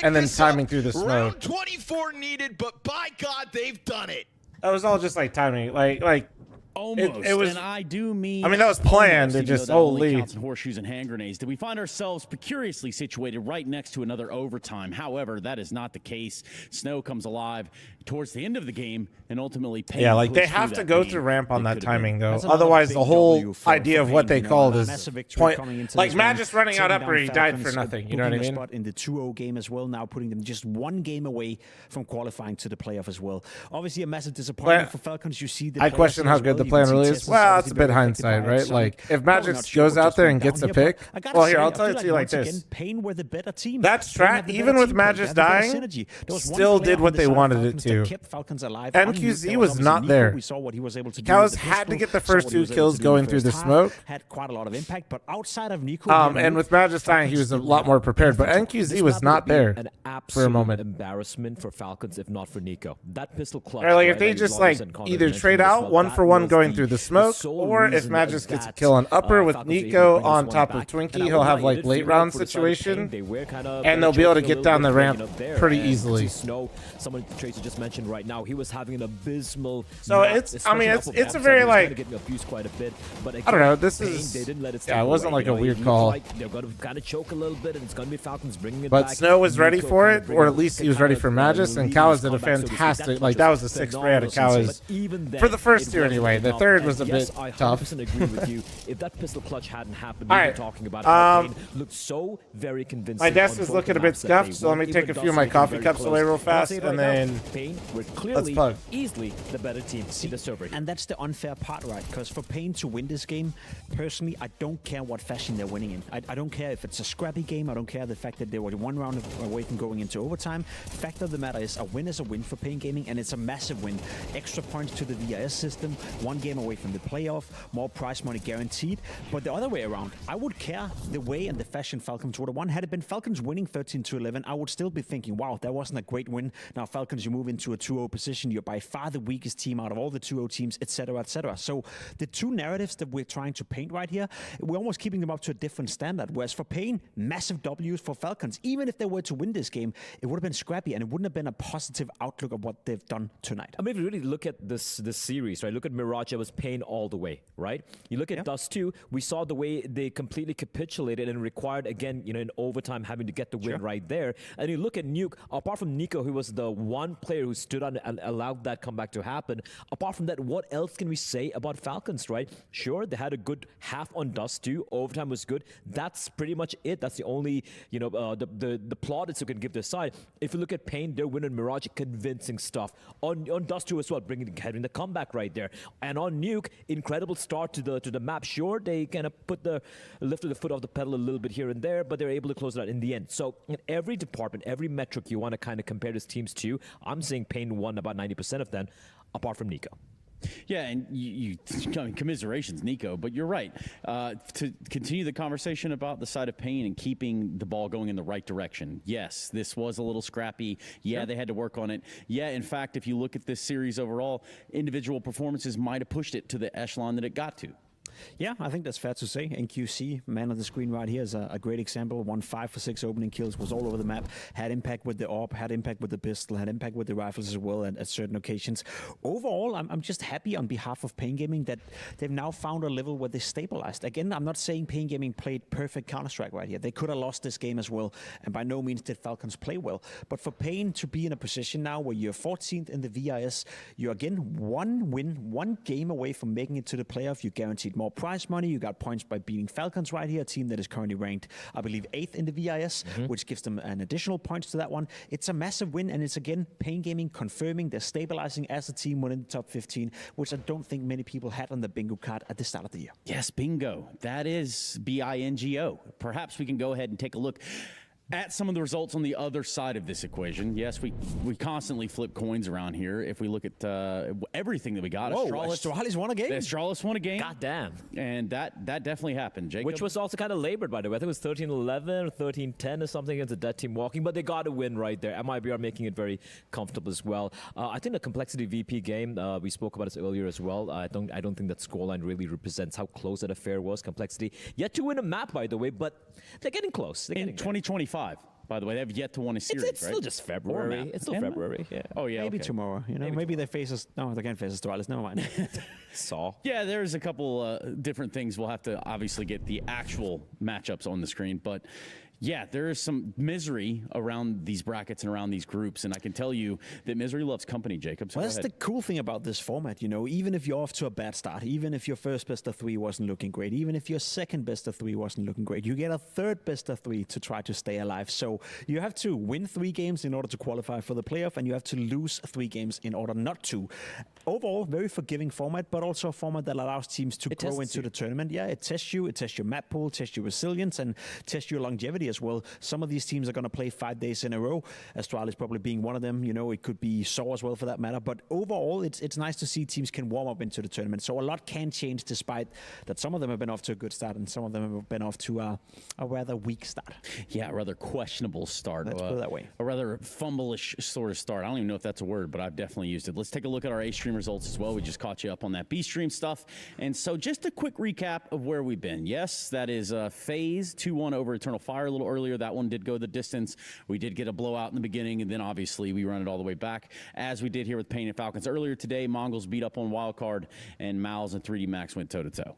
and then timing through the smoke. Round 24 needed, but by God, they've done it. That was all just like timing. Like Almost, it was. and I do mean. I mean, that was planned. almost, It even though just that only holy. counts in horseshoes and hand grenades. Did we find ourselves precariously situated right next to another overtime? However, that is not the case. Snow comes alive towards the end of the game, and ultimately. Pain Yeah, like they pushed through have to that go game. through ramp on They that could have been. timing though. That's another Otherwise, big the whole W for idea of Pain, what they you know, called a is massive victory point. coming into Like this one, Magic's running out taking upper, down he died for Falcons, nothing. You know what I booking a mean? spot in the 2-0 game as well, now putting them just one game away from qualifying to the playoff as well. Obviously, a massive disappointment for Falcons. You see the I playoff question scene how as good well. plan really is? Well, it's a bit hindsight, right? Like, if Magic goes out there and gets a pick, well, here, I'll tell it to you like this. Pain were the better team. That strat, even with Magic dying, still did what they wanted it to. NQZ was not there. Cows had to get the first 2 kills going through the smoke. Had quite a lot of impact, but outside of Nico, and with Magic dying, he was a lot more prepared. But NQZ was not there for a moment. Embarrassment for Falcons if not for Nico. That pistol clutch. Or like if they just like either trade out 1-for-1 going through the smoke, or if Magic gets a kill on upper with Nico on top of Twinkie, he'll have like late round situation, and they'll be able to get down the ramp pretty easily. Snow, someone Tracy just mentioned right now, he was having an abysmal. So it's, I mean, it's a very like, getting abused quite a bit, but again, I don't know. This is, they didn't let it yeah, it wasn't like a weird call. Like they're going to kind of choke a little bit, and it's going to be Falcons bringing it but back. Snow was ready for it, or at least he was ready for Magis, and Cowas did a fantastic, like that was a 6 spray out of Cowas for the first 2 anyway. The third was a bit tough. I agree with you. If that pistol clutch hadn't happened, all we right. were talking about it. Looked so very convincing. My desk is looking a bit scuffed, so let me take a few of my coffee cups away real fast, and then we're let's clearly plug. Easily the better team in the server. And that's the unfair part, right? Because for Pain to win this game, personally, I don't care what fashion they're winning in. I don't care if it's a scrappy game. I don't care the fact that they were 1 round away from going into overtime. Fact of the matter is, a win is a win for Pain Gaming, and it's a massive win. Extra points to the VIS system, 1 game away from the playoff, more prize money guaranteed. But the other way around, I would care the way and the fashion Falcons would have won. Had it been Falcons winning 13-11, I would still be thinking, wow, that wasn't a great win. Now Falcons, you move into a 2-0 position. You're by far the weakest team out of all the 2-0 teams, etc., etc. So the 2 narratives that we're trying to paint right here, we're almost keeping them up to a different standard. Whereas for Pain, massive W's for Falcons. Even if they were to win this game, it would have been scrappy, and it wouldn't have been a positive outlook of what they've done tonight. I mean, if you really look at this series, right? Look at Mirage, it was Pain all the way, right? You look at Dust 2, we saw the way they completely capitulated and required, again, you know, in overtime having to get the win right there. And you look at Nuke, apart from Nico, who was the one player who stood on and allowed that comeback to happen, apart from that, what else can we say about Falcons, right? Sure, they had a good half on Dust 2, overtime was good. That's pretty much it. That's the only, you know, the plaudits you can give this side. If you look at Pain, they're winning Mirage, convincing stuff. On Dust 2 as well, having the comeback right there. And on Nuke, incredible start to the map. Sure, they kind of lifted the foot off the pedal a little bit here and there, but they're able to close it out in the end. So in every department, every metric you want to kind of compare these teams to, I'm saying Pain won about 90% of them, apart from Nico. Yeah, and you commiserations, Nico, but you're right. To continue the conversation about the side of Pain and keeping the ball going in the right direction, yes, this was a little scrappy. Yeah, they had to work on it. Yeah, in fact, if you look at this series overall, individual performances might have pushed it to the echelon that it got to. Yeah, I think that's fair to say. NQC, man on the screen right here, is a great example. Won 5 for 6 opening kills, was all over the map, had impact with the AWP, had impact with the pistol, had impact with the rifles as well at certain occasions. Overall, I'm just happy on behalf of Pain Gaming that they've now found a level where they stabilized. Again, I'm not saying Pain Gaming played perfect Counter-Strike right here. They could have lost this game as well, and by no means did Falcons play well. But for Pain to be in a position now where you're 14th in the VIS, you're again 1 win, 1 game away from making it to the playoff. You guaranteed more prize money. You got points by beating Falcons right here, a team that is currently ranked, I believe, 8th in the VIS, which gives them an additional points to that one. It's a massive win, and it's again Pain Gaming confirming they're stabilizing as a team within the top 15, which I don't think many people had on the bingo card at the start of the year. Yes, bingo. That is bingo. Perhaps we can go ahead and take a look at some of the results on the other side of this equation. Yes, we constantly flip coins around here. If we look at everything that we got, Astralis won a game. Astralis won a game. God damn. And that definitely happened, Jacob. Which was also kind of labored, by the way. I think it was 13-11 or 13-10 or something against the dead team walking, but they got a win right there. MIB are making it very comfortable as well. I think the Complexity VP game, we spoke about this earlier as well. I don't think that scoreline really represents how close that affair was. Complexity yet to win a map, by the way, but they're getting close. In 2025. By the way, they have yet to win a series, it's still just February. It's still February. Yeah. Oh, yeah. Maybe tomorrow. You know, maybe they face us. No, they can't face Astralis. Never mind. Saw. Yeah, there's a couple different things. We'll have to obviously get the actual matchups on the screen, but yeah, there is some misery around these brackets and around these groups, and I can tell you that misery loves company, Jacob. So well, that's the cool thing about this format, you know, even if you're off to a bad start, even if your first best of 3 wasn't looking great, even if your second best of 3 wasn't looking great, you get a third best of 3 to try to stay alive. So you have to win 3 games in order to qualify for the playoff, and you have to lose 3 games in order not to. overall, very forgiving format, but also a format that allows teams to grow into the tournament. Yeah, it tests you. It tests your map pool, tests your resilience, and tests your longevity as well. Some of these teams are going to play 5 days in a row. Astralis probably being one of them. You know, it could be Saw as well for that matter. But overall, it's nice to see teams can warm up into the tournament. So a lot can change, despite that some of them have been off to a good start and some of them have been off to a rather weak start. Yeah, a rather questionable start. Let's put it that way. A rather fumble-ish sort of start. I don't even know if that's a word, but I've definitely used it. Let's take a look at our A-Stream results as well. We just caught you up on that B-Stream stuff. And so just a quick recap of where we've been. Yes, that is FaZe 2-1 over Eternal Fire a little earlier. That one did go the distance. We did get a blowout in the beginning, and then obviously we run it all the way back, as we did here with Pain and Falcons. Earlier today, Mongols beat up on Wildcard, and Mals and 3D Max went toe-to-toe.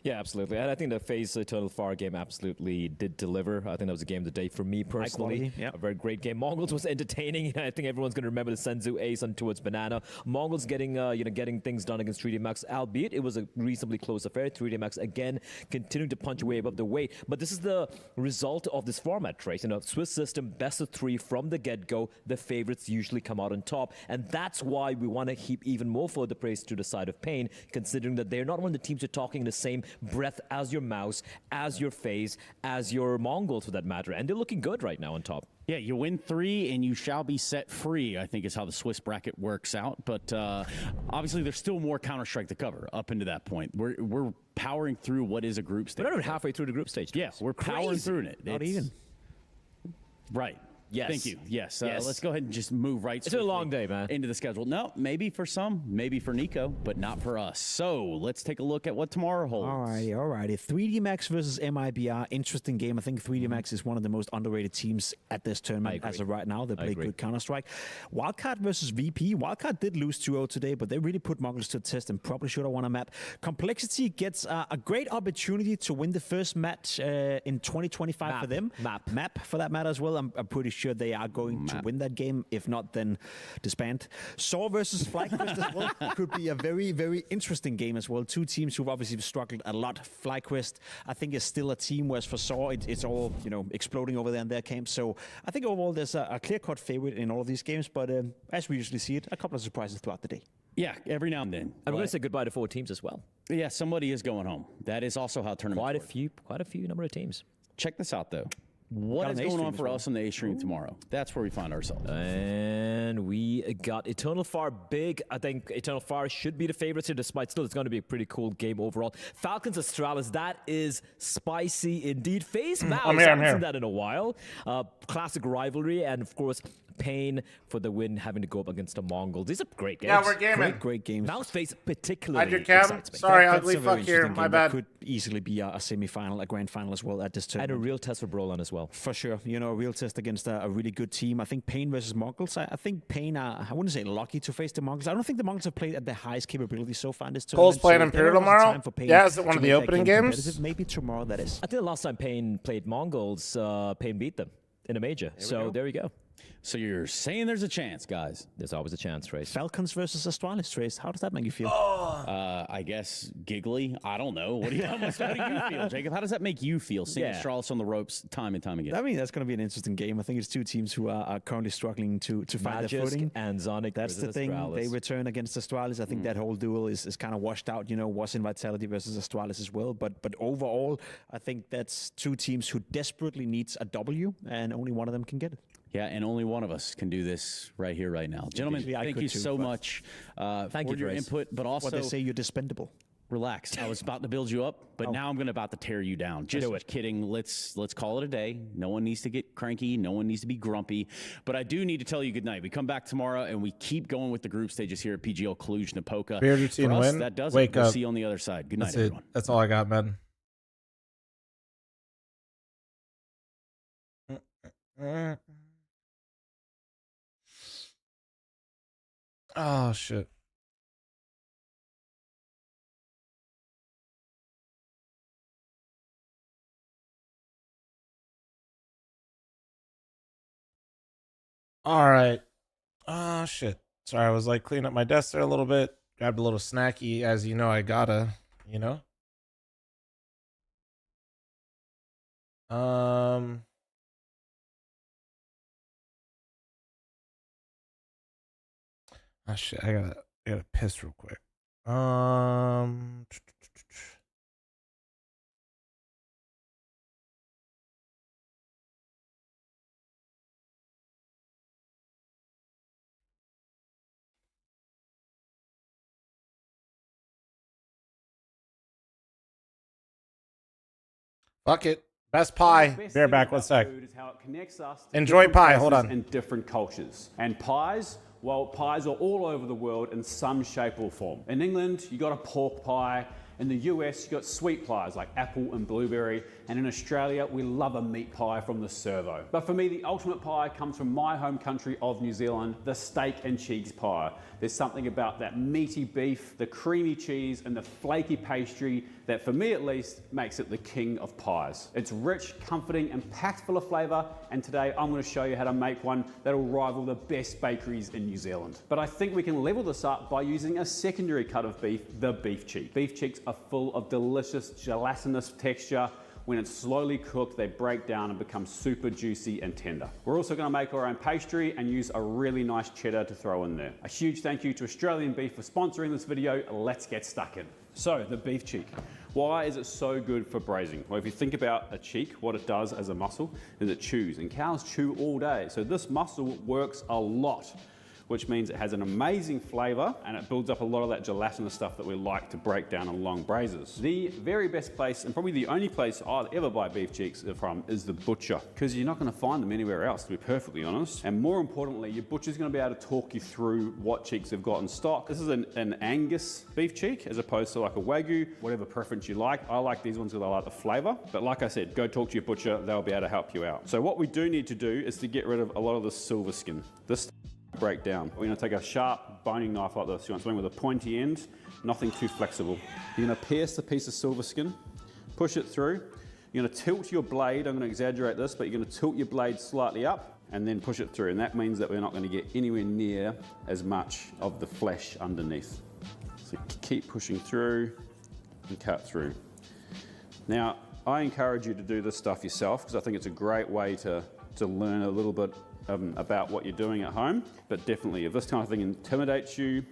Yeah, absolutely. And I think the FaZe Eternal Fire game absolutely did deliver. I think that was a game of the day for me personally. A very great game. Mongols was entertaining. I think everyone's going to remember the Senzu ace on towards Banana. Mongols getting getting things done against 3D Max, albeit it was a reasonably close affair. 3D Max again continuing to punch away above the weight. But this is the result of this format, Trace. You know, Swiss system, best of 3 from the get-go. The favorites usually come out on top. And that's why we want to heap even more further praise to the side of Pain, considering that they're not one of the teams who are talking in the same breath as your Mouse, as your FaZe, as your Mongols for that matter. And they're looking good right now on top. Yeah, you win 3 and you shall be set free, I think is how the Swiss bracket works out. But obviously there's still more Counter-Strike to cover up into that point. We're powering through what is a group stage. We're not even halfway through the group stage. Yeah, we're powering through it. Not even. Right. Yes. Thank you. Yes. Yes. Let's go ahead and just move right. It's a long day, man. Into the schedule. No, maybe for some, maybe for Nico, but not for us. So let's take a look at what tomorrow holds. Alrighty. 3D Max versus MIBR. Interesting game. I think 3D Max is one of the most underrated teams at this tournament as of right now. They play good Counter-Strike. Wildcard versus VP. Wildcard did lose 2-0 today, but they really put Mongols to the test and probably should have won a map. Complexity gets a great opportunity to win the first match in 2025 for them. Map for that matter as well. I'm pretty sure they are going to win that game. If not, then disband. Saw versus FlyQuest as well could be a very, very interesting game as well. Two teams who've obviously struggled a lot. FlyQuest, I think, is still a team, whereas for Saw, it's all, you know, exploding over there in their camp. So I think overall there's a clear-cut favorite in all of these games, but as we usually see it, a couple of surprises throughout the day. Yeah, every now and then. And we're going to say goodbye to 4 teams as well. Yeah, somebody is going home. That is also how tournaments work. Quite a few number of teams. Check this out, though. What is going on for us on the A-Stream tomorrow? That's where we find ourselves. And we got Eternal Fire big. I think Eternal Fire should be the favorites here, despite still it's going to be a pretty cool game overall. Falcons Astralis, that is spicy indeed. FaZe Mouse, I haven't seen that in a while. Classic rivalry, and of course, Pain for the win, having to go up against the Mongols. These are great games. Yeah, we're gaming. Great games. Mouse FaZe particularly excites me. Sorry, ugly fuck here. My bad. That could easily be a semi-final, a grand final as well at this tournament. And a real test for Brolan as well. For sure. You know, a real test against a really good team. I think Pain versus Mongols. I think Pain, I wouldn't say lucky to face the Mongols. I don't think the Mongols have played at their highest capability so far in this tournament. Cole's playing Imperial tomorrow? Yeah, is it one of the opening games? Maybe tomorrow, that is. I think the last time Pain played Mongols, Pain beat them in a major. There we go. So you're saying there's a chance, guys? There's always a chance, Trace. Falcons versus Astralis, Trace. How does that make you feel? I guess giggly. I don't know. How do you feel, Jacob? How does that make you feel, seeing Astralis on the ropes time and time again? I mean, that's going to be an interesting game. I think it's two teams who are currently struggling to find their footing. And Zonic That's the thing. Astralis. They return against Astralis. I think that whole duel is kind of washed out. You know, was in Vitality versus Astralis as well. But overall, I think that's two teams who desperately needs a W, and only one of them can get it. Yeah, and only one of us can do this right here, right now. Gentlemen, thank you so much for your input, but also... What they say, you're dispendable. Relax. I was about to build you up, but now I'm about to tear you down. Just kidding. Let's call it a day. No one needs to get cranky. No one needs to be grumpy. But I do need to tell you good night. We come back tomorrow, and we keep going with the group stages here at PGL CLUJ-NAPOCA. Beard routine win. That does Wake it. We'll up. see you on the other side. Good night, everyone. That's all I got, man. Oh, shit. All right. Oh, shit. Sorry, I was like cleaning up my desk there a little bit. Grabbed a little snacky, as you know, I gotta, you know. Oh, shit. I I gotta piss real quick. Fuck it. Best pie. Bear back 1 sec. Food is how it connects us to Enjoy different pie. Hold places on. and different cultures. And pies, well, pies are all over the world in some shape or form. In England, you got a pork pie. In the US, you got sweet pies like apple and blueberry. And in Australia, we love a meat pie from the servo. But for me, the ultimate pie comes from my home country of New Zealand, the steak and cheese pie. There's something about that meaty beef, the creamy cheese, and the flaky pastry that, for me at least, makes it the king of pies. It's rich, comforting, and packed full of flavour, and today I'm going to show you how to make one that'll rival the best bakeries in New Zealand. But I think we can level this up by using a secondary cut of beef, the beef cheek. Beef cheeks are full of delicious gelatinous texture. When it's slowly cooked, they break down and become super juicy and tender. We're also going to make our own pastry and use a really nice cheddar to throw in there. A huge thank you to Australian Beef for sponsoring this video. Let's get stuck in. So, the beef cheek. Why is it so good for braising? Well, if you think about a cheek, what it does as a muscle is it chews, and cows chew all day. So this muscle works a lot, which means it has an amazing flavor and it builds up a lot of that gelatinous stuff that we like to break down in long braises. The very best place, and probably the only place I'd ever buy beef cheeks from, is the butcher, because you're not going to find them anywhere else, to be perfectly honest. And more importantly, your butcher's going to be able to talk you through what cheeks they've got in stock. This is an Angus beef cheek as opposed to like a Wagyu, whatever preference you like. I like these ones because I like the flavor. But like I said, go talk to your butcher, they'll be able to help you out. So what we do need to do is to get rid of a lot of the silver skin. This break down. We're going to take a sharp boning knife like this. You want something with a pointy end, nothing too flexible. You're going to pierce the piece of silver skin, push it through. You're going to tilt your blade, I'm going to exaggerate this, but you're going to tilt your blade slightly up and then push it through. And that means that we're not going to get anywhere near as much of the flesh underneath. So keep pushing through and cut through. Now, I encourage you to do this stuff yourself because I think it's a great way to learn a little bit about what you're doing at home. But definitely, if this kind of thing intimidates you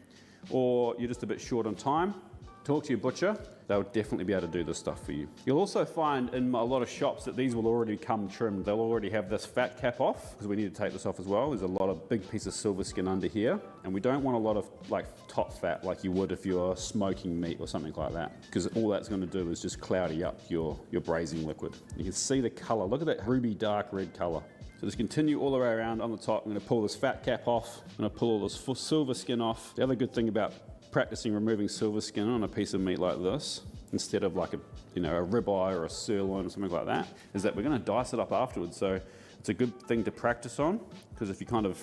or you're just a bit short on time, talk to your butcher. They'll definitely be able to do this stuff for you. You'll also find in a lot of shops that these will already come trimmed. They'll already have this fat cap off because we need to take this off as well. There's a lot of big piece of silver skin under here, and we don't want a lot of like top fat like you would if you're smoking meat or something like that, because all that's going to do is just cloudy up your braising liquid. You can see the color. Look at that ruby dark red color. So just continue all the way around on the top. I'm going to pull this fat cap off. I'm going to pull all this silver skin off. The other good thing about practicing removing silver skin on a piece of meat like this, instead of like a ribeye or a sirloin or something like that, is that we're going to dice it up afterwards. So it's a good thing to practice on, because if you kind of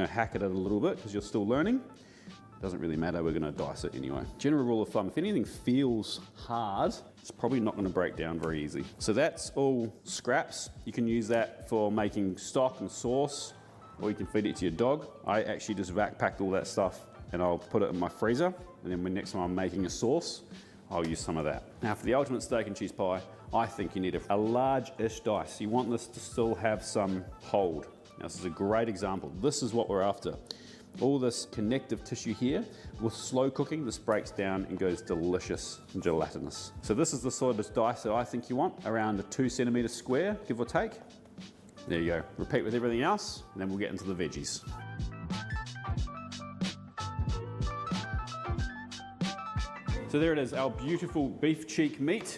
hack it a little bit because you're still learning, doesn't really matter, we're going to dice it anyway. General rule of thumb, if anything feels hard, it's probably not going to break down very easy. So that's all scraps. You can use that for making stock and sauce, or you can feed it to your dog. I actually just vac packed all that stuff and I'll put it in my freezer, and then when next time I'm making a sauce, I'll use some of that. Now for the ultimate steak and cheese pie, I think you need a large-ish dice. You want this to still have some hold. Now this is a great example. This is what we're after. All this connective tissue here, with slow cooking, this breaks down and goes delicious and gelatinous. So this is the sort of dice that I think you want, around a 2 centimeter square, give or take. There you go. Repeat with everything else, and then we'll get into the veggies. So there it is, our beautiful beef cheek meat.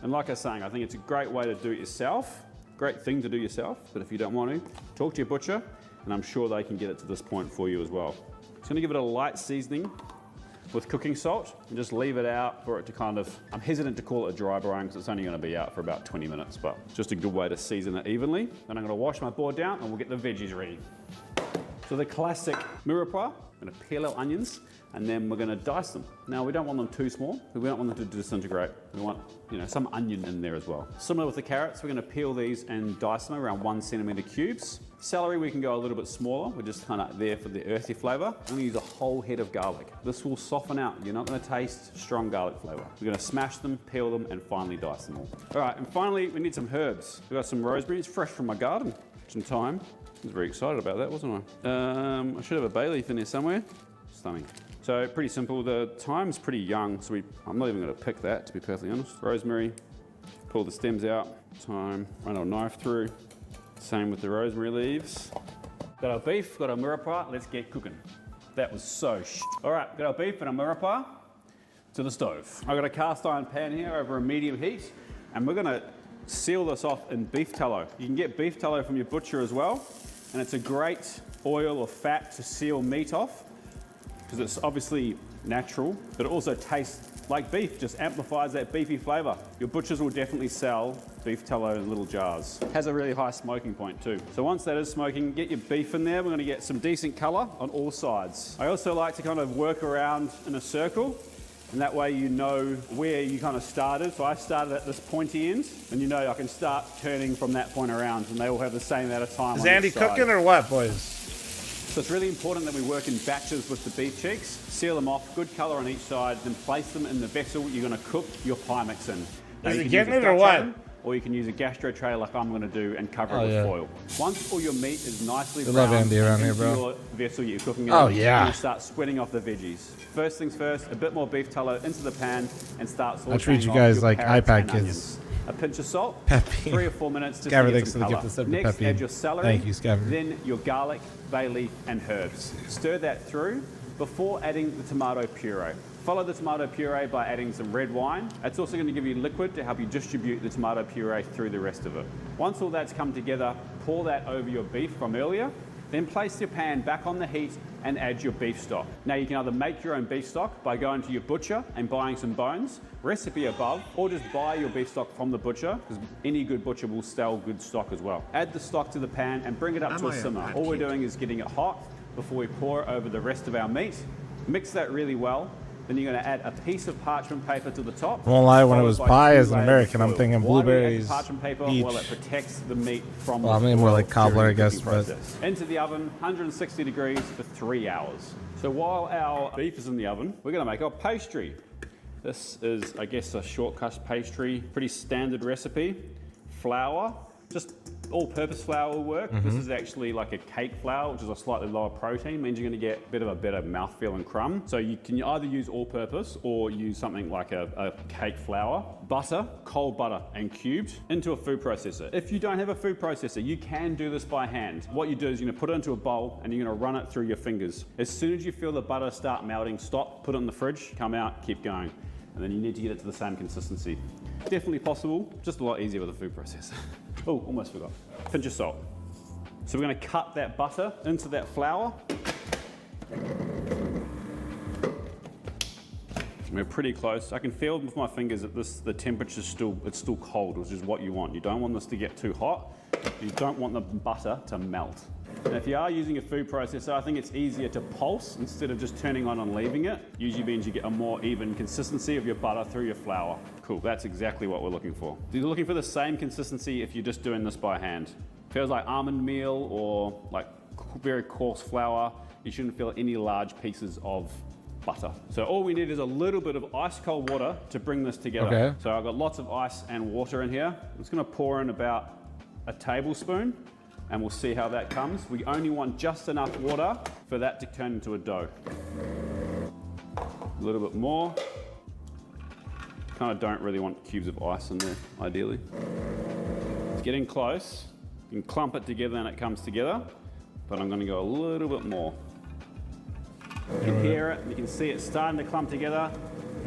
And like I was saying, I think it's a great way to do it yourself. Great thing to do yourself, but if you don't want to, talk to your butcher, and I'm sure they can get it to this point for you as well. Just gonna give it a light seasoning with cooking salt and just leave it out for it to kind of, I'm hesitant to call it a dry brine because it's only gonna be out for about 20 minutes, but just a good way to season it evenly. Then I'm gonna wash my board down and we'll get the veggies ready. So the classic mirepoix, I'm gonna peel our onions and then we're gonna dice them. Now we don't want them too small, we don't want them to disintegrate. We want some onion in there as well. Similar with the carrots, we're gonna peel these and dice them around 1 centimeter cubes. Celery, we can go a little bit smaller. We're just kind of there for the earthy flavor. I'm gonna use a whole head of garlic. This will soften out. You're not gonna taste strong garlic flavor. We're gonna smash them, peel them, and finally dice them all. All right, and finally, we need some herbs. We've got some rosemary. It's fresh from my garden. Some thyme. I was very excited about that, wasn't I? I should have a bay leaf in there somewhere. Stunning. So pretty simple. The thyme's pretty young, so I'm not even going to pick that, to be perfectly honest. Rosemary, pull the stems out. Thyme, run our knife through. Same with the rosemary leaves. Got our beef, got our murappa, let's get cooking. That was so All right, got our beef and our murappa to the stove. I've got a cast iron pan here over a medium heat, and we're gonna seal this off in beef tallow. You can get beef tallow from your butcher as well, and it's a great oil or fat to seal meat off, because it's obviously natural, but it also tastes like beef, just amplifies that beefy flavor. Your butchers will definitely sell beef tallow in little jars. Has a really high smoking point too. So once that is smoking, get your beef in there. We're gonna get some decent color on all sides. I also like to kind of work around in a circle, and that way you know where you kind of started. So I started at this pointy end, and you know I can start turning from that point around, and they all have the same amount of time. Is Andy cooking or what, boys? So it's really important that we work in batches with the beef cheeks, seal them off, good color on each side, then place them in the vessel you're gonna cook your pie mix in. Now, Is it getting it or what? Or you can use a gastro tray like I'm gonna do and cover it with foil. Once all your meat is nicely I love browned Andy around here, into bro. your vessel you're cooking in, Oh, yeah. you start sweating off the veggies. First things first, a bit more beef tallow into the pan and start sauteing I treat you off guys your like carrots iPad and kids. onions. A pinch of salt, Peppy. 3 or 4 minutes to Scaver, get thanks some for the color. gift of sub to Next, Peppy. add your celery. Thank you, Scaver. Then your garlic, bay leaf, and herbs. Stir that through before adding the tomato puree. Follow the tomato puree by adding some red wine. It's also going to give you liquid to help you distribute the tomato puree through the rest of it. Once all that's come together, pour that over your beef from earlier. Then place your pan back on the heat and add your beef stock. Now you can either make your own beef stock by going to your butcher and buying some bones, recipe above, or just buy your beef stock from the butcher, because any good butcher will sell good stock as well. Add the stock to the pan and bring it up to a simmer. All we're doing is getting it hot before we pour it over the rest of our meat. Mix that really well. Then you're going to add a piece of parchment paper to the top. I won't lie, when it followed was by pie 2 as an layers American, of I'm foil. thinking Why do we add blueberries, parchment paper? peach. Well, it protects the meat from Well, the I mean more foil like cobbler, I during the guess, cooking but process. Into the oven, 160 degrees for 3 hours. So while our beef is in the oven, we're going to make our pastry. This is, I guess, a short crust pastry, pretty standard recipe. Flour, just all-purpose flour will work. This is actually like a cake flour, which is a slightly lower protein, means you're going to get a bit of a better mouthfeel and crumb. So you can either use all-purpose or use something like a cake flour. Butter, cold butter, and cubed into a food processor. If you don't have a food processor, you can do this by hand. What you do is you're going to put it into a bowl and you're going to run it through your fingers. As soon as you feel the butter start melting, stop, put it in the fridge, come out, keep going. And then you need to get it to the same consistency. Definitely possible, just a lot easier with a food processor. Oh, almost forgot. Pinch of salt. So we're going to cut that butter into that flour. We're pretty close. I can feel with my fingers that the temperature's still cold, which is what you want. You don't want this to get too hot. You don't want the butter to melt. And if you are using a food processor, I think it's easier to pulse instead of just turning on and leaving it. Usually means you get a more even consistency of your butter through your flour. Cool, that's exactly what we're looking for. You're looking for the same consistency if you're just doing this by hand. Feels like almond meal or like very coarse flour. You shouldn't feel any large pieces of butter. So all we need is a little bit of ice cold water to bring this together. Okay. So I've got lots of ice and water in here. I'm just gonna pour in about a tablespoon and we'll see how that comes. We only want just enough water for that to turn into a dough. A little bit more. Kind of don't really want cubes of ice in there, ideally. It's getting close. You can clump it together and it comes together, but I'm gonna go a little bit more. You can hear it, you can see it starting to clump together.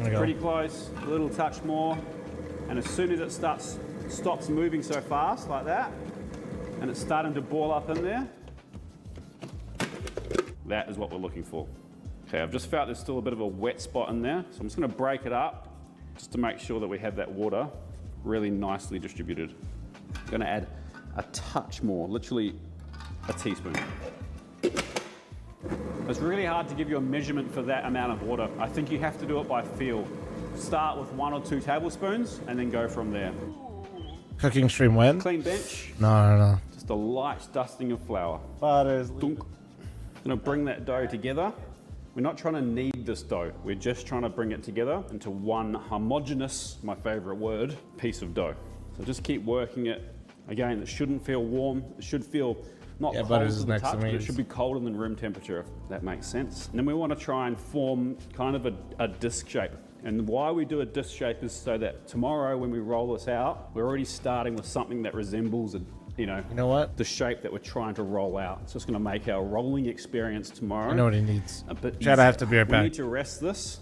It's pretty close, a little touch more. And as soon as it stops moving so fast like that, and it's starting to ball up in there, that is what we're looking for. Okay, I've just felt there's still a bit of a wet spot in there, so I'm just gonna break it up just to make sure that we have that water really nicely distributed. I'm gonna add a touch more, literally a teaspoon. It's really hard to give you a measurement for that amount of water. I think you have to do it by feel. Start with 1 or 2 tablespoons and then go from there. Cooking stream when? Clean bench. No. Just a light dusting of flour. Butters. Dunk. Gonna bring that dough together. We're not trying to knead this dough. We're just trying to bring it together into one homogeneous, my favorite word, piece of dough. So just keep working it. Again, it shouldn't feel warm. It should feel Not Yeah, cold butter's to the next to touch, me. but it should be colder than room temperature, if that makes sense. And then we want to try and form kind of a disc shape. And why we do a disc shape is so that tomorrow when we roll this out, we're already starting with something that resembles you know what? The shape that we're trying to roll out. So it's going to make our rolling experience tomorrow. I know what he needs. A bit Chad, I have easier. to be right back. We need to rest this.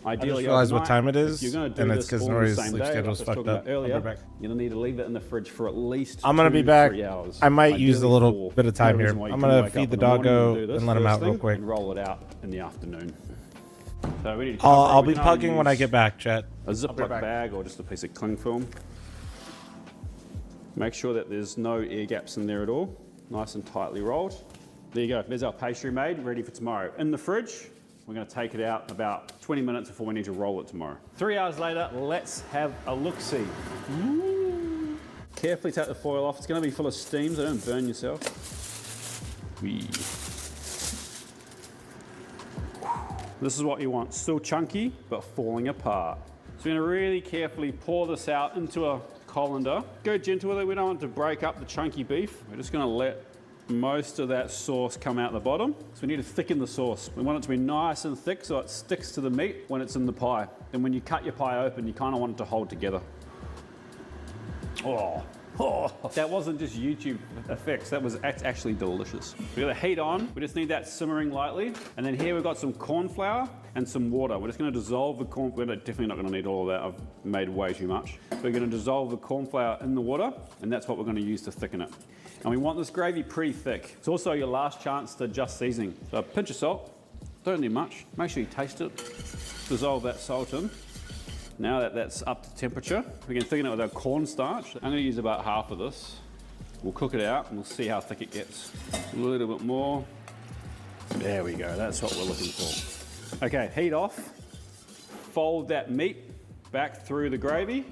Ideally, I just realized what overnight. time it is, If you're going to do and it's this because all on Nori's the same sleep day, schedule's like I was fucked talking up. about earlier, I'll be back. you're going to need to leave it in the fridge for at least I'm gonna 2 be to back. 3 hours. I might use a little Ideally bit of time here. reason why you I'm can gonna wake feed up the in the morning doggo do this and let him first out real thing quick. And roll it out in the afternoon. So we need to I'll we be can pugging either when I use get back, chat. A Ziploc bag or just a piece of cling film. Make sure that there's no air gaps in there at all. Nice and tightly rolled. There you go. There's our pastry made, ready for tomorrow. In the fridge, we're going to take it out about 20 minutes before we need to roll it tomorrow. 3 hours later, let's have a look-see. Carefully take the foil off. It's going to be full of steam, so don't burn yourself. This is what you want. Still chunky, but falling apart. So we're going to really carefully pour this out into a colander. Go gentle with it. We don't want it to break up the chunky beef. We're just going to let most of that sauce come out the bottom. So we need to thicken the sauce. We want it to be nice and thick so it sticks to the meat when it's in the pie. Then when you cut your pie open, you kind of want it to hold together. Oh, that wasn't just YouTube effects. That's actually delicious. We got the heat on. We just need that simmering lightly. And then here we've got some corn flour and some water. We're just going to dissolve the corn. We're definitely not going to need all of that. I've made way too much. We're going to dissolve the corn flour in the water, and that's what we're going to use to thicken it. And we want this gravy pretty thick. It's also your last chance to adjust seasoning. So a pinch of salt. Don't need much. Make sure you taste it. Dissolve that salt in. Now that that's up to temperature, we can thicken it with our cornstarch. I'm going to use about half of this. We'll cook it out and we'll see how thick it gets. A little bit more. There we go, that's what we're looking for. Okay, heat off. Fold that meat back through the gravy.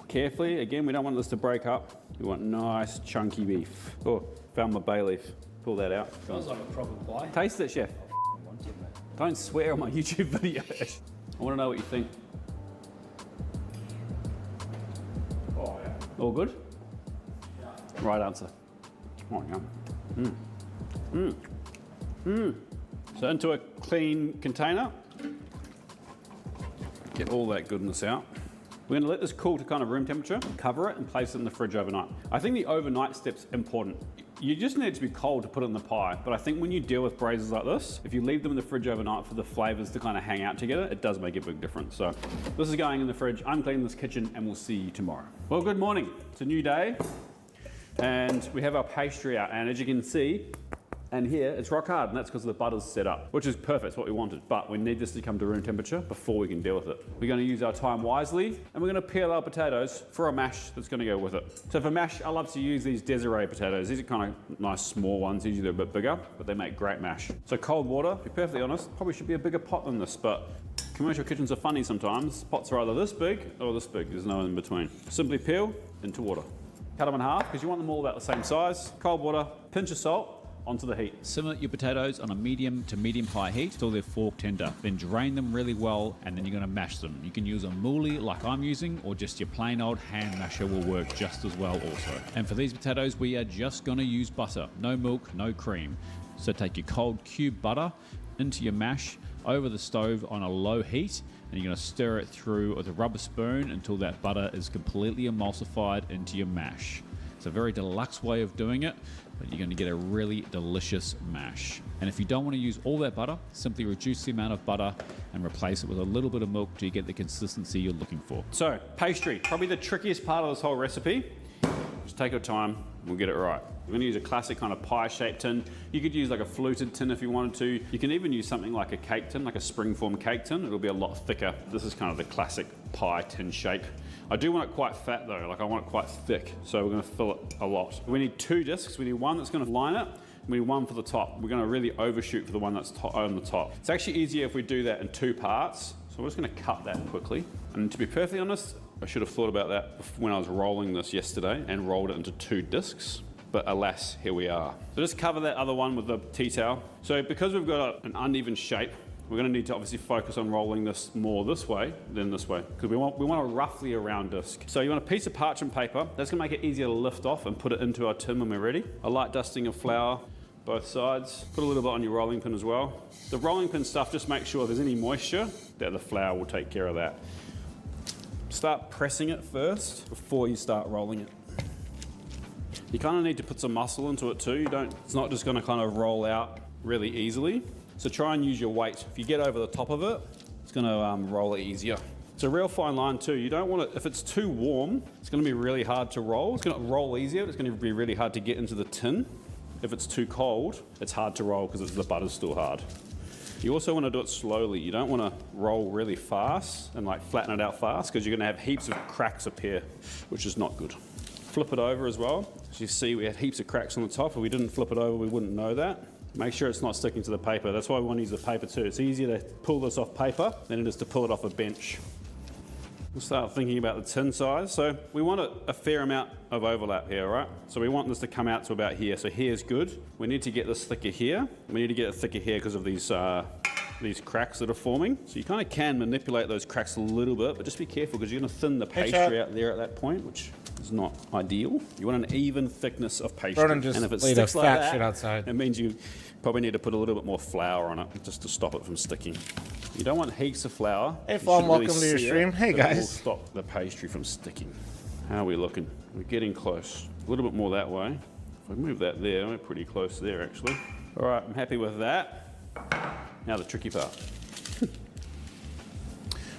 Carefully, again, we don't want this to break up. We want nice chunky beef. Oh, found my bay leaf. Pull that out. Sounds like a proper pie. Taste it, chef. Don't swear on my YouTube video. I want to know what you think. Oh, yeah. All good? Yeah. Right answer. Oh, yeah. So into a clean container. Get all that goodness out. We're gonna let this cool to kind of room temperature, cover it and place it in the fridge overnight. I think the overnight step's important. You just need it to be cold to put it in the pie, but I think when you deal with braises like this, if you leave them in the fridge overnight for the flavors to kind of hang out together, it does make a big difference. So this is going in the fridge. I'm cleaning this kitchen and we'll see you tomorrow. Well, good morning. It's a new day and we have our pastry out, and as you can see, and here it's rock hard, and that's because the butter's set up, which is perfect, it's what we wanted, but we need this to come to room temperature before we can deal with it. We're going to use our time wisely, and we're going to peel our potatoes for a mash that's going to go with it. So for mash, I love to use these Desiree potatoes. These are kind of nice small ones, usually they're a bit bigger, but they make great mash. So cold water, to be perfectly honest, probably should be a bigger pot than this, but commercial kitchens are funny sometimes. Pots are either this big or this big, there's no in between. Simply peel into water. Cut them in half, because you want them all about the same size. Cold water, pinch of salt, onto the heat. Simmer your potatoes on a medium to medium-high heat till they're fork tender. Then drain them really well, and then you're going to mash them. You can use a moolie like I'm using, or just your plain old hand masher will work just as well also. And for these potatoes, we are just going to use butter. No milk, no cream. So take your cold cube butter into your mash over the stove on a low heat, and you're going to stir it through with a rubber spoon until that butter is completely emulsified into your mash. It's a very deluxe way of doing it, but you're going to get a really delicious mash. And if you don't want to use all that butter, simply reduce the amount of butter and replace it with a little bit of milk till you get the consistency you're looking for. So, pastry, probably the trickiest part of this whole recipe. Just take your time, and we'll get it right. We're going to use a classic kind of pie-shaped tin. You could use like a fluted tin if you wanted to. You can even use something like a cake tin, like a springform cake tin. It'll be a lot thicker. This is kind of the classic pie tin shape. I do want it quite fat though, like I want it quite thick, so we're going to fill it a lot. We need 2 discs. We need one that's going to line it, and we need one for the top. We're going to really overshoot for the one that's on the top. It's actually easier if we do that in 2 parts, so we're just going to cut that quickly. And to be perfectly honest, I should have thought about that when I was rolling this yesterday and rolled it into 2 discs. But alas, here we are. So just cover that other one with the tea towel. So because we've got an uneven shape, we're going to need to obviously focus on rolling this more this way than this way, because we want a roughly a round disc. So you want a piece of parchment paper. That's going to make it easier to lift off and put it into our tin when we're ready. A light dusting of flour, both sides. Put a little bit on your rolling pin as well. The rolling pin stuff, just make sure if there's any moisture, that the flour will take care of that. Start pressing it first before you start rolling it. You kind of need to put some muscle into it too. It's not just going to kind of roll out really easily. So try and use your weight. If you get over the top of it, it's going to roll it easier. It's a real fine line too. You don't want it, if it's too warm, it's going to be really hard to roll. It's going to roll easier, but it's going to be really hard to get into the tin. If it's too cold, it's hard to roll because the butter's still hard. You also want to do it slowly. You don't want to roll really fast and like flatten it out fast, because you're going to have heaps of cracks appear, which is not good. Flip it over as well. As you see, we had heaps of cracks on the top. If we didn't flip it over, we wouldn't know that. Make sure it's not sticking to the paper. That's why we want to use the paper too. It's easier to pull this off paper than it is to pull it off a bench. We'll start thinking about the tin size. So we want a fair amount of overlap here, right? So we want this to come out to about here. So here's good. We need to get this thicker here. We need to get it thicker here because of these cracks that are forming. So you kind of can manipulate those cracks a little bit, but just be careful because you're going to thin the pastry out there at that point, which is not ideal. You want an even thickness of pastry. Ronan just and if it laid sticks a like fat that, shit outside. it means you probably need to put a little bit more flour on it just to stop it from sticking. You don't want heaps of flour. Hey, fl0m, welcome to your stream. Hey, guys. It will stop the pastry from sticking. How are we looking? We're getting close. A little bit more that way. If I move that there, we're pretty close there, actually. All right, I'm happy with that. Now the tricky part.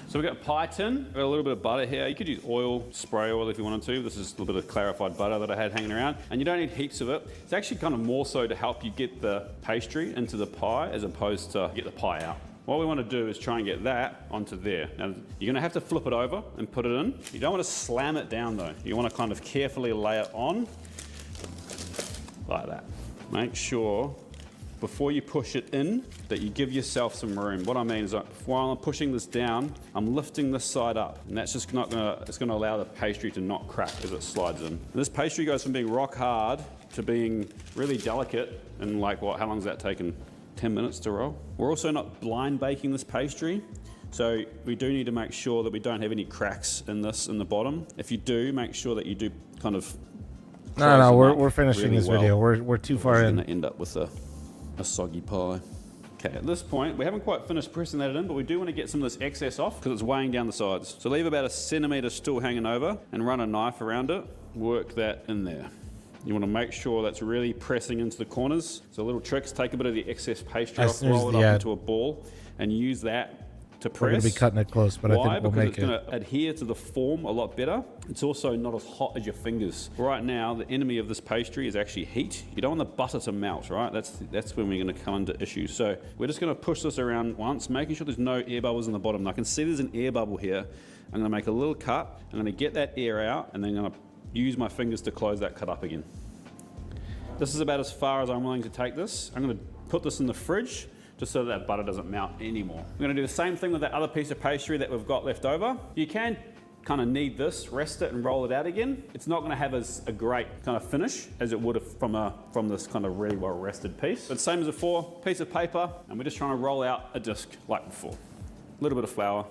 So we've got a pie tin, we've got a little bit of butter here. You could use oil, spray oil if you wanted to. This is a little bit of clarified butter that I had hanging around. And you don't need heaps of it. It's actually kind of more so to help you get the pastry into the pie as opposed to get the pie out. What we want to do is try and get that onto there. Now, you're going to have to flip it over and put it in. You don't want to slam it down though. You want to kind of carefully lay it on like that. Make sure before you push it in, that you give yourself some room. What I mean is, while I'm pushing this down, I'm lifting this side up, and that's just not gonna, it's gonna allow the pastry to not crack as it slides in. And this pastry goes from being rock hard to being really delicate, and like what, how long has that taken? 10 minutes to roll. We're also not blind baking this pastry, so we do need to make sure that we don't have any cracks in this in the bottom. If you do, make sure that you do kind of No, we're finishing really this video. We're too far in. We're gonna end up with a soggy pie. Okay, at this point, we haven't quite finished pressing that in, but we do want to get some of this excess off because it's weighing down the sides. So leave about 1 centimetre still hanging over and run a knife around it. Work that in there. You want to make sure that's really pressing into the corners. So little tricks, take a bit of the excess pastry off, roll it up into a ball, and use that to press. We're going to be cutting it close, but Why? I think we'll because make it. it's going to adhere to the form a lot better. It's also not as hot as your fingers. Right now, the enemy of this pastry is actually heat. You don't want the butter to melt, right? That's when we're going to come into issues. So we're just going to push this around once, making sure there's no air bubbles in the bottom. Now, I can see there's an air bubble here. I'm going to make a little cut. I'm going to get that air out, and then I'm going to use my fingers to close that cut up again. This is about as far as I'm willing to take this. I'm going to put this in the fridge just so that butter doesn't melt anymore. We're going to do the same thing with that other piece of pastry that we've got left over. You can kind of knead this, rest it and roll it out again. It's not going to have a great kind of finish as it would have from this kind of really well rested piece. But same as before, piece of paper, and we're just trying to roll out a disc like before. A little bit of flour.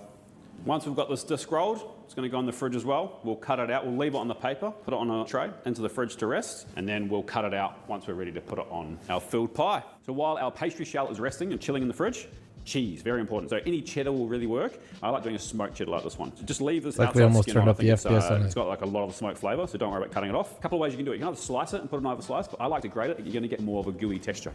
Once we've got this disc rolled, it's going to go in the fridge as well. We'll cut it out, we'll leave it on the paper, put it on a tray into the fridge to rest, and then we'll cut it out once we're ready to put it on our filled pie. So while our pastry shell is resting and chilling in the fridge, cheese, very important. So any cheddar will really work. I like doing a smoked cheddar like this one. So just leave this outside we almost skin turned on. up the FPS on it. It's got like a lot of smoke flavour, so don't worry about cutting it off. A couple of ways you can do it. You can either slice it and put it over a slice, but I like to grate it. You're going to get more of a gooey texture.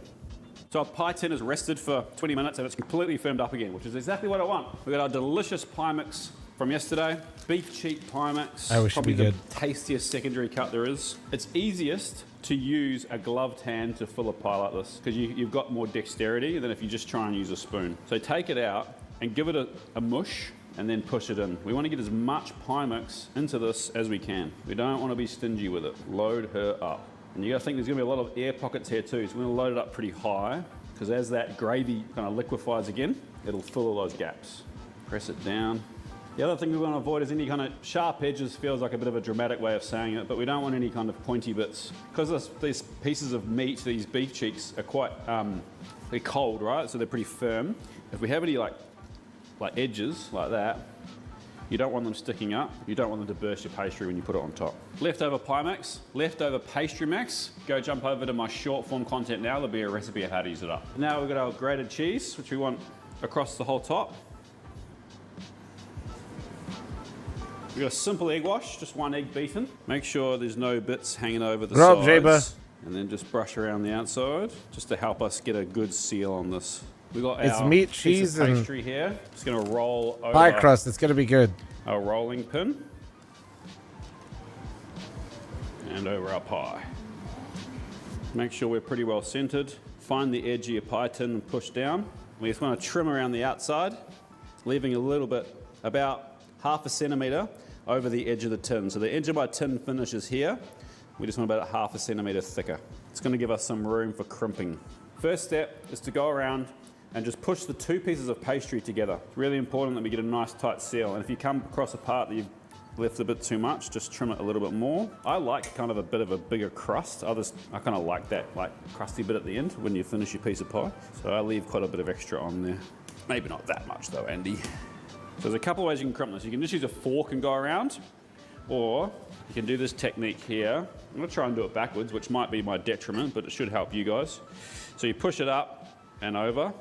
So our pie tin is rested for 20 minutes and it's completely firmed up again, which is exactly what I want. We've got our delicious pie mix from yesterday. Beef cheek pie mix. Probably the tastiest secondary cut there is. It's easiest to use a gloved hand to fill a pie like this because you've got more dexterity than if you just try and use a spoon. So take it out and give it a mush and then push it in. We want to get as much pie mix into this as we can. We don't want to be stingy with it. Load her up. And you got to think there's going to be a lot of air pockets here too, so we're going to load it up pretty high because as that gravy kind of liquefies again, it'll fill all those gaps. Press it down. The other thing we want to avoid is any kind of sharp edges. Feels like a bit of a dramatic way of saying it, but we don't want any kind of pointy bits. Because these pieces of meat, these beef cheeks, are quite they're cold, right? So they're pretty firm. If we have any like edges like that, you don't want them sticking up. You don't want them to burst your pastry when you put it on top. Leftover pie mix, leftover pastry mix. Go jump over to my short form content now. There'll be a recipe of how to use it up. Now we've got our grated cheese, which we want across the whole top. We've got a simple egg wash, just 1 egg beaten. Make sure there's no bits hanging over the sides. And then just brush around the outside, just to help us get a good seal on this. We got it's our meat, piece cheese, of and pastry here. Just gonna roll over pie crust. It's gonna be good. Our rolling pin. And over our pie. Make sure we're pretty well centered. Find the edge of your pie tin and push down. We just want to trim around the outside, leaving a little bit, about 1/2 centimeter over the edge of the tin. So the edge of my tin finishes here. We just want about 1/2 centimeter thicker. It's going to give us some room for crimping. First step is to go around and just push the 2 pieces of pastry together. It's really important that we get a nice tight seal. And if you come across a part that you've left a bit too much, just trim it a little bit more. I like kind of a bit of a bigger crust. I kind of like that crusty bit at the end when you finish your piece of pie. So I leave quite a bit of extra on there. Maybe not that much though, Andy. So there's a couple of ways you can crimp this. You can just use a fork and go around, or you can do this technique here. I'm gonna try and do it backwards, which might be my detriment, but it should help you guys. So you push it up and over,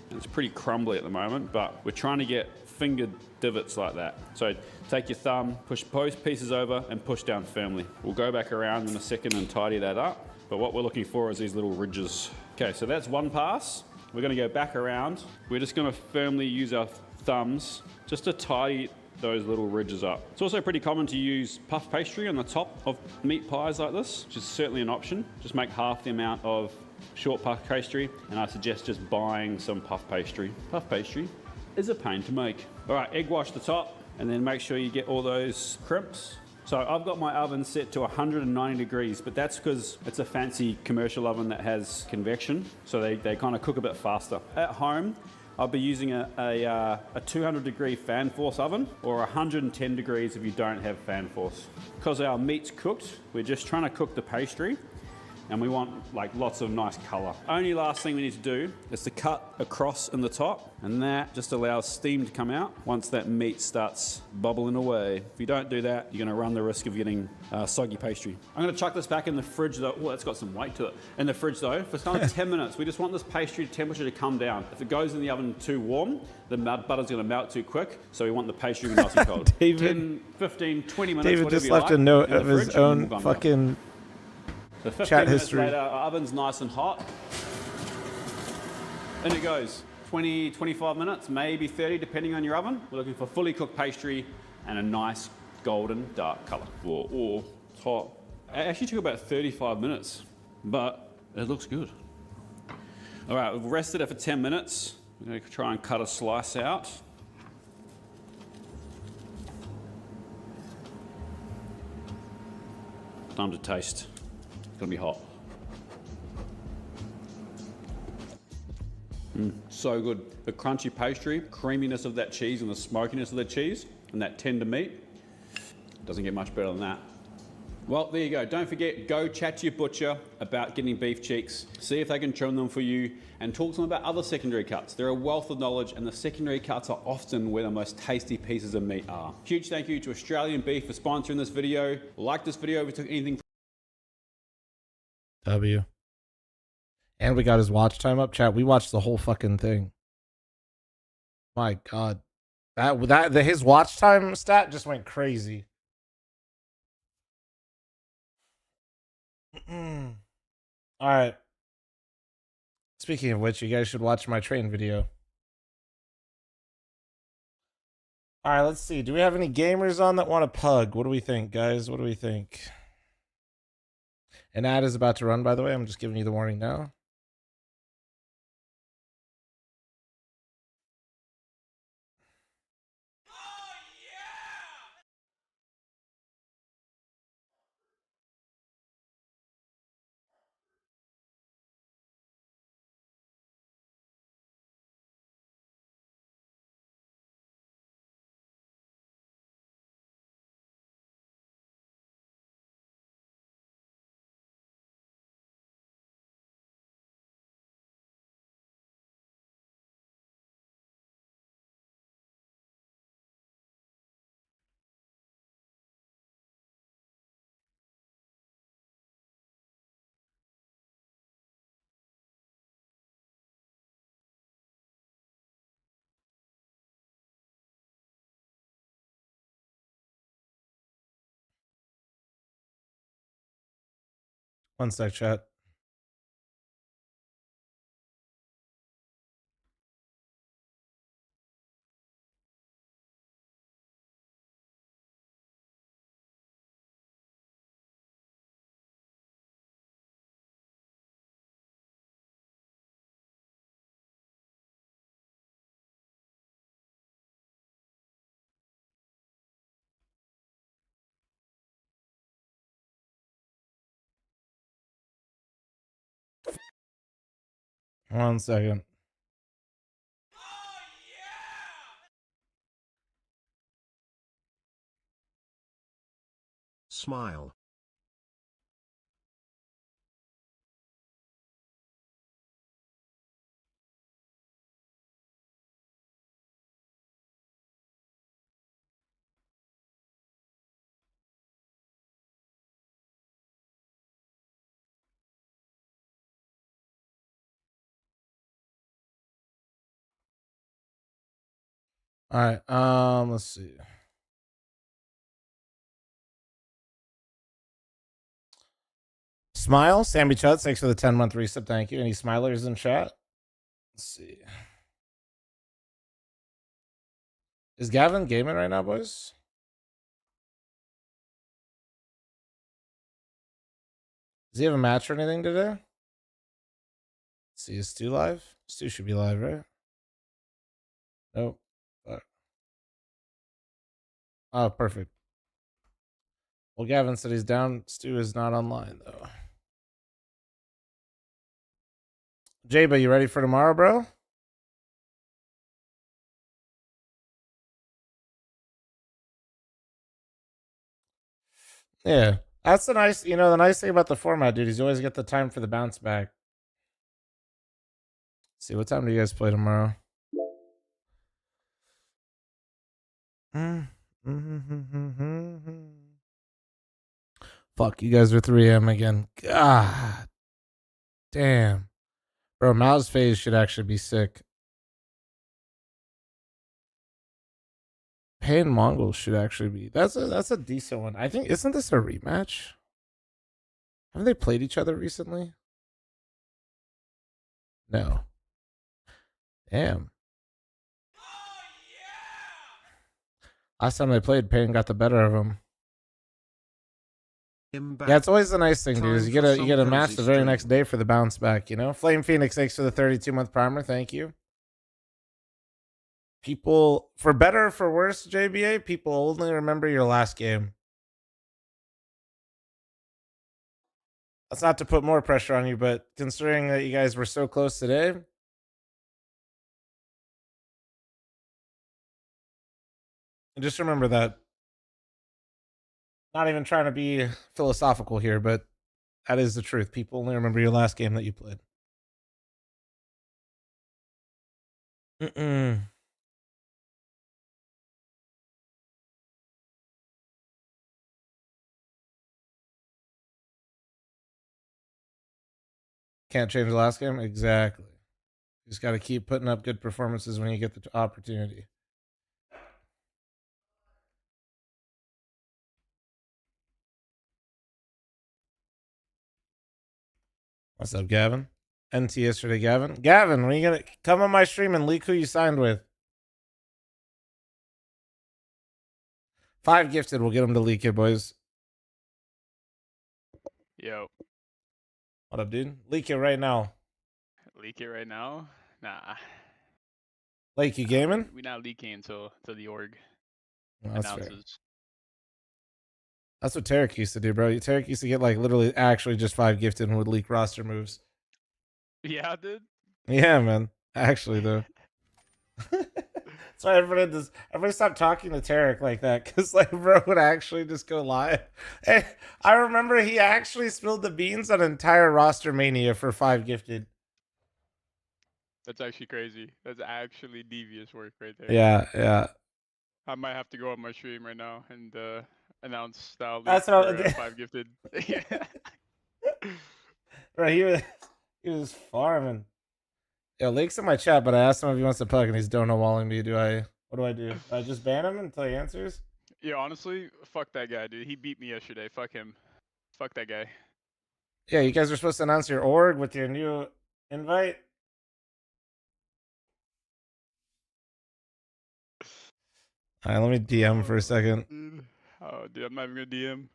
and it's pretty crumbly at the moment, but we're trying to get fingered divots like that. So take your thumb, push both pieces over and push down firmly. We'll go back around in a second and tidy that up, but what we're looking for is these little ridges. Okay, so that's one pass. We're gonna go back around. We're just gonna firmly use our thumbs just to tidy those little ridges up. It's also pretty common to use puff pastry on the top of meat pies like this, which is certainly an option. Just make half the amount of short puff pastry, and I suggest just buying some puff pastry. Puff pastry is a pain to make. All right, egg wash the top, and then make sure you get all those crimps. So I've got my oven set to 190 degrees, but that's because it's a fancy commercial oven that has convection, so they kind of cook a bit faster. At home, I'll be using a 200 degree fan force oven, or 110 degrees if you don't have fan force. Because our meat's cooked, we're just trying to cook the pastry, and we want like lots of nice color. Only last thing we need to do is to cut across in the top, and that just allows steam to come out once that meat starts bubbling away. If you don't do that, you're gonna run the risk of getting soggy pastry. I'm gonna chuck this back in the fridge though. Oh, that's got some weight to it. In the fridge though, for kind of 10 minutes. We just want this pastry temperature to come down. If it goes in the oven too warm, the butter's gonna melt too quick, so we want the pastry to be nice and cold. David, 10, 15, 20 minutes, David whatever just you left like, a note in the of his fridge, and own we'll go fucking so 15 chat minutes history. later, our oven's nice and hot. In it goes. 20, 25 minutes, maybe 30, depending on your oven. We're looking for fully cooked pastry and a nice golden dark color. Oh, it's hot. It actually took about 35 minutes, but it looks good. All right, we've rested it for 10 minutes. We're gonna try and cut a slice out. Time to taste. It's gonna be hot. So good. The crunchy pastry, creaminess of that cheese and the smokiness of the cheese and that tender meat. Doesn't get much better than that. Well, there you go. Don't forget, go chat to your butcher about getting beef cheeks. See if they can trim them for you and talk to them about other secondary cuts. They're a wealth of knowledge, and the secondary cuts are often where the most tasty pieces of meat are. Huge thank you to Australian Beef for sponsoring this video. Like this video if you took anything. W. And we got his watch time up, chat. We watched the whole fucking thing. My God, his watch time stat just went crazy. All right. Speaking of which, you guys should watch my train video. All right, let's see. Do we have any gamers on that want to pug? What do we think, guys? What do we think? An ad is about to run, by the way. I'm just giving you the warning now. One sec, chat. One second. Smile. All right. Let's see. Smile, Sammy Chutz, thanks for the 10-month resub. Thank you. Any smilers in chat? Let's see. Is Gavin gaming right now, boys? Does he have a match or anything today? Let's see, is Stu live? Stu should be live, right? Nope. Oh, perfect. Well, Gavin said he's down. Stu is not online, though. Jayba, you ready for tomorrow, bro? Yeah. That's the nice, the nice thing about the format, dude, is you always get the time for the bounce back. Let's see, what time do you guys play tomorrow? Fuck, you guys are 3M again. God damn. Bro, Mouse phase should actually be sick. Pain Mongol should actually be. That's a decent one. I think, isn't this a rematch? Haven't they played each other recently? No. Damn. Last time they played, Pain got the better of him. Yeah, it's always the nice thing, dude. Is you get a match the very next day for the bounce back, Flame Phoenix, thanks for the 32-month primer. Thank you. People, for better or for worse, JBA, people only remember your last game. That's not to put more pressure on you, but considering that you guys were so close today, just remember that. Not even trying to be philosophical here, but that is the truth. People only remember your last game that you played. Can't change the last game? Exactly. You just got to keep putting up good performances when you get the opportunity. What's up, Gavin? NT yesterday, Gavin. Gavin, when are you going to come on my stream and leak who you signed with? 5 gifted. We'll get them to leak it, boys. Yo. What up, dude? Leak it right now. Leak it right now? Nah. Like you gaming? We're not leaking until the org That's announces. fair. That's what Tarek used to do, bro. Tarek used to get like literally actually just 5 gifted and would leak roster moves. Yeah, dude. Yeah, man. Actually, though. That's why everybody stopped talking to Tarek like that, because like bro would actually just go live. Hey, I remember he actually spilled the beans on an entire roster mania for 5 gifted. That's actually crazy. That's actually devious work right there. Yeah. I might have to go on my stream right now and announce style That's leak what for 5 gifted. Bro, he was farming. Yo, Lake's in my chat, but I asked him if he wants to plug, and he's donut-walling me. What do I do? I just ban him until he answers? Yeah, honestly, fuck that guy, dude. He beat me yesterday. Fuck him. Fuck that guy. Yeah, you guys are supposed to announce your org with your new invite. All right, let me DM for a second. Oh, dude, I'm not even gonna DM.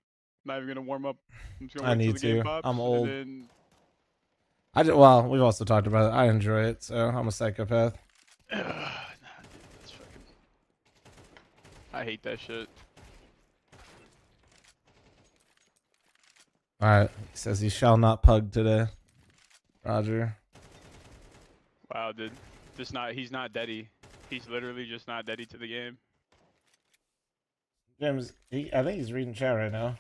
Not even gonna warm up. I'm just gonna I wait till need the game to. pops. I'm old. And Well, we've also talked about it. I enjoy it, so I'm a psychopath. then... nah, dude, that's fucking... I hate that shit. All right, he says he shall not pug today. Roger. Wow, dude. He's not deady. He's literally just not deady to the game. James, I think he's reading chat right now.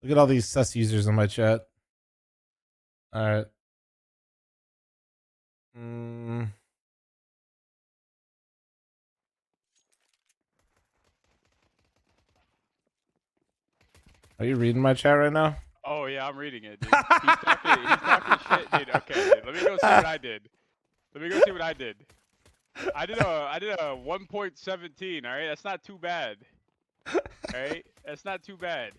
Look at all these sus users in my chat. All right. Are you reading my chat right now? Oh yeah, I'm reading it, dude. He's talking shit, dude. Okay, dude. Let me go see what I did. Let me go see what I did. I did a 1.17. All right, that's not too bad. All right, that's not too bad.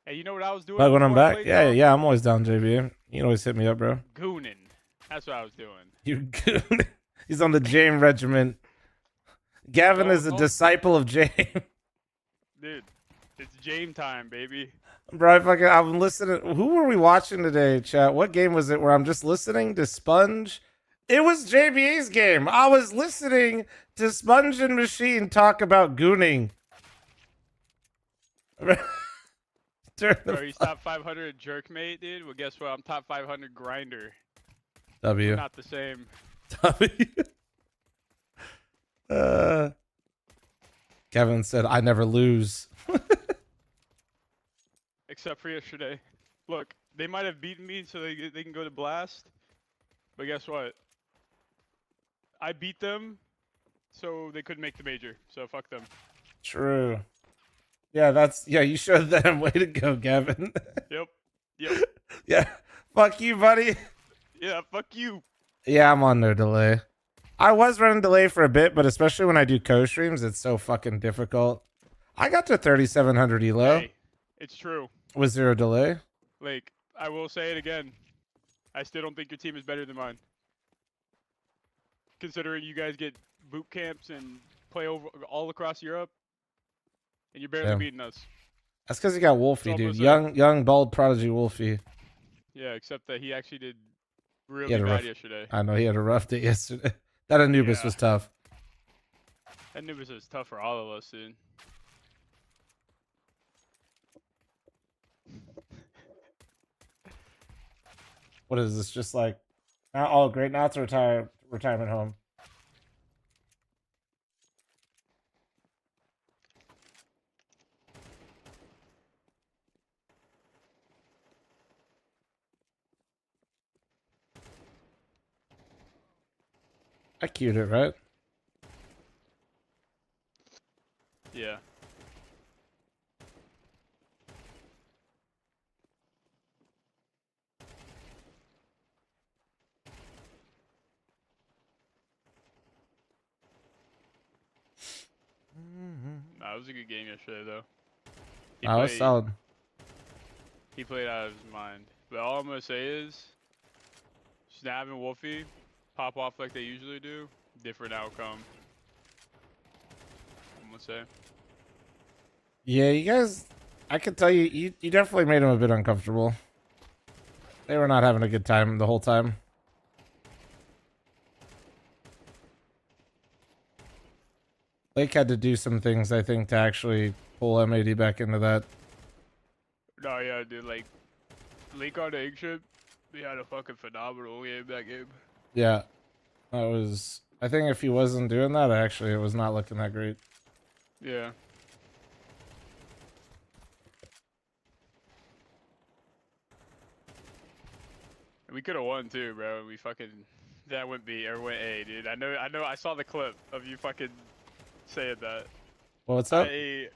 Hey, you know what I was doing? But when I'm before I back, played, yeah, though? yeah, I'm always down, JB. You can always hit me up, bro. Gooning. That's what I was doing. You goon. He's on the James regiment. Gavin is a disciple of James. Dude, it's James time, baby. Bro, I'm listening. Who were we watching today, chat? What game was it where I'm just listening to Sponge? It was JBA's game. I was listening to Sponge and Machine talk about gooning. Bro, he's top 500 jerk mate, dude. Well, guess what? I'm top 500 grinder. W. We're not the same. Kevin said, I never lose. Except for yesterday. Look, they might have beaten me so they can go to blast. But guess what? I beat them so they couldn't make the major. So fuck them. True. Yeah, you showed them. Way to go, Gavin. Yep. Yeah. Fuck you, buddy. Yeah, fuck you. Yeah, I'm on no delay. I was running delay for a bit, but especially when I do co-streams, it's so fucking difficult. I got to 3,700 elo. Hey, it's true. With 0 delay. Like, I will say it again. I still don't think your team is better than mine. Considering you guys get boot camps and play over all across Europe, and you're barely beating us. That's because he got Wolfie, dude. Young, bald prodigy Wolfie. Yeah, except that he actually did really bad yesterday. I know, he had a rough day yesterday. That Anubis was tough. Anubis was tough for all of us, dude. What is this? Just like, oh, great. Now it's a retirement home. I queued it, right? Yeah. Nah, it was a good game yesterday, though. It was solid. He played out of his mind. But all I'm going to say is, Snap and Wolfie pop off like they usually do. Different outcome. I'm going to say. Yeah, you guys, I could tell you definitely made him a bit uncomfortable. They were not having a good time the whole time. Lake had to do some things, I think, to actually pull M80 back into that. No, yeah, dude, like, Lake on the egg ship, he had a fucking phenomenal game that game. Yeah, that was, I think if he wasn't doing that, actually, it was not looking that great. Yeah. We could have won too, bro. We fucking, that went B or went A, dude. I know, I saw the clip of you fucking saying that. What's up? The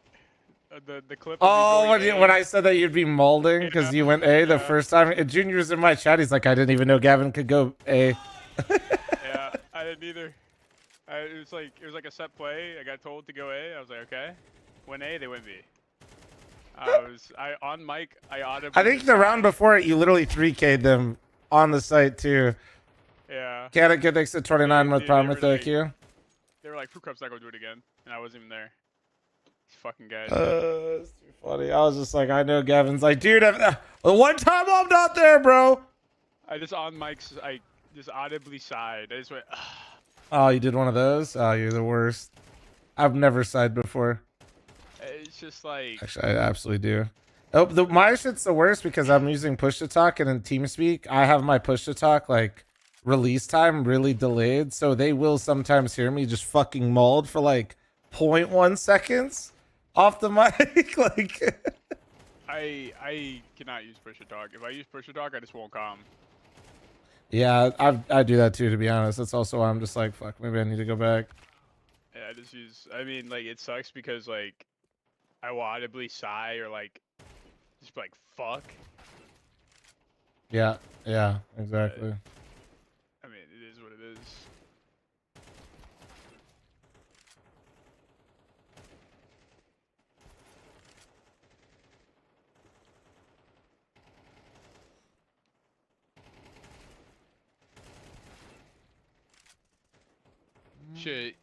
clip. Oh, when I said that you'd be molding because you went A the first time. Junior's in my chat. He's like, I didn't even know Gavin could go A. Yeah, I didn't either. It was like a set play. I got told to go A. I was like, okay. Went A, they went B. On mic. I audibly. I think the round before it, you literally 3K'd them on the site too. Yeah. Get it, good thanks to 29 with Dude, problem with the queue. They were like, Fruit Cup's not gonna do it again, and I wasn't even there. These fucking guys. It's too funny. I was just like, I know Gavin's like, dude, the one time I'm not there, bro. I just on mics. I just audibly sighed. I just went. Ugh. Oh, you did one of those? Oh, you're the worst. I've never sighed before. It's just like. Actually, I absolutely do. Oh, my shit's the worst because I'm using push to talk, and in TeamSpeak, I have my push to talk like release time really delayed, so they will sometimes hear me just fucking mauled for like 0.1 seconds off the mic. Like, I cannot use push to talk. If I use push to talk, I just won't calm. yeah, I do that too. To be honest, that's also why I'm just like, fuck, maybe I need to go back. Yeah, I just use. I mean, like it sucks because like I will audibly sigh or like just be like fuck. Yeah, exactly. I mean, it is what it is. Shit.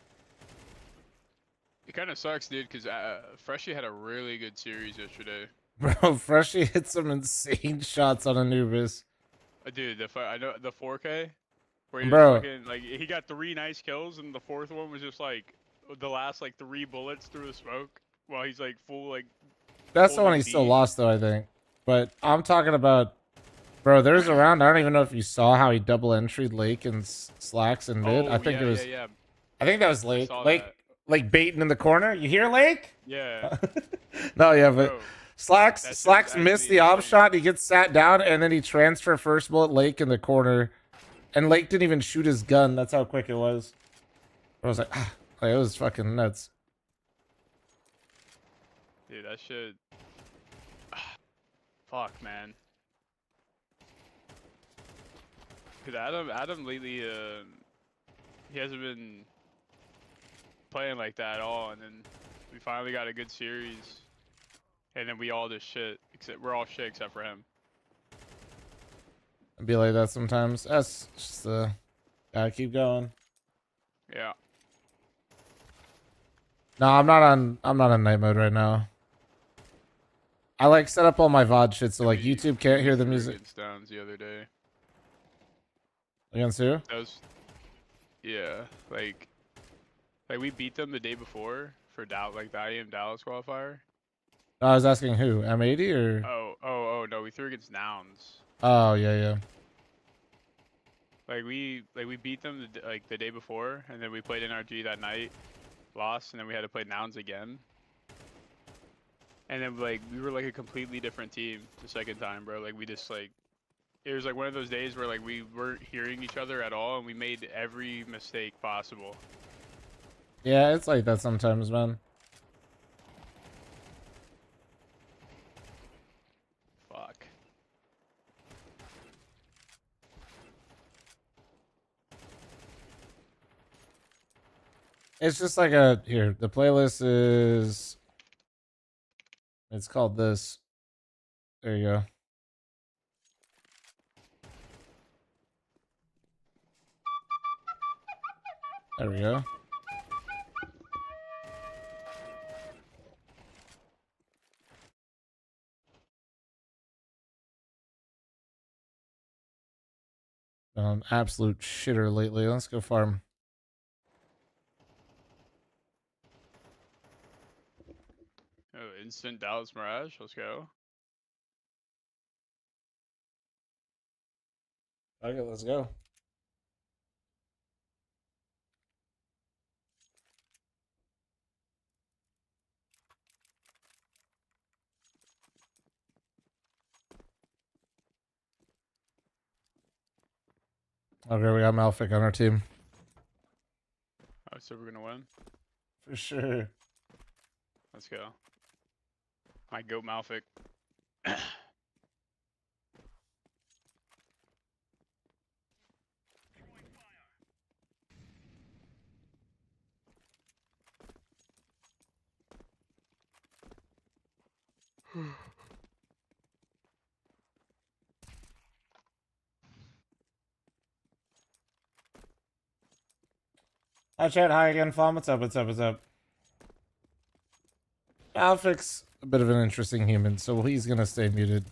It kind of sucks, dude, because Freshie had a really good series yesterday. Bro, Freshie hit some insane shots on Anubis. Dude, I know the 4K, where he Bro. was fucking, like he got 3 nice kills, and the 4th one was just like the last like 3 bullets through the smoke, while he's like full like. That's the one he still lost though, I think. But I'm talking about, bro. There's a round. I don't even know if you saw how he double entried Lake and Slacks and mid. I think it was. Yeah. I think that was Lake. Lake baiting in the corner. You hear Lake? Yeah. No, yeah, but Bro, Slacks missed the off shot. He gets sat down and then he transfer first bullet Lake in the corner, and Lake didn't even shoot his gun. That's how quick it was. I was like, it was fucking nuts. Dude, that shit. Fuck, man. Cause Adam lately, he hasn't been playing like that at all, and then we finally got a good series, and then we all just shit. Except we're all shit except for him. It'd be like that sometimes. That's just gotta keep going. Yeah. No, I'm not on night mode right now. I like set up all my VOD shit so like YouTube can't hear the music. Downs the other day. Against who? Yeah, like we beat them the day before for the IEM Dallas qualifier. No, I was asking who? M80 or? Oh no, we threw against Nouns. Oh yeah. Like we beat them the day before, and then we played NRG that night, lost, and then we had to play Nouns again. And then we were like a completely different team the second time, bro. Like we just it was like one of those days where like we weren't hearing each other at all, and we made every mistake possible. Yeah, it's like that sometimes, man. Fuck. It's just like here, the playlist is, it's called this. There you go. There we go. Absolute shitter lately. Let's go farm. Oh, instant Dallas Mirage. Let's go. Okay, let's go. Okay, we got Malfic on our team. Oh, so we're gonna win? For sure. Let's go. My goat Malfic. Hi, chat. Hi again, fl0m. What's up? What's up? What's up? Alphic's a bit of an interesting human, so he's gonna stay muted.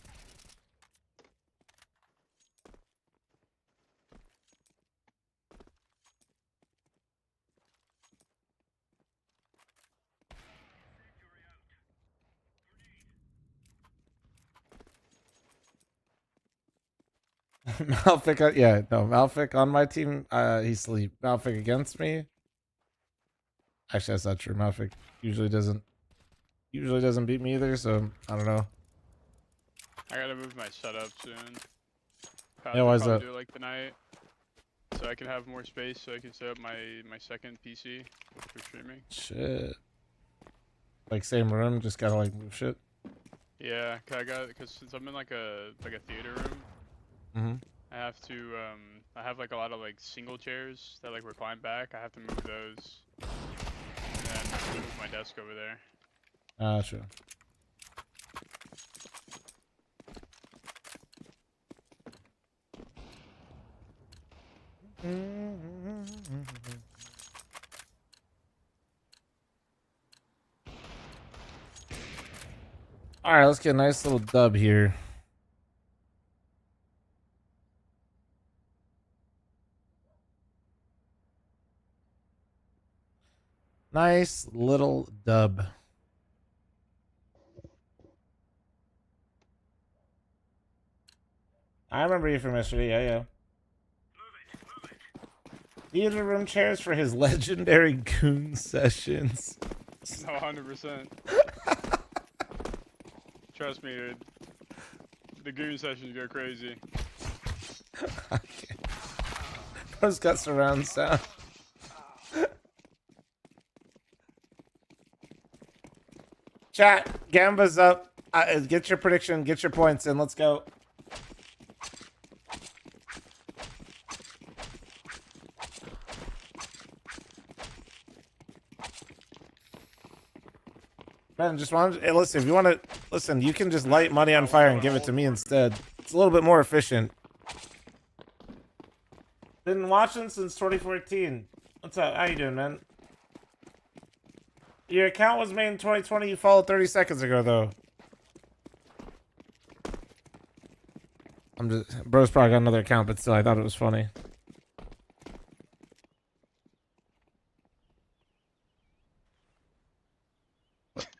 Malfic, yeah, no, Malfic on my team, he sleep. Malfic against me. Actually, that's not true. Malfic usually doesn't beat me either, so I don't know. I gotta move my setup soon. Yeah, why is that? Do it like tonight, so I can have more space, so I can set up my second PC for streaming. Shit. Like same room, just gotta like move shit. Yeah, cause since I'm in like a theater room, Mm-hmm. I have to I have like a lot of like single chairs that like recline back. I have to move those, and then move my desk over there. Sure. All right, let's get a nice little dub here. Nice little dub. I remember you from yesterday, yeah. Theater room chairs for his legendary goon sessions. No, 100%. Trust me, dude. The goon sessions go crazy. Okay. Bro's got surround sound. Chat, Gamba's up. Get your prediction, get your points in. Let's go. Man, just want to, hey, listen, if you want to listen, you can just light money on fire and give it to me instead. It's a little bit more efficient. Been watching since 2014. What's up? How you doing, man? Your account was made in 2020. You followed 30 seconds ago, though. Bro's probably got another account, but still, I thought it was funny.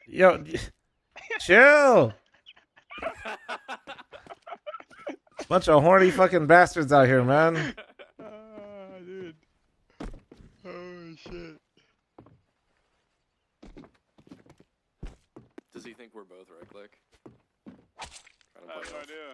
Yo, chill. Bunch of horny fucking bastards out here, man. Dude. Oh shit. Does he think we're both right click? I have no idea.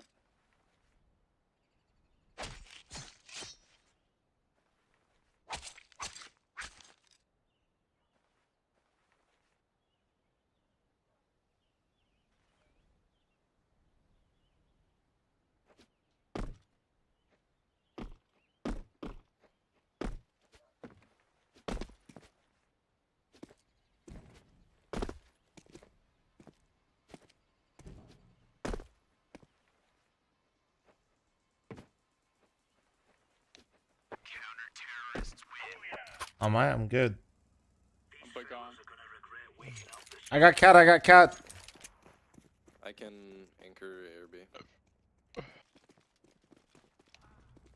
Oh my, I'm good. I'm gone. I got cat. I got cat. I can anchor AirB.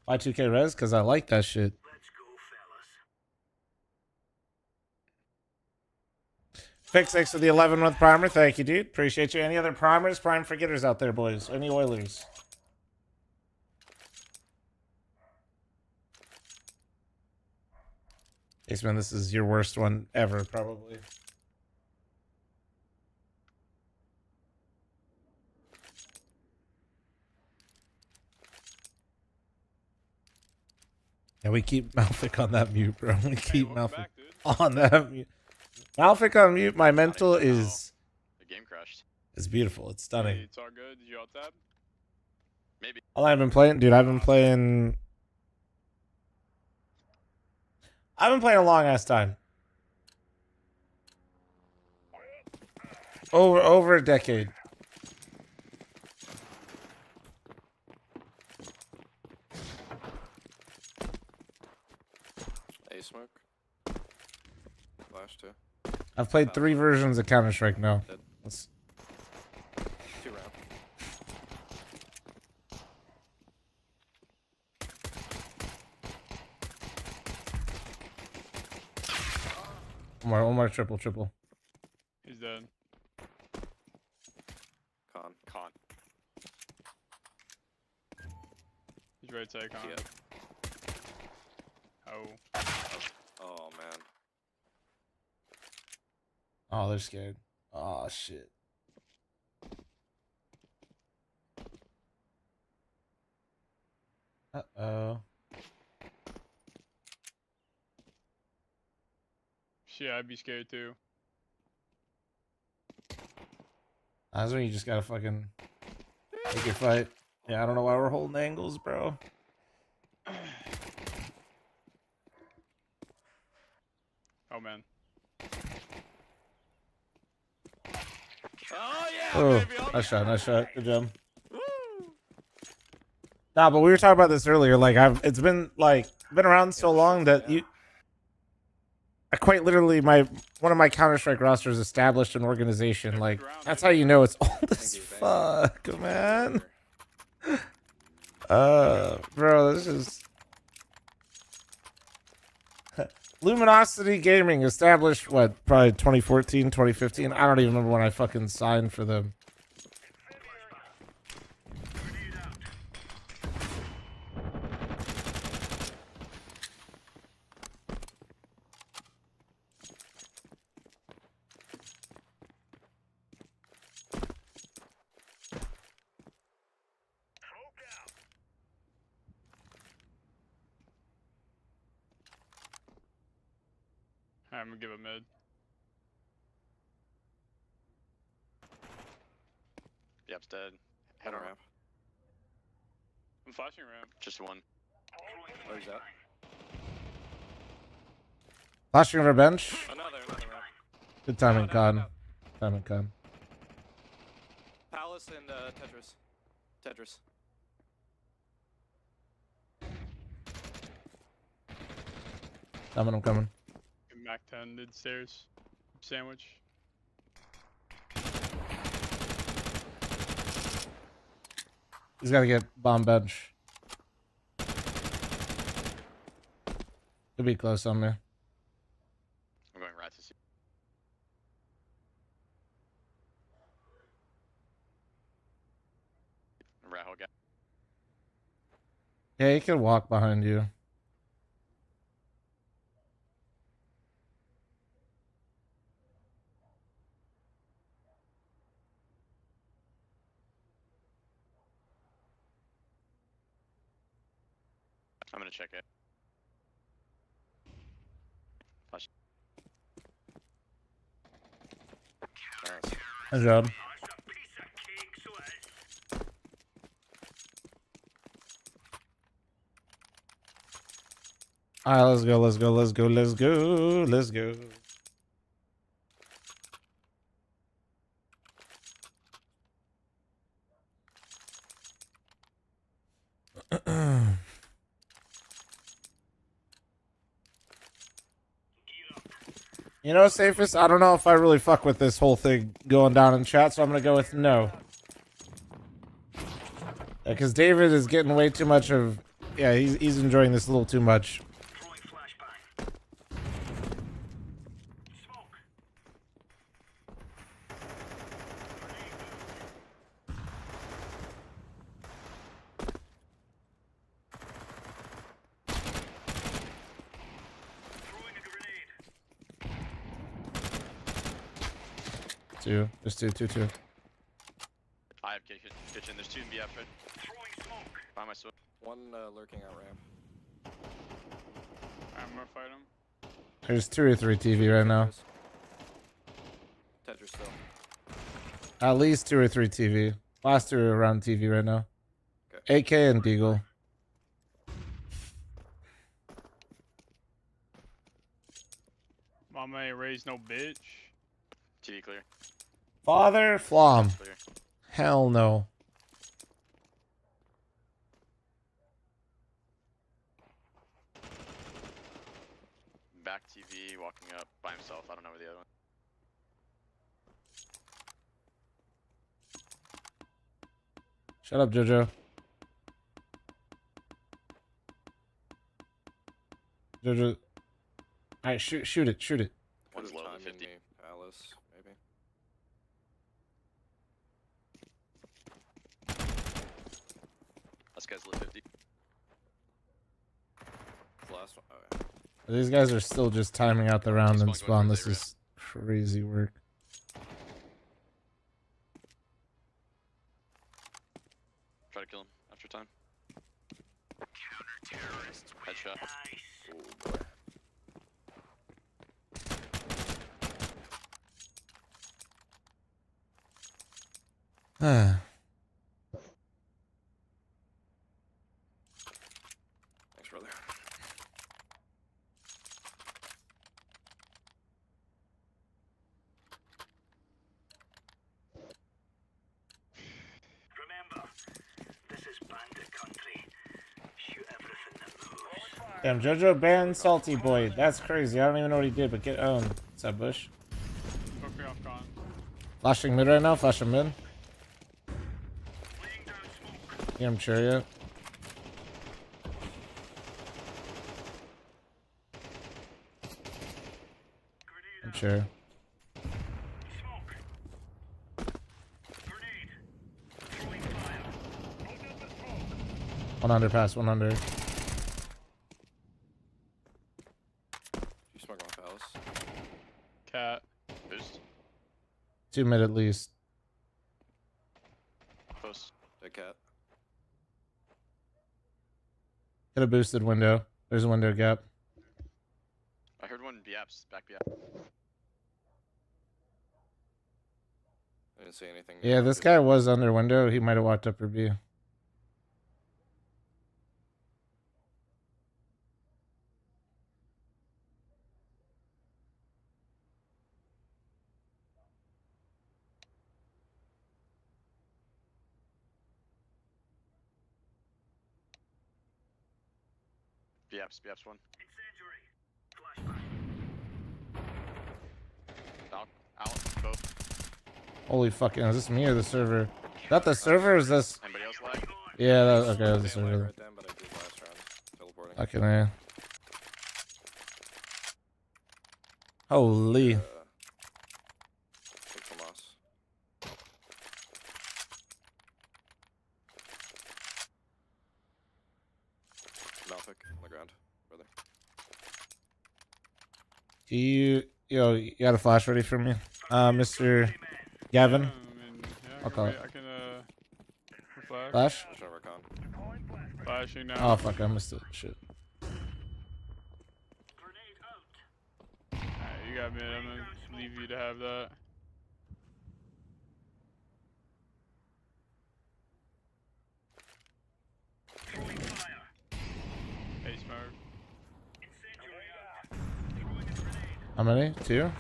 Y2K res, because I like that shit. Fix 6 for the 11-month primer. Thank you, dude. Appreciate you. Any other primers? Prime forgetters out there, boys. Any Oilers? Aceman, this is your worst one ever, probably. Yeah, we keep Malfic on that mute, bro. We keep Malfic on that mute. Malfic on mute, my mental is... The game crashed. It's beautiful. It's stunning. Hey, it's all good. Did you alt tab? Maybe. All I've been playing... Dude, I've been playing a long-ass time. Over a decade. A smoke. Flash too. I've played 3 versions of Counter-Strike now. Let's... 2 round. One more triple. He's dead. Con. He's right side con. Yeah. Oh. Oh man. Oh, they're scared. Oh, shit. Uh-oh. Shit, I'd be scared too. That's when you just gotta fucking make your fight. Yeah, I don't know why we're holding angles, bro. Oh man. Oh yeah. Oh, Baby, nice shot. Good job. Nah, but we were talking about this earlier. Like, it's been around so long that I quite literally one of my Counter-Strike rosters established an organization. Like, that's how you know it's old as fuck, man. Bro, this is Luminosity Gaming established what, probably 2014, 2015. I don't even remember when I fucking signed for them. I'm gonna give a mid. Yep's dead. Head on ramp. I'm flashing ramp. Just one. Oh, he's out. Flashing over bench. Another ramp. Good timing, Con. Timing, Con. Palace and Tetris. I'm coming. Mac 10 mid stairs. Sandwich. He's got to get bomb bench. Could be close on me. I'm going right to see. Rahul guy. Yeah, he can walk behind you. I'm gonna check it. Flash. Nice. Good job. Alright, let's go. You know, safest, I don't know if I really fuck with this whole thing going down in chat, so I'm gonna go with no. Because David is getting way too much of... Yeah, he's enjoying this a little too much. Two. There's two. I have kitchen. There's 2 in BF. By my sword. One lurking out ramp. I'm gonna fight him. There's 2 or 3 TV right now. Tetris still. At least 2 or 3 TV. Last 2 are around TV right now. Okay. AK and Deagle. Mama ain't raised no bitch. TV clear. Father fl0m. Clear. Hell no. Back TV. be walking up by himself. I don't know where the other one. Shut up, Jojo. Jojo. Alright, shoot it. One's low to 50. Alice, maybe. This guy's low 50. The last one. Oh, yeah. These guys are still just timing out the round and spawn. This is crazy work. Try to kill him after time. Headshot. Oh, boy. Thanks, brother. Remember, this is banter country. Shoot everything that moves. Damn, Jojo banned Salty Boy. That's crazy. I don't even know what he did, but get owned. What's up, Bush? Okay, I'm gone. Flashing mid right now. Flashing mid. Get him, Cheerio. I'm sure. One underpass, 100. You smoke off Alice. Cat. Boost. 2 mid at least. Close. Dead cat. Hit a boosted window. There's a window gap. I heard one BAPS, back BAP. I didn't see anything. Yeah, this guy was under window. He might have walked up for B. BAPS one. Out, both. Holy fucking, is this me or the server? Is that the server or is this? Anybody else lag? Yeah, that, okay, that was the server. Right then, but I did last round. Teleporting. Fucking A. Holy. Take from us. Malfic on the ground, brother. You got a flash ready for me? Mr. Gavin? I'll call it. I can, flash. Flash? Flashing now. Oh, fuck, I missed it. Shit. Alright, you got mid. I'm gonna leave you to have that. Hey, smoke. How many? 2?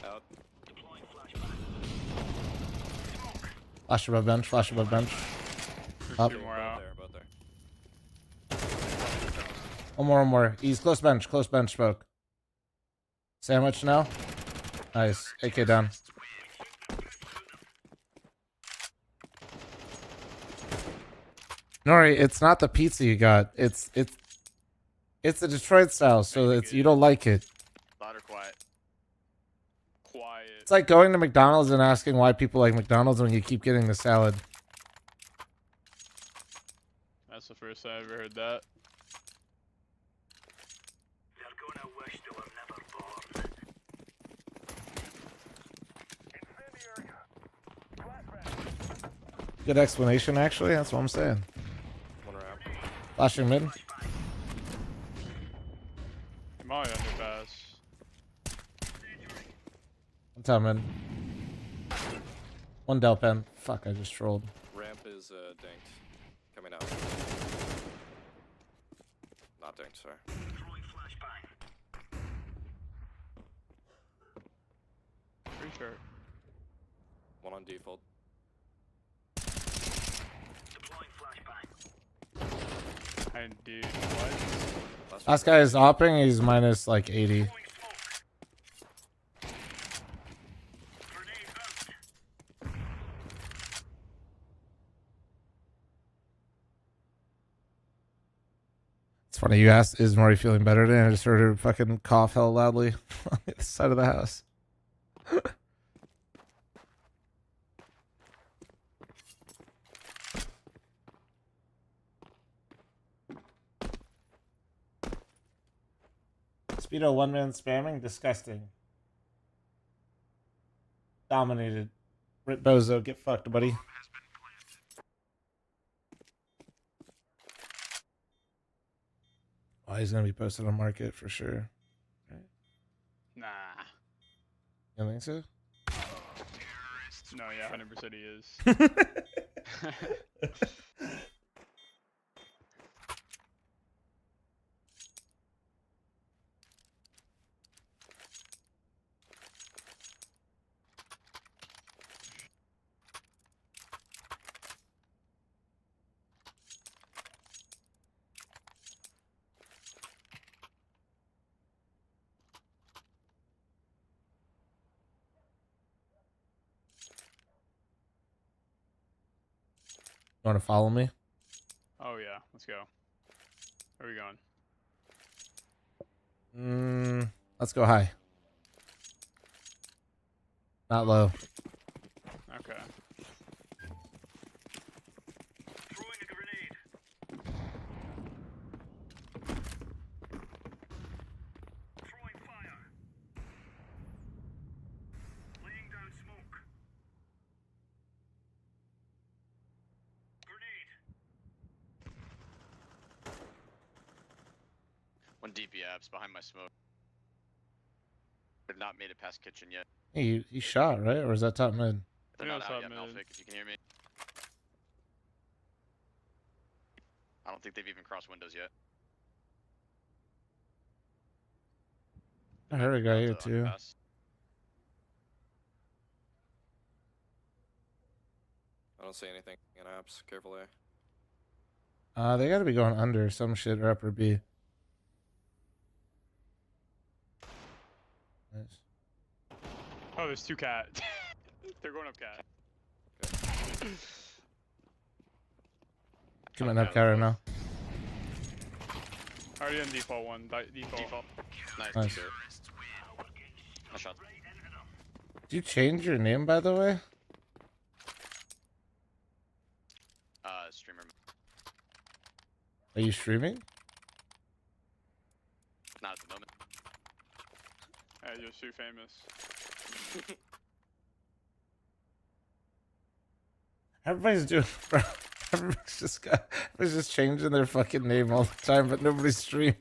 Out. Flash above bench, flash above bench. Up. Two more out. About there. One more. He's close bench smoke. Sandwich now. Nice. AK down. Nori, it's not the pizza you got. It's the Detroit style, so it's you don't like it. Loud or quiet? Quiet. It's like going to McDonald's and asking why people like McDonald's when you keep getting the salad. That's the first time I ever heard that. They're gonna wish they were never born. Good explanation, actually. That's what I'm saying. One round. Flashing mid. Molly underpass. One time mid. One Del Pen. Fuck, I just trolled. Ramp is dinked. Coming out. Not dinked, sorry. Pretty sure. One on default. And dude, what? Last guy is opping. He's minus like 80. It's funny you asked, is Murray feeling better today? I just heard her fucking cough hell loudly on the other side of the house. Speedo one-man spamming? Disgusting. Dominated. Rip Bozo, get fucked, buddy. Oh, he's gonna be posted on market for sure. Right. Nah. You don't think so? No, yeah, 100% he is. You want to follow me? Oh yeah, let's go. Where are we going? Let's go high. Not low. Okay. Throwing a grenade. Throwing fire. Laying down smoke. Grenade. One DP apps behind my smoke. They've not made it past kitchen yet. Hey, you shot, right? Or is that top mid? They're not out yet, Malfic, if you can hear me. I don't think they've even crossed windows yet. I heard a guy here too. I don't see anything in apps. Careful there. They gotta be going under some shit or upper B. Nice. Oh, there's two cat. They're going up cat. Coming up cat right now. Already on default one. Default. Nice. Nice. Nice shot. Did you change your name, by the way? Streamer. Are you streaming? Not at the moment. You're too famous. Everybody's doing, bro. Everybody's just changing their fucking name all the time, but nobody's streaming.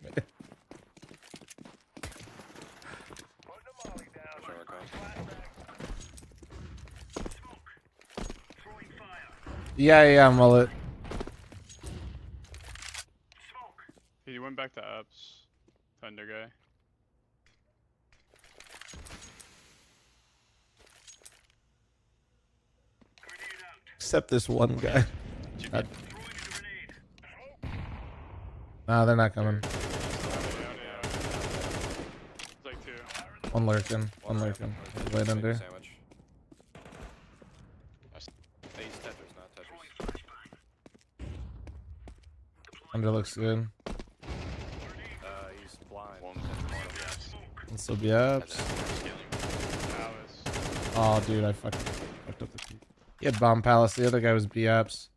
Yeah, mullet. He went back to ups. Thunder guy. Except this one guy. Nah, they're not coming. One lurking. One lurking. Right under. Under looks good. He's blind. Can still be ups. Oh, dude, I fucked up the peak. He had bomb palace. The other guy was B ups.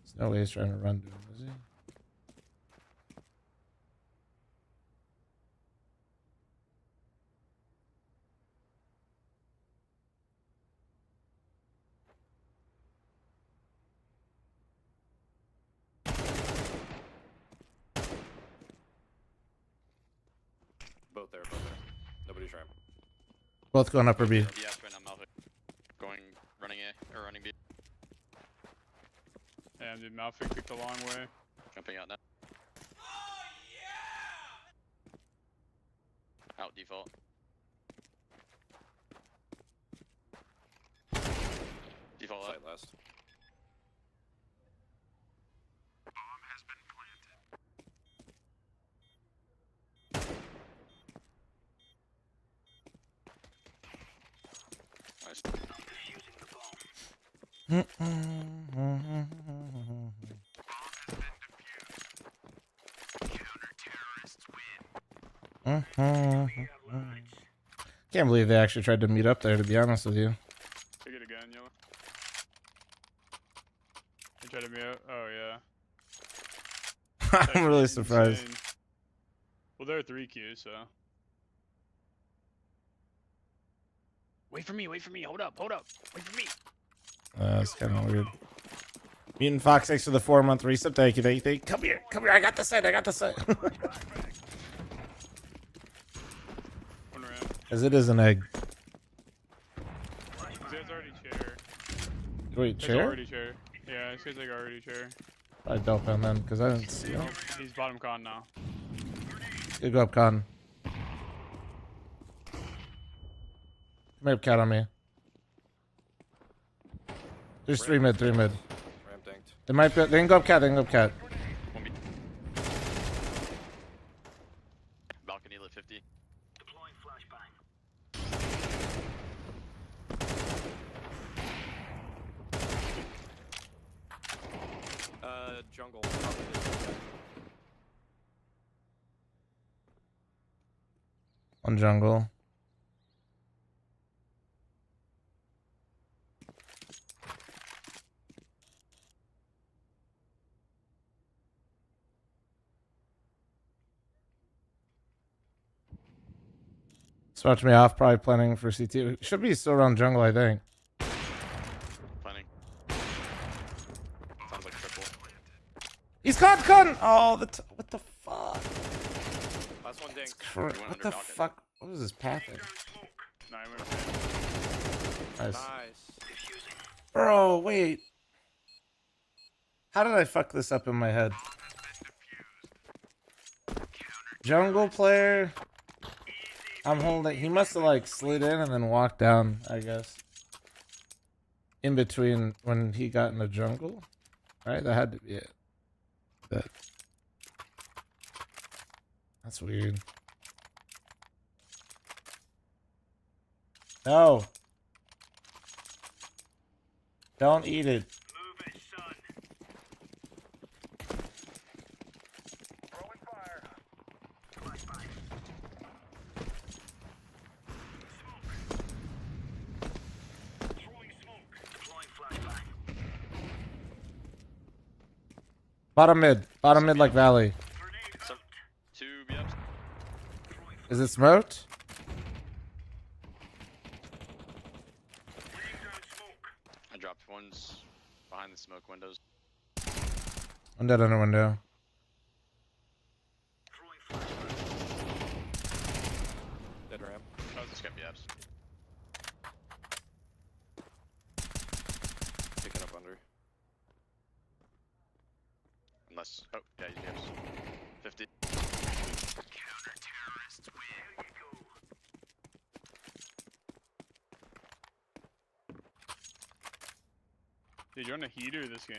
There's no way he's trying to run to him, is he? Both there. Nobody's ramp. Both going upper B. Yeah, right now, Malfic. Running A, or running B. Damn, dude, Malfic took the long way. Jumping out now. Out default. Default Sight left. last. Can't believe they actually tried to meet up there, to be honest with you. Take it again, yellow. They tried to meet up. Oh, yeah. I'm really surprised. Insane. Well, they're 3Q, so. Wait for me, hold up, wait for me. That's kind of weird. Mutant Fox, thanks for the 4-month reset. Thank you. Come here, I got the site, As it is an egg. There's already chair. Wait, There's chair? already chair. Yeah, this guy's like already chair. I dope him then, because I didn't see him. He's bottom con now. Good go up, Con. Come here, cat on me. There's 3 mid. Ramp dinked. They might be. They can go up, cat. Balcony lit 50. Deploying flashbang. Jungle. On jungle. Swatch me off, probably planning for CT. Should be still around jungle, I think. Planning. Sounds like triple. He's con! Oh, what the fuck? Last one dink. What the fuck? What was his pathing? Nice. Bro, wait. How did I fuck this up in my head? Jungle player. I'm holding. He must have like slid in and then walked down, I guess. In between when he got in the jungle. Right? That had to be it. That's weird. No. Don't eat it. Bottom mid like Valley. Two BFs. Is it smoked? I dropped ones behind the smoke windows. One dead under window. Dead ramp. Oh, just got BFs. Picking up under. Unless, oh, yeah, he's BFs. 50. Dude, you're on a heater this game.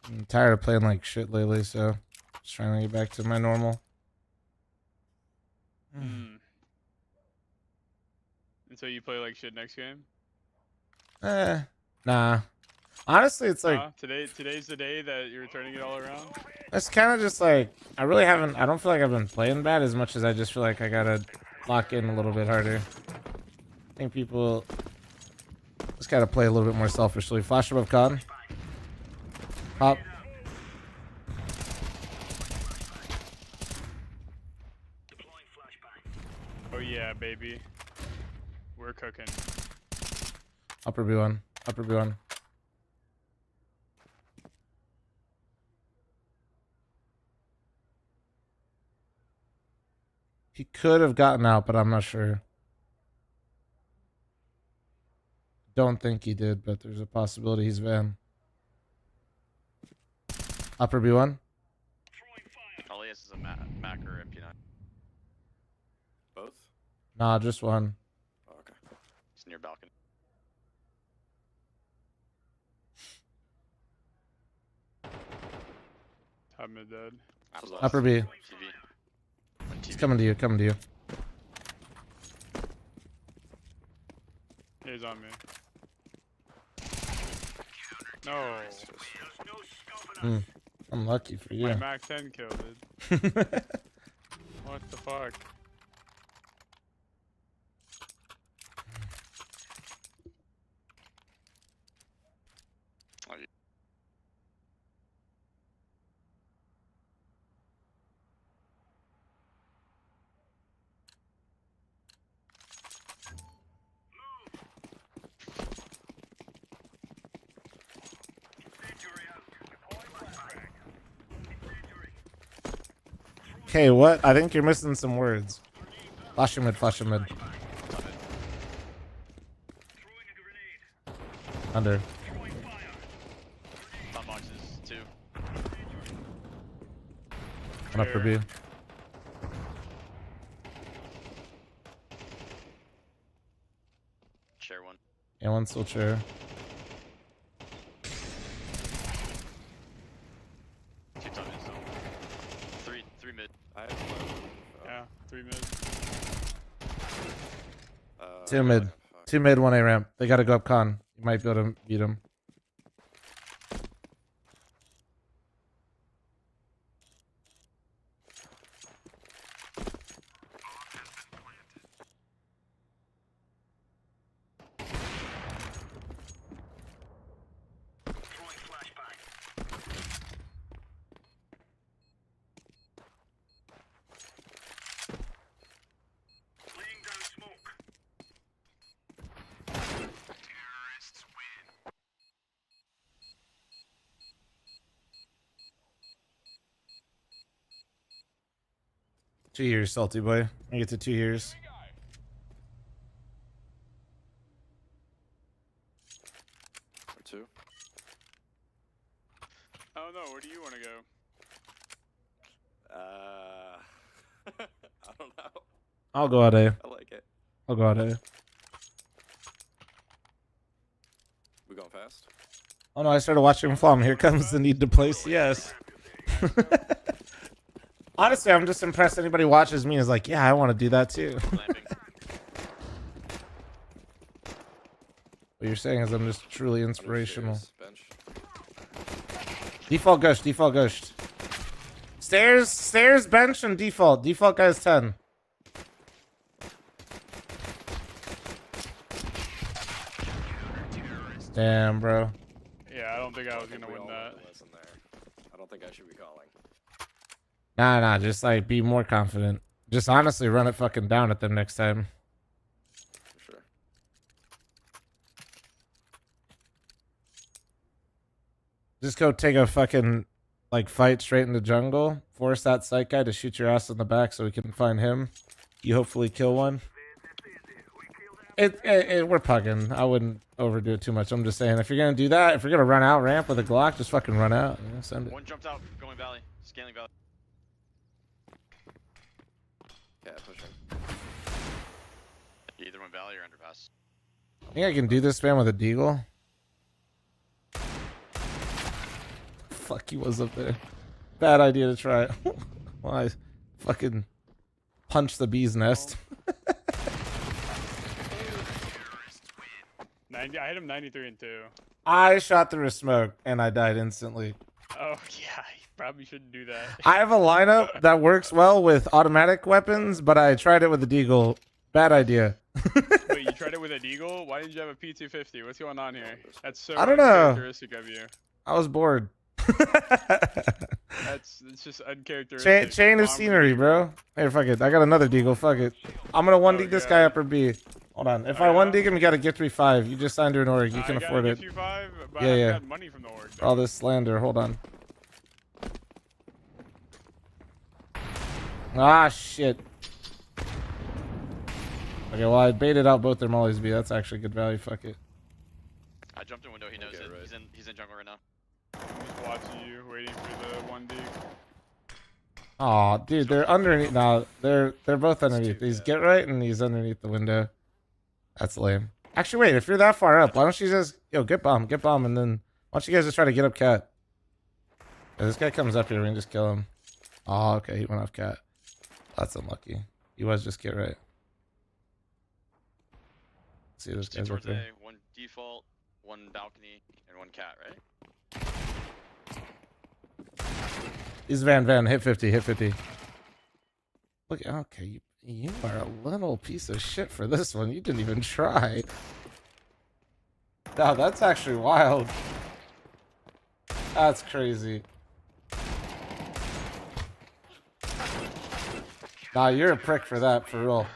I'm tired of playing like shit lately, so just trying to get back to my normal. And so you play like shit next game? Nah. Honestly, it's like today's the day that you're turning it all around. it's kind of just like I don't feel like I've been playing bad as much as I just feel like I gotta lock in a little bit harder. I think people just gotta play a little bit more selfishly. Flash above con. Pop. Oh yeah, baby. We're cooking. Upper B1. Upper B1. He could have gotten out, but I'm not sure. Don't think he did, but there's a possibility he's Van. Upper B1. Elias is a Mac or MP9. Both? Nah, just one. Oh, okay. He's near balcony. Top mid dead. Upper B. TV. He's coming to you, coming to you. He's on me. No. I'm lucky for you. My Mac 10 kill, dude. What the fuck? Okay, what? I think you're missing some words. Flash him mid, flash him mid. Under. Top boxes, 2. One upper B. Share 1. Yeah, one still chair. 2 top mid still. 3 mid. I have 11. Yeah, 3 mid. 2 mid. 2 mid, 1 A ramp. They gotta go up con. You might be able to beat them. Two years, salty boy. I get to 2 years. Or 2. I don't know. Where do you want to go? I don't know. I'll go out A. I like it. I'll go out A. We going fast? Oh no, I started watching fl0m. Here comes the need to play CS. Honestly, I'm just impressed anybody watches me is like, yeah, I want to do that too. What you're saying is I'm just truly inspirational. Default ghost, default ghost. Stairs, bench, and default. Default guy's 10. Damn, bro. Yeah, I don't think I was gonna win that. I don't think I should be calling. Nah, just like be more confident. Just honestly run it fucking down at them next time. For sure. Just go take a fucking like fight straight in the jungle. Force that sight guy to shoot your ass in the back so we can find him. You hopefully kill one. We're pugging. I wouldn't overdo it too much. I'm just saying if you're gonna do that, if you're gonna run out ramp with a Glock, just fucking run out. You know, send it. One jumped out, going valley, scaling valley. Yeah, pushing. Either went valley or underpass. I think I can do this man with a deagle. Fuck, he was up there. Bad idea to try. Well, I fucking punched the bee's nest. 90. I hit him 93 and 2. I shot through a smoke and I died instantly. Oh yeah, you probably shouldn't do that. I have a lineup that works well with automatic weapons, but I tried it with a deagle. Bad idea. Wait, you tried it with a deagle? Why didn't you have a P250? What's going on here? That's so I don't know. uncharacteristic of you. I was bored. It's just uncharacteristic. Chain of scenery, bro. Here, fuck it. I got another deagle. Fuck it. I'm gonna 1D this guy upper B. Hold on. If I 1D him, you gotta gift me 5. You just signed to an org. You can afford it. You 5, but Yeah, I yeah. got money from the org, All this slander. Hold on. Ah, shit. Okay, well, I baited out both their mollies B. That's actually good value. Fuck it. I jumped in window. He knows it. Right. He's in jungle right now. He's watching you, waiting for the 1D. Aw, dude, they're underneath. No, they're both underneath. He's get right and he's underneath the window. That's lame. Actually, wait, if you're that far up, why don't you just get bomb, and then why don't you guys just try to get up cat? Yeah, this guy comes up here, we can just kill him. Oh, okay, he went off cat. That's unlucky. He was just get right. See this guy's up there. One default. One balcony and one cat, right? He's Van. Hit 50. Hit 50. Look, okay, you are a little piece of shit for this one. You didn't even try. No, that's actually wild. That's crazy. Nah, you're a prick for that, for real.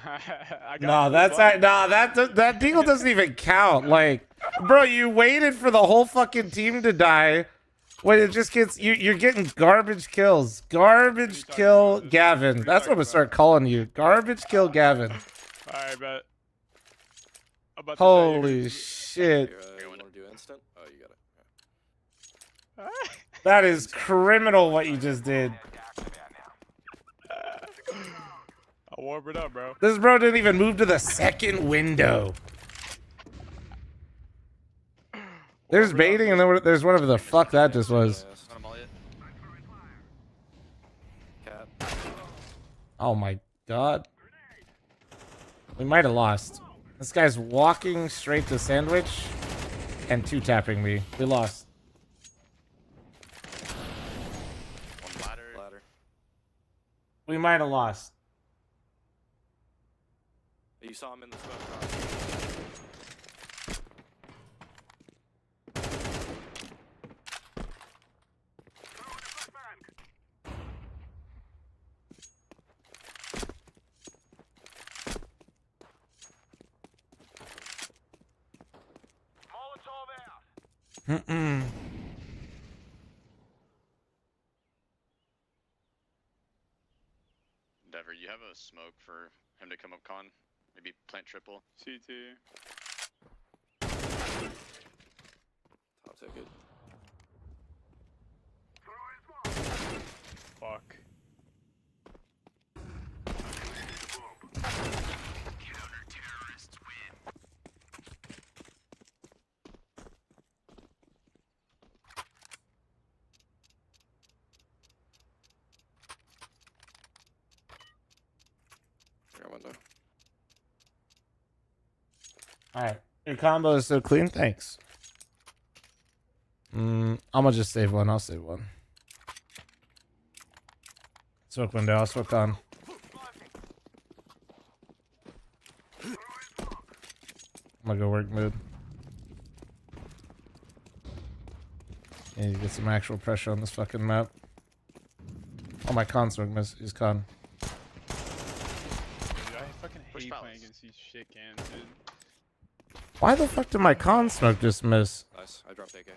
No, that's that deal doesn't even count. Like, bro, you waited for the whole fucking team to die. When it just gets you're getting garbage kills. Garbage kill Gavin. That's what I'm gonna start calling you. Garbage kill Gavin. Alright, bet. Holy shit. You want to do instant? Oh, you got it. That is criminal what you just did. I'll warm it up, bro. This bro didn't even move to the second window. There's baiting and then there's whatever the fuck that just was. Oh my god. We might have lost. This guy's walking straight to sandwich and two tapping me. We lost. One ladder. We might have lost. You saw him in the smoke. Mm-mm. Dever, you have a smoke for him to come up con? Maybe plant triple? CT. Top ticket. Fuck. Alright. Your combo is so clean, thanks. I'm gonna just save one. I'll save one. Smoke window, I'll smoke on. I'm gonna go work mid. Yeah, you get some actual pressure on this fucking map. Oh, my con smoke miss. He's con. Dude, I fucking hate playing against these shit cans, dude. Why the fuck did my con smoke just miss? Nice. I dropped AK.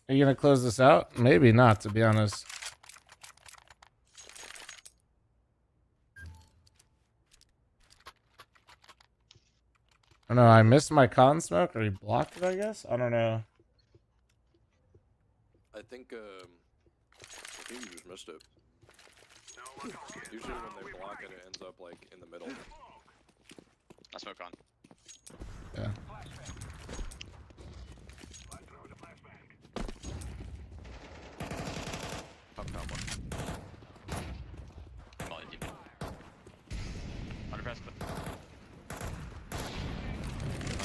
Are you gonna close this out? Maybe not, to be honest. I don't know, I missed my con smoke, or he blocked it, I guess? I don't know. I think you just missed it. Usually when they block it, it ends up like in the middle. I smoke on. Yeah. Top combo. Molly deep. Underpass.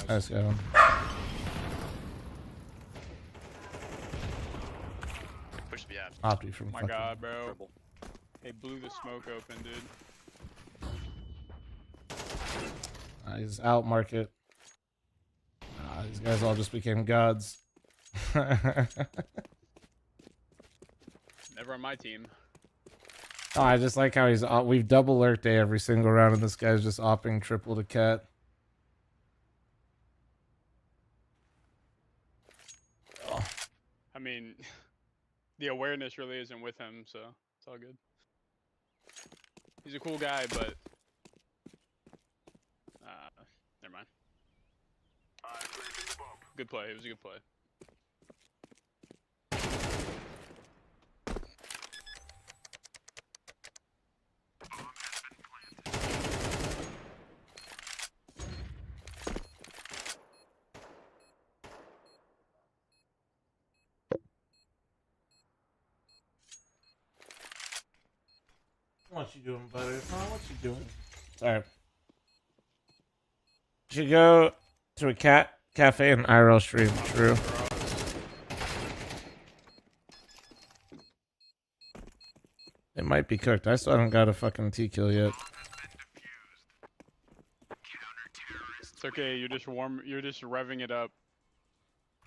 Nice go. Push the app. Opti from Oh my fucking... god, bro. They blew the smoke open, dude. He's out market. These guys all just became gods. Never on my team. Oh, I just like how he's... we've double lurk day every single round, and this guy's just opping triple to cat. I mean, the awareness really isn't with him, so it's all good. He's a cool guy, but never mind. Good play. It was a good play. What you doing, buddy? What you doing? Sorry. Should go to a cafe and IRL stream. True. It might be cooked. I still haven't got a fucking T kill yet. It's okay. You're just revving it up.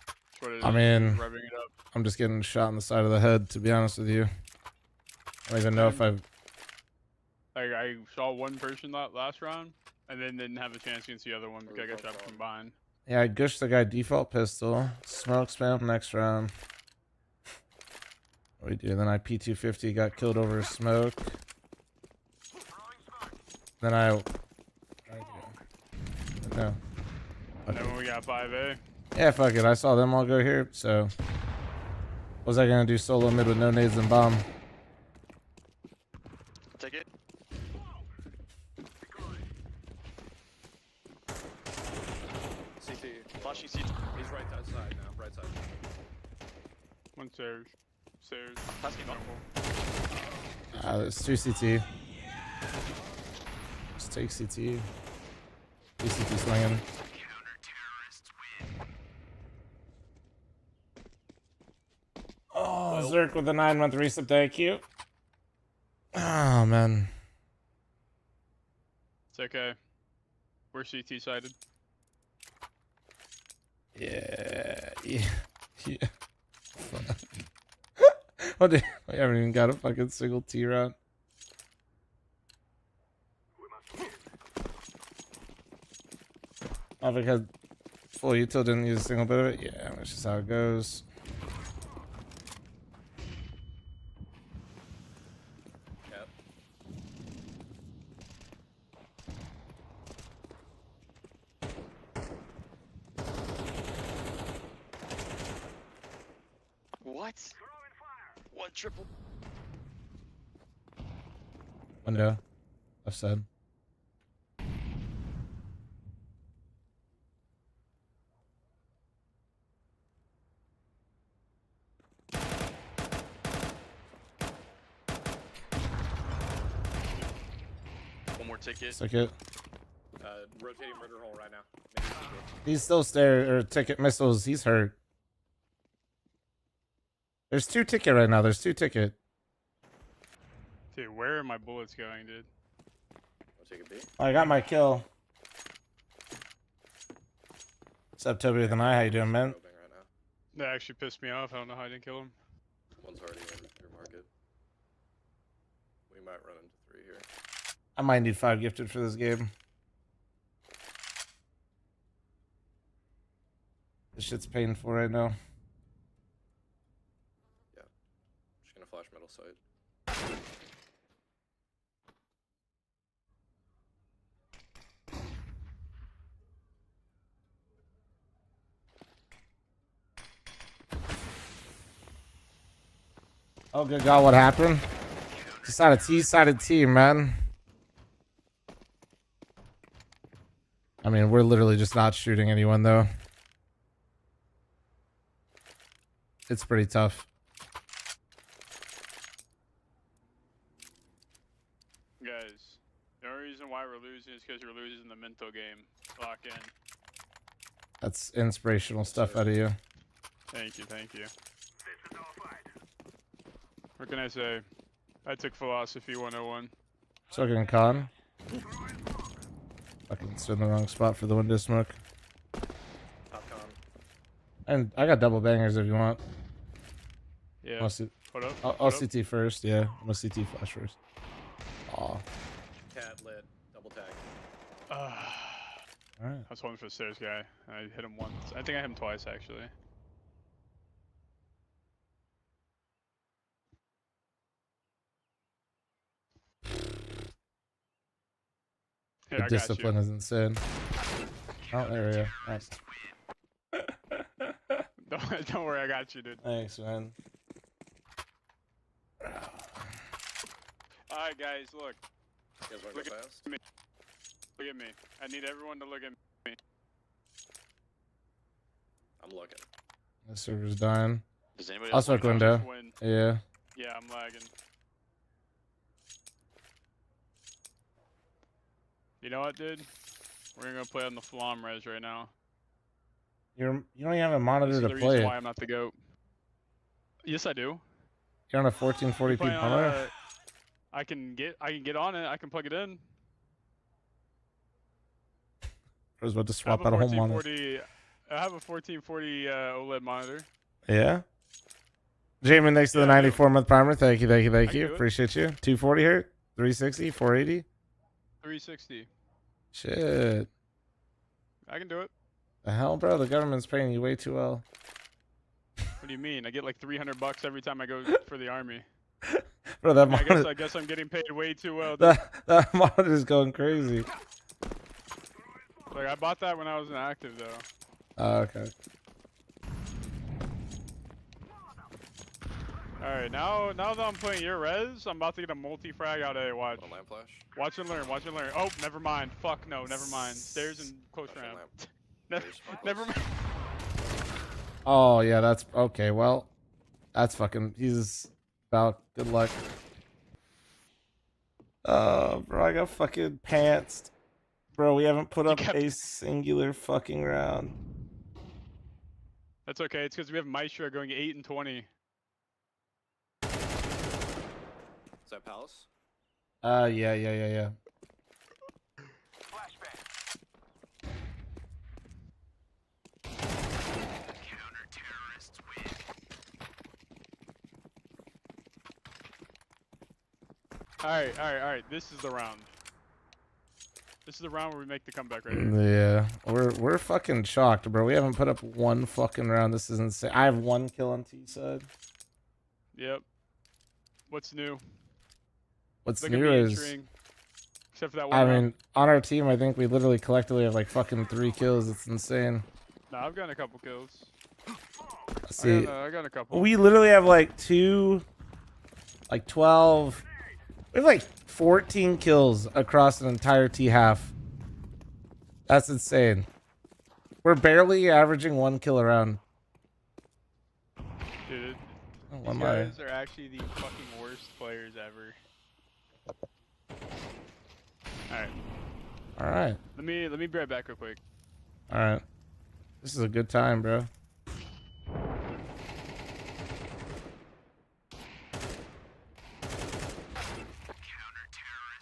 That's what it is. I mean, Just revving it up. I'm just getting shot in the side of the head, to be honest with you. I don't even know if I've... I saw one person last round, and then didn't have a chance against the other one because I got shot from behind. Yeah, I gushed the guy default pistol. Smoke spam next round. What do we do? Then I P250 got killed over smoke. Then I... No. And then we got 5A. Yeah, fuck it. I saw them all go here, so... What was I gonna do solo mid with no nades and bomb? Take it. CT. Flashing CT. He's right side now. Right side. One stairs. Stairs. Passing him up. There's 2 CT. Just take CT. 2 CT swinging. Oh, Zerk with a 9-month resub, thank you. Oh, man. It's okay. We're CT sided. Yeah. What? We haven't even got a fucking single T round. Oh, because full util didn't use a single bit of it. Yeah, that's just how it goes. Yep. What? One triple. Window. Left side. One more ticket. Ticket. Rotating murder hole right now. Maybe He's still stare or ticket missiles. He's hurt. There's 2 ticket right now. There's 2 ticket. Dude, where are my bullets going, dude? I'll take a beat. I got my kill. What's up, Toby with an eye? How you doing, man? That actually pissed me off. I don't know how I didn't kill him. One's already in your market. We might run into 3 here. I might need 5 gifted for this game. This shit's painful right now. Yeah. Just gonna flash middle side. Oh, good God, what happened? Just not a T-sided team, man. I mean, we're literally just not shooting anyone, though. It's pretty tough. Guys, the only reason why we're losing is because we're losing the mental game. Lock in. That's inspirational stuff out of you. Thank you, thank you. What can I say? I took philosophy 101. Fucking con. Fucking stood in the wrong spot for the window smoke. Top con. And I got double bangers if you want. Yeah. I'll, Hold I'll up. CT first, yeah. I'm gonna CT flash first. Aw. Cat lit. Double tag. Alright. I was holding for the stairs guy. I hit him once. I think I hit him twice, actually. Here, The I got discipline you. is insane. Oh, there we go. Nice. Don't worry, I got you, dude. Thanks, man. Alright, guys, look. You guys wanna Look go at fast? me. Look at me. I need everyone to look at me. I'm looking. The server's dying. Does anybody I'll else smoke wanna window. win? Yeah. Yeah, I'm lagging. You know what, dude? We're gonna play on the fl0m res right now. You don't even have a monitor This is to the play reason it. why I'm not the GOAT. Yes, I do. You're on a 1440p monitor? I can get on it. I can plug it in. I was about to swap out a whole monitor. I have a 1440 OLED monitor. Yeah? Jamin, next to the 94-month primer. Thank you, thank you, thank you. Appreciate you. 240 hertz? 360? 480? 360. Shit. I can do it. The hell, bro? The government's paying you way too well. What do you mean? I get like $300 every time I go for the army. Bro, that monitor... I guess I'm getting paid way too well. That monitor's going crazy. Like, I bought that when I was inactive, though. Oh, okay. Alright, now that I'm playing your res, I'm about to get a multi-frag out A. Watch. Lamp flash. Watch and learn, watch and learn. Oh, never mind. Fuck no, never mind. Stairs and close round. Never mind. Oh, yeah, that's... Okay, well... That's fucking... He's about... Good luck. Oh, bro, I got fucking pantsed. Bro, we haven't put up a singular fucking round. That's okay, it's because we have Maestro going 8 and 20. Is that Palace? Yeah. Alright. This is the round. This is the round where we make the comeback right here. Yeah. We're fucking shocked, bro. We haven't put up one fucking round. This is insane. I have 1 kill on T side. Yep. What's new? What's new is... Except for that one I round. mean, on our team, I think we literally collectively have like fucking 3 kills. It's insane. Nah, I've gotten a couple kills. See, I got a couple. we literally have like 12. We have like 14 kills across an entire T half. That's insane. We're barely averaging 1 kill around. Dude, Oh, these guys are actually the fucking worst players ever. Alright. Let me be right back real quick. Alright. This is a good time, bro.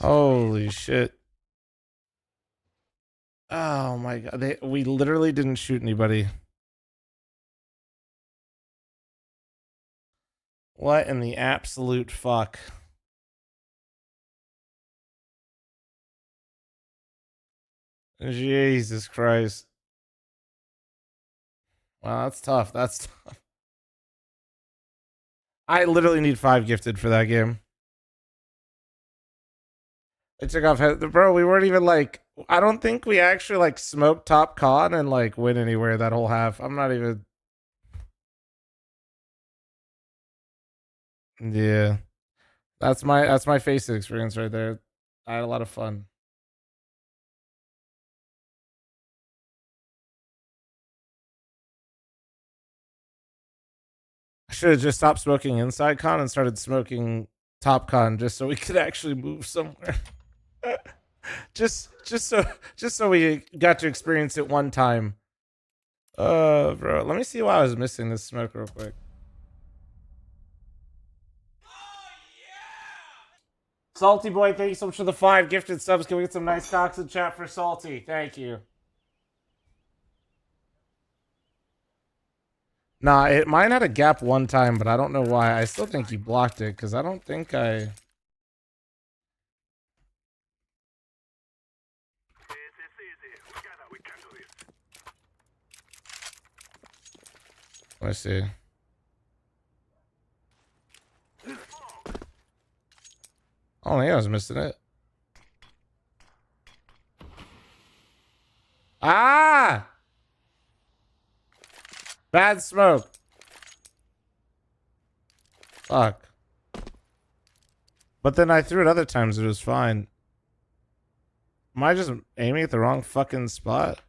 Holy shit. Oh my god. We literally didn't shoot anybody. What in the absolute fuck? Jesus Christ. Wow, that's tough. That's tough. I literally need 5 gifted for that game. They took off head. Bro, we weren't even like... I don't think we actually like smoked top con and like win anywhere that whole half. I'm not even... Yeah. That's my face experience right there. I had a lot of fun. I should have just stopped smoking inside con and started smoking top con just so we could actually move somewhere. just so we got to experience it one time. Bro, let me see why I was missing this smoke real quick. Salty boy, thank you so much for the 5 gifted subs. Can we get some nice cocks in chat for Salty? Thank you. Nah, mine had a gap one time, but I don't know why. I still think you blocked it, because I don't think I... Let's see. Oh, yeah, I was missing it. Ah! Bad smoke. Fuck. But then I threw it other times. It was fine. Am I just aiming at the wrong fucking spot?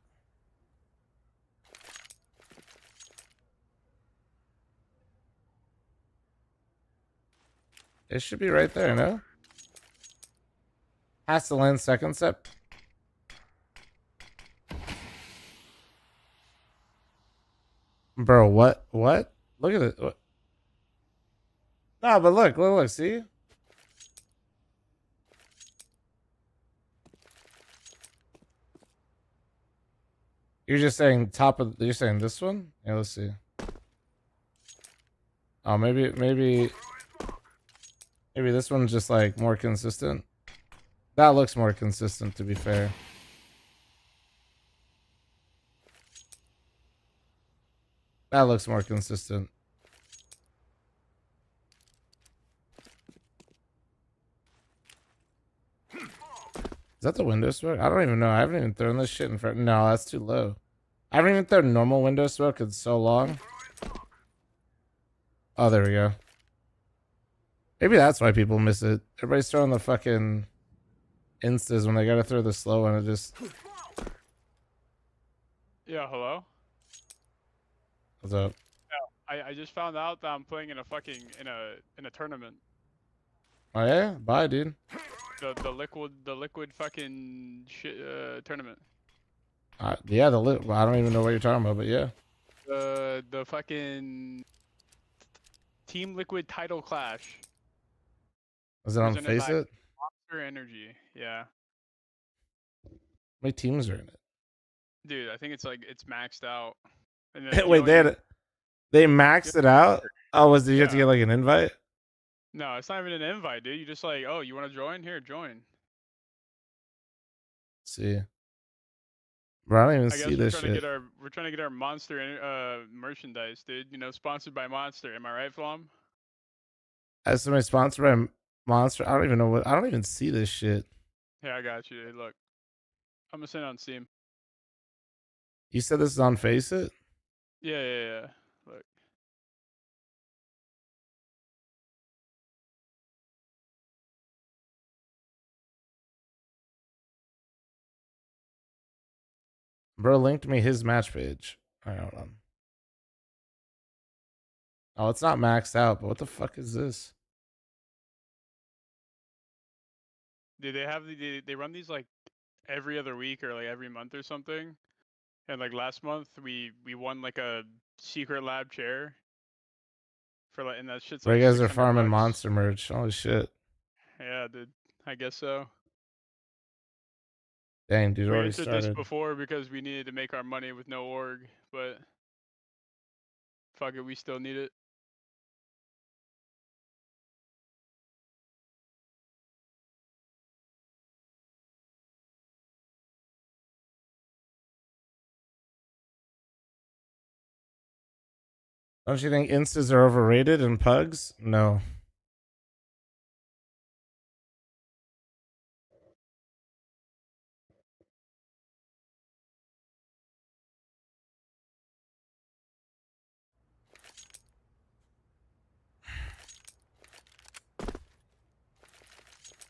It should be right there, no? Has to land second step. Bro, what? What? Look at it. What? Nah, but look, see? You're just saying top of, you're saying this one? Yeah, let's see. Oh, maybe this one's just like more consistent. That looks more consistent, to be fair. That looks more consistent. Is that the window smoke? I don't even know. I haven't even thrown this shit in front. No, that's too low. I haven't even thrown normal window smoke in so long. Oh, there we go. Maybe that's why people miss it. Everybody's throwing the fucking instas when they gotta throw the slow one. It just... Yeah, hello? What's up? Yeah, I just found out that I'm playing in a fucking, in a tournament. Oh yeah? Bye, dude. The liquid fucking shit, tournament. Yeah, well, I don't even know what you're talking about, but yeah. The fucking Team Liquid title clash. Is it on Presented Face by It? Monster Energy, yeah. How many teams are in it? Dude, I think it's like, it's maxed out. And then Wait, they maxed it out? Oh, did you have to Yeah. get like an invite? No, it's not even an invite, dude. You just like, oh, you want to join? Here, join. Let's see. Bro, I don't even I guess see this shit. we're trying to get our Monster merchandise, dude. You know, sponsored by Monster. Am I right, fl0m? As somebody sponsored by Monster, I don't even know what. I don't even see this shit. Yeah, I got you. Hey, look, I'm gonna send it on Steam. You said this is on Face It? Yeah. Look. Bro linked me his match page. Alright, hold on. Oh, it's not maxed out, but what the fuck is this? Dude, they run these like every other week or like every month or something. And like last month we won like a secret lab chair. For like, and that shit's Bro, like you guys are 600 farming bucks. monster merch. Holy shit. Yeah, dude. I guess so. Dang, dude, We already entered this started. before because we needed to make our money with no org, but fuck it, we still need it. Don't you think instas are overrated in pugs? No.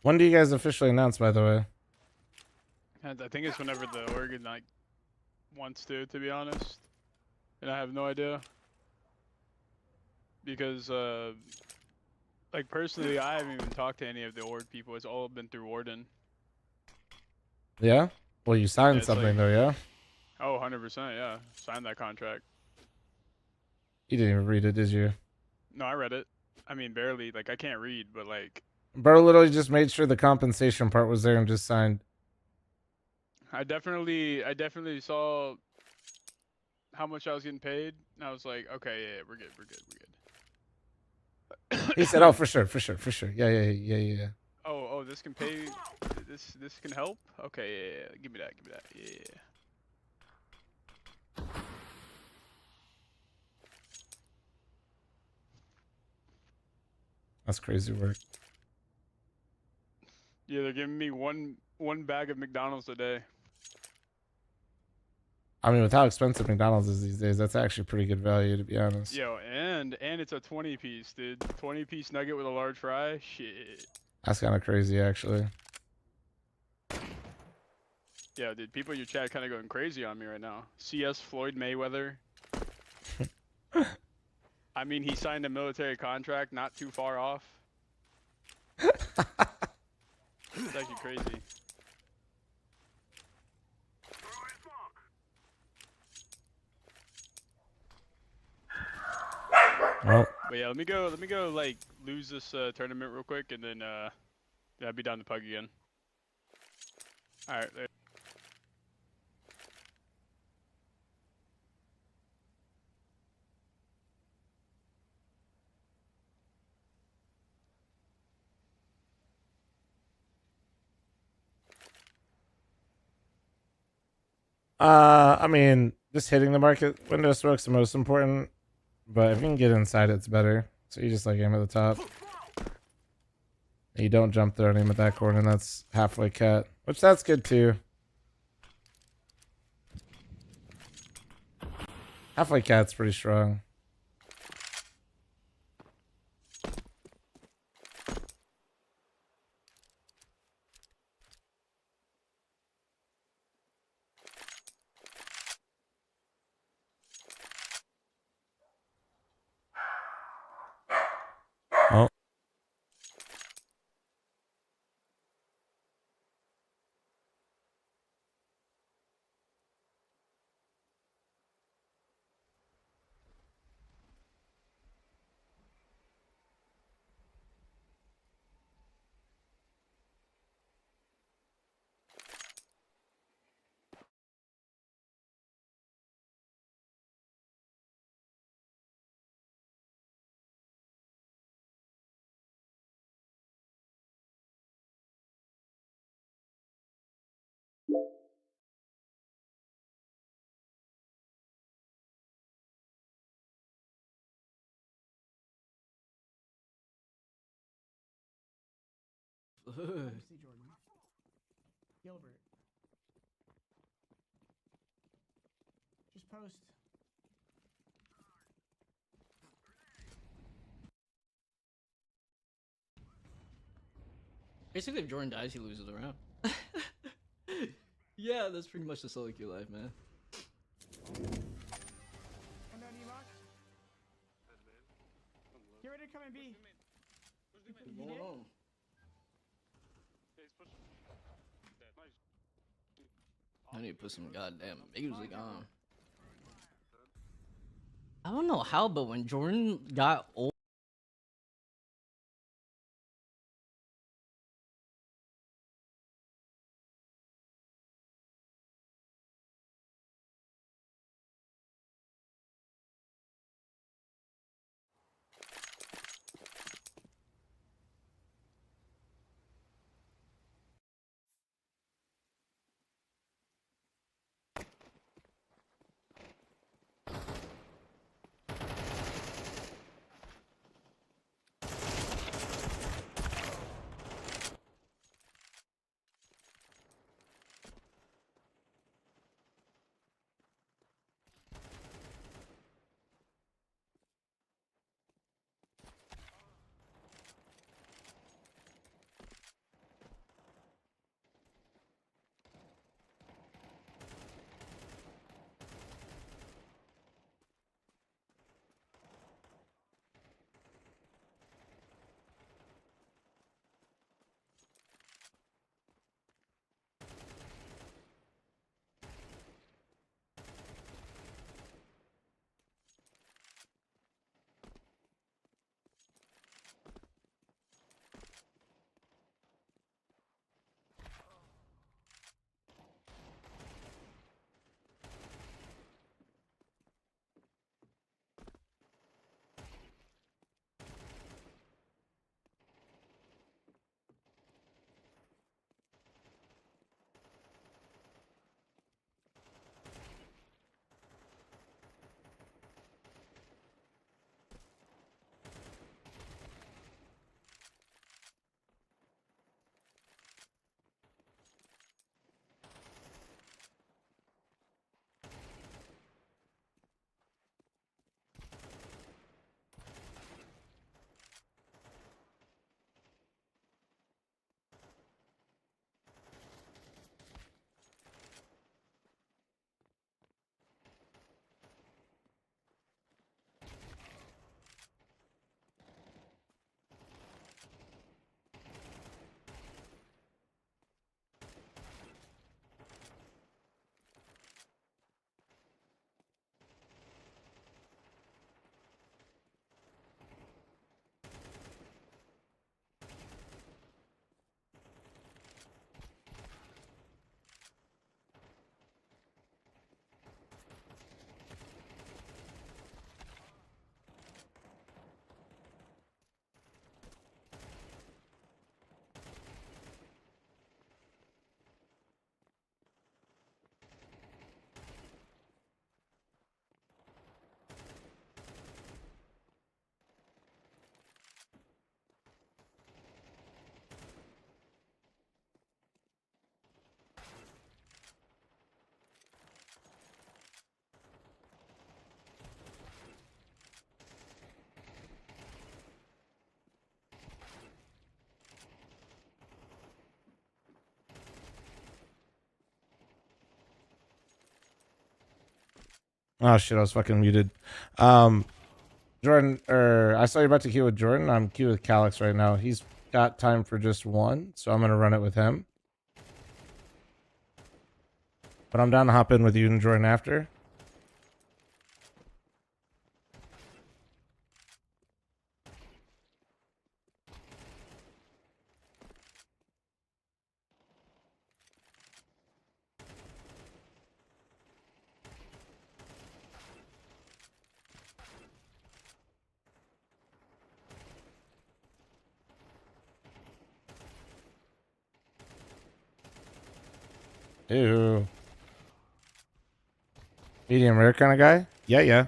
When do you guys officially announce, by the way? And I think it's whenever the organ like wants to be honest. And I have no idea. Because like personally I haven't even talked to any of the org people. It's all been through Warden. Yeah? Well, you signed it's something like- though, yeah? Oh, 100%, yeah. Signed that contract. You didn't even read it, did you? No, I read it. I mean, barely. Like, I can't read, but like... Bro literally just made sure the compensation part was there and just signed. I definitely saw how much I was getting paid, and I was like, okay, yeah, we're good. He said, "Oh, for sure. Yeah. Oh, this can pay. This can help. Okay, yeah. Give me that. Yeah. That's crazy work. Yeah, they're giving me one bag of McDonald's a day. I mean, with how expensive McDonald's is these days, that's actually pretty good value, to be honest. Yo, and it's a 20-piece, dude. 20-piece nugget with a large fry. Shit. That's kind of crazy, actually. Yeah, dude. People in your chat kind of going crazy on me right now. CS Floyd Mayweather. I mean, he signed a military contract not too far off. It's actually crazy. But yeah, let me go like lose this tournament real quick, and then yeah, I'll be down to Pug again. All right. I mean, just hitting the market window smoke's the most important, but if you can get inside, it's better. So you just like aim at the top. And you don't jump there and aim at that corner, and that's halfway cut, which that's good too. Halfway cat's pretty strong. Oh. Jordan. Gilbert. Just post. Basically, if Jordan dies, he loses the round. Yeah, that's pretty much the solo queue life, man. Get ready to come and be. What's going on? I need to put some goddamn music on. I don't know how, but when Jordan got old. Oh shit, I was fucking muted. Jordan, I saw you about to queue with Jordan. I'm queued with Calix right now. He's got time for just one, so I'm gonna run it with him. But I'm down to hop in with you and Jordan after. Ew. Medium rare kind of guy? Yeah, yeah.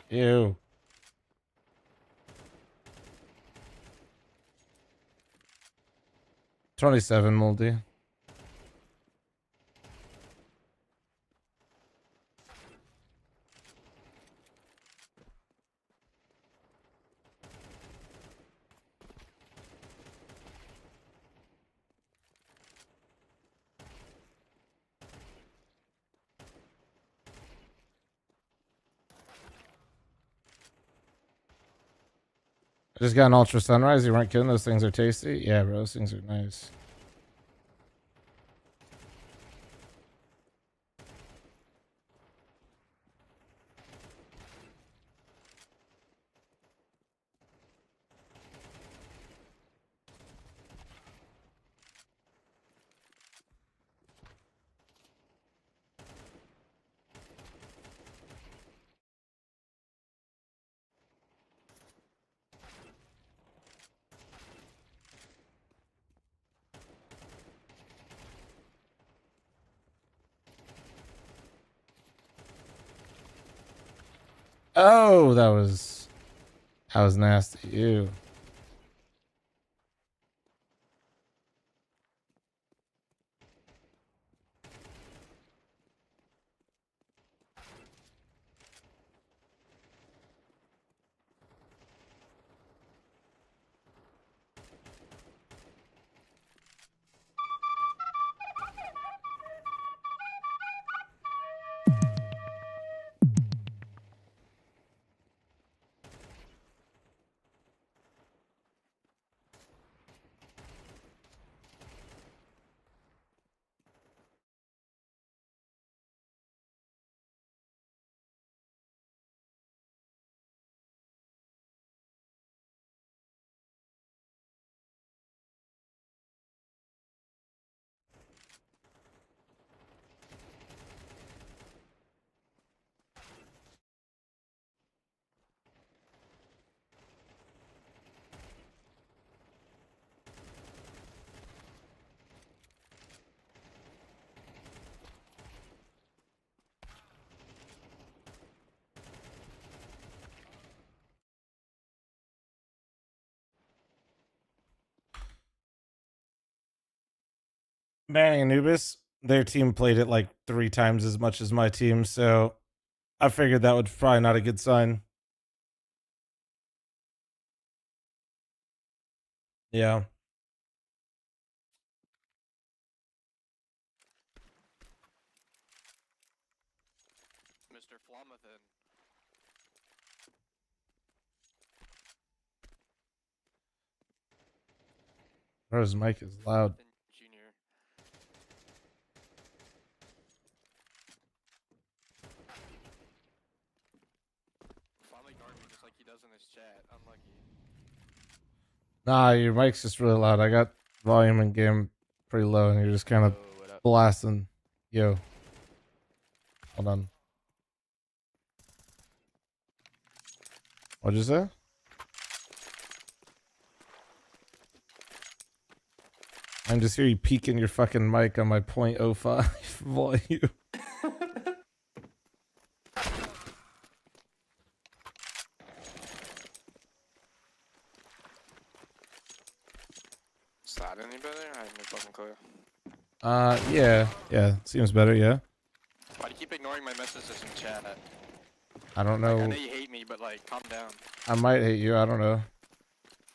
Ew. $27 moldy. I just got an Ultra Sunrise. You weren't kidding. Those things are tasty. Yeah, bro. Those things are nice. Oh, that was nasty. Ew. Banning Anubis, their team played it like 3 times as much as my team, so I figured that was probably not a good sign. Yeah. Mr. Flomathan. Bro's mic is loud. Junior. Finally guard me just like he does in his chat. Unlucky. Nah, your mic's just really loud. I got volume and game pretty low, and you're just kind of blasting. Yo. Hold on. What'd you say? I'm just hear you peeking your fucking mic on my 0.05 volume. Is that any better? I have no fucking clue. Yeah. Yeah. Seems better, yeah. Why do you keep ignoring my messages in chat? I don't Like, I know. know you hate me, but like, calm down. I might hate you. I don't know.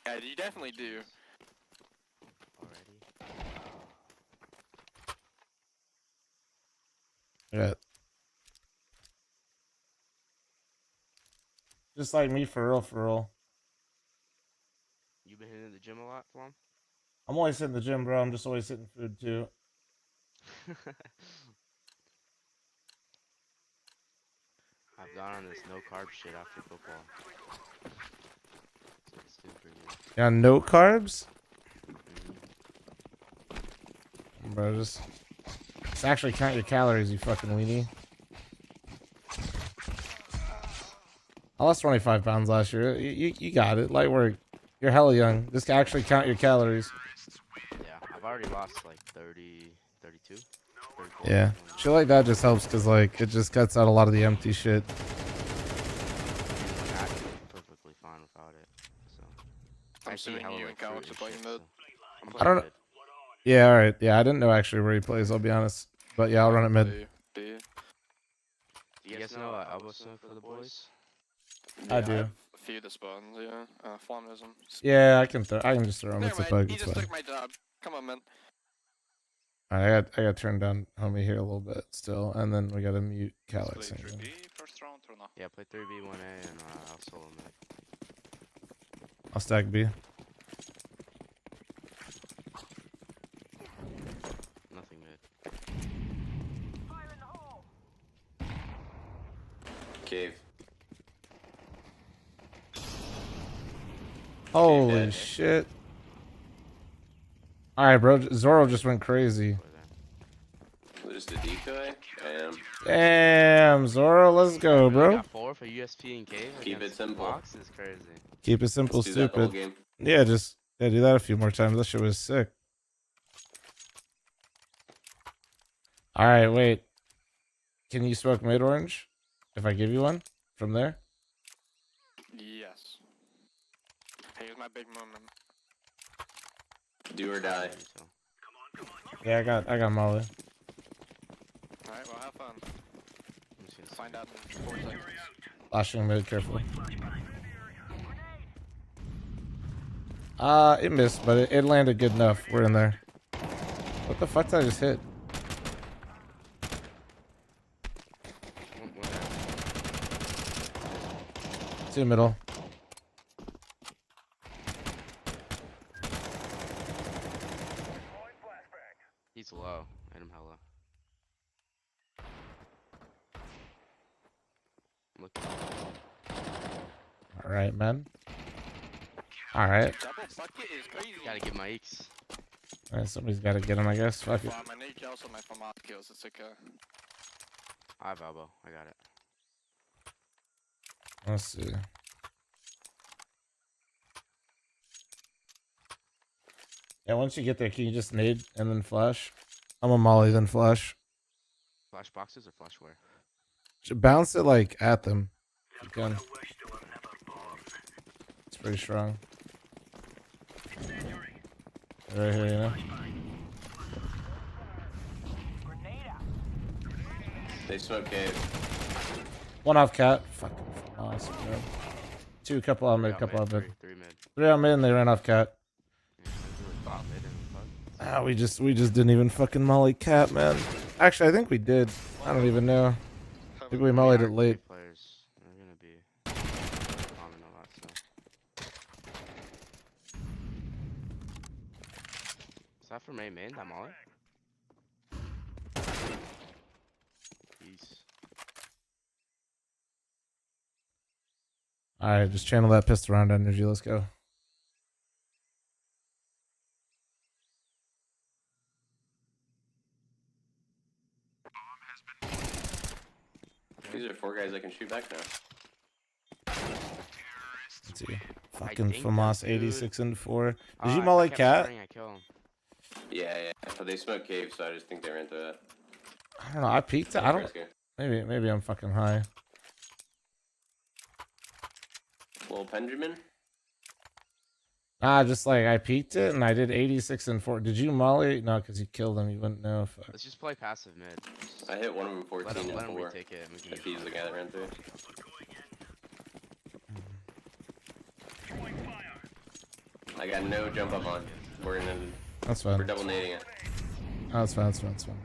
Yeah, you definitely do. Yeah. Just like me, for real, for real. You been hitting the gym a lot, fl0m? I'm always hitting the gym, bro. I'm just always hitting food too. I've gone on this no carb shit after football. So it's doing pretty good. Yeah, no carbs? Bro, just actually count your calories, you fucking weenie. I lost 25 pounds last year. You got it. Light work. You're hella young. Just actually count your calories. Yeah, I've already lost like 30, 32, 34. Yeah. Shit like that just helps because, like, it just cuts out a lot of the empty shit. I'm perfectly fine without it. So I'm assuming you and Kyle to play mid. I don't know. Yeah, alright. Yeah, I didn't know actually where he plays, I'll be honest. But yeah, I'll run it mid. Do you guys know elbow smoke for the boys? I do. have a few of the spawns, yeah. fl0m knows them. Yeah, I can just throw him. It's a Never bug. mind, he It's just fine. took my job. Come on, man. Alright, I got turned down homie here a little bit still, and then we gotta mute Calyx. Yeah, play 3B, 1A, and I'll solo mid. I'll stack B. Nothing mid. Cave. Holy shit. Alright, bro. Zoro just went crazy. Just a decoy? Damn, Zoro, let's go, bro. Got 4 for USP and cave. Keep it simple. Box is crazy. Keep it simple, Let's do that the whole stupid. game. Yeah, just do that a few more times. That shit was sick. Alright, wait. Can you smoke mid orange? If I give you one from there? Yes. Here's my big moment. Do or die. Yeah, I got Molly. Alright, well, have fun. Find out in 4 seconds. Flashing mid, careful. It missed, but it landed good enough. We're in there. What the fuck did I just hit? Two middle. He's low. Hit him hella. All right, man. All right. Double bucket is crazy. Gotta get my X. All right, somebody's got to get him, I guess. Fuck it. I need kills on my fl0m kills. It's okay. I have elbow. I got it. Let's see. Yeah, once you get there, can you just nade and then flash? I'm a molly, then flash. Flash boxes or flash where? Bounce it like at them. You can. It's pretty strong. Right here, you know. They smoke cave. One off cat. Fucking awesome, bro. Two, couple on mid, couple on mid. Three on mid, and they ran off cat. Ah, we just didn't even fucking molly cat, man. Actually, I think we did. I don't even know. I think we mollied it late. Players are gonna be bombing a lot, so. Is that for main that molly? Peace. Alright, just channel that pistol round energy. Let's go. These are 4 guys that can shoot back now. Let's see. Fucking FAMAS 86 and 4. Did you molly cat? Yeah. But they smoke cave, so I just think they ran through that. I don't know. I peeked it. I don't. Maybe I'm fucking high. Little Benjamin? Nah, just like I peeked it and I did 86 and 4. Did you molly? No, because you killed him. You wouldn't know. Fuck. Let's just play passive mid. I hit one of them 14 and 4. Let him retake it. If he's the guy that ran through. I got no jump up on. We're gonna. That's fine. We're double nading it. Oh, that's fine. That's fine. That's fine.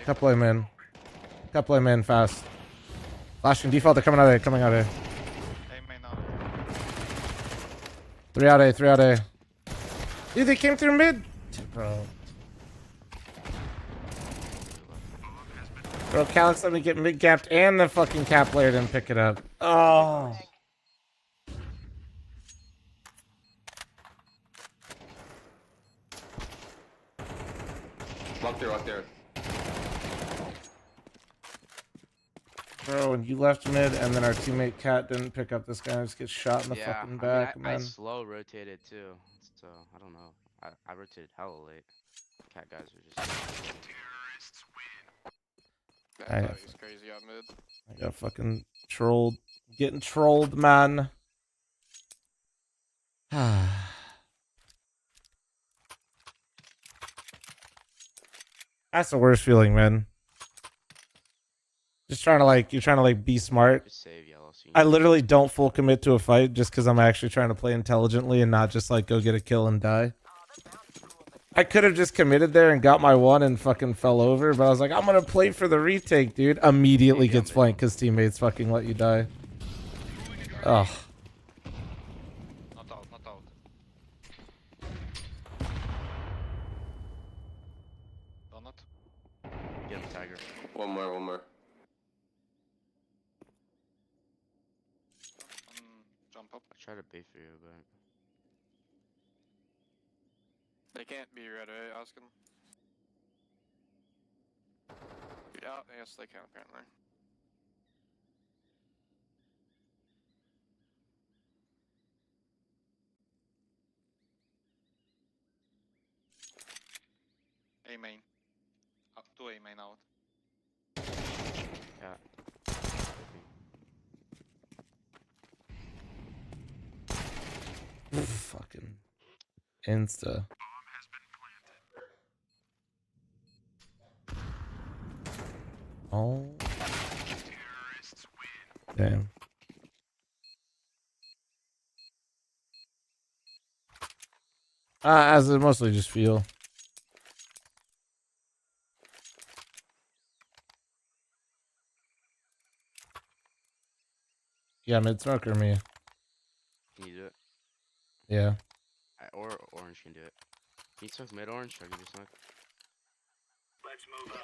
Couple him in. Couple him in fast. Flashing default. They're coming out of A. Coming out of A. 3 out A. 3 out A. Dude, they came through mid. Bro. Bro, Calyx let me get mid capped and the fucking cap player didn't pick it up. Oh. Walk there. Bro, when you left mid and then our teammate Cat didn't pick up this guy, just get shot in the fucking back, I man. slow rotated too, so I don't know. I rotated hella late. Cat guys are just. I thought he was crazy out mid. I got fucking trolled. Getting trolled, man. That's the worst feeling, man. Just trying to you're trying to be smart. Just save yellow. So I literally don't full commit to a fight just because I'm actually trying to play intelligently and not just go get a kill and die. I could have just committed there and got my one and fucking fell over, but I was like, I'm gonna play for the retake, dude. Immediately gets flanked because teammates fucking let you die. Ugh. Not out. Donut. Get him, Tiger. One more. Jump up. I try to bait for you, but. They can't be red, right? Ask them. Yeah, yes, they can apparently. A main. Up to A main out. Yeah. Fucking insta. Oh. Damn. As I mostly just feel. Yeah, mid smoke or me? Can you do it? Yeah. Or orange can do it. Can you smoke mid orange? I'll give you smoke. Let's move out.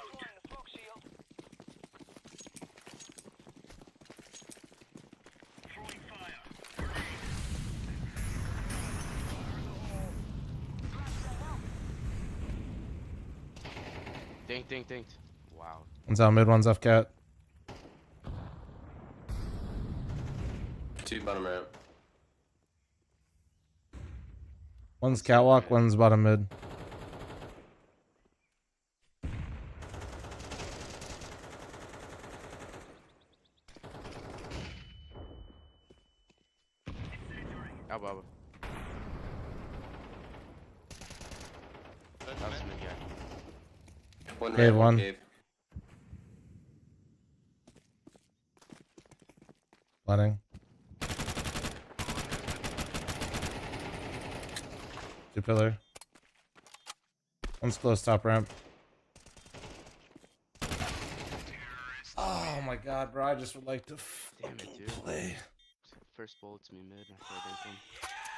Throwing fire. Dinked. Wow. One's out mid, one's off cat. 2 bottom ramp. One's catwalk, one's bottom mid. Elbow. That was mid guy. One Cave, ramp, one. Cave. Letting. Two pillar. One's close top ramp. Oh my god, bro. I just would like to Damn it, dude. play. First bullet to me mid after I dinked him.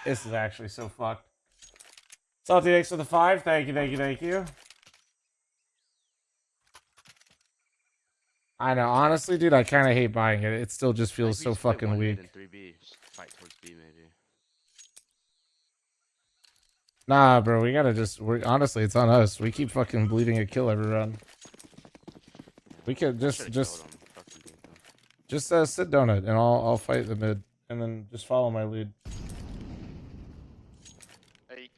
This is actually so fucked. Salty X for the 5. Thank you. I know. Honestly, dude, I kind of hate buying it. It still just feels so fucking weak. 3B. Just fight towards B maybe. Nah, bro. We gotta just... honestly, it's on us. We keep fucking bleeding a kill every run. We could just sit donut and I'll fight the mid and then just follow my lead. Hey.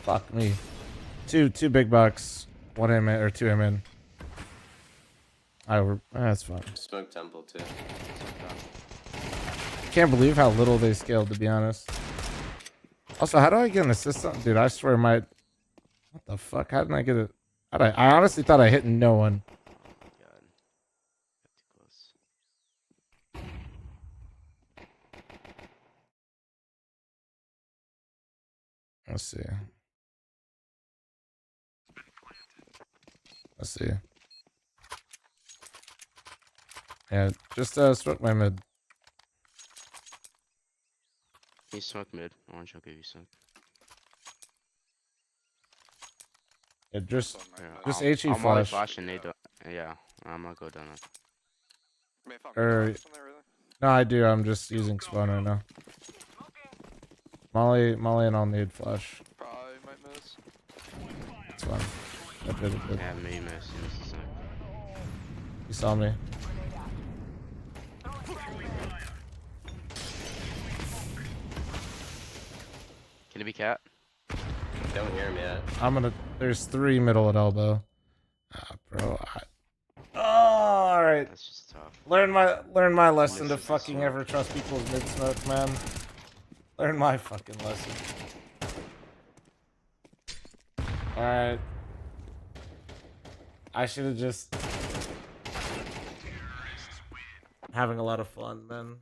Fuck me. Two big bucks. 1 aim in or 2 aim in. That's fine. Smoke temple too. Can't believe how little they scaled, to be honest. Also, how do I get an assist on? Dude, I swear my... What the fuck? How did I get it? I honestly thought I hit no one. God. Got too close. Let's see. Let's see. Yeah, just smoke my mid. You smoke mid. Orange, I'll give you smoke. Yeah, just I'll HE molly flash. flash and nade. Yeah, I'm gonna go down it. No, I do. I'm just using spawn right now. Molly, and I'll need flash. Probably might miss. It's fine. I did. Yeah, me miss. You missed the smoke. You saw me. Can it be cat? Don't hear him yet. There's 3 middle at elbow. Bro. All right. That's just tough. Learn my lesson to fucking ever trust people's mid smoke, man. Learn my fucking lesson. All right. I should have just having a lot of fun, man.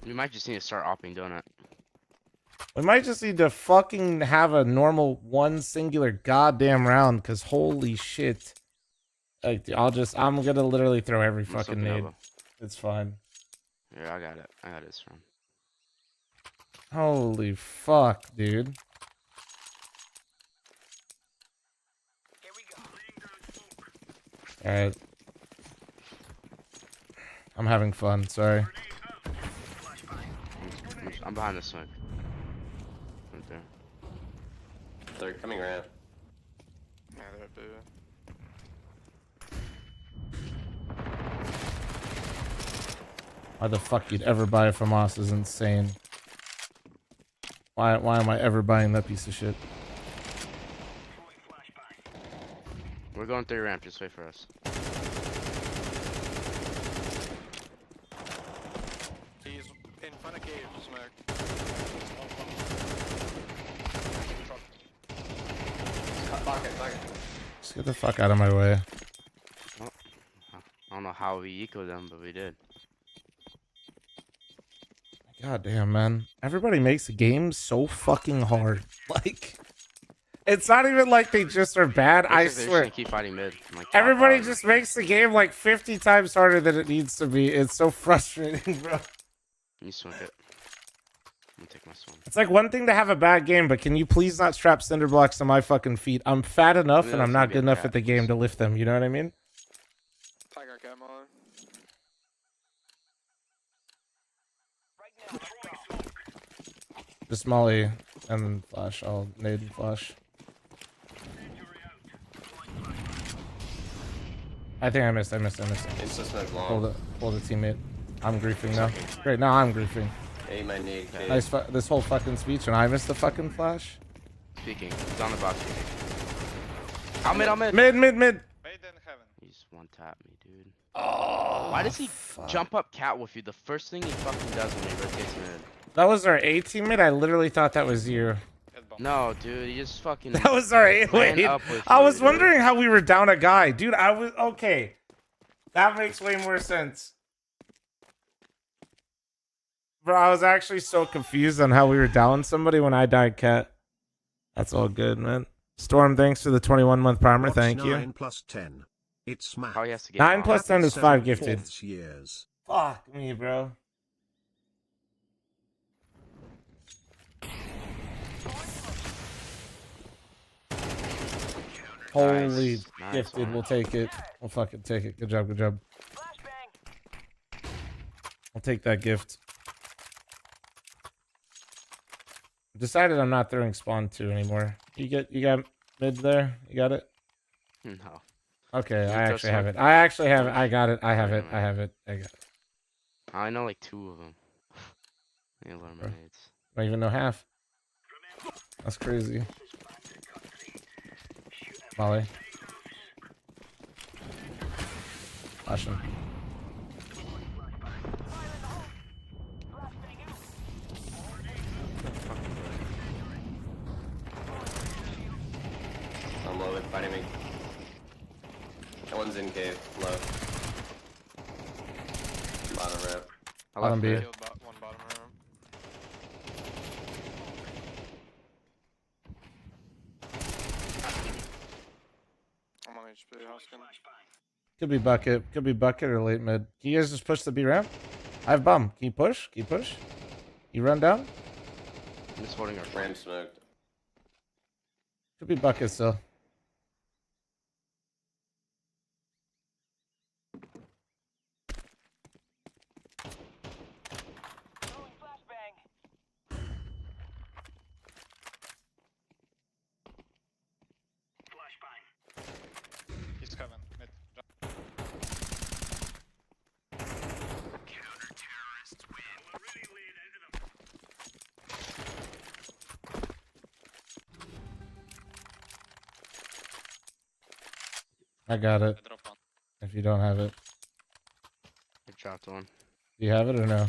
We might just need to start opping donut. We might just need to fucking have a normal one singular goddamn round, cause holy shit. Like, I'm gonna literally throw every fucking nade. It's fine. Yeah, I got it. I got this round. Holy fuck, dude. Alright. I'm having fun, sorry. I'm behind the smoke. Right there. They're coming around. Yeah, they're up there. Why the fuck you'd ever buy a FAMAS is insane. Why am I ever buying that piece of shit? We're going through ramp, just wait for us. He's in front of cave, smoke. Pocket. Just get the fuck out of my way. Oh, I don't know how we eco them, but we did. God damn, man. Everybody makes the game so fucking hard. Like, it's not even like they just are bad. I swear. Keep fighting mid. Like, everybody just makes the game like 50 times harder than it needs to be. It's so frustrating, bro. You smoke it. I'm gonna take my swing. It's like one thing to have a bad game, but can you please not strap cinder blocks to my fucking feet? I'm fat enough and I'm not good enough at the game to lift them. You know what I mean? Tiger cam on. Just Molly and flash. I'll nade and flash. I think I missed. It's just not long. Hold the teammate. I'm griefing now. Great, now I'm griefing. Hey, my nade. Nice. This whole fucking speech, and I missed the fucking flash. Speaking. It's on the box. I'm mid. Mid. He just one tap me, dude. Oh, why does he jump up cat with you? The first thing he fucking does when he rotates mid. That was our A teammate. I literally thought that was you. No, dude, he just fucking. That was our A. Wait, I was wondering how we were down a guy, dude. I was okay. That makes way more sense. Bro, I was actually so confused on how we were down somebody when I died, cat. That's all good, man. Storm, thanks for the 21-month primer. Thank you. 9 plus 10. It's math. Oh, he has to get 9 plus 10 is 5 gifted. Years. Fuck me, bro. Holy gifted, we'll take it. We'll fucking take it. Good job. I'll take that gift. Decided I'm not throwing spawn 2 anymore. You got mid there? You got it? No. Okay, I actually have it. I got it. I have it. I got it. I know like 2 of them. I learn my nades. I don't even know half. That's crazy. Molly. Flash him. Fighting me. That one's in cave, low. Bottom ramp. Bottom B. Killed one bottom room. I'm on HP, Hoskin. Could be bucket or late mid. Can you guys just push the B ramp? I have bomb. Can you push? Can you push? You run down? I'm just holding our Ramp smoked. Could be bucket still. He's coming. Mid. I got it. If you don't have it. I dropped one. Do you have it or no?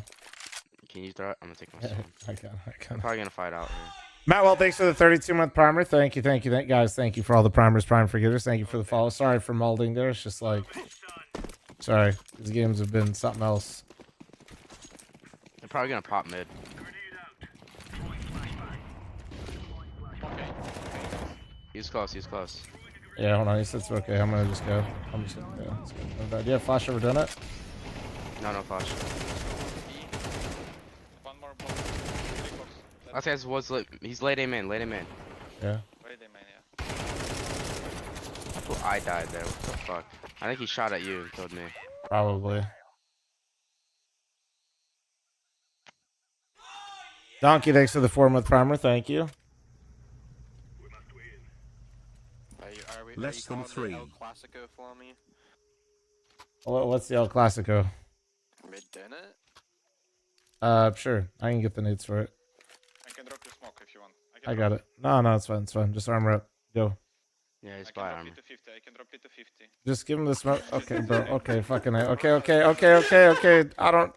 Can you throw it? I'm gonna take my sword. I got it. I'm probably gonna fight out here. Matt, well, thanks for the 32-month primer. Thank you, guys. Thank you for all the primers, prime forgetters. Thank you for the follow. Sorry for molding there. It's just like, sorry, these games have been something else. They're probably gonna pop mid. He's close. He's close. Yeah, hold on. He said it's okay. I'm gonna just go. I'm just gonna go. Let's go. Do you have flash ever done it? No flash. One more bomb. Really close. Last guy's was lit. He's late aim in. Late aim in. Yeah. Wait a minute, yeah. Oh, I died there. What the fuck? I think he shot at you and killed me. Probably. Donkey, thanks for the 4-month primer. Thank you. Less than 3. El Clasico for me. What's the El Clasico? Mid Dennett? Sure. I can get the nades for it. I can drop your smoke if you want. I got it. No, it's fine. It's fine. Just armor up. Go. Yeah, he's I can by drop armor. it to 50. I can drop it to 50. Just give him the smoke. Okay, bro. Okay, fucking A. Okay. I don't.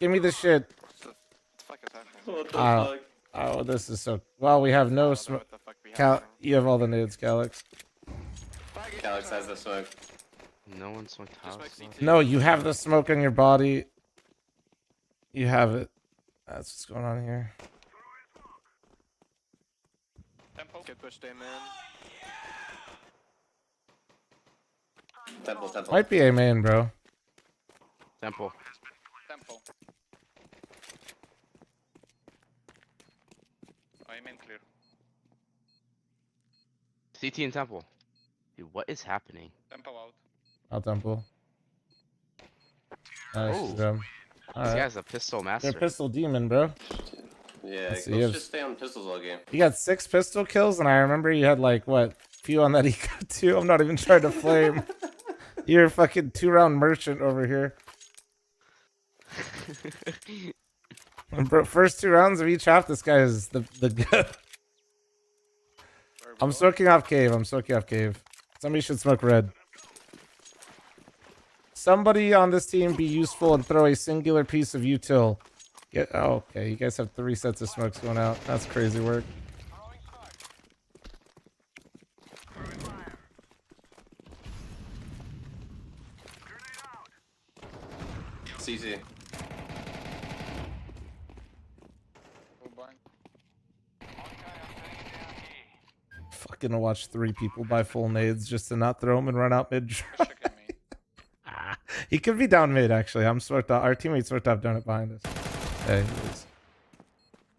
Give me the shit. What the fuck is happening? What the fuck? Oh, this is so. Well, we have no smoke. You have all the nades, Calyx. Alex has the smoke. No one smoked house. No, you have the smoke on your body. You have it. That's what's going on here. Temple. Get pushed in, man. Temple. Might be a main, bro. Temple. I'm in clear. CT and temple. Dude, what is happening? Temple out. Out temple. Nice. Oh. This This guy's a pistol master. You're a pistol demon, bro. Yeah, Let's see, let's just stay on pistols all game. You got 6 pistol kills, and I remember you had like what few on that eco too. I'm not even trying to flame. You're a fucking 2-round merchant over here. Bro, first 2 rounds of each half, this guy is the good. I'm smoking off cave. Somebody should smoke red. Somebody on this team be useful and throw a singular piece of util. Oh, okay. You guys have 3 sets of smokes going out. That's crazy work. CC. Fucking watch 3 people buy full nades just to not throw them and run out mid. He could be down mid, actually. I'm sort of. Our teammates sort of done it behind us. Yeah, he is.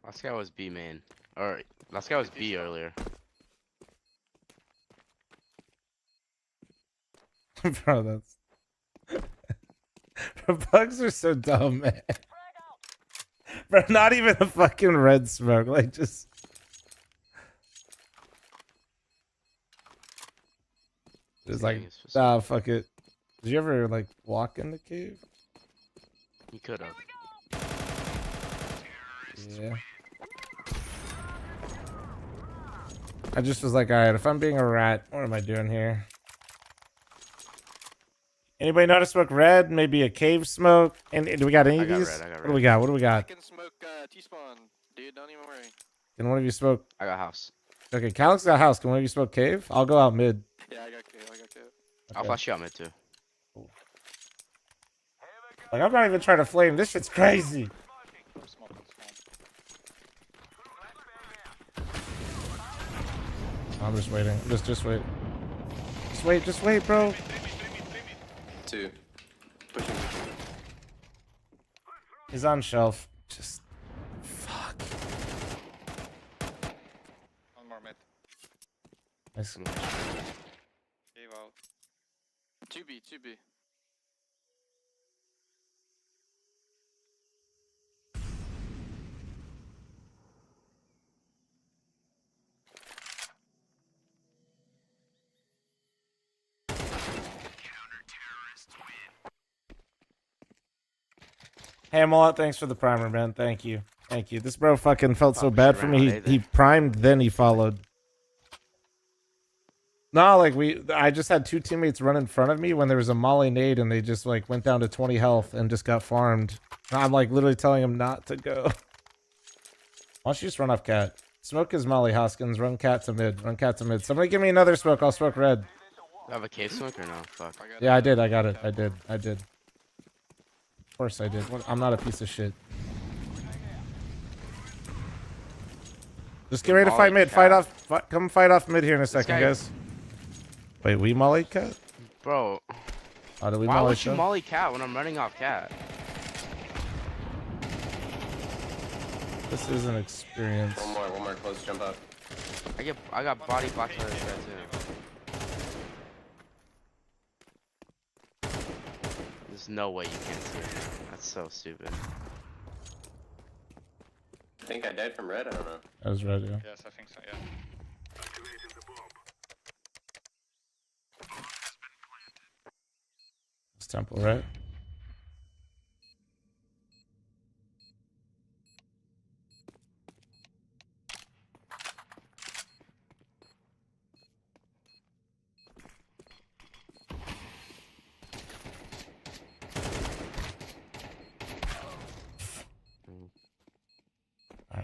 Last guy was B main. Or last guy was B earlier. Bro, that's. Bro, bugs are so dumb, man. Bro, not even a fucking red smoke. Like, just. It's like, nah, fuck it. Did you ever, like, walk in the cave? You could have. Yeah. I just was like, alright, if I'm being a rat, what am I doing here? Anybody know how to smoke red? Maybe a cave smoke? And do we got any of these? What do we got? I can smoke T-spawn. Dude, don't even worry. Can one of you smoke? I got house. Okay, Calyx got house. Can we maybe smoke cave? I'll go out mid. Yeah, I got cave. I'll flash you out mid too. Like, I'm not even trying to flame. This shit's crazy. I'm just waiting. Just wait. Just wait, bro. 2. Pushing. He's on shelf. Just fuck. One more mid. Nice. Cave out. 2B. Hey, Mullet, thanks for the primer, man. Thank you. This bro fucking felt so bad for me. He primed, then he followed. No, like I just had 2 teammates run in front of me when there was a molly nade, and they just like went down to 20 health and just got farmed. I'm like literally telling him not to go. Why don't you just run off cat? Smoke his molly, Hoskins. Run cat to mid. Somebody give me another smoke. I'll smoke red. I have a cave smoke or no? Fuck. Yeah, I did. I got it. I did. Of course I did. I'm not a piece of shit. Just get ready to fight mid. Come fight off mid here in a second, guys. Wait, we molly cat? Bro. Oh, did we Why molly would you cat? molly cat when I'm running off cat? This is an experience. One more close jump up. I got body blocked by this guy too. There's no way you can't see it. That's so stupid. I think I died from red. I don't know. That was red, yeah. Yes, I think so. Yeah. It's temple, right?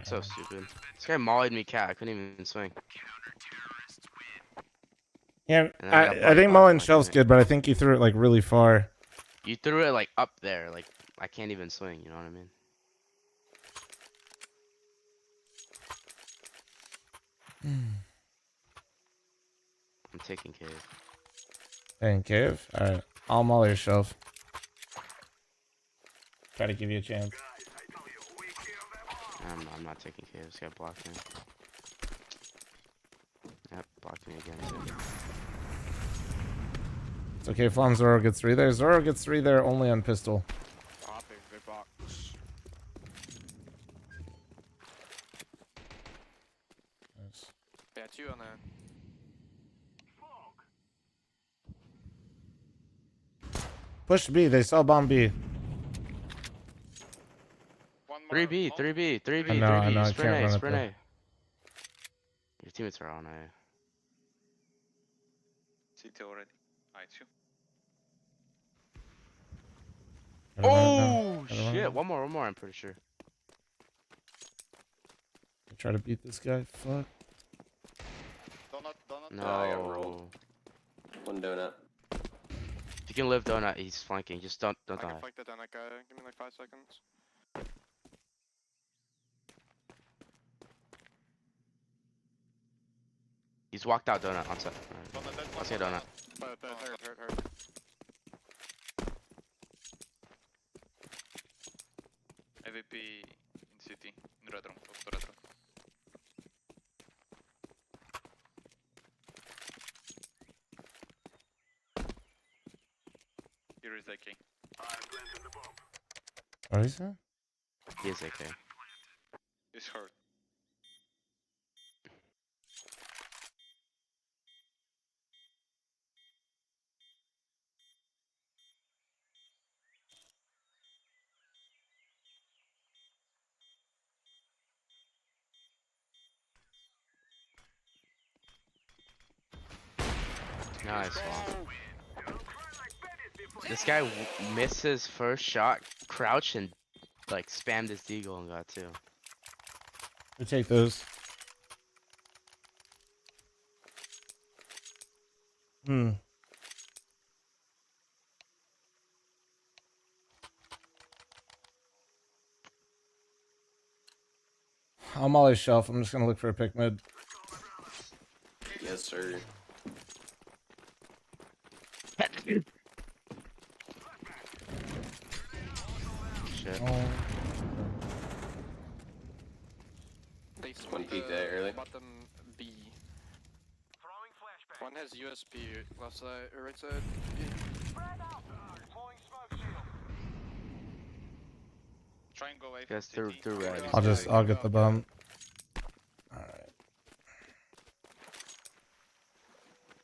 So stupid. This guy mollied me cat. I couldn't even swing. Yeah, I think Mullen shelf's good, but I think you threw it like really far. You threw it like up there. Like I can't even swing. You know what I mean? I'm taking cave. Taking cave? Alright. I'll molly your shelf. Try to give you a chance. I'm not taking cave. This guy blocked me. Yep, blocked me again too. It's okay, fl0m Zoro gets 3 there. Zoro gets 3 there only on pistol. Hopping, big box. Nice. Yeah, 2 on there. Push B, they saw bomb B. 3B, 3B, 3B, I know, 3B. I know, I Sprint can't A, run it sprint there. A. Your teammates are on A. CT already. I2. Oh shit! One more, I'm pretty sure. Try to beat this guy. Fuck. Donut. No. I got rolled. One donut. If you can live donut, he's flanking. Just don't die. I can flank the donut guy. Give me like 5 seconds. He's walked out donut on set. Right. I'll say donut. Hurt. AVP in city. In red room. Close to red room. Here is AK. What is that? He is AK. He's hurt. Nice. Wow. This guy missed his first shot, crouched and like spammed his deagle and got 2. We take those. I'm always shelf. I'm just gonna look for a pick mid. Yes, sir. Shit. They One peek there early. Bottom B. One has USP left side or right side. B. Try and go away. Guess through red. I'll get the bum. Alright.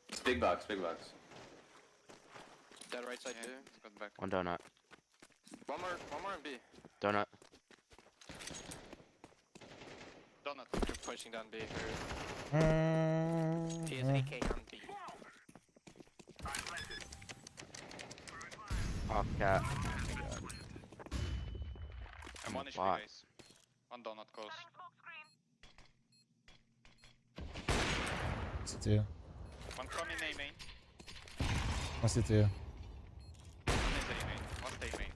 It's big box, big box. That right side too. Back. One donut. One more in B. Donut. Donut. You're pushing down B first. He is AK on B. Off cat. And one HP Fuck. guys. One donut close. What's it do? One from in A main. What's it do? One is A main. One stay main.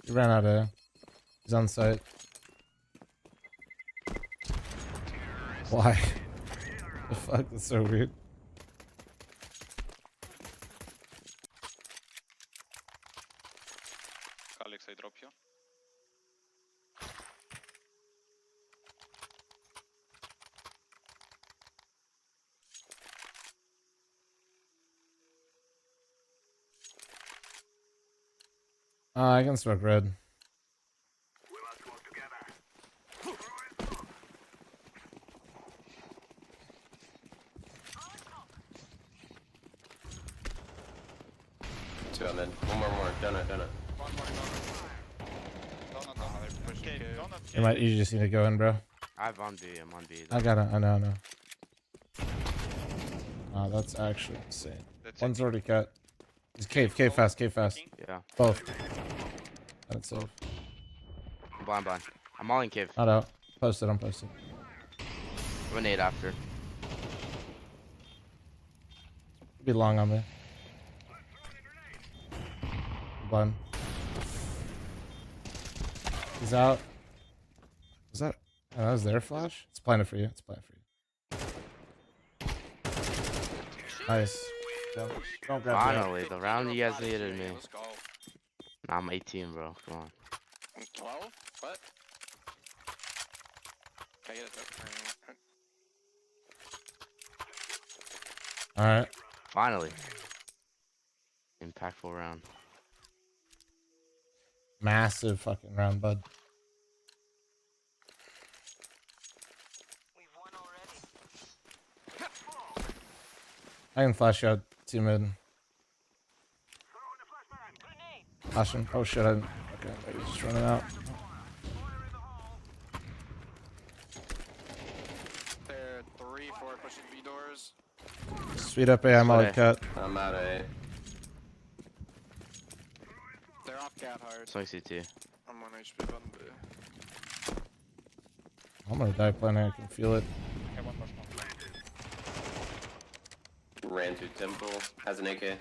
He ran out of. He's on site. Why? The fuck? That's so weird. Alex, I drop you. I can smoke red. Two on mid. One more. Donut. One more donut. They're pushing K. You just need to go in, bro. I'm on B. I'm on B. I got it. I know. Oh, that's actually insane. One's already cut. He's cave fast. Yeah. Both. That's safe. Blind. I'm all in cave. Not out. I'm posted. Grenade after. Be long on me. Blind. He's out. Was that? Oh, that was their flash? It's planted for you. Nice. Don't grab Finally, the round you guys needed me. Let's go. Nah, I'm 18, bro. Come on. 12? What? Can I get it? Alright. Finally. Impactful round. Massive fucking round, bud. I can flash you out, team mid. Flashing. Oh shit, okay, he's just running out. They're 3, 4 pushing B doors. Speed up A, I'm out cut. I'm out of A. They're off cat hard. So CT. I'm on HP on B. I'm gonna die planning, I can feel it. Okay, one more small. Ran through temple. Has an AK.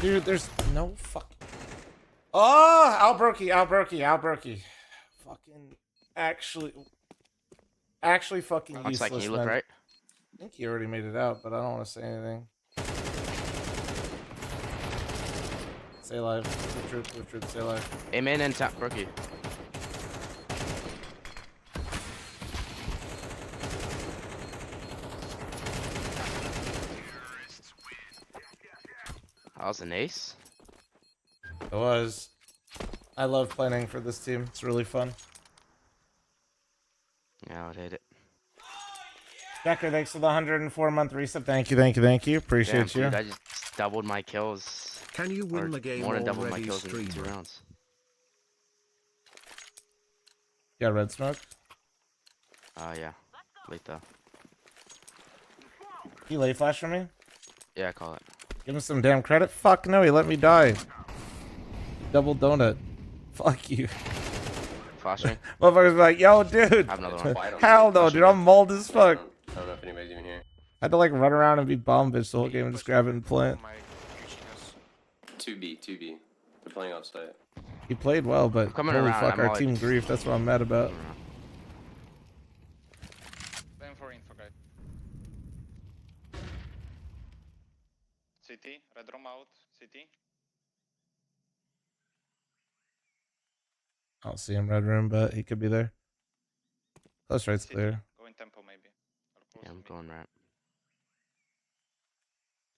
Dude, there's no fuck. Oh, Alberkey. Fucking actually fucking Looks useless, like you look man. right. I think he already made it out, but I don't want to say anything. Stay alive. Good troop, stay alive. Amen and tap rookie. That was an ace. It was. I love planning for this team. It's really fun. Yeah, I would hate it. Decker, thanks for the 104-month resub. Thank you. Appreciate Damn, you. dude, I just doubled my kills. Can you win the game more than doubled my already, kills in 2 streamer? rounds. Yeah, red smoke. Yeah. Late though. He late flash for me? Yeah, I call it. Give him some damn credit? Fuck no, he let me die. Double donut. Fuck you. Flashing? Motherfuckers be like, yo, dude. I have another one. Hell no, dude. I'm mauled as fuck. I don't know if anybody's even here. I had to like run around and be bomb bitch the whole game and just grab it and plant. 2B. They're playing offsite. He played well, but coming holy around, fuck, I'm our all team like- grief. That's what I'm mad about. Playing for info, guys. CT, red room out, CT. I don't see him red room, but he could be there. Close right's clear. Go in tempo maybe. Yeah, I'm going right.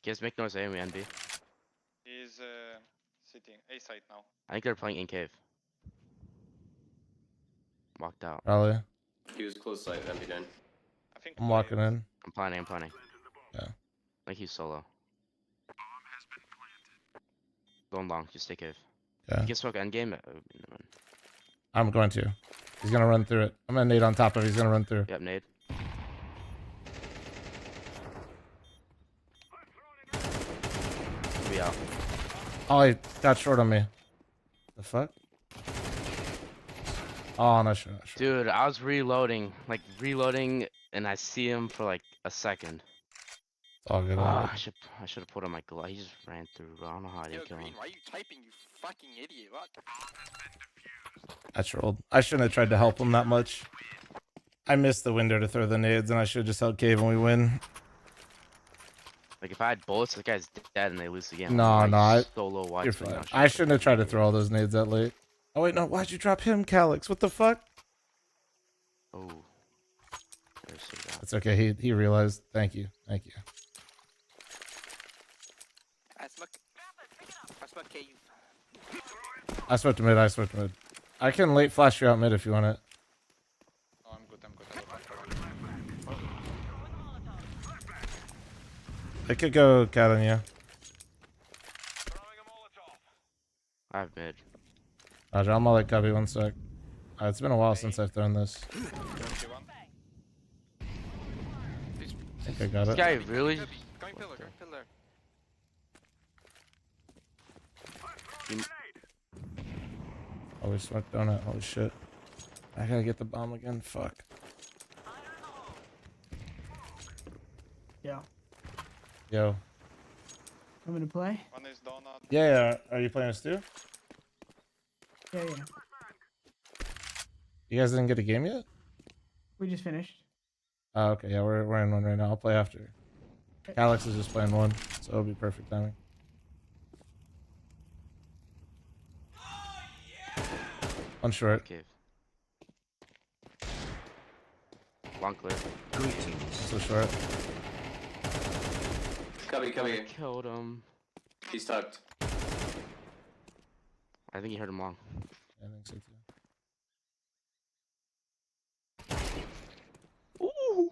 You guys make noise A and we NB. He's sitting A side now. I think they're playing in cave. Walked out. Probably. He was close side, MB9. I think I'm walking in. I'm planning. Yeah. I think he's solo. Going long, just stay cave. Yeah. You can smoke endgame. I'm going to. He's gonna run through it. I'm gonna nade on top of it. He's gonna run through. Yep, nade. Be out. Oh, he got short on me. The fuck? Oh, not sure. Dude, I was reloading, and I see him for like a second. It's all good. I should have put on my glove. He just ran through, bro. I don't know how I didn't kill him. Why are you typing, you fucking idiot? What? I trolled. I shouldn't have tried to help him that much. I missed the window to throw the nades, and I should have just held cave and we win. Like if I had bullets, the guy's dead and they lose the game. No, I'm no, like, solo wide you're swing fine. now, I shouldn't have tried to throw all those nades that late. Oh wait, no. Why'd you drop him, Calyx? What the fuck? Oh. It's okay. He realized. Thank you. Thank you. I smoke cave. I swept to mid. I swept to mid. I can late flash you out mid if you want it. Oh, I'm good. I could go cat on you. I have mid. Roger, I'm gonna let cubby 1 sec. It's been a while since I've thrown this. I think I got This it. guy really? Going pillar. Oh, we smoked donut. Holy shit. I gotta get the bomb again. Fuck. Yeah. Yo. Coming to play? One is donut. Yeah. Are you playing us too? Yeah. You guys didn't get a game yet? We just finished. Oh, okay. Yeah, we're in one right now. I'll play after. Alex is just playing one, so it'll be perfect timing. One short. Cave. Long clear. So short. Cubby. I killed him. He's tucked. I think he heard him long. I think so too. Ooh.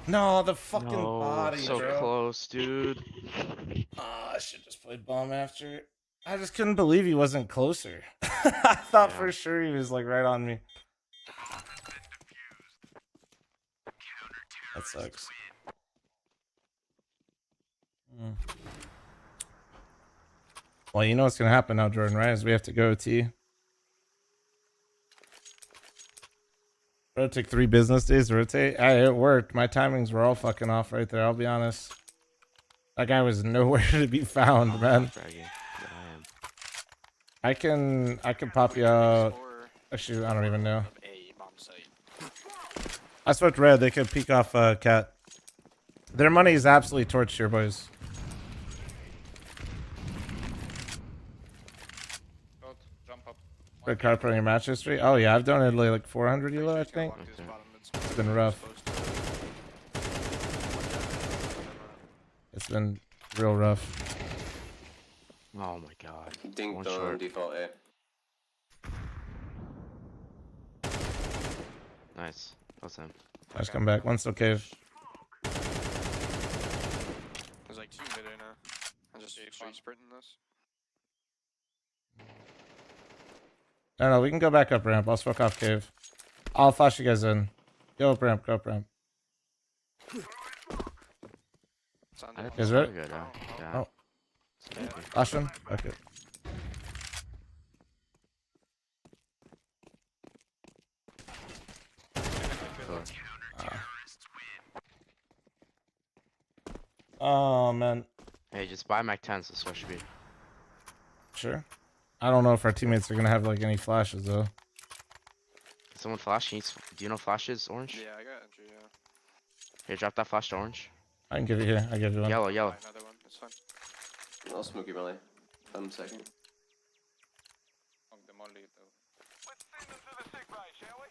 No, the fucking No, body, so bro. close, dude. I should just play bomb after. I just couldn't believe he wasn't closer. I thought for sure he was like right on me. That sucks. Well, you know what's gonna happen now, Jordan, right? Is we have to go T. Bro, took 3 business days to rotate. Hey, it worked. My timings were all fucking off right there. I'll be honest. That guy was nowhere to be found, man. I can pop you out. Actually, I don't even know. I swept red. They could peek off cat. Their money is absolutely torched here, boys. Red card on your match history? Oh yeah, I've donated like 400 ELO, I think. It's been rough. It's been real rough. Oh my god. Dink One on short. default A. Nice. That's him. Let's come back. One's still cave. There's like 2 mid in now. I'm just straight sprinting this. No, we can go back up ramp. I'll smoke off cave. I'll flash you guys in. Go up ramp. Go up ramp. You guys ready? Yeah. Oh. Flash him? Okay. Oh, man. Hey, just buy Mac 10s, so should be. Sure. I don't know if our teammates are gonna have like any flashes though. Can someone flash? Do you know flashes, Orange? Yeah, I got entry, yeah. Here, drop that flash to Orange. I can give you here. I give you one. Yellow. Another one, that's fine. I'll smoke you, Molly. I'm second. The molly, though. Let's send them to the sick bay, shall we?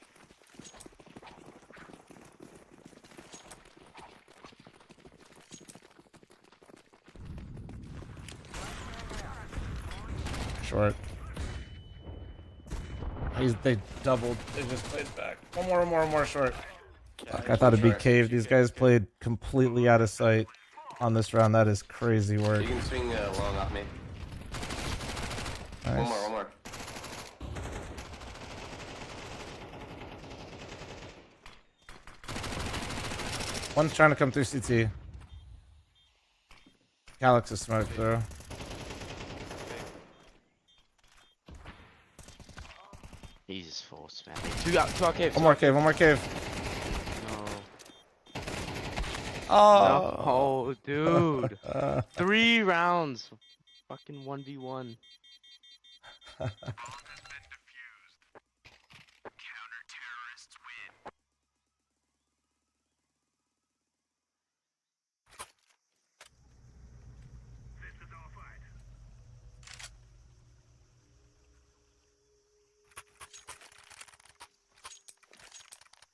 Short. They doubled. They just played back. One more short. Fuck, I thought it'd be cave. These guys played completely out of sight on this round. That is crazy work. You can swing long off me. Nice. One more. One's trying to come through CT. Calyx is smoked though. Jesus, force, man. Two out cave. One more cave. No. Oh, no, dude. 3 rounds. Fucking 1v1.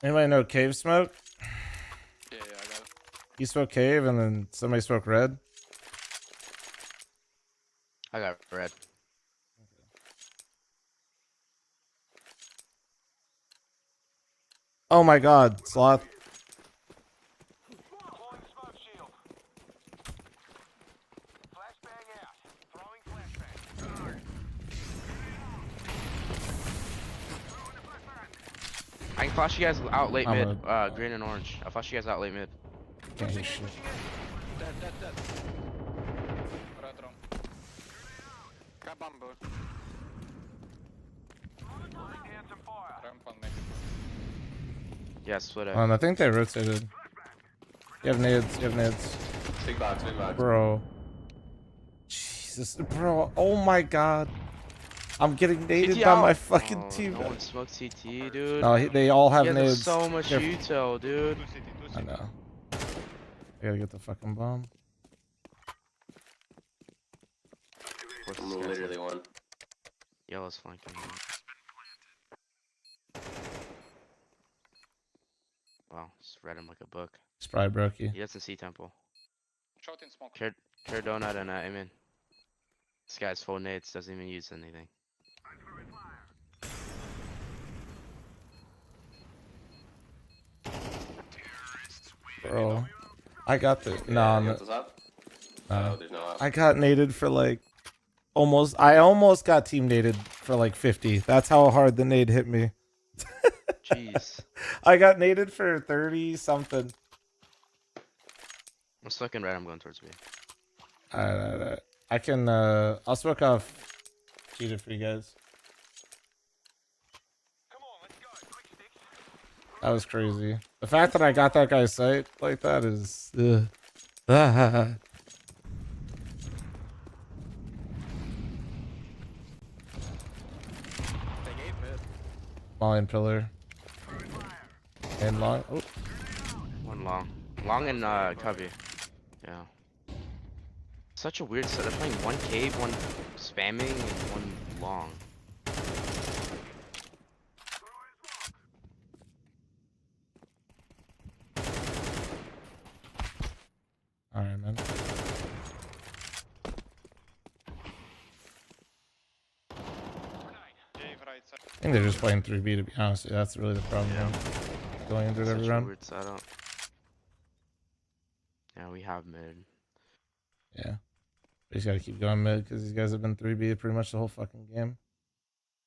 Anybody know cave smoke? Yeah, I got it. You smoke cave and then somebody smoke red? I got red. Oh my god, Sloth. I can flash you guys out late mid. Green and orange. I'll flash you guys out late mid. Can't hear shit. Dead. Red wrong. Got bamboo. Ramp on me. Yeah, split it. I think they rotated. You have nades. Big box. Bro. Jesus, bro. Oh my god. I'm getting naded CT by out. my fucking team. No one smoked CT, dude. No, they all have He has nades. so much util, dude. I know. I gotta get the fucking bomb. I'm literally one. Yellow's flanking. Wow, just read him like a book. Spry broke you. He doesn't see temple. Short in smoke. Care donut and aim. This guy's full nades, doesn't even use anything. Bro. I got the no. There's no up. I got naded for like I almost got team naded for like 50. That's how hard the nade hit me. Jeez. I got naded for 30 something. I'm stuck in red, I'm going towards B. I can I'll smoke off cheetah for you guys. That was crazy. The fact that I got that guy's sight like that is Molly and pillar. And long. Oh. One long. Long and cubby. Yeah. Such a weird set. They're playing one cave, one spamming, and one long. Alright, man. I think they're just playing 3B to be honest. That's really the problem. Yeah. going into it every Such a round. weird setup. Yeah, we have mid. Yeah. We just gotta keep going mid because these guys have been 3B pretty much the whole fucking game.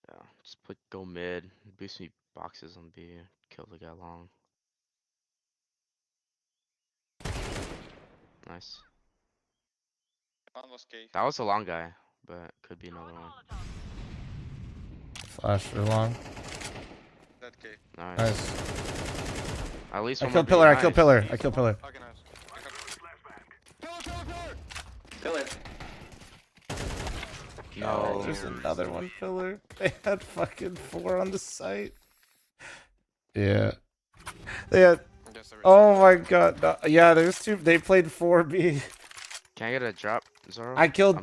Yeah, just go mid. Boost me boxes on B. Kill the guy long. Nice. That was a long guy, but could be another one. Flash for long. Nice. Nice. At least I one killed more pillar. B. I killed Nice. pillar. I killed pillar. Pillar. No. There's another one pillar. They had fucking 4 on the site. Yeah. They had. Oh my god. No, yeah, there's 2. They played 4B. Can I get a drop, Zoro? I killed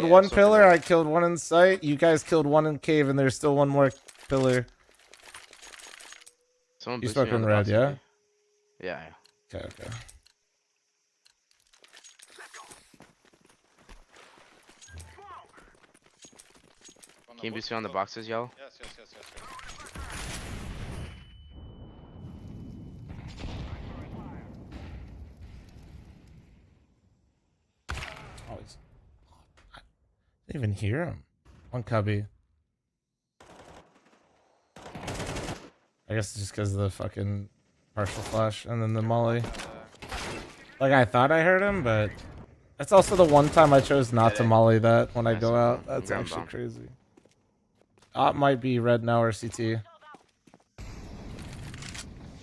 one pillar. I killed one in sight. You guys killed one in cave, and there's still one more pillar. Someone You boost me spoke on in the red, box, yeah? maybe? Yeah. Okay. Can you boost me on the boxes, yellow? Yes. Oh, he's... I didn't even hear him. One cubby. I guess it's just because of the fucking partial flash and then the molly. Like, I thought I heard him, but that's also the one time I chose not to molly that when I go out. That's actually crazy. It might be red now or CT.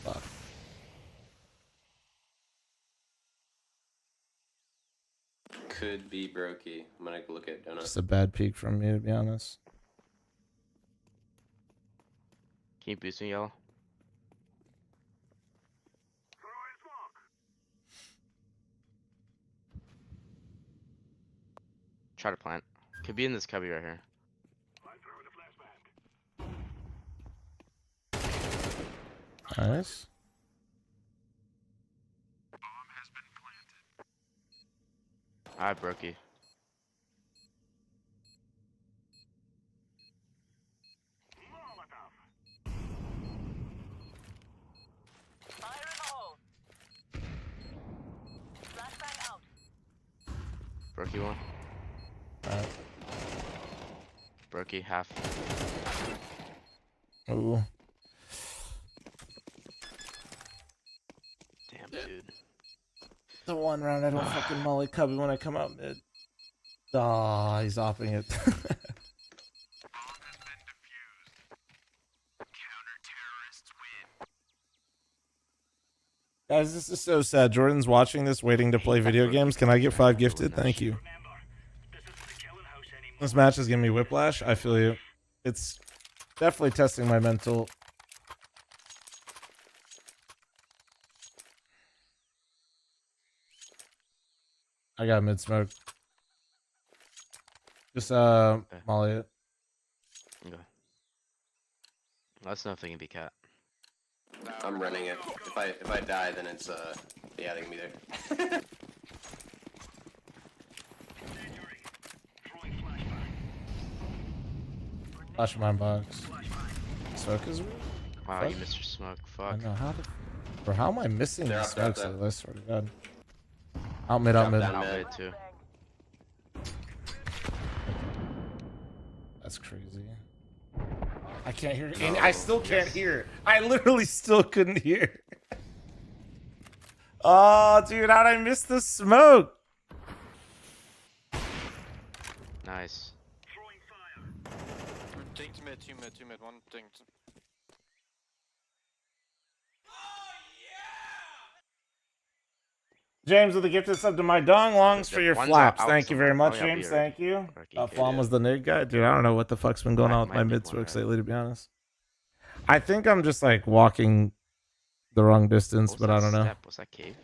Fuck. Could be brokey. I'm gonna look at donut. Just a bad peek from me, to be honest. Can you boost me, yellow? Try to plant. Could be in this cubby right here. Nice. Alright, brokey. Brokey one. Alright. Brokey half. Ooh. Damn, dude. The one round I don't fucking molly cubby when I come out mid. Ah, he's opping it. Guys, this is so sad. Jordan's watching this, waiting to play video games. Can I get 5 gifted? Thank you. This match is giving me whiplash. I feel you. It's definitely testing my mental. I got mid smoke. Just molly it. Okay. That's nothing can be cat. I'm running it. If I die, then it's yeah, they can be there. Flash my box. Smoke is weird. Wow, Fuck. you missed your smoke. I Fuck. know how the. Bro, how am I missing They're these up, they're up, smokes? they're I swear to God. Out mid, out Drop mid. down Out mid. mid too. That's crazy. I can't hear. And I still can't hear. I literally still couldn't hear. Oh, dude, how'd I miss the smoke? Nice. Dinked mid, 2 mid, 1 dinked. James with a gifted sub to my dong longs for your One's flaps. out Thank you very somewhere. much, Oh, yeah, James. be Thank you. Rookie, Fl0m was the nig guy. Dude, I don't know what the fuck's been going on with my mid smokes lately, to be honest. I think I'm just like walking the wrong distance, but I don't know. Was that cave?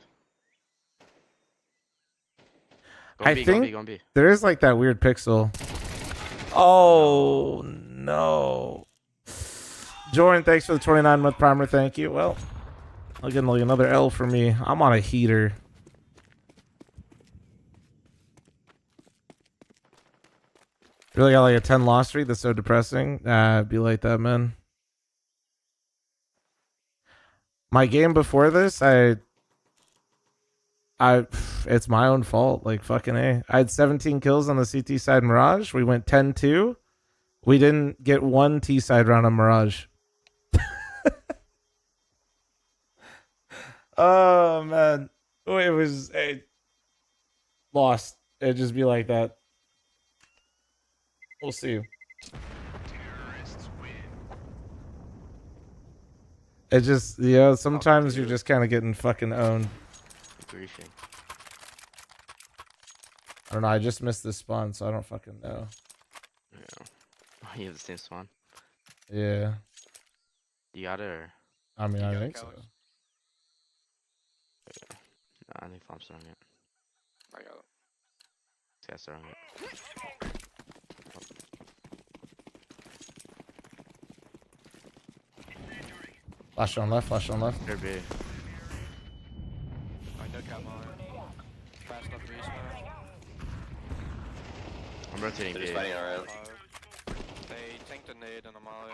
I think there is like that weird pixel. Oh no. Jordan, thanks for the 29-month primer. Thank you. Well, again, like another L for me. I'm on a heater. Really got like a 10 loss streak. That's so depressing. Be like that, man. My game before this, it's my own fault. Like fucking A. I had 17 kills on the CT side Mirage. We went 10-2. We didn't get one T side round on Mirage. Oh man, it was lost. It'd just be like that. We'll see. It just, yeah, sometimes you're just kind of getting fucking owned. Griefing. I don't know. I just missed this spawn, so I don't fucking know. Yeah. Oh, you have the same spawn. Yeah. You got it, or? I mean, I think so. Yeah. Nah, I think fl0m's throwing it. I got it. This guy's throwing it. Flash on left, flash on left. They're B. I no cap mine. Fast enough to respawn. I'm rotating They're B. just fighting around. They tanked a nade and a molly.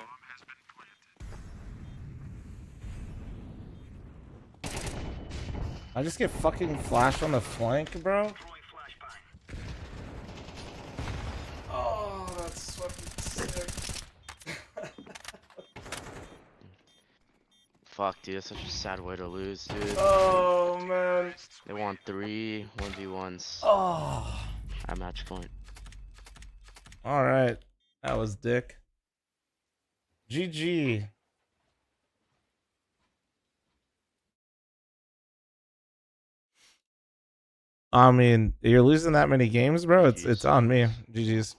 I just get fucking flashed on the flank, bro. Oh, that's fucking sick. Fuck, dude, that's such a sad way to lose, dude. Oh man. They won 3 1v1s. Oh. At match point. All right, that was dick. GG. I mean, you're losing that many games, bro. It's on me. GG's.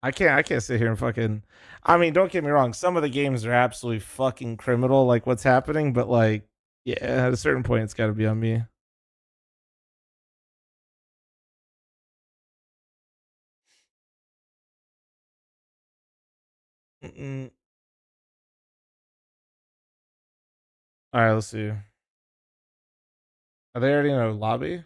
I can't sit here and fucking. I mean, don't get me wrong. Some of the games are absolutely fucking criminal, like what's happening. But like, yeah, at a certain point, it's got to be on me. All right, let's see. Are they already in a lobby?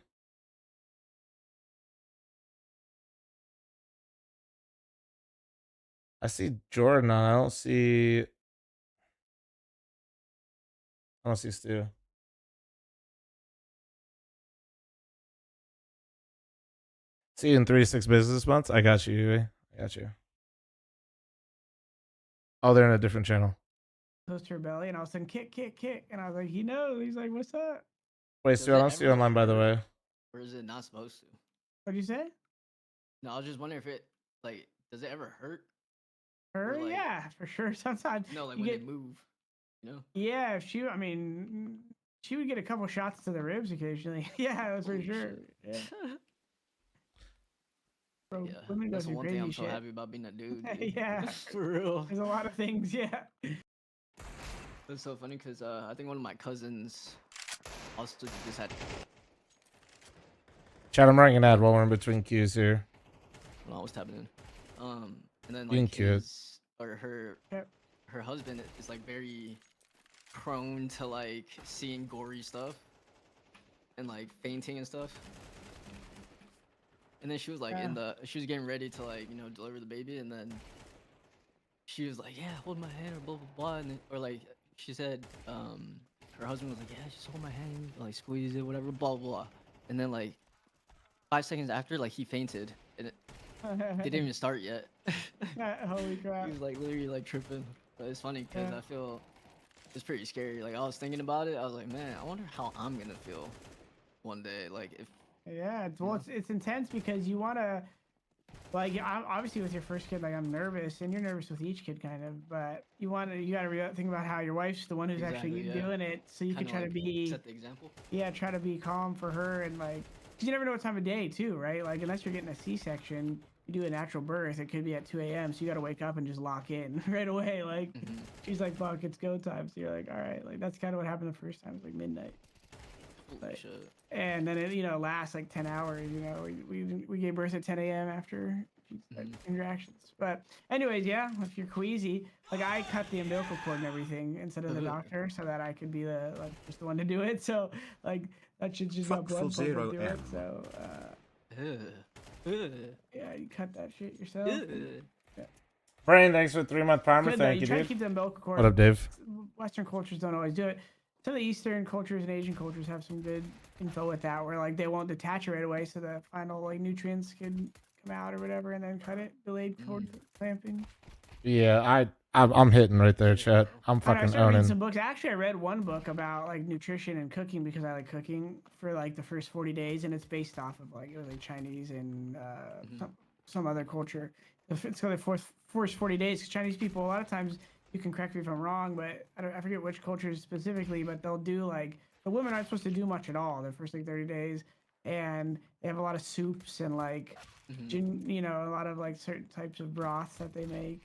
I see Jordan on. I don't see Stu. See you in 3 to 6 business months. I got you, Yui. I got you. Oh, they're in a different channel. Close to her belly, and all of a sudden, kick, kick, kick. And I was like, he knows. He's like, what's up? Wait, Stu, I don't see you online, by the way. Or is it not supposed to? What'd you say? No, I was just wondering if it, like, does it ever hurt? Her? Or, like, Yeah, for sure. Sometimes. No, like you when get, they move, you know? Yeah, if she, I mean, she would get a couple shots to the ribs occasionally. Yeah, that's for sure. Yeah. Bro, Yeah, women go that's the through one thing crazy I'm so shit. happy about being a dude. Dude. Yeah, For real. There's a lot of things. Yeah. It's so funny because I think one of my cousins also just had. Chat, I'm running an ad while we're in between queues here. Well, I was tapping in. And then You can like queue it. his or her husband is like very prone to like seeing gory stuff and like fainting and stuff. And then she was like she was getting ready to like, you know, deliver the baby, and then she was like, yeah, hold my hand, or blah blah blah, and then, or like she said, her husband was like, yeah, just hold my hand, like squeeze it, whatever, blah blah, and then like 5 seconds after, like he fainted, and it didn't even start yet. Holy crap. He was like literally like tripping, but it's funny because I feel it's pretty scary. Like I was thinking about it, I was like, man, I wonder how I'm gonna feel one day, like if. Yeah, it's intense because you want to, like, obviously with your first kid, like I'm nervous, and you're nervous with each kid kind of, but you got to think about how your wife's the one who's actually doing it, so you can try to be set the example. Yeah, try to be calm for her, and like, cause you never know what time of day too, right? Like unless you're getting a C-section, you do a natural birth, it could be at 2 a.m. So you got to wake up and just lock in right away. Like she's like, fuck, it's go time. So you're like, all right, like that's kind of what happened the first time. It's like midnight. Like, and then it, you know, lasts like 10 hours. You know, we gave birth at 10 a.m. after interactions. But anyways, yeah, if you're queasy, like I cut the umbilical cord and everything instead of the doctor, so that I could be the just the one to do it. So like that should just not blood pumping do it. So yeah, you cut that shit yourself. Yeah. Brian, thanks for the 3-month primer. Thank you, try dude. to keep the umbilical cord. What up, Dave? Western cultures don't always do it. some of the Eastern cultures and Asian cultures have some good info with that, where like they won't detach it right away, so the final like nutrients can come out or whatever, and then cut it delayed toward clamping. Yeah, I'm hitting right there, chat. I'm I fucking started reading owning. some books. Actually, I read one book about like nutrition and cooking because I like cooking for like the first 40 days, and it's based off of like it was like Chinese and some other culture. It's called the first 40 days because Chinese people a lot of times, you can correct me if I'm wrong, but I forget which cultures specifically, but they'll do like the women aren't supposed to do much at all their first like 30 days, and they have a lot of soups and like you know, a lot of like certain types of broths that they make,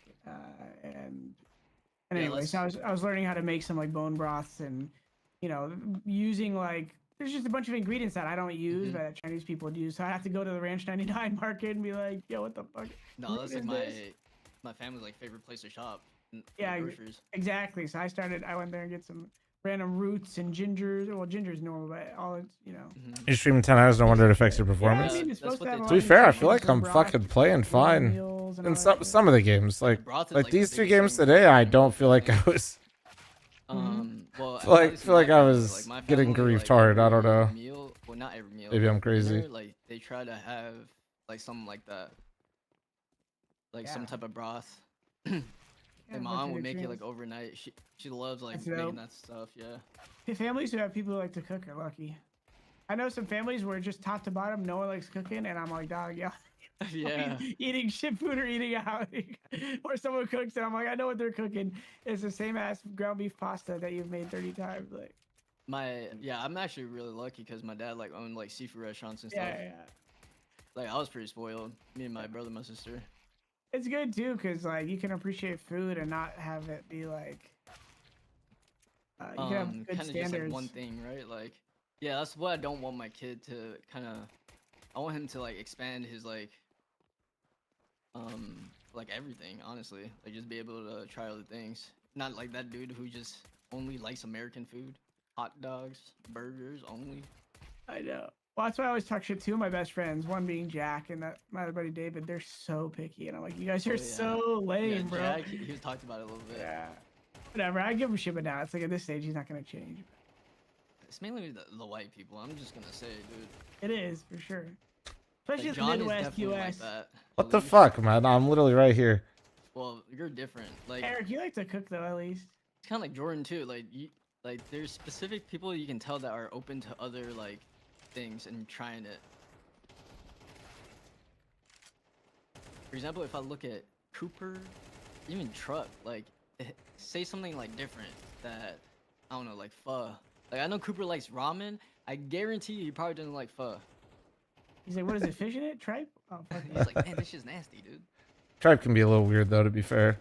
and anyway, so I was learning how to make some like bone broths and, you know, using like there's just a bunch of ingredients that I don't use that Chinese people would use. So I have to go to the Ranch 99 market and be like, yo, what the fuck? No, that's like my family's like favorite place to shop. Yeah, groceries. exactly. So I went there and get some random roots and gingers. Well, ginger's normal, but all it's, you know. You're streaming 10 hours, no wonder it affects your performance. Yeah, I mean, it's supposed to have a To lot be of fair, I nutrition, feel like some I'm broth, fucking playing fine meals and in all that some of the games. Like these two games today, I don't feel like I was. Well, feel like I was getting griefed hard. I don't know. Meal, well, not every meal. Maybe I'm crazy. Dinner, like they try to have like something like that, like some type of broth. My mom would make it like overnight. She loves like making that stuff. Yeah. The families who have people who like to cook are lucky. I know some families where just top to bottom, no one likes cooking, and I'm like, dog, yeah. Yeah. Eating shit food or eating out, or someone cooks, and I'm like, I know what they're cooking. It's the same ass ground beef pasta that you've made 30 times. Like, I'm actually really lucky because my dad like owned like seafood restaurants and stuff. yeah. Like I was pretty spoiled. Me and my brother, my sister. It's good too, cause like you can appreciate food and not have it be like. You can have good Just standards. like one thing, right? Like, yeah, that's what I don't want my kid to kind of. I want him to like expand his like everything, honestly. Like just be able to try other things. Not like that dude who just only likes American food. Hot dogs, burgers only. I know. Well, that's why I always talk shit to my best friends. One being Jack and my other buddy David. They're so picky, and I'm like, you guys are so lame, bro. Jack, he was talked about it a little bit. Yeah. Whatever. I give him shit, but now it's like at this stage he's not gonna change. It's mainly the white people. I'm just gonna say, dude. It is for sure. Especially Like, the John is Midwest, definitely US. like that. What the fuck, man? I'm literally right here. Well, you're different. Like Eric, you like to cook though, at least. It's kind of like Jordan too. Like there's specific people you can tell that are open to other like things and trying it. For example, if I look at Cooper, even Truck, like say something like different that I don't know, like pho. Like I know Cooper likes ramen. I guarantee you he probably doesn't like pho. He's like, what is it, fish in it? Tripe? Oh, fuck. He's like, man, this shit's nasty, dude. Tribe can be a little weird though, to be fair.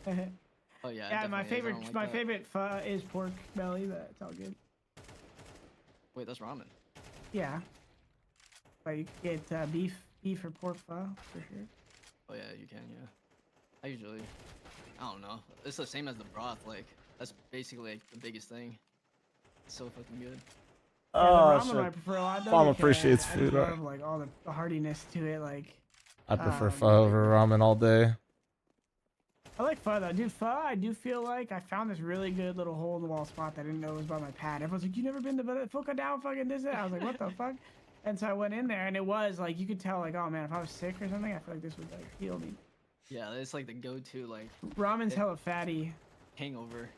Oh yeah. Yeah, my favorite, like my that. favorite pho is pork belly, but it's all good. Wait, that's ramen. Yeah. But you can get beef or pork pho for sure. Oh yeah, you can. Yeah. I usually, I don't know. It's the same as the broth. Like that's basically like the biggest thing. It's so fucking good. Yeah, the ramen I prefer a lot though. Mom because appreciates I food. love like all the hardiness to it. Like I prefer pho over ramen all day. I like pho though, dude. Pho, I do feel like I found this really good little hole in the wall spot that I didn't know was by my pad. Everyone's like, "You never been to Fuka down fucking this?" I was like, "What the fuck?" And so I went in there, and it was like you could tell, like, oh man, if I was sick or something, I feel like this would like heal me. Yeah, it's like the go-to like. Ramen's hella fatty. Hangover.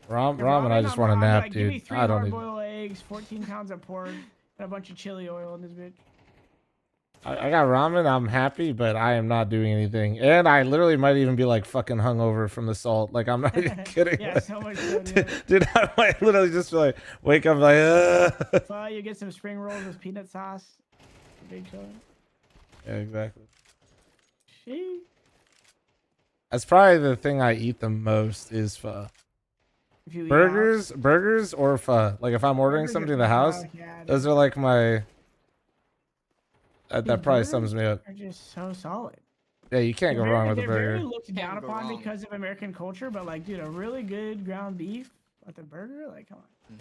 Ramen, I just want to nap, like, give me dude. 3 I don't even. hard-boiled eggs, 14 pounds of pork, and a bunch of chili oil in this bitch. I got ramen. I'm happy, but I am not doing anything. And I literally might even be like fucking hungover from the salt. Like I'm not even kidding. Yeah, like, so much sodium. dude, I might literally just be like wake up like. Pho, you get some spring rolls with peanut sauce. Big show. Yeah, exactly. She. That's probably the thing I eat the most is pho. If you eat Burgers or pho. Like if I'm ordering Burgers something are in the house, yeah, those are like my. Dude, That probably burgers sums me up. Are just so solid. Yeah, you can't go wrong with a They're burger. very looked down upon because of American culture, but like, dude, a really good ground beef with a burger, like, come on.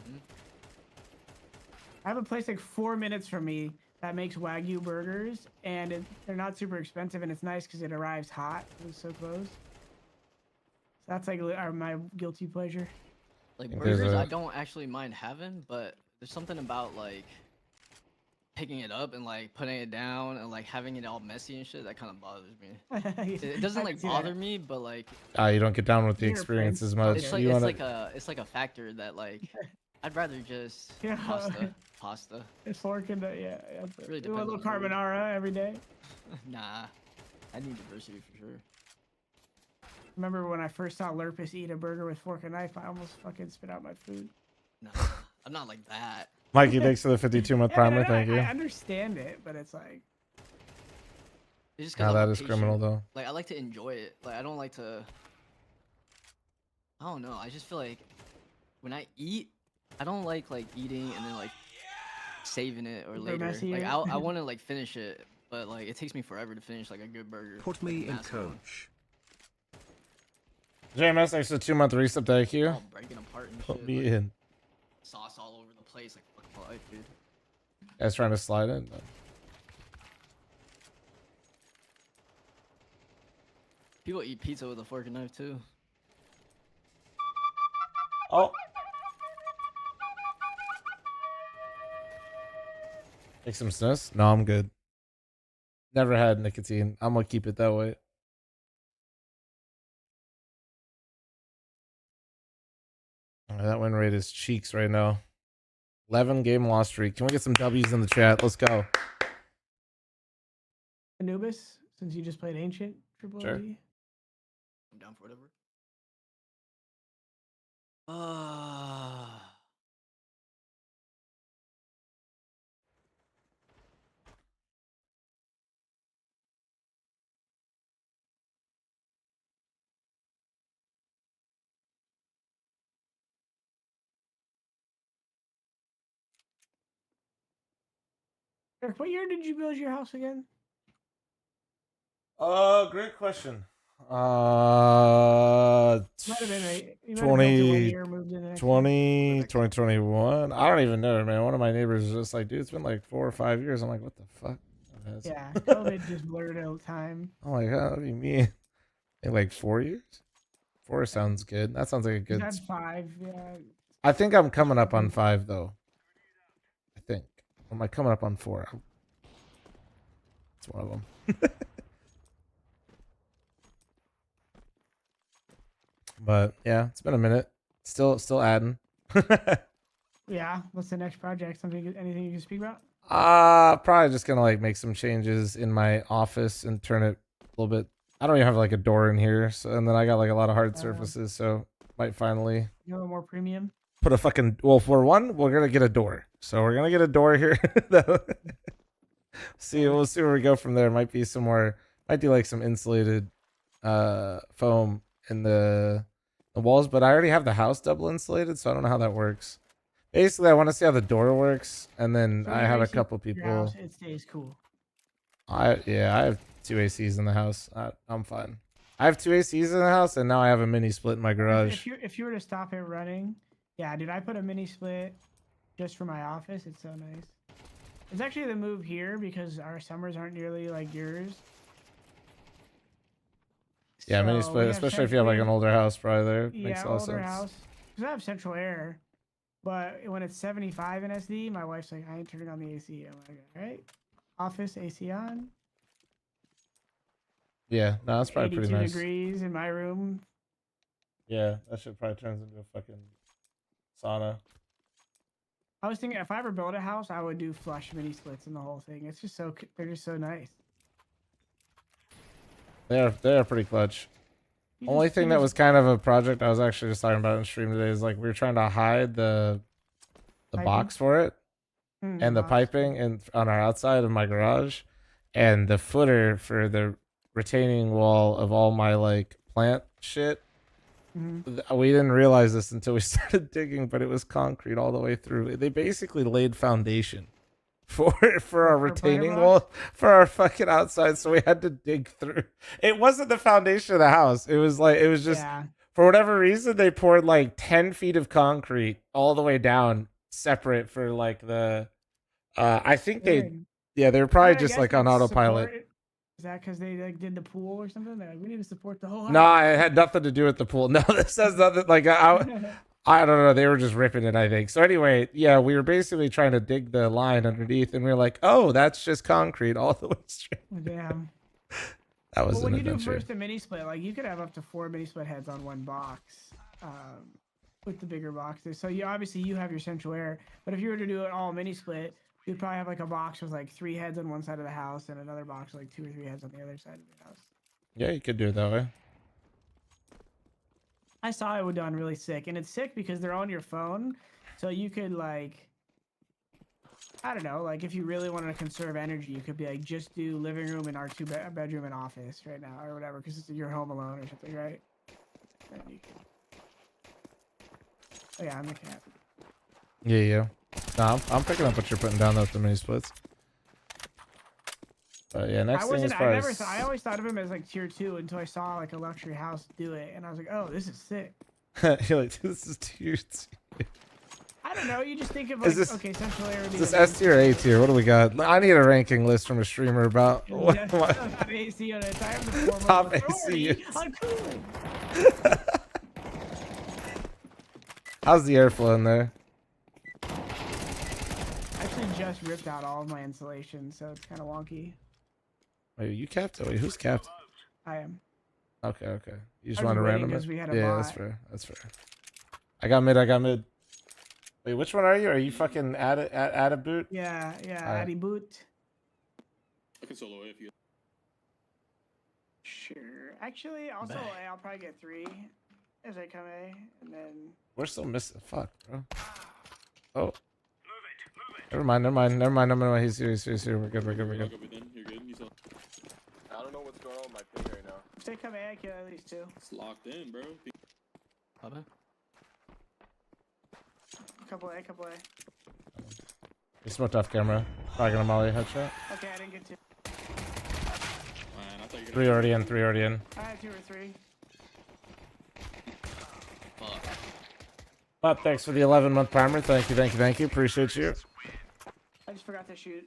I have a place like 4 minutes from me that makes Wagyu burgers, and they're not super expensive, and it's nice because it arrives hot. It's so close. So that's like my guilty pleasure. Like think there's burgers, I a- don't actually mind having, but there's something about like picking it up and like putting it down and like having it all messy and shit that kind of bothers me. It doesn't I like can see bother that. me, but like You don't get down with the You're a experience prince. as much. it's like You it's wanna... like a it's like a factor that like I'd rather just Yeah. pasta. It's fork and yeah. Really Do a depends little on the mood. carbonara every day. Nah, I need diversity for sure. Remember when I first saw Lurpus eat a burger with fork and knife? I almost fucking spit out my food. Nah, I'm not like that. Mikey, thanks for the 52-month Yeah, I mean, primer. I- Thank you. I understand it, but it's like It's just Now because that is criminal, though. Like I like to enjoy it. Like I don't like to. I don't know. I just feel like when I eat, I don't like eating and then like saving it or Or later. messy Like it. I want to like finish it, but like it takes me forever to finish like a good burger. Put me in Massive one. coach. JMS, thanks for the 2-month resub. Thank you. All breaking apart and Put shit. me like, in. Sauce all over the place, like fuck life, dude. Guys trying to slide in. But... People eat pizza with a fork and knife too. Oh. Take some snus? No, I'm good. Never had nicotine. I'm gonna keep it that way. That win rate is cheeks right now. 11 game loss streak. Can we get some W's in the chat? Let's go. Anubis, since you just played Ancient Triple Sure. E. I'm down for whatever. Eric, what year did you build your house again? Great question. Might have been right. You might have built it 1 year, moved in the next year. 2021. I don't even know, man. One of my neighbors was just like, dude, it's been like 4 or 5 years. I'm like, what the fuck? Yeah, COVID just blurred out time. Oh my god, what do you mean? Like 4 years? 4 sounds good. That sounds like a You good. had 5, yeah. I think I'm coming up on 5 though. I think. Or am I coming up on 4? It's one of them. But yeah, it's been a minute. Still adding. Yeah, what's the next project? Anything you can speak about? Probably just gonna like make some changes in my office and turn it a little bit. I don't even have like a door in here, so and then I got like a lot of hard surfaces, so might finally You know, more premium. put a fucking for one, we're gonna get a door. So we're gonna get a door here. We'll see where we go from there. Might be some more. Might do like some insulated foam in the walls, but I already have the house double insulated, so I don't know how that works. Basically, I want to see how the door works, and then So I your have a AC couple your people. house, it stays cool. I have 2 ACs in the house. I'm fine. I have 2 ACs in the house, and now I have a mini split in my garage. If you were to stop it running, yeah, dude, I put a mini split just for my office. It's so nice. It's actually the move here because our summers aren't nearly like yours. Yeah, mini So split, we have especially if you have like an central- older house, probably there. Yeah, Makes a lot of older sense. house. Because I have central air, but when it's 75 in SD, my wife's like, I ain't turning on the AC. I'm like, all right, office AC on. Yeah, no, that's probably pretty 82 nice. degrees in my room. Yeah, that shit probably turns into a fucking sauna. I was thinking if I ever build a house, I would do flush mini splits in the whole thing. It's just they're just so nice. They're pretty clutch. You Only just- thing you that just- was kind of a project I was actually just talking about in stream today is like we were trying to hide the Piping? box for it and the box. piping and on our outside of my garage, and the footer for the retaining wall of all my like plant shit. We didn't realize this until we started digging, but it was concrete all the way through. They basically laid foundation for our retaining wall for our fucking outside, so we had to dig through. It wasn't the foundation of the house. It was just Yeah. for whatever reason they poured like 10 feet of concrete all the way down separate for like the I think Weird. they were probably I just guess like on that's autopilot. support- Is that because they like did the pool or something? They're like, we need to support the whole house. No, it had nothing to do with the pool. No, this has nothing. Like I don't know. They were just ripping it, I think. So anyway, yeah, we were basically trying to dig the line underneath, and we were like, oh, that's just concrete all the way straight. Damn. That was Well, an when you do adventure. first a mini split, like you could have up to 4 mini split heads on one box, with the bigger boxes. So you obviously you have your central air, but if you were to do it all mini split, you'd probably have like a box with like 3 heads on one side of the house and another box with like 2 or 3 heads on the other side of the house. Yeah, you could do it that way. I saw it was done really sick, and it's sick because they're on your phone, so you could like, I don't know, like if you really wanted to conserve energy, you could be like, just do living room and our bedroom and office right now or whatever, because you're home alone or something, right? Then you can... Oh yeah, I'm the cat. Yeah. No, I'm picking up what you're putting down though with the mini splits. But yeah, next thing is probably... I always thought of him as like tier 2 until I saw like a luxury house do it, and I was like, oh, this is sick. You're like, this is tier 2. I don't know. You just think of like, okay, central air. Is this S tier or A tier? What do we got? I need a ranking list from a streamer about what Top AC on it. I have the top AC. How's the airflow in there? I actually just ripped out all of my insulation, so it's kind of wonky. Wait, you capped? Wait, who's capped? I am. Okay. You just want to random it? We had Yeah, bot. that's fair. That's fair. I got mid. Wait, which one are you? Are you fucking at a boot? Yeah, Addy boot. I can solo if you. Sure. Actually, also I'll probably get 3 as I come A, and then. We're still missing. Fuck, bro. Oh. Never mind. He's here. We're good. You're good. You saw. I don't know what's going on with my ping right now. If they come A, I kill at least 2. It's locked in, bro. Couple A. He smoked off camera. Probably gonna molly headshot. Okay, I didn't get 2. Man, I thought you were 3 already in. I had 2 or 3. But thanks for the 11-month primer. Thank you. Appreciate you. I just forgot to shoot.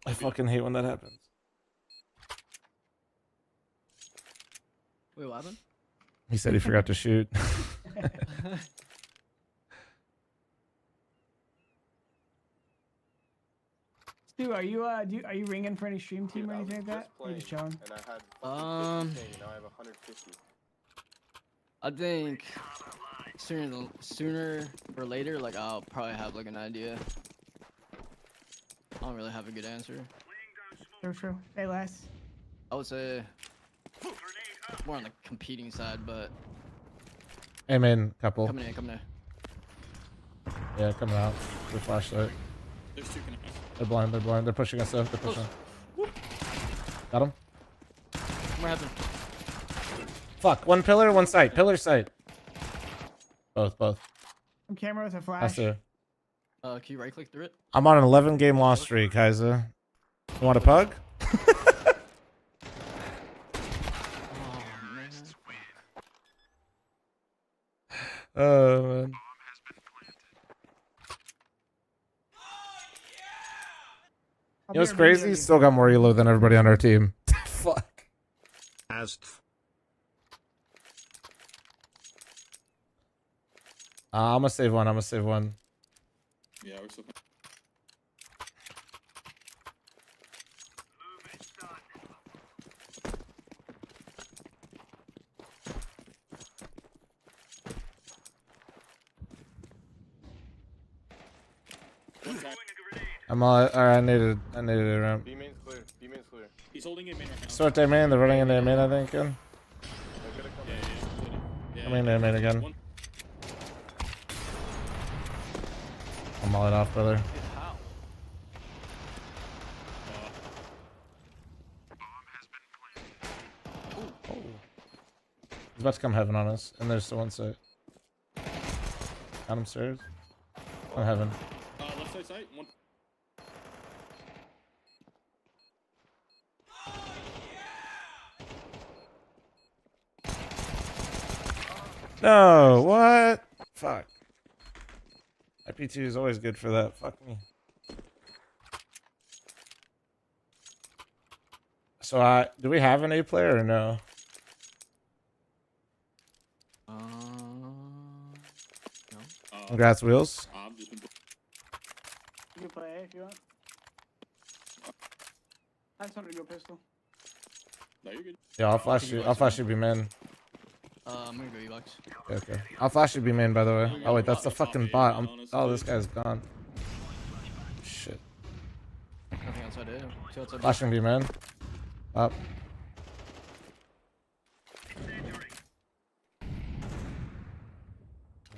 I fucking hate when that happens. Wait, what happened? He said he forgot to shoot. Stu, are you ringing for any stream team or anything like that? Or you just chilling? And I had 50 now I have 150. I think sooner or later, like I'll probably have like an idea. I don't really have a good answer. True. Hey, Les. I would say more on the competing side, but. Amen, couple. Coming in. Yeah, coming out. The flashlight. There's 2 connections. They're blind. They're pushing us up. They're pushing. Got him. What happened? Fuck. One pillar, one sight. Pillar sight. Both. I'm camera with a flash. That's it. Can you right click through it? I'm on an 11-game loss streak, Kaiser. You want a pug? Oh, man. You know what's crazy? He's still got more elo than everybody on our team. Fuck. I'm gonna save one. Yeah, we're still. I'm all right. I needed a ramp. B main's clear. He's holding it main right now. Sort their main. They're running in their main, I think. Again. Yeah. I mean, their main again. I'm all it off, brother. Oh. He's about to come heaven on us, and there's the one side. Got him stairs. On heaven. Left side. One. No, what? Fuck. IP2 is always good for that. Fuck me. So, do we have an A player or no? Congrats, Wheels. I've just been. You can play A if you want. I just wanted to go pistol. No, you're good. Yeah, I'll flash you. I'll flash you, be man. I'm gonna go E-box. Okay. I'll flash you, be man. By the way. Oh wait, that's the fucking bot. Oh, this guy's gone. Shit. Nothing outside A. Two outside B. Flashing, be man. Up.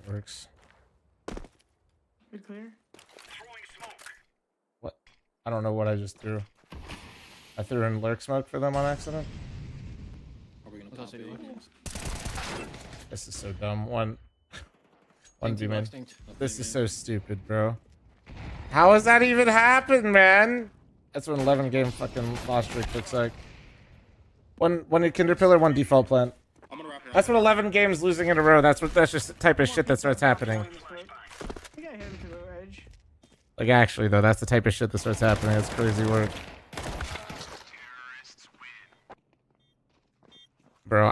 Works. Good clear. What? I don't know what I just threw. I threw in lurk smoke for them on accident. Are we gonna What's pop outside A? A? This is so dumb. One B man. Extinct. This is so stupid, bro. How has that even happened, man? That's what an 11 game fucking loss streak looks like. One Kinder Pillar, one default plant. I'm gonna wrap around. That's what 11 games losing in a row. That's just the type of shit that starts happening. I think I hit him to the edge. Like actually though, that's the type of shit that starts happening. That's crazy work. Bro,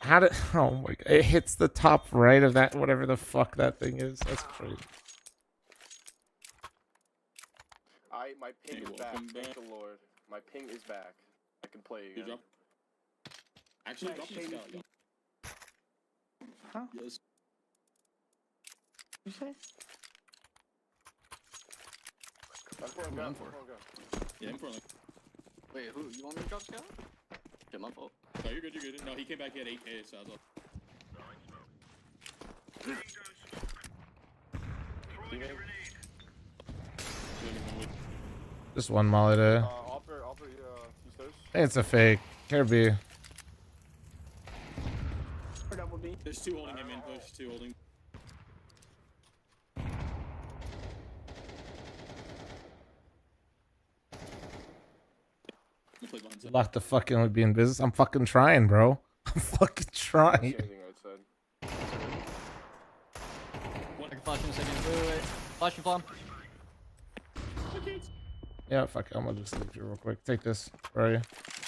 how did, oh my god, it hits the top right of that, whatever the fuck that thing is. That's crazy. My ping You're is back. welcome Thank back. the Lord. My ping is back. I can play Good again. job. Actually, drop the scout. Yeah. Huh? Yes. You say? I'm for I'm for. Yeah, I'm for like. Wait, who? You want me to drop scout? Shit, my fault. No, you're good. You're good. No, he came back. He had 8K, so I was like. Just one molly there. Offer, few stairs. Hey, it's a fake. Care B. Or double B. There's two holding him in push. Two holding. We'll play behind side. Lock the fucking would be in business. I'm fucking trying, bro. I'm fucking trying. Anything outside. I can flash in a second. Wait. Flash your fl0m. Yeah, fuck it. I'm gonna just leave you real quick. Take this. Where are you?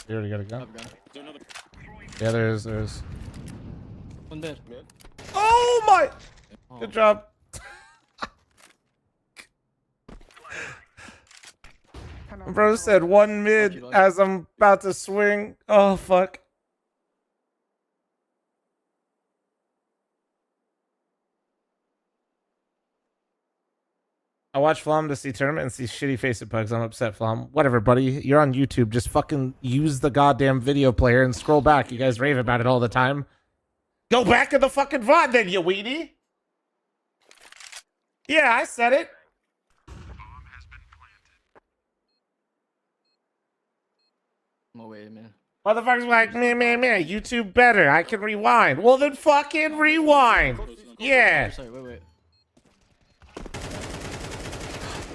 You already got a gun? I've gun. Is there another? Yeah, there is. One dead. Oh my! Oh. Good job. Bro said one mid as I'm about to swing. Oh fuck. I watch fl0m to see tournament and see shitty face of pugs. I'm upset, fl0m. Whatever, buddy. You're on YouTube. Just fucking use the goddamn video player and scroll back. You guys rave about it all the time. Go back to the fucking VOD then, you weenie. Yeah, I said it. No way, man. Motherfuckers like, man, YouTube better. I can rewind. Well, then fucking rewind. Yeah. Sorry, wait.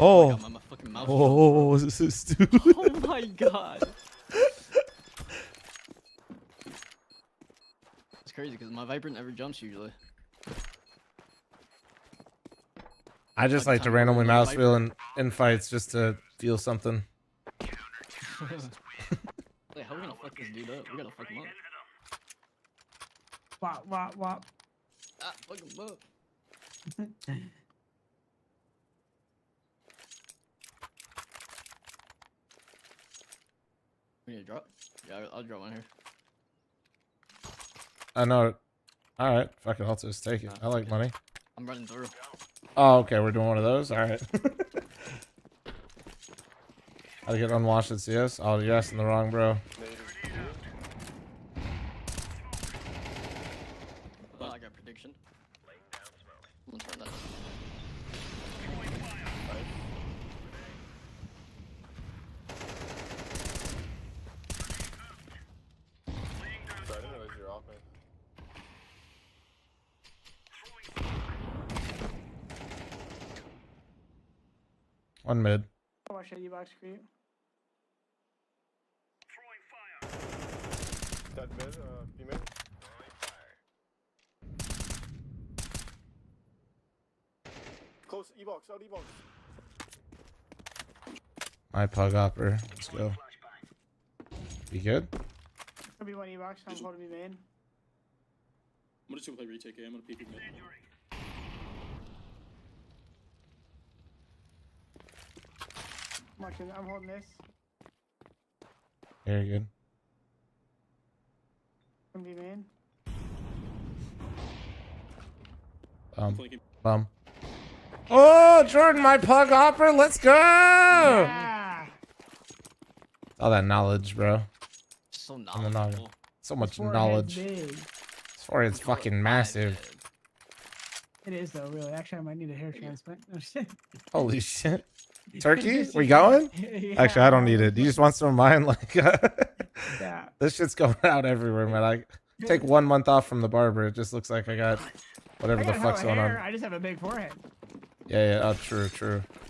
Oh. God, my fucking mouse. Oh, this is stupid. Oh my god. It's crazy because my Viper never jumps usually. I just like to randomly mouse wheel in fights just to feel something. Wait, how are we gonna fuck this dude up? We gotta fuck him up. Wop. Ah, fuck him up. We need to drop? Yeah, I'll drop one here. I know. Alright, fuck it, I'll just take it. I like money. I'm running through. Oh, okay, we're doing one of those? Alright. I get unwashed at CS? Oh, you're asking the wrong bro. Oh, I got prediction. I'm gonna turn that up. Sorry, I didn't realize you were off, man. One mid. Watch that U-box creep. Dead mid, B mid. Close, E-box, out E-box. My pug hopper. Let's go. You good? Could be one U-box. I'm holding me main. I'm gonna just play retake. I'm gonna peek mid. I'm holding this. Very good. Gonna be man. Bum. Oh, Jordan, my pug hopper, let's go! Yeah. All that knowledge, bro. So On the noggin. knowledgeable. So much His forehead's knowledge. big. His forehead's fucking massive. It is though, really. Actually, I might need a hair transplant. No shit. Holy shit. Turkey? We going? Yeah. Actually, I don't need it. Do you just want some of mine? Like, Yeah. this shit's going out everywhere, man. I take 1 month off from the barber. It just looks like I got whatever I the got fuck's hella going hair, on. I just have a big forehead. Yeah. Oh, true.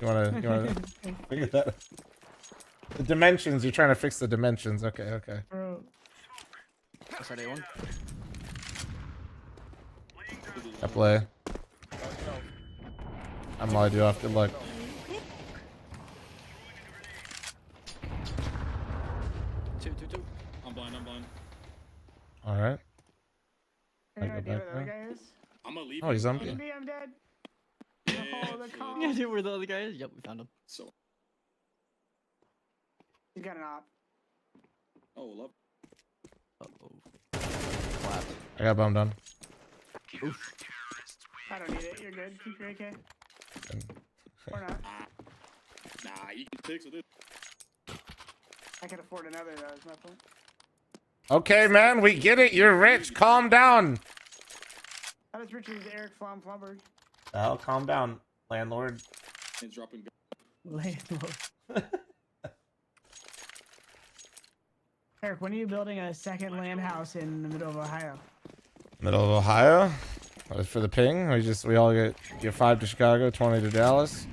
You wanna figure that out? The dimensions. You're trying to fix the dimensions. Okay. Bro. That's how they won. I play. I'm all I do off. Good luck. Two. I'm blind. All right. Any I go idea back where the other now. guy is? I'm gonna leave. Oh, he's you. zombie. Maybe I'm dead. Oh, the call. Yeah, dude, where the other guy is? Yep, we found him. So. He's got an op. Oh, love. Clapped. I got bummed on. Oof. I don't need it. You're good. Keep your AK. Or not. Nah, you can fix with it. I can afford another though, is my point. Okay, man, we get it. You're rich. Calm down. How does Richard's Eric fl0m Flumberg? Oh, calm down, landlord. He's dropping. Landlord. Eric, when are you building a second land house in the middle of Ohio? Middle of Ohio. For the ping, we all get 5 to Chicago, 20 to Dallas.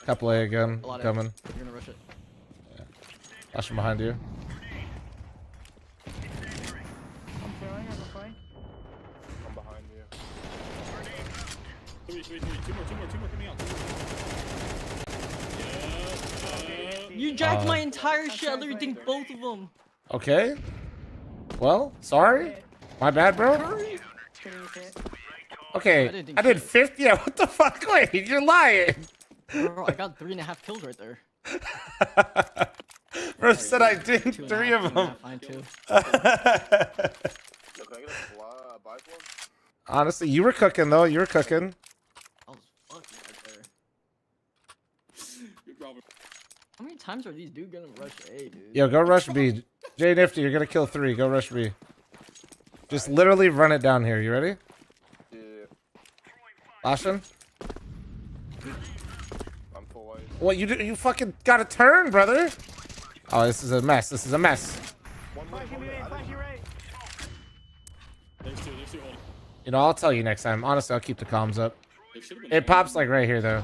Couple A again, coming. You're gonna rush it. Flashing behind you. I'm filling, I'm playing. I'm behind you. Three. Two more coming out. Yeah. You jacked my entire shit. I literally think both of them. Okay. Well, sorry. My bad, bro. Okay, I did 50. Yeah, what the fuck? Wait, you're lying. Bro, I got 3.5 kills right there. Bro said I did 3 of them. Fine too. Honestly, you were cooking though. You were cooking. I was fucking right there. How many times are these dudes gonna rush A, dude? Yo, go rush B. J Nifty, you're gonna kill 3. Go rush B. Just literally run it down here. You ready? Yeah. Flashing? I'm full white. What you do? You fucking got to turn, brother. Oh, this is a mess. This is a mess. There's two holding. You know, I'll tell you next time. Honestly, I'll keep the comms up. It pops like right here though.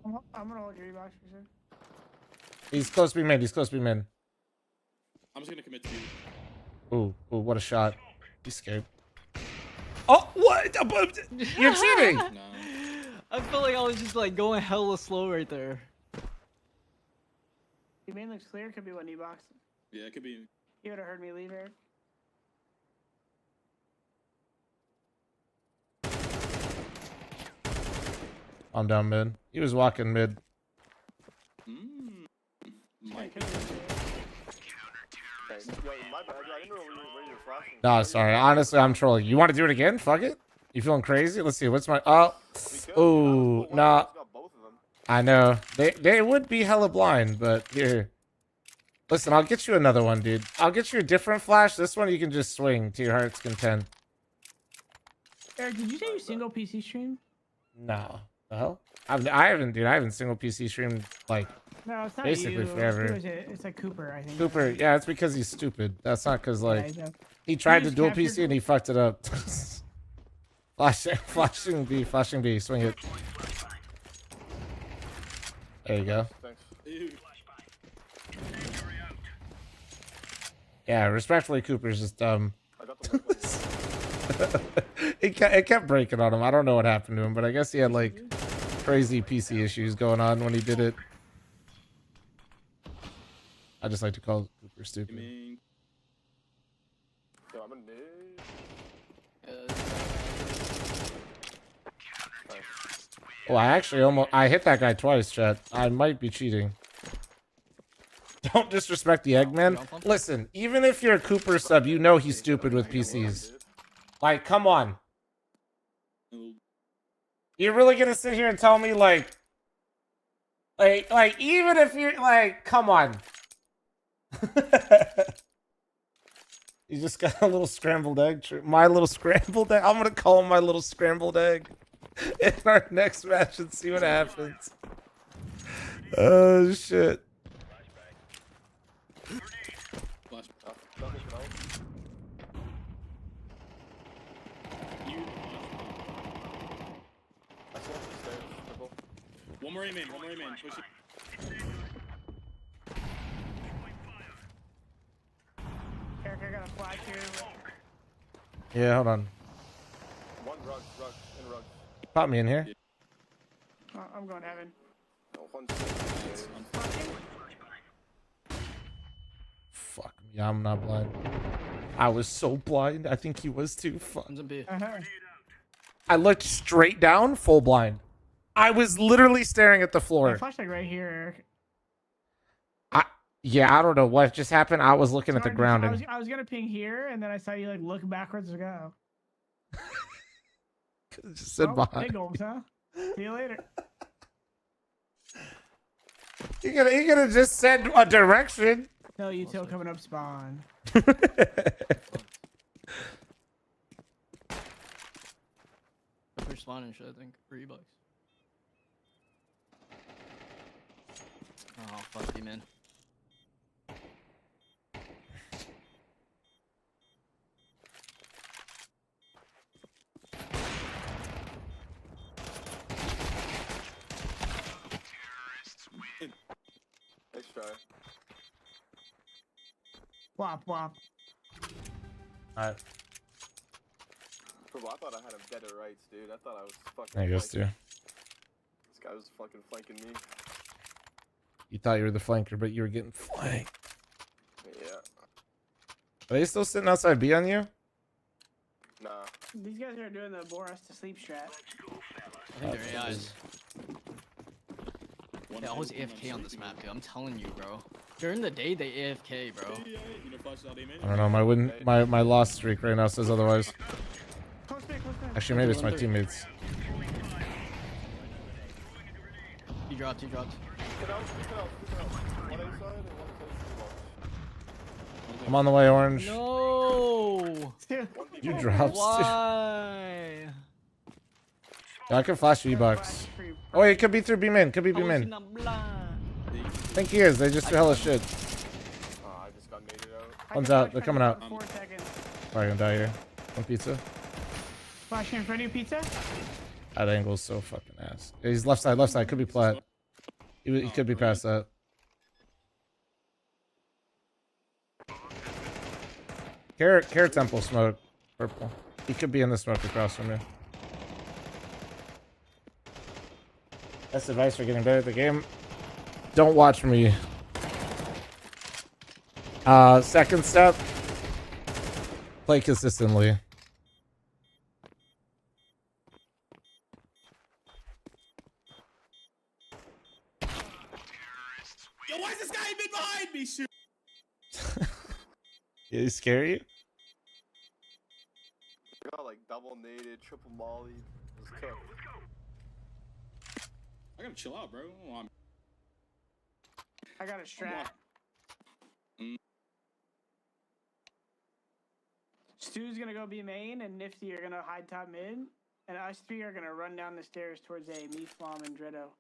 I'm gonna hold your box for sure. He's close to be mid. He's close to be mid. I'm just gonna commit to you. Ooh, what a shot. He's scared. Oh, what? You're cheating. I felt like I was just like going hella slow right there. Your main looks clear. Could be one E-box. Yeah, it could be. You would have heard me leave, Eric. I'm down mid. He was walking mid. No, sorry. Honestly, I'm trolling. You want to do it again? Fuck it. You feeling crazy? Let's see. What's my... Oh, nah. I know. They would be hella blind, but here. Listen, I'll get you another one, dude. I'll get you a different flash. This one you can just swing to your heart's content. Eric, did you say you single PC stream? No. The hell? I haven't, dude. I haven't single PC streamed, like, No, it's not basically you. forever. It's like Cooper, I think. Cooper, yeah, it's because he's stupid. That's not because, like, Yeah, he tried to just dual captured- PC and he fucked it up. Flashing B, swing it. There you go. Yeah, respectfully, Cooper's just dumb. It kept breaking on him. I don't know what happened to him, but I guess he had like crazy PC issues going on when he did it. I just like to call Cooper stupid. Oh, I actually I hit that guy twice, chat. I might be cheating. Don't disrespect the Eggman. Listen, even if you're a Cooper sub, you know he's stupid with PCs. Like, come on. You're really gonna sit here and tell me like, even if you're like, come on. You just got a little scrambled egg. My little scrambled egg. I'm gonna call him my little scrambled egg in our next match and see what happens. Oh shit. One more aim in, push it. Eric, I got a flag here. Yeah, hold on. One rug, in rug. Pop me in here. Oh, I'm going heaven. Fuck me, I'm not blind. I was so blind. I think he was too. Fuck. I looked straight down, full blind. I was literally staring at the floor. Flashlight right here, Eric. Yeah, I don't know what just happened. I was looking at the ground and I was gonna ping here, and then I saw you like look backwards and go. just sit behind. Big gulps, huh? See you later. You could have just said a direction. No, you two coming up spawn. First spawn and shit, I think. For $3. Oh, fuck you, man. Nice try. Wop wop. Alright. Bro, I thought I had him dead to rights, dude. I thought I was fucking. I guess too. This guy was fucking flanking me. You thought you were the flanker, but you were getting flanked. Yeah. Are they still sitting outside B on you? Nah. These guys are doing the bore us to sleep strat. I think they're AIs. They always AFK on this map, dude. I'm telling you, bro. During the day, they AFK, bro. I don't know. My loss streak right now says otherwise. Actually, maybe it's my teammates. He dropped. I'm on the way, Orange. No. You dropped. Why? Yeah, I can flash V-Bucks. Oh, it could be through B-Min. Could be B-Min. I think he is. They just do hella shit. I just got mated out. One's out. They're coming out. 4 seconds. Probably gonna die here. One pizza. Flashing in front of you, pizza. That angle's so fucking ass. Yeah, he's left side. Could be plat. He could be past that. Carrot temple smoke. Purple. He could be in the smoke across from you. That's advice for getting better at the game. Don't watch me. Second step. Play consistently. Yo, why is this guy even behind me? Shoot. Did he scare you? We got like double naded, triple molly. Let's go. I gotta chill out, bro. I got a strat. Stu's gonna go B main, and Nifty are gonna hide top mid, and us three are gonna run down the stairs towards A. Me, fl0m, and Dritto.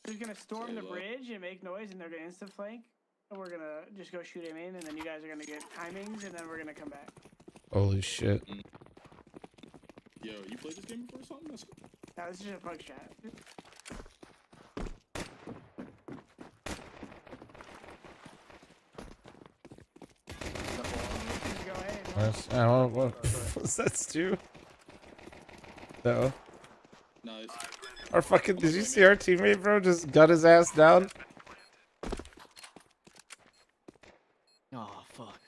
Stu's gonna storm the bridge and make noise, and they're gonna insta flank. And we're gonna just go shoot him in, and then you guys are gonna get timings, and then we're gonna come back. Holy shit. Yo, you played this game before or something? That's cool. No, this is just a bug chat. Nice. What was that, Stu? No. Nice. Our fucking, did you see our teammate, bro? Just got his ass down. Oh, fuck.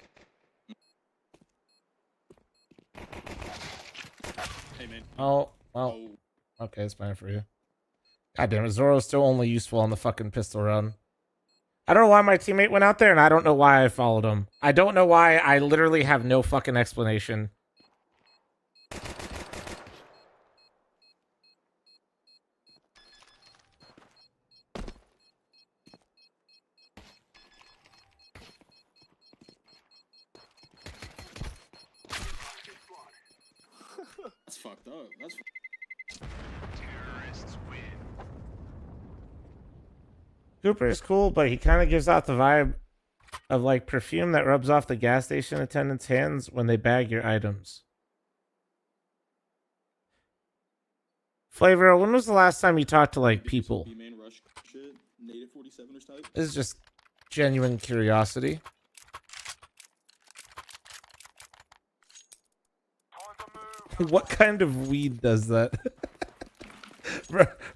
Hey, man. Oh, well. Okay, it's fine for you. God damn it, Zoro's still only useful on the fucking pistol run. I don't know why my teammate went out there, and I don't know why I followed him. I don't know why. I literally have no fucking explanation. That's fucked up. That's. Cooper is cool, but he kind of gives out the vibe of like perfume that rubs off the gas station attendants' hands when they bag your items. Flavor, when was the last time you talked to like people? This is just genuine curiosity. What kind of weed does that?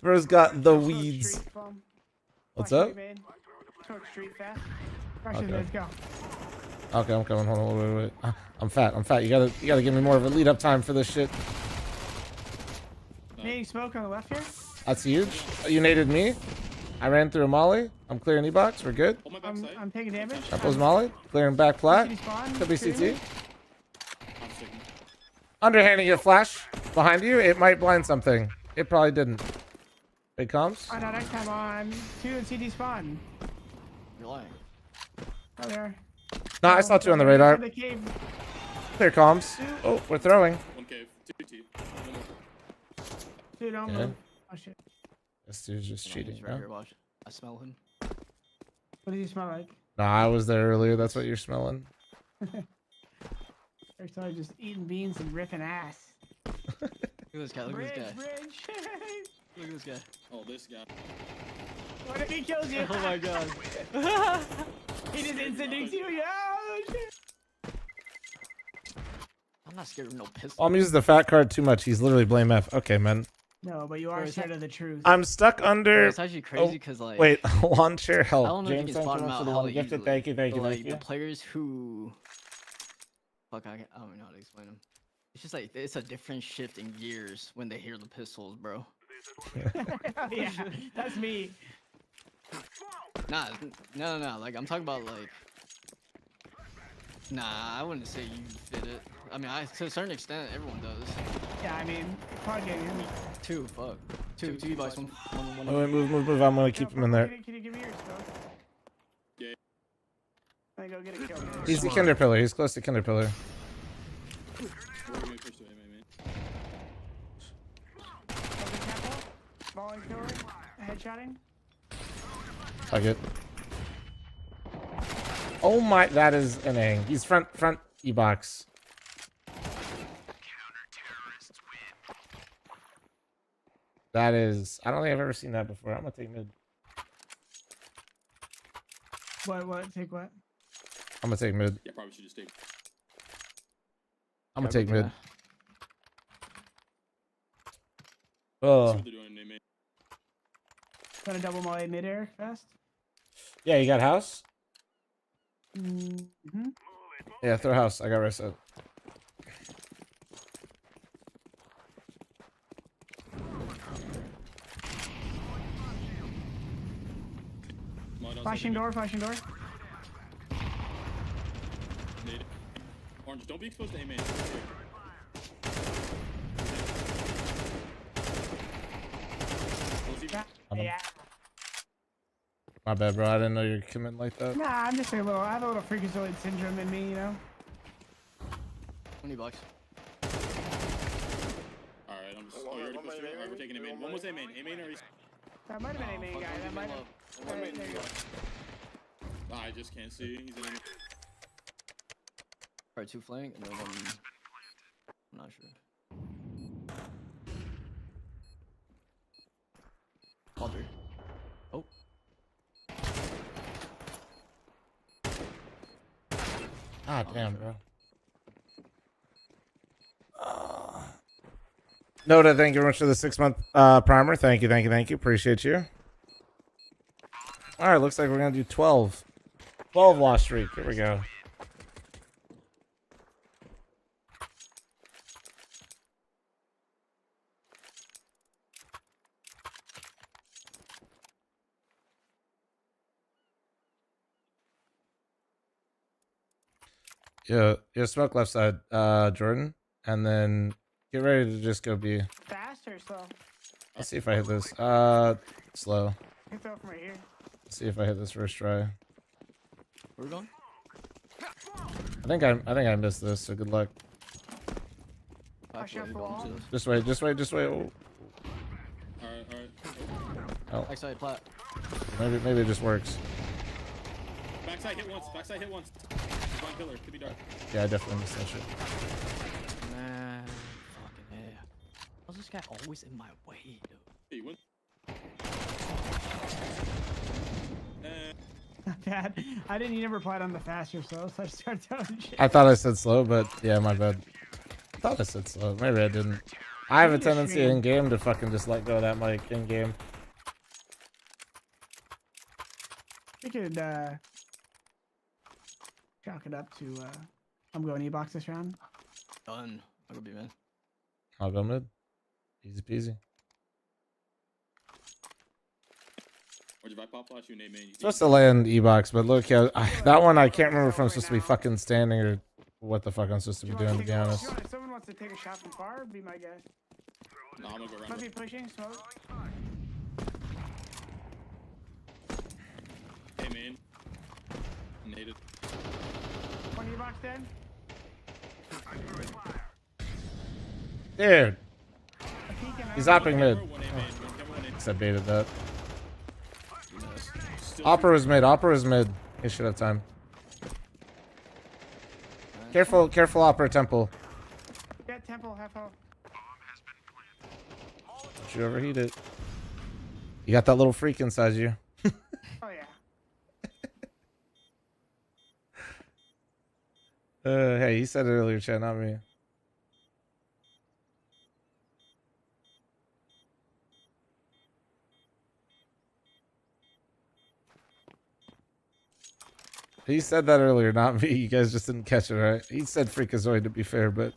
Bro's got the weeds. What's up? Street fast. Rush Okay. Let's go. Okay, I'm coming. Hold on, wait. I'm fat. You gotta give me more of a lead up time for this shit. Hey, smoke on the left here. That's huge. You naded me. I ran through a molly. I'm clearing E-box. We're good. I'm taking damage. That was molly. Clearing back flat. Could be CT. Underhanding your flash behind you. It might blind something. It probably didn't. Big comms. Oh no, next time on 2 and CD spawn. You're lying. Oh, there. No, I saw 2 on the radar. The cave. Clear comms. Oh, we're throwing. One cave. 2 T. Dude, don't Yeah. move. Oh shit. This dude's just cheating. He's right here, watch. I smell him. What does he smell like? Nah, I was there earlier. That's what you're smelling. They're started just eating beans and ripping ass. Look at this guy. Look at this guy. Bridge. Look at this guy. Oh, this guy. What if he kills you? Oh my god. He just instant nukes you. Yo, shit. I'm not scared of no pistol. I'm using the fat card too much. He's literally blame F. Okay, man. No, but you are scared of the truth. I'm stuck under. It's actually crazy because like. Wait, lawn chair I help. don't know if you James, can thank spot you them much out for the hella one gifted. easily. Thank you, But, thank like, you. the players who. Fuck, I don't even know how to explain them. It's just like it's a different shift in gears when they hear the pistols, bro. Yeah, that's me. Nah, no. Like I'm talking about like. Nah, I wouldn't say you fit it. I mean, to a certain extent, everyone does. Yeah, I mean, probably getting him. 2, fuck. 2 E-box, one. Oh, move. I'm gonna keep him in there. Can you give me yours, bro? Yeah. I go get a kill. He's the Kinder Pillar. He's close to Kinder Pillar. Falling killer. Headshotting. Fuck it. Oh my, that is an ang. He's front E-box. That is, I don't think I've ever seen that before. I'm gonna take mid. What? Take what? I'm gonna take mid. Yeah, probably should just take. I'm gonna take mid. See Oh. what they're doing in main. Gonna double molly mid-air fast? Yeah, you got house? Mm-hmm. Yeah, throw house. I got reset. Flashing door. Nade. Orange, don't be exposed to A main. Yeah. My bad, bro. I didn't know you were committing like that. Nah, I'm just I have a little freakazoid syndrome in me, you know? $20. Alright, I'm just. Oh, you already pushed it? Alright, we're taking A main. One was A main. A main or East? That might have been a main guy. That might have. There you go. I just can't see. He's in A main. Alright, 2 flank, and then I'm not sure. Calder. Oh. Ah, damn, bro. Noda, thank you very much for the 6-month primer. Thank you. Appreciate you. All right, looks like we're gonna do 12. 12 loss streak. Here we go. Yeah, smoke left side, Jordan, and then get ready to just go B. Fast or slow? Let's see if I hit this. Slow. You can throw from right here. Let's see if I hit this first try. Where we going? I think I missed this. So good luck. Push up the wall. Just wait. Oh. Alright. Oh. Backside plat. Maybe it just works. Backside hit once. One pillar. Could be dark. Yeah, I definitely missed that shit. Man, fucking yeah. How's this guy always in my way, dude? Hey, you win. Bad. I didn't. You never applied on the faster, so I started throwing shit. I thought I said slow, but yeah, my bad. I thought I said slow. Maybe I didn't. I have a tendency in game to fucking just let go of that mic in game. We could chalk it up to I'm going E-box this round. Done. I'll go B, man. I'll go mid. Easy peasy. Or if I pop flash you, name man. Supposed to land E-box, but look, yeah, that one I can't remember if I'm supposed to be fucking standing or what the fuck I'm supposed to be doing, to be honest. If someone wants to take a shot from far, be my guess. Nah, I'm gonna go around. Might be pushing, smoke. Hey man. Native. One E-box dead. Dude. He's hopping mid. I baited that. Opera is mid. He should have time. Careful, Opera temple. Yeah, temple, half health. Don't you overheat it. You got that little freak inside you. Oh yeah. Hey, he said it earlier, chat, not me. He said that earlier, not me. You guys just didn't catch it, right? He said Freakazoid, to be fair, but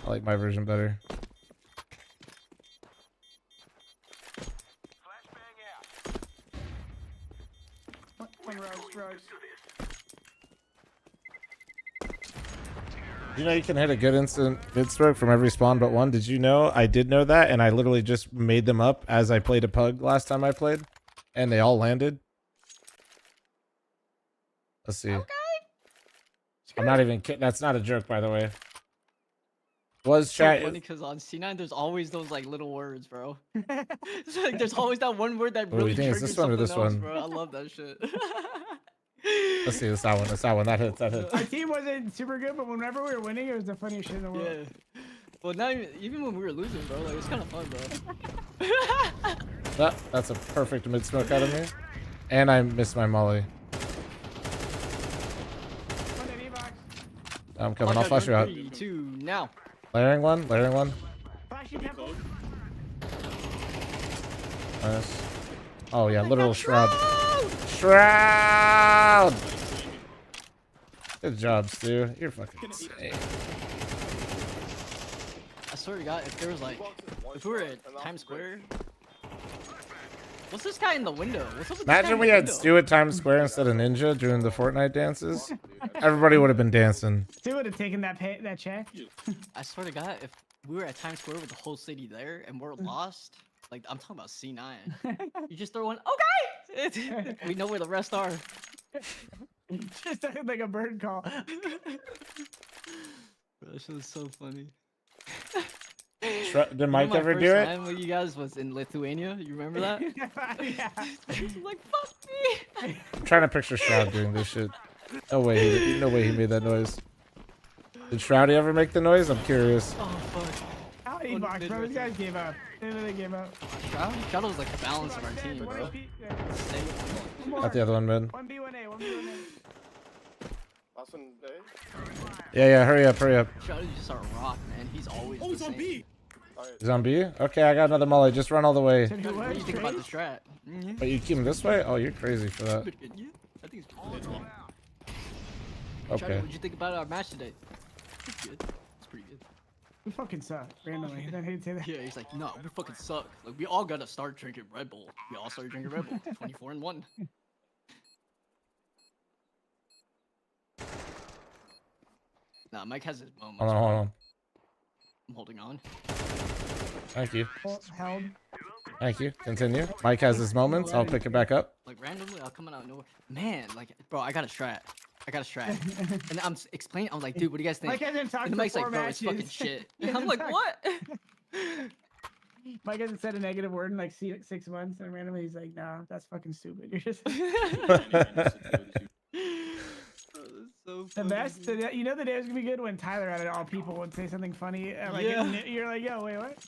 I like my version better. One rogues. You know you can hit a good instant mid stroke from every spawn but one. Did you know? I did know that, and I literally just made them up as I played a pug last time I played, and they all landed. Let's see. Okay. I'm not even kidding. That's not a joke, by the way. Was chat? So funny because on C9 there's always those like little words, bro. It's like there's always that one word that really triggers this one or this something else, one? bro. I love that shit. Let's see. That's that one. That's that one. That hits. That hits. Our team wasn't super good, but whenever we were winning, it was the funniest shit in the world. Yeah. Well, now even when we were losing, bro, like it's kind of fun, bro. That's a perfect mid smoke out of me, and I missed my molly. I'm coming. I'll flash you out. 3, 2, now. Layering one. Flashing temple. Nice. Oh yeah, literal shroud. Shroud. Good job, Stu. You're fucking insane. I swear to God, if there was like, if we were at Times Square. What's this guy in the window? What's up with Imagine we had Stu at Times Square instead of Ninja during the Fortnite dances. Everybody would have been dancing. Stu would have taken that check. I swear to God, if we were at Times Square with the whole city there and we're lost, like I'm talking about C9, you just throw one, okay! We know where the rest are. Just like a bird call. Bro, that shit was so funny. Did Mike ever do it? My first time with you guys was in Lithuania. You remember that? Yeah. Like, fuck me! I'm trying to picture Shroud doing this shit. No way he made that noise. Did Shroudy ever make the noise? I'm curious. Oh, fuck. How E-box, bro? These guys gave up. They literally gave up. Shroud was like the balance of our team, bro. Got the other one, mid. 1B, 1A, 1B, 1A. Last one, Yeah, hurry up. Shroud is just our rock, man. He's always the he's on same. B. He's on B? Okay, I got another molly. Just run all the way. What do you think about the strat? But you keep him this way? Oh, you're crazy for that. Yeah, I think it's good. Okay. What'd you think about our match today? It's good. It's pretty good. We fucking suck, randomly. Then he'd say that. Yeah, he's like, no, we fucking suck. Like, we all gotta start drinking Red Bull. We all started drinking Red Bull. 24-1. Nah, Mike has his moments. Hold on. I'm holding on. Thank you. Held. Thank you. Continue. Mike has his moments. I'll pick it back up. Like randomly, I'll come out of nowhere. Man, like, bro, I got a strat. And I'm explaining. I'm like, dude, what do you guys think? Mike hasn't talked And the for Mike's like, 4 bro, matches. it's fucking shit. He And I'm hasn't like, talked- what? Mike hasn't said a negative word in like 6 months, and randomly he's like, "Nah, that's fucking stupid." You're just the best. You know the day was gonna be good when Tyler out of all people would say something funny. And like you're like, "Yo, wait, what?"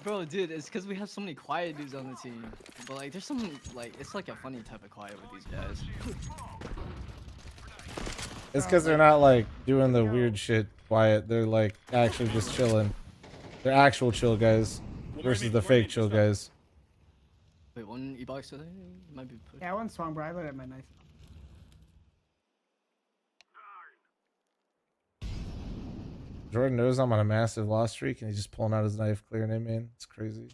Bro, dude, it's because we have so many quiet dudes on the team. But like, there's some like, it's like a funny type of quiet with these guys. It's because they're not like doing the weird shit quiet. They're like actually just chilling. They're actual chill guys versus the fake chill guys. Wait, one E-box today? Might be put. Yeah, one swung, bro. I let it my knife. Jordan knows I'm on a massive loss streak and he's just pulling out his knife, clearing it, man. It's crazy.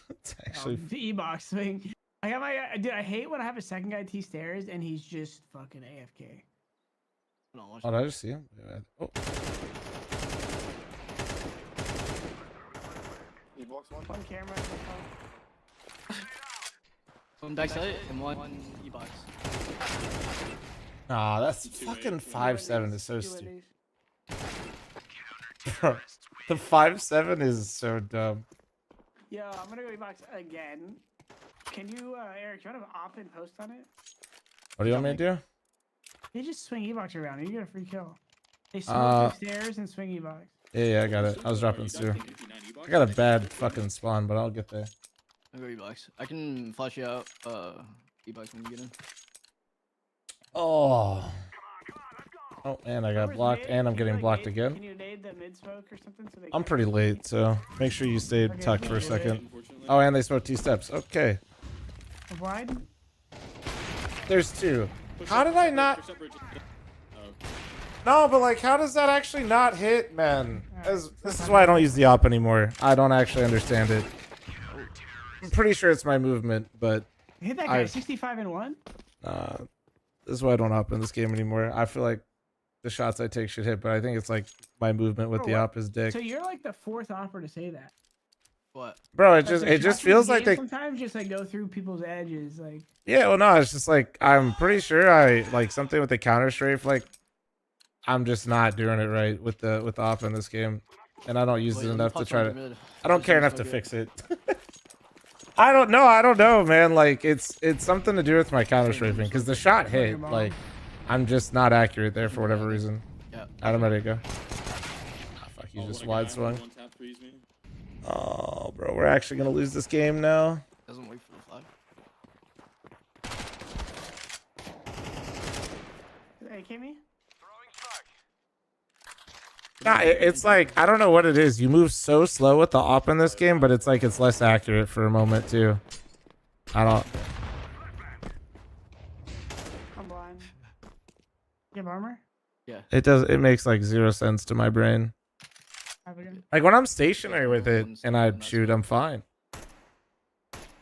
It's actually The E-box swing. I got my dude. I hate when I have a second guy T stairs and he's just fucking AFK. Oh, did I just see him? Oh. One camera. One backside and one E-box. Ah, that's fucking 5'7" is so stupid. Bro, the 5'7" is so dumb. Yo, I'm gonna go E-box again. Can you, Eric? You want to op and post on it? What do you want me to do? They just swing E-box around and you get a free kill. They smoke the stairs and swing E-box. Yeah, I got it. I was dropping two. I got a bad fucking spawn, but I'll get there. I'll go E-box. I can flash you out E-box when you get in. Oh. Oh, and I got blocked, and I'm getting blocked Can again. you nade the mid smoke or something? So I'm pretty late, so make sure you stay tucked for a second. Oh, and they spoke 2 steps. Okay. Wide? There's 2. How did I not? No, but like, how does that actually not hit, man? This is why I don't use the op anymore. I don't actually understand it. I'm pretty sure it's my movement, but Hit that guy 65 and 1? this is why I don't op in this game anymore. I feel like the shots I take should hit, but I think it's like my movement with the op is dick. So you're like the 4th opper to say that. What? Bro, Like, the it just shots in feels the like game they. sometimes just like go through people's edges, like. Yeah, well, no, it's just like I'm pretty sure I like something with the counter strafe. Like I'm just not doing it right with the op in this game, and I don't use it enough to try to. I don't care enough to fix it. I don't know, man. Like it's something to do with my counter strafing because the shot hit. Like I'm just not accurate there for whatever reason. Yeah. I'm ready to go. Oh, fuck, you just wide swung. Oh, bro, we're actually gonna lose this game now. Doesn't wait for the flag. Hey, Kimmy? Nah, it's like I don't know what it is. You move so slow with the op in this game, but it's like it's less accurate for a moment too. I don't. I'm blind. You have armor? Yeah. It does. It makes like 0 sense to my brain. Have a gun. Like when I'm stationary with it and I shoot, I'm fine.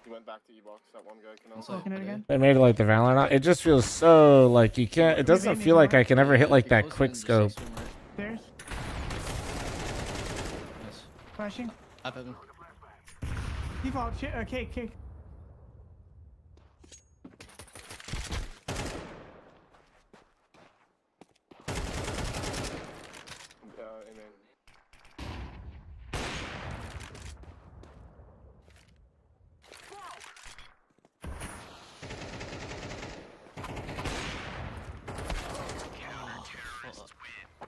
He went back to E-box. That one guy can also. Looking at it again? They made it like the Valorant. It just feels so like you can't. It doesn't feel like I can ever hit like that quick scope. Stairs? Flashing? Up heaven. Default. Okay, kick.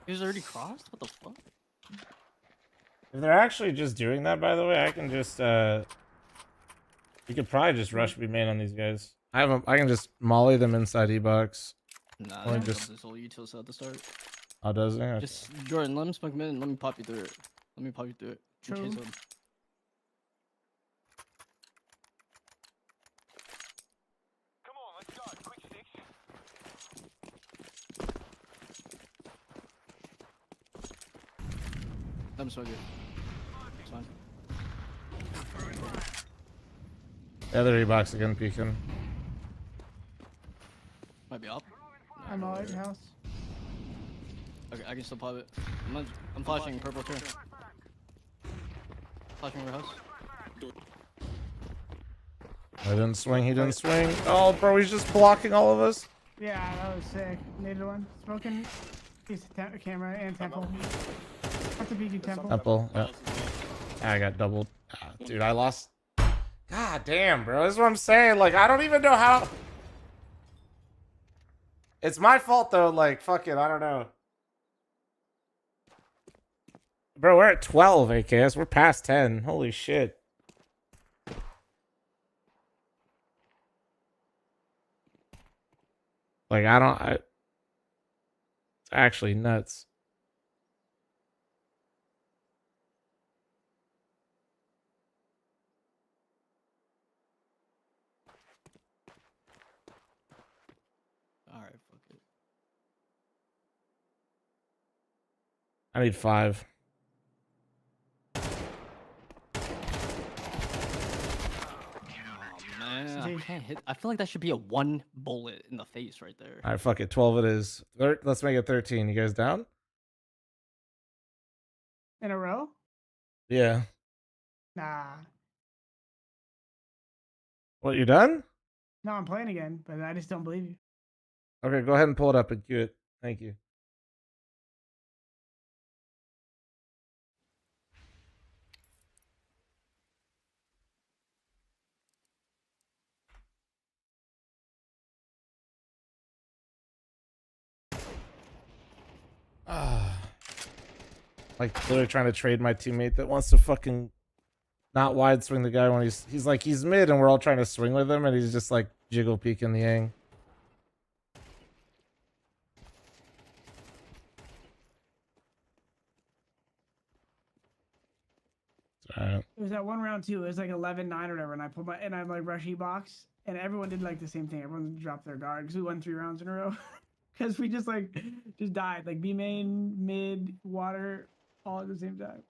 He was already crossed? What the fuck? If they're actually just doing that, by the way, I can just you could probably just rush B main on these guys. I can just molly them inside E-box. Nah, Or that's just this whole util at the start. oh, does he? Okay. Just Jordan, let him smoke mid and let me pop you through it. Let me pop you through it. You True. chase him. Let him smoke it. It's fine. The other E-box again peeking. Might be up. I'm all in house. Okay, I can still pop it. I'm flashing purple too. Flashing over house. I didn't swing, he didn't swing. Oh, bro, he's just blocking all of us. Yeah, that was sick. Needed one. Smoking. He's camera and temple. That's a PG temple. Temple, yeah. I got doubled. Ah, dude, I lost. God damn, bro. This is what I'm saying. Like, I don't even know how. It's my fault, though. Like, fuck it. I don't know. Bro, we're at 12 AKS. We're past 10. Holy shit. Like, it's actually nuts. All right, fuck it. I need 5. Man, I can't hit. I feel like that should be a 1 bullet in the face right there. All right, fuck it. 12 it is. Let's make it 13. You guys down? In a row? Yeah. Nah. What, you done? No, I'm playing again, but I just don't believe you. Okay, go ahead and pull it up and cue it. Thank you. Like, literally trying to trade my teammate that wants to fucking not wide swing the guy when he's like, he's mid and we're all trying to swing with him and he's just like jiggle peeking the yang. It was that one round too. It was like 11-9 or whatever, and I'm like rushy box, and everyone did like the same thing. Everyone dropped their guard because we won 3 rounds in a row. Because we just died, like B main, mid, water, all at the same time.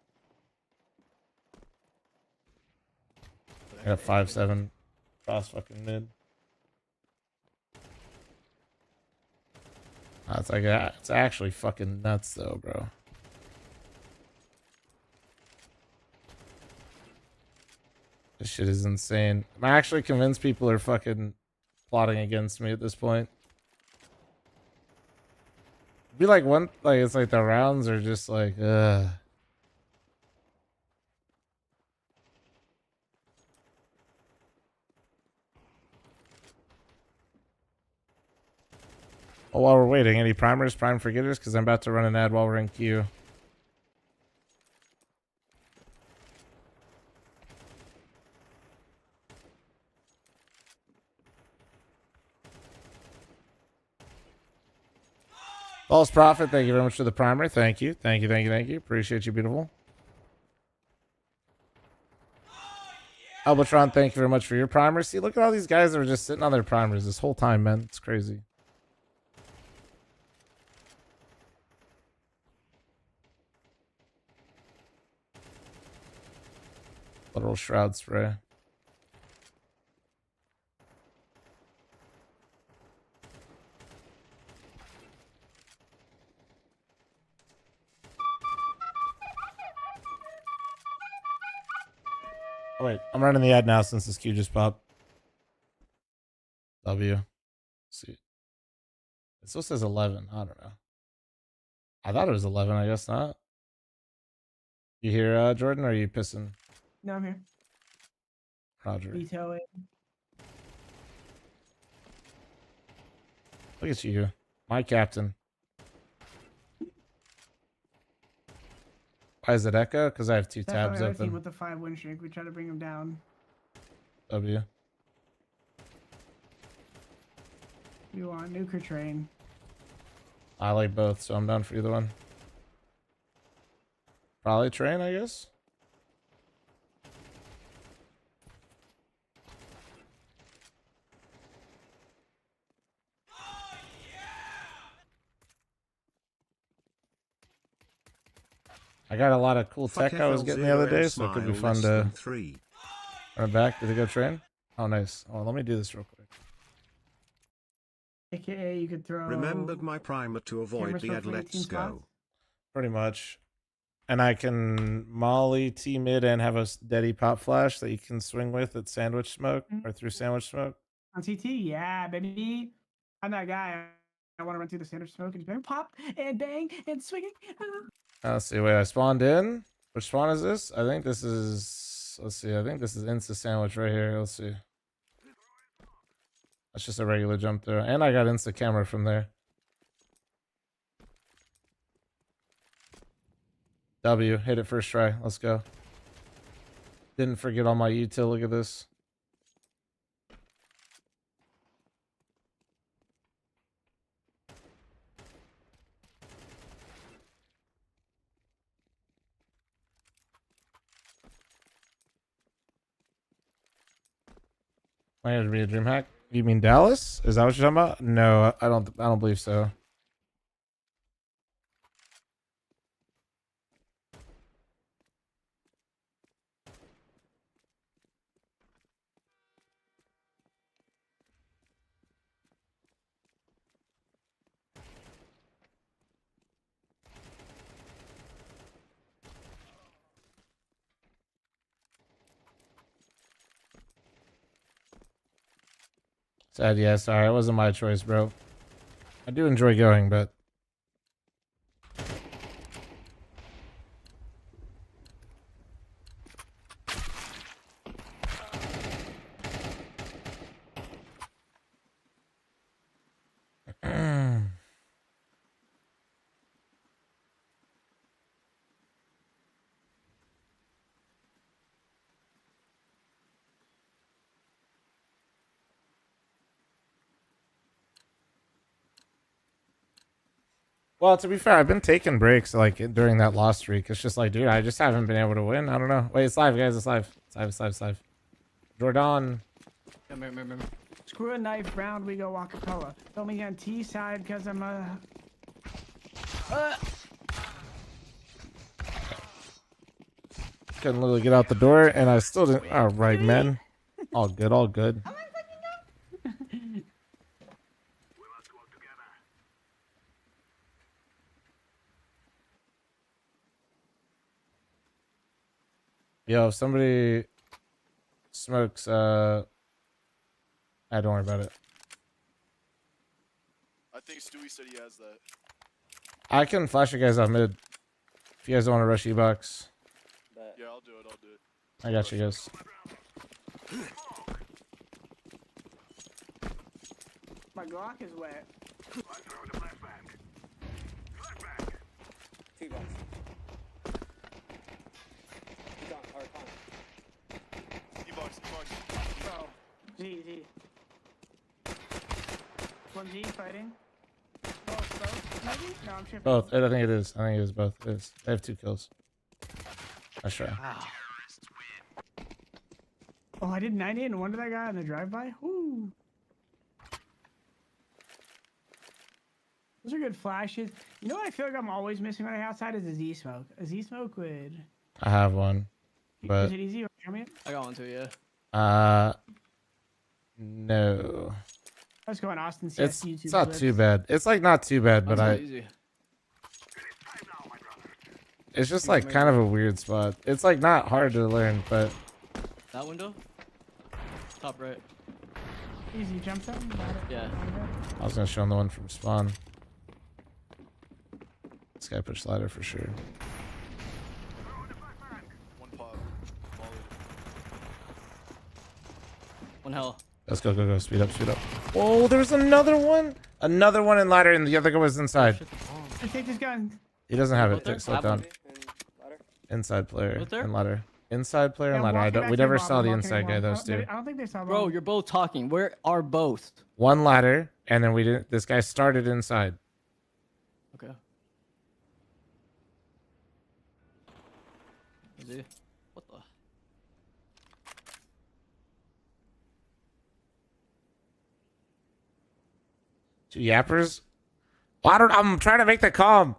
I got 5-7 cross fucking mid. It's actually fucking nuts though, bro. This shit is insane. I'm actually convinced people are fucking plotting against me at this point. It'd be like it's like the rounds are just like, ugh. Oh, while we're waiting, any primers, prime forgetters? Because I'm about to run an ad while we're in queue. False Prophet, thank you very much for the primer. Thank you. Thank you, thank you, thank you. Appreciate you, beautiful. Albotron, thank you very much for your primer. See, look at all these guys that are just sitting on their primers this whole time, man. It's crazy. Literal shroud spray. Oh, wait, I'm running the ad now since this queue just popped. W. Let's see. It still says 11. I don't know. I thought it was 11. I guess not. You hear, Jordan, or are you pissing? No, I'm here. Roger. Vetoing. Look at you. My captain. Why is it echo? Because I have 2 tabs Definitely open. with the 5 win streak, we try to bring him down. W. You want nuke or train? I like both, so I'm down for either one. Probably train, I guess. I got a lot of cool tech I was getting the other day, so it could be fun to run it back. Did it go train? Oh, nice. Oh, let me do this real quick. AKA, you could throw. Remembered my primer to avoid the ad. Let's go. Pretty much. And I can molly T mid and have a steady pop flash that you can swing with at sandwich smoke or through sandwich smoke. On CT, yeah, baby. I'm that guy. I want to run through the center smoke and just bang, pop and bang and swing. Let's see. Wait, I spawned in. Which spawn is this? I think this is. Let's see. I think this is Insta sandwich right here. Let's see. That's just a regular jump through, and I got Insta camera from there. W, hit it first try. Let's go. Didn't forget all my util. Look at this. Might have to be a dream hack. You mean Dallas? Is that what you're talking about? No, I don't believe so. Sad, yeah, sorry, it wasn't my choice, bro. I do enjoy going, but well, to be fair, I've been taking breaks like during that loss streak. It's just like, dude, I just haven't been able to win. I don't know. Wait, it's live, guys. It's live. It's live. Jordan. Screw a knife round, we go Wakapella. Tell me on T side because I'm Couldn't literally get out the door, and I still didn't. All right, man. All good, all good. Yo, if somebody smokes, don't worry about it. I think Stewie said he has that. I can flash you guys out mid. If you guys don't want to rush E-Box. Yeah, I'll do it. I got you guys. My Glock is wet. T-box. Bro, Z. 1G fighting. Both, maybe? No, I'm tripping. Both. I think it is. I think it is both. It is. They have 2 kills. Nice try. Oh, I did 90 and 1 to that guy on the drive-by? Woo. Those are good flashes. You know what I feel like I'm always missing on the outside is a Z-smoke. A Z-smoke would... I have one. But Is it easy? I got one too, yeah. No. Let's go on Austin. It's not too bad. It's like not too bad, but it's just like kind of a weird spot. It's like not hard to learn, but That window? Top right. Easy jump them. Yeah. I was gonna show him the one from spawn. This guy pushed ladder for sure. One hell. Let's go. Speed up. Oh, there's another one. Another one in ladder, and the other guy was inside. I take this gun. He doesn't have it. Slow it down. Inside player and ladder. Inside player and ladder. We never saw the inside guy, those two. I don't think they saw. Bro, you're both talking. Where are both? One ladder, and then we didn't. This guy started inside. Okay. Is he? What the? Two yappers. Well, I'm trying to make the calm.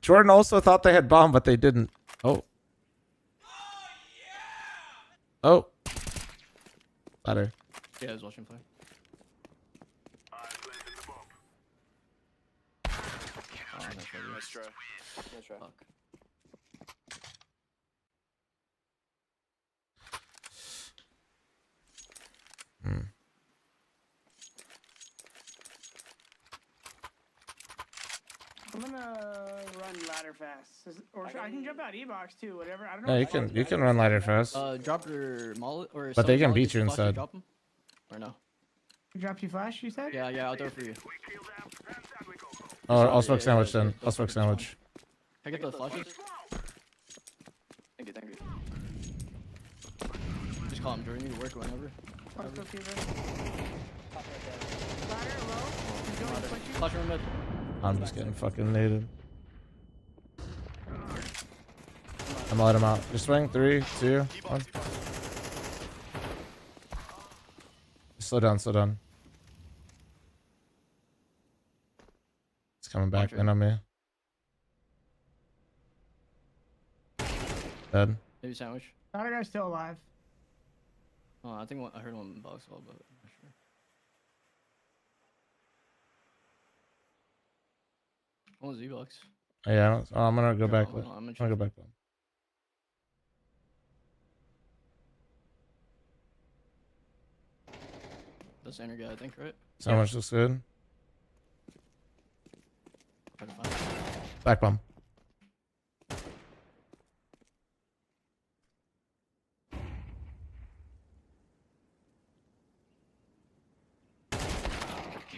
Jordan also thought they had bomb, but they didn't. Oh. Ladder. Yeah, I was watching play. Oh, maybe. Nice try. Nice try. Fuck. I'm gonna run ladder fast, or I can jump out e-box too. Whatever. I don't know. No, you can run ladder fast. Drop your mullet or. But they can mullet, beat did you flash inside. Drop 'em? Or no? Drop you flash, you said? Yeah, I'll do it for you. Oh, I'll smoke sandwich then. I'll smoke sandwich. Can I get the flashes? Thank you, thank you. Just call him during you work whenever. Flash room mid. I'm just getting fucking naded. I'm gonna let him out. Just swing. 3, 2, 1. Slow down, slow down. It's coming back in on me. Dead. Maybe sandwich. Ladder guy's still alive. Oh, I think I heard one in the box wall, but I'm not sure. What was Z-box? Yeah, I don't, I'm gonna go back. no, I'm gonna go back. The center guy, I think, right? Sandwich looks good. Back bomb.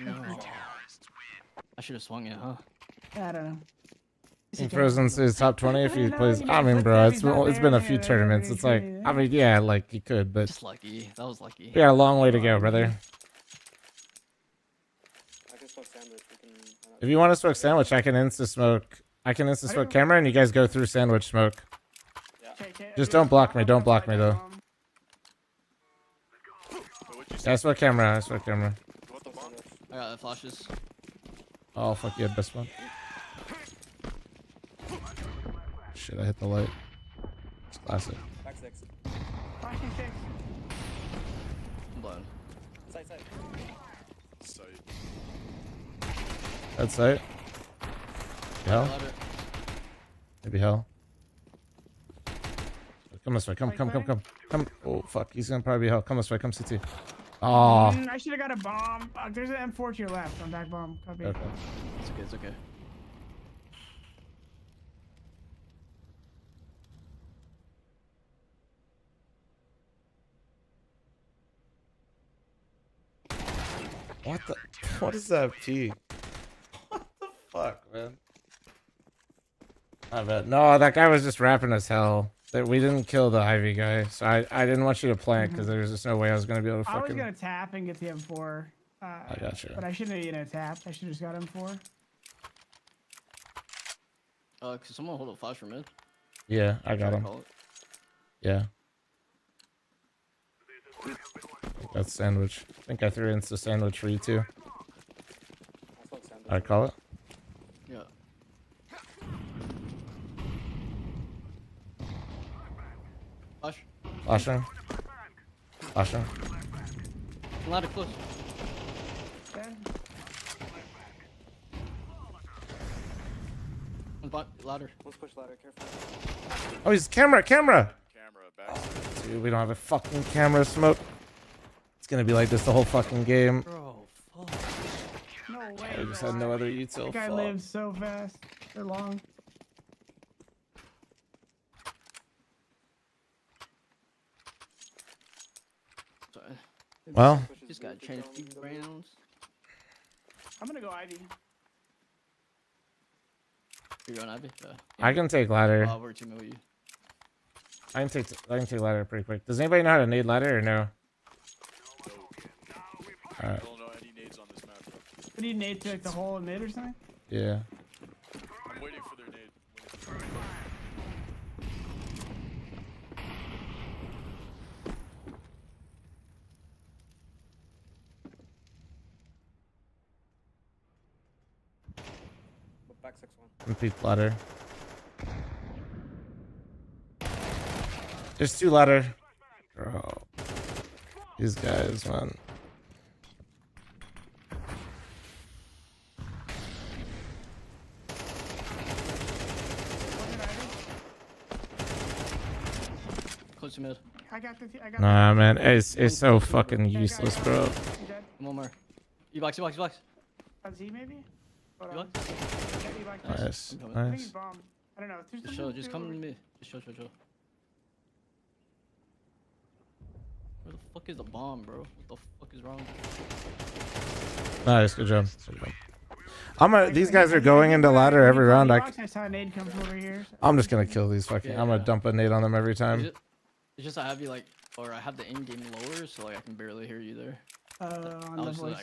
No. I should have swung it, huh? I don't know. Frozen's his top 20 if he plays. I mean, bro, it's been a few tournaments. It's like, I mean, yeah, like you could, but Just lucky. That was lucky. we got a long way to go, brother. I can smoke sandwich. If you want to smoke sandwich, I can insta smoke. I can insta smoke camera, and you guys go through sandwich smoke. Just don't block me. Don't block me though. Yeah, I smoke camera. I smoke camera. I got the flashes. Oh fuck yeah, best one. Shit, I hit the light. It's classic. Back 6. Flashing 6. I'm blown. Side. That's sight. Hell. Maybe hell. Come this way. Come. Oh fuck, he's gonna probably be hell. Come this way. Come CT. Oh. I should have got a bomb. There's an M4 to your left on back bomb. Copy. Okay. It's okay. It's okay. What the? What is that P? What the fuck, man? I bet. No, that guy was just rapping as hell. That we didn't kill the Ivy guy, so I didn't want you to plant because there was just no way I was gonna be able to I was fucking. gonna tap and get the M4. I got you. But I shouldn't have tapped. I should have just got M4. Could someone hold a flash for mid? Yeah, I got him. Yeah. That's sandwich. I think I threw insta sandwich for you too. I call it. Yeah. Flash. Flashing. Flashing. Ladder close. Ladder. Let's push ladder, careful. Oh, he's camera. Camera, back. Dude, we don't have a fucking camera smoke. It's gonna be like this the whole fucking game. Bro, fuck. No way. I just had no other util. That guy Fuck. lives so fast. Or long. Sorry. Well. Just gotta change a few rounds. I'm gonna go Ivy. You're going Ivy? I can take ladder. We're teaming with you. I can take ladder pretty quick. Does anybody know how to nade ladder or no? Alright. Don't know any nades on this map. What do you nade to like the hole in mid or something? Yeah. I'm waiting for their nade. Back 6-1. Repeat ladder. There's 2 ladder. Bro. These guys, man. to mid. I got the. I got Nah, man, it's so fucking useless, bro. One more. E-box, E-box, E-box. On Z maybe? E-box? Nice, I think nice. he's bombed. I don't know. There's Just chill, just come to me. Just chill, chill, chill. Where the fuck is the bomb, bro? What the fuck is wrong? Nice, good job. These guys are going into ladder every round. I saw a nade come from over here. I'm just gonna kill these fucking. I'm gonna dump a nade on them every time. It's just I have you like, or I have the in-game lower, so like I can barely hear you there. On the voice.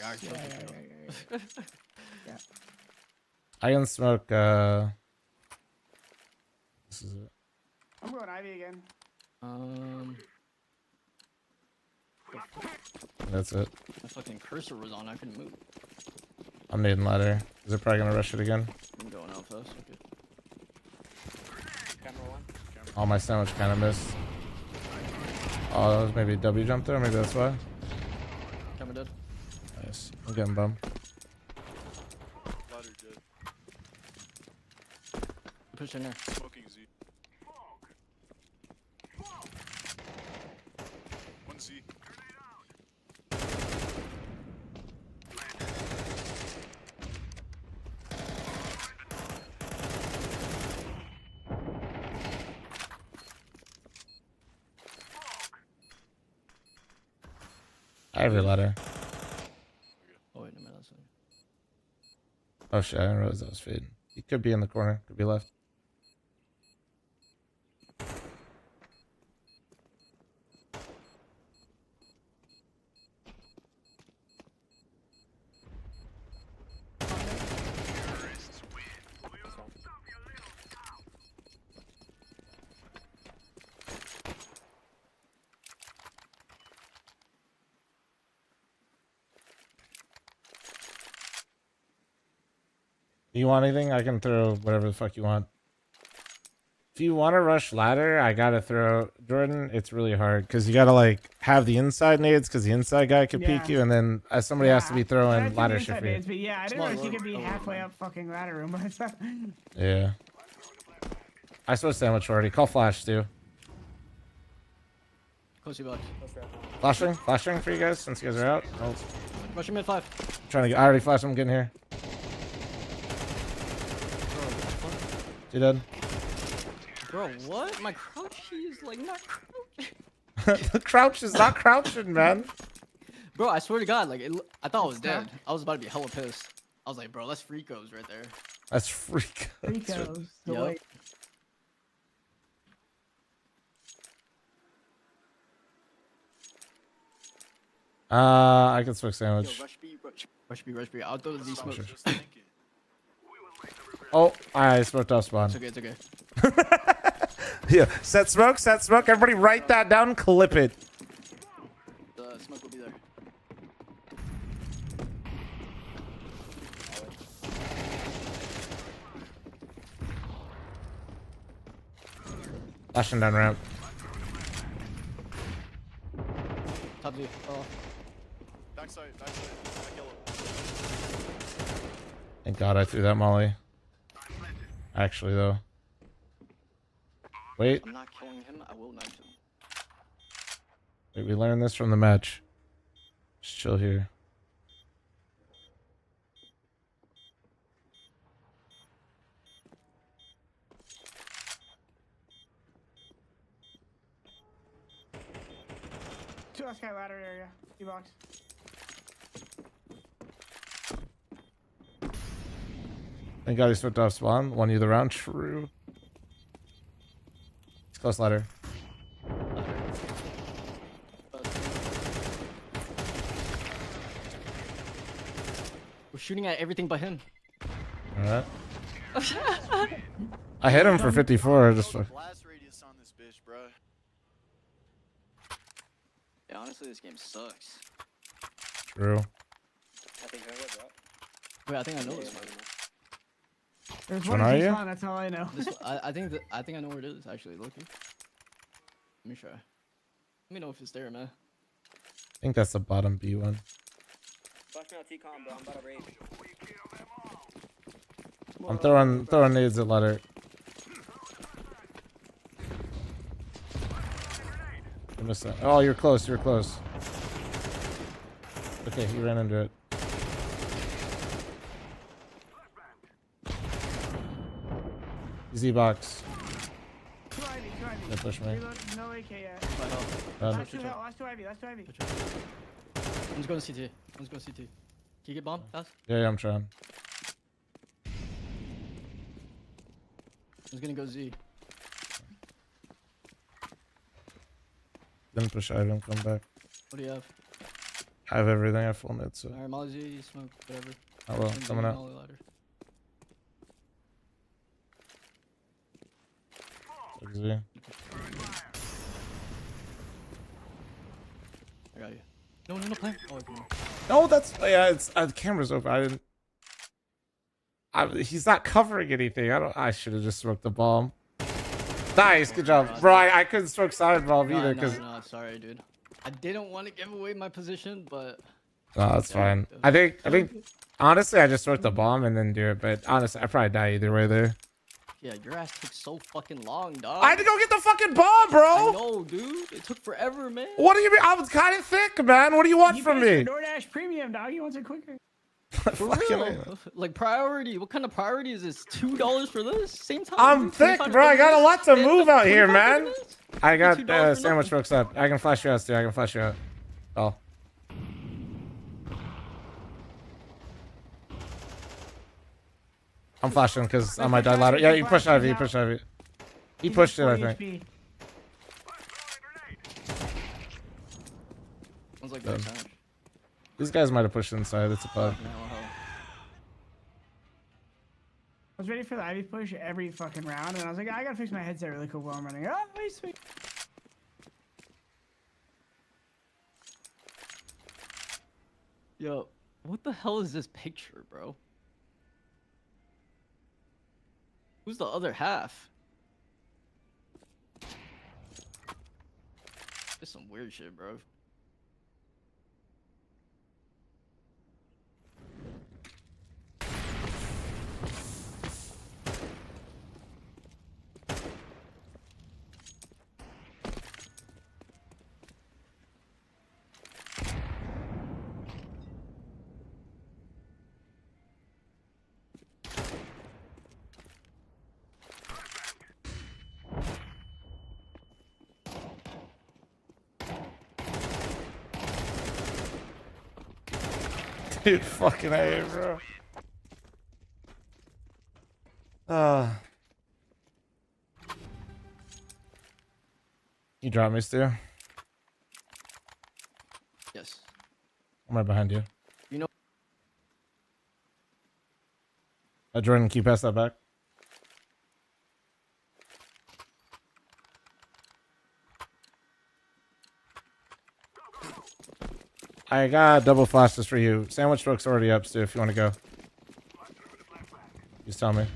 Yeah. I can smoke. This is it. I'm going Ivy again. That's it. My fucking cursor was on. I couldn't move. I'm nading ladder. Is it probably gonna rush it again? I'm going out fast. Okay. Camera one. Oh, my sandwich kind of missed. Oh, that was maybe a W jump there. Maybe that's why. Camera dead. Nice. I'm getting bummed. Ladder dead. Push in there. Smoking Z. One Z. I have your ladder. Oh wait a minute. Oh shit! I didn't realize that was fading. He could be in the corner. Could be left. Do you want anything? I can throw whatever the fuck you want. If you want to rush ladder, I gotta throw Jordan. It's really hard because you gotta like have the inside nades because the inside guy could peek you, and then somebody has to be throwing ladder shit for you. But yeah, I didn't realize you could be halfway up fucking ladder room. Yeah. I saw sandwich already. Call flash too. Close your box. Flashing for you guys since you guys are out. Oh. Rush mid 5. Trying to get. I already flashed. I'm getting here. You done? Bro, what? My crouch is like not crouching. The crouch is not crouching, man. Bro, I swear to God, like I thought I was dead. I was about to be hella pissed. I was like, bro, that's Freakos right there. That's Freakos. Freakos. Yep. I can smoke sandwich. Yo, rush B. I'll throw the Z smoke. Oh, I smoked off spawn. It's okay. Yeah, set smoke. Everybody write that down, clip it. The smoke will be there. Flashing down ramp. Top Z. Oh. Backside. Back yellow. Thank God I threw that molly. Actually, though. Wait. I'm not killing him. I will not kill him. Wait, we learned this from the match. Just chill here. Two sky ladder area. D-box. Thank God he slipped off spawn. Won you the round. True. It's close ladder. We're shooting at everything but him. Alright. I hit him for 54. Just Blast radius on this bitch, bro. Yeah, honestly, this game sucks. True. Wait, I think I know this one. There's Which one one are you? spawn, that's all I know. I think I know where it is actually. Look. Let me try. Let me know if it's there, man. I think that's the bottom B one. I'm throwing nades at ladder. missed that. Oh, you're close. You're close. Okay, he ran into it. Z box. They push me. No AK yet. Last two Ivy. I'm just going to CT. Can you get bomb, guys? Yeah, I'm trying. I'm just gonna go Z. Then push Ivan, come back. What do you have? I have everything. I have full mid, so. Alright, Molly Z, smoke, whatever. Oh well, coming out. Z. I got you. No, play. Oh, come on. No, that's yeah. It's the camera's open. I didn't. He's not covering anything. I should have just smoked the bomb. Nice, good job, bro. I couldn't smoke side bomb either because. No, sorry, dude. I didn't want to give away my position, but. No, that's fine. I think honestly, I just smoked the bomb and then do it. But honestly, I probably die either way there. Yeah, your ass took so fucking long, dog. I had to go get the fucking bomb, bro. I know, dude. It took forever, man. What do you mean? I was kind of thick, man. What do you want from me? DoorDash Premium, dog. You want it quicker? For real? Like priority? What kind of priority is this? $2 for this? Same time? I'm thick, bro. I got a lot to move out here, man. Minutes? I got sandwich hooks up. I can flash you out, too. I can flash you out. Oh. I'm flashing because I might die louder. Yeah, you push Ivy. You push Ivy. He pushed it, I think. Sounds like These guys might have pushed inside. It's a bug. I was ready for the Ivy push every fucking round, and I was like, I gotta fix my headset really quick while I'm running. Oh, wait, sweet. Yo, what the hell is this picture, bro? Who's the other half? There's some weird shit, bro. Dude, fucking A, bro. You drop me, Stu? Yes. I'm right behind you. You know. Jordan, can you pass that back? I got double flashes for you. Sandwich truck's already up, Stu, if you want to go. Just tell me.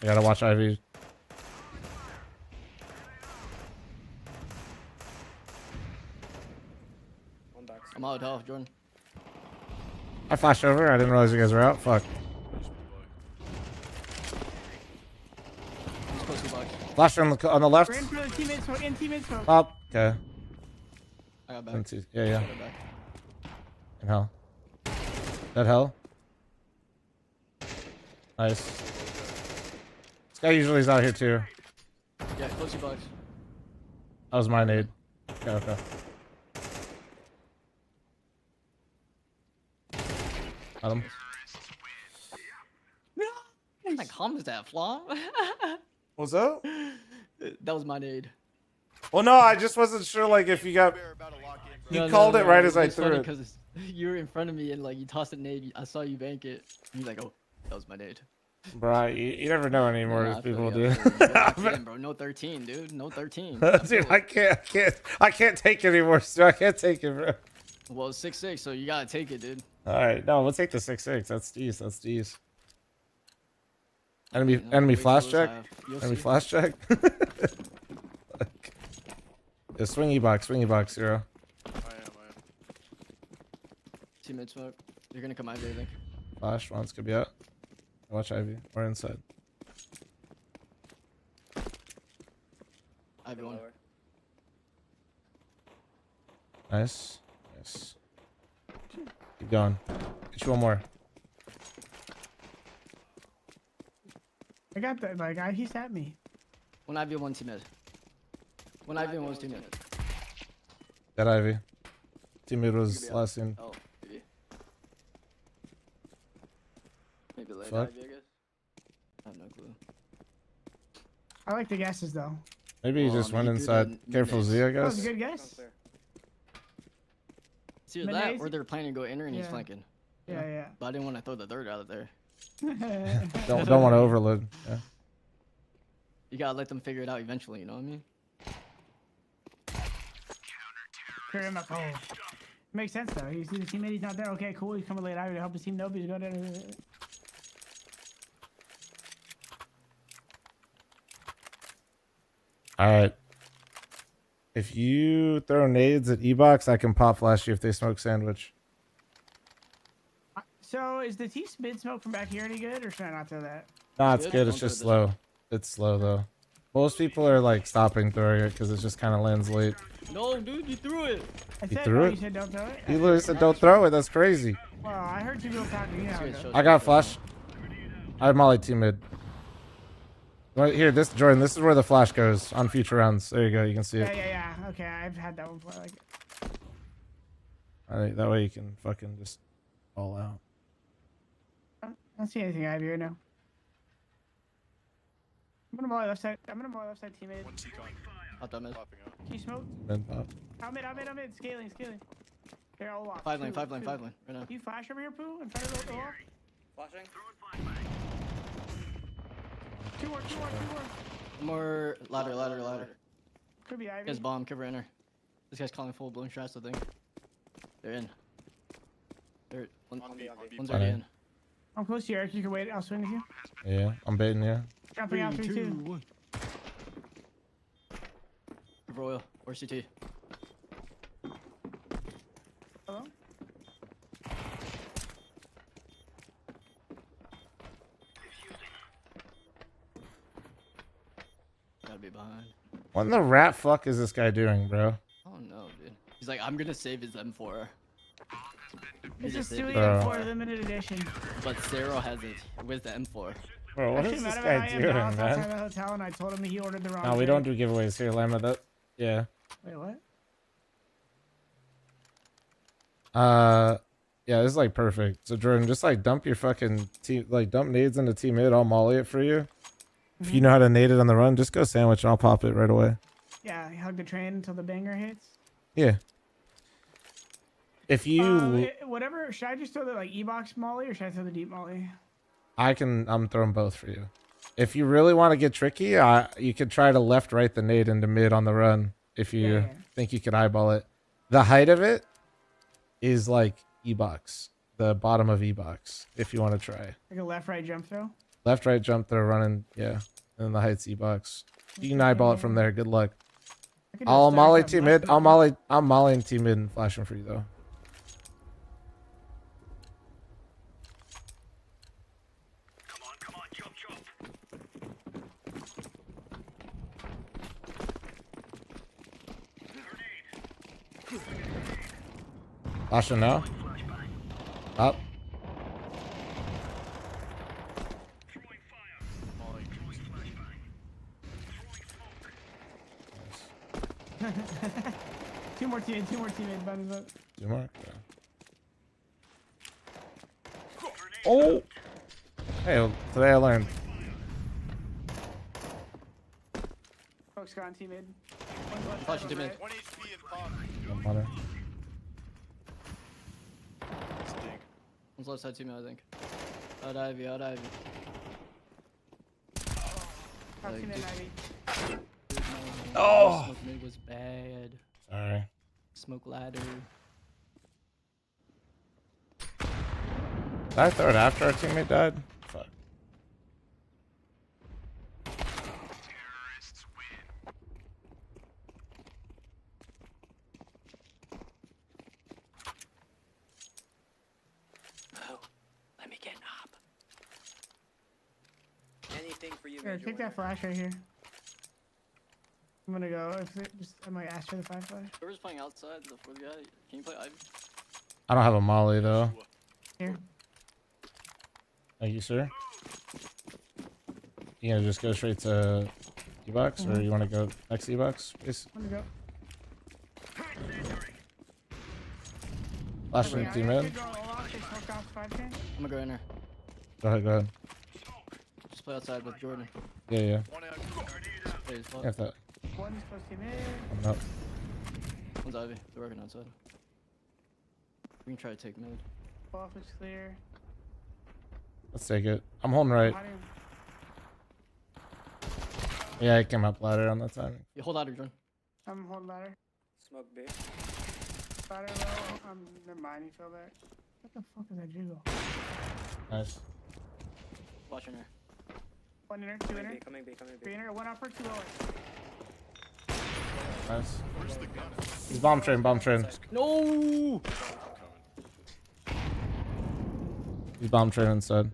I gotta watch Ivy. I'm out of health, Jordan. I flashed over. I didn't realize you guys were out. Fuck. Flash on the left. We're in for the teammates smoke. Up. Okay. I got back. Yeah. In hell. That hell. Nice. This guy usually is out here too. Yeah, close your box. That was my nade. Okay. Got him. No. What kind of calm is that, fl0m? What's up? That was my nade. Well, no, I just wasn't sure, like, if you got. You called it right as I threw it. Because you were in front of me and like you tossed a nade. I saw you bank it. You're like, oh, that was my nade. Bro, you never know anymore as people do. Bro, no 13, dude. No 13. Dude, I can't take it anymore, Stu. I can't take it, bro. Well, it's 6-6, so you gotta take it, dude. All right, no, we'll take the 6-6. That's D's. Enemy flash check. Enemy flash check. The swingy box, 0. I am. Teammate smoke. You're gonna come Ivy, I think. Flash, once could be out. Watch Ivy. We're inside. Everyone. Nice. Nice. Keep going. Get you one more. I got that. Like, he sat me. One Ivy, one team mid. One Ivy, one team mid. That Ivy. Team mid was last scene. Oh, maybe. Maybe late Fuck. Ivy, I guess. I have no clue. I like the guesses though. Maybe he Oh, just I mean, went he threw inside. the Careful mids. Z, I That was guess. a good guess. It's either Mid that days? or they're planning to go inner and he's Yeah. flanking. Yeah. But I didn't want to throw the third out of there. Don't want to overload. Yeah. You gotta let them figure it out eventually, you know what I mean? Clear him up. Oh. Makes sense though. You see the teammate, he's not there. Okay, cool. He's coming late Ivy to help his team. Nope, he's going to. All right. If you throw nades at E-Box, I can pop flash you if they smoke sandwich. So is the T mid smoke from back here any good, or should I not throw that? Nah, it's good. It's just slow. It's slow though. Most people are like stopping throwing it because it just kind of lands late. No, dude, you threw it. You threw it? You said don't throw it? He literally said don't throw it. That's crazy. Well, I heard two people talking. You know how it goes. I got flash. I have molly team mid. Right here, Jordan, this is where the flash goes on future rounds. There you go. You can see it. Yeah. Okay, I've had that one before. I like it. I think that way you can fucking just all out. I don't see anything Ivy right now. I'm gonna molly left side. Teammate. Out that mid. Can you smoke? Mid pop. I'm mid. Scaling. They're all locked. 5 lane, Two, 5 lane, two. 5 lane. Right now. You flash over here, Pooh? In front of the wall? Flashing. Two more. More ladder. Could be Ivy. This guy's bomb, cover inner. This guy's calling full blown shots, I think. They're in. One's already in. I'm close to you, Eric. You can wait. I'll swing with you. Yeah, I'm baiting you. Jumping out 3, 2. Royal or CT. Hello? Gotta be behind. What in the rat fuck is this guy doing, bro? Oh no, dude. He's like, I'm gonna save his M4. It's Just a save silly his M4 M4. limited edition. But Zero has it with the M4. Bro, what is this guy doing, outside man? the hotel, and I told him he ordered the wrong. No, we drink. don't do giveaways here, Llama. That, yeah. Wait, what? Yeah, this is like perfect. So Jordan, just like dump your fucking team, like dump nades into team mid. I'll molly it for you. If you know how to nade it on the run, just go sandwich and I'll pop it right away. Yeah, hug the train until the banger hits. Yeah. If you, Whatever. Should I just throw the like E-box molly, or should I throw the deep molly? I'm throwing both for you. If you really want to get tricky, you could try to left-right the nade into mid on the run if you think you could eyeball it. The height of it is like E-box, the bottom of E-box, if you want to try. Like a left-right jump throw? Left-right jump throw running, yeah. And then the height's E-box. You can eyeball it from there. Good luck. I'll molly team mid. I'm mollying team mid and flashing for you though. Flashing now. Up. Two more teammates. Buttons up. Two more. Yeah. Oh. Hey, well, today I learned. Folks gone teammate. Flashing to mid. No matter. One's left side teammate, I think. Out Ivy. Top teammate Ivy. Oh! Smoke mid was bad. Sorry. Smoke ladder. Did I throw it after our teammate died? Fuck. Let me get up. Anything for you. Here, take that flash right here. I'm gonna go. If it just, I might ask for the 5 flash. Whoever's playing outside, the fourth guy, can you play Ivy? I don't have a molly though. Here. Thank you, sir. You gonna just go straight to E-box, or you want to go next E-box, please? I'm gonna go. Flashing team in. I'm gonna go in there. Go ahead, go ahead. Just play outside with Jordan. Yeah, yeah. Play his spot. Got that. One's supposed to be mid. I'm up. One's Ivy. They're working outside. We can try to take mid. Off is clear. Let's take it. I'm holding right. Yeah, I came up ladder on that time. You hold ladder, Jordan. I'm holding ladder. Smoke B. Ladder low. Never mind. He fell back. What the fuck is that jiggle? Nice. Watch in there. 1 inner, 2 inner. Coming B. 3 inner, 1 upper, 2 lower. Nice. He's bomb train, bomb train. No! He's bomb train inside.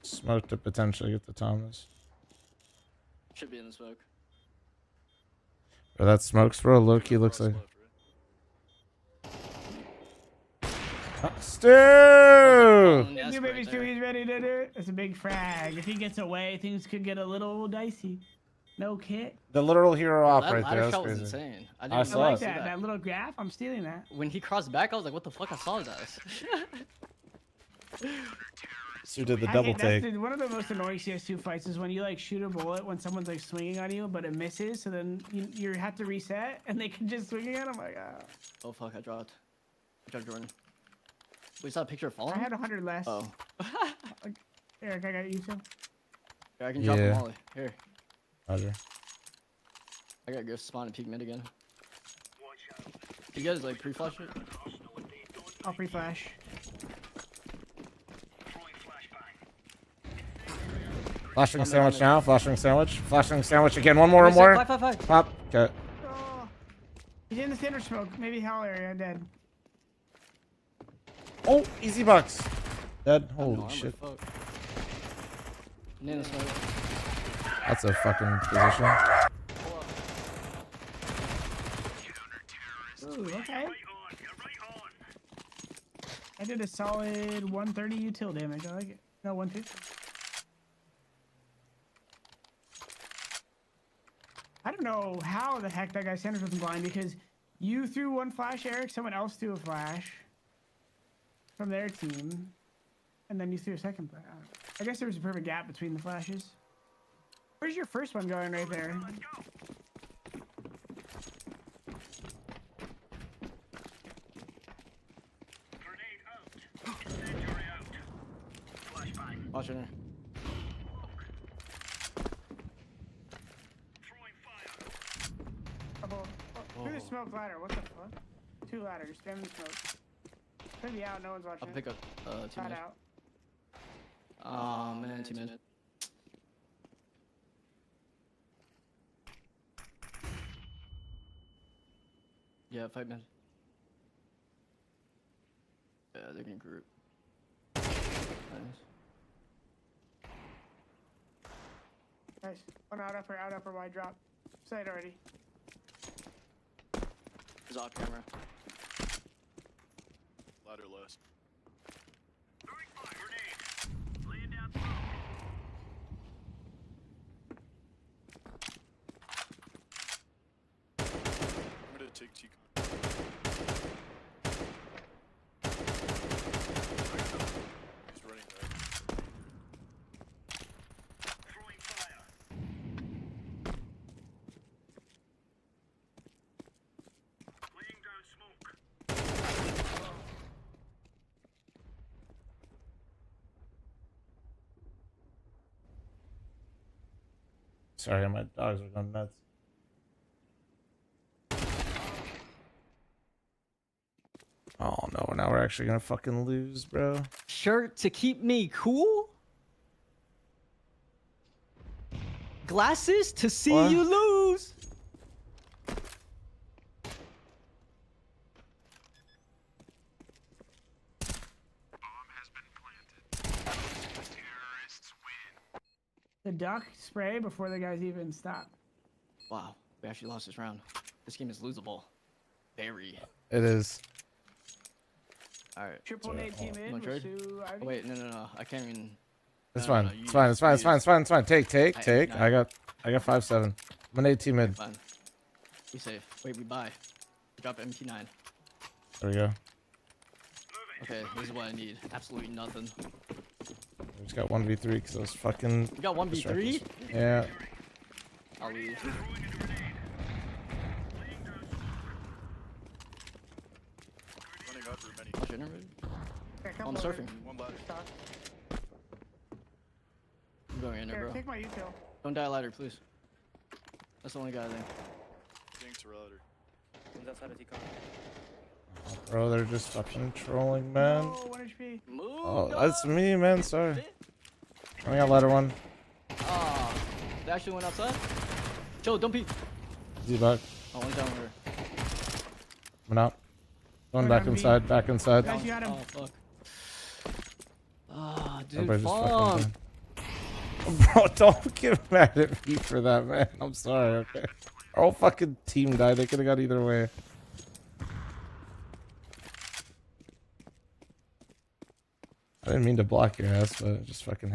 Smoke to potentially get the Thomas. Should be in the smoke. Bro, that smokes, bro. Low-key looks like... Stu! He's ready to do it. It's a big frag. If he gets away, things could get a little dicey. No kit. The literal hero op That right ladder there. That's shot was crazy. insane. I saw like it. that. That little graph, I'm stealing that. When he crossed back, I was like, what the fuck? I saw that. Stu did the I double hate- that's take. one of the most annoying CS2 fights is when you like shoot a bullet when someone's like swinging on you, but it misses. So then you have to reset, and they can just swing again. I'm like, ah. Oh fuck, I dropped. Jordan. We saw a picture of falling? I had 100 less. Oh. Eric, I got you too. Here, I can drop Yeah. a molly. Here. Roger. I gotta go spawn and peek mid again. You guys like pre-flash it? I'll pre-flash. Flashing sandwich now. Flashing sandwich. Flashing sandwich again. One more. Five. Pop. Okay. Oh, he's in the center smoke. Maybe hell area. Dead. Oh, easy bucks. Dead. Holy armor, shit. fuck. Nana smoke. That's a fucking position. Ooh, okay. I did a solid 130 util damage. I like it. No, 150. I don't know how the heck that guy Sanders wasn't blind because you threw one flash, Eric. Someone else threw a flash from their team, and then you threw a second flash. I guess there was a perfect gap between the flashes. Where's your first one going right there? Watch in there. Through the smoke ladder. What the fuck? 2 ladders. Spam the smoke. Could be out. No one's watching. I'll pick up two Not mid. out. Oh man, two mid. Yeah, fight mid. Yeah, they're gonna group. Nice. Nice. One out upper, wide drop. Sight already. He's off camera. Ladder less. I'm gonna take T. He's running back. Sorry, my dogs are going nuts. Oh no, now we're actually gonna fucking lose, bro. Shirt to keep me cool? Glasses to see What? you lose? the duck spray before the guys even stop. Wow, we actually lost this round. This game is losable. Very. It is. All right. Triple nade team in. Want to trade? Sue Ivy. Oh, wait, no. I can't even. It's no, fine. no, you It's fine. use- It's fine. It's you fine. use- It's fine. It's fine. Take. I- I got 5-7. I'm gonna 18 mid. Fine. Be safe. Wait, we buy. Drop MP9. There we go. Okay, this is what I need. Absolutely nothing. We just got 1v3 because those fucking. You got 1v3? distractors. Yeah. I'll leave. Running up through many. Oh, shit, never mind. Oh, I'm surfing. One ladder. I'm going in there, Here, bro. take my util. Don't die ladder, please. That's the only guy there. Seeing to ladder. One's outside of T-con. Bro, they're just fucking trolling, man. Oh, 1 HP. Oh, that's me, man. Sorry. I got ladder one. Ah, they actually went outside? Joe, don't peek. Z-Buck. Oh, one's down here. I'm out. Going We're back gonna be- inside. Back inside. Guys, you got him. Oh, fuck. Ah, dude, Everybody just fuck. fucking. Bro, don't get mad at me for that, man. I'm sorry, okay? Our whole fucking team died. They could have got either way. I didn't mean to block your ass, but it just fucking